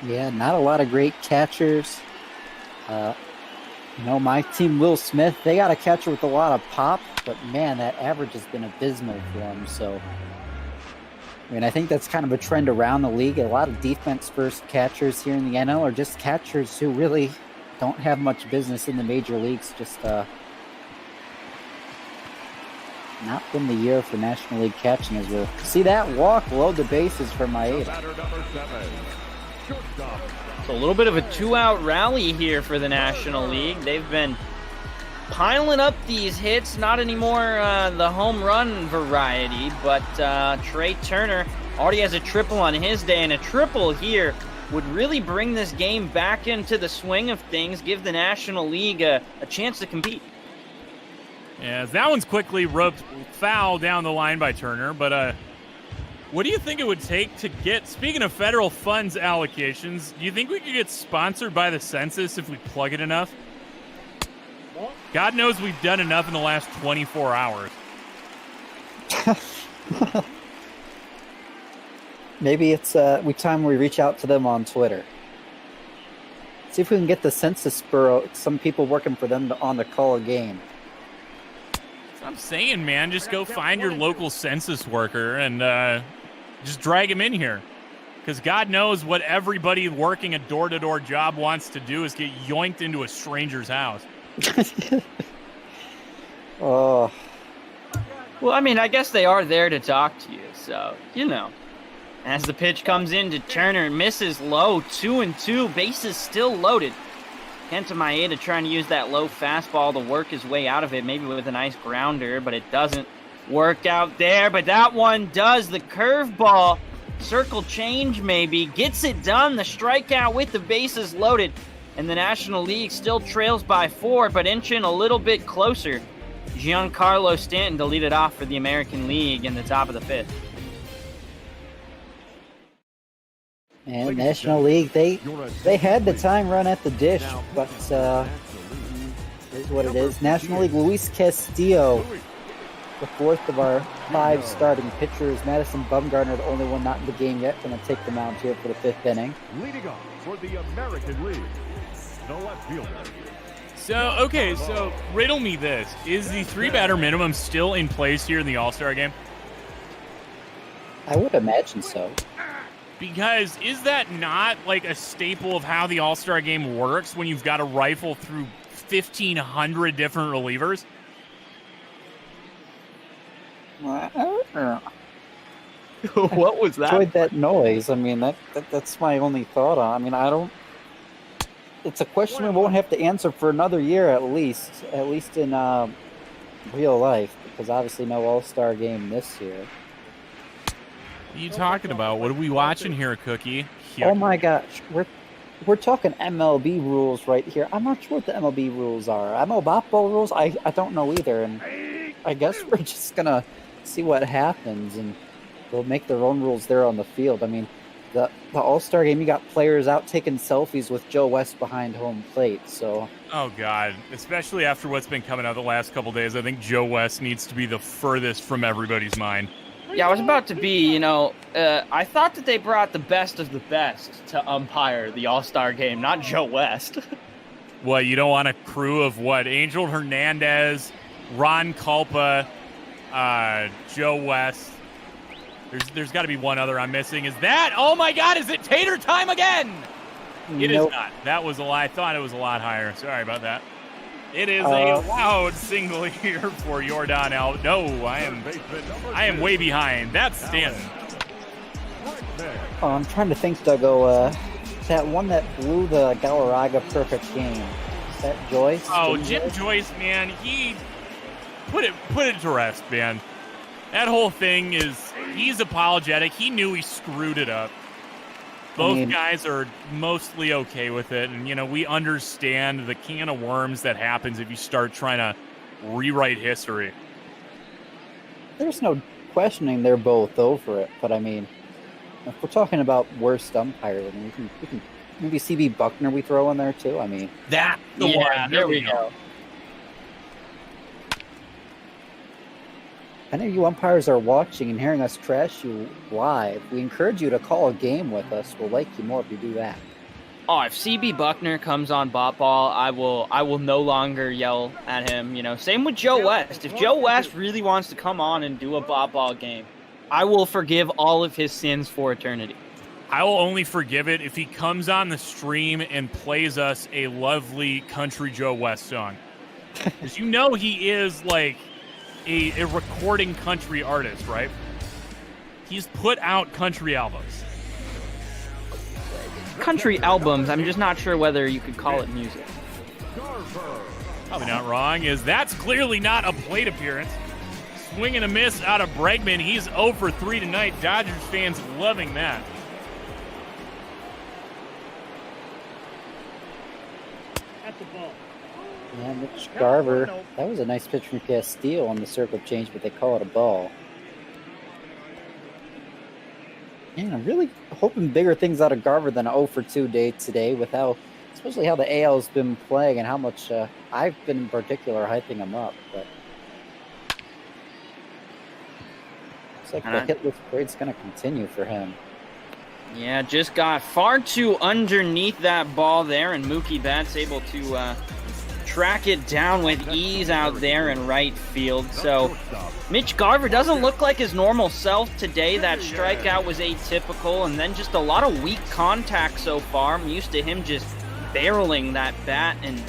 Yeah, not a lot of great catchers. My team, Will Smith, they got a catcher with a lot of pop, but man, that average has been abysmal for them. So, I mean, I think that's kind of a trend around the league. A lot of defense-first catchers here in the NL are just catchers who really don't have much business in the major leagues. Just not been the year for National League catching as well. See that walk, load the bases for Maeda. So a little bit of a two-out rally here for the National League. They've been piling up these hits, not anymore the home run variety, but Trey Turner already has a triple on his day, and a triple here would really bring this game back into the swing of things, give the National League a chance to compete. Yeah, that one's quickly roped foul down the line by Turner, but what do you think it would take to get, speaking of federal funds allocations, do you think we could get sponsored by the census if we plug it enough? God knows we've done enough in the last 24 hours. Maybe it's time we reach out to them on Twitter. See if we can get the Census Bureau, some people working for them on the call a game. That's what I'm saying, man. Just go find your local census worker and just drag him in here. Because God knows what everybody working a door-to-door job wants to do is get yoinked into a stranger's house. Oh. Well, I mean, I guess they are there to talk to you, so, As the pitch comes in to Turner and misses low, 2-2, bases still loaded. Kenta Maeda trying to use that low fastball to work his way out of it, maybe with a nice grounder, but it doesn't work out there. But that one does. The curveball, circle change maybe, gets it done. The strikeout with the bases loaded. And the National League still trails by 4, but inching a little bit closer. Giancarlo Stanton to lead it off for the American League in the top of the 5th. And National League, they had the time run at the dish, but here's what it is. National League, Luis Castillo, the 4th of our 5 starting pitchers. Madison Bumgarner, the only one not in the game yet, going to take the mound here for the 5th inning. Leading off for the American League, the left fielder. So riddle me this. Is the 3-batter minimum still in place here in the All-Star game? I would imagine so. Because is that not like a staple of how the All-Star game works when you've got to rifle through 1,500 different relievers? What was that? I enjoyed that noise. I mean, that's my only thought on. I mean, I don't. It's a question we won't have to answer for another year at least in real life, because obviously no All-Star game this year. What are you talking about? What are we watching here, Cookie? Oh my gosh, we're talking MLB rules right here. I'm not sure what the MLB rules are. MLB rules? I don't know either, and I guess we're just gonna see what happens, and they'll make their own rules there on the field. I mean, the All-Star game, you got players out taking selfies with Joe West behind home plate. So, oh God, especially after what's been coming out the last couple days, I think Joe West needs to be the furthest from everybody's mind. Yeah, I was about to be, I thought that they brought the best of the best to umpire the All-Star game, not Joe West. What, you don't want a crew of what? Angel Hernandez, Ron Culpa, Joe West. There's got to be one other I'm missing. Is that? Oh my God! Is it tater time again? It is not. That was a lie. I thought it was a lot higher. Sorry about that. It is a loud single here for Jordan Al. No, I am way behind. That's Stanton. I'm trying to think, Doug. That one that blew the Galarraga perfect game. Is that Joyce? Oh, Jim Joyce, man, he put it to rest, man. That whole thing he's apologetic. He knew he screwed it up. Both guys are mostly okay with it, and we understand the can of worms that happens if you start trying to rewrite history. There's no questioning they're both over it, but if we're talking about worst umpires, we can maybe CB Buckner we throw in there too. That the one. There we go. I know you umpires are watching and hearing us trash you live. We encourage you to call a game with us. We'll like you more if you do that. Oh, if CB Buckner comes on Bot Ball, I will no longer yell at him. Same with Joe West. If Joe West really wants to come on and do a Bot Ball game, I will forgive all of his sins for eternity. I will only forgive it if he comes on the stream and plays us a lovely country Joe West song. Because he is like a recording country artist, right? He's put out country albums. Country albums, I'm just not sure whether you could call it music. Probably not wrong, that's clearly not a plate appearance. Swing and a miss out of Bregman. He's 0 for 3 tonight. Dodgers fans loving that. At the ball. Yeah, Mitch Garver. That was a nice pitch from Castillo on the circle change, but they call it a ball. Man, I'm really hoping bigger things out of Garver than an 0 for 2 day today, especially how the AL's been playing and how much I've been in particular hyping him up. But looks like the hitless parade's going to continue for him. Yeah, just got far too underneath that ball there, and Mookie Betts able to track it down with ease out there in right field. So Mitch Garver doesn't look like his normal self today. That strikeout was atypical, and then just a lot of weak contact so far. I'm used to him just barreling that bat and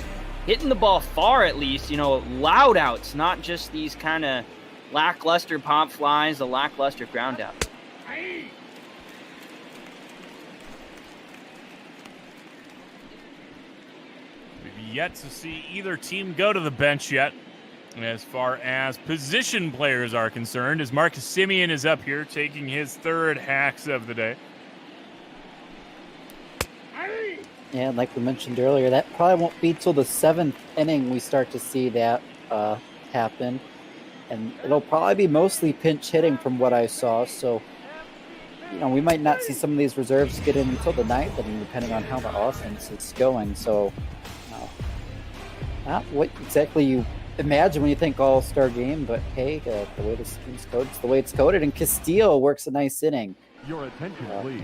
hitting the ball far, at least, loud outs, not just these kind of lackluster pop flies, the lackluster ground out. Yet to see either team go to the bench yet. As far as position players are concerned, as Marcus Semien is up here taking his third hacks of the day. Yeah, like we mentioned earlier, that probably won't be till the 7th inning we start to see that happen. And it'll probably be mostly pinch hitting from what I saw. So, we might not see some of these reserves get in until the 9th inning, depending on how the offense is going. So, not what exactly you imagine when you think All-Star game, but hey, the way this team's coded, it's the way it's coded, and Castillo works a nice inning. Your attention, please.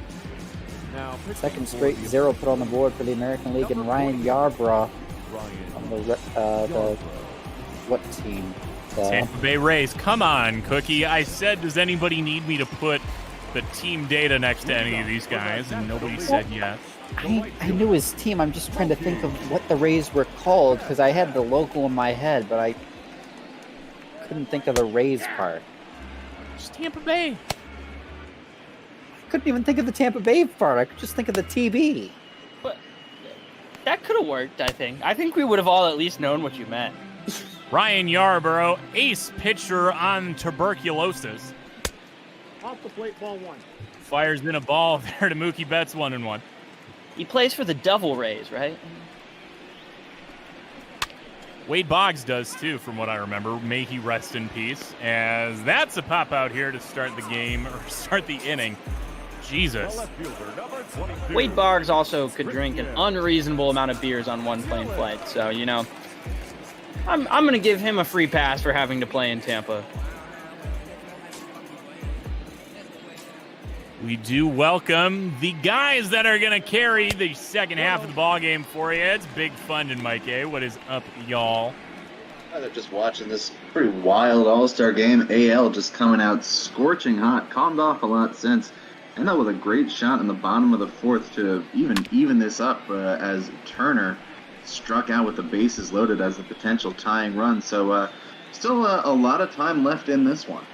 Now, second straight 0 put on the board for the American League, and Ryan Yarbrough on the what team? Tampa Bay Rays. Come on, Cookie. I said, does anybody need me to put the team data next to any of these guys? And nobody said yes. I knew his team. I'm just trying to think of what the Rays were called because I had the logo in my head, but I couldn't think of the Rays part. Just Tampa Bay. I couldn't even think of the Tampa Bay part. I could just think of the TB. But that could have worked, I think. I think we would have all at least known what you meant. Ryan Yarbrough, ace pitcher on tuberculosis. Off the plate, ball 1. Fires in a ball there to Mookie Betts, 1-1. He plays for the Devil Rays, right? Wade Boggs does too, from what I remember. May he rest in peace. As that's a pop out here to start the game, or start the inning. Jesus. Wade Boggs also could drink an unreasonable amount of beers on one plane flight, so, you know, I'm going to give him a free pass for having to play in Tampa. We do welcome the guys that are going to carry the second half of the ballgame for you. It's Big Fun and Mike A. What is up, y'all? They're just watching this pretty wild All-Star game. AL just coming out scorching hot. Calmed off a lot since. And that with a great shot in the bottom of the fourth to even this up as Turner struck out with the bases loaded as a potential tying run. So still a lot of time left in this one.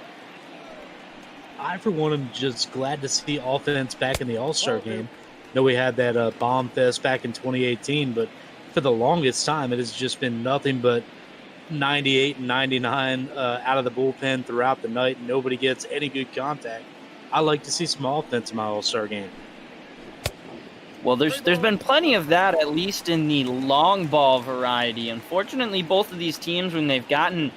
I, for one, am just glad to see offense back in the All-Star game. I know we had that bomb fest back in 2018, but for the longest time, it has just been nothing but 98 and 99 out of the bullpen throughout the night. Nobody gets any good contact. I like to see some offense in my All-Star game. Well, there's been plenty of that, at least in the long ball variety. Unfortunately, both of these teams, when they've gotten,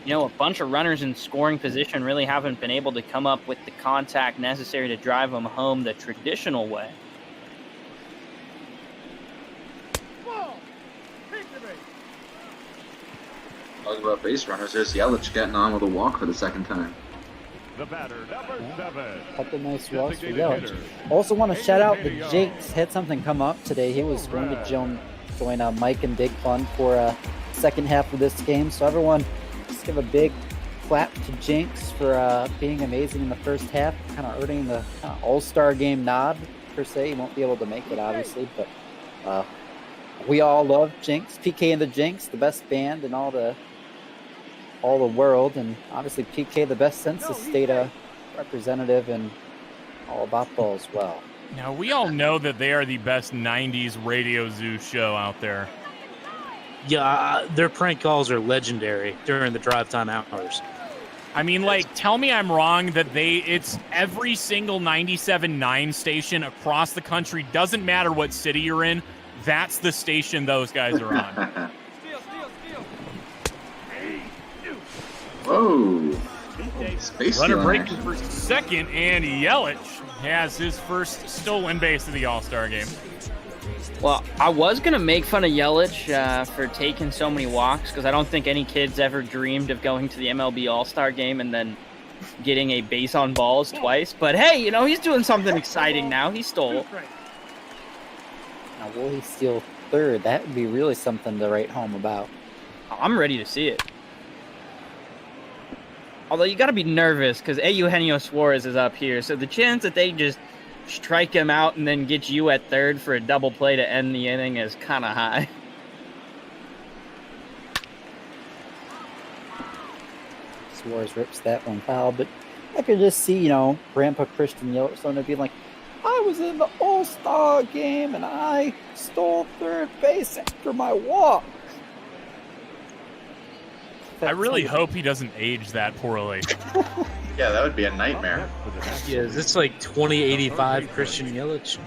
you know, a bunch of runners in scoring position, really haven't been able to come up with the contact necessary to drive them home the traditional way. Talking about base runners, there's Yelich getting on with a walk for the second time. The batter, number 7. Couple nice walks for Yelich. Also want to shout out the Jinx. Had something come up today. He was going to join Mike and Big Fun for second half of this game. So everyone, just give a big clap to Jinx for being amazing in the first half, kind of earning the All-Star game nod per se. He won't be able to make it obviously, but we all love Jinx. PK and the Jinx, the best band in all the world, and obviously PK, the best census data representative and all about ball as well. Now, we all know that they are the best 90s Radio Zoo show out there. Yeah, their prank calls are legendary during the drive time hours. I mean, like, tell me I'm wrong that it's every single 97.9 station across the country, doesn't matter what city you're in, that's the station those guys are on. Whoa. Space Runner breaking for second, and Yelich has his first stolen base of the All-Star game. Well, I was going to make fun of Yelich for taking so many walks, because I don't think any kids ever dreamed of going to the MLB All-Star game and then getting a base on balls twice. But hey, you know, he's doing something exciting now. He stole. Now, will he steal third? That would be really something to write home about. I'm ready to see it. Although you got to be nervous because Eugenio Suarez is up here, so the chance that they just strike him out and then get you at third for a double play to end the inning is kind of high. Suarez rips that one foul, but I could just see, you know, Grandpa Christian Yellowstone being like, I was in the All-Star game and I stole third base after my walk. I really hope he doesn't age that poorly. Yeah, that would be a nightmare. Yeah, is this like 2085 Christian Yelich?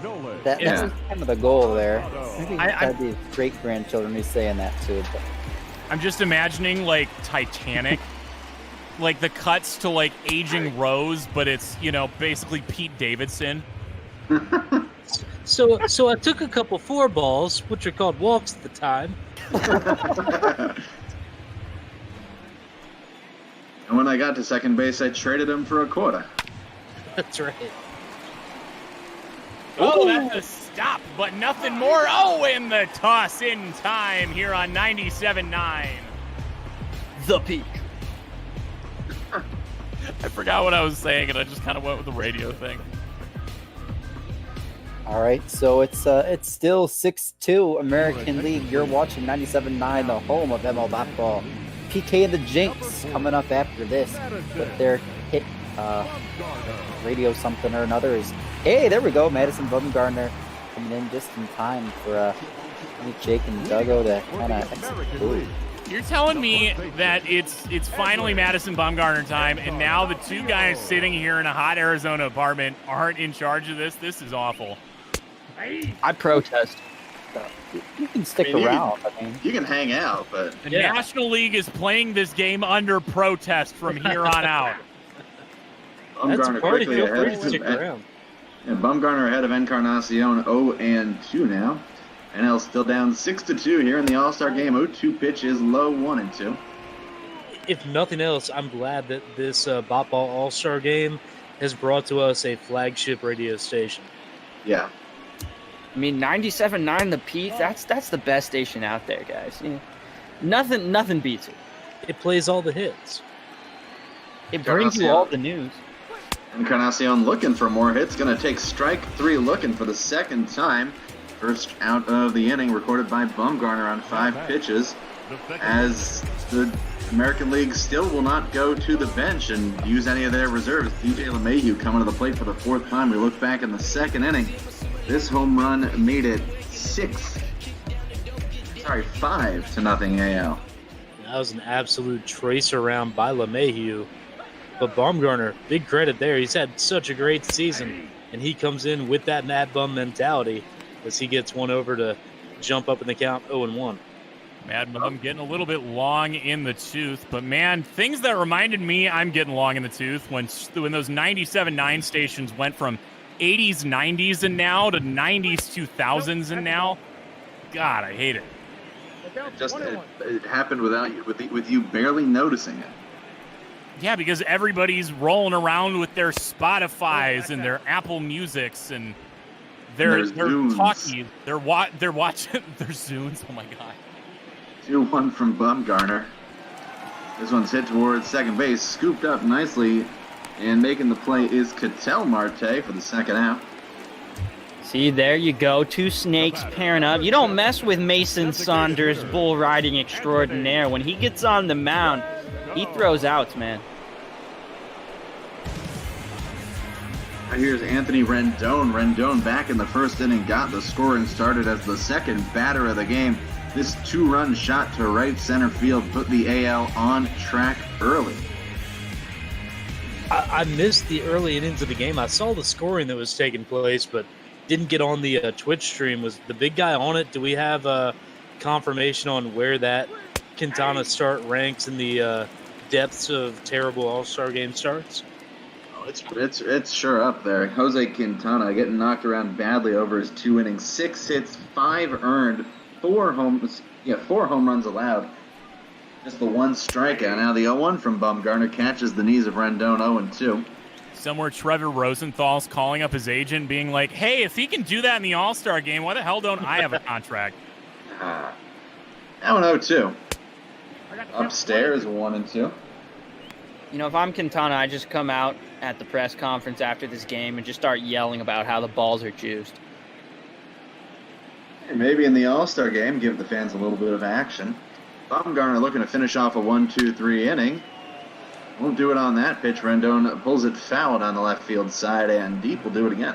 That's kind of the goal there. Maybe that'd be great-grandchildren who's saying that too. But. I'm just imagining, like, Titanic. Like, the cuts to, like, aging Rose, but it's, you know, basically Pete Davidson. So I took a couple 4 balls, which are called walks at the time. And when I got to second base, I traded him for a quarter. That's right. Oh, that's a stop, but nothing more. Oh, and the toss in time here on 97.9. The Peak. I forgot what I was saying, and I just kind of went with the radio thing. All right, so it's still 6-2 American League. You're watching 97.9, the home of ML Basketball. PK and the Jinx coming up after this. But their hit radio something or another is, hey, there we go. Madison Bumgarner coming in just in time for Jake and Duggo to kind of execute. You're telling me that it's finally Madison Bumgarner time, and now the two guys sitting here in a hot Arizona apartment aren't in charge of this? This is awful. I protest. You can stick around. You can hang out, but the National League is playing this game under protest from here on out. That's a party. Feel free to stick around. And Bumgarner ahead of Encarnacion 0-2 now. NL still down 6-2 here in the All-Star game. 0-2 pitch is low 1-2. If nothing else, I'm glad that this Bop Ball All-Star game has brought to us a flagship radio station. Yeah. I mean, 97.9 The Peak, that's the best station out there, guys. Yeah. Nothing beats it. It plays all the hits. It brings you all the news. Encarnacion looking for more hits. Going to take strike 3 looking for the second time. First out of the inning recorded by Bumgarner on 5 pitches. As the American League still will not go to the bench and use any of their reserves. DJ LeMahieu coming to the plate for the 4th time. We look back in the second inning. This home run made it 5-0 AL. That was an absolute trace around by LeMahieu. But Baumgartner, big credit there. He's had such a great season, and he comes in with that Mad Bum mentality as he gets one over to jump up in the count 0-1. Mad Bum getting a little bit long in the tooth, but man, things that reminded me I'm getting long in the tooth when those 97.9 stations went from 80s, 90s and now to 90s, 2000s and now. God, I hate it. It happened without you, with you barely noticing it. Yeah, because everybody's rolling around with their Spotifys and their Apple Musics and their talkies. They're watching their Zunes. Oh my God. 2-1 from Bumgarner. This one's hit towards second base, scooped up nicely, and making the play is Ketel Marte for the second out. See, there you go. 2 snakes pairing up. You don't mess with Mason Saunders, bull riding extraordinaire. When he gets on the mound, he throws outs, man. Here's Anthony Rendon. Rendon back in the first inning, got the scoring started as the second batter of the game. This 2-run shot to right center field put the AL on track early. I missed the early innings of the game. I saw the scoring that was taking place, but didn't get on the Twitch stream. Was the big guy on it? Do we have confirmation on where that Quintana start ranks in the depths of terrible All-Star game starts? Oh, it's sure up there. Jose Quintana getting knocked around badly over his 2 innings, 6 hits, 5 earned, 4 home runs allowed. Just the 1 strikeout. Now the 0-1 from Bumgarner catches the knees of Rendon 0-2. Somewhere Trevor Rosenthal's calling up his agent being like, hey, if he can do that in the All-Star game, why the hell don't I have a contract? Now 0-2. Upstairs 1-2. You know, if I'm Quintana, I just come out at the press conference after this game and just start yelling about how the balls are juiced. And maybe in the All-Star game, give the fans a little bit of action. Bumgarner looking to finish off a 1-2-3 inning. Won't do it on that pitch. Rendon pulls it foul down the left field side and deep. Will do it again.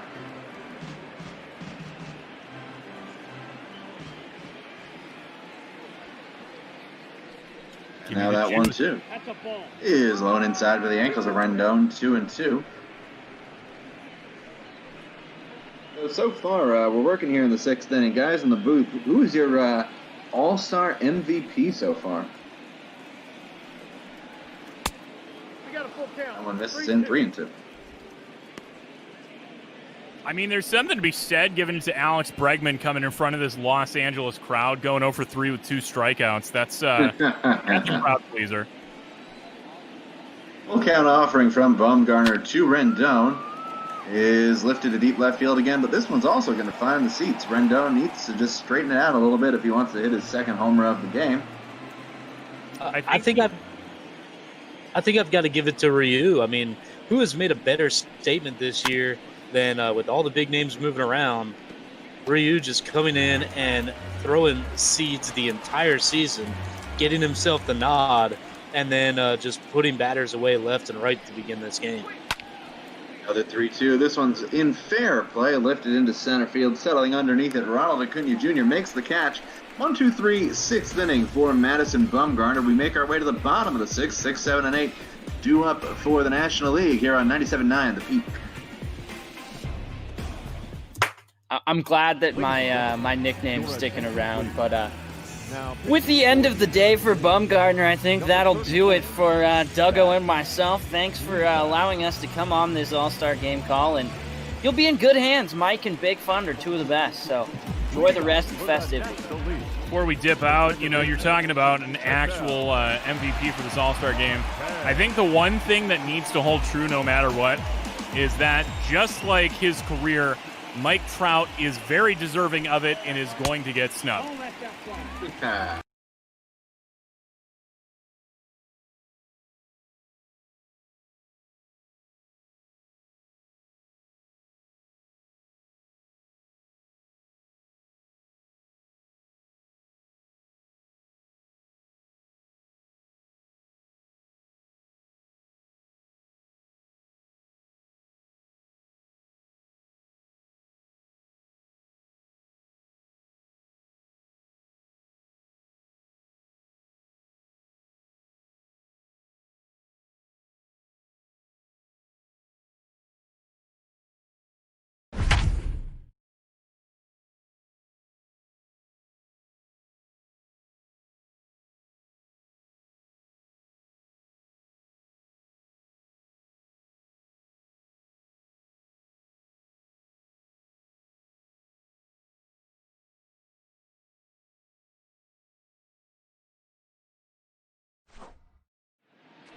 Now that 1-2 is low and inside for the ankles of Rendon. 2-2. So far, we're working here in the 6th inning. Guys in the booth, who is your All-Star MVP so far? Someone misses in 3-2. I mean, there's something to be said given to Alex Bregman coming in front of this Los Angeles crowd, going 0-for-3 with 2 strikeouts. That's a crowd pleaser. Full count offering from Bumgarner to Rendon is lifted to deep left field again, but this one's also going to find the seats. Rendon needs to just straighten it out a little bit if he wants to hit his second homer of the game. I think I've got to give it to Ryu. I mean, who has made a better statement this year than with all the big names moving around? Ryu just coming in and throwing seeds the entire season, getting himself the nod, and then just putting batters away left and right to begin this game. Another 3-2. This one's in fair play, lifted into center field, settling underneath it. Ronald Acuna Jr. makes the catch. 1-2-3, 6th inning for Madison Bumgarner. We make our way to the bottom of the 6th, 6, 7, and 8. Due up for the National League here on 97.9 The Peak. I'm glad that my nickname's sticking around, but with the end of the day for Bumgarner, I think that'll do it for Duggo and myself. Thanks for allowing us to come on this All-Star game call, and you'll be in good hands. Mike and Big Fun are two of the best, so enjoy the rest of the festivity. Before we dip out, you're talking about an actual MVP for this All-Star game. I think the one thing that needs to hold true no matter what is that just like his career, Mike Trout is very deserving of it and is going to get snubbed.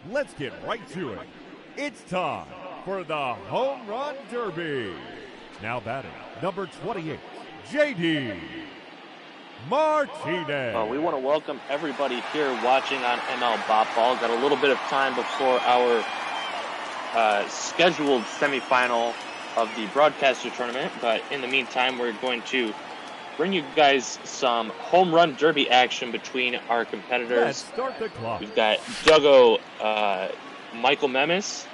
Let's get right to it. It's time for the Home Run Derby. Now batting, number 28, J.D. Martinez. Well, we want to welcome everybody here watching on ML Bop Ball. Got a little bit of time before our scheduled semifinal of the broadcaster tournament, but in the meantime, we're going to bring you guys some home run derby action between our competitors. Let's start the clock. We've got Duggo, Michael Memis,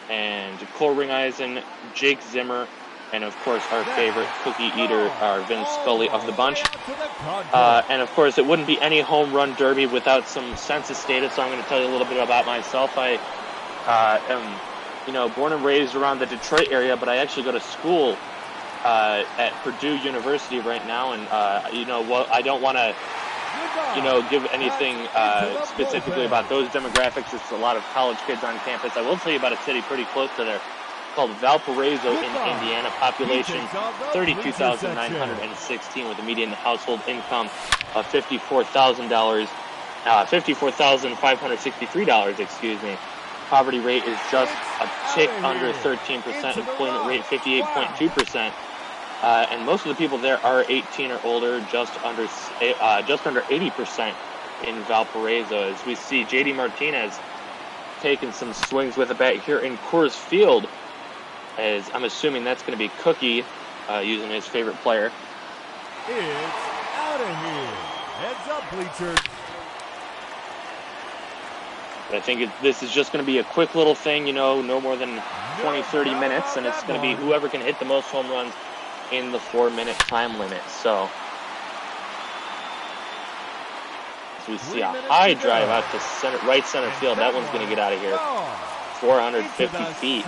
and Cole Ringeisen, Jake Zimmer, and of course our favorite cookie eater, our Vince Scully of the bunch. And of course, it wouldn't be any home run derby without some census data, so I'm going to tell you a little bit about myself. I am, born and raised around the Detroit area, but I actually go to school at Purdue University right now, and I don't want to give anything specifically about those demographics. It's a lot of college kids on campus. I will tell you about a city pretty close to there called Valparaiso in Indiana. Population 32,916 with a median household income of $54,563. Excuse me. Poverty rate is just a tick under 13%. Employment rate 58.2%. And most of the people there are 18 or older, just under 80% in Valparaiso. As we see J.D. Martinez taking some swings with a bat here in Coors Field, as I'm assuming that's going to be Cookie using his favorite player. It's out of here. Heads up, bleachers. I think this is just going to be a quick little thing, no more than 20, 30 minutes, and it's going to be whoever can hit the most home runs in the 4-minute time limit. So we see a high drive out to right center field. That one's going to get out of here. 450 feet.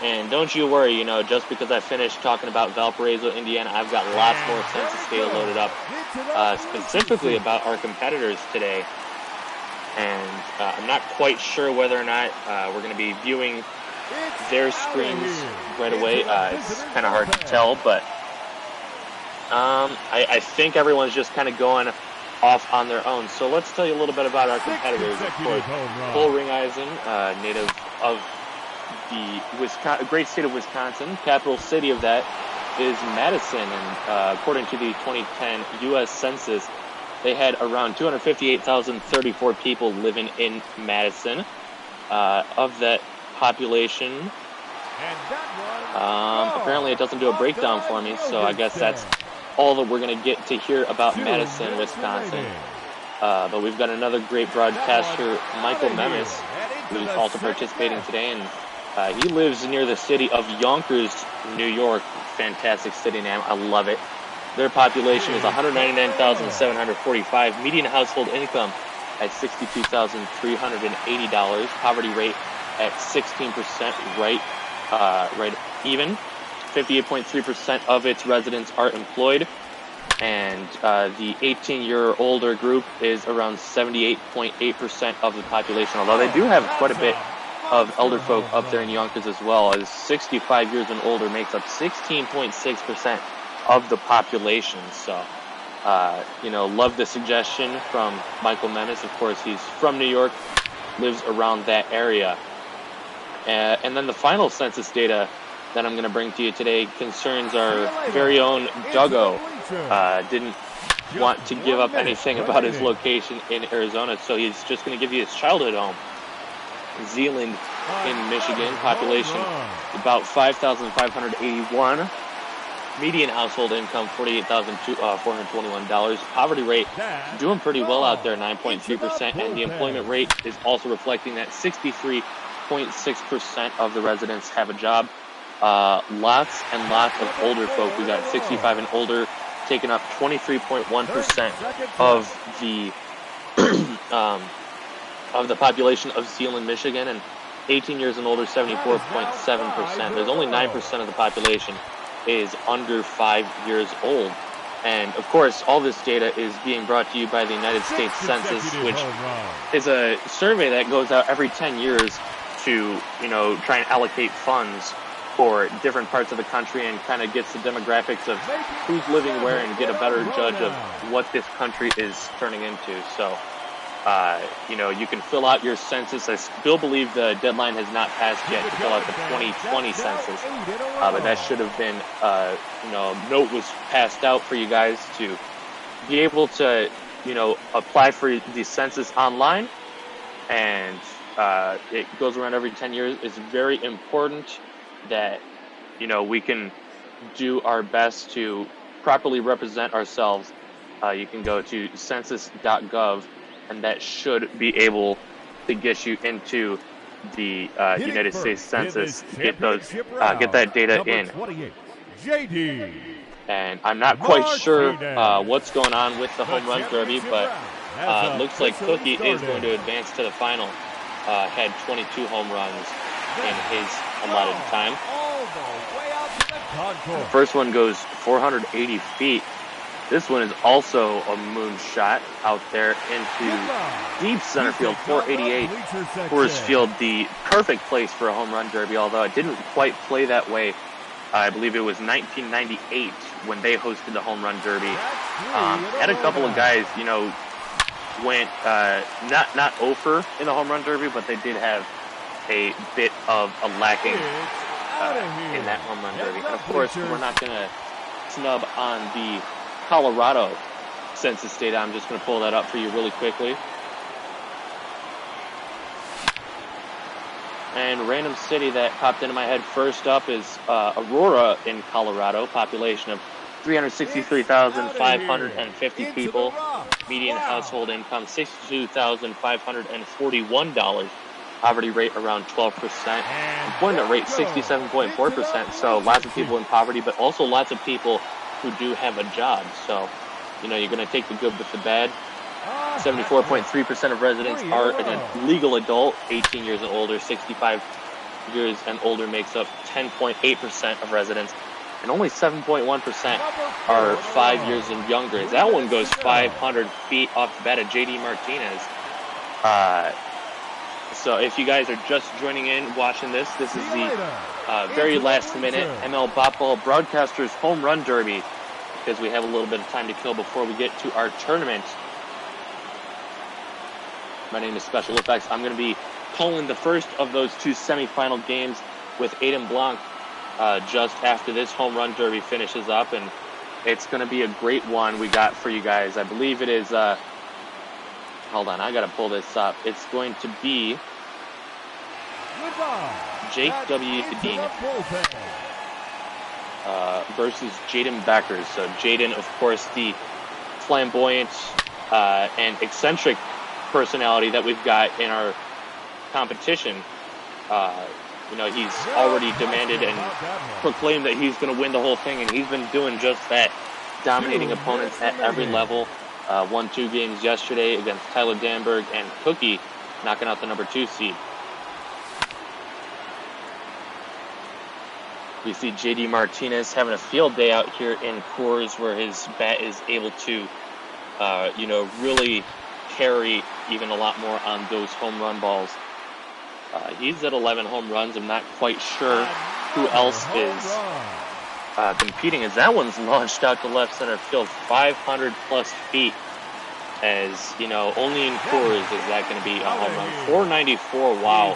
And don't you worry, just because I finished talking about Valparaiso, Indiana, I've got lots more census data loaded up, specifically about our competitors today. And I'm not quite sure whether or not we're going to be viewing their screens right away. It's kind of hard to tell, but I think everyone's just kind of going off on their own. So let's tell you a little bit about our competitors. Of course, Cole Ringeisen, native of the great state of Wisconsin. Capital city of that is Madison, and according to the 2010 U.S. Census, they had around 258,034 people living in Madison. Of that population, apparently it doesn't do a breakdown for me, so I guess that's all that we're going to get to hear about Madison, Wisconsin. But we've got another great broadcaster, Michael Memis, who's also participating today, and he lives near the city of Yonkers, New York. Fantastic city name. I love it. Their population is 199,745. Median household income at $62,380. Poverty rate at 16%, right even. 58.3% of its residents are employed. And the 18-year older group is around 78.8% of the population, although they do have quite a bit of elder folk up there in Yonkers as well, as 65 years and older makes up 16.6% of the population. So, love the suggestion from Michael Menace. Of course, he's from New York, lives around that area. And then the final census data that I'm going to bring to you today concerns our very own Duggo. Didn't want to give up anything about his location in Arizona, so he's just going to give you his childhood home. Zeeland in Michigan, population about 5,581. Median household income $48,421. Poverty rate doing pretty well out there, 9.3%, and the employment rate is also reflecting that 63.6% of the residents have a job. Lots and lots of older folk. We got 65 and older taking up 23.1% of the of the population of Zeeland, Michigan, and 18 years and older, 74.7%. There's only 9% of the population is under 5 years old. And of course, all this data is being brought to you by the United States Census, which is a survey that goes out every 10 years to, try and allocate funds for different parts of the country and kind of gets the demographics of who's living where and get a better judge of what this country is turning into. So, you can fill out your census. I still believe the deadline has not passed yet to fill out the 2020 census, but that should have been, note was passed out for you guys to be able to, apply for the census online, and it goes around every 10 years. It's very important that, we can do our best to properly represent ourselves. You can go to census.gov, and that should be able to get you into the United States Census, get that data in. JD. And I'm not quite sure what's going on with the home run derby, but it looks like Cookie is going to advance to the final. Had 22 home runs in his allotted time. The first one goes 480 feet. This one is also a moon shot out there into deep center field, 488. Coors Field, the perfect place for a home run derby, although it didn't quite play that way. I believe it was 1998 when they hosted the home run derby. Had a couple of guys, went not over in the home run derby, but they did have a bit of a lacking in that home run derby. And of course, we're not going to snub on the Colorado census data. I'm just going to pull that up for you really quickly. And random city that popped into my head first up is Aurora in Colorado, population of 363,550 people. Median household income $62,541. Poverty rate around 12%. Employment rate 67.4%. So lots of people in poverty, but also lots of people who do have a job. So, you're going to take the good with the bad. 74.3% of residents are a legal adult, 18 years and older. 65 years and older makes up 10.8% of residents. And only 7.1% are 5 years and younger. That one goes 500 feet off the bat of J.D. Martinez. So if you guys are just joining in, watching this is the very last minute ML Bopball Broadcasters Home Run Derby, because we have a little bit of time to kill before we get to our tournament. My name is Special Effects. I'm going to be calling the first of those two semifinal games with Aiden Blanc just after this home run derby finishes up, and it's going to be a great one we got for you guys. I believe it is, hold on, I got to pull this up. It's going to be Jake W. Dean versus Jaden Beckers. So Jaden, of course, the flamboyant and eccentric personality that we've got in our competition. He's already demanded and proclaimed that he's going to win the whole thing, and he's been doing just that, dominating opponents at every level. Won 2 games yesterday against Tyler Danberg and Cookie, knocking out the number 2 seed. We see J.D. Martinez having a field day out here in Coors, where his bat is able to, really carry even a lot more on those home run balls. He's at 11 home runs. I'm not quite sure who else is competing, as that one's launched out to left center field 500 plus feet. As you know, only in Coors is that going to be a home run. 494, wow.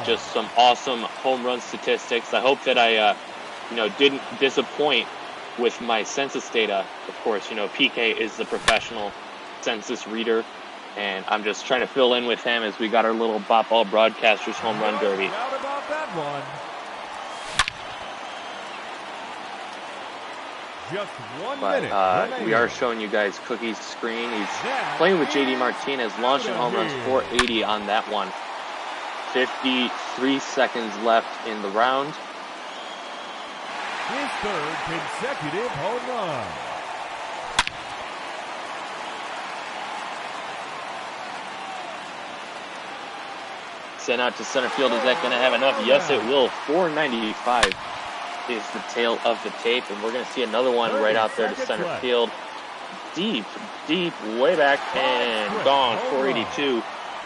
Just some awesome home run statistics. I hope that I didn't disappoint with my census data. Of course, PK is the professional census reader, and I'm just trying to fill in with him as we got our little Bop Ball Broadcasters home run derby. How about that one? Just 1 minute. We are showing you guys Cookie's screen. He's playing with JD Martinez, launching home runs, 480 on that one. 53 seconds left in the round. His third consecutive home run. Sent out to center field. Is that going to have enough? Yes, it will. 495 is the tail of the tape, and we're going to see another one right out there to center field. Deep, way back, and gone. 482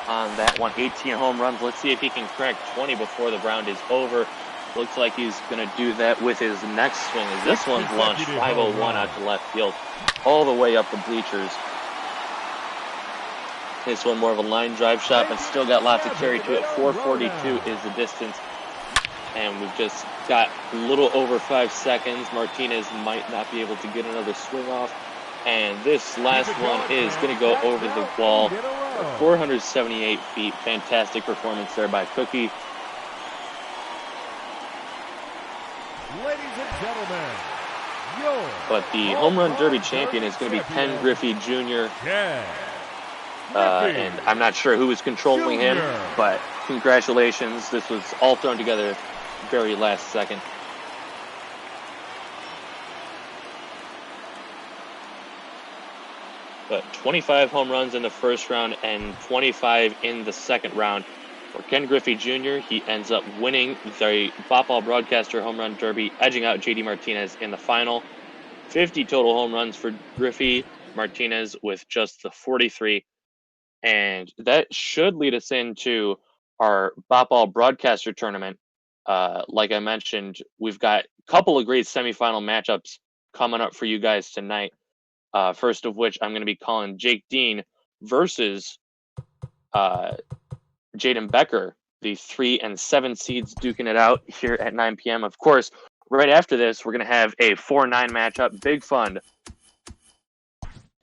on that one. 18 home runs. Let's see if he can crack 20 before the round is over. Looks like he's going to do that with his next swing, as this one's launched 501 out to left field, all the way up the bleachers. This one more of a line drive shot, but still got lots of carry to it. 442 is the distance. And we've just got a little over 5 seconds. Martinez might not be able to get another swing off. And this last one is going to go over the wall. 478 feet. Fantastic performance there by Cookie. Ladies and gentlemen, but the home run derby champion is going to be Ken Griffey Jr. And I'm not sure who was controlling him, but congratulations. This was all thrown together very last second. But 25 home runs in the first round and 25 in the second round. For Ken Griffey Jr., he ends up winning the Bop Ball Broadcaster Home Run Derby, edging out JD Martinez in the final. 50 total home runs for Griffey, Martinez with just the 43. And that should lead us into our Bop Ball Broadcaster Tournament. Like I mentioned, we've got a couple of great semifinal matchups coming up for you guys tonight. First of which I'm going to be calling Jake Dean versus Jaden Becker, the 3 and 7 seeds duking it out here at 9 p.m. Of course, right after this, we're going to have a 4-9 matchup, Big Fund,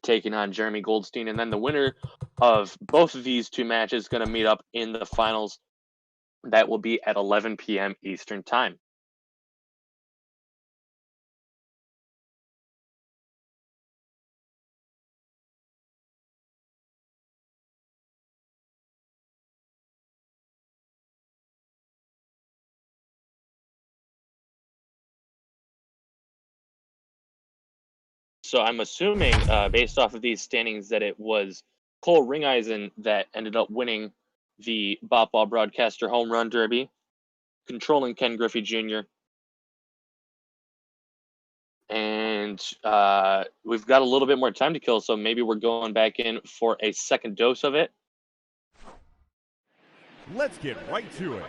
taking on Jeremy Goldstein. And then the winner of both of these two matches is going to meet up in the finals. That will be at 11 p.m. Eastern Time. So I'm assuming, based off of these standings, that it was Cole Ringeisen that ended up winning the Bop Ball Broadcaster Home Run Derby, controlling Ken Griffey Jr. And we've got a little bit more time to kill, so maybe we're going back in for a second dose of it. Let's get right to it.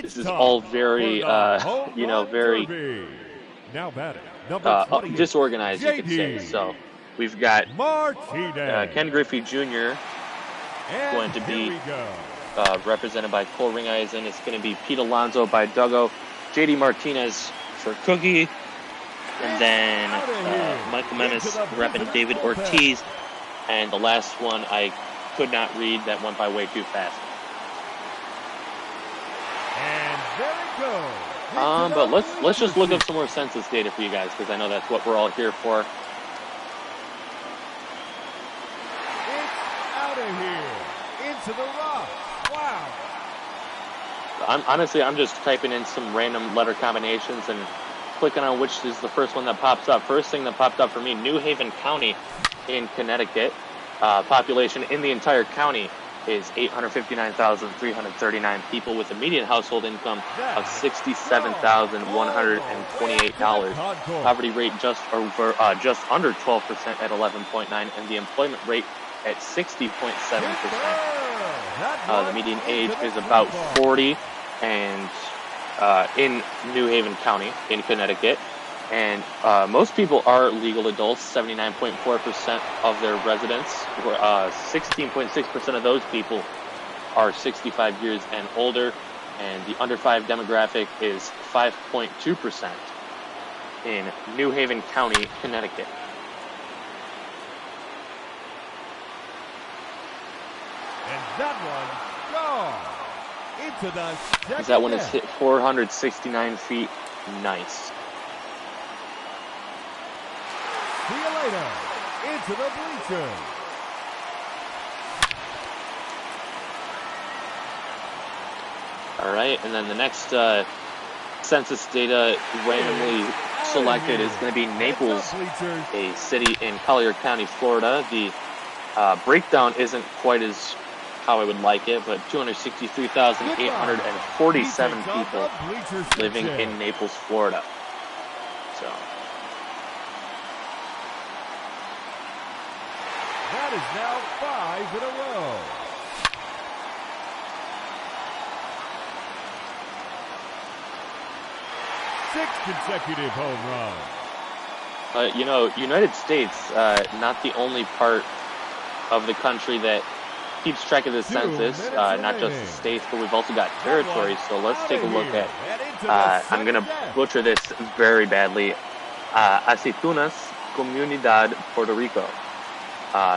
This is all very, very now batting. Disorganized, you could say. So we've got Ken Griffey Jr. going to be represented by Cole Ringeisen. It's going to be Pete Alonso by Duggo, JD Martinez for Cookie, and then Michael Menace repping David Ortiz. And the last one I could not read. That went by way too fast. And there it goes. But let's just look up some more census data for you guys, because I know that's what we're all here for. It's out of here. Into the rough. Wow. I'm just typing in some random letter combinations and clicking on which is the first one that pops up. First thing that popped up for me, New Haven County in Connecticut. Population in the entire county is 859,339 people with a median household income of $67,128. Poverty rate just under 12% at 11.9, and the employment rate at 60.7%. The median age is about 40, and in New Haven County in Connecticut. And most people are legal adults. 79.4% of their residents, 16.6% of those people are 65 years and older. And the under 5 demographic is 5.2% in New Haven County, Connecticut. And that one gone into the second That one is net. hit 469 feet. Nice. See you later. Into the bleachers. All right, and then the next census data randomly selected is going to be Naples, a city in Collier County, Florida. The breakdown isn't quite as how I would like it, but 263,847 people living in Naples, Florida. So That is now 5 in a row. Six consecutive home runs. you know, United States, not the only part of the country that keeps track of the census, not just the states, but we've also got territories. So let's take a look at, I'm going to butcher this very badly, Aceitunas Comunidad Puerto Rico.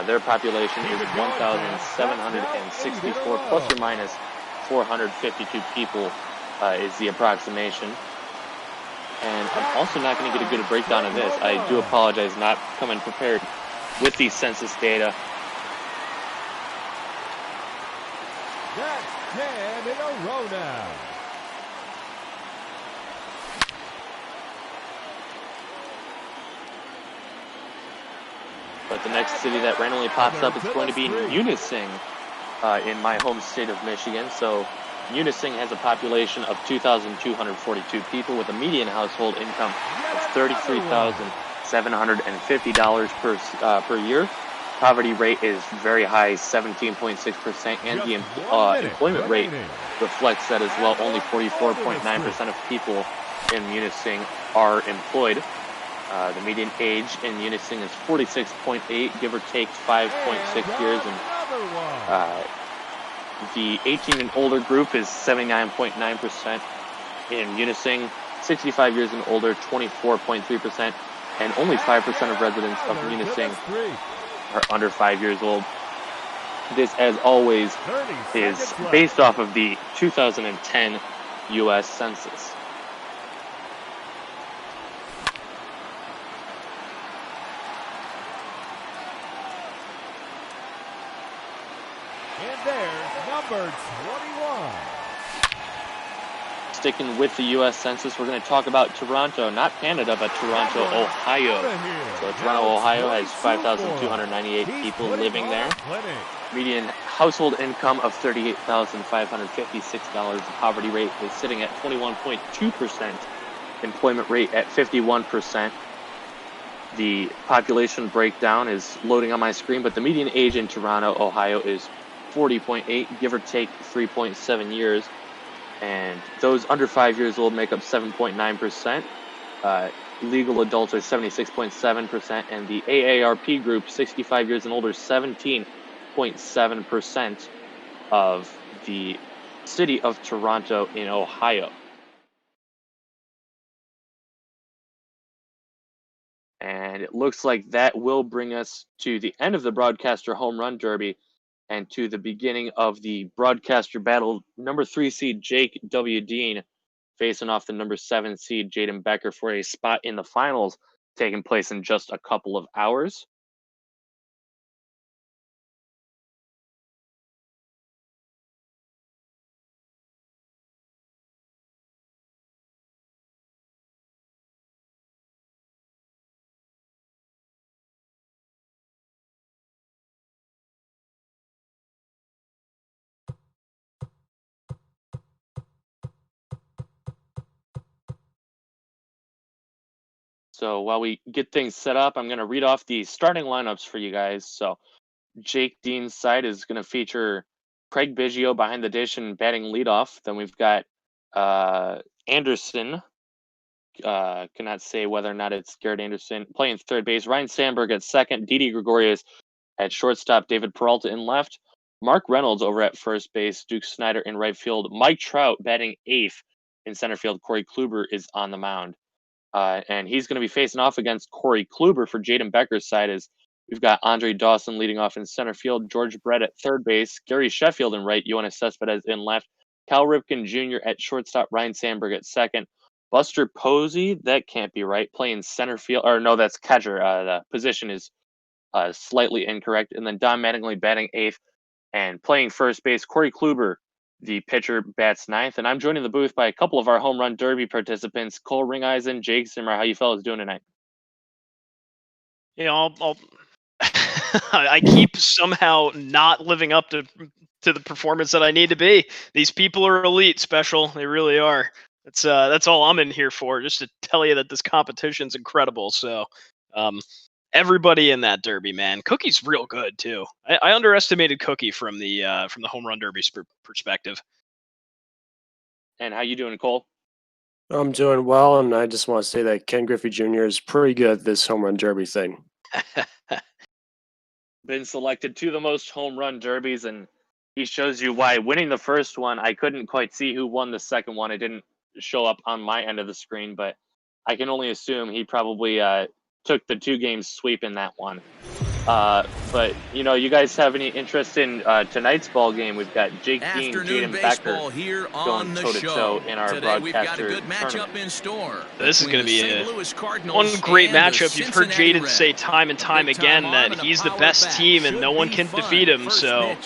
Their population is 1,764, plus or minus 452 people is the approximation. And I'm also not going to get a good breakdown of this. I do apologize, not coming prepared with the census data. That's 10 in a row now. But the next city that randomly pops up is going to be Munising in my home state of Michigan. So Munising has a population of 2,242 people with a median household income of $33,750 per year. Poverty rate is very high, 17.6%, and the employment rate reflects that as well. Only 44.9% of people in Munising are employed. The median age in Munising is 46.8, give or take 5.6 years, and the 18 and older group is 79.9% in Munising, 65 years and older, 24.3%, and only 5% of residents of Munising are under 5 years old. This, as always, is based off of the 2010 U.S. Census. And there's number 21. Sticking with the U.S. Census, we're going to talk about Toronto, not Canada, but Toronto, Ohio. So Toronto, Ohio has 5,298 people living there. Median household income of $38,556. The poverty rate is sitting at 21.2%. Employment rate at 51%. The population breakdown is loading on my screen, but the median age in Toronto, Ohio is 40.8, give or take 3.7 years. And those under 5 years old make up 7.9%. Legal adults are 76.7%, and the AARP group, 65 years and older, 17.7% of the city of Toronto in Ohio. And it looks like that will bring us to the end of the Broadcaster Home Run Derby and to the beginning of the Broadcaster Battle. Number 3 seed Jake W. Dean facing off the number 7 seed Jaden Becker for a spot in the finals, taking place in just a couple of hours. So while we get things set up, I'm going to read off the starting lineups for you guys. So Jake Dean's side is going to feature Craig Biggio behind the dish and batting leadoff. Then we've got Anderson. Cannot say whether or not it's Garrett Anderson playing third base. Ryan Sandberg at second. Didi Gregorius at shortstop. David Peralta in left. Mark Reynolds over at first base. Duke Snyder in right field. Mike Trout batting eighth in center field. Corey Kluber is on the mound. And he's going to be facing off against Corey Kluber for Jaden Becker's side. As we've got Andre Dawson leading off in center field. George Brett at third base. Gary Sheffield in right. Yoenis Cespedes in left. Cal Ripken Jr. at shortstop. Ryan Sandberg at second. Buster Posey, that can't be right, playing center field. Or no, that's catcher. The position is slightly incorrect. And then Don Mattingly batting eighth. And playing first base, Corey Kluber, the pitcher, bats ninth. And I'm joining the booth by a couple of our home run derby participants, Cole Ringeisen, Jake Zimmer. How you fellas doing tonight? You know, I keep somehow not living up to the performance that I need to be. These people are elite, special. They really are. That's all I'm in here for, just to tell you that this competition's incredible. So, everybody in that derby, man. Cookie's real good too. I underestimated Cookie from the home run derby perspective. And how you doing, Cole? I'm doing well, and I just want to say that Ken Griffey Jr. is pretty good at this home run derby thing. Been selected to the most home run derbies, and he shows you why. Winning the first one, I couldn't quite see who won the second one. It didn't show up on my end of the screen, but I can only assume he probably took the 2-game sweep in that one. But, you know, you guys have any interest in tonight's ball game? We've got Jake Dean, Jaden Becker here going toe-to-toe in our Today we've got a broadcaster good matchup tournament. in store. This is going to be one One great matchup. You've heard Jaden say time and time again that he's the best team and no one can defeat him. So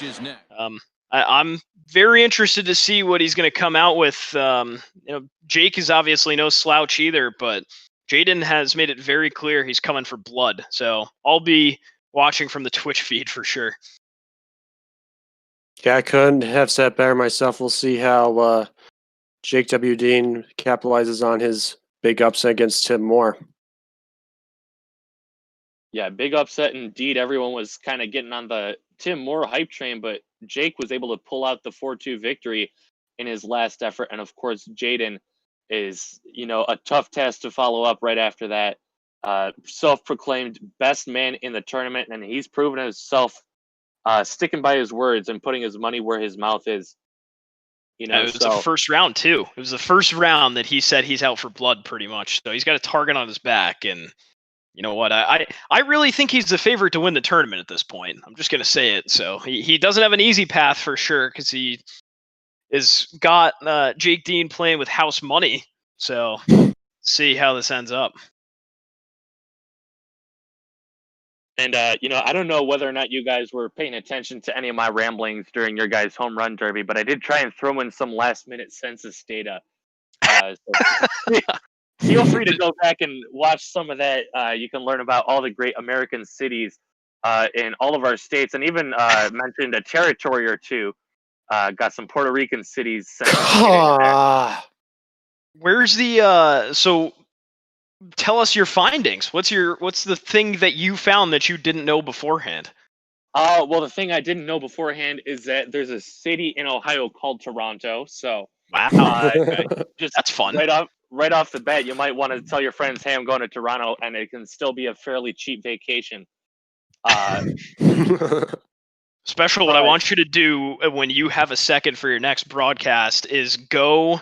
I'm very interested to see what he's going to come out with. You know, Jake is obviously no slouch either, but Jaden has made it very clear he's coming for blood. So I'll be watching from the Twitch feed for sure. Yeah, I couldn't have said better myself. We'll see how Jake W. Dean capitalizes on his big upset against Tim Moore. Yeah, big upset indeed. Everyone was kind of getting on the Tim Moore hype train, but Jake was able to pull out the 4-2 victory in his last effort. And of course, Jaden is, you know, a tough task to follow up right after that. Self-proclaimed best man in the tournament, and he's proven himself sticking by his words and putting his money where his mouth is. You know, It was the first round too. It was the first round that he said he's out for blood, pretty much. So he's got a target on his back, and you know what? I really think he's the favorite to win the tournament at this point. I'm just gonna say it. So he doesn't have an easy path for sure, because he is got Jake Dean playing with house money. So see how this ends up. And, you know, I don't know whether or not you guys were paying attention to any of my ramblings during your guys' home run derby, but I did try and throw in some last-minute census data. So feel free to go back and watch some of that. You can learn about all the great American cities in all of our states, and even mentioned a territory or two. Got some Puerto Rican cities. Where's the so? Tell us your findings. What's the thing that you found that you didn't know beforehand? Well, the thing I didn't know beforehand is that there's a city in Ohio called Toronto. So wow, just that's fun. Right off the bat, you might want to tell your friends, "Hey, I'm going to Toronto," and it can still be a fairly cheap vacation. Special, what I want you to do when you have a second for your next broadcast is go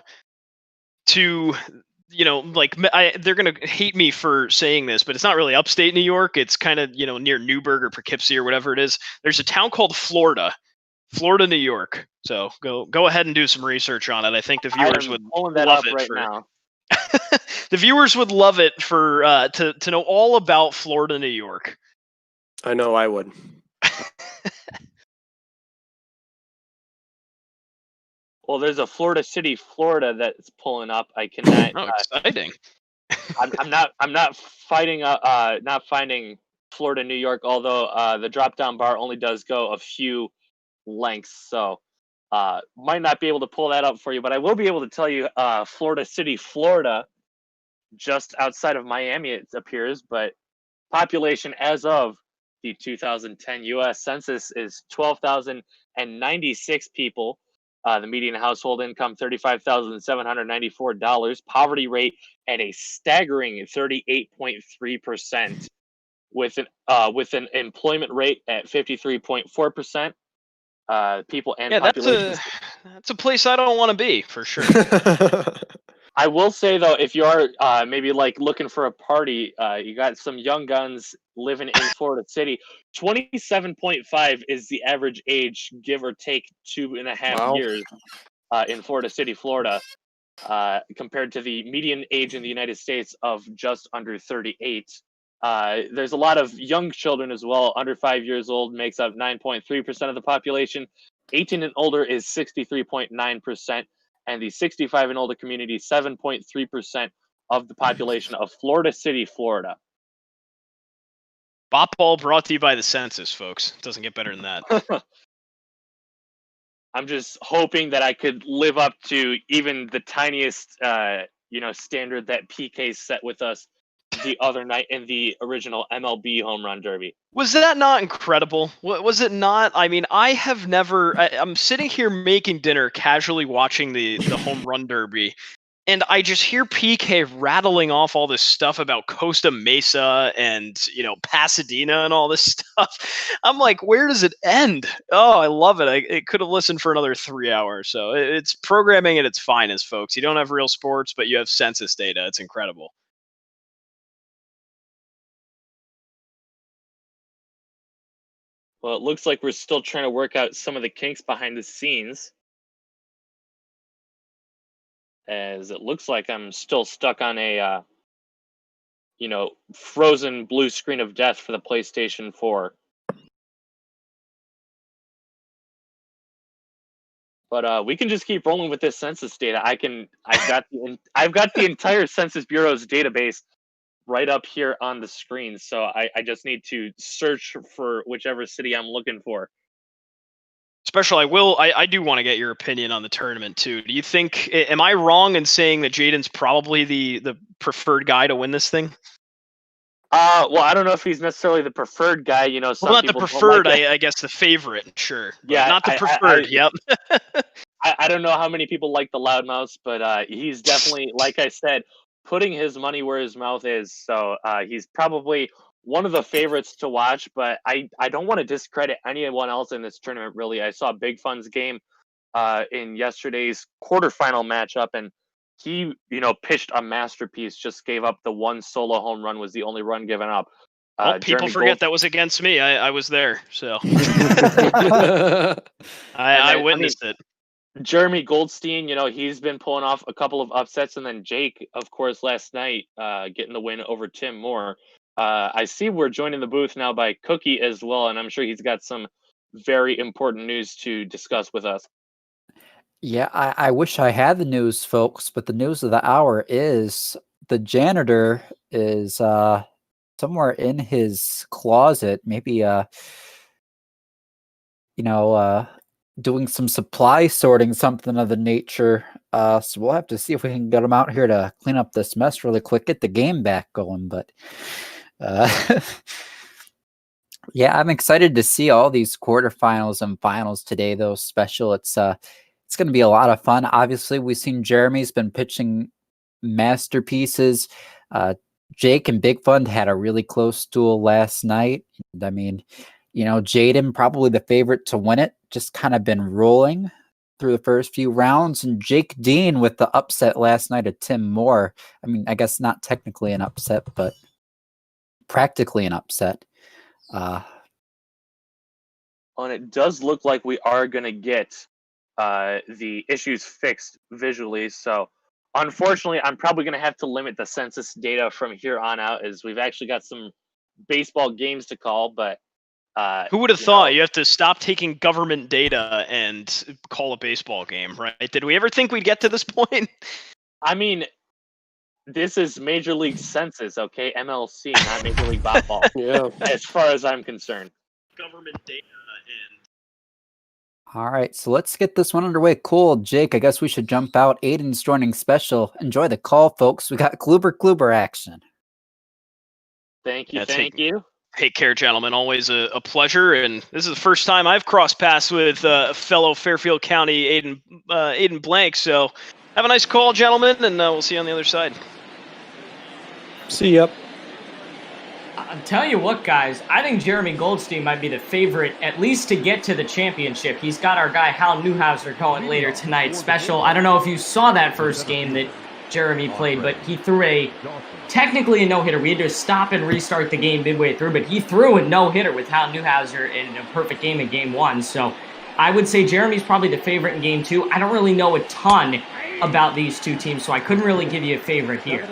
to, you know, like they're going to hate me for saying this, but it's not really upstate New York. It's kind of, you know, near Newburgh or Poughkeepsie or whatever it is. There's a town called Florida, New York. So go ahead and do some research on it. I think the viewers would love it now. The viewers would love it for to know all about Florida, New York. I know I would. Well, there's a Florida City, Florida that's pulling up. I cannot. Oh, exciting! I'm not finding Florida, New York. Although the drop-down bar only does go a few lengths, so might not be able to pull that up for you. But I will be able to tell you, Florida City, Florida, just outside of Miami, it appears. But population as of the 2010 U.S. Census is 696 people. The median household income $35,794. Poverty rate at a staggering 38.3%, with an employment rate at 53.4%. People and population. That's a place I don't want to be for sure. I will say though, if you are maybe like looking for a party, you got some young guns living in Florida City. 27.5 is the average age, give or take 2.5 years, in Florida City, Florida, compared to the median age in the United States of just under 38. There's a lot of young children as well. Under 5 years old makes up 9.3% of the population. 18 and older is 63.9%. And the 65 and older community, 7.3% of the population of Florida City, Florida. Bop Ball brought to you by the census, folks. It doesn't get better than that. I'm just hoping that I could live up to even the tiniest, standard that PK set with us the other night in the original MLB Home Run Derby. Was that not incredible? Was it not? I mean, I have never. I'm sitting here making dinner, casually watching the Home Run Derby, and I just hear PK rattling off all this stuff about Costa Mesa and Pasadena and all this stuff. I'm like, where does it end? Oh, I love it. It could have listened for another 3 hours. So it's programming at its finest, folks. You don't have real sports, but you have census data. It's incredible. Well, it looks like we're still trying to work out some of the kinks behind the scenes, as it looks like I'm still stuck on a, frozen blue screen of death for the PlayStation 4. But we can just keep rolling with this census data. I've got the entire Census Bureau's database right up here on the screen, so I just need to search for whichever city I'm looking for. Special, I do want to get your opinion on the tournament too. Do you think, am I wrong in saying that Jaden's probably the preferred guy to win this thing? Well, I don't know if he's necessarily the preferred guy. Some well, not the people preferred. don't like I guess the favorite. Sure. Yeah, not the preferred. Yep. I don't know how many people like the loudmouths, but he's definitely, like I said, putting his money where his mouth is. So he's probably one of the favorites to watch. But I don't want to discredit anyone else in this tournament, really. I saw Big Fun's game in yesterday's quarterfinal matchup, and he, pitched a masterpiece, just gave up the one solo home run, was the only run given up. Well, people forget that was against me. I was there, so I witnessed it. Jeremy Goldstein, he's been pulling off a couple of upsets, and then Jake, of course, last night getting the win over Tim Moore. I see we're joining the booth now by Cookie as well, and I'm sure he's got some very important news to discuss with us. Yeah, I wish I had the news, folks, but the news of the hour is the janitor is somewhere in his closet, maybe doing some supply sorting, something of the nature. So we'll have to see if we can get him out here to clean up this mess really quick, get the game back going. But yeah, I'm excited to see all these quarterfinals and finals today, though. Special, it's going to be a lot of fun. Obviously, we've seen Jeremy's been pitching masterpieces. Jake and Big Fund had a really close duel last night. I mean, Jaden probably the favorite to win it, just kind of been rolling through the first few rounds. And Jake Dean with the upset last night of Tim Moore. I mean, I guess not technically an upset, but practically an upset. And it does look like we are going to get the issues fixed visually. So unfortunately, I'm probably going to have to limit the census data from here on out, as we've actually got some baseball games to call. But who would have thought? You have to stop taking government data and call a baseball game, right? Did we ever think we'd get to this point? I mean, this is Major League Census, okay? MLC, not Major League Baseball. Yeah. As far as I'm concerned. Government data and... All right, so let's get this one underway. Cool, Jake, I guess we should jump out. Aiden's joining special. Enjoy the call, folks. We got Kluber action. Thank you, thank you. Take care, gentlemen. Always a pleasure. And this is the first time I've crossed paths with fellow Fairfield County Aiden Blank. So have a nice call, gentlemen, and we'll see you on the other side. See ya. I'll tell you what, guys. I think Jeremy Goldstein might be the favorite, at least to get to the championship. He's got our guy Hal Newhouser going later tonight. Special. I don't know if you saw that first game that Jeremy played, but he threw technically a no-hitter. We had to stop and restart the game midway through, but he threw a no-hitter with Hal Newhouser in a perfect game in game 1. So I would say Jeremy's probably the favorite in game 2. I don't really know a ton about these two teams, so I couldn't really give you a favorite here.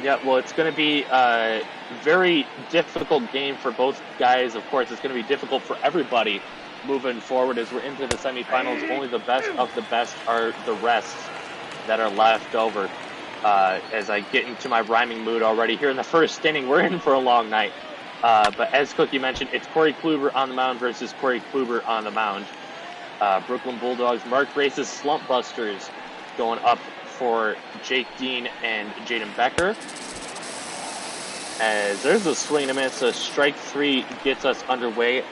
Yeah, well, it's going to be a very difficult game for both guys. Of course, it's going to be difficult for everybody moving forward as we're into the semifinals. Only the best of the best are the rest that are left over. As I get into my rhyming mood already here in the first inning, we're in for a long night. But as Cookie mentioned, it's Corey Kluber on the mound versus Corey Kluber on the mound. Brooklyn Bulldogs, Mark Grace's Slump Busters going up for Jake Dean and Jaden Becker. As there's a swing and a miss, so strike 3 gets us underway.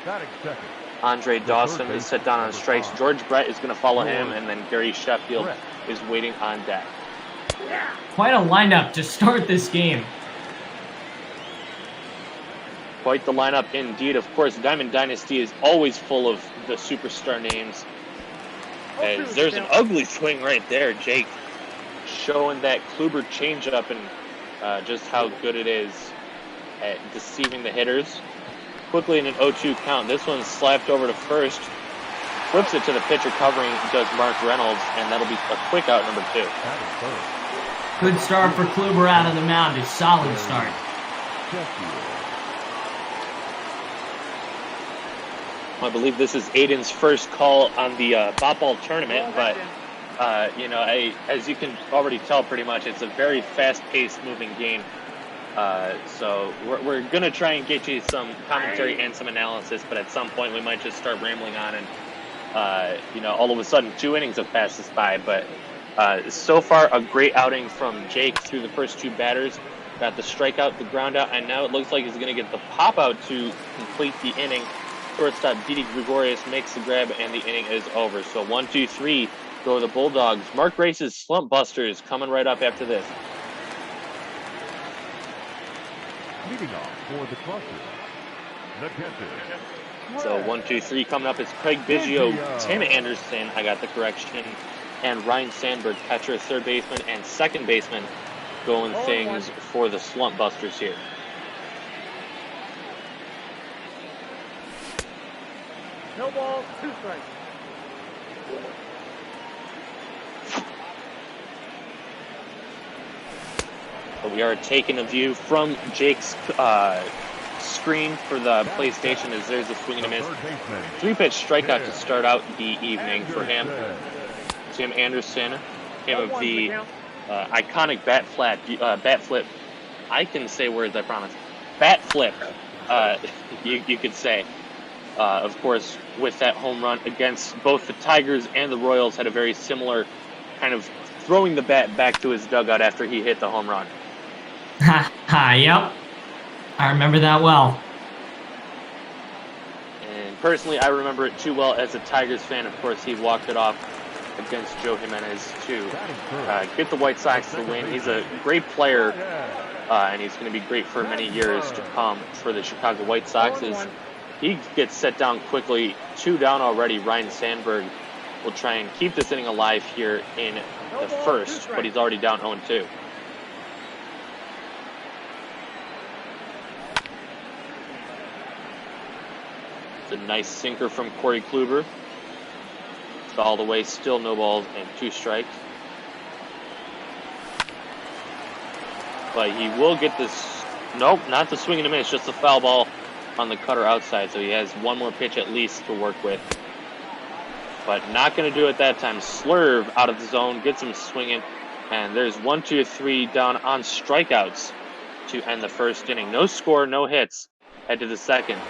Andre Dawson is set down on strikes. George Brett is going to follow him, and then Gary Sheffield is waiting on deck. Quite a lineup to start this game. Quite the lineup indeed. Of course, Diamond Dynasty is always full of the superstar names. As there's an ugly swing right there. Jake showing that Kluber changeup and just how good it is at deceiving the hitters. Quickly in an 0-2 count. This one's slapped over to first. Flips it to the pitcher covering, does Mark Reynolds, and that'll be a quick out number 2. Good start for Kluber out of the mound. A solid start. I believe this is Aiden's first call on the Bop Ball tournament, but as you can already tell pretty much, it's a very fast-paced moving game. So we're going to try and get you some commentary and some analysis, but at some point we might just start rambling on and, all of a sudden 2 innings have passed us by. But so far, a great outing from Jake through the first 2 batters. Got the strikeout, the ground out, and now it looks like he's going to get the pop out to complete the inning. Shortstop Didi Gregorius makes the grab, and the inning is over. So 1-2-3 go the Bulldogs. Mark Grace's Slump Busters coming right up after this. Leading off for the cluster, the catcher. So 1-2-3 coming up is Craig Biggio, Tim Anderson, I got the correction, and Ryan Sandberg, catcher, third baseman, and second baseman, going things for the Slump Busters here. No balls, 2 strikes. So we are taking a view from Jake's screen for the PlayStation as there's a swing and a miss. 3-pitch strikeout to start out the evening for him. Tim Anderson, him of the iconic bat flip. I can say words, I promise. Bat flip, you could say. Of course, with that home run against both the Tigers and the Royals, had a very similar kind of throwing the bat back to his dugout after he hit the home run. Yep. I remember that well. And personally, I remember it too well as a Tigers fan. Of course, he walked it off against Joe Jimenez to get the White Sox to win. He's a great player, and he's going to be great for many years to come for the Chicago White Sox. He gets set down quickly. 2 down already. Ryan Sandberg will try and keep this inning alive here in the first, but he's already down 0-2. It's a nice sinker from Corey Kluber. It's all the way, still no balls and 2 strikes. But he will get this. Nope, not the swing and a miss, just the foul ball on the cutter outside. So he has 1 more pitch at least to work with. But not going to do it that time. Slurve out of the zone, gets him swinging. And there's 1-2-3 down on strikeouts to end the first inning. No score, no hits. Head to the second.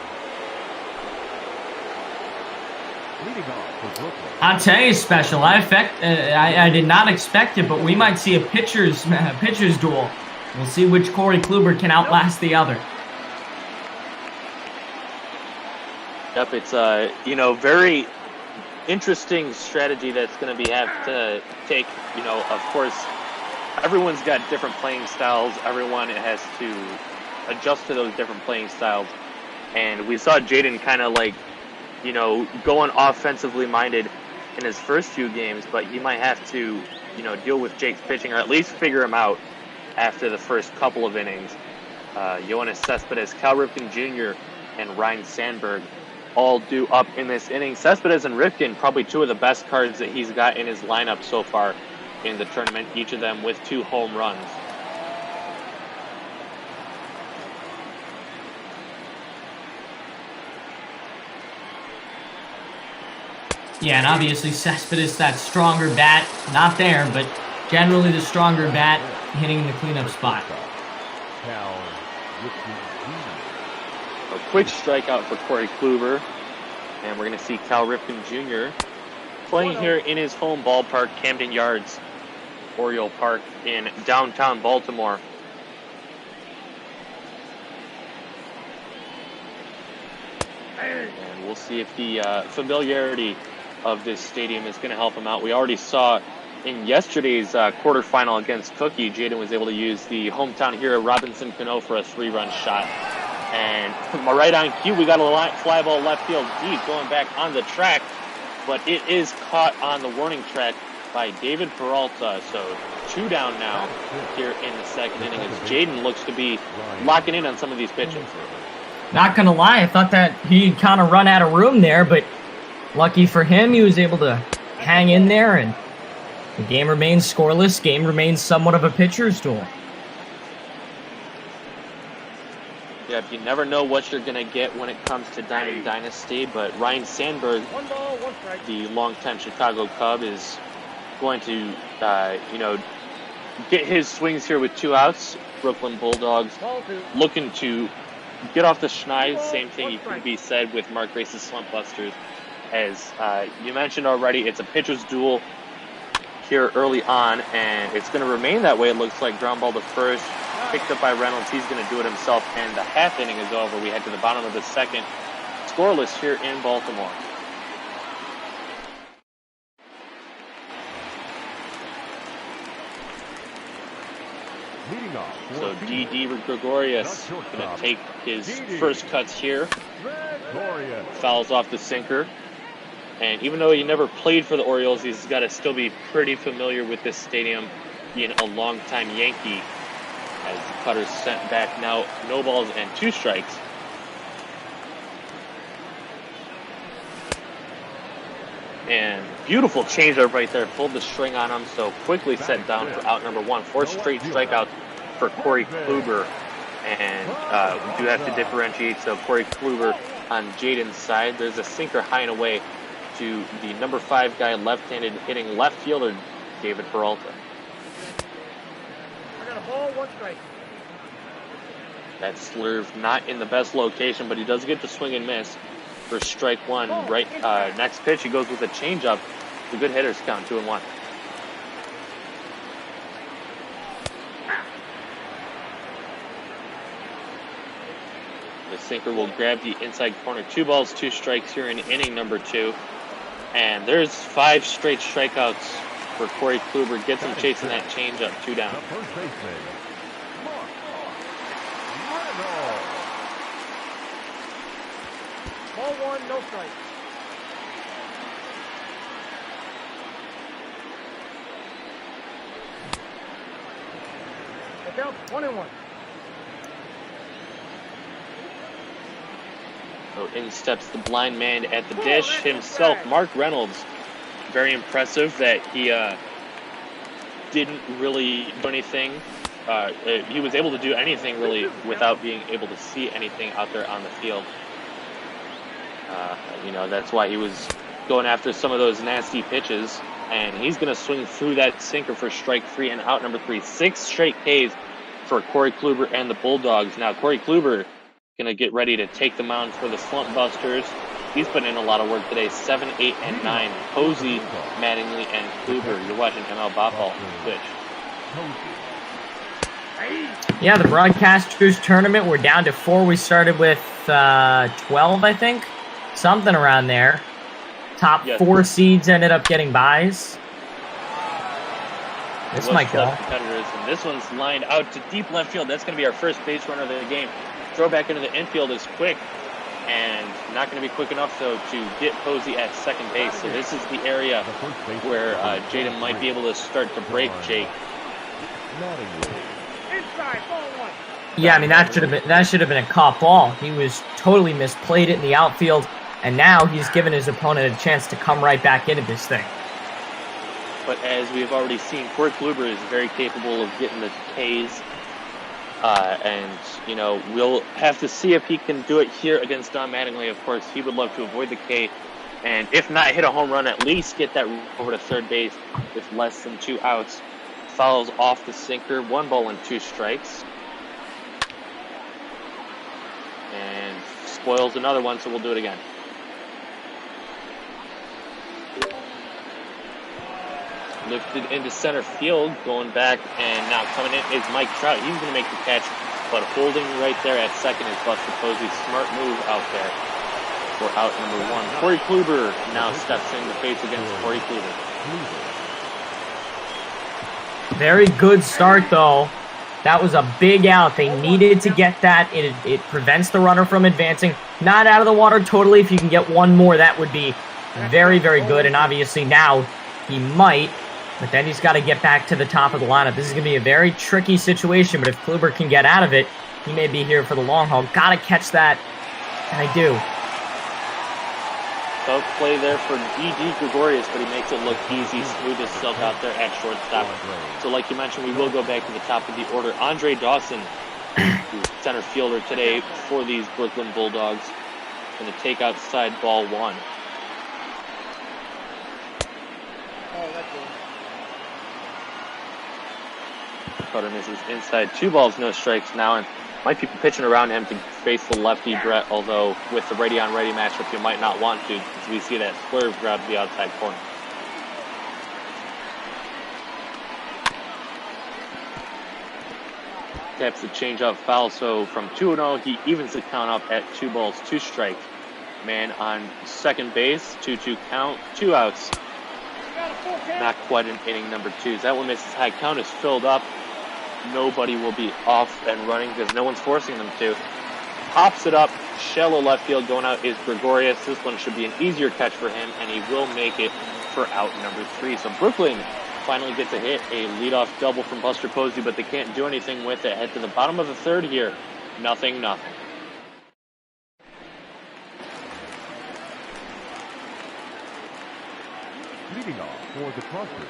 I'll tell you, Special. I did not expect it, but we might see a pitcher's duel. We'll see which Corey Kluber can outlast the other. Yep, it's very interesting strategy that's going to be have to take. Of course, everyone's got different playing styles. Everyone has to adjust to those different playing styles. And we saw Jaden kind of going offensively minded in his first few games, but he might have to, deal with Jake's pitching, or at least figure him out after the first couple of innings. Yoenis Cespedes, Cal Ripken Jr., and Ryan Sandberg all due up in this inning. Cespedes and Ripken, probably two of the best cards that he's got in his lineup so far in the tournament, each of them with 2 home runs. Yeah, and obviously Cespedes, that stronger bat, not there, but generally the stronger bat hitting in the cleanup spot. A quick strikeout for Corey Kluber, and we're going to see Cal Ripken Jr. playing here in his home ballpark, Camden Yards, Oriole Park in downtown Baltimore. And we'll see if the familiarity of this stadium is going to help him out. We already saw in yesterday's quarterfinal against Cookie, Jaden was able to use the hometown hero Robinson Cano for a 3-run shot. And right on cue, we got a fly ball left field deep going back on the track, but it is caught on the warning track by David Peralta. So 2 down now here in the second inning as Jaden looks to be locking in on some of these pitches. Not going to lie, I thought that he'd kind of run out of room there, but lucky for him, he was able to hang in there, and the game remains scoreless. Game remains somewhat of a pitcher's duel. Yeah, you never know what you're going to get when it comes to Diamond Dynasty, but Ryan Sandberg, the longtime Chicago Cub, is going to, get his swings here with 2 outs. Brooklyn Bulldogs looking to get off the schneid. Same thing you could be said with Mark Grace's Slump Busters. As you mentioned already, it's a pitcher's duel here early on, and it's going to remain that way. It looks like ground ball to first, picked up by Reynolds. He's going to do it himself, and the half inning is over. We head to the bottom of the second, scoreless here in Baltimore. So D.D. Gregorius going to take his first cuts here. Fouls off the sinker. And even though he never played for the Orioles, he's got to still be pretty familiar with this stadium, being a longtime Yankee. As the cutter's sent back now, no balls and 2 strikes. And beautiful changeup right there, pulled the string on him, so quickly set down for out number 1. 4 straight strikeouts for Corey Kluber. And we do have to differentiate, so Corey Kluber on Jaden's side. There's a sinker high and away to the number 5 guy, left-handed hitting left fielder, David Peralta. I got a ball, 1 strike. That slurve not in the best location, but he does get to swing and miss for strike 1. Right, next pitch, he goes with a changeup. It's a good hitter's count, 2-1. The sinker will grab the inside corner. 2 balls, 2 strikes here in inning number 2. And there's 5 straight strikeouts for Corey Kluber. Gets him chasing that changeup, 2 down. Ball 1, no strike. The count 1-1. So in steps the blind man at the dish himself, Mark Reynolds. Very impressive that he didn't really do anything. He was able to do anything really without being able to see anything out there on the field. That's why he was going after some of those nasty pitches. And he's going to swing through that sinker for strike 3 and out number 3. 6 straight Ks for Corey Kluber and the Bulldogs. Now, Corey Kluber going to get ready to take the mound for the Slump Busters. He's put in a lot of work today. 7, 8, and 9. Posey, Mattingly, and Kluber. You're watching ML Bopball Twitch. Yeah, the Broadcasters tournament, we're down to 4. We started with 12, I think. something around there. Top Yes. 4 seeds ended up getting buys. This might go. Competitors, and this one's lined out to deep left field. That's going to be our first base runner of the game. Throw back into the infield is quick, and not going to be quick enough, though, to get Posey at second base. So this is the area where Jaden might be able to start to break Jake. Yeah, I mean that should have been a caught ball. He was totally misplayed it in the outfield, and now he's given his opponent a chance to come right back into this thing. But as we've already seen, Corey Kluber is very capable of getting the Ks. And, you know, we'll have to see if he can do it here against Don Mattingly. Of course, he would love to avoid the K. And if not hit a home run, at least get that over to third base with less than 2 outs. Fouls off the sinker, 1 ball and 2 strikes. And spoils another one, so we'll do it again. Lifted into center field, going back, and now coming in is Mike Trout. He's going to make the catch, but holding right there at second is Buster Posey. Smart move out there for out number 1. Corey Kluber now steps in to face against Corey Kluber. Very good start, though. That was a big out. They needed to get that. It prevents the runner from advancing. Not out of the water totally. If you can get one more, that would be very, very good. And obviously now he might. But then he's got to get back to the top of the lineup. This is going to be a very tricky situation, but if Kluber can get out of it, he may be here for the long haul. Got to catch that, and I do. Tough play there for D.D. Gregorius, but he makes it look easy. Smooth as silk out there at shortstop. So like you mentioned, we will go back to the top of the order. Andre Dawson, who's center fielder today for these Brooklyn Bulldogs, going to take outside ball 1. Cutter misses inside. 2 balls, no strikes now, and might be pitching around him to face the lefty Brett, although with the righty-on-righty matchup, you might not want to, because we see that swerve grab the outside corner. Taps the change-up foul, so from 2-0, he evens the count up at 2 balls, 2 strikes. Man on second base, 2-2 count, 2 outs. Not quite an inning number 2. That one misses high. Count is filled up. Nobody will be off and running because no one's forcing them to. Pops it up. Shallow left field going out is Gregorius. This one should be an easier catch for him, and he will make it for out number 3. So Brooklyn finally gets a hit, a leadoff double from Buster Posey, but they can't do anything with it. Head to the bottom of the 3rd here. 0-0. Leading off for the Clusters.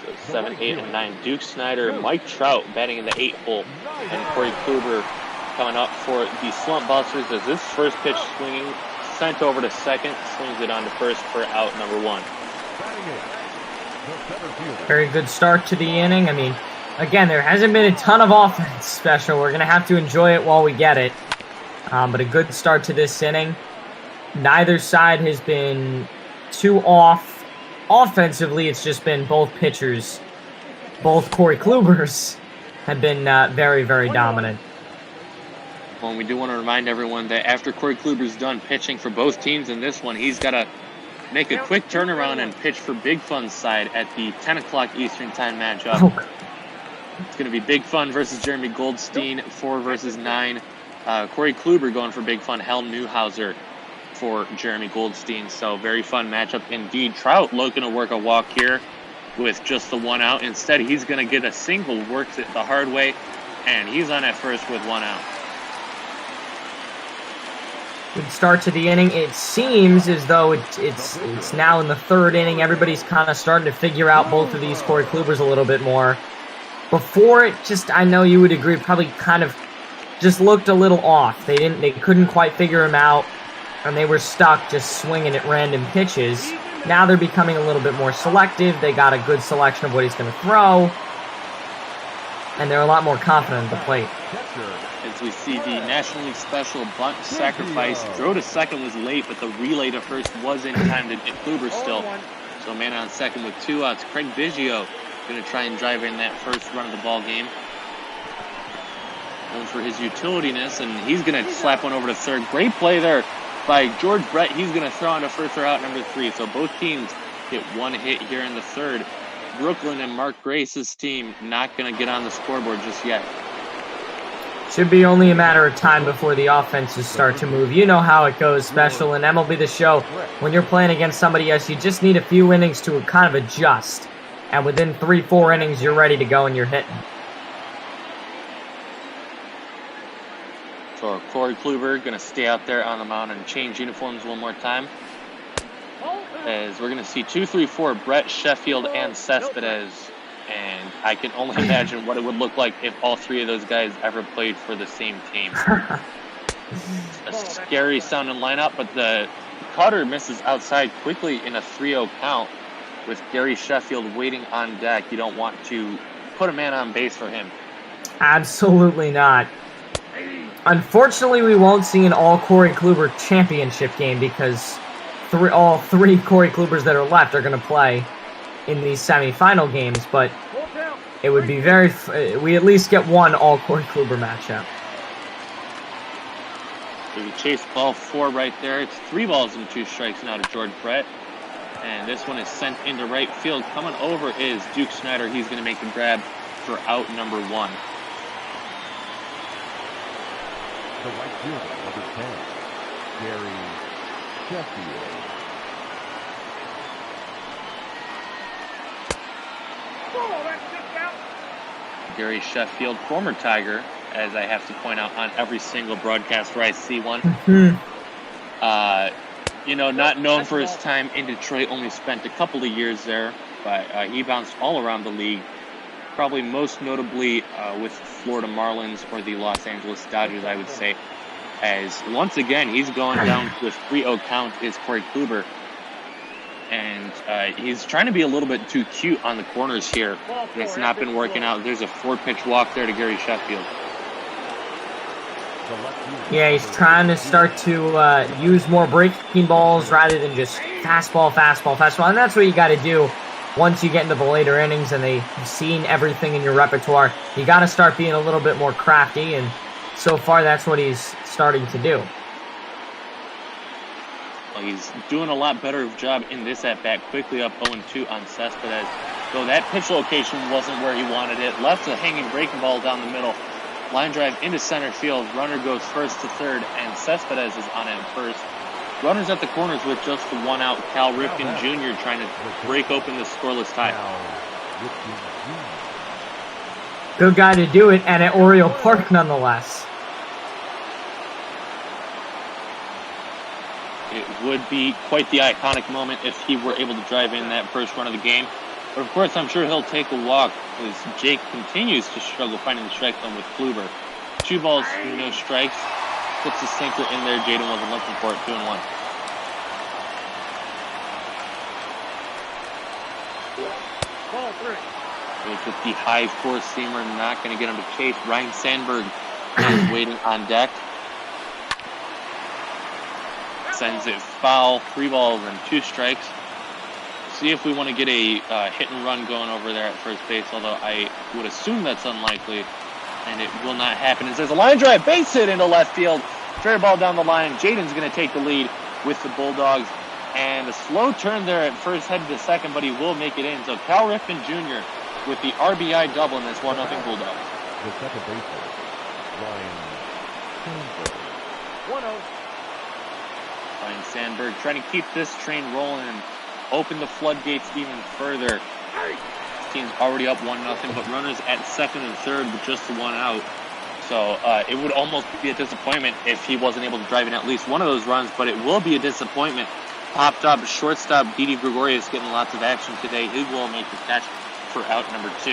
So 7, 8, and 9. Duke Snyder, Mike Trout batting in the 8th hole, and Corey Kluber coming up for the Slump Busters as this first pitch swinging, sent over to second, swings it on to first for out number 1. Very good start to the inning. I mean, again, there hasn't been a ton of offense special. We're going to have to enjoy it while we get it. But a good start to this inning. Neither side has been too off. Offensively, it's just been both pitchers, both Corey Klubers, have been very, very dominant. Well, we do want to remind everyone that after Corey Kluber's done pitching for both teams in this one, he's got to make a quick turnaround and pitch for Big Fun's side at the 10 o'clock Eastern Time matchup. Oh. It's going to be Big Fun versus Jeremy Goldstein, 4 versus 9. Corey Kluber going for Big Fun, Hal Newhouser for Jeremy Goldstein. So very fun matchup indeed. Trout looking to work a walk here with just the 1 out. Instead, he's going to get a single, works it the hard way, and he's on at first with 1 out. Good start to the inning. It seems as though it's now in the 3rd inning. Everybody's kind of starting to figure out both of these Corey Klubers a little bit more. Before it just, I know you would agree, probably kind of just looked a little off. They couldn't quite figure him out, and they were stuck just swinging at random pitches. Now they're becoming a little bit more selective. They got a good selection of what he's going to throw, and they're a lot more confident at the plate. As we see the National League Special bunt sacrifice. Throw to second was late, but the relay to first was in time to get Kluber still. So man on second with 2 outs. Craig Biggio going to try and drive in that first run of the ball game. Going for his utilityness, and he's going to slap one over to third. Great play there by George Brett. He's going to throw on to first or out number 3. So both teams get one hit here in the third. Brooklyn and Mark Grace's team not going to get on the scoreboard just yet. Should be only a matter of time before the offenses start to move. You know how it goes, Special, in MLB The Show. When you're playing against somebody else, you just need a few innings to kind of adjust. And within 3-4 innings, you're ready to go and you're hitting. So Corey Kluber going to stay out there on the mound and change uniforms one more time. As we're going to see 2, 3, 4, Brett, Sheffield, and Cespedes. And I can only imagine what it would look like if all 3 of those guys ever played for the same team. A scary sounding lineup, but the cutter misses outside quickly in a 3-0 count with Gary Sheffield waiting on deck. You don't want to put a man on base for him. Absolutely not. Unfortunately, we won't see an all Corey Kluber championship game because all 3 Corey Klubers that are left are going to play in these semifinal games, but it would be we at least get one all Corey Kluber matchup. So we chase ball 4 right there. It's 3 balls and 2 strikes now to George Brett. And this one is sent into right field. Coming over is Duke Snyder. He's going to make the grab for out number 1. The right fielder, number 10, Gary Sheffield. Gary Sheffield, former Tiger, as I have to point out on every single broadcast where I see one. Not known for his time in Detroit, only spent a couple of years there, but he bounced all around the league, probably most notably with Florida Marlins or the Los Angeles Dodgers, I would say, as once again, he's going down to a 3-0 count is Corey Kluber. And he's trying to be a little bit too cute on the corners here. And it's not been working out. There's a 4-pitch walk there to Gary Sheffield. Yeah, he's trying to start to use more breaking balls rather than just fastball. And that's what you got to do once you get into the later innings and they've seen everything in your repertoire. You got to start being a little bit more crafty, and so far that's what he's starting to do. He's doing a lot better job in this at-bat, quickly up 0-2 on Cespedes. Though that pitch location wasn't where he wanted it. Left a hanging breaking ball down the middle. Line drive into center field. Runner goes first to third, and Cespedes is on at first. Runners at the corners with just the 1 out. Cal Ripken Jr. trying to break open the scoreless tie. Good guy to do it, and at Oriole Park nonetheless. It would be quite the iconic moment if he were able to drive in that first run of the game. But of course, I'm sure he'll take a walk as Jake continues to struggle finding the strike zone with Kluber. 2 balls, no strikes. Puts the sinker in there. Jaden wasn't looking for it. 2-1. Ball 3. With the high 4-seamer, not going to get him to chase. Ryan Sandberg is waiting on deck. Sends it foul, 3 balls and 2 strikes. See if we want to get a hit and run going over there at first base, although I would assume that's unlikely, and it will not happen. As there's a line drive, base hit into left field. Fair ball down the line. Jaden's going to take the lead with the Bulldogs. And a slow turn there at first, headed to second, but he will make it in. So Cal Ripken Jr. with the RBI double in this 1-0 Bulldogs. The second baseman, Ryan Sandberg. 1-0. Ryan Sandberg trying to keep this train rolling and open the floodgates even further. This team's already up 1-0, but runners at second and third with just the 1 out. So it would almost be a disappointment if he wasn't able to drive in at least one of those runs, but it will be a disappointment. Popped up shortstop Didi Gregorius getting lots of action today. He will make the catch for out number 2.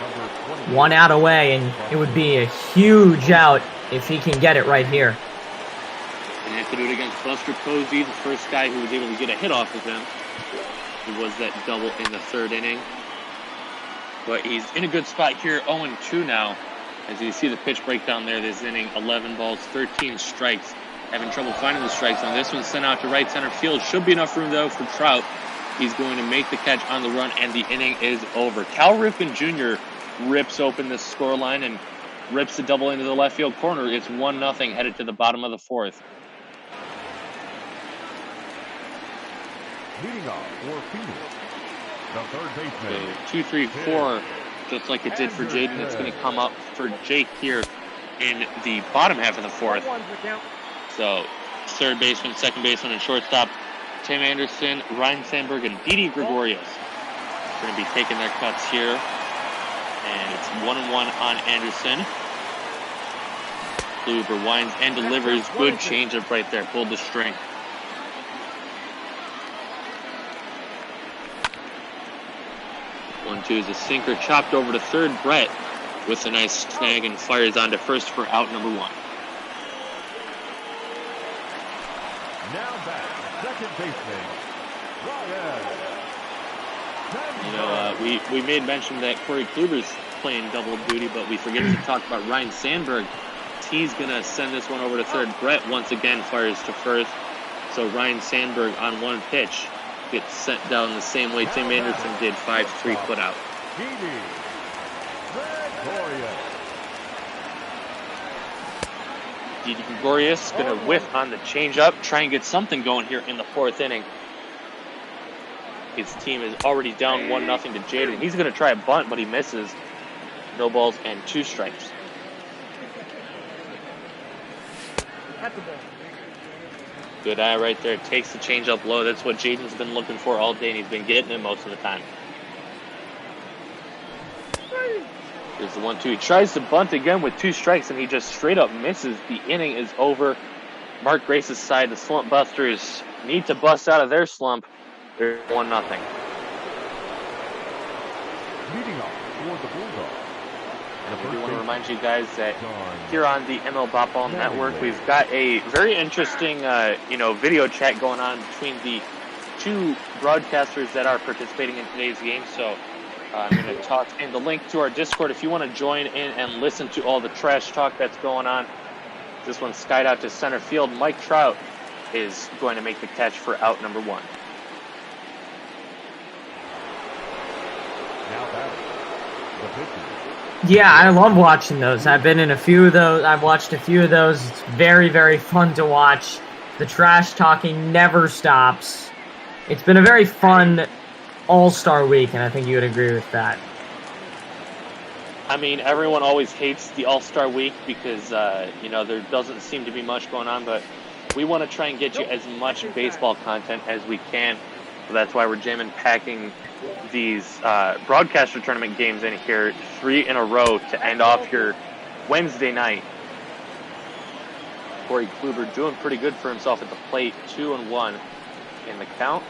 Number 1 out away, and it would be a huge out if he can get it right here. And he has to do it against Buster Posey, the first guy who was able to get a hit off of him. It was that double in the 3rd inning. But he's in a good spot here, 0-2 now. As you see the pitch breakdown there this inning, 11 balls, 13 strikes. Having trouble finding the strike zone. This one's sent out to right center field. Should be enough room, though, for Trout. He's going to make the catch on the run, and the inning is over. Cal Ripken Jr. rips open the scoreline, and rips the double into the left field corner. It's 1-0 headed to the bottom of the fourth. Leading off for Phoenix, the third baseman. 2-3-4, just like it did for Jaden. It's going to come up for Jake here in the bottom half of the fourth. So third baseman, second baseman, and shortstop Tim Anderson, Ryan Sandberg, and Didi Gregorius are going to be taking their cuts here. And it's 1-1 on Anderson. Kluber winds and delivers. Good changeup right there. Pulled the string. One-two is a sinker, chopped over to third. Brett with a nice snag and fires on to first for out number 1. Now back, second baseman, Ryan. You know, we made mention that Corey Kluber's playing double duty, but we forget to talk about Ryan Sandberg. He's going to send this one over to third. Brett once again fires to first. So Ryan Sandberg on one pitch gets sent down the same way Tim Anderson did, 5-3 put out. Didi Gregorius going to whiff on the changeup, try and get something going here in the fourth inning. His team is already down 1-0 to Jaden. He's going to try a bunt, but he misses. No balls and 2 strikes. Good eye right there. Takes the changeup low. That's what Jaden's been looking for all day, and he's been getting it most of the time. Here's the 1-2. He tries to bunt again with 2 strikes, and he just straight up misses. The inning is over. Mark Grace's side, the Slump Busters, need to bust out of their slump. They're 1-0. Leading off for the Bulldogs. I do want to remind you guys that here on the ML Bop-Ball Network, we've got a very interesting, video chat going on between the 2 broadcasters that are participating in today's game. So I'm going to toss in the link to our Discord if you want to join in and listen to all the trash talk that's going on. This one skied out to center field. Mike Trout is going to make the catch for out number 1. Now batting, the pitcher. Yeah, I love watching those. I've been in a few of those. I've watched a few of those. It's very, very fun to watch. The trash talking never stops. It's been a very fun All-Star week, and I think you would agree with that. I mean, everyone always hates the All-Star week because, there doesn't seem to be much going on, but we want to try and get you as much baseball content as we can. So that's why we're packing these broadcaster tournament games in here, 3 in a row to end off your Wednesday night. Corey Kluber doing pretty good for himself at the plate, 2-1 in the count.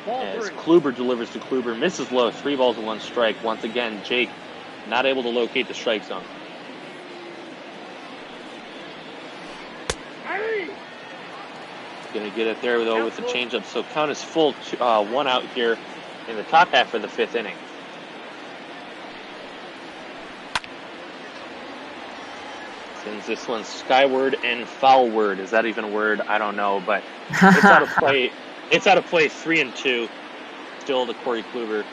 As Kluber delivers to Kluber, misses low, 3 balls and 1 strike. Once again, Jake not able to locate the strike zone. Going to get it there, though, with the changeup. So count is full, 1 out here in the top half of the 5th inning. Sends this one skyward and foulward. Is that even a word? I don't know, but it's out of play. It's out of play, 3-2. Still to Corey Kluber.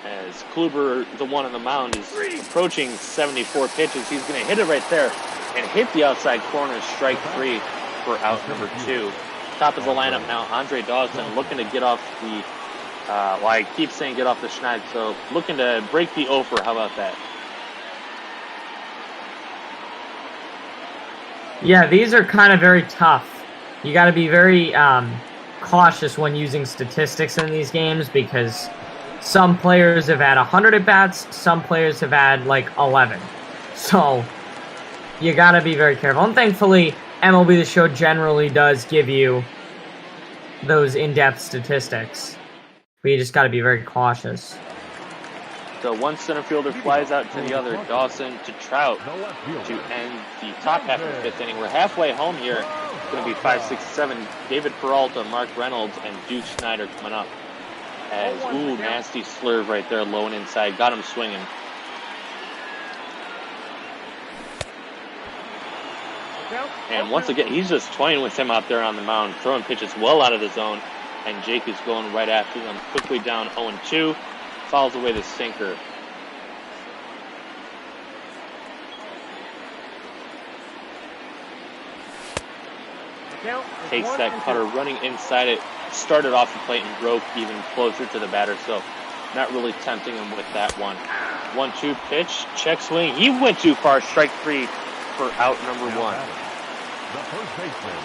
As Kluber, the one on the mound, is approaching 74 pitches. He's going to hit it right there and hit the outside corner, strike 3 for out number 2. Top of the lineup now, Andre Dawson looking to get off the, I keep saying get off the schneid, so looking to break the over. How about that? Yeah, these are kind of very tough. You got to be very cautious when using statistics in these games because some players have had 100 at-bats, some players have had like 11. So you got to be very careful. And thankfully, MLB The Show generally does give you those in-depth statistics. But you just got to be very cautious. So one center fielder flies out to the other. Dawson to Trout to end the top half of the 5th inning. We're halfway home here. It's going to be 5, 6, 7. David Peralta, Mark Reynolds, and Duke Snyder coming up. As, nasty slurve right there, low and inside. Got him swinging. And once again, he's just toying with him out there on the mound, throwing pitches well out of the zone. And Jake is going right after them, quickly down 0-2. Fouls away the sinker. takes that cutter running inside it, started off the plate and broke even closer to the batter, so not really tempting him with that one. 1-2 pitch, check swing. He went too far, strike 3 for out number 1. The first baseman,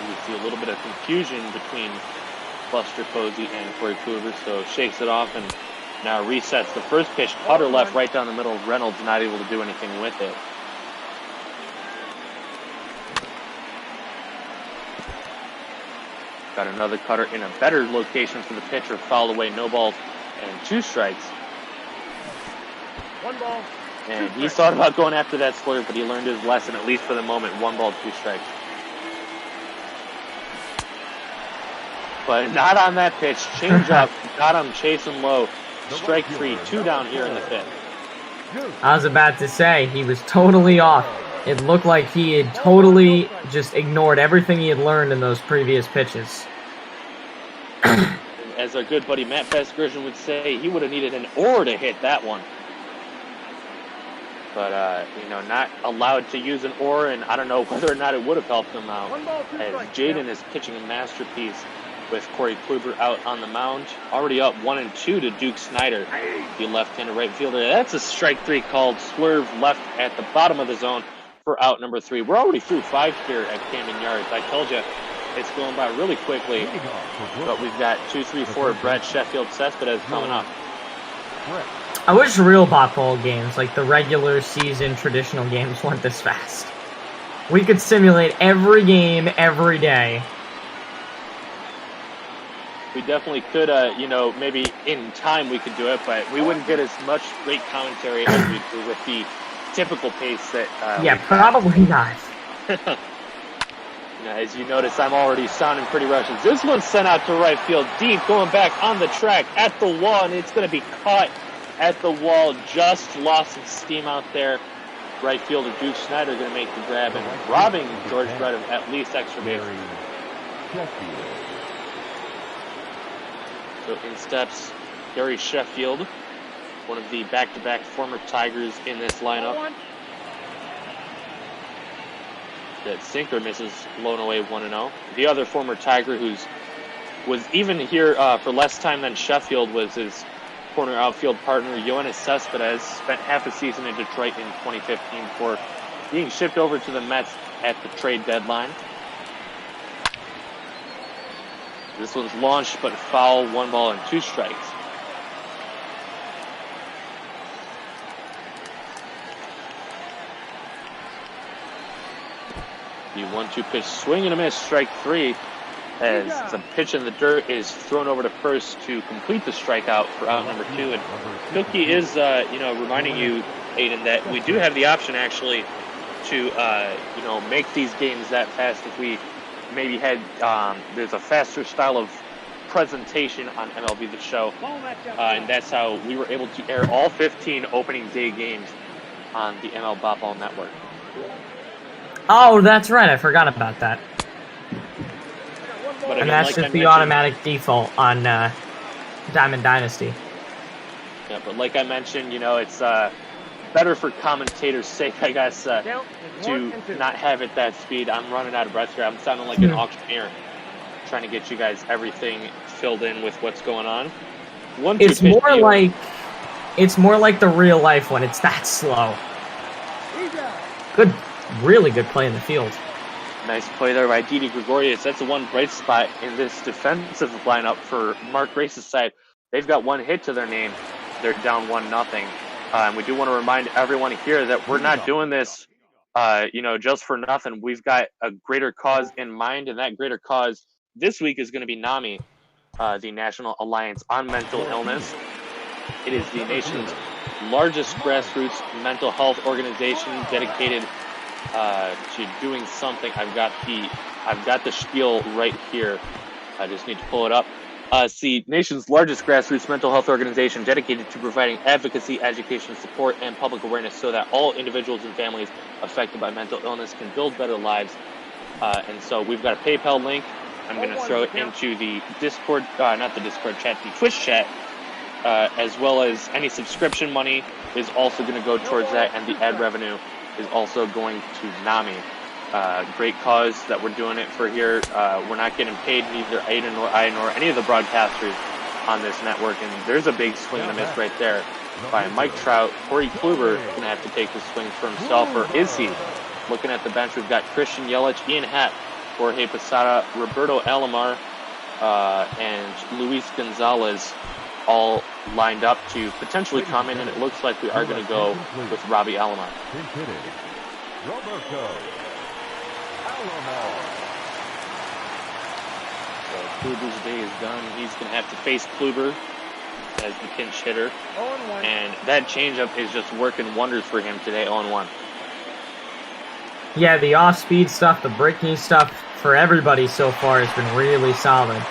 You see a little bit of confusion between Buster Posey and Corey Kluber, so shakes it off and now resets the first pitch. Cutter left right down the middle. Reynolds not able to do anything with it. Got another cutter in a better location for the pitcher. Fouled away, no balls and 2 strikes. 1 ball. And he thought about going after that splitter, but he learned his lesson, at least for the moment. 1 ball, 2 strikes. But not on that pitch. Change up. Got him chasing low. Strike 3. 2 down here in the 5th. I was about to say, he was totally off. It looked like he had totally just ignored everything he had learned in those previous pitches. As our good buddy Matt Vasgersian would say, he would have needed an oar to hit that one. But, not allowed to use an oar, and I don't know whether or not it would have helped him out. As Jaden is pitching a masterpiece with Corey Kluber out on the mound. Already up 1-2 to Duke Snyder, the left-handed right fielder. That's a strike 3 called. Swerve left at the bottom of the zone for out number 3. We're already through 5 here at Camden Yards. I told you, it's going by really quickly. But we've got 2, 3, 4 Brad Sheffield Cespedes coming up. I wish real Bot Bowl games, like the regular season traditional games, weren't this fast. We could simulate every game, every day. We definitely could, maybe in time we could do it, but we wouldn't get as much great commentary as we do with the typical pace that... probably not. As you notice, I'm already sounding pretty Russian. This one's sent out to right field deep, going back on the track at the wall, and it's going to be caught at the wall. Just lost some steam out there. Right fielder Duke Snyder going to make the grab and robbing George Brett of at least extra base. So in steps Gary Sheffield, one of the back-to-back former Tigers in this lineup. That sinker misses, blown away 1-0. The other former Tiger was even here for less time than Sheffield was his corner outfield partner, Yoenis Cespedes. Spent half a season in Detroit in 2015 before being shipped over to the Mets at the trade deadline. This one's launched, but foul, 1 ball and 2 strikes. The 1-2 pitch, swing and a miss, strike 3, as the pitch in the dirt is thrown over to first to complete the strikeout for out number 2. And Cookie is, reminding you, Aiden, that we do have the option actually to, make these games that fast if we maybe had, there's a faster style of presentation on MLB The Show, and that's how we were able to air all 15 opening day games on the ML Bop Ball Network. Oh, that's right. I forgot about that. But and that's just the automatic default on Diamond Dynasty. Yeah, but like I mentioned, it's better for commentators' sake, I guess, to not have it that speed. I'm running out of breath here. I'm sounding like an auctioneer, trying to get you guys everything filled in with what's going on. It's more like the real life when it's that slow. Really good play in the field. Nice play there by Didi Gregorius. That's the one bright spot in this defensive lineup for Mark Grace's side. They've got 1 hit to their name. They're down 1-0. And we do want to remind everyone here that we're not doing this, just for nothing. We've got a greater cause in mind, and that greater cause this week is going to be NAMI, the National Alliance on Mental Illness. It is the nation's largest grassroots mental health organization dedicated to doing something. I've got the spiel right here. I just need to pull it up. It's the nation's largest grassroots mental health organization dedicated to providing advocacy, education, support, and public awareness so that all individuals and families affected by mental illness can build better lives. And so we've got a PayPal link. I'm going to throw it into the Discord, not the Discord chat, the Twitch chat, as well as any subscription money is also going to go towards that, and the ad revenue is also going to NAMI. Great cause that we're doing it for here. We're not getting paid, neither Aiden nor I nor any of the broadcasters on this network. And there's a big swing and a miss right there by Mike Trout. Corey Kluber going to have to take the swing for himself, or is he? Looking at the bench, we've got Christian Yelich, Ian Hatt, Jorge Posada, Roberto Alomar, and Luis Gonzalez all lined up to potentially come in, and it looks like we are going to go with Robbie Alomar. Roberto Alomar. So Kluber's day is done. He's going to have to face Kluber as the pinch hitter. And that changeup is just working wonders for him today, 0-1. Yeah, the off-speed stuff, the breaking stuff for everybody so far has been really solid.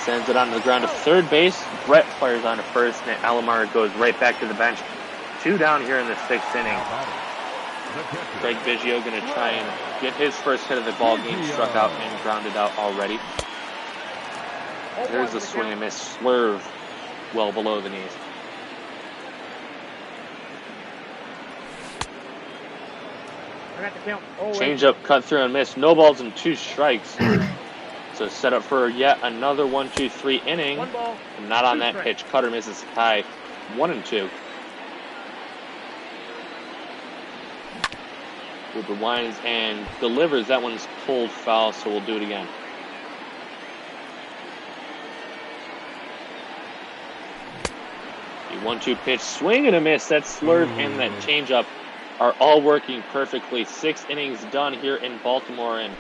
Sends it onto the ground to third base. Brett fires onto first, and Alomar goes right back to the bench. 2 down here in the 6th inning. Craig Biggio going to try and get his first hit of the ball game, struck out and grounded out already. There's a swing and miss, swerve well below the knees. Change up, cut through and miss. No balls and 2 strikes. So set up for yet another 1-2-3 inning. Not on that pitch. Cutter misses high. 1-2. Cooper winds and delivers. That one's pulled foul, so we'll do it again. The 1-2 pitch, swing and a miss. That slurve and that changeup are all working perfectly. 6 innings done here in Baltimore, and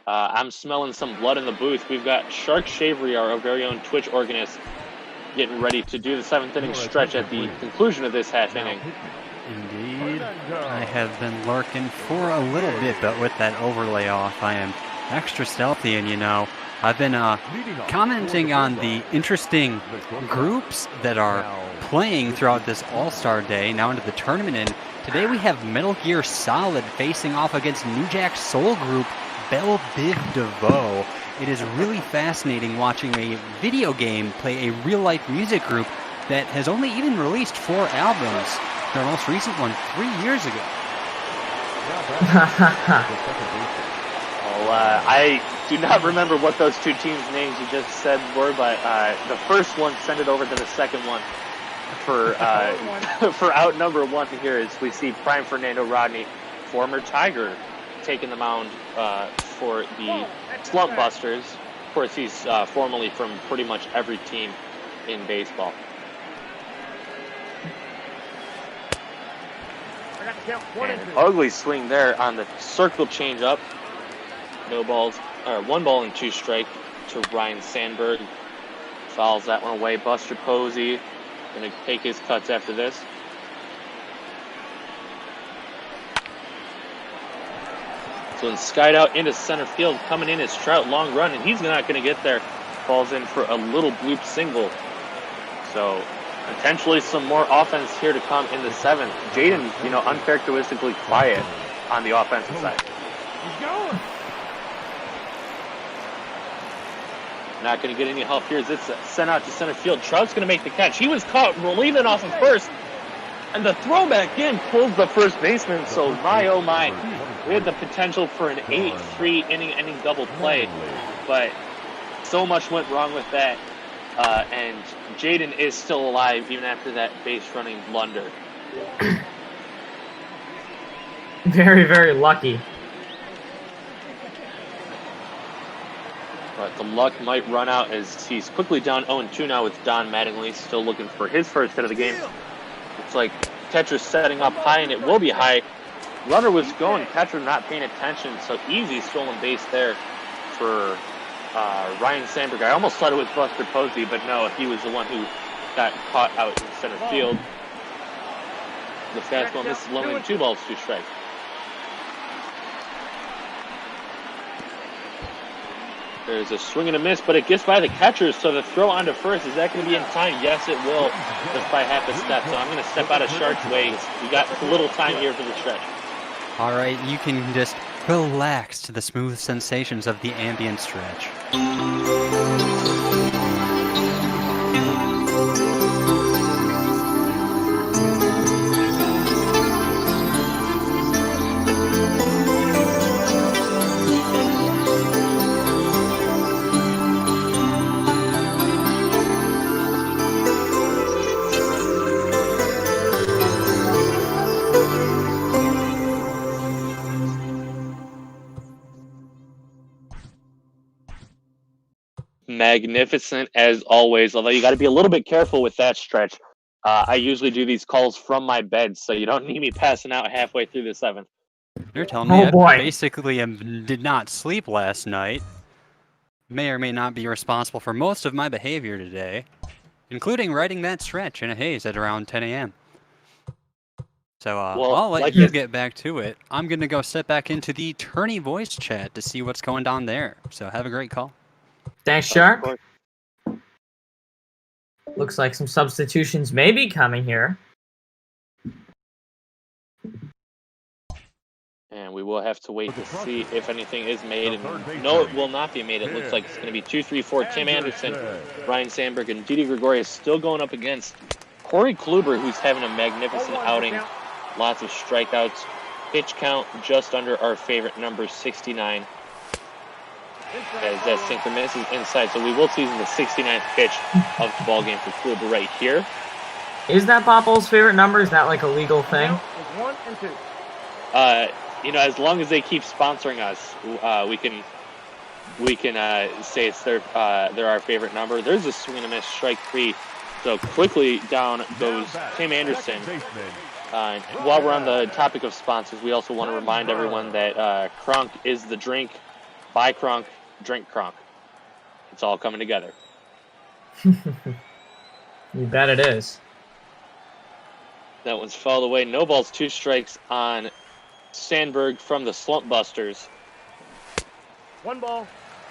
I'm smelling some blood in the booth. We've got Shark Shavery, our very own Twitch organist, getting ready to do the 7th inning stretch at the conclusion of this half inning. Indeed. I have been lurking for a little bit, but with that overlay off, I am extra stealthy, and I've been commenting on the interesting groups that are playing throughout this All-Star Day, now into the tournament, and today we have Metal Gear Solid facing off against New Jack Soul Group, Belle Biv DeVoe. It is really fascinating watching a video game play a real-life music group that has only even released 4 albums. Their most recent one 3 years ago. Well, I do not remember what those 2 teams' names you just said were, but the first one, send it over to the second one for for out number 1 here as we see Prime Fernando Rodney, former Tiger, taking the mound for the Slump Busters. Of course, he's formerly from pretty much every team in baseball. And an ugly swing there on the circle changeup. No balls, or 1 ball and 2 strike to Ryan Sandberg. Fouls that one away. Buster Posey going to take his cuts after this. So in skied out into center field, coming in is Trout, long run, and he's not going to get there. Falls in for a little bloop single. So potentially some more offense here to come in the 7th. Jaden, uncharacteristically quiet on the offensive side. He's going. Not going to get any help here as it's sent out to center field. Trout's going to make the catch. He was caught relieving off of first. And the throwback in pulls the first baseman. So my, oh my, we had the potential for an 8-3 inning double play. But so much went wrong with that. And Jaden is still alive even after that base running blunder. Very, very lucky. But the luck might run out as he's quickly down 0-2 now with Don Mattingly still looking for his first hit of the game. Looks like catcher's setting up high, and it will be high. Runner was going, catcher not paying attention, so easy stolen base there for Ryan Sandberg. I almost thought it was Buster Posey, but no, he was the one who got caught out in center field. The fastball misses low and 2 balls, 2 strikes. There's a swing and a miss, but it gets by the catcher, so the throw onto first, is that going to be in time? Yes, it will, just by half a step. So I'm going to step out of Shark's way. We got a little time here for the stretch. All right, you can just relax to the smooth sensations of the ambient stretch. Magnificent as always, although you got to be a little bit careful with that stretch. I usually do these calls from my bed, so you don't need me passing out halfway through the 7th. You're telling me I basically did not sleep last night. May or may not be responsible for most of my behavior today, including writing that stretch in a haze at around 10 a.m. So I'll let you get back to it. I'm going to go step back into the tourney voice chat to see what's going down there. So have a great call. Thanks, Shark. Looks like some substitutions may be coming here. And we will have to wait to see if anything is made. And no, it will not be made. It looks like it's going to be 2-3-4. Tim Anderson, Ryan Sandberg, and Didi Gregorius still going up against Corey Kluber, who's having a magnificent outing. Lots of strikeouts. Pitch count just under our favorite number, 69. As that sinker misses inside. So we will see the 69th pitch of the ball game for Kluber right here. Is that Popol's favorite number? Is that like a legal thing? 1 and 2. As long as they keep sponsoring us, we can say it's they're our favorite number. There's a swing and a miss, strike 3. So quickly down goes Tim Anderson. While we're on the topic of sponsors, we also want to remind everyone that Kronk is the drink. Buy Kronk, drink Kronk. It's all coming together. You bet it is. That one's fouled away. No balls, 2 strikes on Sandberg from the Slump Busters. 1 ball,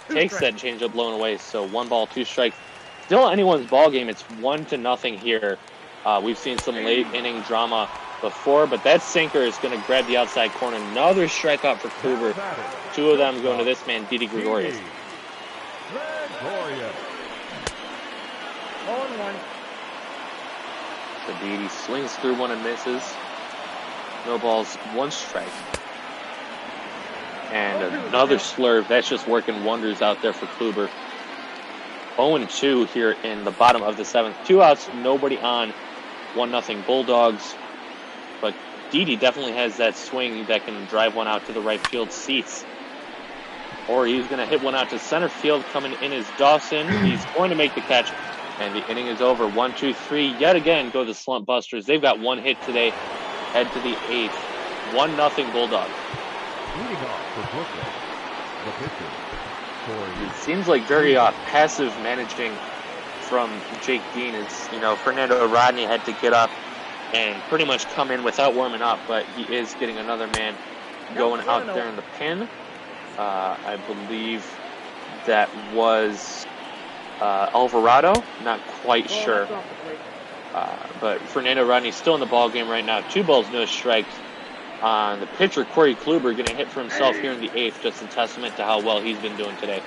2 Takes strikes. that changeup blown away, so 1 ball, 2 strikes. Still anyone's ball game. It's 1-0 here. We've seen some late inning drama before, but that sinker is going to grab the outside corner. Another strikeout for Kluber. 2 of them going to this man, Didi Gregorius. 0-1. So Didi swings through 1 and misses. No balls, 1 strike. And another slurve. That's just working wonders out there for Kluber. 0-2 here in the bottom of the 7th. 2 outs, nobody on. 1-0 Bulldogs. But Didi definitely has that swing that can drive one out to the right field seats. Or he's going to hit one out to center field. Coming in is Dawson. He's going to make the catch. And the inning is over. 1-2-3. Yet again go the Slump Busters. They've got 1 hit today. Head to the 8th. 1-0 Bulldogs. Leading off for Brooklyn, the pitcher, Corey. It seems like very passive managing from Jake Dean. Is Fernando Rodney had to get up and pretty much come in without warming up, but he is getting another man going out there in the pin. I believe that was Alvarado. Not quite sure. But Fernando Rodney's still in the ball game right now. 2 balls, no strikes. The pitcher, Corey Kluber, going to hit for himself here in the 8th. Just a testament to how well he's been doing today.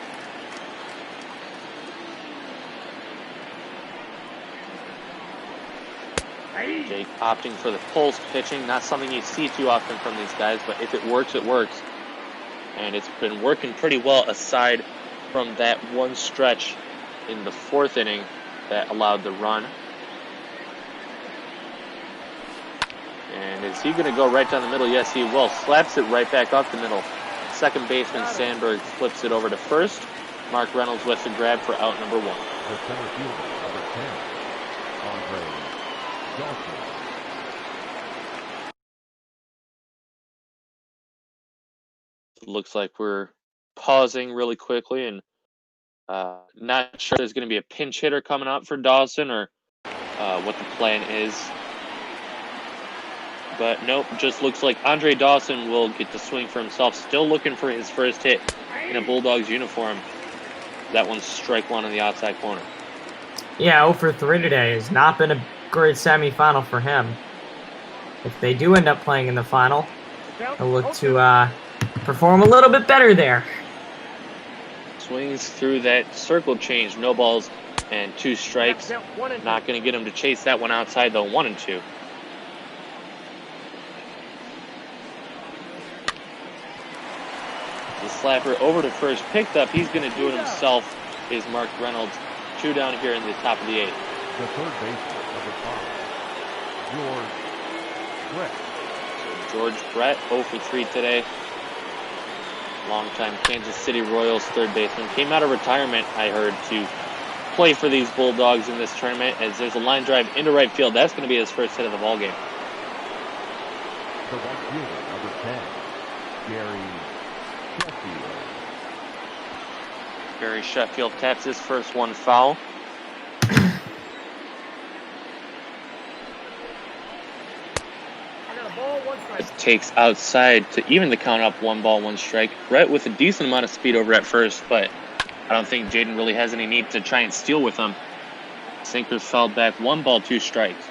Jake opting for the pulse pitching. Not something you see too often from these guys, but if it works, it works. And it's been working pretty well aside from that 1 stretch in the 4th inning that allowed the run. And is he going to go right down the middle? Yes, he will. Slaps it right back up the middle. Second baseman Sandberg flips it over to first. Mark Reynolds with the grab for out number 1. The center fielder, number 10, Andre Dawson. Looks like we're pausing really quickly and not sure there's going to be a pinch hitter coming up for Dawson or what the plan is. But nope, just looks like Andre Dawson will get the swing for himself. Still looking for his first hit in a Bulldogs uniform. That one's strike 1 on the outside corner. Yeah, 0 for 3 today has not been a great semifinal for him. If they do end up playing in the final, they'll look to perform a little bit better there. Swings through that circle change. No balls and 2 strikes. Not going to get him to chase that one outside, though. 1-2. The slapper over to first, picked up. He's going to do it himself. Is Mark Reynolds. 2 down here in the top of the 8th. The third baseman, number 5, George Brett. So George Brett, 0 for 3 today. longtime Kansas City Royals third baseman. Came out of retirement, I heard, to play for these Bulldogs in this tournament, as there's a line drive into right field. That's going to be his first hit of the ballgame. The right fielder, number 10, Gary Sheffield. Gary Sheffield taps his first one foul. Takes outside to even the count up, 1-1 strike. Brett with a decent amount of speed over at first, but I don't think Jaden really has any need to try and steal with him. Sinker's fouled back, 1-2 strikes.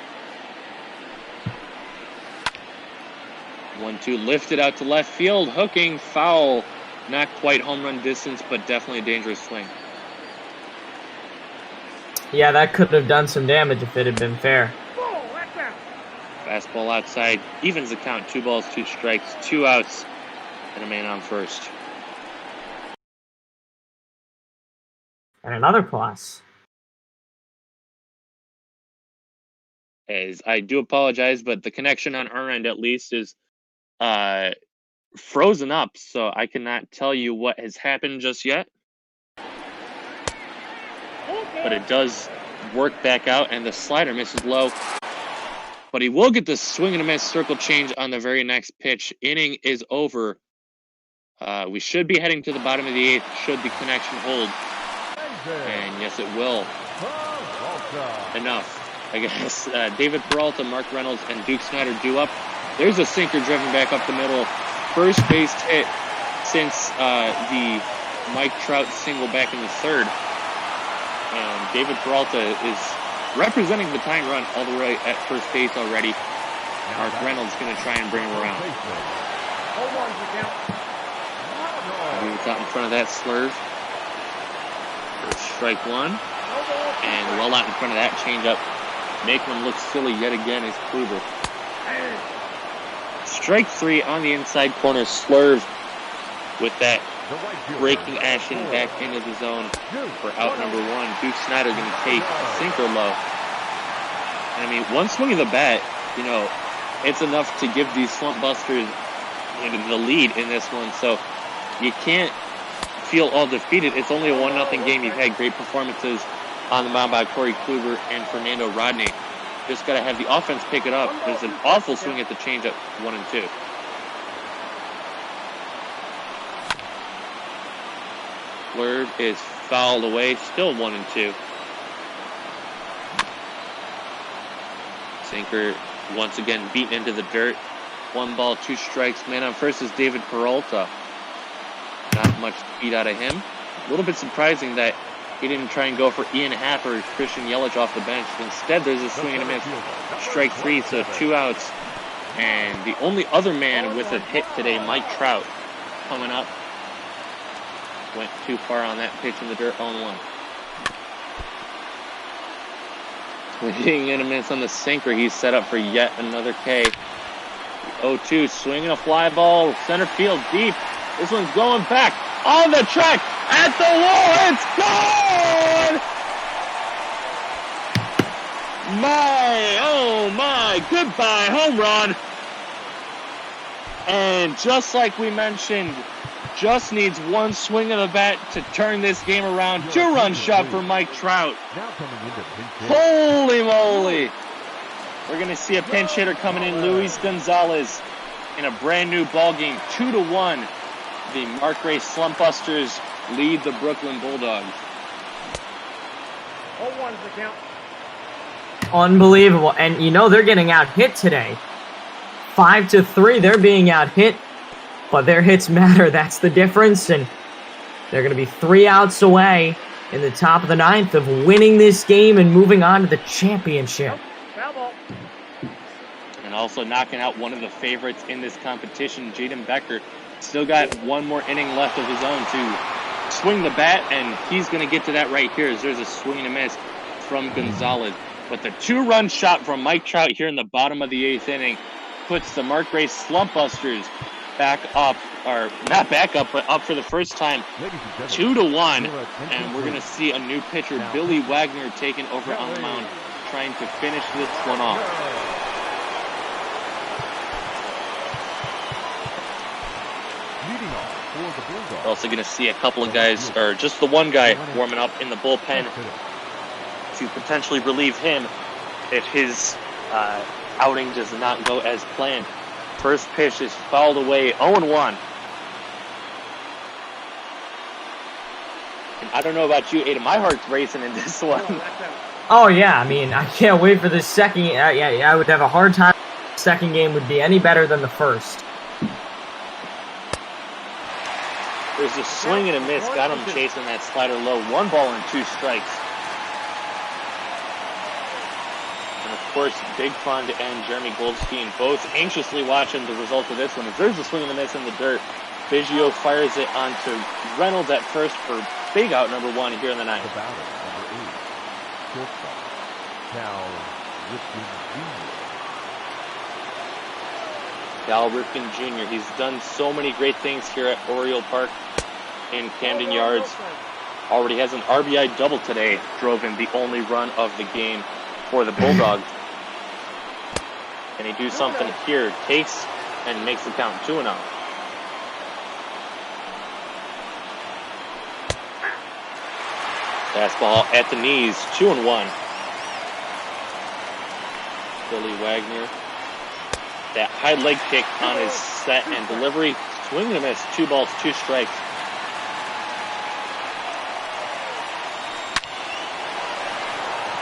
1-2 lifted out to left field, hooking, foul. Not quite home run distance, but definitely a dangerous swing. Yeah, that could have done some damage if it had been fair. Fastball outside, evens the count, 2 strikes, 2 outs, and a man on first. And another plus. As I do apologize, but the connection on our end at least is frozen up, so I cannot tell you what has happened just yet. But it does work back out, and the slider misses low. But he will get the swing and a miss circle change on the very next pitch. Inning is over. We should be heading to the bottom of the 8th should the connection hold. And yes, it will. Enough, I guess. David Peralta, Mark Reynolds, and Duke Snyder due up. There's a sinker driven back up the middle. First base hit since the Mike Trout single back in the 3rd. And David Peralta is representing the tying run all the way at first base already. Mark Reynolds going to try and bring him around. Moves out in front of that slurve. First strike 1. And well out in front of that changeup. Making him look silly yet again is Kluber. Strike 3 on the inside corner. Slurve with that breaking action back into the zone for out number 1. Duke Snyder going to take a sinker low. I mean, one swing of the bat, you know, it's enough to give these slump busters the lead in this one. So you can't feel all defeated. It's only a 1-0 game. You've had great performances on the mound by Corey Kluber and Fernando Rodney. Just got to have the offense pick it up. There's an awful swing at the changeup, 1-2. Slurve is fouled away, still 1-2. Sinker once again beaten into the dirt. 1-2 strikes. Man on first is David Peralta. Not much speed out of him. A little bit surprising that he didn't try and go for Ian Happ or Christian Yelich off the bench. Instead, there's a swing and a miss. Strike 3, so 2 outs. And the only other man with a hit today, Mike Trout, coming up. Went too far on that pitch in the dirt, 0-1. Swinging and a miss on the sinker. He's set up for yet another K. 0-2, swinging a fly ball, center field deep. This one's going back on the track at the wall. It's gone! My, oh my, goodbye home run. And just like we mentioned, just needs one swing of the bat to turn this game around. 2-run shot for Mike Trout. Holy moly. We're going to see a pinch hitter coming in, Luis Gonzalez, in a brand new ball game. 2-1. The Mark Ray Slumpbusters lead the Brooklyn Bulldogs. 0-1 is the count. Unbelievable. And you know they're getting out hit today. 5-3, they're being out hit. But their hits matter. That's the difference. And they're going to be 3 outs away in the top of the 9th of winning this game and moving on to the championship. And also knocking out one of the favorites in this competition, Jaden Becker. Still got one more inning left of his own to swing the bat, and he's going to get to that right here as there's a swing and a miss from Gonzalez. But the 2-run shot from Mike Trout here in the bottom of the 8th inning puts the Mark Ray Slumpbusters back up, or not back up, but up for the first time, 2-1. And we're going to see a new pitcher, Billy Wagner, taking over on the mound, trying to finish this one off. Leading off for the Bulldogs, We're also going to see a couple of guys, or just the one guy, warming up in the bullpen to potentially relieve him if his outing does not go as planned. First pitch is fouled away, 0-1. And I don't know about you, Aiden, my heart's racing in this one. Oh yeah, I mean, I can't wait for this second. I would have a hard time. The second game would be any better than the first. There's a swing and a miss. Got him chasing that slider low. 1 ball and 2 strikes. And of course, Big Fund and Jeremy Goldstein both anxiously watching the result of this one. As there's a swing and a miss in the dirt, Biggio fires it onto Reynolds at first for big out number 1 here in the ninth. Cal Ripken Jr. He's done so many great things here at Oriole Park in Camden Yards. Already has an RBI double today. Drove in the only run of the game for the Bulldogs. Can he do something here? Takes and makes the count 2-0. Fastball at the knees, 2-1. Billy Wagner. That high leg kick on his set and delivery. Swing and a miss. 2 balls, 2 strikes.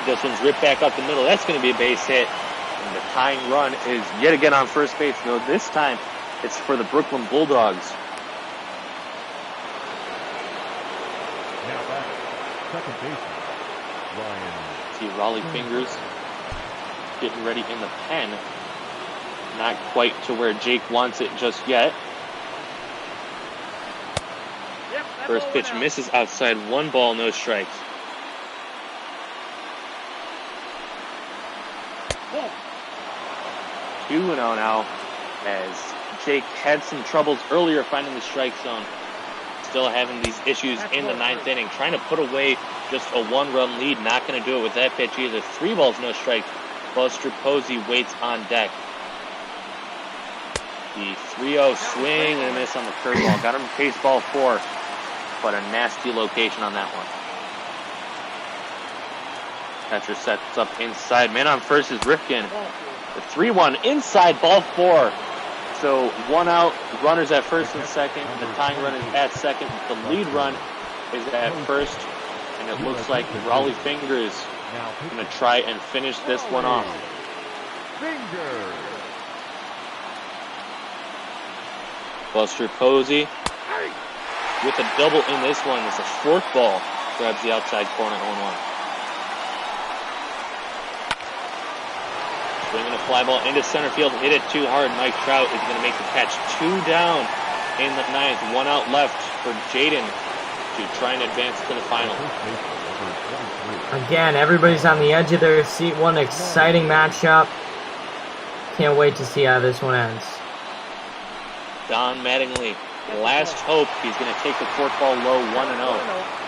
This one's ripped back up the middle. That's going to be a base hit. And the tying run is yet again on first base. No, this time it's for the Brooklyn Bulldogs. Now back, second baseman, Ryan. See Raleigh Fingers getting ready in the pen. Not quite to where Jake wants it just yet. First pitch misses outside. 1 ball, no strikes. Ball. 2-0 now, as Jake had some troubles earlier finding the strike zone. Still having these issues in the 9th inning. Trying to put away just a 1-run lead. Not going to do it with that pitch either. 3 balls, no strikes. Buster Posey waits on deck. The 3-0 swing and a miss on the curveball. Got him to pace ball 4, but a nasty location on that one. Catcher sets up inside. Man on first is Rifkin. The 3-1 inside, ball 4. So 1 out, runners at first and second. The tying run is at second. The lead run is at first. And it looks like Raleigh Fingers going to try and finish this one off. Buster Posey with a double in this one. It's a 4th ball. Grabs the outside corner, 0-1. Swinging a fly ball into center field. Hit it too hard. Mike Trout is going to make the catch. 2 down in the 9th. 1 out left for Jaden to try and advance to the final. Again, everybody's on the edge of their seat. One exciting matchup. Can't wait to see how this one ends. Don Mattingly, last hope. He's going to take the 4th ball low, 1-0.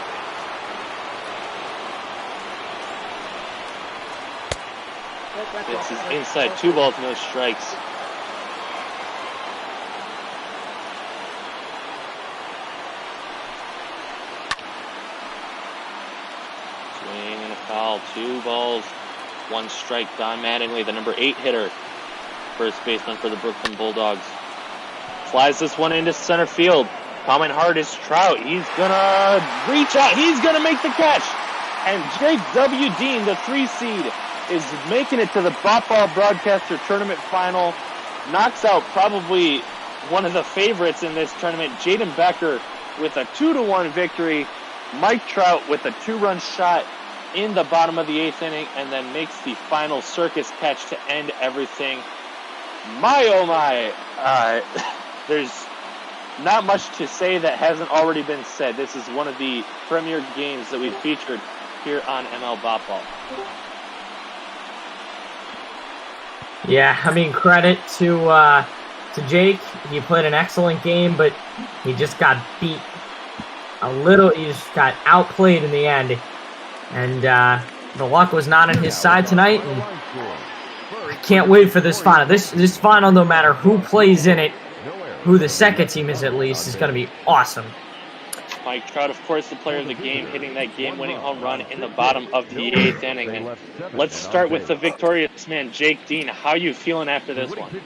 This is inside, 2 balls, no strikes. Swing and a foul, 2 balls, 1 strike. Don Mattingly, the number 8 hitter, first baseman for the Brooklyn Bulldogs. Flies this one into center field. Coming hard is Trout. He's gonna reach out. He's gonna make the catch. And Jake W. Dean, the 3 seed, is making it to the Bop Ball Broadcaster Tournament Final. Knocks out probably one of the favorites in this tournament, Jaden Becker, with a 2-1 victory. Mike Trout with a 2-run shot in the bottom of the 8th inning, and then makes the final circus catch to end everything. My, oh my. There's not much to say that hasn't already been said. This is one of the premier games that we've featured here on ML Bop Ball. Yeah, I mean, credit to Jake. He played an excellent game, but he just got beat a little. He just got outplayed in the end. And the luck was not on his side tonight. And I can't wait for this final. This final, no matter who plays in it, who the second team is at least, is going to be awesome. Mike Trout, of course, the player of the game, hitting that game-winning home run in the bottom of the 8th inning. And let's start with the victorious man, Jake Dean. How are you feeling after this one?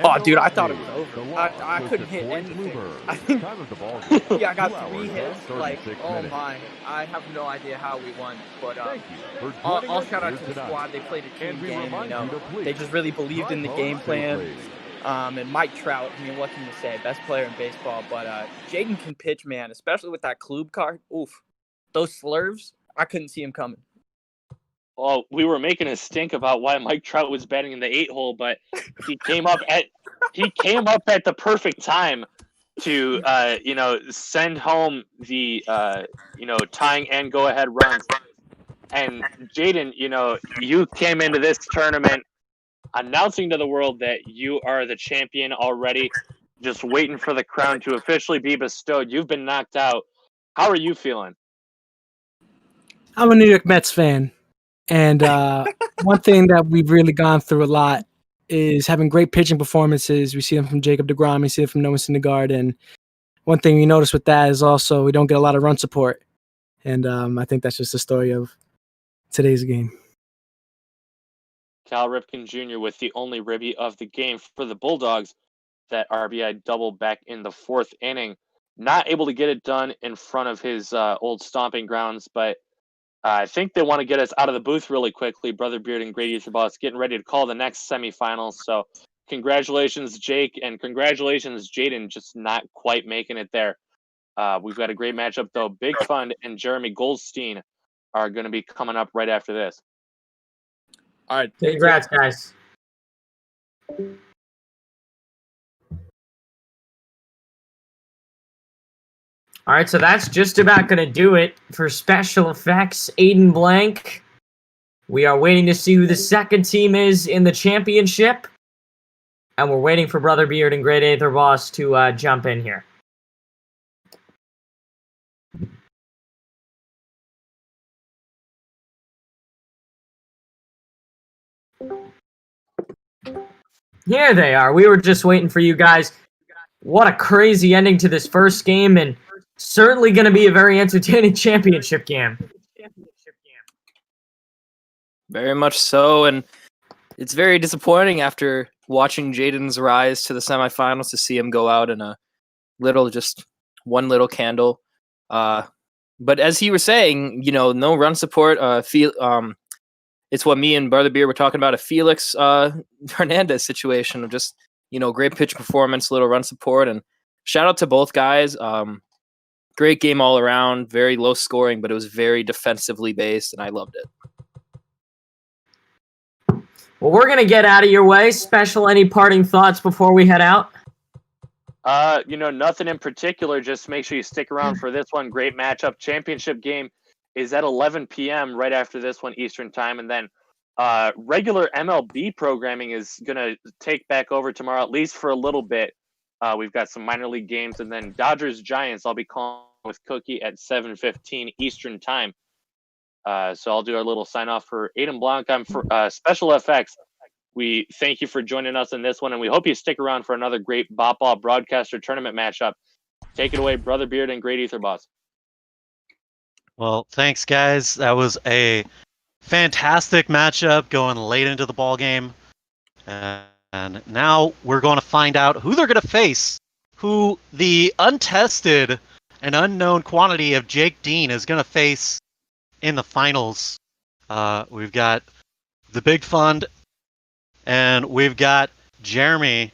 Oh, dude, I thought it was over. I couldn't hit anything. I think, yeah, I got 3 hits. Like, oh my, I have no idea how we won. But I'll shout out to the squad. They played a team game. You know, they just really believed in the game plan. And Mike Trout, I mean, what can you say? Best player in baseball. But Jaden can pitch, man, especially with that Klub card. Oof. Those slurves, I couldn't see him coming. Well, we were making a stink about why Mike Trout was batting in the 8-hole, but he came up at the perfect time to send home the tying and go ahead runs. And Jaden, you came into this tournament announcing to the world that you are the champion already, just waiting for the crown to officially be bestowed. You've been knocked out. How are you feeling? I'm a New York Mets fan, and one thing that we've really gone through a lot is having great pitching performances. We see them from Jacob deGrom, we see them from Noah Syndergaard, and one thing we notice with that is also we don't get a lot of run support, and I think that's just the story of today's game. Cal Ripken Jr. with the only ribby of the game for the Bulldogs. That RBI double back in the 4th inning. Not able to get it done in front of his old stomping grounds, but I think they want to get us out of the booth really quickly. Brother Beard and Grady Etherboss getting ready to call the next semifinals. So congratulations, Jake, and congratulations, Jaden, just not quite making it there. We've got a great matchup, though. Big Fund and Jeremy Goldstein are going to be coming up right after this. All right. Congrats, guys. All right, so that's just about going to do it for special effects. Aiden Blank. We are waiting to see who the second team is in the championship. And we're waiting for Brother Beard and Great Aether Boss to jump in here. Here they are. We were just waiting for you guys. What a crazy ending to this first game, and certainly going to be a very entertaining championship game. Very much so, and it's very disappointing after watching Jaden's rise to the semifinals to see him go out in a one little candle. But as he was saying, no run support. It's what me and Brother Beer were talking about, a Felix Hernandez situation of just, great pitch performance, little run support, and shout out to both guys. Great game all around, very low scoring, but it was very defensively based, and I loved it. Well, we're going to get out of your way. Special, any parting thoughts before we head out? Nothing in particular. Just make sure you stick around for this one. Great matchup. Championship game is at 11 p.m. right after this one Eastern time. And then regular MLB programming is going to take back over tomorrow, at least for a little bit. We've got some minor league games. And then Dodgers-Giants, I'll be calling with Cookie at 7:15 Eastern time. So I'll do our little sign-off for Aiden Blanc. I'm for Special FX. We thank you for joining us in this one, and we hope you stick around for another great Bop Ball Broadcaster Tournament matchup. Take it away, Brother Beard and Great Ether Boss. Well, thanks, guys. That was a fantastic matchup going late into the ball game. And now we're going to find out who they're going to face, who the untested and unknown quantity of Jake Dean is going to face in the finals. We've got the Big Fund, and we've got Jeremy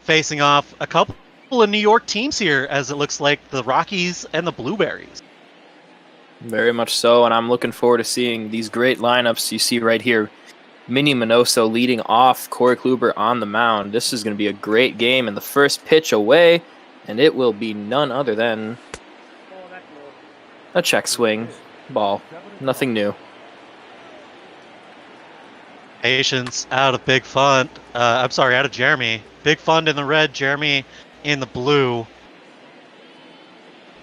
facing off a couple of New York teams here, as it looks like the Rockies and the Blueberries. Very much so, and I'm looking forward to seeing these great lineups you see right here. Minnie Minoso leading off, Corey Kluber on the mound. This is going to be a great game, and the first pitch away, and it will be none other than a check swing ball. Nothing new. Patience out of Big Fund. Out of Jeremy. Big Fund in the red, Jeremy in the blue.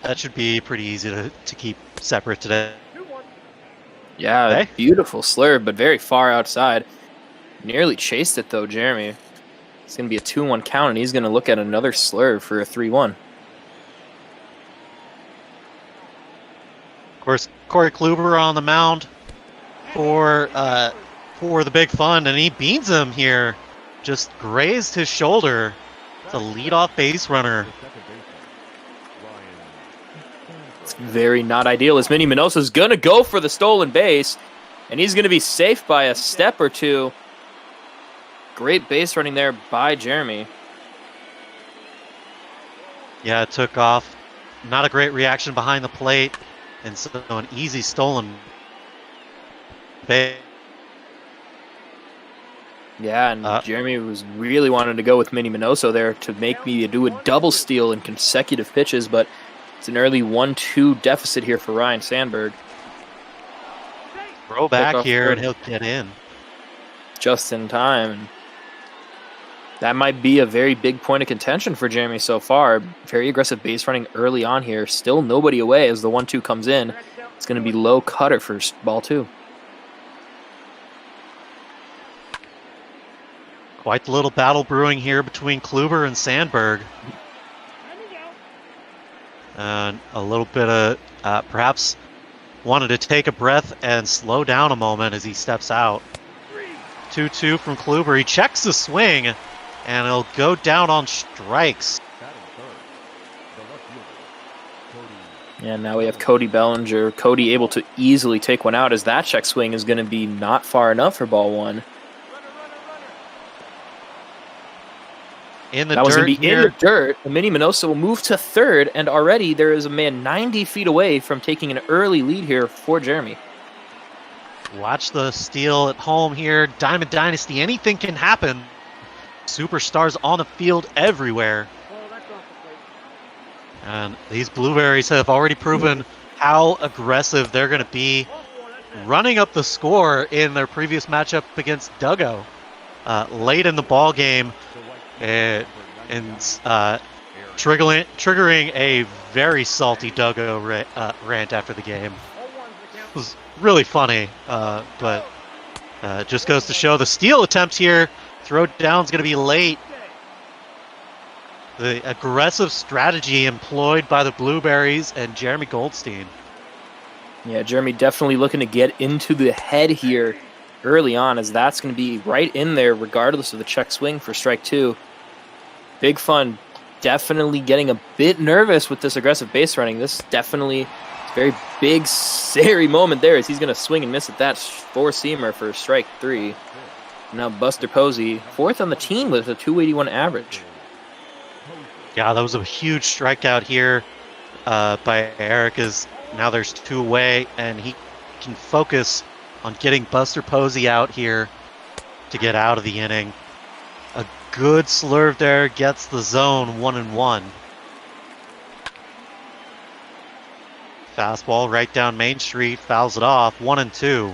That should be pretty easy to keep separate today. Yeah, okay. Beautiful slurve, but very far outside. Nearly chased it, though, Jeremy. It's going to be a 2-1 count, and he's going to look at another slurve for a 3-1. course, Corey Kluber on the mound for the Big Fund, and he beans him here. Just grazed his shoulder. It's a leadoff base runner. It's very not ideal as Minnie Minoso's going to go for the stolen base, and he's going to be safe by a step or two. Great base running there by Jeremy. Yeah, it took off. Not a great reaction behind the plate, and so an easy stolen base. Yeah, and Jeremy was really wanting to go with Minnie Minoso there to make me do a double steal in consecutive pitches, but it's an early 1-2 deficit here for Ryan Sandberg. Throw back here, and he'll get in. Just in time. That might be a very big point of contention for Jeremy so far. Very aggressive base running early on here. Still nobody away as the 1-2 comes in. It's going to be low cutter for ball 2. Quite the little battle brewing here between Kluber and Sandberg. And a little bit of perhaps wanted to take a breath and slow down a moment as he steps out. 2-2 from Kluber. He checks the swing, and he'll go down on strikes. And now we have Cody Bellinger. Cody able to easily take one out as that check swing is going to be not far enough for ball 1. In the that was going to be here. in the dirt. The Minnie Minoso will move to third, and already there is a man 90 feet away from taking an early lead here for Jeremy. Watch the steal at home here. Diamond Dynasty, anything can happen. Superstars on the field everywhere. And these Blueberries have already proven how aggressive they're going to be, running up the score in their previous matchup against Duggo. Late in the ball game, and triggering a very salty Duggo rant after the game. It was really funny, but just goes to show the steal attempt here. Throw down's going to be late. The aggressive strategy employed by the Blueberries and Jeremy Goldstein. Yeah, Jeremy definitely looking to get into the head here early on, as that's going to be right in there regardless of the check swing for strike 2. Big Fun definitely getting a bit nervous with this aggressive base running. This is definitely a very big, scary moment there as he's going to swing and miss at that four-seamer for strike 3. Now Buster Posey, 4th on the team with a 281 average. Yeah, that was a huge strikeout here by Eric. As now there's 2 away, and he can focus on getting Buster Posey out here to get out of the inning. A good slurve there gets the zone 1-1. Fastball right down Main Street, fouls it off, 1-2.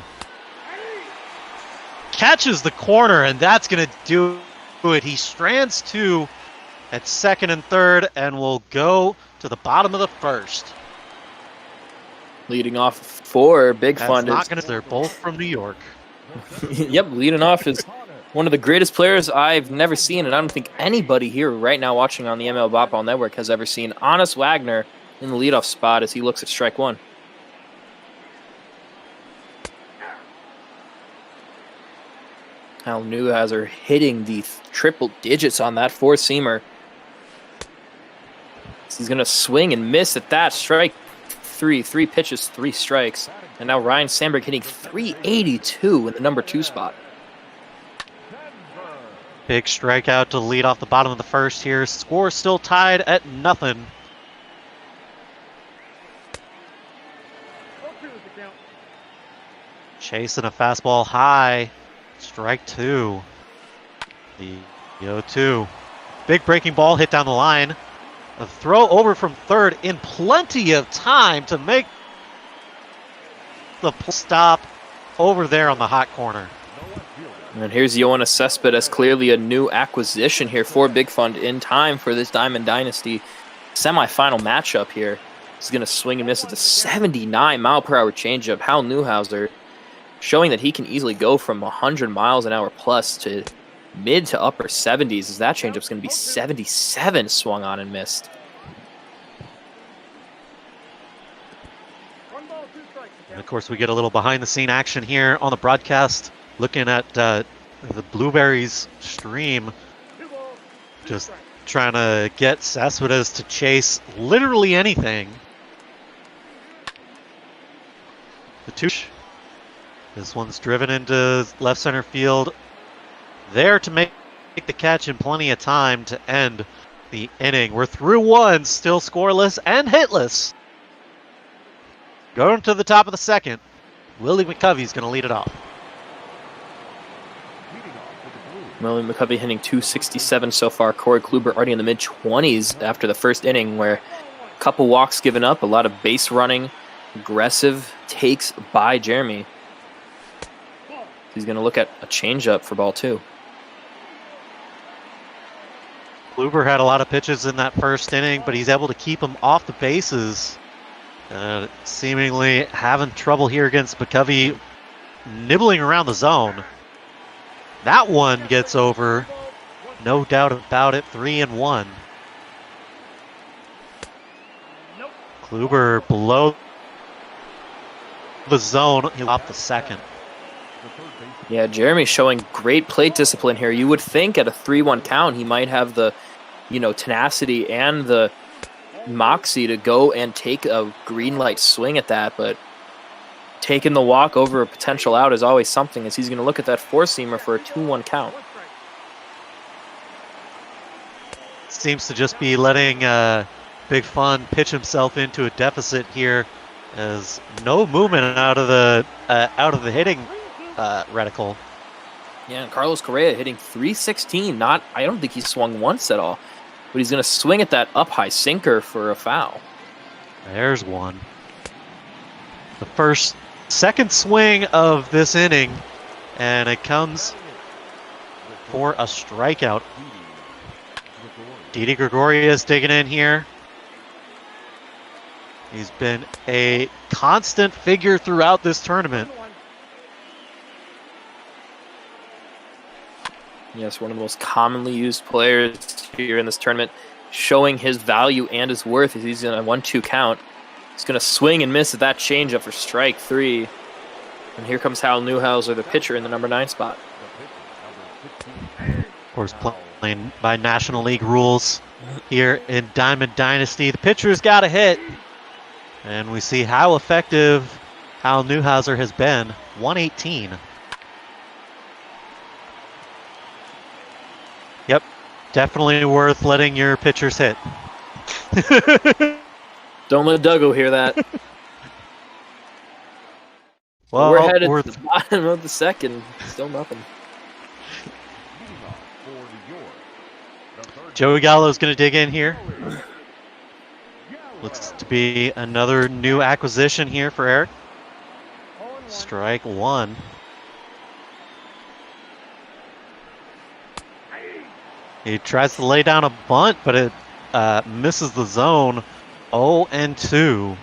Catches the corner, and that's going to do it. He strands 2 at 2nd and 3rd, and will go to the bottom of the 1st. Leading off for Big Fun. They're both from New York. Yep, leading off is one of the greatest players I've never seen, and I don't think anybody here right now watching on the ML Botball Network has ever seen. Honest Wagner in the leadoff spot as he looks at strike 1. Hal Neuhauser hitting the triple digits on that four-seamer. He's going to swing and miss at that. Strike 3. 3 pitches, 3 strikes. And now Ryan Sandberg hitting 382 in the number 2 spot. Big strikeout to lead off the bottom of the 1st here. Score still tied at 0. Chasing a fastball high. Strike 2. The 0-2. Big breaking ball hit down the line. A throw over from 3rd in plenty of time to make the stop over there on the hot corner. And here's Yoenis Cespedes, clearly a new acquisition here for Big Fund in time for this Diamond Dynasty semifinal matchup here. He's going to swing and miss at the 79-mile-per-hour changeup. Hal Neuhauser showing that he can easily go from 100 miles an hour plus to mid to upper 70s, as that changeup's going to be 77 swung on and missed. And of course, we get a little behind-the-scene action here on the broadcast, looking at the Blueberries stream, just trying to get Cespedes to chase literally anything. The touche. This one's driven into left center field. There to make the catch in plenty of time to end the inning. We're through one, still scoreless and hitless. Going to the top of the second. Willie McCovey's going to lead it off. Willie McCovey hitting 267 so far. Corey Kluber already in the mid-20s after the first inning, where a couple walks given up, a lot of base running, aggressive takes by Jeremy. He's going to look at a changeup for ball 2. Kluber had a lot of pitches in that first inning, but he's able to keep them off the bases. Seemingly having trouble here against McCovey, nibbling around the zone. That one gets over, no doubt about it, 3-1. Kluber below the zone, he'll off the second. Yeah, Jeremy showing great plate discipline here. You would think at a 3-1 count he might have the, tenacity and the moxie to go and take a green light swing at that, but taking the walk over a potential out is always something, as he's going to look at that four-seamer for a 2-1 count. Seems to just be letting Big Fun pitch himself into a deficit here, as no movement out of the hitting reticle. Yeah, and Carlos Correa hitting 316. I don't think he swung once at all, but he's going to swing at that up-high sinker for a foul. There's one. The second swing of this inning, and it comes for a strikeout. Didi Gregorius digging in here. He's been a constant figure throughout this tournament. Yes, one of the most commonly used players here in this tournament, showing his value and his worth as he's in a 1-2 count. He's going to swing and miss at that changeup for strike 3. And here comes Hal Newhouser, the pitcher, in the number 9 spot. Of course, playing by National League rules here in Diamond Dynasty. The pitcher's got a hit. And we see how effective Hal Newhouser has been. 118. Yep, definitely worth letting your pitchers hit. Don't let Duggo hear that. Well, we're headed to the bottom of the second. Still nothing. Joey Gallo's going to dig in here. Looks to be another new acquisition here for Eric. Strike 1. He tries to lay down a bunt, but it misses the zone. 0-2.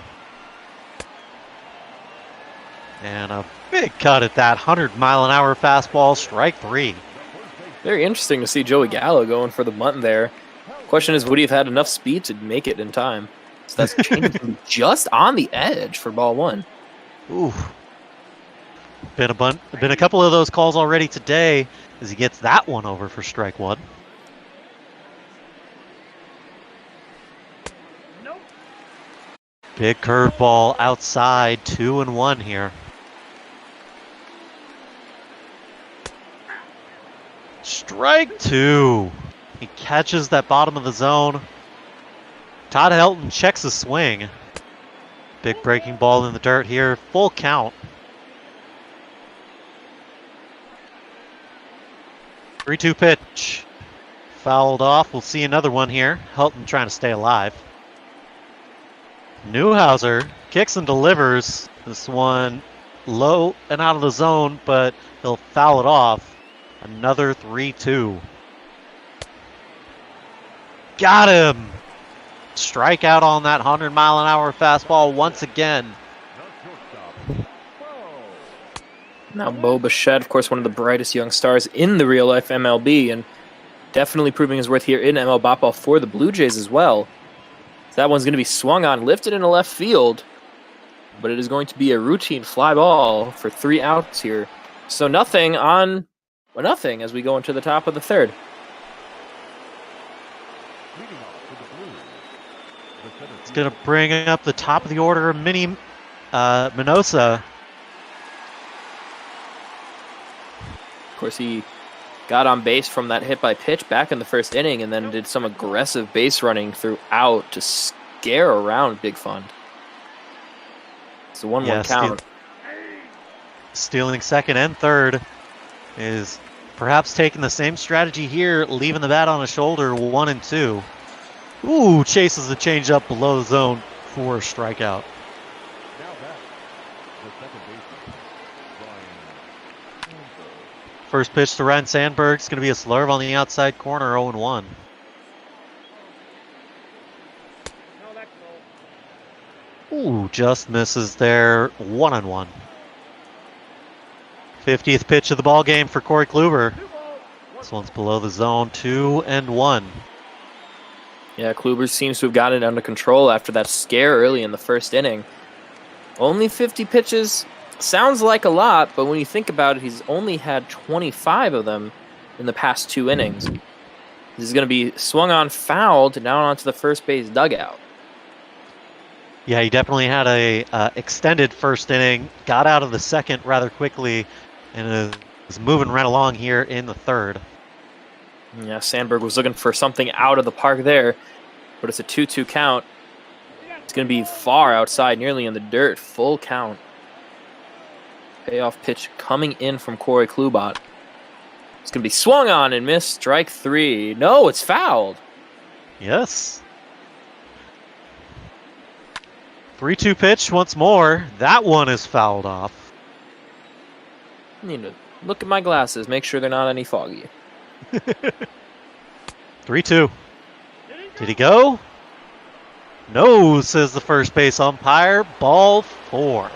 And a big cut at that 100-mile-an-hour fastball, strike 3. Very interesting to see Joey Gallo going for the bunt there. Question is, would he have had enough speed to make it in time? So that's changing just on the edge for ball 1. Ooh. Been a couple of those calls already today as he gets that one over for strike 1. Big curveball outside, 2-1 here. Strike 2. He catches that bottom of the zone. Todd Helton checks the swing. Big breaking ball in the dirt here. Full count. 3-2 pitch. Fouled off. We'll see another one here. Helton trying to stay alive. Newhouser kicks and delivers. This one low and out of the zone, but he'll foul it off. Another 3-2. Got him! Strikeout on that 100-mile-an-hour fastball once again. Now Bo Bichette, of course, one of the brightest young stars in the real-life MLB, and definitely proving his worth here in ML Botball for the Blue Jays as well. So that one's going to be swung on, lifted into left field. but it is going to be a routine fly ball for 3 outs here. So nothing on nothing as we go into the top of the third. It's going to bring up the top of the order, Minnie Minosa. Of course, he got on base from that hit by pitch back in the first inning and then did some aggressive base running throughout to scare around Big Fund. It's a 1-1 count. Stealing second and third is perhaps taking the same strategy here, leaving the bat on his shoulder, 1-2. Ooh, chases the changeup below the zone for a strikeout. First pitch to Ryan Sandberg is going to be a slurve on the outside corner, 0-1. Ooh, just misses there, 1-1. 50th pitch of the ball game for Corey Kluber. This one's below the zone, 2-1. Yeah, Kluber seems to have gotten it under control after that scare early in the first inning. Only 50 pitches sounds like a lot, but when you think about it, he's only had 25 of them in the past 2 innings. This is going to be swung on, fouled, down onto the first base dugout. Yeah, he definitely had a extended first inning, got out of the second rather quickly, and is moving right along here in the third. Yeah, Sandberg was looking for something out of the park there, but it's a 2-2 count. It's going to be far outside, nearly in the dirt, full count. Payoff pitch coming in from Corey Kluber. It's going to be swung on and missed. Strike 3. No, it's fouled. Yes. 3-2 pitch once more. That one is fouled off. I need to look at my glasses, make sure they're not any foggy. 3-2. Did he go? No, says the first base umpire. Ball 4.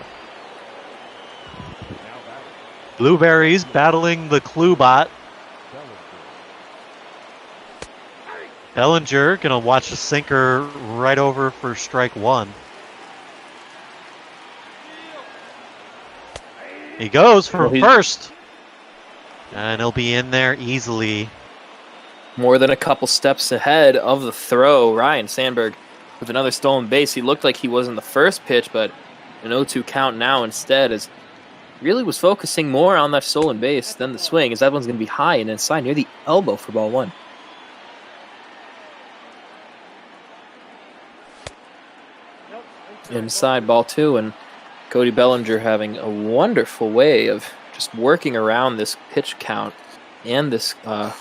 Blueberries battling the Klubot. Bellinger gonna watch the sinker right over for strike 1. He goes for first. And he'll be in there easily. More than a couple steps ahead of the throw. Ryan Sandberg with another stolen base. He looked like he was in the first pitch, but an 0-2 count now instead is really was focusing more on that stolen base than the swing, as that one's going to be high and inside near the elbow for ball 1. Inside ball 2, and Cody Bellinger having a wonderful way of just working around this pitch count and this, what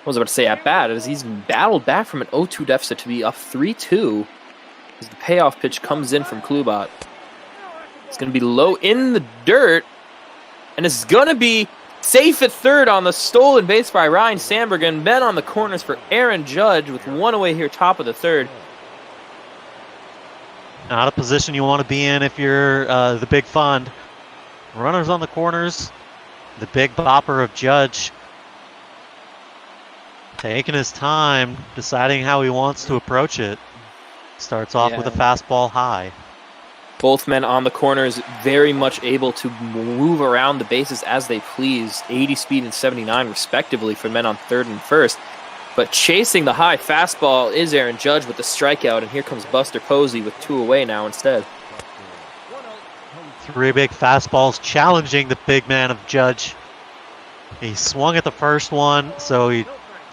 was I about to say, at bat, as he's battled back from an 0-2 deficit to be up 3-2 as the payoff pitch comes in from Klubot. It's going to be low in the dirt, and it's going to be safe at third on the stolen base by Ryan Sandberg, and men on the corners for Aaron Judge with one away here, top of the third. Not a position you want to be in if you're the Big Fund. Runners on the corners. The big bopper of Judge taking his time, deciding how he wants to approach it. Starts off with a fastball high. Both men on the corners very much able to move around the bases as they please. 80 speed and 79 respectively for men on third and first. But chasing the high fastball is Aaron Judge with the strikeout, and here comes Buster Posey with 2 away now instead. 3 big fastballs challenging the big man of Judge. He swung at the first one, so he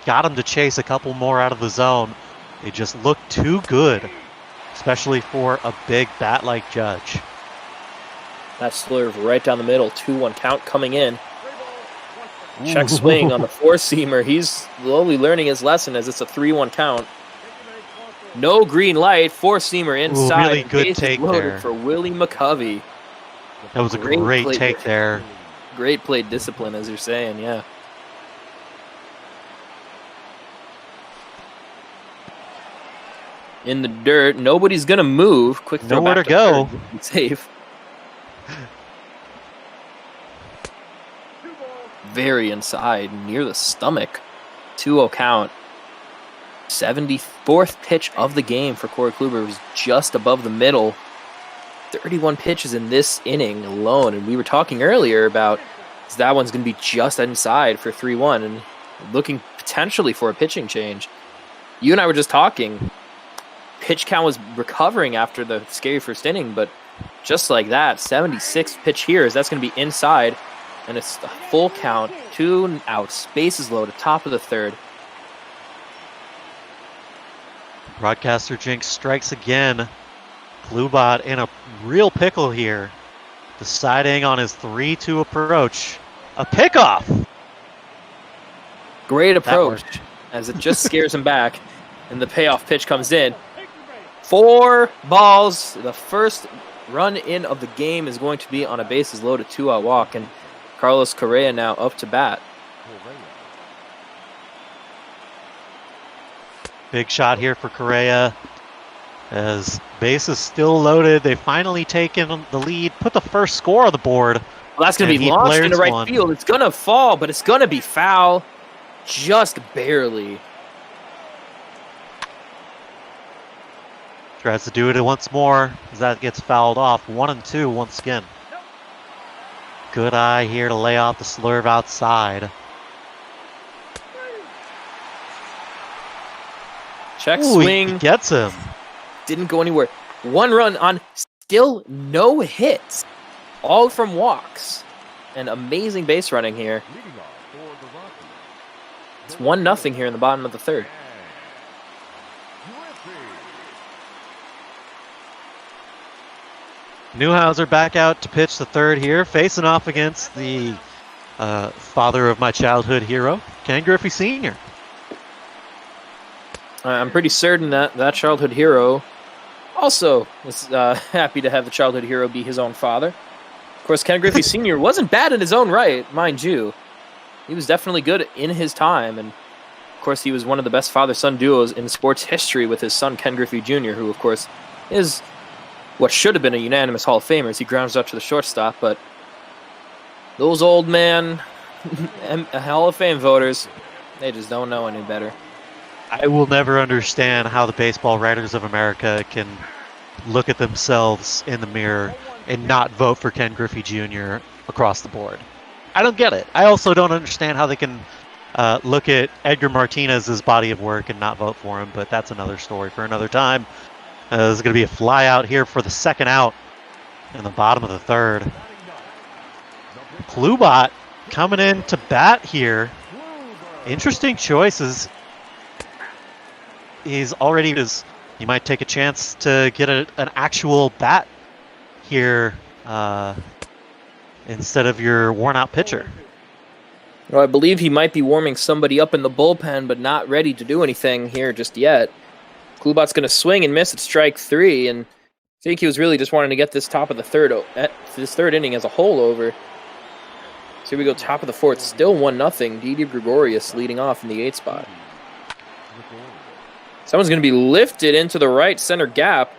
got him to chase a couple more out of the zone. They just looked too good, especially for a big bat like Judge. That slurve right down the middle, 2-1 count coming in. Check swing on the 4-seamer. He's slowly learning his lesson as it's a 3-1 count. No green light, 4-seamer inside. Really good take there for Willie McCovey. That was a great take there. Great play discipline, as you're saying, yeah. In the dirt, nobody's gonna move. Quick throw nowhere back to go. Safe. Very inside, near the stomach. 2-0 count. 74th pitch of the game for Corey Kluber was just above the middle. 31 pitches in this inning alone, and we were talking earlier about that one's going to be just inside for 3-1 and looking potentially for a pitching change. You and I were just talking. Pitch count was recovering after the scary first inning, but just like that, 76 pitch here is that's going to be inside, and it's a full count, 2 outs, bases loaded, top of the third. Broadcaster Jinx strikes again. Klubot in a real pickle here, deciding on his 3-2 approach. A pickoff! Great approach, as it just scares him back, and the payoff pitch comes in. 4 balls. The first run in of the game is going to be on a bases loaded 2-out walk, and Carlos Correa now up to bat. Big shot here for Correa. As bases still loaded, they finally taken the lead, put the first score on the board. Well, that's going to be launched into right field. It's going to fall, but it's going to be foul. Just barely. Tries to do it once more as that gets fouled off. 1-2 once again. Good eye here to lay off the slurve outside. Check swing. He gets him. Didn't go anywhere. 1 run on still no hits. All from walks. And amazing base running here. It's 1-0 here in the bottom of the third. Newhouser back out to pitch the third here, facing off against the father of my childhood hero, Ken Griffey Sr. I'm pretty certain that that childhood hero also was happy to have the childhood hero be his own father. Of course, Ken Griffey Sr. wasn't bad in his own right, mind you. He was definitely good in his time, and of course he was one of the best father-son duos in sports history with his son Ken Griffey Jr., who of course is what should have been a unanimous Hall of Famer as he grounds out to the shortstop, but those old man Hall of Fame voters, they just don't know any better. I will never understand how the Baseball Writers of America can look at themselves in the mirror and not vote for Ken Griffey Jr. across the board. I don't get it. I also don't understand how they can look at Edgar Martinez's body of work and not vote for him, but that's another story for another time. There's going to be a fly out here for the second out in the bottom of the third. Klubot coming in to bat here. Interesting choices. He might take a chance to get an actual bat here instead of your worn-out pitcher. Well, I believe he might be warming somebody up in the bullpen, but not ready to do anything here just yet. Klubot's going to swing and miss at strike 3, and I think he was really just wanting to get this top of the third, this third inning as a whole over. So here we go, top of the fourth, still 1-0. Didi Gregorius leading off in the 8th spot. Someone's going to be lifted into the right center gap.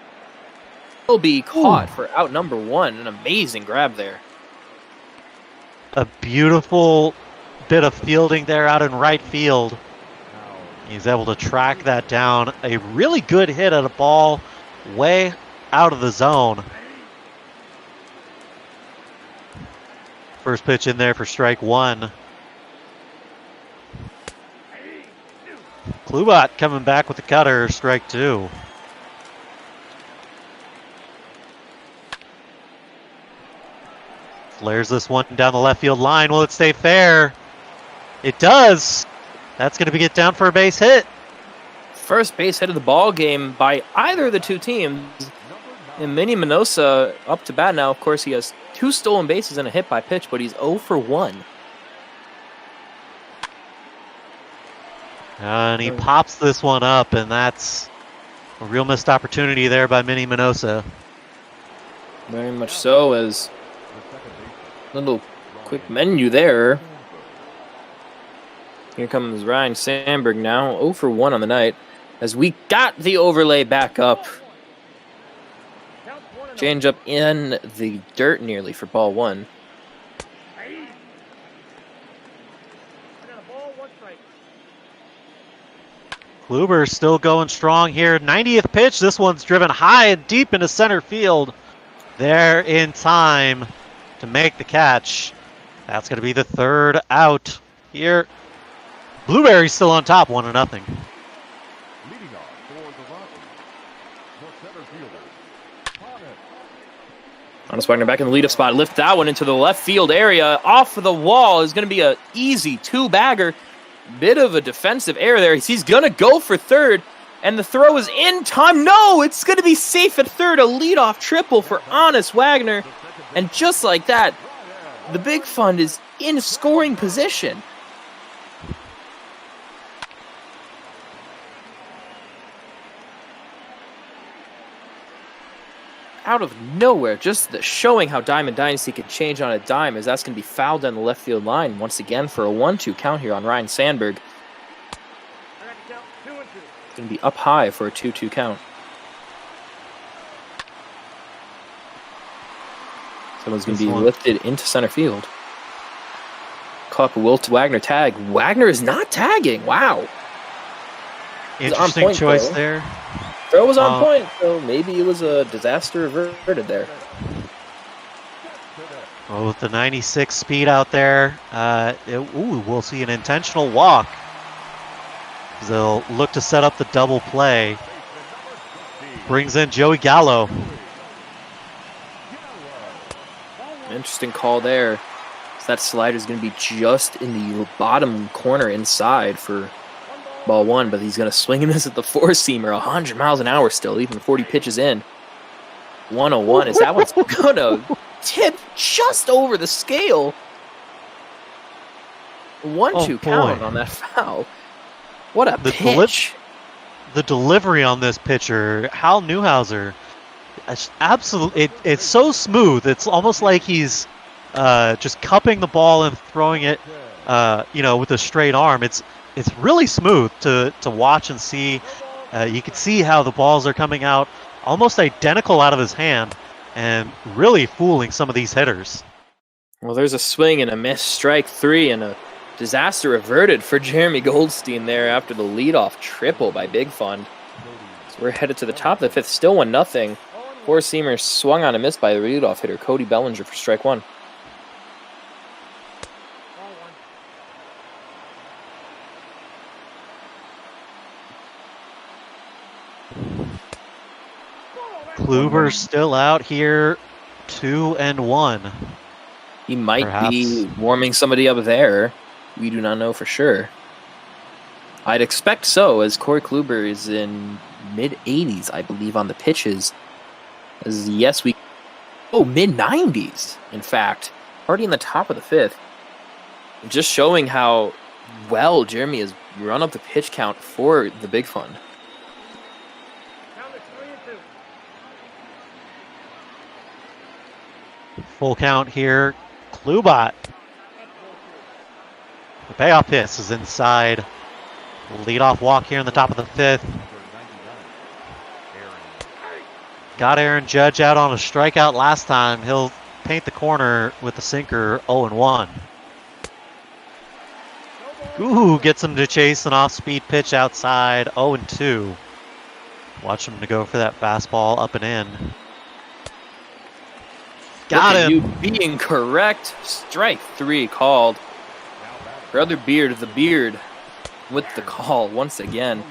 Will be caught for out number 1. An amazing grab there. A beautiful bit of fielding there out in right field. He's able to track that down. A really good hit at a ball way out of the zone. First pitch in there for strike 1. Klubot coming back with the cutter, strike 2. Flares this one down the left field line. Will it stay fair? It does. That's going to get down for a base hit. First base hit of the ball game by either of the two teams. And Manny Minosa up to bat now. Of course, he has 2 stolen bases and a hit by pitch, but he's 0 for 1. And he pops this one up, and that's a real missed opportunity there by Manny Minosa. Very much so, as a little quick menu there. Here comes Ryan Sandberg now, 0 for 1 on the night, as we got the overlay back up. Change up in the dirt nearly for ball 1. Kluber still going strong here. 90th pitch. This one's driven high and deep into center field. there in time to make the catch. That's going to be the third out here. Blueberry's still on top, 1-0. Leading off for the Rockies, the center fielder, Honest Wagner back in the leadoff spot. Lift that one into the left field area. Off of the wall is going to be an easy two-bagger. Bit of a defensive error there. He's going to go for third, and the throw is in time. No, it's going to be safe at third. A leadoff triple for Honest Wagner. And just like that, the Big Fund is in scoring position. Out of nowhere, just showing how Diamond Dynasty can change on a dime, as that's going to be fouled down the left field line once again for a 1-2 count here on Ryan Sandberg. It's going to be up high for a 2-2 count. Someone's going to be lifted into center field. Caught Wilt Wagner tag. Wagner is not tagging. Wow. Interesting choice there. Throw was on point, so maybe it was a disaster averted there. Well, with the 96 speed out there, we'll see an intentional walk. They'll look to set up the double play. Brings in Joey Gallo. Interesting call there. So that slider is going to be just in the bottom corner inside for ball one, but he's going to swing and miss at the four-seamer, 100 miles an hour still, even 40 pitches in. 101 is that one's going to tip just over the scale. 1-2 count on that foul. What a pitch. The delivery on this pitcher, Hal Newhouser, absolutely, it's so smooth. It's almost like he's just cupping the ball and throwing it, with a straight arm. It's really smooth to watch and see. You can see how the balls are coming out almost identical out of his hand and really fooling some of these hitters. Well, there's a swing and a miss, strike three, and a disaster averted for Jeremy Goldstein there after the leadoff triple by Big Fund. So we're headed to the top of the fifth, still 1-0. Four-seamer swung on a miss by the leadoff hitter, Cody Bellinger, for strike one. Kluber's still out here, 2-1. He might be warming somebody up there. We do not know for sure. I'd expect so, as Corey Kluber is in mid-80s, I believe, on the pitches. Mid-90s, in fact. Already in the top of the fifth. Just showing how well Jeremy has run up the pitch count for the Big Fund. Full count here. Klubot. The payoff pitch is inside. Leadoff walk here in the top of the fifth. Got Aaron Judge out on a strikeout last time. He'll paint the corner with the sinker, 0-1. Ooh, gets him to chase an off-speed pitch outside, 0-2. Watch him to go for that fastball up and in. Got him. You being correct. Strike three called. Brother Beard, the Beard, with the call once again.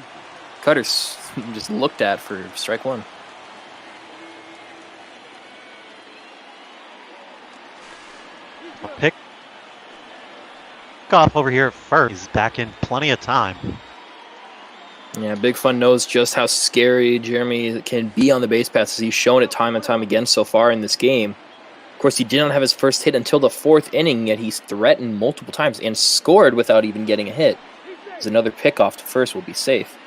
Cutter just looked at for strike one. Pick off over here at first. He's back in plenty of time. Yeah, Big Fun knows just how scary Jeremy can be on the base paths. He's shown it time and time again so far in this game. Of course, he did not have his first hit until the fourth inning, yet he's threatened multiple times and scored without even getting a hit. As another pickoff to first will be safe.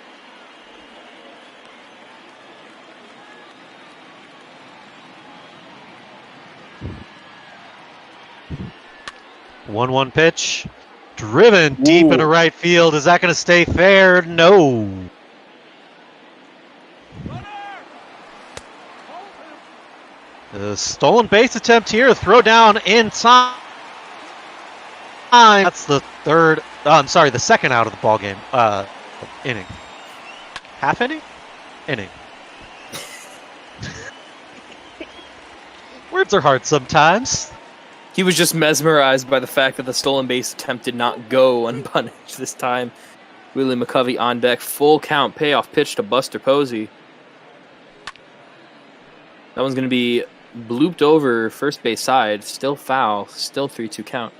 One pitch. Driven deep into right field. Is that going to stay fair? No. The stolen base attempt here. Throw down in time. That's the the second out of the ball game. Inning. Half inning? Inning. Words are hard sometimes. He was just mesmerized by the fact that the stolen base attempt did not go unpunished this time. Willie McCovey on deck, full count, payoff pitch to Buster Posey. That one's going to be blooped over first base side, still foul, still 3-2 count.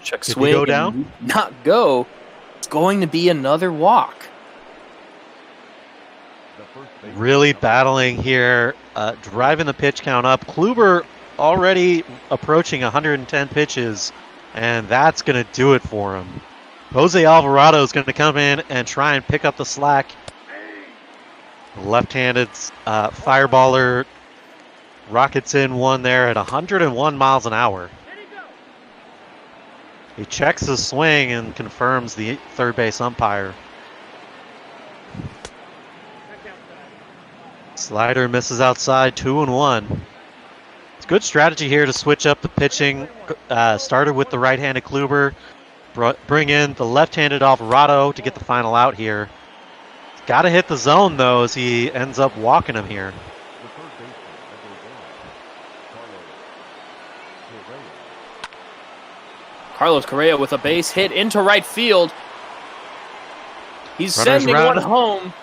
Check Did he swing. go down? Not go. It's going to be another walk. Really battling here, driving the pitch count up. Kluber already approaching 110 pitches, and that's going to do it for him. Jose Alvarado is going to come in and try and pick up the slack. Left-handed fireballer rockets in one there at 101 miles an hour. He checks his swing and confirms the third base umpire. Slider misses outside, 2-1. It's good strategy here to switch up the pitching. Started with the right-handed Kluber. Bring in the left-handed Alvarado to get the final out here. Got to hit the zone, though, as he ends up walking him here. Carlos Correa with a base hit into right field. He's Runners sending around. one home.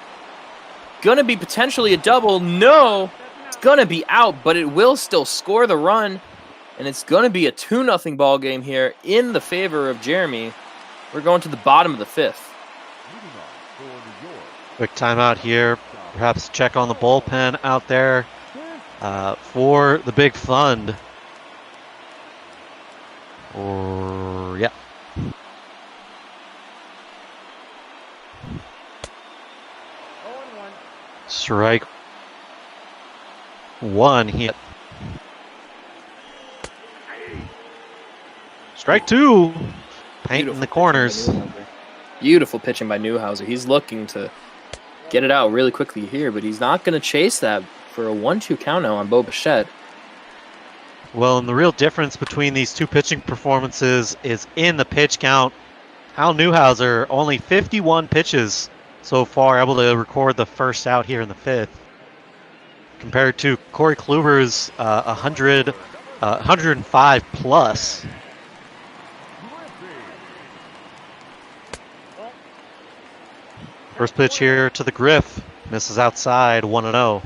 Gonna be potentially a double. No, it's gonna be out, but it will still score the run. And it's gonna be a 2-0 ball game here in the favor of Jeremy. We're going to the bottom of the fifth. Quick timeout here. Perhaps check on the bullpen out there for the big fund. Or, yeah. Strike one hit. Strike two. Paint in the corners. Beautiful pitching by Newhouser. He's looking to get it out really quickly here, but he's not going to chase that for a 1-2 count now on Bo Bichette. Well, and the real difference between these two pitching performances is in the pitch count. Hal Newhouser, only 51 pitches so far, able to record the first out here in the fifth, compared to Corey Kluber's 105 plus. First pitch here to the Griff, misses outside, 1-0.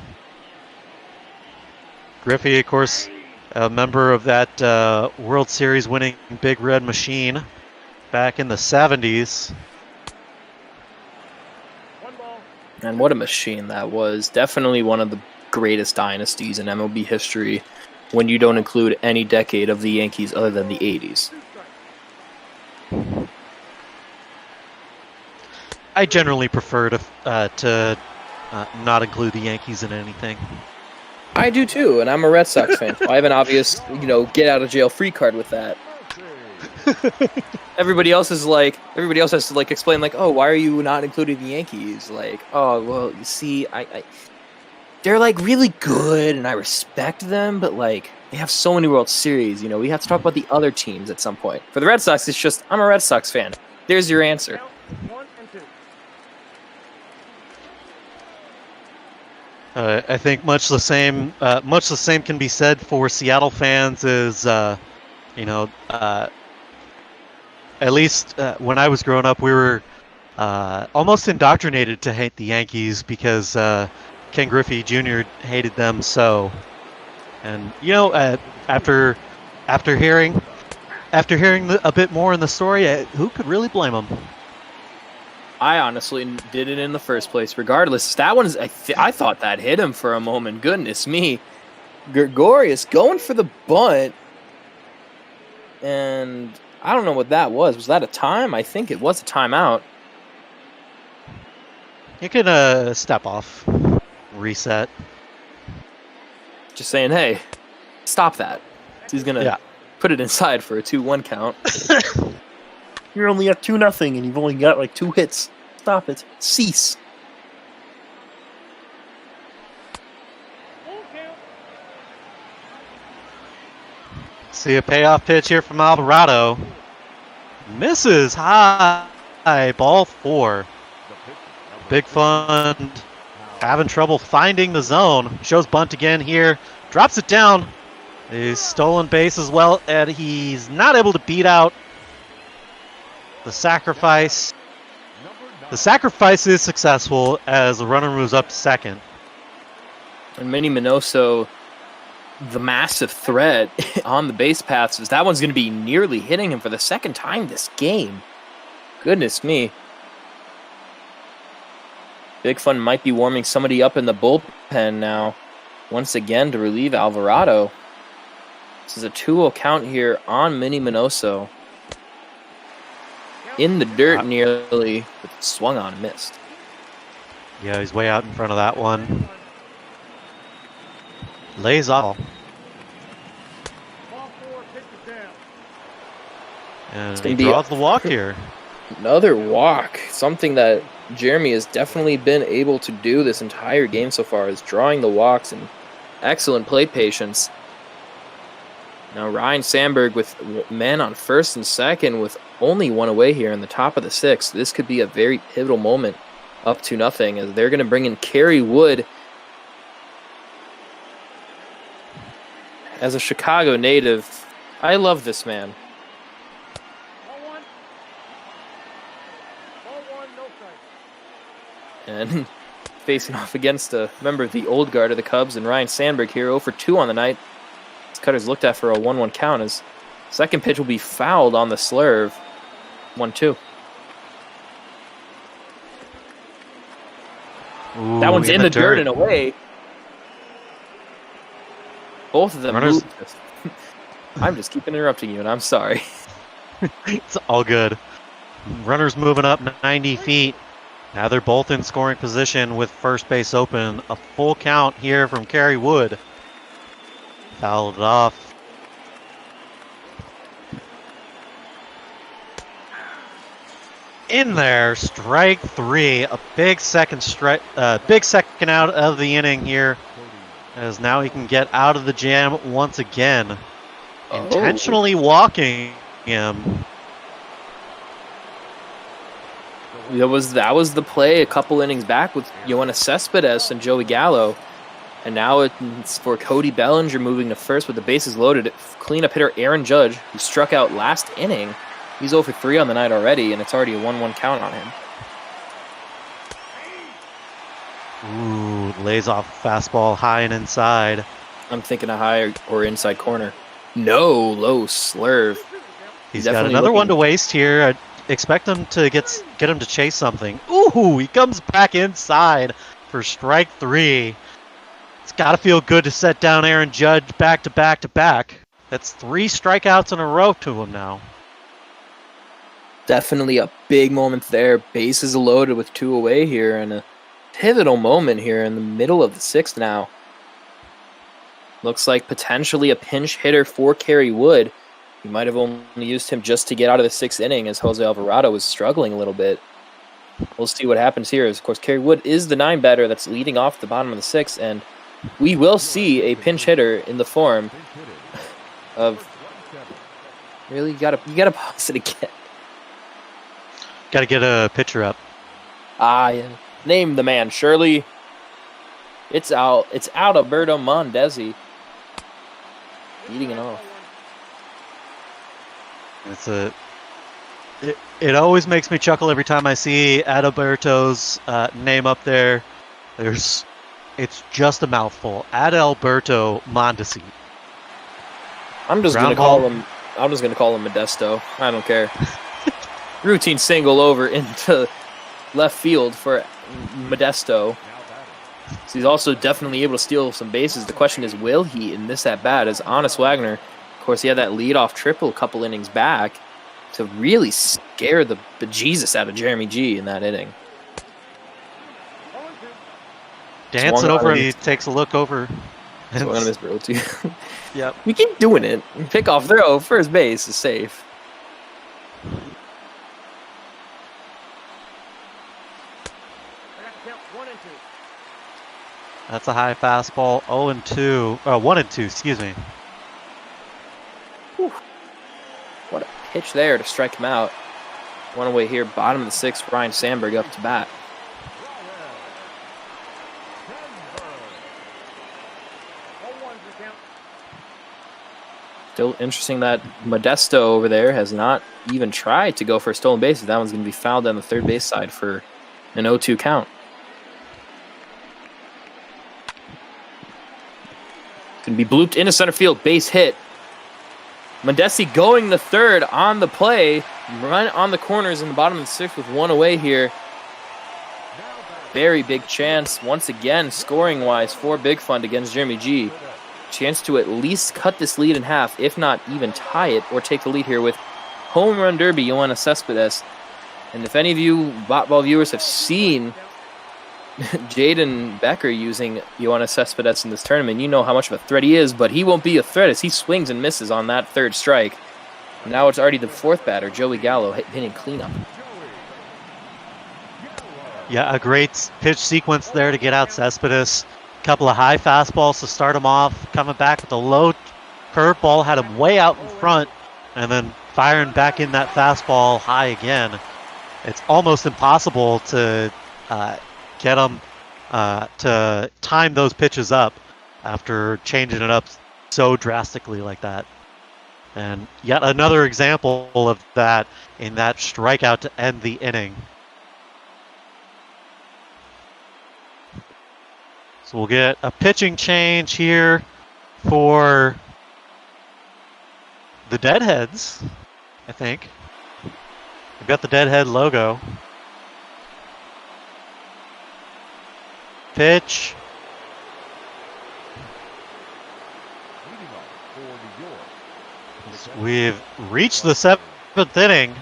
Griffey, of course, a member of that World Series winning Big Red Machine back in the 70s. And what a machine that was. Definitely one of the greatest dynasties in MLB history when you don't include any decade of the Yankees other than the 80s. I generally prefer to not include the Yankees in anything. I do too, and I'm a Red Sox fan. So I have an obvious, get out of jail free card with that. Everybody else has to explain oh, why are you not including the Yankees? Oh, well, you see, they're really good and I respect them, but they have so many World Series, we have to talk about the other teams at some point. For the Red Sox, it's just, I'm a Red Sox fan. There's your answer. I think much the same can be said for Seattle fans. At least when I was growing up, we were almost indoctrinated to hate the Yankees because Ken Griffey Jr. hated them so. And after hearing a bit more in the story, who could really blame him? I honestly did it in the first place. Regardless, that one I thought that hit him for a moment. Goodness me, Gregorius going for the bunt, and I don't know what that was. Was that a time? I think it was a timeout. You can step off, reset. Just saying, hey, stop that. He's gonna put it inside for a 2-1 count. You're only at 2-0, and you've only got 2 hits. Stop it. Cease. See a payoff pitch here from Alvarado. Misses high. Ball 4. Big Fund having trouble finding the zone. Shows bunt again here. Drops it down. He's stolen base as well, and he's not able to beat out the sacrifice. The sacrifice is successful as the runner moves up to second. And Minnie Minoso, the massive threat on the base paths, is that one's going to be nearly hitting him for the second time this game. Goodness me. Big Fun might be warming somebody up in the bullpen now, once again to relieve Alvarado. This is a 2-0 count here on Minnie Minoso. In the dirt nearly, but swung on and missed. Yeah, he's way out in front of that one. Lays off. And he draws the walk here. Another walk. Something that Jeremy has definitely been able to do this entire game so far, is drawing the walks and excellent plate patience. Now Ryan Sandberg with men on first and second with only one away here in the top of the sixth. This could be a very pivotal moment, up to nothing, as they're going to bring in Kerry Wood. As a Chicago native, I love this man. And facing off against a member of the old guard of the Cubs and Ryan Sandberg here, 0 for 2 on the night. This cutter's looked at for a 1-1 count. His second pitch will be fouled on the slurve. 1-2. That one's in the dirt and away. Both of them moved. I'm just keep interrupting you, and I'm sorry. It's all good. Runners moving up 90 feet. Now they're both in scoring position with first base open. A full count here from Kerry Wood. Fouled it off. In there, strike 3. A big second out of the inning here, as now he can get out of the jam once again. Intentionally walking him. That was the play a couple innings back with Yoenis Cespedes and Joey Gallo. And now it's for Cody Bellinger moving to first with the bases loaded. Cleanup hitter Aaron Judge, who struck out last inning. He's 0 for 3 on the night already, and it's already a 1-1 count on him. Ooh, lays off fastball high and inside. I'm thinking a high or inside corner. No, low slurve. He's got another one to waste here. I expect him to get him to chase something. Ooh, he comes back inside for strike 3. It's got to feel good to set down Aaron Judge back to back to back. That's 3 strikeouts in a row to him now. Definitely a big moment there. Bases loaded with 2 away here, and a pivotal moment here in the middle of the 6th now. Looks like potentially a pinch hitter for Kerry Wood. He might have only used him just to get out of the 6th inning, as Jose Alvarado was struggling a little bit. We'll see what happens here. Of course, Kerry Wood is the 9 batter that's leading off the bottom of the 6th, and we will see a pinch hitter in the form of... Really? You gotta pause it again. Got to get a pitcher up. Yeah. Name the man, Shirley. It's Alberto Mondesi. Beating it off. It always makes me chuckle every time I see Adalberto's name up there. It's just a mouthful. Adalberto Mondesi. I'm just gonna call him Modesto. I don't care. Routine single over into left field for Modesto. So he's also definitely able to steal some bases. The question is, will he in this at bat? As Honest Wagner, of course, he had that leadoff triple a couple innings back to really scare the bejesus out of Jeremy G in that inning. Dancing over, he takes a look over. One of his bro too. Yep. We keep doing it. Pick off throw. First base is safe. That's a high fastball. 1-2, excuse me. Whew. What a pitch there to strike him out. One away here, bottom of the 6th, Ryan Sandberg up to bat. Still interesting that Modesto over there has not even tried to go for a stolen base. That one's going to be fouled on the third base side for an 0-2 count. Going to be blooped into center field, base hit. Mondesi going the third on the play, run on the corners in the bottom of the sixth with one away here. Very big chance, once again, scoring-wise for Big Fund against Jeremy G. Chance to at least cut this lead in half, if not even tie it, or take the lead here with Home Run Derby, Yoenis Cespedes. And if any of you Botball viewers have seen Jaden Becker using Yoenis Cespedes in this tournament, you know how much of a threat he is, but he won't be a threat as he swings and misses on that third strike. Now it's already the fourth batter, Joey Gallo, hitting cleanup. Yeah, a great pitch sequence there to get out Cespedes. Couple of high fastballs to start him off. Coming back with a low curveball, had him way out in front, and then firing back in that fastball high again. It's almost impossible to get him to time those pitches up after changing it up so drastically like that. And yet another example of that in that strikeout to end the inning. So we'll get a pitching change here for the Deadheads, I think. We've got the Deadhead logo. Pitch. We've reached the seventh inning.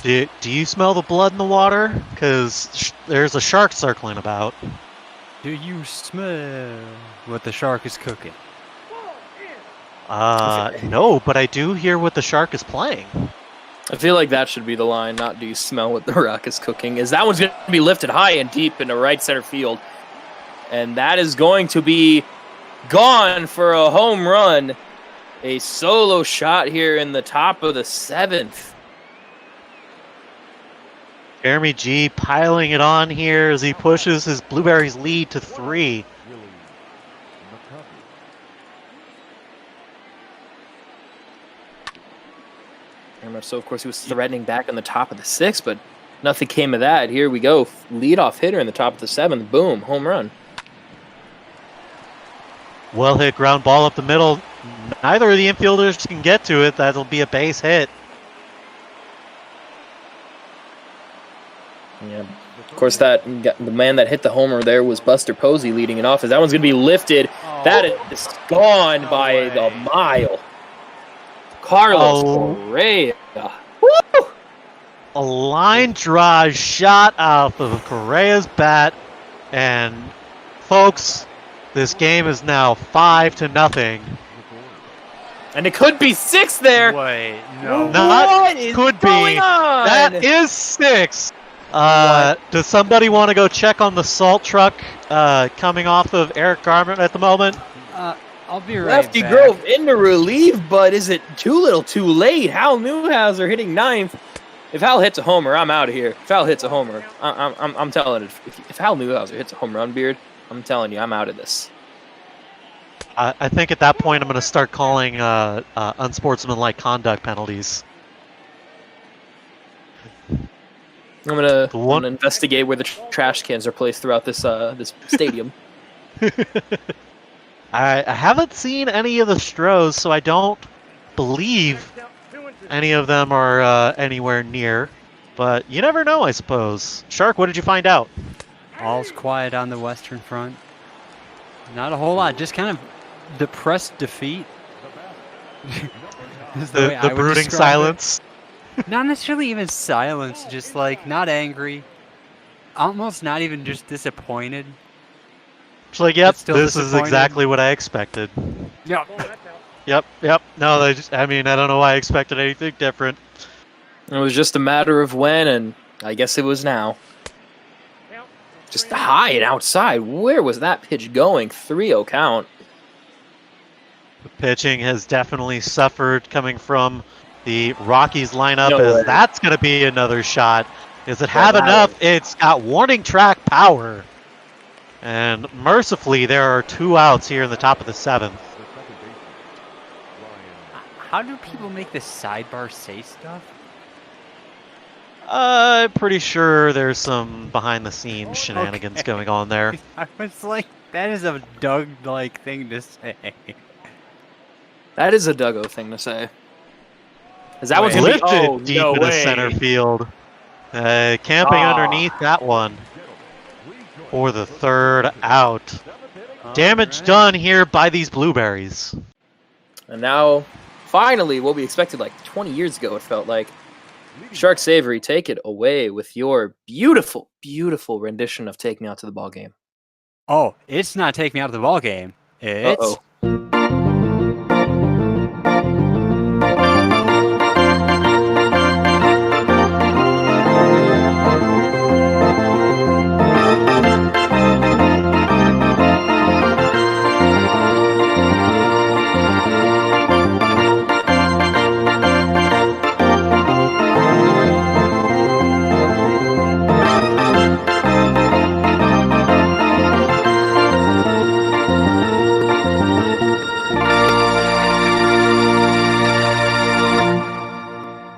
Do you smell the blood in the water? Because there's a shark circling about. Do you smell what the shark is cooking? No, but I do hear what the shark is playing. I feel like that should be the line, not do you smell what the rock is cooking, as that one's going to be lifted high and deep into right center field. And that is going to be gone for a home run. A solo shot here in the top of the seventh. Jeremy G piling it on here as he pushes his Blueberries lead to 3. So, of course, he was threatening back on the top of the sixth, but nothing came of that. Here we go. Leadoff hitter in the top of the seventh. Boom. Home run. Well hit ground ball up the middle. Neither of the infielders can get to it. That'll be a base hit. Yeah. Of course, the man that hit the homer there was Buster Posey leading it off, as that one's going to be lifted. That is gone by a mile. Carlos Correa. Woo! A line drive shot off of Correa's bat. And, folks, this game is now 5-0. And it could be 6 there. Wait, no. Not What could is be. going on? That is 6. Does somebody want to go check on the salt truck coming off of Eric Garment at the moment? I'll be right Lefty back. Grove into relief, but is it too little too late? Hal Newhouser hitting 9th. If Hal hits a homer, I'm out of here. If Hal hits a homer, I'm telling it. If Hal Newhouser hits a home run, Beard, I'm telling you, I'm out of this. I think at that point I'm going to start calling unsportsmanlike conduct penalties. I'm gonna investigate where the trash cans are placed throughout this this stadium. I haven't seen any of the Stros, so I don't believe any of them are anywhere near. But you never know, I suppose. Shark, what did you find out? All's quiet on the Western Front. Not a whole lot, just kind of depressed defeat. The brooding silence. Not necessarily even silence, just like not angry. Almost not even just disappointed. It's like, yep, Still this is exactly what I expected. Yep. Yep. No, I don't know why I expected anything different. It was just a matter of when, and I guess it was now. Just high and outside. Where was that pitch going? 3-0 count. The pitching has definitely suffered coming from the Rockies lineup, as that's going to be another shot. Does it have enough? It's got warning track power. And mercifully, there are 2 outs here in the top of the 7th. How do people make the sidebar say stuff? I'm pretty sure there's some behind-the-scenes shenanigans going on there. I was like, that is a Doug-like thing to say. That is a Duggo thing to say. Is that one's gonna be lifted deep no into way. center field? Camping underneath that one for the 3rd out. Damage done here by these blueberries. And now, finally, what we expected like 20 years ago, it felt like. Shark Savory, take it away with your beautiful, beautiful rendition of Take Me Out to the Ball Game. Oh, it's not Take Me Out of the Ball Game. It's... Uh-oh.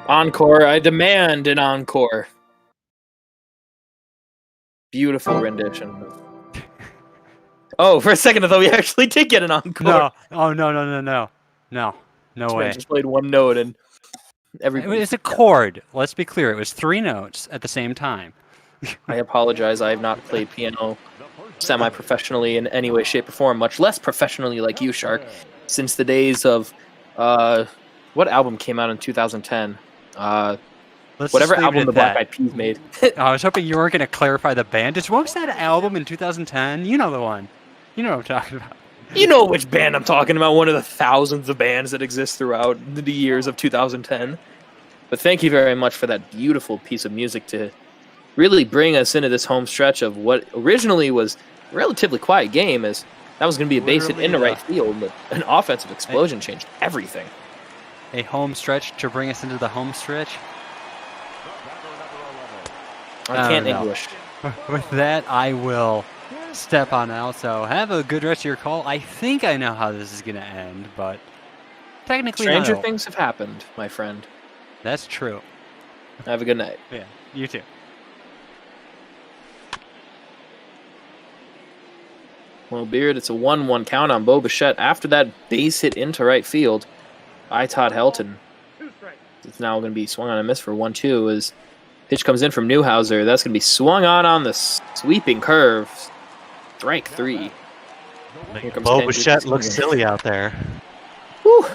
Encore, I demand an encore. Beautiful rendition. Oh, for a second I thought we actually did get an encore. No. Oh, no. No way. I just played one note and everybody... It's a chord. Let's be clear. It was 3 notes at the same time. I apologize. I have not played piano semi-professionally in any way, shape, or form, much less professionally like you, Shark, since the days of... what album came out in 2010? Whatever album the Black Eyed Peas made. I was hoping you weren't going to clarify the band. What was that album in 2010? You know the one. You know what I'm talking about. You know which band I'm talking about. One of the thousands of bands that exist throughout the years of 2010. But thank you very much for that beautiful piece of music to really bring us into this home stretch of what originally was a relatively quiet game. As that was going to be a base hit into right field, but an offensive explosion changed everything. A home stretch to bring us into the home stretch? I can't English. With that, I will step on out. So have a good rest of your call. I think I know how this is going to end, but technically Stranger things have happened, my friend. That's true. Have a good night. Yeah, you too. Well, Beard, it's a 1-1 count on Bo Bichette after that base hit into right field. by Todd Helton. It's now going to be swung on and miss for 1-2 as pitch comes in from Newhouser. That's going to be swung on the sweeping curve. Strike 3. Bo Bichette looks silly out there. Whew.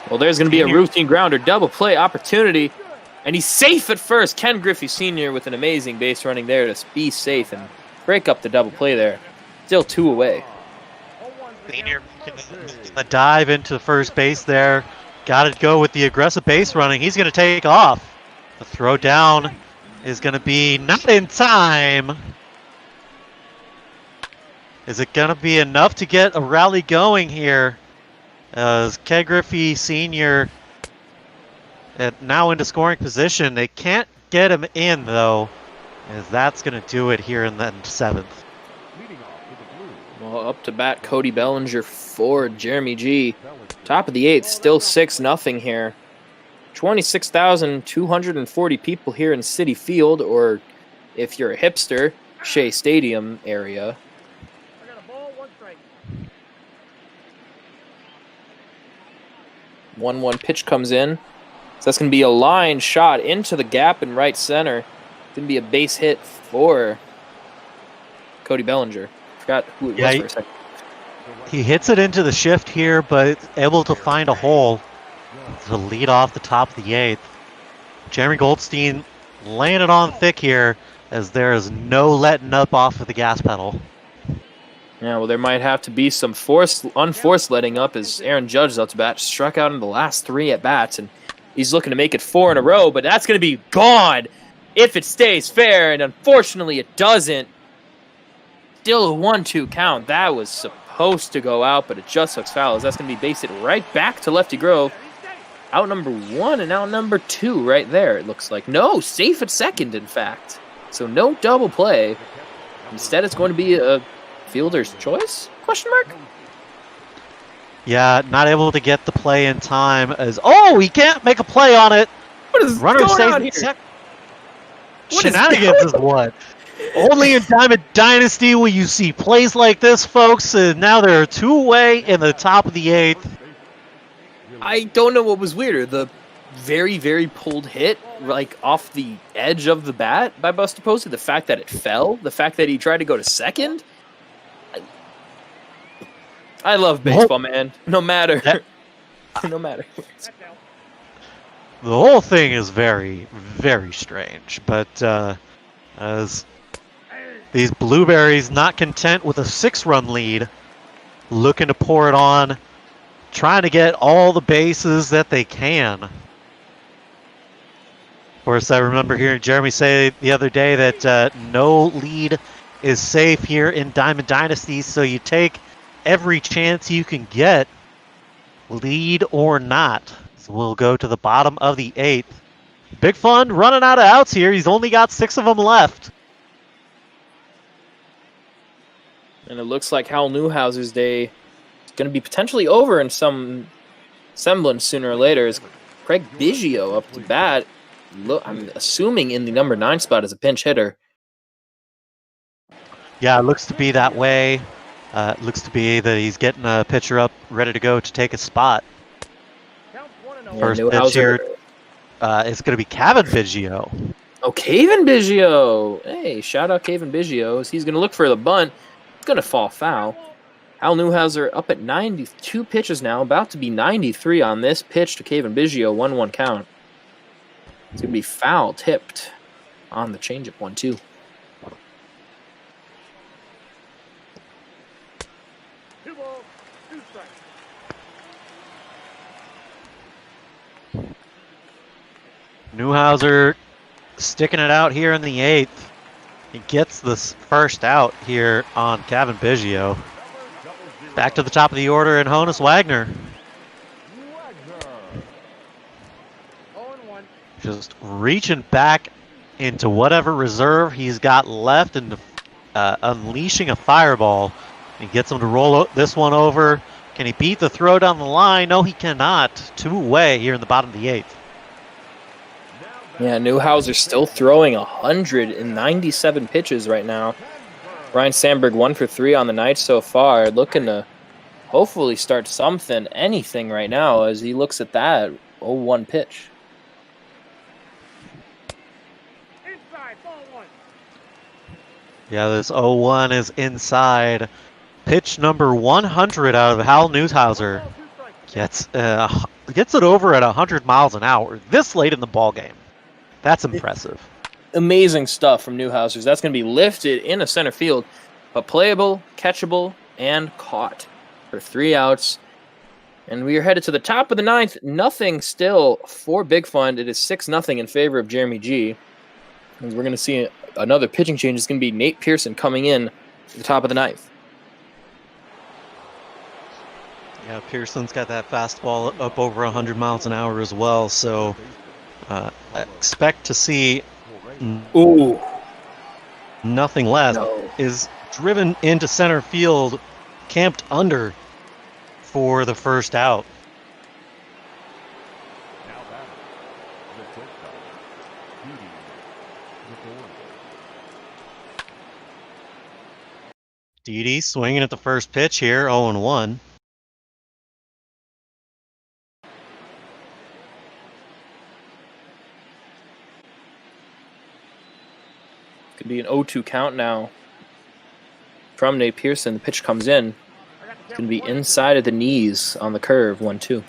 Well, there's going to be a routine grounder double play opportunity. And he's safe at first. Ken Griffey Sr. with an amazing base running there to be safe and break up the double play there. Still 2 away. Senior a dive into first base there. Got to go with the aggressive base running. He's going to take off. The throw down is going to be not in time. Is it going to be enough to get a rally going here? As Ken Griffey Sr. Now into scoring position. They can't get him in, though, as that's going to do it here in the 7th. Well, up to bat, Cody Bellinger for Jeremy G. Top of the 8th, still 6-0 here. 26,240 people here in Citi Field, or if you're a hipster, Shea Stadium area. 1-1 pitch comes in. So that's going to be a line shot into the gap in right center. It's going to be a base hit for Cody Bellinger. Forgot who it was for a second. He hits it into the shift here, but able to find a hole to lead off the top of the 8th. Jeremy Goldstein laying it on thick here, as there is no letting up off of the gas pedal. Yeah, well, there might have to be some unforced letting up as Aaron Judge is out to bat. Struck out in the last 3 at-bats, and he's looking to make it 4 in a row, but that's going to be gone if it stays fair, and unfortunately it doesn't. Still a 1-2 count. That was supposed to go out, but it just looks foul, as that's going to be base hit right back to Lefty Grove. Out number 1 and out number 2 right there, it looks like. No, safe at second, in fact. So no double play. Instead, it's going to be a fielder's choice? Question mark? Yeah, not able to get the play in time as he can't make a play on it. What is Runner going stays on in here? Shenanigans is what. Only in Diamond Dynasty will you see plays like this, folks. And now there are two away in the top of the 8th. I don't know what was weirder. The very, very pulled hit, like off the edge of the bat by Buster Posey. The fact that it fell. The fact that he tried to go to second. I love baseball, man. No matter. No matter. The whole thing is very, very strange. But as these Blueberries not content with a 6-run lead, looking to pour it on, trying to get all the bases that they can. Of course, I remember hearing Jeremy say the other day that no lead is safe here in Diamond Dynasty, so you take every chance you can get, lead or not. So we'll go to the bottom of the 8th. Big Fun running out of outs here. He's only got 6 of them left. And it looks like Hal Newhouser's day is going to be potentially over in some semblance sooner or later. Is Craig Biggio up to bat? I'm assuming in the number 9 spot as a pinch hitter. Yeah, it looks to be that way. It looks to be that he's getting a pitcher up, ready to go to take a spot. First pitch here is going to be Kevin Biggio. Oh, Kevin Biggio. Hey, shout out Kevin Biggio. He's going to look for the bunt. It's going to fall foul. Al Newhouser up at 92 pitches now, about to be 93 on this pitch to Kevin Biggio, 1-1 count. It's going to be foul tipped on the changeup 1-2. Newhouser sticking it out here in the 8th. He gets this first out here on Kevin Biggio. Back to the top of the order and Honus Wagner. Just reaching back into whatever reserve he's got left and unleashing a fireball. He gets him to roll this one over. Can he beat the throw down the line? No, he cannot. 2 away here in the bottom of the 8th. Yeah, Newhouser still throwing 197 pitches right now. Ryan Sandberg 1 for 3 on the night so far. Looking to hopefully start something, anything right now as he looks at that 0-1 pitch. Yeah, this 0-1 is inside. Pitch number 100 out of Hal Newhouser. Gets it over at 100 miles an hour this late in the ball game. That's impressive. Amazing stuff from Newhouser's. That's going to be lifted into center field, but playable, catchable, and caught for 3 outs. And we are headed to the top of the 9th. Nothing still for Big Fun. It is 6-0 in favor of Jeremy G. And we're going to see another pitching change. It's going to be Nate Pearson coming in to the top of the 9th. Yeah, Pearson's got that fastball up over 100 miles an hour as well, so I expect to see nothing less. Is driven into center field, camped under for the first out. Didi swinging at the first pitch here, 0-1. Could be an 0-2 count now from Nate Pearson. The pitch comes in. It's going to be inside of the knees on the curve, 1-2.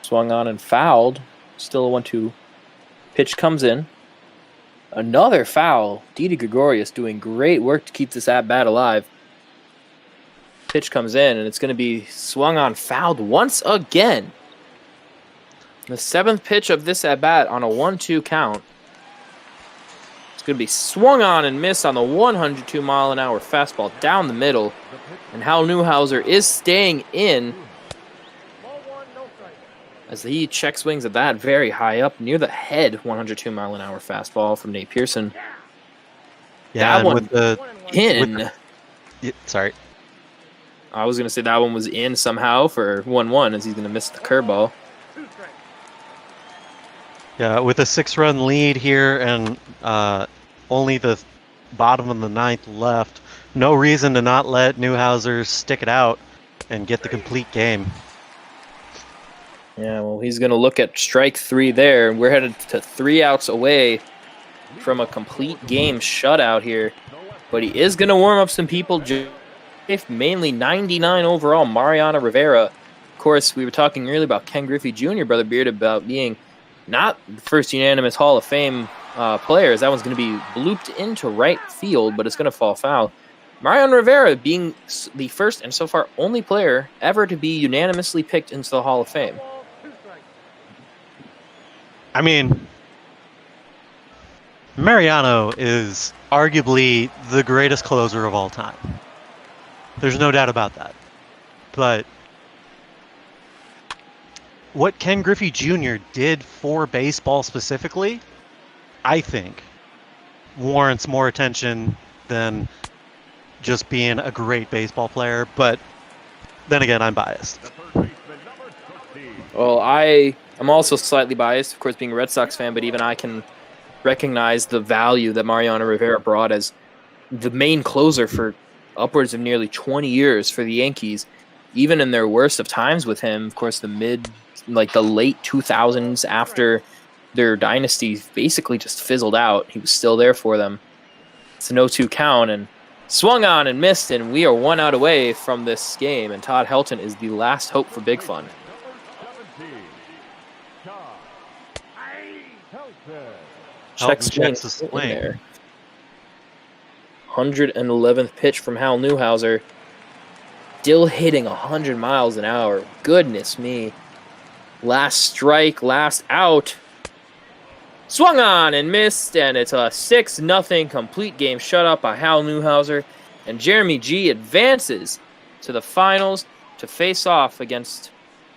Swung on and fouled. Still a 1-2. Pitch comes in. Another foul. Didi Gregorius doing great work to keep this at-bat alive. Pitch comes in, and it's going to be swung on, fouled once again. The 7th pitch of this at-bat on a 1-2 count. It's going to be swung on and missed on the 102-mile-an-hour fastball down the middle. And Hal Newhouser is staying in as he check swings at that very high up near the head, 102-mile-an-hour fastball from Nate Pearson. Yeah, that and one with the in. Sorry. I was going to say that one was in somehow for 1-1 as he's going to miss the curveball. Yeah, with a 6-run lead here and only the bottom of the 9th left, no reason to not let Newhouser stick it out and get the complete game. Yeah, well, he's going to look at strike 3 there. We're headed to 3 outs away from a complete game shutout here. But he is going to warm up some people, mainly 99 overall, Mariano Rivera. Of course, we were talking earlier about Ken Griffey Jr., Brother Beard, about being not the first unanimous Hall of Fame players. That one's going to be blooped into right field, but it's going to fall foul. Mariano Rivera being the first and so far only player ever to be unanimously picked into the Hall of Fame. I mean, Mariano is arguably the greatest closer of all time. There's no doubt about that. But what Ken Griffey Jr. did for baseball specifically, I think, warrants more attention than just being a great baseball player. But then again, I'm biased. Well, I'm also slightly biased, of course, being a Red Sox fan, but even I can recognize the value that Mariano Rivera brought as the main closer for upwards of nearly 20 years for the Yankees. Even in their worst of times with him, of course, the late 2000s after their dynasty basically just fizzled out, he was still there for them. It's an 0-2 count and swung on and missed, and we are 1 out away from this game, and Todd Helton is the last hope for Big Fun. Checks the swing there. 111th pitch from Hal Newhouser. Still hitting 100 miles an hour. Goodness me. Last strike, last out. Swung on and missed, and it's a 6-0 complete game shutout by Hal Newhouser. And Jeremy G advances to the finals to face off against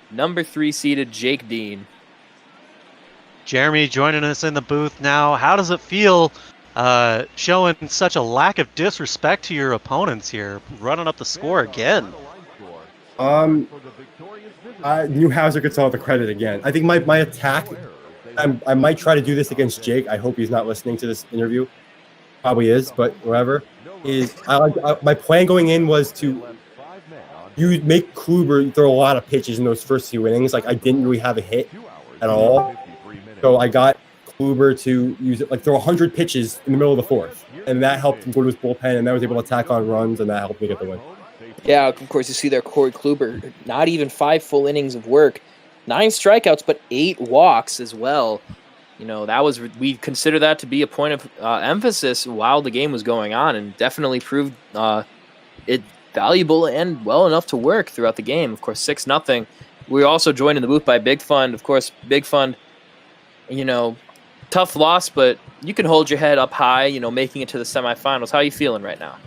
number 3 seeded Jake Dean. Jeremy joining us in the booth now. How does it feel showing such a lack of disrespect to your opponents here, running up the score again? Newhouser gets all the credit again. I think my attack, I might try to do this against Jake. I hope he's not listening to this interview. Probably is, but whatever. My plan going in was to make Kluber throw a lot of pitches in those first 2 innings. Like, I didn't really have a hit at all. So I got Kluber to use it, throw 100 pitches in the middle of the 4th. And that helped him go to his bullpen, and I was able to attack on runs, and that helped me get the win. Yeah, of course, you see there Corey Kluber, not even 5 full innings of work. 9 strikeouts, but 8 walks as well. You know, we consider that to be a point of emphasis while the game was going on, and definitely proved it valuable and well enough to work throughout the game. Of course, 6-0. We were also joined in the booth by Big Fund. Of course, Big Fund, tough loss, but you can hold your head up high, making it to the semifinals. How are you feeling right now?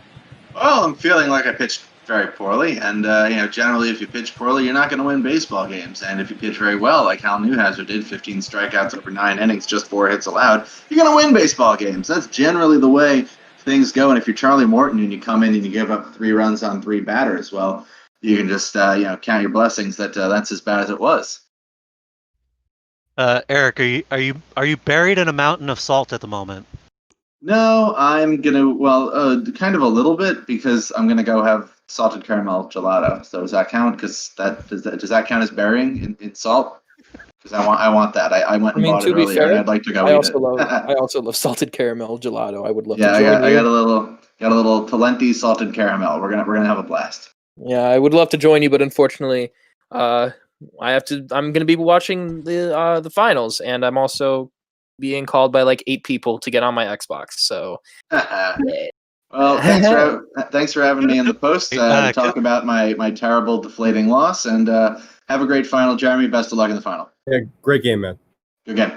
Well, I'm feeling like I pitched very poorly, and generally if you pitch poorly, you're not going to win baseball games. And if you pitch very well, like Hal Newhouser did, 15 strikeouts over 9 innings, just 4 hits allowed, you're going to win baseball games. That's generally the way things go. And if you're Charlie Morton and you come in and you give up 3 runs on 3 batters, well, you can just count your blessings that that's as bad as it was. Eric, are you buried in a mountain of salt at the moment? No, I'm gonna kind of a little bit, because I'm gonna go have salted caramel gelato. So does that count? Because does that count as burying in salt? Because I want that. I went and bought it earlier, and I'd like to go eat it. I also love salted caramel gelato. I would love to Yeah, join I you. got a little Talenti salted caramel. We're gonna have a blast. Yeah, I would love to join you, but unfortunately, I'm going to be watching the finals, and I'm also being called by like 8 people to get on my Xbox. So, well, thanks for having me in the post to talk about my terrible deflating loss, and have a great final, Jeremy. Best of luck in the final. Yeah, great game, man. Good game.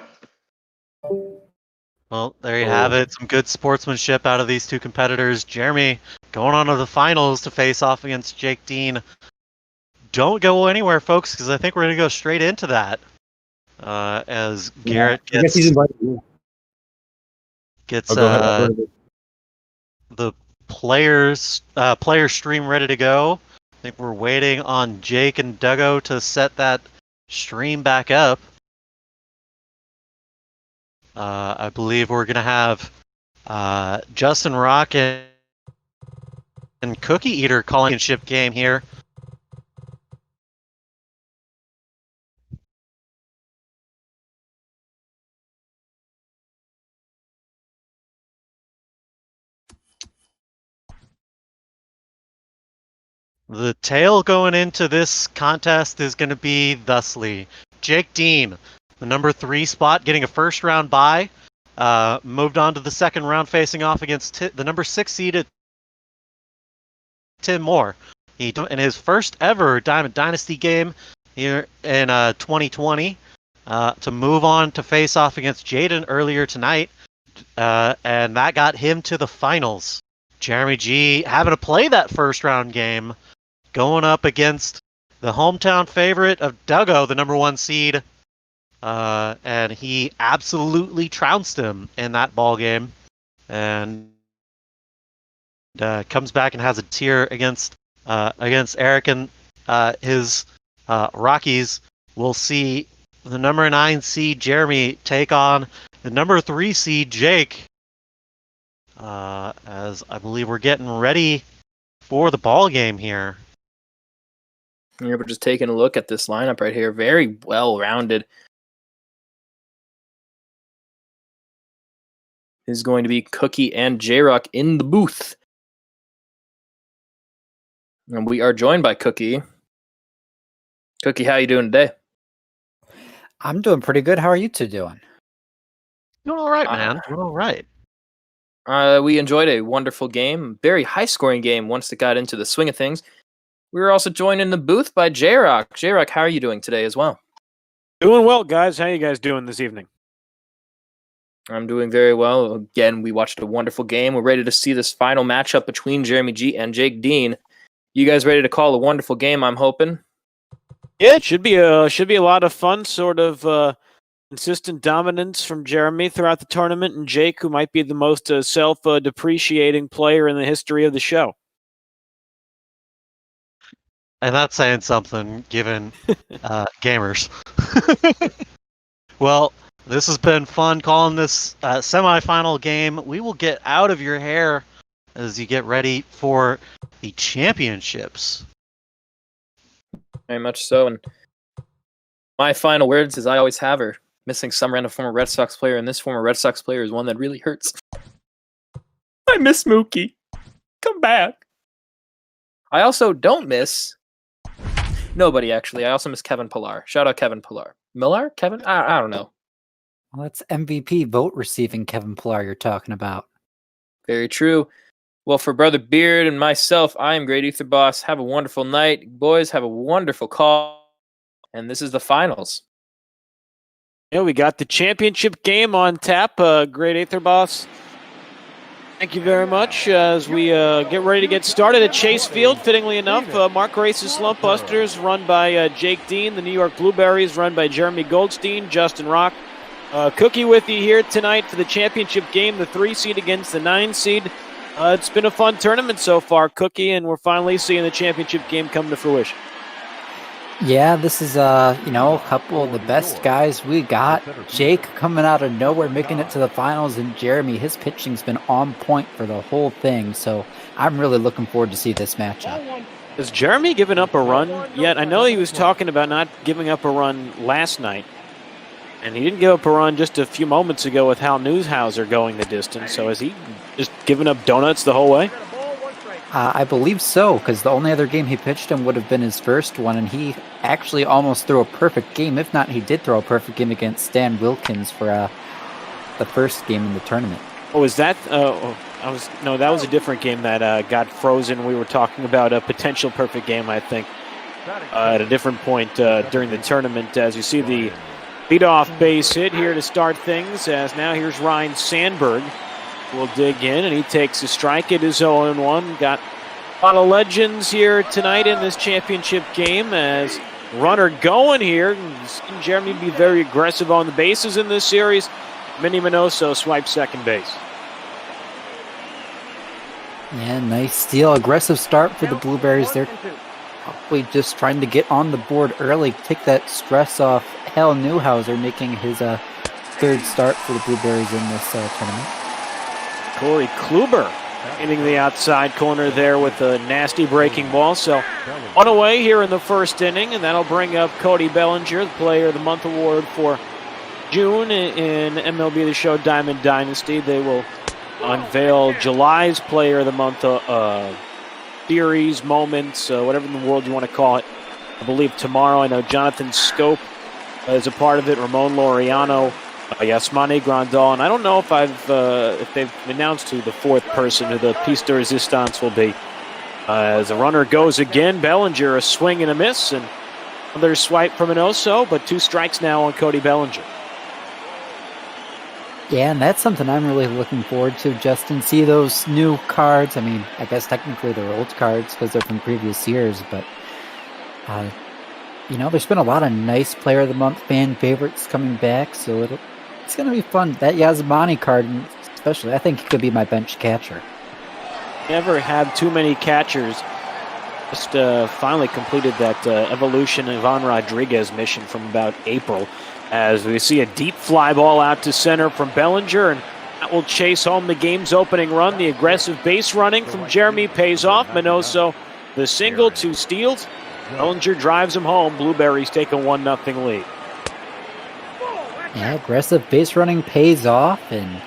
Well, there you have it. Some good sportsmanship out of these 2 competitors. Jeremy going on to the finals to face off against Jake Dean. Don't go anywhere, folks, because I think we're going to go straight into that. as Garrett I guess he's invited. gets Go ahead. I've heard of it. the player stream ready to go. I think we're waiting on Jake and Duggo to set that stream back up. I believe we're gonna have Justin Rock and Cookie Eater calling a ship game here. The tail going into this contest is going to be thusly. Jake Dean, the number 3 spot, getting a first round bye. Moved on to the second round facing off against the number 6 seeded Tim Moore. He in his first ever Diamond Dynasty game here in 2020 to move on to face off against Jaden earlier tonight. And that got him to the finals. Jeremy G having to play that first round game, going up against the hometown favorite of Duggo, the number 1 seed. And he absolutely trounced him in that ball game. And comes back and has a tier against Eric and his Rockies. We'll see the number 9 seed Jeremy take on the number 3 seed Jake. As I believe we're getting ready for the ball game here. Yeah, we're just taking a look at this lineup right here. Very well rounded. Is going to be Cookie and J-Rock in the booth. And we are joined by Cookie. Cookie, how you doing today? I'm doing pretty good. How are you two doing? Doing all right, man. Doing all right. We enjoyed a wonderful game, very high-scoring game once it got into the swing of things. We were also joined in the booth by J-Rock. J-Rock, how are you doing today as well? Doing well, guys. How you guys doing this evening? I'm doing very well. Again, we watched a wonderful game. We're ready to see this final matchup between Jeremy G and Jake Dean. You guys ready to call a wonderful game, I'm hoping? Yeah, it should be a lot of fun, sort of consistent dominance from Jeremy throughout the tournament, and Jake, who might be the most self-depreciating player in the history of the show. And that's saying something, given gamers. Well, this has been fun calling this semifinal game. We will get out of your hair as you get ready for the championships. Very much so. And my final words, as I always have, are missing some random former Red Sox player, and this former Red Sox player is one that really hurts. I miss Mookie. Come back. I also don't miss nobody, actually. I also miss Kevin Pillar. Shout out Kevin Pillar. Millar? Kevin? I don't know. Well, that's MVP vote receiving Kevin Pillar you're talking about. Very true. Well, for Brother Beard and myself, I am Great Ether Boss. Have a wonderful night. Boys, have a wonderful call. And this is the finals. Yeah, we got the championship game on tap. Great Aether Boss. Thank you very much. As we get ready to get started at Chase Field, fittingly enough, Mark Race's Slump Busters, run by Jake Dean. The New York Blueberries, run by Jeremy Goldstein, Justin Rock. Cookie with you here tonight for the championship game, the 3 seed against the 9 seed. It's been a fun tournament so far, Cookie, and we're finally seeing the championship game come to fruition. Yeah, this is a couple of the best guys we got. Jake coming out of nowhere, making it to the finals, and Jeremy, his pitching's been on point for the whole thing. So I'm really looking forward to see this matchup. Has Jeremy given up a run yet? I know he was talking about not giving up a run last night, and he didn't give up a run just a few moments ago with Hal Newshauser going the distance. So has he just given up donuts the whole way? I believe so, because the only other game he pitched in would have been his first one, and he actually almost threw a perfect game. If not, he did throw a perfect game against Stan Wilkins for the first game in the tournament. Oh, is that? That was a different game that got frozen. We were talking about a potential perfect game, I think, at a different point during the tournament. As you see the leadoff base hit here to start things, as now here's Ryan Sandberg. Will dig in, and he takes a strike. It is 0-1. Got a lot of legends here tonight in this championship game, as runner going here. Seen Jeremy be very aggressive on the bases in this series. Minnie Minoso swipes second base. Yeah, nice steal. Aggressive start for the Blueberries. They're probably just trying to get on the board early, take that stress off. Hal Newhouser making his third start for the Blueberries in this tournament. Corey Kluber hitting the outside corner there with a nasty breaking ball. So on away here in the first inning, and that'll bring up Cody Bellinger, the Player of the Month award for June in MLB The Show Diamond Dynasty. They will unveil July's Player of the Month series, moments, whatever in the world you want to call it. I believe tomorrow. I know Jonathan Scope is a part of it, Ramon Laureano, Yasmani Grandal, and I don't know if they've announced who the fourth person, who the piece de resistance will be. As the runner goes again, Bellinger, a swing and a miss, and another swipe from Minoso, but 2 strikes now on Cody Bellinger. Yeah, and that's something I'm really looking forward to, Justin. See those new cards. I mean, I guess technically they're old cards because they're from previous years, but, there's been a lot of nice Player of the Month fan favorites coming back, so it's going to be fun. That Yasmani card, especially, I think he could be my bench catcher. Never had too many catchers. Just finally completed that Evolution Ivan Rodriguez mission from about April. As we see a deep fly ball out to center from Bellinger, and that will chase home the game's opening run. The aggressive base running from Jeremy pays off. Minoso, the single, 2 steals. Bellinger drives him home. Blueberries take a 1-0 lead. Yeah, aggressive base running pays off, and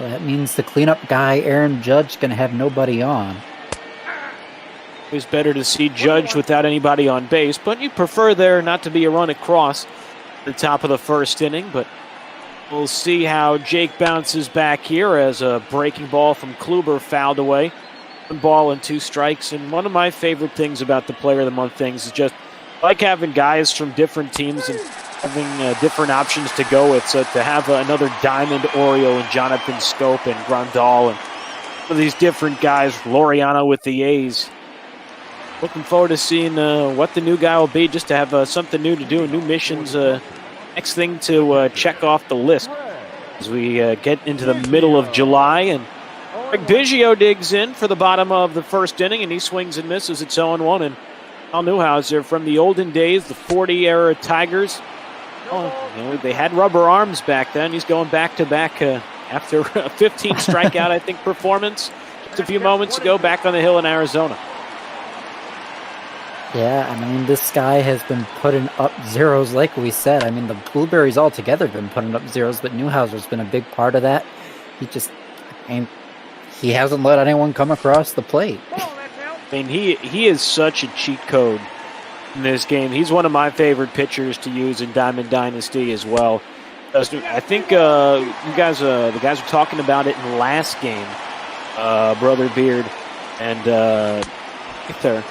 that means the cleanup guy, Aaron Judge, going to have nobody on. It's better to see Judge without anybody on base, but you prefer there not to be a run across the top of the first inning. But we'll see how Jake bounces back here as a breaking ball from Kluber fouled away. 1 ball and 2 strikes. And one of my favorite things about the Player of the Month things is just like having guys from different teams and having different options to go with. So to have another Diamond Oriole and Jonathan Scope and Grandal and some of these different guys, Laureano with the A's. Looking forward to seeing what the new guy will be, just to have something new to do, new missions, next thing to check off the list. As we get into the middle of July, and Greg Biggio digs in for the bottom of the first inning, and he swings and misses. It's 0-1, and Al Newhouser from the olden days, the 40-era Tigers. They had rubber arms back then. He's going back-to-back after a 15 strikeout, I think, performance just a few moments ago back on the hill in Arizona. Yeah, I mean, this guy has been putting up zeros, like we said. I mean, the Blueberries altogether have been putting up zeros, but Newhouser's been a big part of that. He hasn't let anyone come across the plate. I mean, he is such a cheat code in this game. He's one of my favorite pitchers to use in Diamond Dynasty as well. I think the guys were talking about it in the last game, Brother Beard and Ether.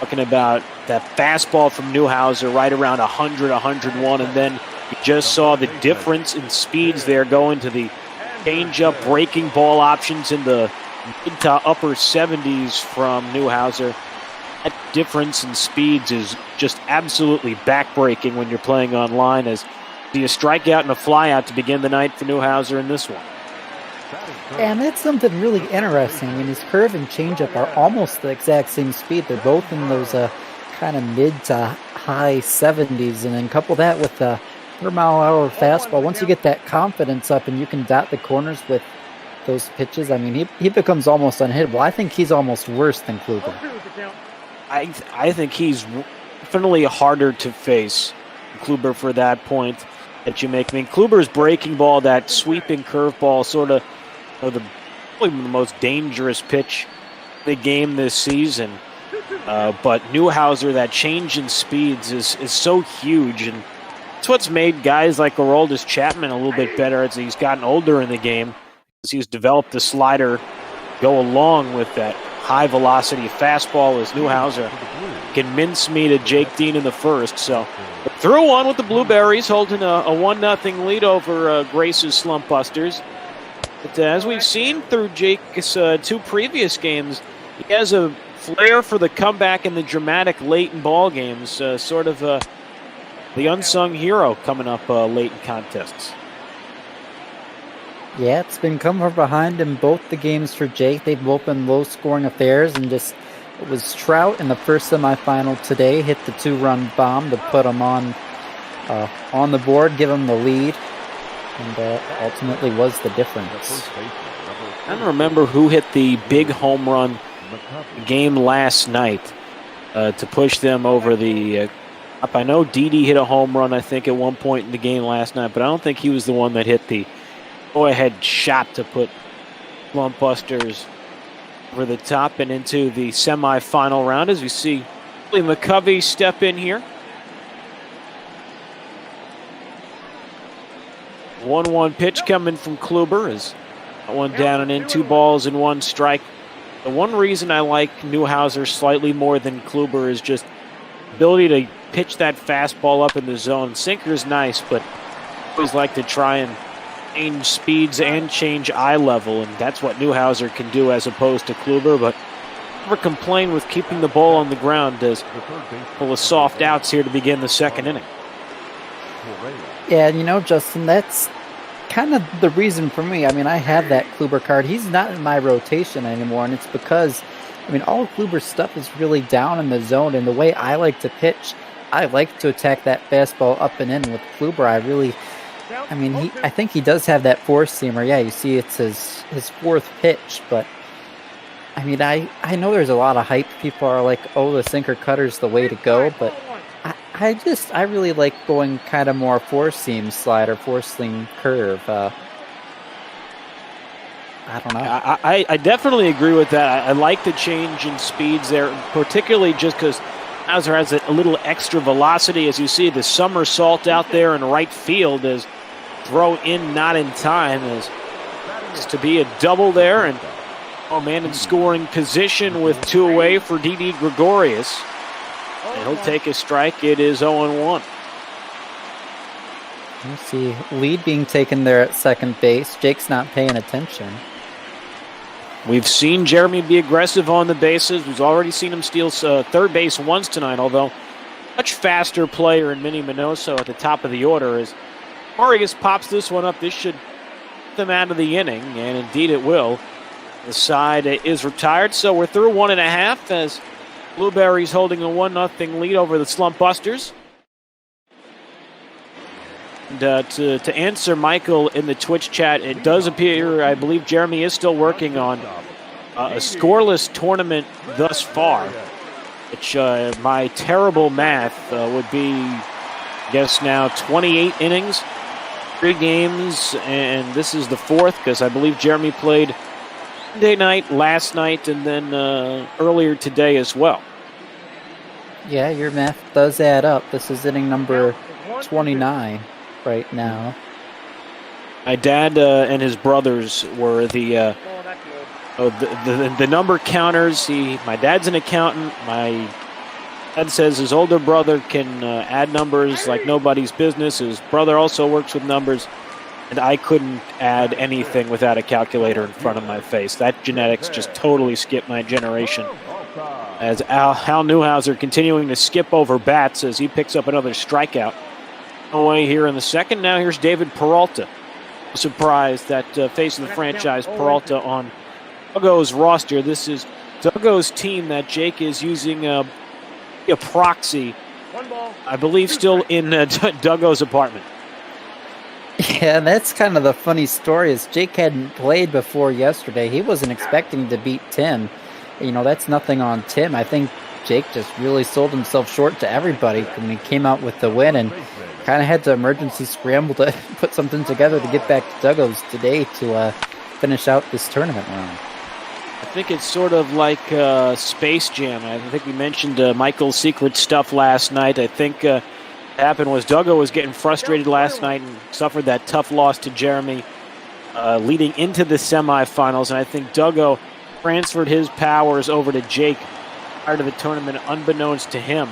Talking about that fastball from Newhouser right around 100, 101, and then you just saw the difference in speeds there going to the change-up breaking ball options in the mid to upper 70s from Newhouser. That difference in speeds is just absolutely backbreaking when you're playing online, as see a strikeout and a flyout to begin the night for Newhouser in this one. And that's something really interesting. I mean, his curve and changeup are almost the exact same speed. They're both in those kind of mid to high 70s, and then couple that with the 3-mile-an-hour fastball. Once you get that confidence up and you can dot the corners with those pitches, I mean, he becomes almost unhittable. I think he's almost worse than Kluber. I think he's definitely harder to face, Kluber, for that point that you make. I mean, Kluber's breaking ball, that sweeping curveball, sort of probably the most dangerous pitch in the game this season. But Newhouser, that change in speeds is so huge, and it's what's made guys like Aroldis Chapman a little bit better as he's gotten older in the game, as he's developed the slider go along with that high velocity fastball, as Newhouser can mincemeat at Jake Dean in the first. So through one with the Blueberries, holding a 1-0 lead over Grace's Slump Busters. But as we've seen through Jake's 2 previous games, he has a flair for the comeback and the dramatic late in ball games. Sort of the unsung hero coming up late in contests. Yeah, it's been come from behind in both the games for Jake. They've both been low-scoring affairs, and just it was Trout in the first semifinal today hit the 2-run bomb to put him on the board, give him the lead, and ultimately was the difference. I don't remember who hit the big home run game last night to push them over the up. I know Didi hit a home run, I think, at one point in the game last night, but I don't think he was the one that hit the go-ahead shot to put Slump Busters over the top and into the semifinal round as we see Willie McCovey step in here. 1-1 pitch coming from Kluber is one down and in, 2 balls and 1 strike. The one reason I like Newhouser slightly more than Kluber is just ability to pitch that fastball up in the zone. Sinker's nice, but I always like to try and change speeds and change eye level, and that's what Newhouser can do as opposed to Kluber, but never complain with keeping the ball on the ground as full of soft outs here to begin the second inning. Yeah, you know, Justin, that's kind of the reason for me. I mean, I have that Kluber card. He's not in my rotation anymore, and it's because, I mean, all of Kluber's stuff is really down in the zone, and the way I like to pitch, I like to attack that fastball up and in with Kluber. I think he does have that four-seamer. Yeah, you see it's his fourth pitch, but I mean, I know there's a lot of hype. People are like, oh, the sinker cutter's the way to go, but I really like going kind of more four-seam slide or four-seam curve. I don't know. I definitely agree with that. I like the change in speeds there, particularly just because Hauser has a little extra velocity. As you see, the somersault out there in right field is throw in not in time as to be a double there. And man in scoring position with 2 away for Didi Gregorius. And he'll take a strike. It is 0-1. You see lead being taken there at second base. Jake's not paying attention. We've seen Jeremy be aggressive on the bases. We've already seen him steal third base once tonight, although much faster player in Minnie Minoso at the top of the order. As Arias pops this one up, this should get them out of the inning, and indeed it will. The side is retired, so we're through 1.5 as Blueberries holding a 1-0 lead over the Slump Busters. And to answer Michael in the Twitch chat, it does appear, I believe Jeremy is still working on a scoreless tournament thus far, which my terrible math would be, I guess now 28 innings, 3 games, and this is the 4th because I believe Jeremy played Monday night, last night, and then earlier today as well. Yeah, your math does add up. This is inning number 29 right now. My dad and his brothers were the number counters. My dad's an accountant. My dad says his older brother can add numbers like nobody's business. His brother also works with numbers. And I couldn't add anything without a calculator in front of my face. That genetics just totally skipped my generation. As Hal Newhouser continuing to skip over bats as he picks up another strikeout. Away here in the second. Now here's David Peralta. Surprised that face of the franchise, Peralta on Duggo's roster. This is Duggo's team that Jake is using a proxy, I believe, still in Duggo's apartment. Yeah, and that's kind of the funny story is Jake hadn't played before yesterday. He wasn't expecting to beat Tim. You know, that's nothing on Tim. I think Jake just really sold himself short to everybody when he came out with the win and kind of had to emergency scramble to put something together to get back to Duggo's today to finish out this tournament round. I think it's sort of like Space Jam. I think we mentioned Michael's secret stuff last night. I think what happened was Duggo was getting frustrated last night and suffered that tough loss to Jeremy leading into the semifinals. And I think Duggo transferred his powers over to Jake prior to the tournament, unbeknownst to him.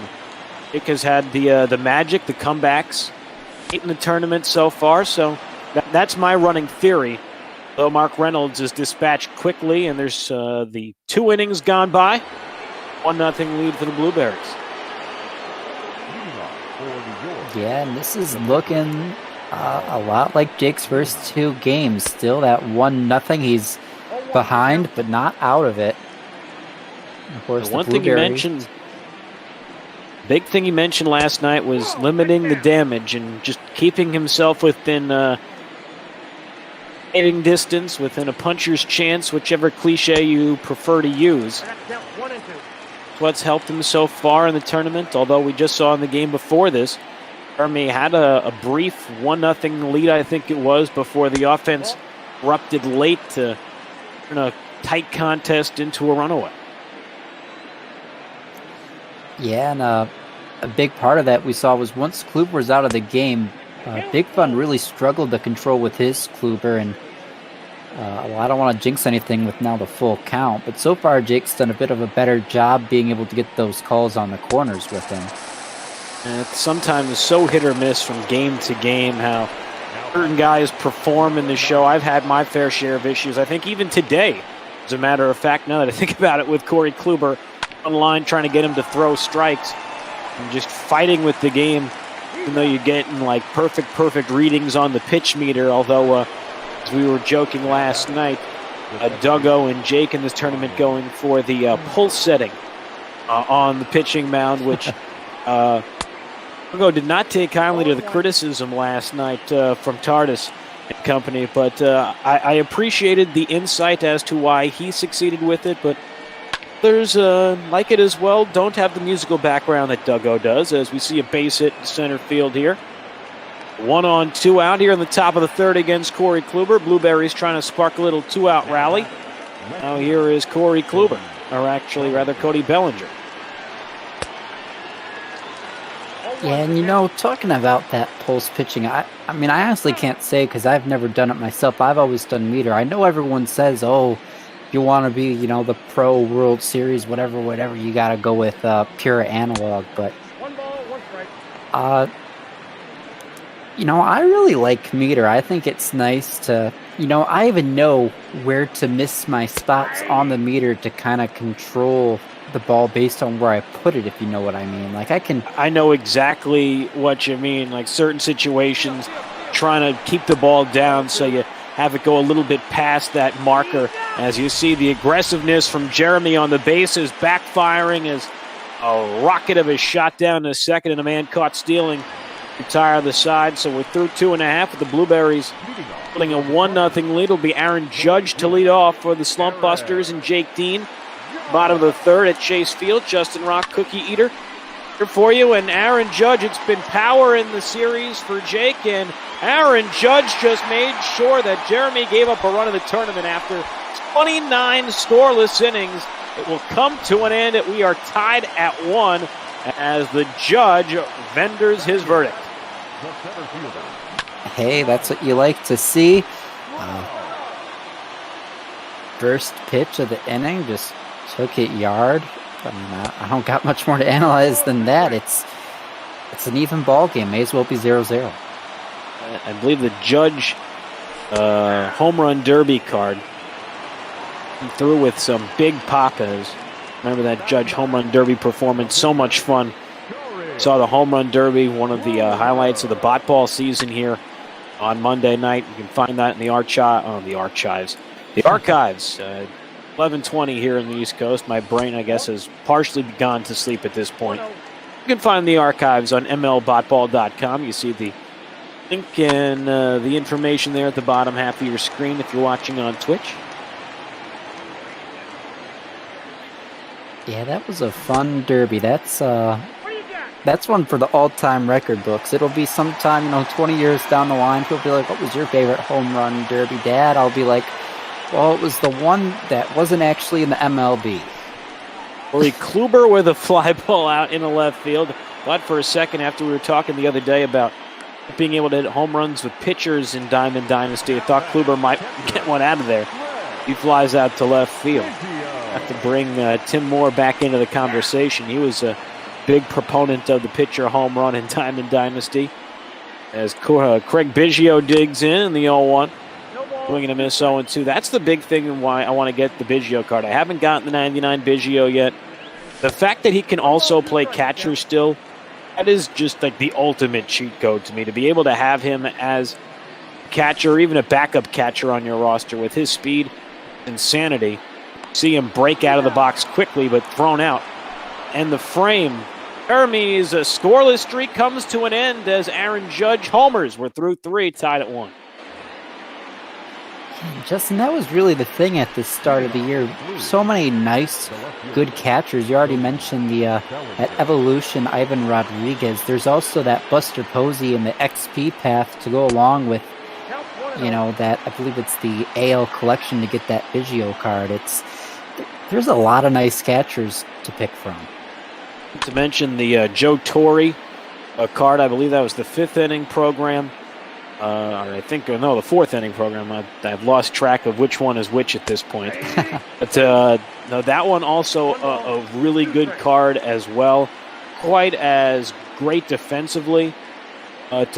Jake has had the magic, the comebacks in the tournament so far. So that's my running theory. Though Mark Reynolds is dispatched quickly, and there's the 2 innings gone by. 1-0 lead for the Blueberries. Yeah, and this is looking a lot like Jake's first two games. Still that 1-0. He's behind, but not out of it. Of course, The one thing you mentioned, big thing he mentioned last night was limiting the damage and just keeping himself within hitting distance, within a puncher's chance, whichever cliche you prefer to use. It's what's helped him so far in the tournament, although we just saw in the game before this, Jeremy had a brief 1-0 lead, I think it was, before the offense erupted late to turn a tight contest into a runaway. Yeah, and a big part of that we saw was once Kluber was out of the game, Big Fun really struggled to control with his Kluber, and well, I don't want to jinx anything with now the full count, but so far Jake's done a bit of a better job being able to get those calls on the corners with him. And it's sometimes so hit or miss from game to game how certain guys perform in the show. I've had my fair share of issues. I think even today, as a matter of fact, now that I think about it, with Corey Kluber online trying to get him to throw strikes and just fighting with the game, even though you're getting like perfect readings on the pitch meter. Although, as we were joking last night, Duggo and Jake in this tournament going for the pulse setting on the pitching mound, which Duggo did not take kindly to the criticism last night from Tardis and company, but I appreciated the insight as to why he succeeded with it, but others like it as well don't have the musical background that Duggo does, as we see a base hit in center field here. 1 on 2 out here in the top of the third against Corey Kluber. Blueberries trying to spark a little 2-out rally. Now here is Corey Kluber, or actually rather Cody Bellinger. Yeah, and talking about that pulse pitching, I mean, I honestly can't say because I've never done it myself. I've always done meter. I know everyone says, oh, you want to be, the Pro World Series, whatever, you got to go with pure analog. But, I really like meter. I think it's nice to, I even know where to miss my spots on the meter to kind of control the ball based on where I put it, if you know what I mean. Like I know exactly what you mean. Like certain situations, trying to keep the ball down so you have it go a little bit past that marker. As you see, the aggressiveness from Jeremy on the bases backfiring as a rocket of a shot down to second and a man caught stealing. Retire the side, so we're through 2.5 with the Blueberries putting a 1-0 lead. It'll be Aaron Judge to lead off for the Slump Busters and Jake Dean. Bottom of the third at Chase Field, Justin Rock, Cookie Eater here for you. And Aaron Judge, it's been power in the series for Jake, and Aaron Judge just made sure that Jeremy gave up a run in the tournament after 29 scoreless innings. It will come to an end. We are tied at 1 as the judge vendors his verdict. Hey, that's what you like to see. First pitch of the inning, just took it yard. I mean, I don't got much more to analyze than that. It's an even ball game. May as well be 0-0. I believe the Judge home run derby card through with some big papas. Remember that Judge home run derby performance? So much fun. Saw the home run derby, one of the highlights of the bot ball season here on Monday night. You can find that in the archives. 11:20 here in the East Coast. My brain, I guess, has partially gone to sleep at this point. You can find the archives on mlbotball.com. You see the link and the information there at the bottom half of your screen if you're watching on Twitch. Yeah, that was a fun derby. That's one for the all-time record books. It'll be sometime, 20 years down the line. People will be like, what was your favorite home run derby, Dad? I'll be like, well, it was the one that wasn't actually in the MLB. Corey Kluber with a fly ball out in the left field. Thought for a second after we were talking the other day about being able to hit home runs with pitchers in Diamond Dynasty, I thought Kluber might get one out of there. He flies out to left field. Have to bring Tim Moore back into the conversation. He was a big proponent of the pitcher home run in Diamond Dynasty. As Craig Biggio digs in the 0-1. Swing and a miss 0-2. That's the big thing and why I want to get the Biggio card. I haven't gotten the 99 Biggio yet. The fact that he can also play catcher still, that is just like the ultimate cheat code to me, to be able to have him as catcher, or even a backup catcher on your roster with his speed, insanity. See him break out of the box quickly, but thrown out. And the frame. Jeremy's scoreless streak comes to an end as Aaron Judge homers. We're through 3, tied at 1. Justin, that was really the thing at the start of the year. So many nice, good catchers. You already mentioned that Evolution, Ivan Rodriguez. There's also that Buster Posey and the XP path to go along with, that I believe it's the AL collection to get that Biggio card. There's a lot of nice catchers to pick from. To mention the Joe Torre card, I believe that was the 5th inning program. The 4th inning program. I've lost track of which one is which at this point. But no, that one also a really good card as well. Quite as great defensively, but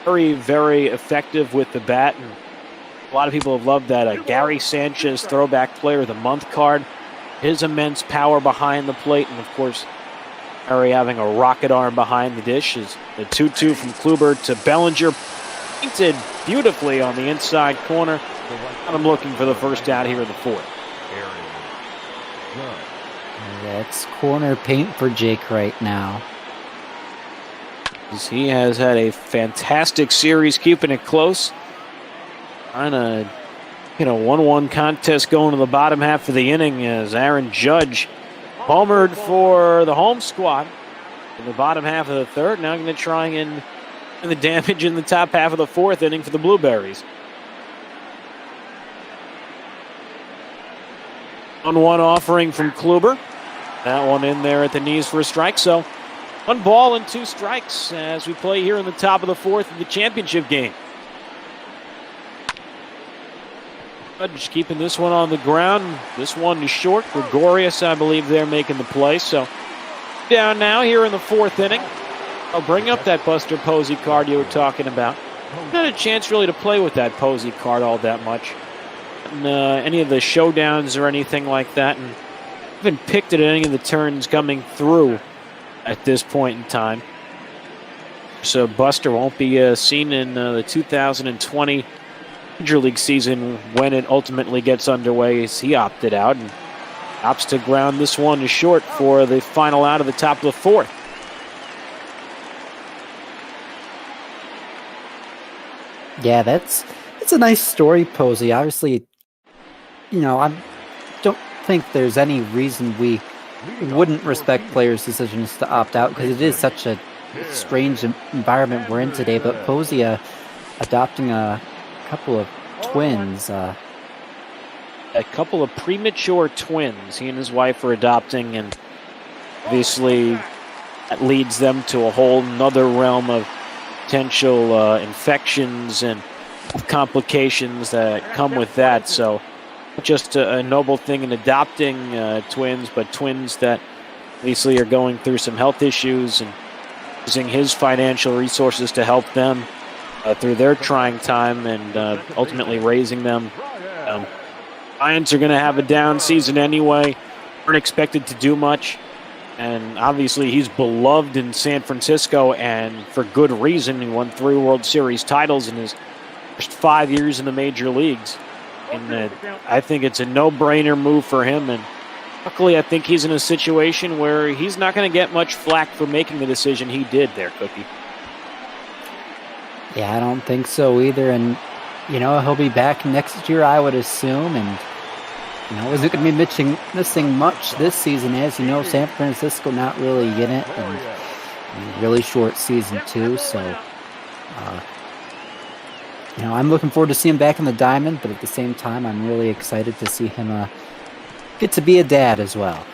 very, very effective with the bat. And a lot of people have loved that Gary Sanchez Throwback Player of the Month card. His immense power behind the plate, and of course, Gary having a rocket arm behind the dish. Is the 2-2 from Kluber to Bellinger. Painted beautifully on the inside corner. And I'm looking for the first out here in the 4th. That's corner paint for Jake right now. He has had a fantastic series, keeping it close. On a 1-1 contest going to the bottom half of the inning as Aaron Judge homered for the home squad in the bottom half of the 3rd. Now going to try and the damage in the top half of the 4th inning for the Blueberries. 1-1 offering from Kluber. That one in there at the knees for a strike. So 1 ball and 2 strikes as we play here in the top of the 4th of the championship game. Judge keeping this one on the ground. This one is short. Gregorius, I believe, they're making the play. So down now here in the 4th inning. I'll bring up that Buster Posey card you were talking about. Not a chance really to play with that Posey card all that much. And, any of the showdowns or anything like that. And haven't picked it at any of the turns coming through at this point in time. So Buster won't be seen in the 2020 Major League season when it ultimately gets underway, as he opted out and opts to ground this one is short for the final out of the top of the 4th. Yeah, that's a nice story, Posey. Obviously, I don't think there's any reason we wouldn't respect players' decisions to opt out, because it is such a strange environment we're in today. But Posey adopting a couple of twins. A couple of premature twins he and his wife are adopting, and obviously that leads them to a whole nother realm of potential infections and complications that come with that. So just a noble thing in adopting twins, but twins that obviously are going through some health issues, and using his financial resources to help them through their trying time, and ultimately raising them. Giants are going to have a down season anyway. Aren't expected to do much. And obviously he's beloved in San Francisco, and for good reason. He won 3 World Series titles in his first 5 years in the major leagues. And I think it's a no-brainer move for him. And luckily I think he's in a situation where he's not going to get much flack for making the decision he did there, Cookie. Yeah, I don't think so either. And, he'll be back next year, I would assume. And, isn't going to be missing much this season. As you know, San Francisco not really in it. And really short season, too. So, I'm looking forward to seeing him back in the diamond. But at the same time, I'm really excited to see him get to be a dad as well.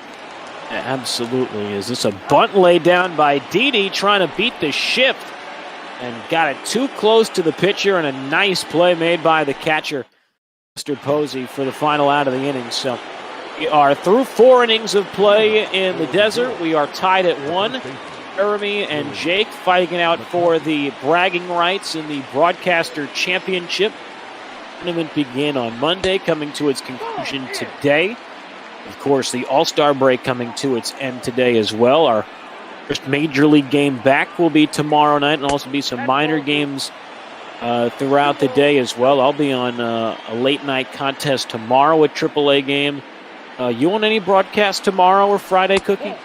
Yeah, absolutely. Is this a bunt laid down by Didi trying to beat the shift? And got it too close to the pitcher, and a nice play made by the catcher, Mr. Posey, for the final out of the inning. So we are through 4 innings of play in the desert. We are tied at 1. Jeremy and Jake fighting it out for the bragging rights in the Broadcaster Championship. The tournament began on Monday, coming to its conclusion today. Of course, the All-Star break coming to its end today as well. Our first major league game back will be tomorrow night, and also be some minor games throughout the day as well. I'll be on a late night contest tomorrow at AAA game. You on any broadcast tomorrow or Friday, Cookie?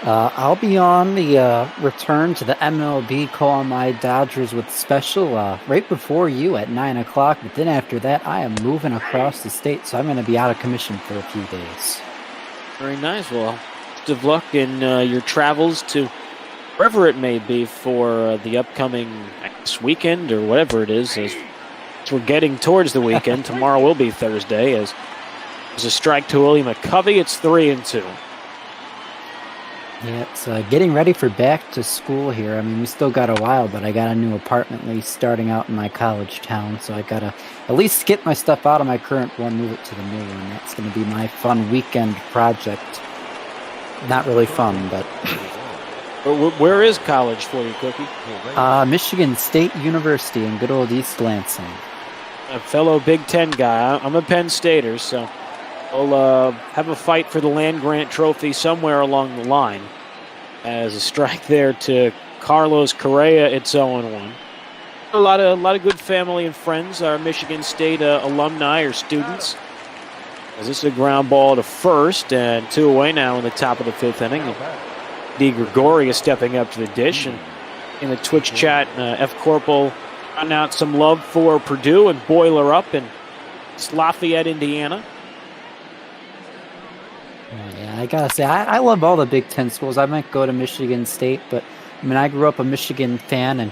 I'll be on the return to the MLB Call My Dodgers with special right before you at 9 o'clock. But then after that, I am moving across the state, so I'm going to be out of commission for a few days. Very nice. Well, best of luck in your travels to wherever it may be for the upcoming next weekend or whatever it is. As we're getting towards the weekend, tomorrow will be Thursday. As there's a strike to Willie McCovey, it's 3-2. Yeah, it's getting ready for back to school here. I mean, we still got a while, but I got a new apartment lease starting out in my college town, so I got to at least get my stuff out of my current one, move it to the new one. That's going to be my fun weekend project. Not really fun, but... Where is college for you, Cookie? Michigan State University in good old East Lansing. A fellow Big Ten guy. I'm a Penn Stater, so we'll have a fight for the land-grant trophy somewhere along the line. As a strike there to Carlos Correa, it's 0-1. A lot of good family and friends are Michigan State alumni or students. As this is a ground ball to first, and 2 away now in the top of the 5th inning. D. Gregory is stepping up to the dish, and in the Twitch chat, F. Corporal found out some love for Purdue and Boiler up in Lafayette, Indiana. Yeah, I gotta say, I love all the Big Ten schools. I might go to Michigan State, but I mean, I grew up a Michigan fan, and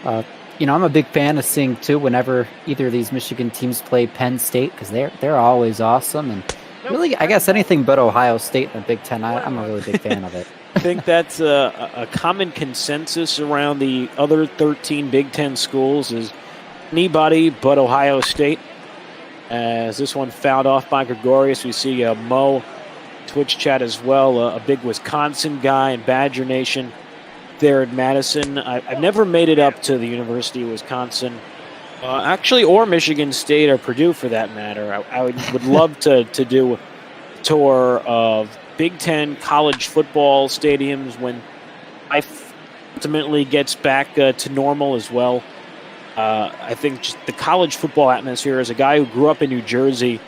I'm a big fan of seeing too whenever either of these Michigan teams play Penn State, because they're always awesome. And really, I guess anything but Ohio State in the Big Ten, I'm a really big fan of it. I think that's a common consensus around the other 13 Big Ten schools is anybody but Ohio State. As this one fouled off by Gregorius, we see Mo Twitch chat as well, a big Wisconsin guy in Badger Nation there at Madison. I've never made it up to the University of Wisconsin, actually, or Michigan State or Purdue for that matter. I would love to do a tour of Big Ten college football stadiums when life ultimately gets back to normal as well. I think just the college football atmosphere, as a guy who grew up in New Jersey,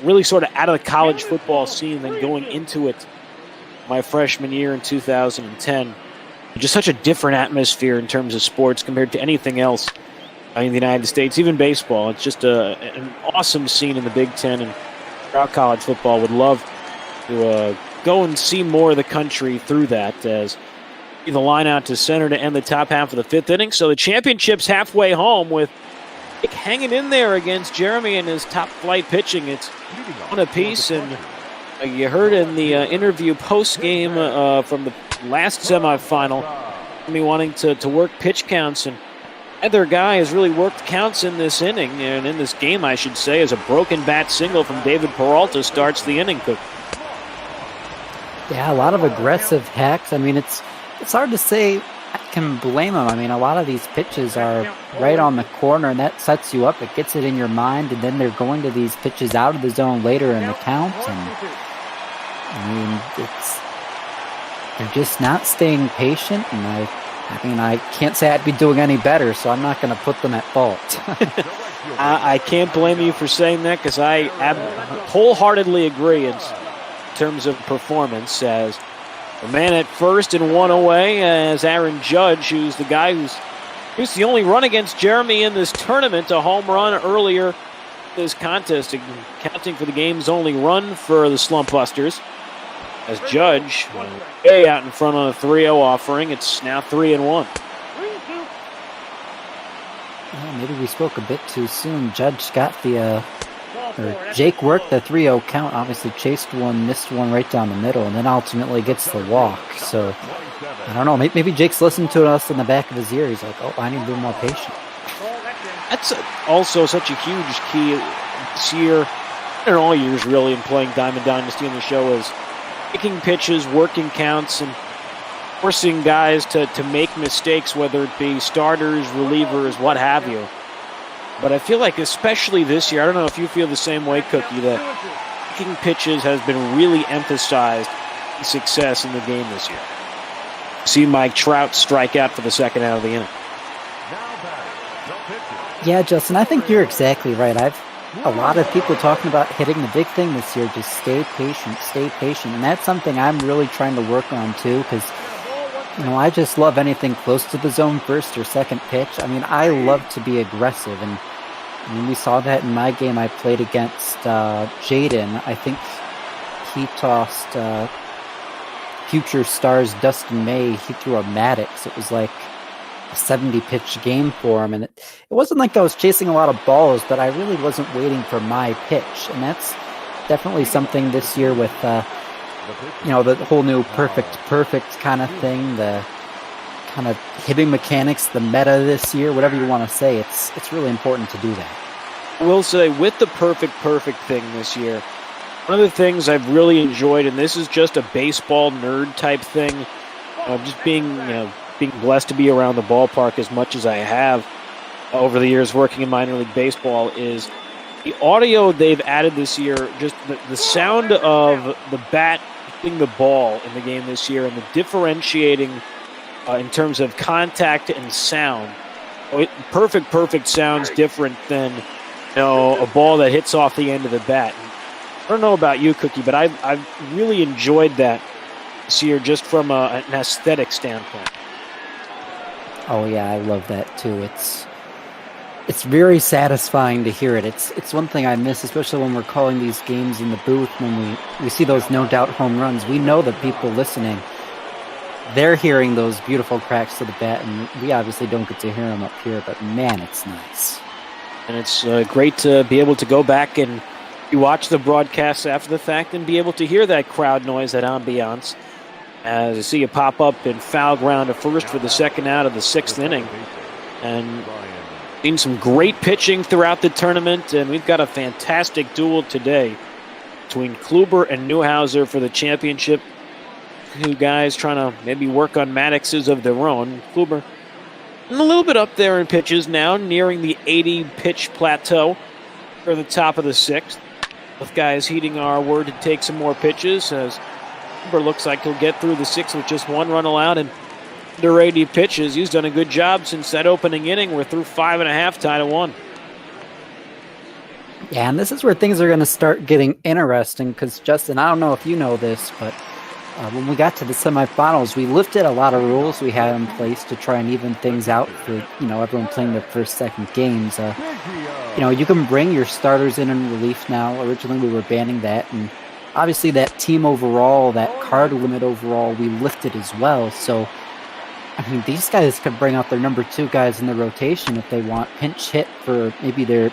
really sort of out of the college football scene, then going into it my freshman year in 2010. Just such a different atmosphere in terms of sports compared to anything else in the United States, even baseball. It's just an awesome scene in the Big Ten, and throughout college football would love to go and see more of the country through that, as the line out to center to end the top half of the 5th inning. So the championship's halfway home with Nick hanging in there against Jeremy and his top flight pitching. It's 1 apiece, and you heard in the interview post-game from the last semifinal, me wanting to work pitch counts, and either guy has really worked counts in this inning, and in this game, I should say, as a broken bat single from David Peralta starts the inning. Yeah, a lot of aggressive hacks. I mean, it's hard to say I can blame them. I mean, a lot of these pitches are right on the corner, and that sets you up. It gets it in your mind, and then they're going to these pitches out of the zone later in the count. And I mean, they're just not staying patient. And I can't say I'd be doing any better, so I'm not going to put them at fault. I can't blame you for saying that, because I wholeheartly agree in terms of performance. As a man at first and 1 away, as Aaron Judge, who's the guy who's the only run against Jeremy in this tournament, a home run earlier this contest, counting for the game's only run for the Slump Busters. As Judge way out in front on a 3-0 offering, it's now 3-1. Well, maybe we spoke a bit too soon. Judge got Jake worked the 3-0 count, obviously chased one, missed one right down the middle, and then ultimately gets the walk. So, I don't know, maybe Jake's listened to us in the back of his ear. He's like, oh, I need to be more patient. That's also such a huge key this year, and all years really, in playing Diamond Dynasty on the show, is making pitches, working counts, and forcing guys to make mistakes, whether it be starters, relievers, what have you. But I feel like especially this year, I don't know if you feel the same way, Cookie, that picking pitches has been really emphasized in success in the game this year. See Mike Trout strike out for the second out of the inning. Yeah, Justin, I think you're exactly right. A lot of people talking about hitting the big thing this year. Just stay patient, and that's something I'm really trying to work on too. Because I just love anything close to the zone first or second pitch. I mean, I love to be aggressive, and we saw that in my game I played against Jaden. I think he tossed future stars Dustin May. He threw a Maddox. It was like a 70-pitch game for him, and it wasn't like I was chasing a lot of balls, but I really wasn't waiting for my pitch, and that's definitely something this year with the whole new perfect kind of thing, the kind of hitting mechanics, the meta this year, whatever you want to say. It's really important to do that. I will say, with the perfect thing this year, one of the things I've really enjoyed, and this is just a baseball nerd type thing, just being blessed to be around the ballpark as much as I have over the years working in minor league baseball, is the audio they've added this year, just the sound of the bat hitting the ball in the game this year, and the differentiating in terms of contact and sound. Perfect sounds different than a ball that hits off the end of the bat. And I don't know about you, Cookie, but I've really enjoyed that this year just from an aesthetic standpoint. Oh yeah, I love that too. It's very satisfying to hear it. It's one thing I miss, especially when we're calling these games in the booth, when we see those no doubt home runs. We know that people listening, they're hearing those beautiful cracks to the bat, and we obviously don't get to hear them up here, but man, it's nice. And it's great to be able to go back and watch the broadcasts after the fact and be able to hear that crowd noise, that ambiance. As I see it pop up in foul ground to first for the second out of the sixth inning. And seen some great pitching throughout the tournament, and we've got a fantastic duel today between Kluber and Neuhauser for the championship. Two guys trying to maybe work on Maddoxes of their own. Kluber a little bit up there in pitches now, nearing the 80-pitch plateau for the top of the sixth. Both guys heeding our word to take some more pitches, as Kluber looks like he'll get through the sixth with just one run allowed and under 80 pitches. He's done a good job since that opening inning. We're through 5.5, tied at 1. Yeah, and this is where things are going to start getting interesting because, Justin, I don't know if you know this, but when we got to the semifinals, we lifted a lot of rules we had in place to try and even things out for, everyone playing their first, second games. You can bring your starters in relief now. Originally, we were banning that, and obviously that team overall, that card limit overall, we lifted as well. So, these guys could bring out their number 2 guys in the rotation if they want, pinch hit for maybe their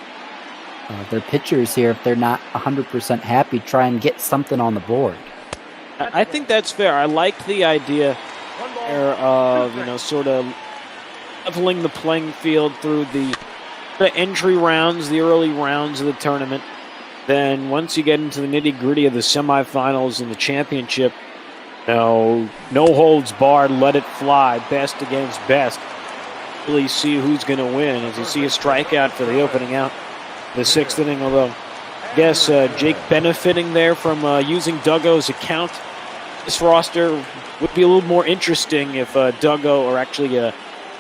pitchers here if they're not 100% happy, try and get something on the board. I think that's fair. I like the idea of, sort of leveling the playing field through the entry rounds, the early rounds of the tournament. Then once you get into the nitty-gritty of the semifinals and the championship, no holds barred, let it fly, best against best. Really see who's going to win as you see a strikeout for the opening out, the sixth inning, although I guess Jake benefiting there from using Duggo's account. This roster would be a little more interesting if Duggo, or actually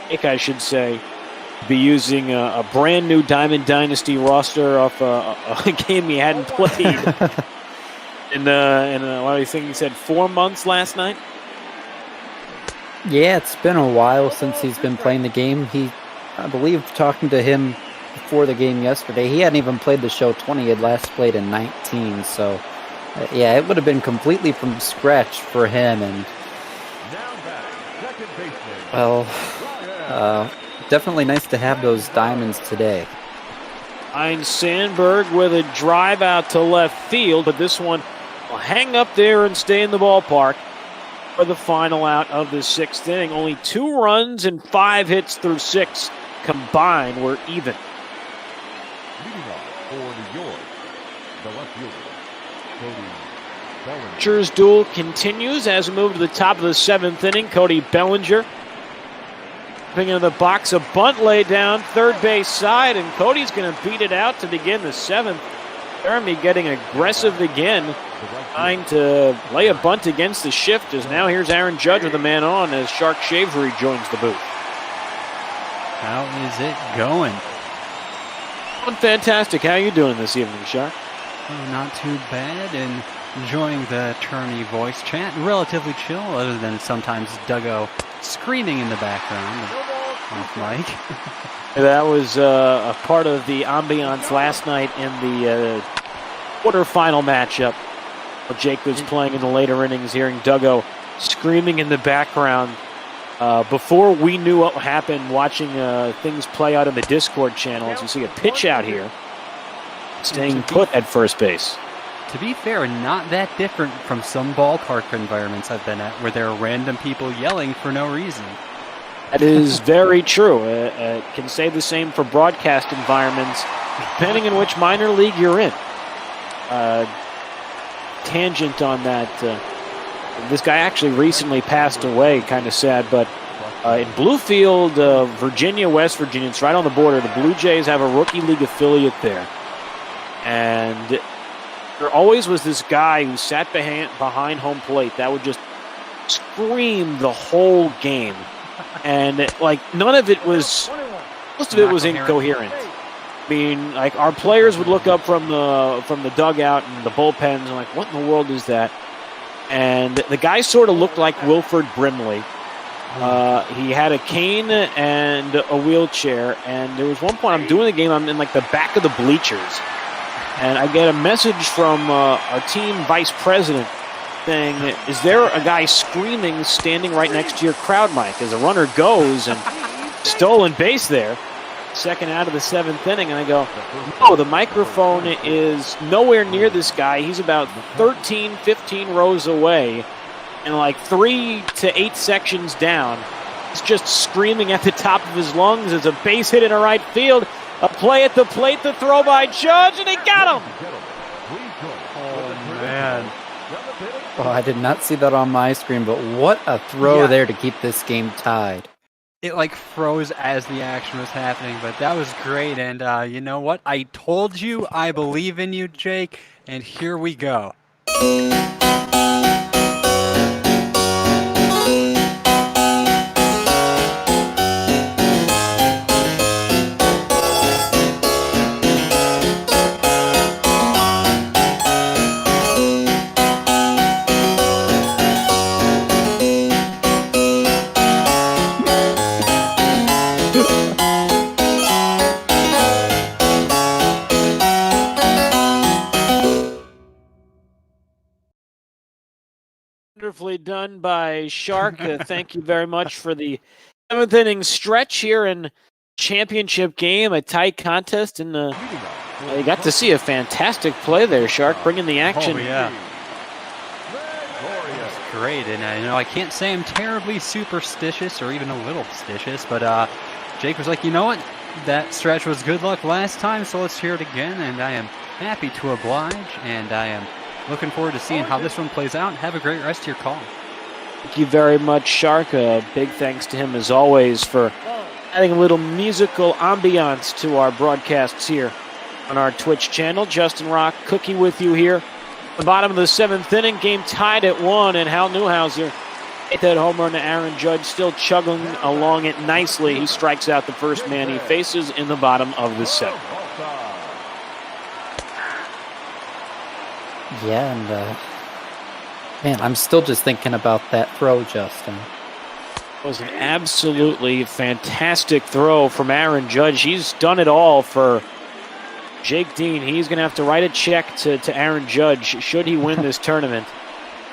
Jake, I should say, be using a brand new Diamond Dynasty roster off a game he hadn't played. in what do you think he said, 4 months last night? Yeah, it's been a while since he's been playing the game. I believe, talking to him before the game yesterday, he hadn't even played the show 20. He had last played in 19. So, yeah, it would have been completely from scratch for him. And, well, definitely nice to have those diamonds today. Ryan Sandberg with a drive out to left field, but this one will hang up there and stay in the ballpark for the final out of the sixth inning. Only 2 runs and 5 hits through 6 combined were even. Leading off for New York, the left fielder, Cody Bellinger. Pitchers duel continues as we move to the top of the 7th inning. Cody Bellinger Ping into the box, a bunt laid down, third base side, and Cody's going to beat it out to begin the 7th. Jeremy getting aggressive again, trying to lay a bunt against the shift, as now here's Aaron Judge with a man on as Shark Shavery joins the booth. How is it going? Fantastic. How are you doing this evening, Shark? Oh, not too bad, and enjoying the attorney voice chat. Relatively chill, other than sometimes Duggo screaming in the background off mic. That was a part of the ambiance last night in the quarterfinal matchup. Jake was playing in the later innings, hearing Duggo screaming in the background. Before we knew what happened, watching things play out in the Discord channel, as you see a pitch out here, staying put at first base. To be fair, not that different from some ballpark environments I've been at, where there are random people yelling for no reason. That is very true. Can say the same for broadcast environments, depending on which minor league you're in. Tangent on that. This guy actually recently passed away, kind of sad, but in Bluefield, Virginia, West Virginia, it's right on the border. The Blue Jays have a rookie league affiliate there. And there always was this guy who sat behind home plate that would just scream the whole game. And, like, none of it was, most of it was incoherent. I mean, like, our players would look up from the dugout and the bullpens and, like, what in the world is that? And the guy sort of looked like Wilford Brimley. He had a cane and a wheelchair, and there was one point I'm doing the game, I'm in, like, the back of the bleachers. And I get a message from our team vice president saying, is there a guy screaming standing right next to your crowd mic? As a runner goes and stolen base there, second out of the 7th inning, and I go, no, the microphone is nowhere near this guy. He's about 13, 15 rows away, and like 3 to 8 sections down. He's just screaming at the top of his lungs as a base hit in right field. A play at the plate, the throw by Judge, and he got him! Oh, man. Oh, I did not see that on my screen, but what a throw there to keep this game tied. It, like, froze as the action was happening, but that was great. And you know what? I told you I believe in you, Jake, and here we go. Wonderfully done by Shark. Thank you very much for the 7th inning stretch here in championship game, a tight contest, and you got to see a fantastic play there, Shark, bringing the action. Oh, yeah. That's great, and I can't say I'm terribly superstitious or even a little stitious, but Jake was like, you know what? That stretch was good luck last time, so let's hear it again, and I am happy to oblige, and I am looking forward to seeing how this one plays out. Have a great rest of your call. Thank you very much, Shark. Big thanks to him, as always, for adding a little musical ambiance to our broadcasts here on our Twitch channel. Justin Rock, Cookie with you here. The bottom of the 7th inning, game tied at 1, and Hal Newhouser hit that home run to Aaron Judge, still chugging along it nicely. He strikes out the first man he faces in the bottom of the 7th. Yeah, and man, I'm still just thinking about that throw, Justin. It was an absolutely fantastic throw from Aaron Judge. He's done it all for Jake Dean. He's going to have to write a check to Aaron Judge should he win this tournament.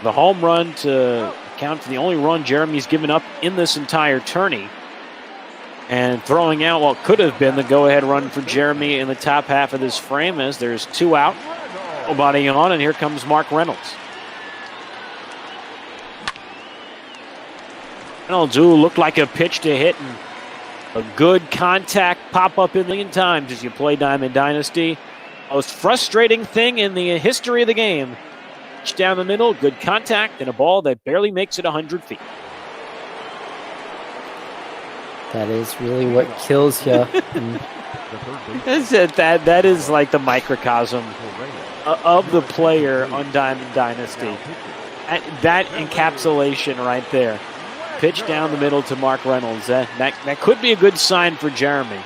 The home run to count for the only run Jeremy's given up in this entire tourney. And throwing out what could have been the go-ahead run for Jeremy in the top half of this frame, as there's 2 out. Nobody on, and here comes Mark Reynolds. Reynolds, who looked like a pitch to hit, and a good contact pop-up a million times as you play Diamond Dynasty. Most frustrating thing in the history of the game. Pitch down the middle, good contact, and a ball that barely makes it 100 feet. That is really what kills you. That is like the microcosm of the player on Diamond Dynasty. That encapsulation right there. Pitch down the middle to Mark Reynolds. That could be a good sign for Jeremy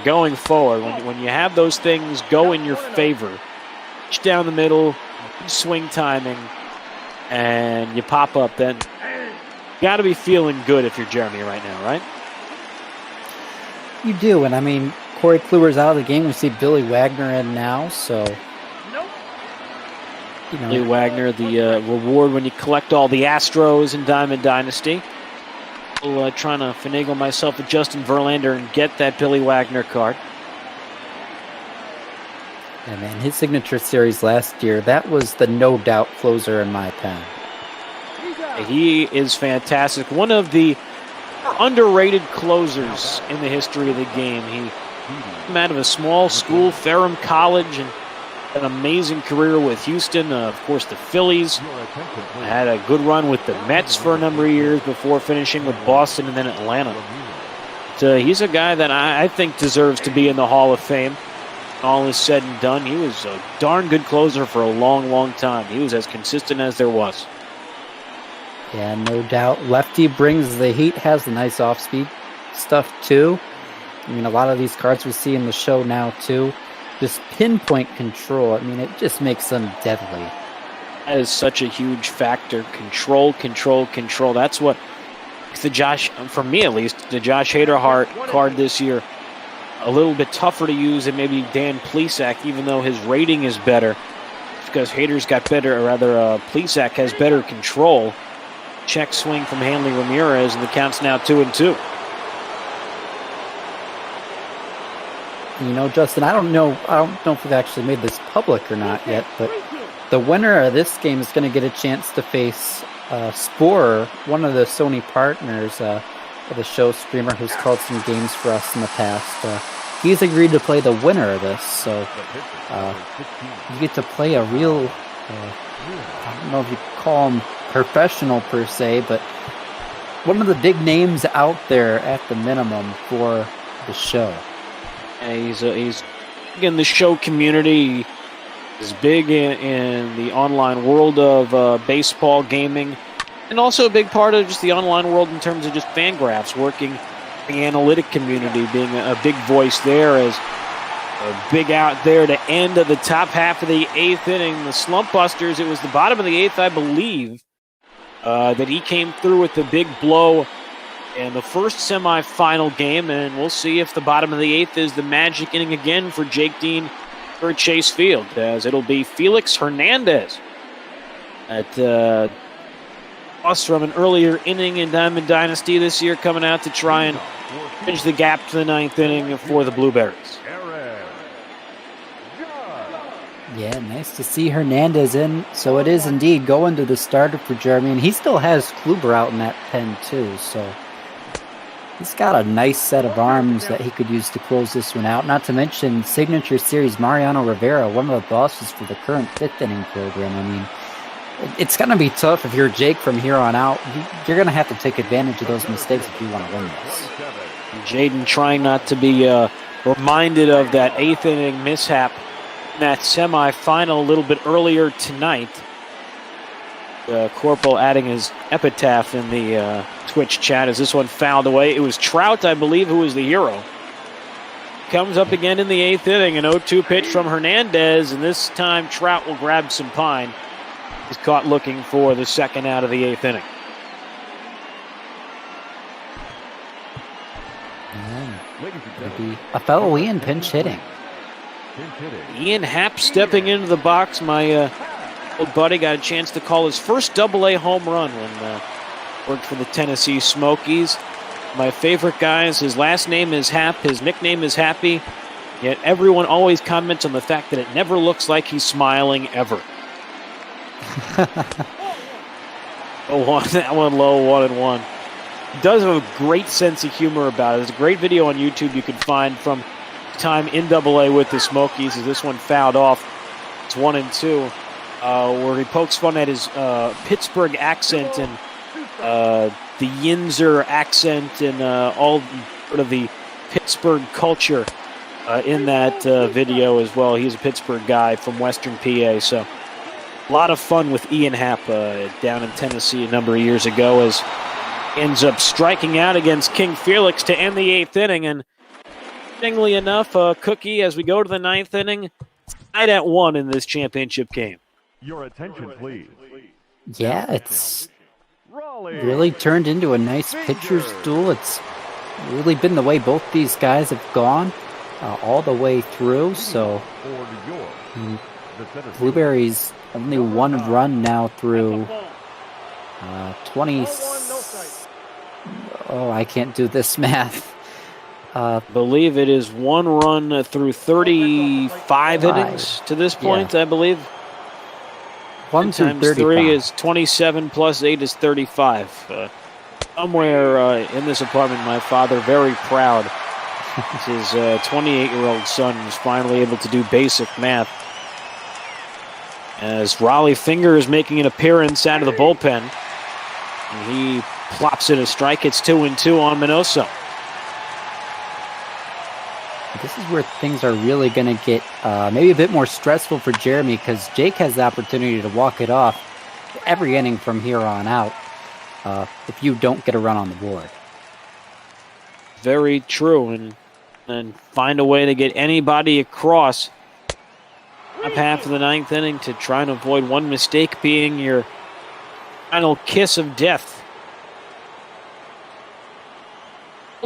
going forward. When you have those things go in your favor, pitch down the middle, swing timing, and you pop up, then you got to be feeling good if you're Jeremy right now, right? You do, and I mean, Corey Kluwer's out of the game. We see Billy Wagner in now, so... Billy Wagner, the reward when you collect all the Astros in Diamond Dynasty. Trying to finagle myself with Justin Verlander and get that Billy Wagner card. Yeah, man, his signature series last year, that was the no-doubt closer in my pen. He is fantastic. One of the underrated closers in the history of the game. He came out of a small school, Ferrum College, and an amazing career with Houston, of course the Phillies. Had a good run with the Mets for a number of years before finishing with Boston and then Atlanta. So he's a guy that I think deserves to be in the Hall of Fame. All is said and done, he was a darn good closer for a long, long time. He was as consistent as there was. Yeah, no doubt. Lefty brings the heat, has the nice off-speed stuff too. I mean, a lot of these cards we see in the show now too. This pinpoint control, I mean, it just makes them deadly. That is such a huge factor. Control, control, control. That's what makes the Josh, for me at least, the Josh Hader card this year a little bit tougher to use than maybe Dan Plesac, even though his rating is better. Because Hader's got better, or rather, Plesac has better control. Check swing from Hanley Ramirez, and the count's now 2-2. You know, Justin, I don't know if we've actually made this public or not yet, but the winner of this game is going to get a chance to face Sporer, one of the Sony partners of the show, streamer who's called some games for us in the past. He's agreed to play the winner of this, so you get to play a real, I don't know if you call him professional per se, but one of the big names out there at the minimum for the show. He's big in the show community. He's big in the online world of baseball gaming, and also a big part of just the online world in terms of just Fangraphs, working the analytic community, being a big voice there, as a big out there to end of the top half of the 8th inning. The Slump Busters, it was the bottom of the 8th, I believe, that he came through with the big blow in the first semifinal game, and we'll see if the bottom of the 8th is the magic inning again for Jake Dean for Chase Field, as it'll be Felix Hernandez at loss from an earlier inning in Diamond Dynasty this year, coming out to try and bridge the gap to the 9th inning for the Blueberries. Yeah, nice to see Hernandez in. So it is indeed going to the starter for Jeremy, and he still has Kluber out in that pen too, so he's got a nice set of arms that he could use to close this one out. Not to mention Signature Series Mariano Rivera, one of the bosses for the current 5th inning program. I mean, it's going to be tough if you're Jake from here on out. You're going to have to take advantage of those mistakes if you want to win this. Jaden trying not to be reminded of that 8th inning mishap in that semifinal a little bit earlier tonight. Corporal adding his epitaph in the Twitch chat as this one fouled away. It was Trout, I believe, who was the hero. Comes up again in the 8th inning, an 0-2 pitch from Hernandez, and this time Trout will grab some pine. He's caught looking for the second out of the 8th inning. Maybe a fellow Ian pinch hitting. Ian Happ stepping into the box. My old buddy got a chance to call his first AA home run when worked for the Tennessee Smokies. My favorite guys, his last name is Happ, his nickname is Happy, yet everyone always comments on the fact that it never looks like he's smiling ever. That one low, 1-1. He does have a great sense of humor about it. There's a great video on YouTube you can find from time in AA with the Smokies as this one fouled off. It's 1-2, where he pokes fun at his Pittsburgh accent and the Yinzer accent and all sort of the Pittsburgh culture in that video as well. He's a Pittsburgh guy from Western PA, so a lot of fun with Ian Happ down in Tennessee a number of years ago, as ends up striking out against King Felix to end the 8th inning. And interestingly enough, Cookie, as we go to the 9th inning, tied at 1 in this championship game. Your attention, please. Yeah, it's really turned into a nice pitcher's duel. It's really been the way both these guys have gone all the way through. So Blueberries only 1 run now through 20. Oh, I can't do this math. Believe it is 1 run through 35 innings to this point, I believe. 1 through times 35. 3 is 27 plus 8 is 35. Somewhere in this apartment, my father, very proud, his 28-year-old son is finally able to do basic math. As Raleigh Finger is making an appearance out of the bullpen, and he plops in a strike. It's 2-2 on Minoso. This is where things are really going to get maybe a bit more stressful for Jeremy, because Jake has the opportunity to walk it off every inning from here on out if you don't get a run on the board. Very true, and find a way to get anybody across up half of the 9th inning to try and avoid one mistake being your final kiss of death.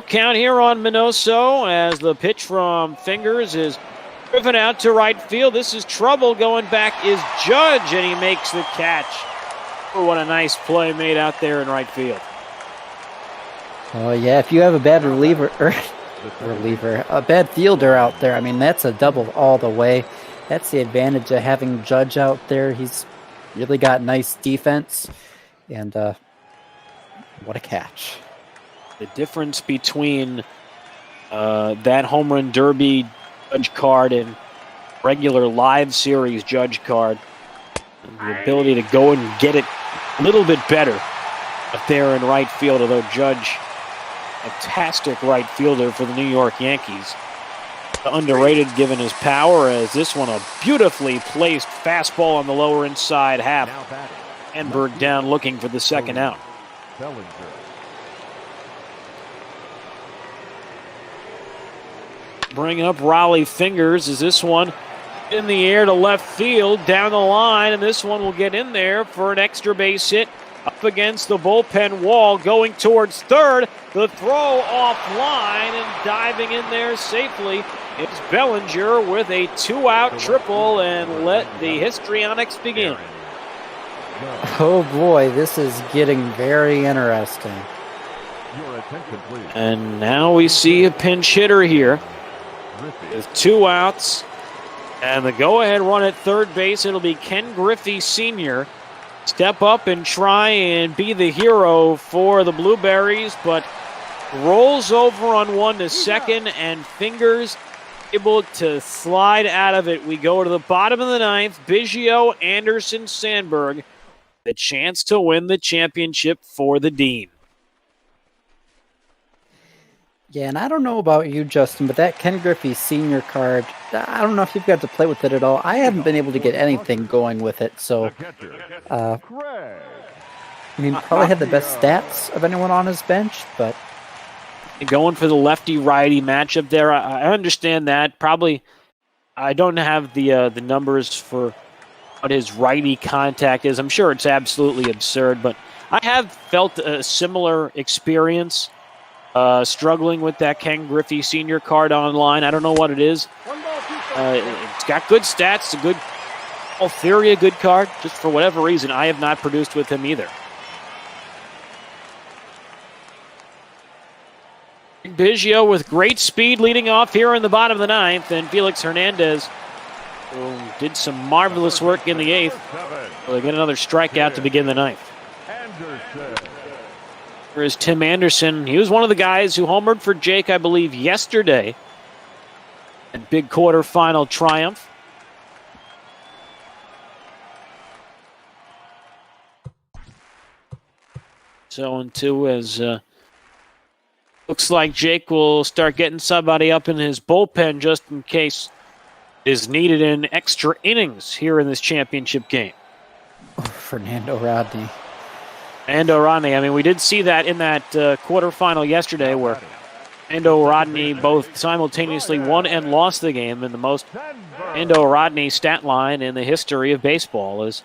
Count here on Minoso as the pitch from Fingers is driven out to right field. This is trouble. Going back is Judge, and he makes the catch. Oh, what a nice play made out there in right field. Oh yeah, if you have a bad a bad fielder out there, I mean, that's a double all the way. That's the advantage of having Judge out there. He's really got nice defense, and what a catch. The difference between that home run derby Judge card and regular live series Judge card, and the ability to go and get it a little bit better up there in right field, although Judge, a fantastic right fielder for the New York Yankees. Underrated given his power, as this one a beautifully placed fastball on the lower inside half. Enberg down looking for the second out. Bring up Raleigh Fingers as this one in the air to left field, down the line, and this one will get in there for an extra base hit up against the bullpen wall, going towards third. The throw offline, and diving in there safely is Bellinger with a 2-out triple, and let the histrionics begin. Oh boy, this is getting very interesting. And now we see a pinch hitter here with 2 outs, and the go-ahead run at third base. It'll be Ken Griffey Sr. Step up and try and be the hero for the Blueberries, but rolls over on one to second, and Fingers able to slide out of it. We go to the bottom of the 9th. Biggio, Anderson, Sandberg, the chance to win the championship for the Dean. Yeah, and I don't know about you, Justin, but that Ken Griffey Sr. card, I don't know if you've got to play with it at all. I haven't been able to get anything going with it, so I mean, probably had the best stats of anyone on his bench, but going for the lefty-righty matchup there, I understand that. Probably, I don't have the numbers for what his righty contact is. I'm sure it's absolutely absurd, but I have felt a similar experience struggling with that Ken Griffey Sr. card online. I don't know what it is. It's got good stats, a good all theory, a good card. Just for whatever reason, I have not produced with him either. Biggio with great speed leading off here in the bottom of the 9th, and Felix Hernandez did some marvelous work in the 8th. They get another strikeout to begin the 9th. Here is Tim Anderson. He was one of the guys who homered for Jake, I believe, yesterday. A big quarterfinal triumph. 0-2 as looks like Jake will start getting somebody up in his bullpen just in case is needed in extra innings here in this championship game. Fernando Rodney. Fernando Rodney. I mean, we did see that in that quarterfinal yesterday where Fernando Rodney both simultaneously won and lost the game in the most Fernando Rodney stat line in the history of baseball as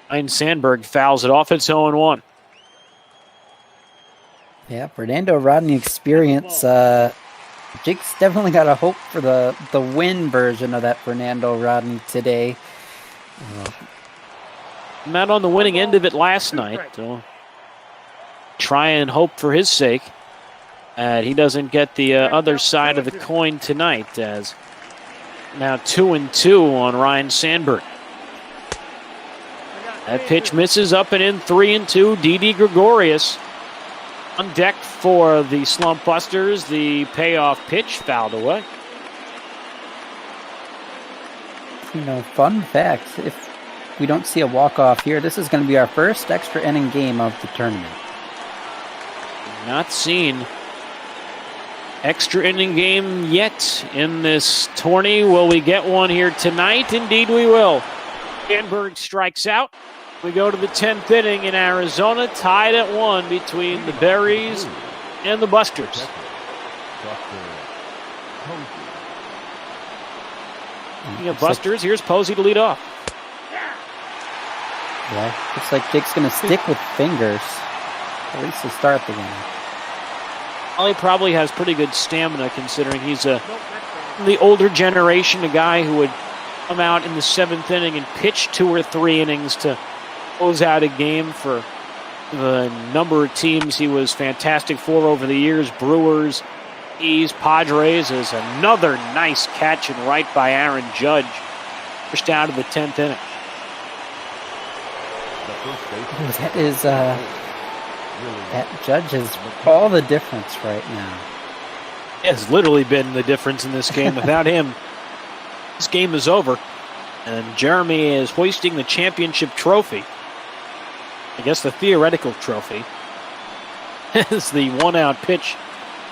Ryan Sandberg fouls it off. It's 0-1. Yeah, Fernando Rodney experience. Jake's definitely got a hope for the win version of that Fernando Rodney today. Not on the winning end of it last night. So try and hope for his sake that he doesn't get the other side of the coin tonight, as now 2-2 on Ryan Sandberg. That pitch misses up and in. 3-2. Didi Gregorius on deck for the Slump Busters. The payoff pitch fouled away. You know, fun fact, if we don't see a walk-off here, this is going to be our first extra inning game of the tournament. Not seen extra inning game yet in this tourney. Will we get one here tonight? Indeed we will. Sandberg strikes out. We go to the 10th inning in Arizona, tied at 1 between the Berries and the Busters. Busters, here's Posey to lead off. Yeah, looks like Jake's going to stick with fingers, at least to start the game. Well, he probably has pretty good stamina considering he's the older generation, a guy who would come out in the 7th inning and pitch 2 or 3 innings to close out a game for the number of teams he was fantastic for over the years. Brewers, E's, Padres is another nice catch and right by Aaron Judge. Pushed out of the 10th inning. That is, that Judge is all the difference right now. It has literally been the difference in this game. Without him, this game is over. And Jeremy is hoisting the championship trophy. I guess the theoretical trophy. As the one-out pitch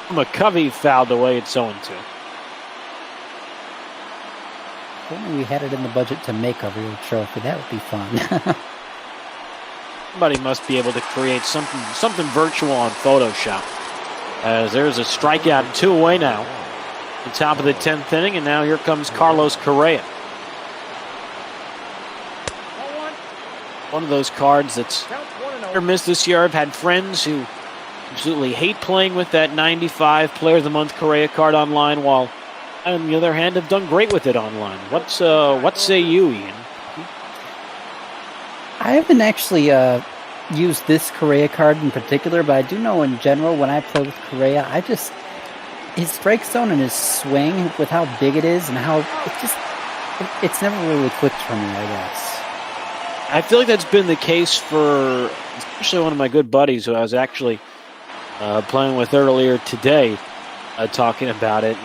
from McCovey fouled away at 0-2. If only we had it in the budget to make a real trophy, that would be fun. Somebody must be able to create something virtual on Photoshop. As there's a strikeout, 2 away now. The top of the 10th inning, and now here comes Carlos Correa. One of those cards that's missed this year. I've had friends who absolutely hate playing with that 95 Player of the Month Correa card online, while on the other hand have done great with it online. What say you, Ian? I haven't actually used this Correa card in particular, but I do know in general when I play with Correa, his strike zone and his swing with how big it is and how it's never really clicked for me, I guess. I feel like that's been the case for especially one of my good buddies who I was actually playing with earlier today, talking about it.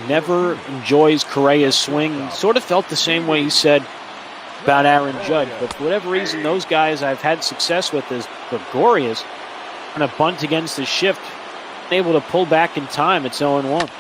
Never enjoys Correa's swing. Sort of felt the same way he said about Aaron Judge, but for whatever reason, those guys I've had success with is Gregorius on a bunt against the shift, able to pull back in time. It's 0-1.